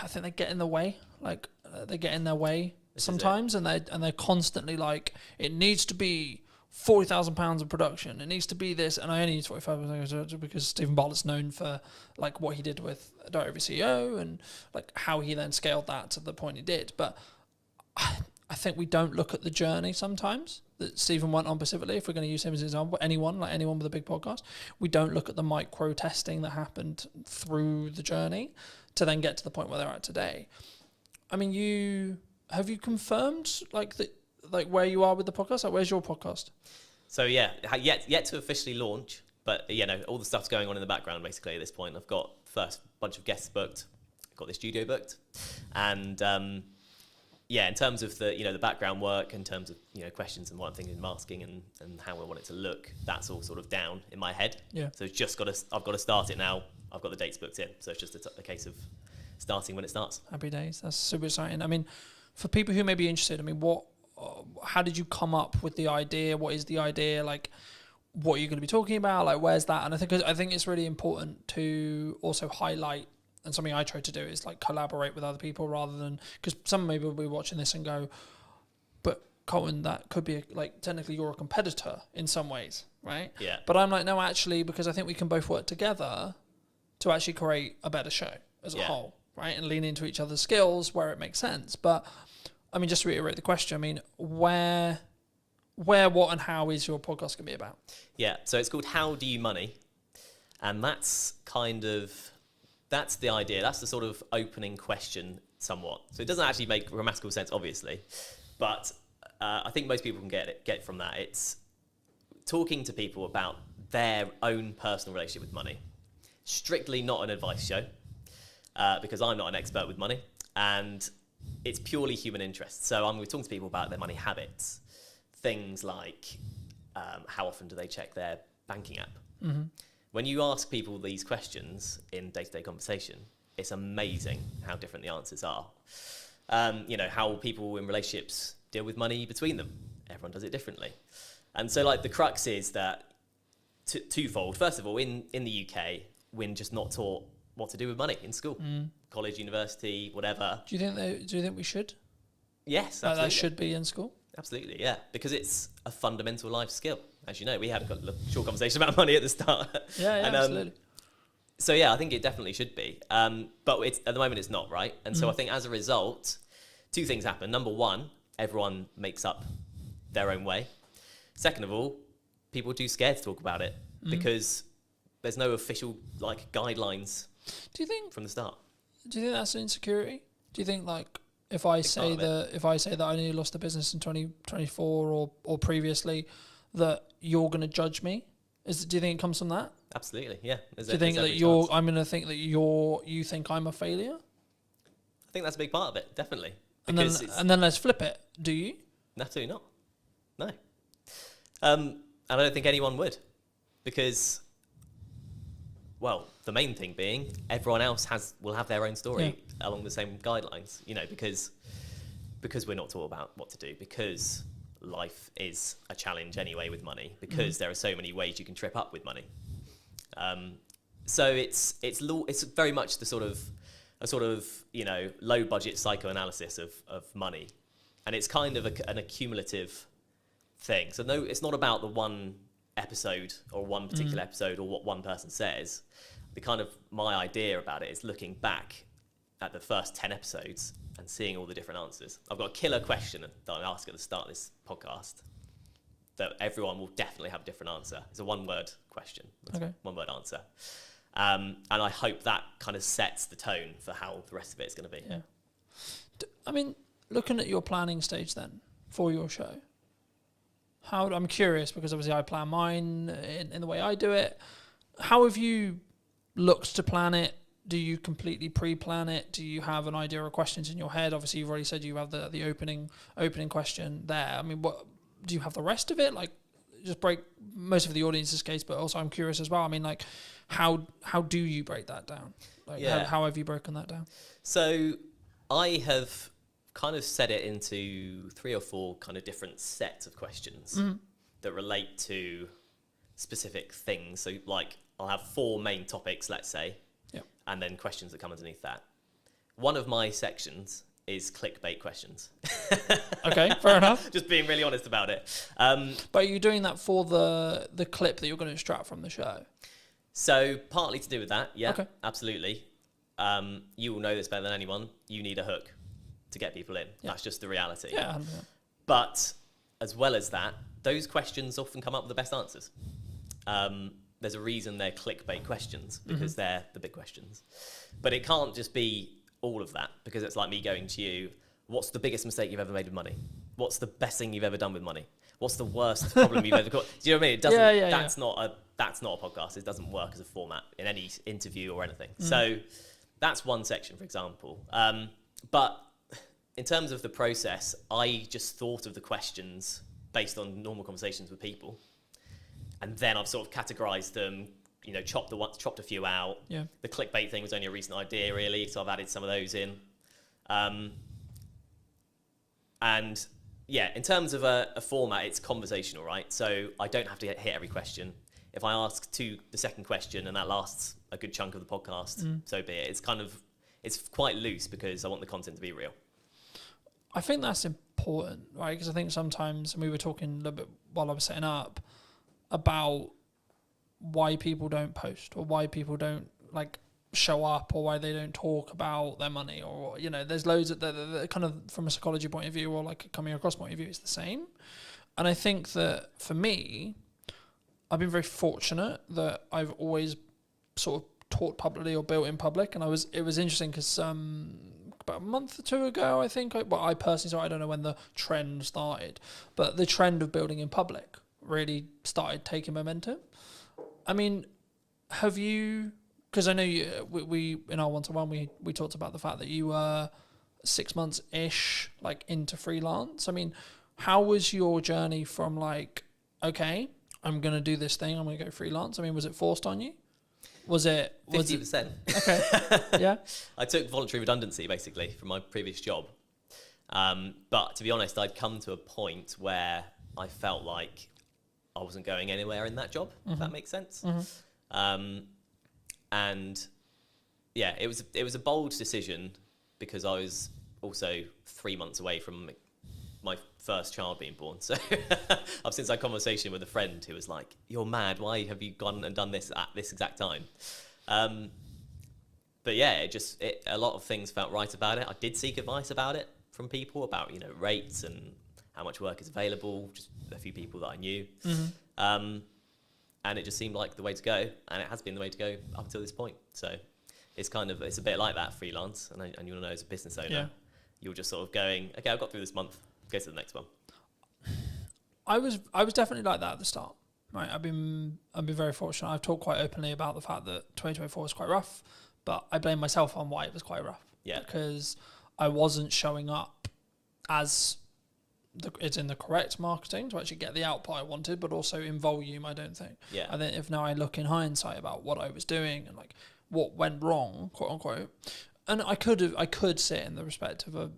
I think they get in the way. Like they get in their way sometimes, and they're constantly like, it needs to be £40,000 of production. It needs to be this, and I only use 45 because Stephen Bartlett's known for like what he did with Direct Over CEO and like how he then scaled that to the point he did. But I think we don't look at the journey sometimes that Stephen went on specifically. If we're going to use him as an example, anyone with a big podcast, we don't look at the micro testing that happened through the journey to then get to the point where they're at today. I mean, have you confirmed like where you are with the podcast? Like, where's your podcast? So yeah, yet to officially launch, but all the stuff's going on in the background basically at this point. I've got first bunch of guests booked, I've got the studio booked, and in terms of the background work, in terms of questions and what I'm thinking, masking and how I want it to look, that's all sort of down in my head. Yeah. So it's I've got to start it now. I've got the dates booked in, so it's just a case of starting when it starts. Happy days. That's super exciting. I mean, for people who may be interested, I mean, how did you come up with the idea? What is the idea? Like, what are you going to be talking about? Like, where's that? And I think it's really important to also highlight, and something I try to do is like collaborate with other people rather than, because some maybe will be watching this and go, but Colin, that could be like technically you're a competitor in some ways, right? Yeah. But I'm like, no, actually, because I think we can both work together to actually create a better show as a whole, right? And lean into each other's skills where it makes sense. But I mean, just to reiterate the question, I mean, where, what, and how is your podcast going to be about? Yeah, so it's called How Do You Money? And that's the idea. That's the sort of opening question somewhat. So it doesn't actually make grammatical sense, obviously. But I think most people can get from that. It's talking to people about their own personal relationship with money. Strictly not an advice show, because I'm not an expert with money. And it's purely human interest. So I'm talking to people about their money habits. Things like how often do they check their banking app? Mm-hmm. When you ask people these questions in day-to-day conversation, it's amazing how different the answers are. How people in relationships deal with money between them. Everyone does it differently. And so like the crux is that twofold. First of all, in the UK, we're just not taught what to do with money in school. College, university, whatever. Do you think we should? Yes, absolutely. That should be in school? Absolutely, yeah. Because it's a fundamental life skill. As you know, we had a short conversation about money at the start. Yeah, absolutely. So yeah, I think it definitely should be. But at the moment it's not, right? And so I think as a result, two things happen. Number one, everyone makes up their own way. Second of all, people are too scared to talk about it because there's no official like guidelines. Do you think from the start? Do you think that's an insecurity? Do you think like if I say that I nearly lost the business in 2024 or previously, that you're going to judge me? Do you think it comes from that? Absolutely, yeah. Do you think that I'm going to think that you think I'm a failure? I think that's a big part of it, definitely. And then let's flip it. Do you? Absolutely not. No. And I don't think anyone would, because, well, the main thing being everyone else will have their own story along the same guidelines. Because we're not taught about what to do, because life is a challenge anyway with money, because there are so many ways you can trip up with money. So it's very much a sort of low budget psychoanalysis of money, and it's kind of an accumulative thing. So no, it's not about the one episode or one particular episode or what one person says. My idea about it is looking back at the first 10 episodes and seeing all the different answers. I've got a killer question that I ask at the start of this podcast that everyone will definitely have a different answer. It's a one-word question, one-word answer. And I hope that kind of sets the tone for how the rest of it is going to be. Yeah. I mean, looking at your planning stage then for your show, I'm curious because obviously I plan mine in the way I do it. How have you looked to plan it? Do you completely pre-plan it? Do you have an idea of questions in your head? Obviously, you've already said you have the opening question there. I mean, what do you have the rest of it? Like, just break most of the audience's case, but also I'm curious as well. I mean, like, how do you break that down? Like, how have you broken that down? So I have kind of set it into 3 or 4 kind of different sets of questions that relate to specific things. So, like, I'll have 4 main topics, let's say, and then questions that come underneath that. One of my sections is clickbait questions. Okay, fair enough. Just being really honest about it. But are you doing that for the clip that you're going to extract from the show? So partly to do with that, Okay. Absolutely. You will know this better than anyone. You need a hook to get people in. That's just the reality. Yeah. 100%. But as well as that, those questions often come up with the best answers. There's a reason they're clickbait questions, because they're the big questions. But it can't just be all of that, because it's like me going to you, what's the biggest mistake you've ever made with money? What's the best thing you've ever done with money? What's the worst problem you've ever got? Do you know what I mean? It doesn't, that's not a podcast. It doesn't work as a format in any interview or anything. So that's one section, for example. But in terms of the process, I just thought of the questions based on normal conversations with people. And then I've sort of categorized them, chopped a few out. Yeah. The clickbait thing was only a recent idea, really, so I've added some of those in. And yeah, in terms of a format, it's conversational, right? So I don't have to hit every question. If I ask the second question and that lasts a good chunk of the podcast, so be it. It's quite loose because I want the content to be real. I think that's important, right? Because I think sometimes, and we were talking a little bit while I was setting up, about why people don't post or why people don't show up or why they don't talk about their money, or there's loads of the kind of from a psychology point of view or like coming across point of view, it's the same. And I think that for me, I've been very fortunate that I've always sort of taught publicly or built in public, and it was interesting because about a month or 2 ago, I think, I personally saw, I don't know when the trend started, but the trend of building in public really started taking momentum. I mean, have you, because I know we in our one-to-one, we talked about the fact that you were 6 months-ish into freelance. I mean, how was your journey from okay, I'm going to do this thing, I'm going to go freelance? I mean, was it forced on you? Was it 50%? Okay. Yeah. I took voluntary redundancy basically from my previous job. But to be honest, I'd come to a point where I felt like I wasn't going anywhere in that job, if that makes sense. And yeah, it was a bold decision because I was also 3 months away from my first child being born. So I've since had a conversation with a friend who was like, "You're mad. Why have you gone and done this at this exact time?" But yeah, a lot of things felt right about it. I did seek advice about it from people about rates and how much work is available. Just a few people that I knew. And it just seemed like the way to go, and it has been the way to go up until this point. So it's a bit like that freelance, and you'll know as a business owner, you're just sort of going, okay, I've got through this month, go to the next one. I was definitely like that at the start. Right, I've been very fortunate. I've talked quite openly about the fact that 2024 was quite rough, but I blame myself on why it was quite rough. Yeah, because I wasn't showing up as it's in the correct marketing to actually get the output I wanted, but also in volume, I don't think. Yeah. I think if now I look in hindsight about what I was doing and what went wrong, quote unquote, and I could sit in the respect of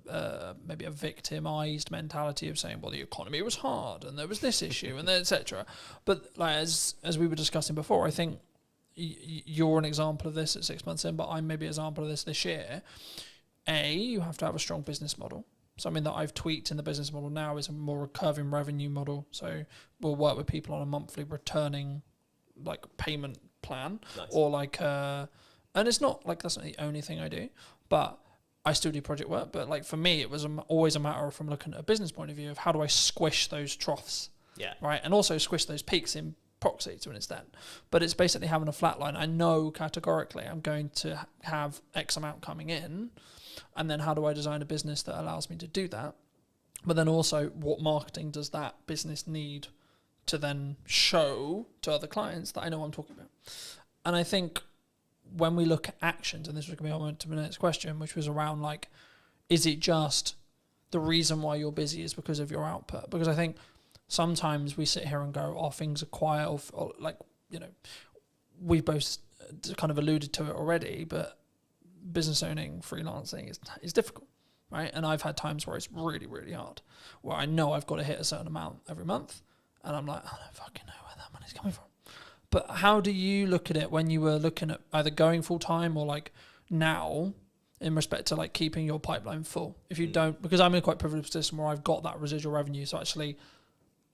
maybe a victimized mentality of saying, well, the economy was hard and there was this issue and etc. But as we were discussing before, I think you're an example of this at 6 months in, but I'm maybe an example of this year. You have to have a strong business model. something that I've tweaked in the business model now is a more recurring revenue model. So we'll work with people on a monthly returning like payment plan. Nice. Or like, and it's not like that's not the only thing I do, but I still do project work. But like for me, it was always a matter of, from looking at a business point of view, of how do I squish those troughs, right? And also squish those peaks in proxy to an extent. But it's basically having a flat line. I know categorically I'm going to have X amount coming in, and then how do I design a business that allows me to do that? But then also, what marketing does that business need to then show to other clients that I know what I'm talking about? And I think when we look at actions, and this was going to be on to my next question, which was around like, is it just the reason why you're busy is because of your output? Because I think sometimes we sit here and go, oh, things are quiet, or like, you know, we both kind of alluded to it already, but business owning, freelancing is difficult, right? And I've had times where it's really, really hard, where I know I've got to hit a certain amount every month, and I'm like, I don't fucking know where that money's coming from. But how do you look at it when you were looking at either going full time or like now, in respect to like keeping your pipeline full? If you don't, because I'm in a quite privileged position where I've got that residual revenue, so actually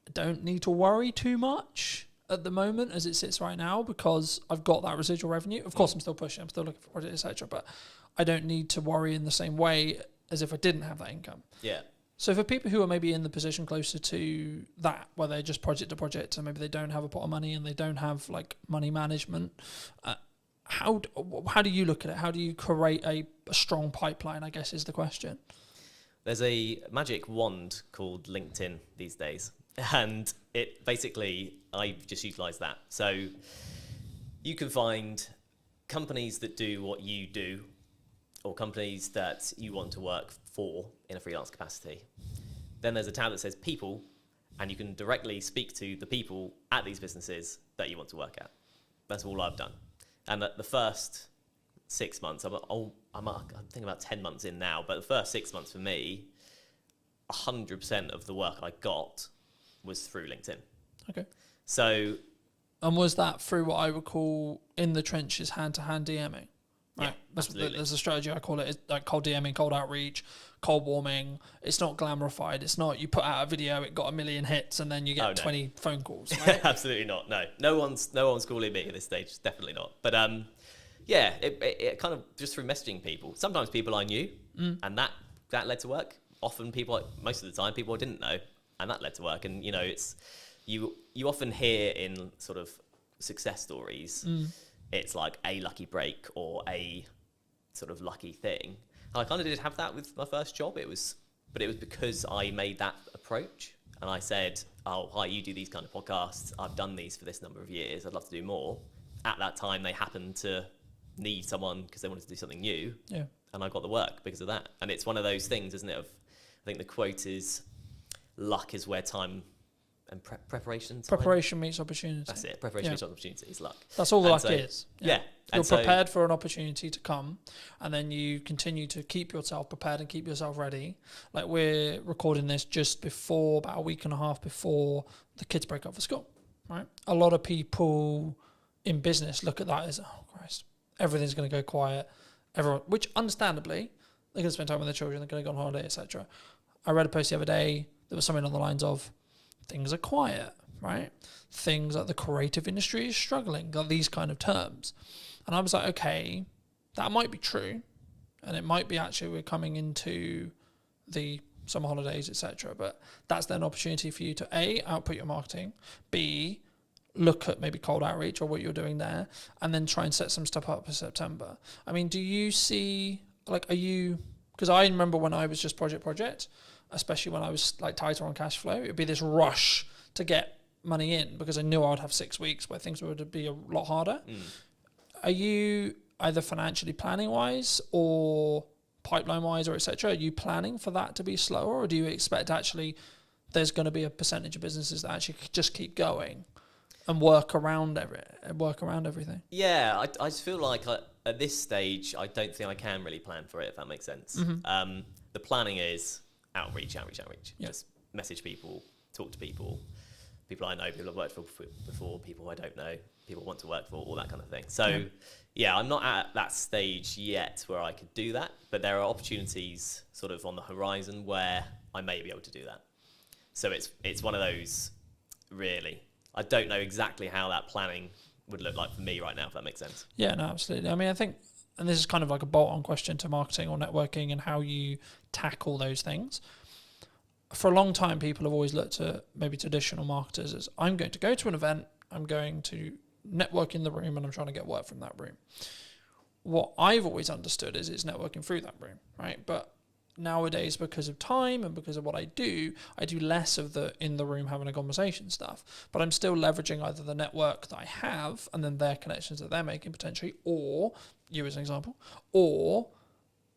I don't need to worry too much at the moment as it sits right now, because I've got that residual revenue. Of course, I'm still pushing, I'm still looking for projects, etc. But I don't need to worry in the same way as if I didn't have that income. Yeah. So for people who are maybe in the position closer to that, where they're just project to project, and maybe they don't have a pot of money and they don't have like money management, how do you look at it? How do you create a strong pipeline, I guess, is the question. There's a magic wand called LinkedIn these days, and it basically, I just utilize that. So you can find companies that do what you do, or companies that you want to work for in a freelance capacity. Then there's a tab that says people, and you can directly speak to the people at these businesses that you want to work at. That's all I've done. And the first 6 months, I'm thinking about 10 months in now, but the first 6 months for me, 100% of the work I got was through LinkedIn. Okay. So. And was that through what I would call in the trenches, hand-to-hand DMing? Right. Yeah, absolutely. There's a strategy I call it, it's like cold DMing, cold outreach, cold warming. It's not glamorified. It's not you put out a video, it got 1 million hits, and then you get 20 phone calls. Right? Absolutely not. No one's calling me at this stage. Definitely not. But yeah, it kind of just through messaging people. Sometimes people I knew, and that led to work. Often most of the time, people I didn't know, and that led to work. And you know, it's you often hear in sort of success stories. It's like a lucky break or a sort of lucky thing. And I kind of did have that with my first job. But it was because I made that approach, and I said, "Oh, hi, you do these kind of podcasts. I've done these for this number of years. I'd love to do more." At that time, they happened to need someone because they wanted to do something new. Yeah. And I got the work because of that. And it's one of those things, isn't it? I think the quote is, "Luck is where time." And preparation meets opportunity. That's it. Preparation meets opportunity is luck. That's all the luck is. Yeah. You're prepared for an opportunity to come, and then you continue to keep yourself prepared and keep yourself ready. Like we're recording this just before, about a week and a half before the kids break up for school, right? A lot of people in business look at that as, oh Christ, everything's going to go quiet. Which understandably, they're going to spend time with their children, they're going to go on holiday, etc. I read a post the other day that was something on the lines of, things are quiet, right? Things like the creative industry is struggling, like these kind of terms. And I was like, okay, that might be true. And it might be actually we're coming into the summer holidays, etc. But that's then an opportunity for you to A, output your marketing, B, look at maybe cold outreach or what you're doing there, and then try and set some stuff up for September. I mean, do you see, like, because I remember when I was just project, especially when I was like tighter on cash flow, it would be this rush to get money in because I knew I would have 6 weeks where things would be a lot harder. Are you either financially planning wise or pipeline wise or etc.? Are you planning for that to be slower, or do you expect actually there's going to be a percentage of businesses that actually just keep going and work around everything? Yeah, I just feel like at this stage, I don't think I can really plan for it, if that makes sense. The planning is outreach. Just message people, talk to people people I know, people I've worked for before, people I don't know, people I want to work for, all that kind of thing. So yeah, I'm not at that stage yet where I could do that, but there are opportunities sort of on the horizon where I may be able to do that. So it's one of those, really. I don't know exactly how that planning would look like for me right now, if that makes sense. Yeah, no, absolutely. I mean, I think, and this is kind of like a bolt-on question to marketing or networking and how you tackle those things. For a long time, people have always looked at maybe traditional marketers as, I'm going to go to an event, I'm going to network in the room, and I'm trying to get work from that room. What I've always understood is it's networking through that room, right? But nowadays, because of time and because of what I do less of the in the room having a conversation stuff, but I'm still leveraging either the network that I have and then their connections that they're making potentially, or you as an example, or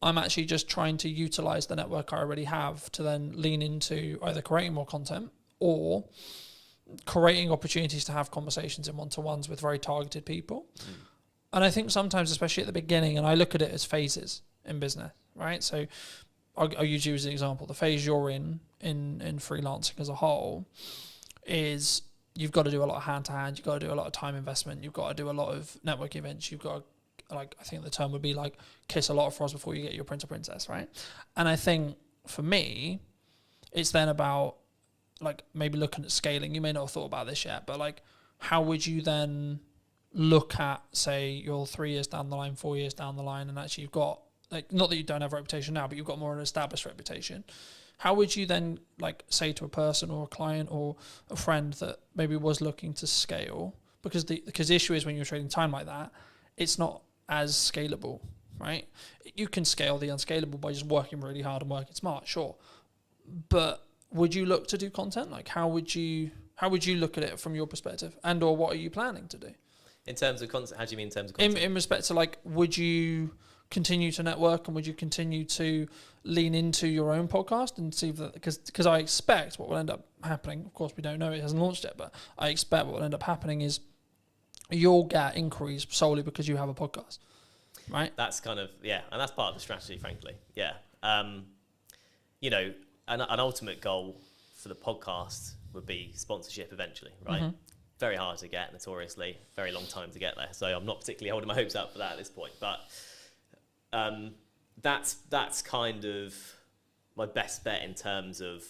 I'm actually just trying to utilize the network I already have to then lean into either creating more content or creating opportunities to have conversations in one-to-ones with very targeted people. And I think sometimes, especially at the beginning, and I look at it as phases in business, right? So I'll use you as an example. The phase you're in freelancing as a whole is you've got to do a lot of hand-to-hand, you've got to do a lot of time investment, you've got to do a lot of network events, you've got to, like, I think the term would be like kiss a lot of frogs before you get your prince or princess, right? And I think for me, it's then about like maybe looking at scaling. You may not have thought about this yet, but like how would you then look at, say, you're 3 years down the line, 4 years down the line, and actually you've got, like, not that you don't have a reputation now, but you've got more of an established reputation. How would you then like say to a person or a client or a friend that maybe was looking to scale, because the issue is when you're trading time like that, it's not as scalable, right? You can scale the unscalable by just working really hard and working smart, sure. But would you look to do content? Like how would you look at it from your perspective, and or what are you planning to do? In terms of content, how do you mean in terms of content? In respect to like, would you continue to network and would you continue to lean into your own podcast and see that, because I expect what will end up happening, of course we don't know, it hasn't launched yet, but I expect what will end up happening is you'll get inquiries solely because you have a podcast, right? That's kind of, yeah, and that's part of the strategy, frankly. Yeah. You know, an ultimate goal for the podcast would be sponsorship eventually, right? Mm-hmm. Very hard to get, notoriously. Very long time to get there. So I'm not particularly holding my hopes up for that at this point. But that's kind of my best bet in terms of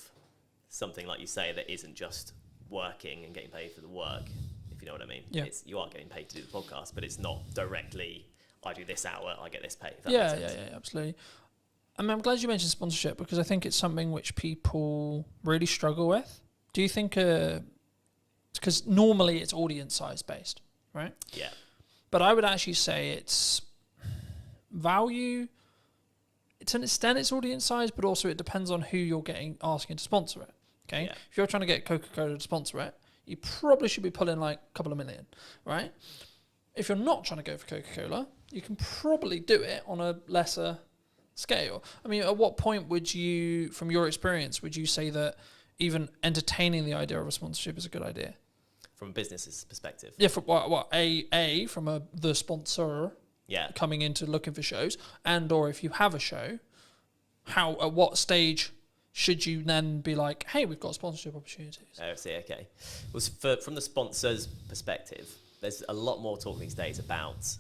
something like you say that isn't just working and getting paid for the work, if you know what I mean. Yeah. You are getting paid to do the podcast, but it's not directly, I do this hour, I get this pay. Yeah, absolutely. I mean, I'm glad you mentioned sponsorship because I think it's something which people really struggle with. Do you think, because normally it's audience size based, right? Yeah. But I would actually say it's value, to an extent it's audience size, but also it depends on who you're asking to sponsor it, okay? Yeah. If you're trying to get Coca-Cola to sponsor it, you probably should be pulling like a couple of million, right? If you're not trying to go for Coca-Cola, you can probably do it on a lesser scale. I mean, at what point would you, from your experience, would you say that even entertaining the idea of a sponsorship is a good idea? From a business's perspective? Yeah, from from the sponsor coming into looking for shows, and or if you have a show, at what stage should you then be like, hey, we've got sponsorship opportunities? Oh, I see, okay. Well, from the sponsor's perspective, there's a lot more talk these days about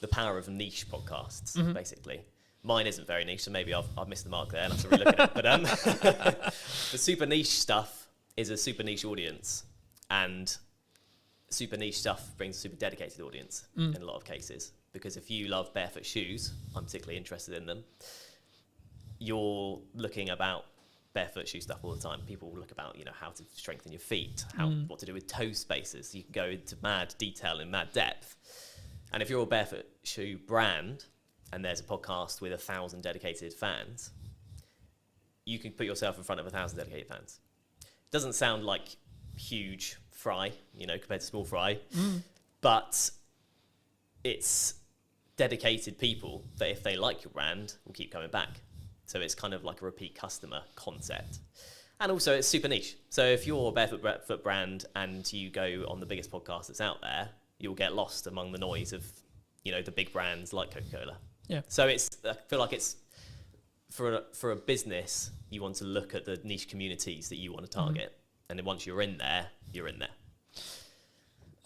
the power of niche podcasts, basically. Mine isn't very niche, so maybe I've missed the mark there and I have to relook at it. But the super niche stuff is a super niche audience, and super niche stuff brings a super dedicated audience in a lot of cases. Because if you love barefoot shoes, I'm particularly interested in them, you're looking about barefoot shoe stuff all the time. People look about, how to strengthen your feet, what to do with toe spaces. You can go into mad detail and mad depth. And if you're a barefoot shoe brand, and there's a podcast with 1,000 dedicated fans, you can put yourself in front of 1,000 dedicated fans. It doesn't sound like huge fry, compared to small fry, but it's dedicated people that if they like your brand will keep coming back. So it's kind of like a repeat customer concept. And also it's super niche. So if you're a barefoot brand and you go on the biggest podcast that's out there, you'll get lost among the noise of, the big brands like Coca-Cola. Yeah. So I feel like it's for a business, you want to look at the niche communities that you want to target And then once you're in there, you're in there.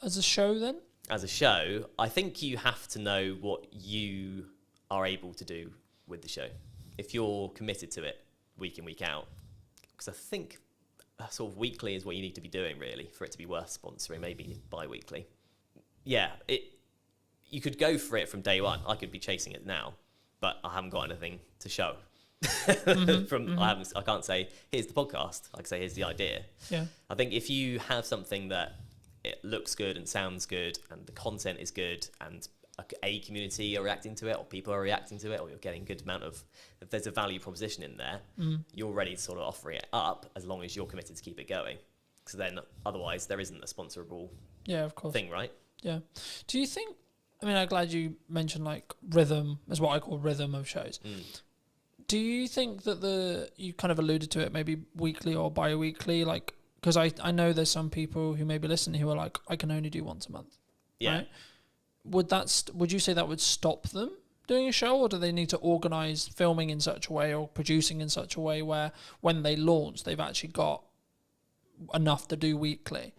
As a show, then? As a show, I think you have to know what you are able to do with the show. If you're committed to it week in, week out, because I think sort of weekly is what you need to be doing, really, for it to be worth sponsoring, maybe bi-weekly. Yeah, you could go for it from day one. I could be chasing it now, but I haven't got anything to show. I can't say, here's the podcast. I can say, here's the idea. Yeah. I think if you have something that it looks good and sounds good and the content is good and a community are reacting to it or people are reacting to it or you're getting a good amount of, if there's a value proposition in there, you're ready to sort of offer it up as long as you're committed to keep it going. Because then otherwise there isn't a sponsorable thing, right? Yeah. Do you think, I mean, I'm glad you mentioned like rhythm, is what I call rhythm of shows. Do you think that you kind of alluded to it, maybe weekly or bi-weekly, like, because I know there's some people who may be listening who are like, I can only do once a month. Yeah. Right? Would you say that would stop them doing a show, or do they need to organise filming in such a way or producing in such a way where when they launch, they've actually got enough to do weekly,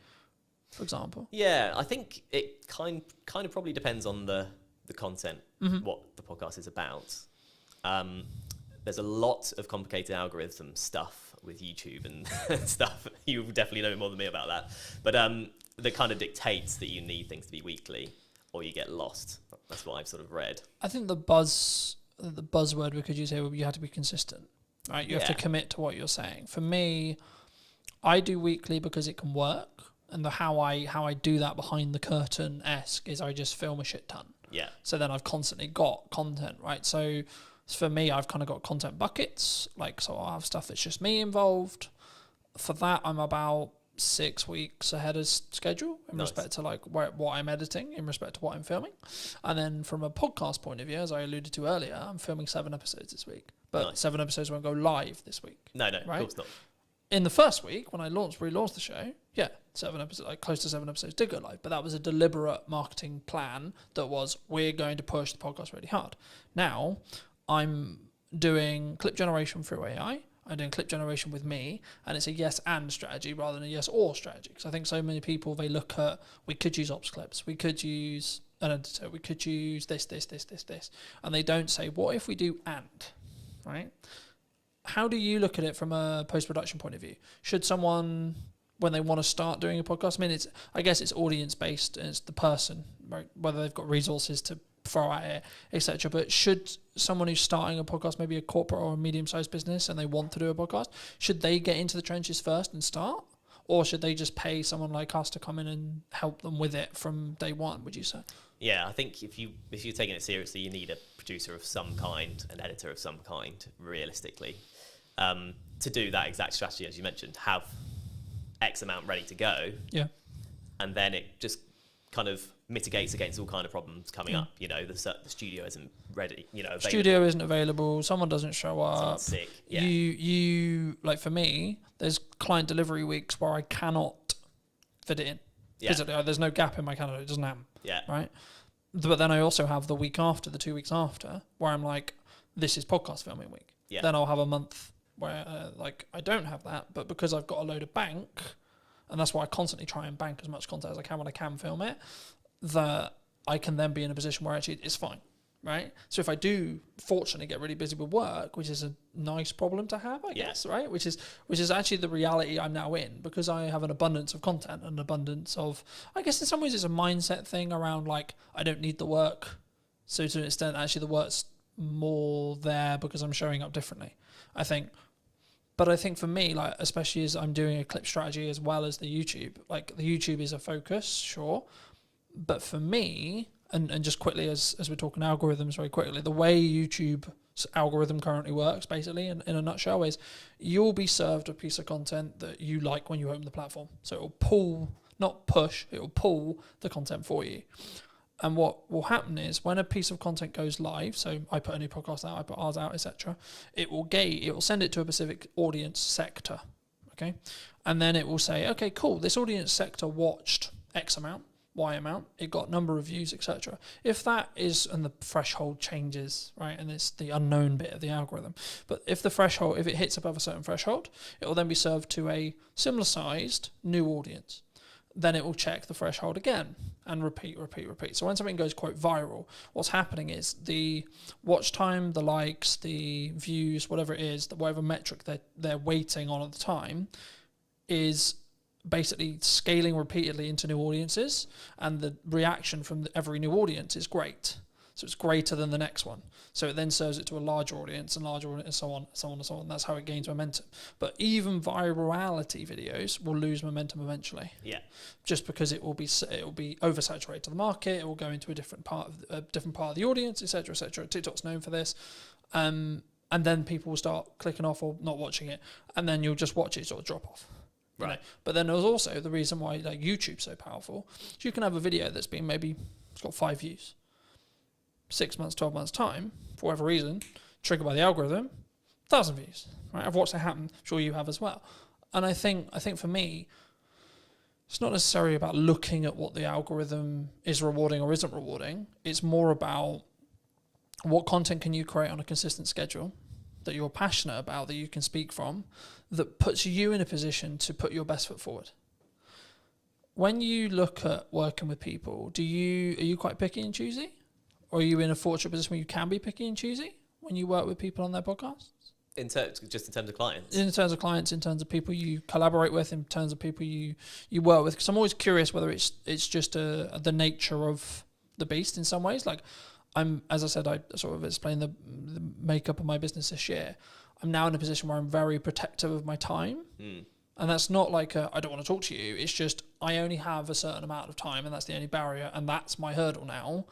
for example? Yeah, I think it kind of probably depends on the content, what the podcast is about. There's a lot of complicated algorithm stuff with YouTube and stuff. You definitely know more than me about that. But that kind of dictates that you need things to be weekly or you get lost. That's what I've sort of read. I think the buzzword we could use here would be you have to be consistent, right? You have to commit to what you're saying. For me, I do weekly because it can work. And how I do that behind the curtain-esque is I just film a shit ton. Yeah. So then I've constantly got content, right? So for me, I've kind of got content buckets. Like, so I'll have stuff that's just me involved. For that, I'm about 6 weeks ahead of schedule in respect to like what I'm editing, in respect to what I'm filming. And then from a podcast point of view, as I alluded to earlier, I'm filming 7 episodes this week. But 7 episodes won't go live this week. No, right? Of course not. In the first week, when I relaunched the show, 7 episodes, like close to 7 episodes did go live, but that was a deliberate marketing plan that was, we're going to push the podcast really hard. Now, I'm doing clip generation through AI. I'm doing clip generation with me, and it's a yes and strategy rather than a yes or strategy. Because I think so many people, they look at, we could use ops clips, we could use an editor, we could use this, and they don't say, what if we do and, right? How do you look at it from a post-production point of view? Should someone, when they want to start doing a podcast, I guess it's audience-based and it's the person, right? Whether they've got resources to throw at it, etc. But should someone who's starting a podcast, maybe a corporate or a medium-sized business, and they want to do a podcast, should they get into the trenches first and start? Or should they just pay someone like us to come in and help them with it from day one, would you say? Yeah, I think if you're taking it seriously, you need a producer of some kind, an editor of some kind, realistically. To do that exact strategy, as you mentioned, have X amount ready to go. Yeah. And then it just kind of mitigates against all kind of problems coming up. You know, the studio isn't ready, available. Studio isn't available, someone doesn't show up. Someone's sick. Yeah. You like, for me, there's client delivery weeks where I cannot fit it in. Physically, there's no gap in my calendar, it doesn't happen. Yeah. Right? But then I also have the week after, the 2 weeks after, where I'm like, this is podcast filming week. Yeah. Then I'll have a month where I don't have that, but because I've got a load of bank, and that's why I constantly try and bank as much content as I can when I can film it, that I can then be in a position where actually it's fine, right? So if I do fortunately get really busy with work, which is a nice problem to have, I guess, right? Which is actually the reality I'm now in, because I have an abundance of content, an abundance of, I guess in some ways it's a mindset thing around like, I don't need the work. So to an extent, actually the work's more there because I'm showing up differently, I think. But I think for me, like, especially as I'm doing a clip strategy as well as the YouTube, like the YouTube is a focus, sure. But for me, and just quickly, as we're talking algorithms very quickly, the way YouTube's algorithm currently works, basically, in a nutshell, is you'll be served a piece of content that you like when you open the platform. So it will pull, not push, it will pull the content for you. And what will happen is when a piece of content goes live, so I put a new podcast out, I put ours out, etc., it will send it to a specific audience sector, okay? And then it will say, okay, cool, this audience sector watched X amount. Y amount, it got number of views, etc. If that is, and the threshold changes, right, and it's the unknown bit of the algorithm, but if the threshold, if it hits above a certain threshold, it will then be served to a similar sized new audience. Then it will check the threshold again and repeat. So when something goes quote viral, what's happening is the watch time, the likes, the views, whatever it is, whatever metric they're waiting on at the time, is basically scaling repeatedly into new audiences, and the reaction from every new audience is great. So it's greater than the next one. So it then serves it to a larger audience and larger audience, and so on, so on, and so on. That's how it gains momentum. But even virality videos will lose momentum eventually. Yeah. Just because it will be oversaturated to the market. It will go into a different part of the audience, etc., etc. TikTok's known for this. And then people will start clicking off or not watching it, and then you'll just watch it sort of drop off. Right. You know? But then there's also the reason why like YouTube's so powerful. So you can have a video that's been it's got 5 views. 6 months, 12 months time, for whatever reason, triggered by the algorithm, 1,000 views. Right? I've watched that happen. I'm sure you have as well. And I think for me, it's not necessarily about looking at what the algorithm is rewarding or isn't rewarding. It's more about what content can you create on a consistent schedule that you're passionate about, that you can speak from, that puts you in a position to put your best foot forward. When you look at working with people, are you quite picky and choosy? Or are you in a fortunate position where you can be picky and choosy when you work with people on their podcasts? Just in terms of clients? In terms of clients, in terms of people you collaborate with, in terms of people you work with. Because I'm always curious whether it's just the nature of the beast in some ways. Like, as I said, I sort of explained the makeup of my business this year. I'm now in a position where I'm very protective of my time. Mm. And that's not like I don't want to talk to you. It's just I only have a certain amount of time, and that's the only barrier. And that's my hurdle now.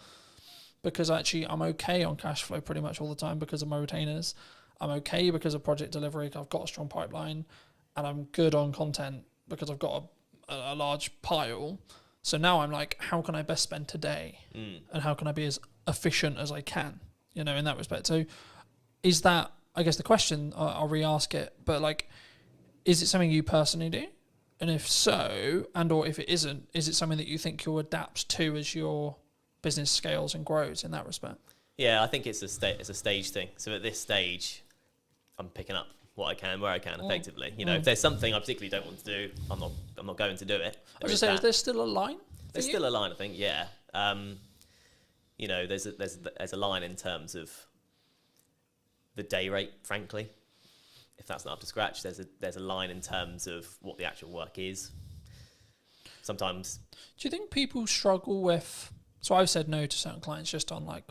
Because actually I'm okay on cash flow pretty much all the time because of my retainers. I'm okay because of project delivery. I've got a strong pipeline, and I'm good on content because I've got a large pile. So now I'm like, how can I best spend today? And how can I be as efficient as I can, in that respect? So is that, I guess the question, I'll re-ask it, but like, is it something you personally do? And if so, and or if it isn't, is it something that you think you'll adapt to as your business scales and grows in that respect? Yeah, I think it's a stage thing. So at this stage, I'm picking up what I can, where I can, effectively. If there's something I particularly don't want to do, I'm not going to do it. I was just saying, is there still a line? There's still a line, I think. Yeah. There's a line in terms of the day rate. Frankly, if that's not up to scratch, there's a line in terms of what the actual work is. Sometimes. Do you think people struggle with? So I've said no to certain clients just on like,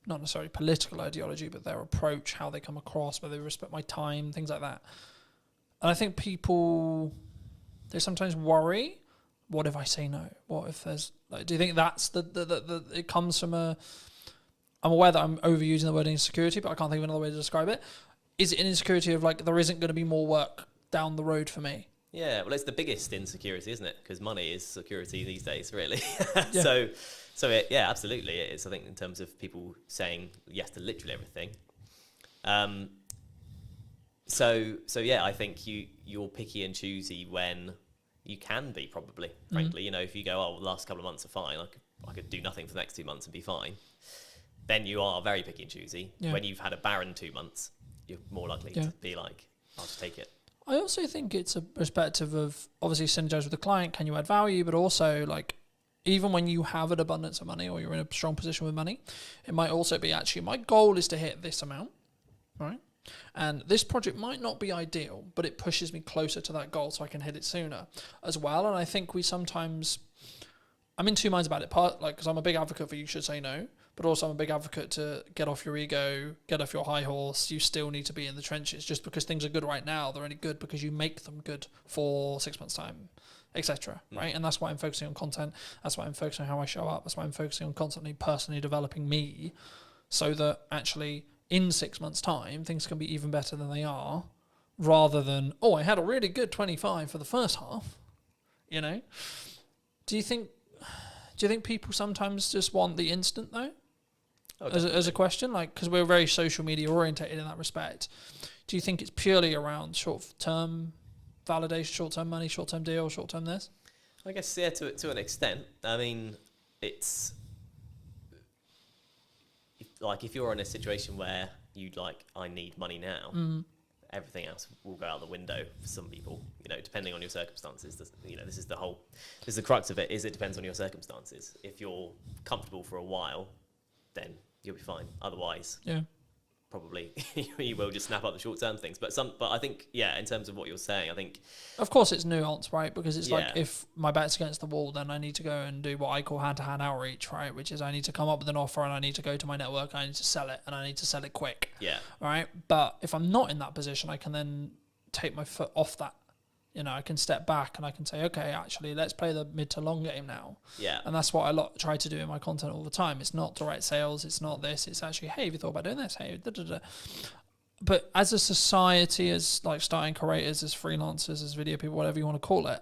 not necessarily political ideology, but their approach, how they come across, whether they respect my time, things like that. And I think people, they sometimes worry, what if I say no? What if there's, like, do you think that's it comes from I'm aware that I'm overusing the word insecurity, but I can't think of another way to describe it. Is it an insecurity of like, there isn't going to be more work down the road for me? Yeah, well, it's the biggest insecurity, isn't it? Because money is security these days, really. Yeah. Absolutely, it is. I think in terms of people saying yes to literally everything. I think you're picky and choosy when you can be, probably. Frankly, if you go, the last couple of months are fine. I could do nothing for the next 2 months and be fine. Then you are very picky and choosy. Yeah. When you've had a barren 2 months, you're more likely to be like, I'll just take it. I also think it's a perspective of obviously synergize with the client. Can you add value? But also, like, even when you have an abundance of money or you're in a strong position with money, it might also be actually my goal is to hit this amount, right? And this project might not be ideal, but it pushes me closer to that goal so I can hit it sooner as well. And I think I'm in two minds about it. Because I'm a big advocate for you should say no, but also I'm a big advocate to get off your ego, get off your high horse. You still need to be in the trenches. Just because things are good right now, they're only good because you make them good for 6 months' time, etc. Right? And that's why I'm focusing on content. That's why I'm focusing on how I show up. That's why I'm focusing on constantly personally developing me, so that actually in 6 months' time things can be even better than they are, rather than I had a really good 25 for the first half. Do you think people sometimes just want the instant though? As a question, like, because we're very social media orientated in that respect. Do you think it's purely around short-term validation, short-term money, short-term deal, short-term this? I guess, yeah, to an extent. I mean, it's if you're in a situation where I need money now, everything else will go out the window for some people, depending on your circumstances. This is the crux of it, is it depends on your circumstances. If you're comfortable for a while, then you'll be fine. Otherwise, probably you will just snap up the short-term things. But I think, in terms of what you're saying, I think... Of course it's nuanced, right? Because it's like, Yeah. if my back's against the wall, then I need to go and do what I call hand-to-hand outreach, right? Which is I need to come up with an offer and I need to go to my network and I need to sell it and I need to sell it quick. Yeah. Right? But if I'm not in that position, I can then take my foot off that. I can step back and I can say, okay, actually, let's play the mid to long game now. Yeah. And that's what I try to do in my content all the time. It's not direct sales. It's not this. It's actually, hey, have you thought about doing this? Hey, da, da, da. But as a society, as like starting creators, as freelancers, as video people, whatever you want to call it,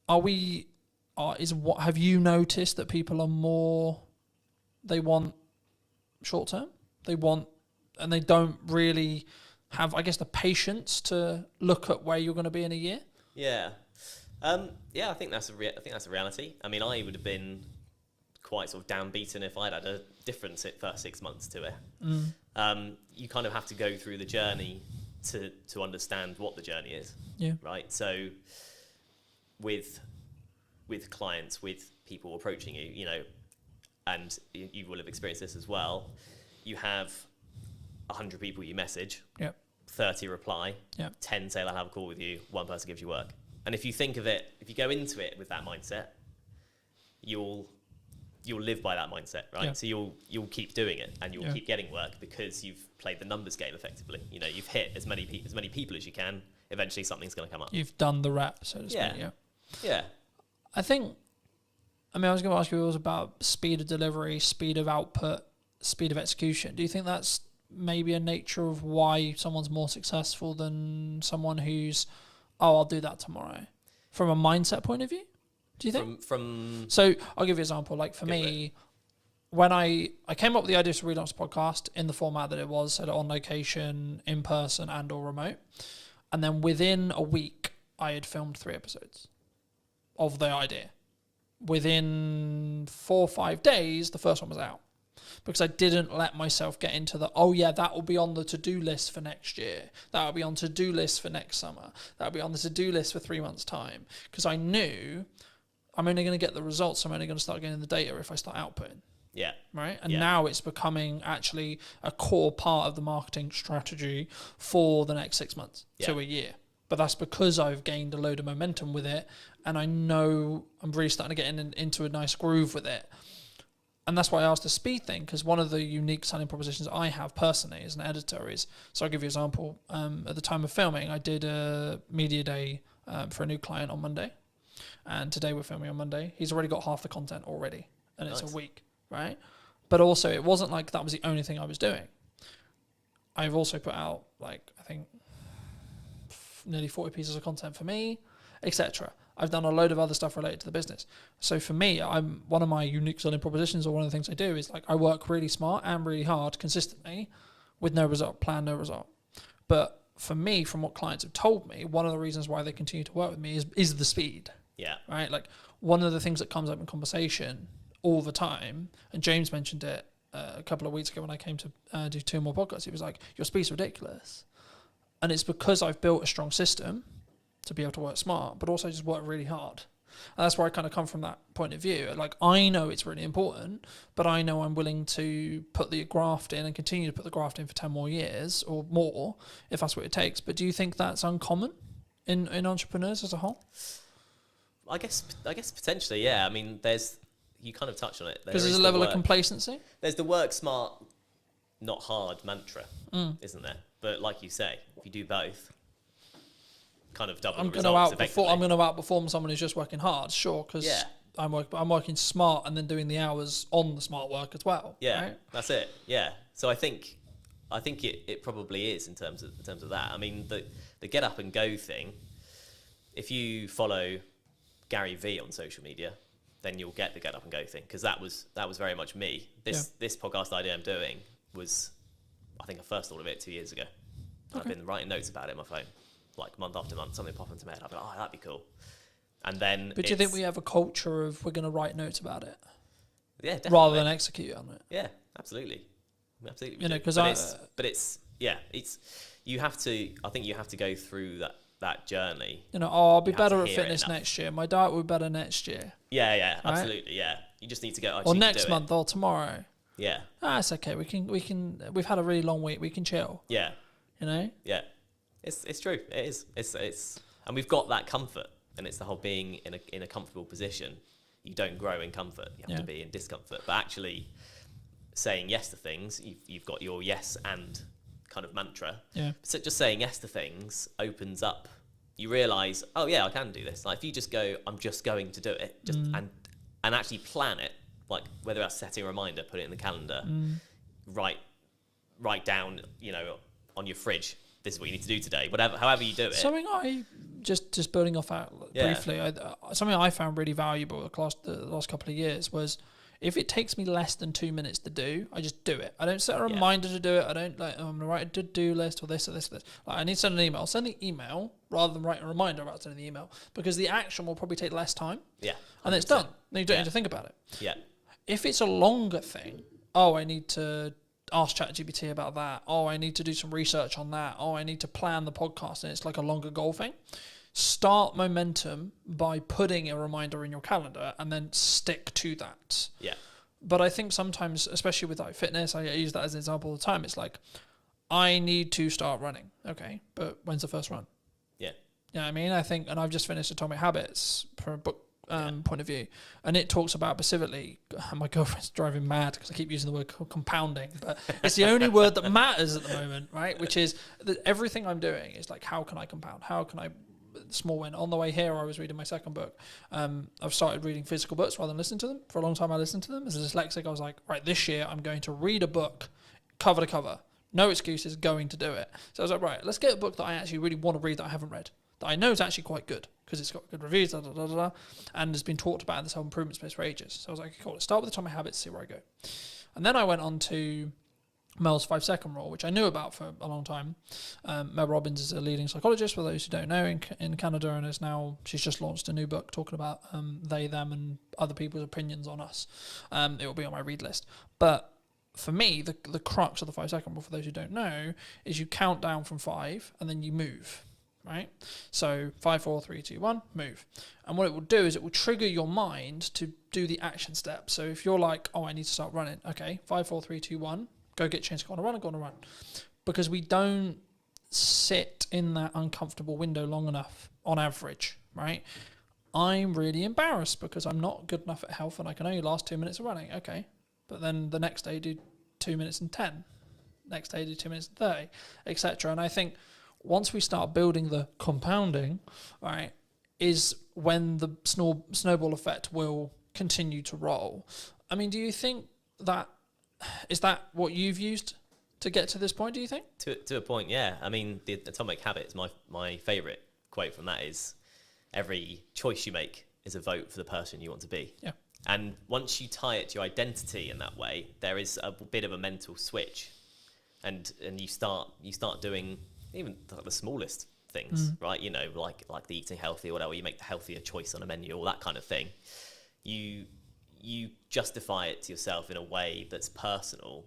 have you noticed that people are more, they want short term? And they don't really have, I guess, the patience to look at where you're going to be in a year? Yeah. I think that's a reality. I mean, I would have been quite sort of downbeaten if I'd had a different first 6 months to it. You kind of have to go through the journey to understand what the journey is. Yeah. Right. So with clients, with people approaching you, and you will have experienced this as well. You have 100 people you message. Yep. 30 reply, Yep. 10 say they'll have a call with you, 1 person gives you work. And if you think of it, if you go into it with that mindset, you'll live by that mindset, right? Yeah. So you'll keep doing it and you'll Yeah. keep getting work because you've played the numbers game effectively. You've hit as many people as you can. Eventually something's going to come up. You've done the rep, so to speak. Yeah. Yeah. I think, I was going to ask you, it was about speed of delivery, speed of output, speed of execution. Do you think that's maybe a nature of why someone's more successful than someone who's, I'll do that tomorrow, from a mindset point of view? Do you think? So I'll give you an example. Like for me, when I came up with the idea to relaunch the podcast in the format that it was, so on location, in person, and or remote, and then within a week I had filmed 3 episodes of the idea. Within 4 or 5 days, the first one was out. Because I didn't let myself get into that will be on the to-do list for next year. That will be on to-do list for next summer. That will be on the to-do list for 3 months' time. Because I knew I'm only going to get the results. I'm only going to start getting the data if I start outputting. Yeah. Right? And now it's becoming actually a core part of the marketing strategy for the next 6 months to a year. But that's because I've gained a load of momentum with it. And I know I'm really starting to get into a nice groove with it. And that's why I asked the speed thing, because one of the unique selling propositions I have personally as an editor is, so I'll give you an example. At the time of filming, I did a media day for a new client on Monday. And today we're filming on Monday. He's already got half the content already. And it's a week, right? But also, it wasn't like that was the only thing I was doing. I've also put out, I think, nearly 40 pieces of content for me, etc. I've done a load of other stuff related to the business. So for me, one of my unique selling propositions, or one of the things I do, is I work really smart and really hard consistently with no result, plan no result. But for me, from what clients have told me, one of the reasons why they continue to work with me is the speed. Yeah. Right? One of the things that comes up in conversation all the time, and James mentioned it a couple of weeks ago when I came to do 2 more podcasts, he was like, your speed's ridiculous. And it's because I've built a strong system to be able to work smart, but also just work really hard. And that's where I kind of come from that point of view. I know it's really important, but I know I'm willing to put the graft in and continue to put the graft in for 10 more years or more, if that's what it takes. But do you think that's uncommon in entrepreneurs as a whole? I guess potentially, yeah. I mean, you kind of touched on it. Because there's a level of complacency. There's the work smart, not hard mantra, isn't there? But like you say, if you do both, kind of double the results effectively. I'm going to outperform someone who's just working hard, sure, because I'm working smart and then doing the hours on the smart work as well. Yeah, right? That's it. Yeah. So I think it probably is in terms of that. I mean, the get up and go thing. If you follow Gary V on social media, then you'll get the get up and go thing, because that was very much me. This podcast idea I'm doing was, I think I first thought of it 2 years ago. I've been writing notes about it on my phone, month after month, something popped into my head. I'd be like, oh, that'd be cool. And then, But do you think we have a culture of we're going to write notes about it yeah, definitely. rather than execute on it? Yeah, absolutely, absolutely. You know, do. because it's you have to. I think you have to go through that journey. you know, I'll be You have better to at hear it fitness enough. next year. My diet will be better next year, Yeah, Right? absolutely. Yeah, you just need to go. I just or need to next do month, or tomorrow. It. Yeah, It's okay. We can. We've had a really long week. We can chill. yeah, You know. yeah. It's true. It is. It's and we've got that comfort, and it's the whole being in a comfortable position. You don't grow in comfort. You have to be in discomfort. But actually, saying yes to things, you've got your yes and kind of mantra. Yeah. So just saying yes to things opens up. You realise, oh yeah, I can do this. Like if you just go, I'm just going to do it, just and actually plan it. Like whether that's setting a reminder, put it in the calendar, write down, you know, on your fridge. This is what you need to do today. However you do it. Something I just building off that briefly. Something I found really valuable the last couple of years was if it takes me less than 2 minutes to do, I just do it. I don't set a reminder to do it. I don't I'm gonna write a to-do list or this or this or this. Like I need to send an email. I'll send the email rather than write a reminder about sending the email because the action will probably take less time. Yeah. 100%. And it's done. Then you don't need to think about it. Yeah. If it's a longer thing, I need to ask ChatGPT about that. I need to do some research on that. I need to plan the podcast, and it's like a longer goal thing. Start momentum by putting a reminder in your calendar and then stick to that. Yeah. But I think sometimes, especially with like fitness, I use that as an example all the time. It's like, I need to start running. Okay, but when's the first run? Yeah. You know what I mean? I think, and I've just finished Atomic Habits from a book point of view, and it talks about specifically, my girlfriend's driving mad because I keep using the word compounding, but it's the only word that matters at the moment, right? Which is that everything I'm doing is like, how can I compound? How can I small win? On the way here, I was reading my second book. I've started reading physical books rather than listening to them. For a long time, I listened to them. As a dyslexic, I was like, right, this year I'm going to read a book cover to cover. No excuses, going to do it. So I was like, right, let's get a book that I actually really want to read that I haven't read, that I know is actually quite good because it's got good reviews, and has been talked about in this whole improvement space for ages. So I was like, cool, let's start with Atomic Habits, see where I go. And then I went on to Mel's 5-second rule, which I knew about for a long time. Mel Robbins is a leading psychologist, for those who don't know, in Canada, and she's just launched a new book talking about they, them, and other people's opinions on us. It will be on my read list. But for me, the crux of the 5-second rule, for those who don't know, is you count down from 5 and then you move. Right? So 5, 4, 3, 2, 1, move. And what it will do is it will trigger your mind to do the action step. So if you're like, I need to start running. Okay, 5, 4, 3, 2, 1, go get changed, go on a run. Because we don't sit in that uncomfortable window long enough on average, right? I'm really embarrassed because I'm not good enough at health and I can only last 2 minutes of running. Okay. But then the next day do 2 minutes and 10. Next day do 2 minutes and 30, etc. And I think once we start building the compounding, right, is when the snowball effect will continue to roll. I mean, do you think that is that what you've used to get to this point, do you think? To a point, yeah. I mean, the Atomic Habits, my favourite quote from that is, every choice you make is a vote for the person you want to be. Yeah. And once you tie it to your identity in that way, there is a bit of a mental switch. And you start doing even the smallest things, right? You know, like the eating healthy or whatever, you make the healthier choice on a menu, all that kind of thing. You justify it to yourself in a way that's personal,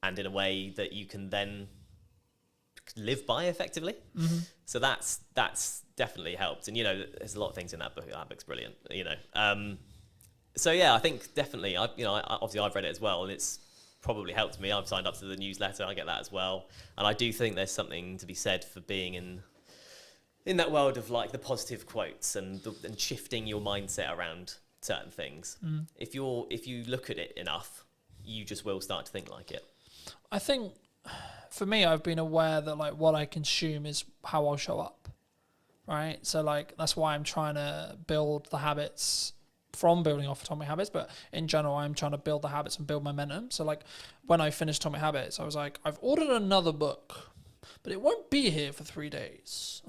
and in a way that you can then live by effectively. So that's definitely helped. And you know, there's a lot of things in that book. That book's brilliant. You know, so yeah, I think definitely. Obviously I've read it as well, and it's probably helped me. I've signed up to the newsletter. I get that as well, and I do think there's something to be said for being in that world of like the positive quotes and shifting your mindset around certain things. If you look at it enough, you just will start to think like it. I think for me, I've been aware that like what I consume is how I'll show up, right? So like that's why I'm trying to build the habits from building off Atomic Habits, but in general, I'm trying to build the habits and build momentum. So like when I finished Atomic Habits, I was like, I've ordered another book, but it won't be here for 3 days.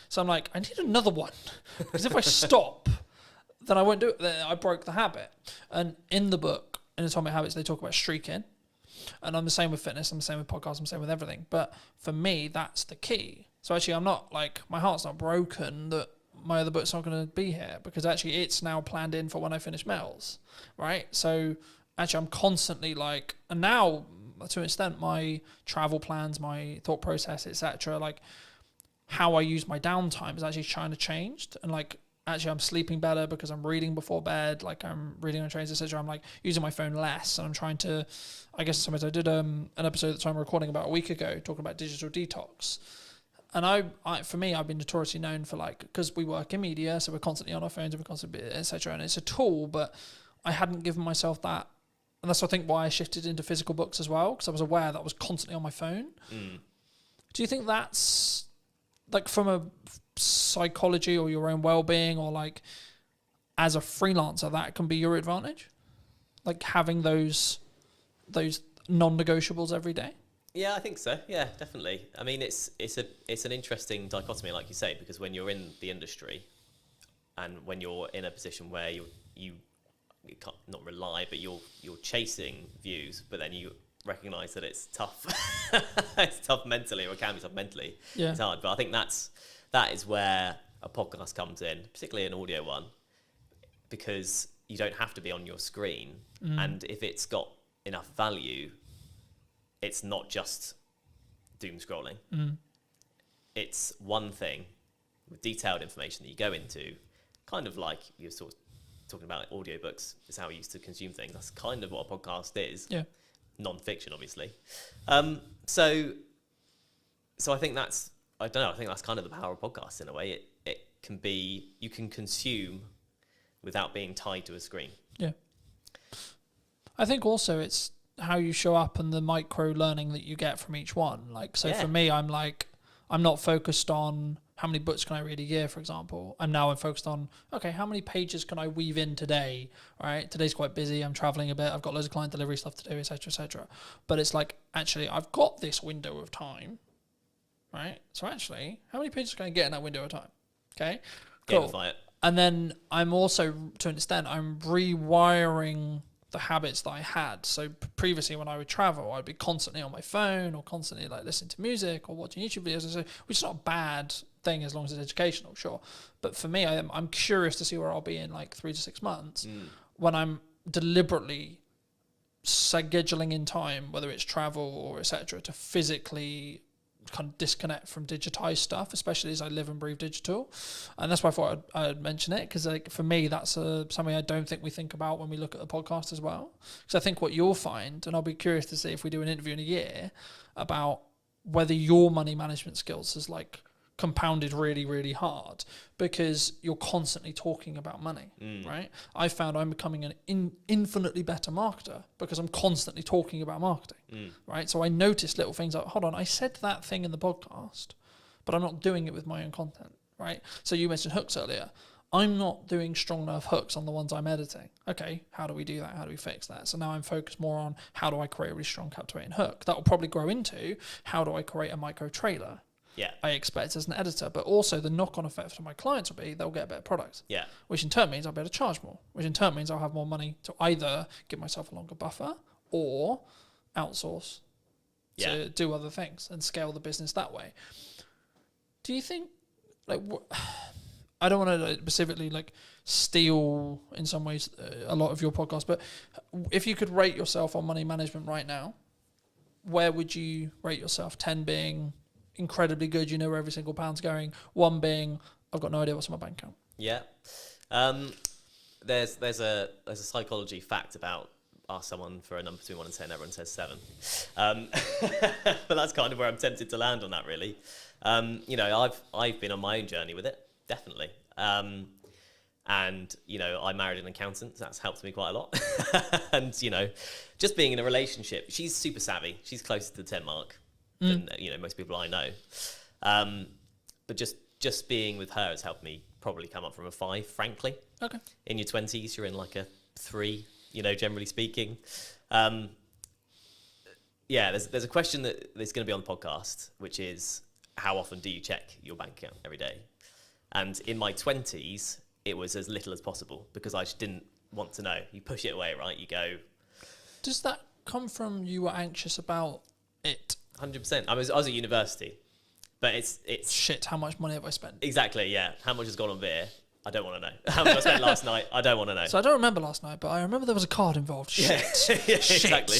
So I'm like, I need another one, because if I stop, then I won't do it. Then I broke the habit. And in the book, in Atomic Habits, they talk about streaking. And I'm the same with fitness, I'm the same with podcasts, I'm the same with everything. But for me, that's the key. So actually, I'm not like, my heart's not broken that my other book's not going to be here because actually it's now planned in for when I finish Mel's, right? So actually I'm constantly like, and now to an extent, my travel plans, my thought process, etc., like how I use my downtime is actually kind of changed. And like, actually I'm sleeping better because I'm reading before bed, like I'm reading on trains, etc. I'm like using my phone less, and I'm trying to, I guess sometimes I did an episode that I'm recording about a week ago talking about digital detox. And I for me, I've been notoriously known for like, because we work in media, so we're constantly on our phones and we're constantly, etc. And it's a tool, but I hadn't given myself that. And that's, I think, why I shifted into physical books as well, because I was aware that I was constantly on my phone. Do you think that's, like, from a psychology or your own well-being, or, like, as a freelancer, that can be your advantage? Like, having those non-negotiables every day? Yeah, I think so. Yeah, definitely. I mean, it's an interesting dichotomy, like you say, because when you're in the industry and when you're in a position where you can't not rely, but you're chasing views, but then you recognise that it's tough. It's tough mentally, or it can be tough mentally. Yeah. It's hard, but I think that is where a podcast comes in, particularly an audio one, because you don't have to be on your screen, and if it's got enough value, it's not just doom scrolling. It's one thing with detailed information that you go into, kind of like you're sort of talking about audiobooks is how we used to consume things. That's kind of what a podcast is. Yeah. Non-fiction, obviously. So I think that's, I don't know, I think that's kind of the power of podcasts in a way. It can be, you can consume without being tied to a screen. Yeah. I think also it's how you show up and the micro learning that you get from each one. Like, so for me, I'm not focused on how many books can I read a year, for example. I'm focused on, okay, how many pages can I weave in today? All right, today's quite busy. I'm traveling a bit. I've got loads of client delivery stuff to do, etc., etc. But it's like, actually, I've got this window of time, right? So actually, how many pages can I get in that window of time? Okay, cool. Gamify it. And then I'm also, to an extent, I'm rewiring the habits that I had. So previously when I would travel, I'd be constantly on my phone or constantly like listening to music or watching YouTube videos, which is not a bad thing as long as it's educational, sure. But for me, I'm curious to see where I'll be in like 3 to 6 months when I'm deliberately scheduling in time, whether it's travel or etc., to physically kind of disconnect from digitized stuff, especially as I live and breathe digital. And that's why I thought I'd mention it, because like for me, that's something I don't think we think about when we look at the podcast as well. Because I think what you'll find, and I'll be curious to see if we do an interview in a year about whether your money management skills is like compounded really, really hard because you're constantly talking about money, right? I found I'm becoming an infinitely better marketer because I'm constantly talking about marketing, right? So I noticed little things like, hold on, I said that thing in the podcast, but I'm not doing it with my own content, right? So you mentioned hooks earlier. I'm not doing strong enough hooks on the ones I'm editing. Okay, how do we do that? How do we fix that? So now I'm focused more on how do I create a really strong captivating hook? That will probably grow into how do I create a micro trailer? Yeah, I expect as an editor, but also the knock-on effect for my clients will be they'll get a better product. Yeah, which in turn means I'll be able to charge more. Which in turn means I'll have more money to either give myself a longer buffer or outsource to do other things and scale the business that way. Do you think, like, I don't want to specifically like steal in some ways a lot of your podcast, but if you could rate yourself on money management right now, where would you rate yourself? 10 being incredibly good, you know where every single pound's going. 1 being, I've got no idea what's in my bank account. Yeah. There's a psychology fact about ask someone for a number between 1 and 10, everyone says 7. But that's kind of where I'm tempted to land on that, really. You know, I've been on my own journey with it, definitely. And, you know, I married an accountant, so that's helped me quite a lot. And, you know, just being in a relationship, she's super savvy. She's closer to the 10 mark than, you know, most people I know. But just being with her has helped me probably come up from a 5, frankly. Okay. In your 20s, you're in like a 3, you know, generally speaking. Yeah, there's a question that's going to be on the podcast, which is how often do you check your bank account every day? And in my 20s, it was as little as possible because I just didn't want to know. You push it away, right? You go. Does that come from you were anxious about it? 100%. I was at university, But it's Shit, how much money have I spent? exactly, yeah. How much has gone on beer? I don't want to know. How much I spent last night? I don't want to know. So I don't remember last night, but I remember there was a card involved. Shit. Yeah, Shit. exactly.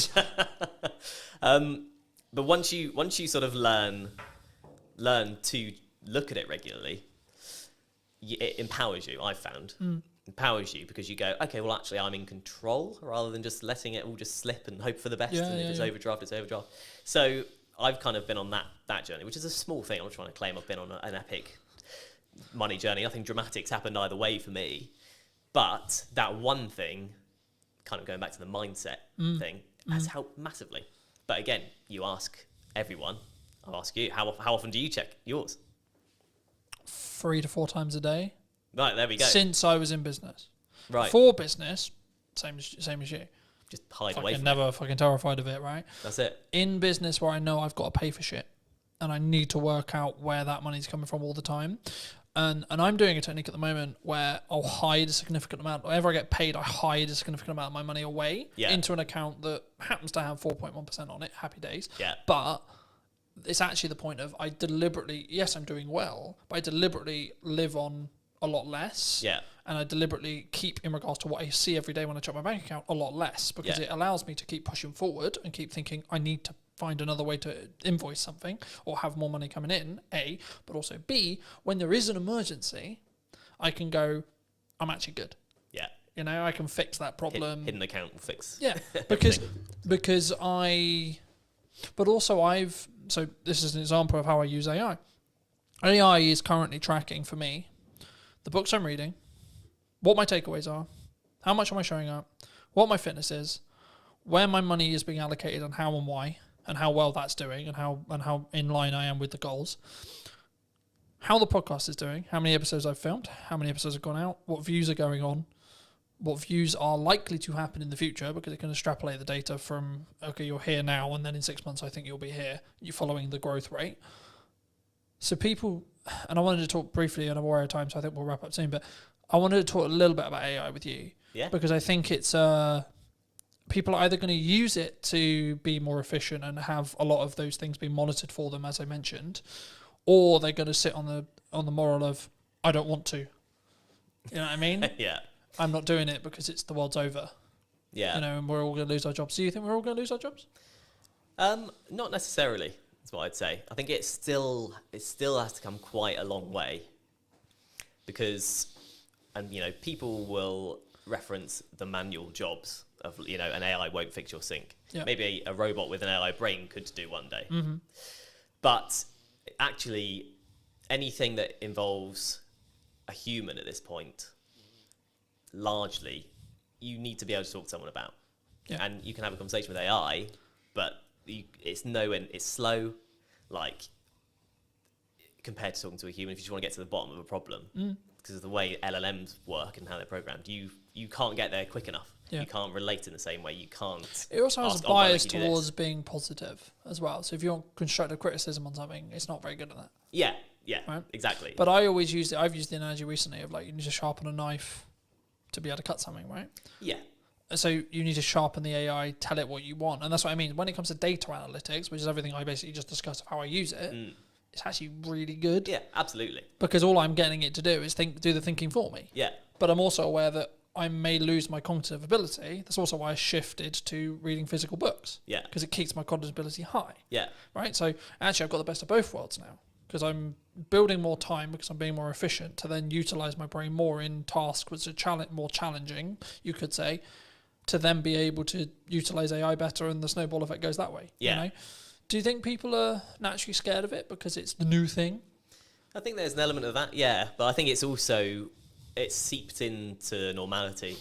But once you sort of learn to look at it regularly, it empowers you. I've found empowers you because you go, okay, well actually I'm in control rather than just letting it all just slip and hope for the best. And if it's overdraft, it's overdraft. So I've kind of been on that journey, which is a small thing. I'm not trying to claim I've been on an epic money journey. Nothing dramatic's happened either way for me, but that one thing, kind of going back to the mindset thing, has helped massively. But again, you ask everyone. I'll ask you, how often do you check yours? 3 to 4 times a day. Right, there we go. Since I was in business. Right. For business, same as you. Just hide away from never fucking terrified of it, right? That's it. In business where I know I've got to pay for shit and I need to work out where that money's coming from all the time. And I'm doing a technique at the moment where I'll hide a significant amount. Whenever I get paid, I hide a significant amount of my money away into an account that happens to have 4.1% on it. Happy days. Yeah. But it's actually the point of I deliberately, yes, I'm doing well, but I deliberately live on a lot less. Yeah. And I deliberately keep, in regards to what I see every day when I check my bank account, a lot less because it allows me to keep pushing forward and keep thinking I need to find another way to invoice something or have more money coming in, A, but also B, when there is an emergency, I can go, I'm actually good. Yeah. You know, I can fix that problem. Hidden account will fix. Yeah, so this is an example of how I use AI. AI is currently tracking for me the books I'm reading, what my takeaways are, how much am I showing up, what my fitness is, where my money is being allocated and how and why, and how well that's doing and how in line I am with the goals, how the podcast is doing, how many episodes I've filmed, how many episodes have gone out, what views are going on, what views are likely to happen in the future because it can extrapolate the data from, okay, you're here now and then in 6 months I think you'll be here. You're following the growth rate. So people, and I wanted to talk briefly, and I'm aware of time, so I think we'll wrap up soon, but I wanted to talk a little bit about AI with you. Yeah. Because I think it's, people are either going to use it to be more efficient and have a lot of those things being monitored for them, as I mentioned, or they're going to sit on the moral of, I don't want to. You know what I mean? Yeah. I'm not doing it because it's the world's over. Yeah. You know, and we're all going to lose our jobs. Do you think we're all going to lose our jobs? Not necessarily, is what I'd say. I think it still has to come quite a long way because, and you know, people will reference the manual jobs of, you know, an AI won't fix your sink. Yeah. Maybe a robot with an AI brain could do one day. Mm-hmm. But actually, anything that involves a human at this point, largely, you need to be able to talk to someone about. Yeah. And you can have a conversation with AI, but it's slow, like, compared to talking to a human. If you just want to get to the bottom of a problem, because of the way LLMs work and how they're programmed, you can't get there quick enough. Yeah. You can't relate in the same way. You can't. It also has ask, a "Oh, why bias don't you do this?" towards being positive as well. So if you want constructive criticism on something, it's not very good at that. Yeah, Right? exactly. But I always use it. I've used the analogy recently of like you need to sharpen a knife to be able to cut something, right? Yeah. So you need to sharpen the AI, tell it what you want. And that's what I mean. When it comes to data analytics, which is everything I basically just discussed of how I use it, it's actually really good. Yeah, absolutely. Because all I'm getting it to do is do the thinking for me. Yeah. But I'm also aware that I may lose my cognitive ability. That's also why I shifted to reading physical books. Yeah. Because it keeps my cognitive ability high. Yeah. Right? So actually I've got the best of both worlds now. Because I'm building more time because I'm being more efficient to then utilize my brain more in tasks which are more challenging, you could say, to then be able to utilize AI better and the snowball effect goes that way. Yeah. You know? Do you think people are naturally scared of it because it's the new thing? I think there's an element of that, yeah. But I think it's also, it's seeped into normality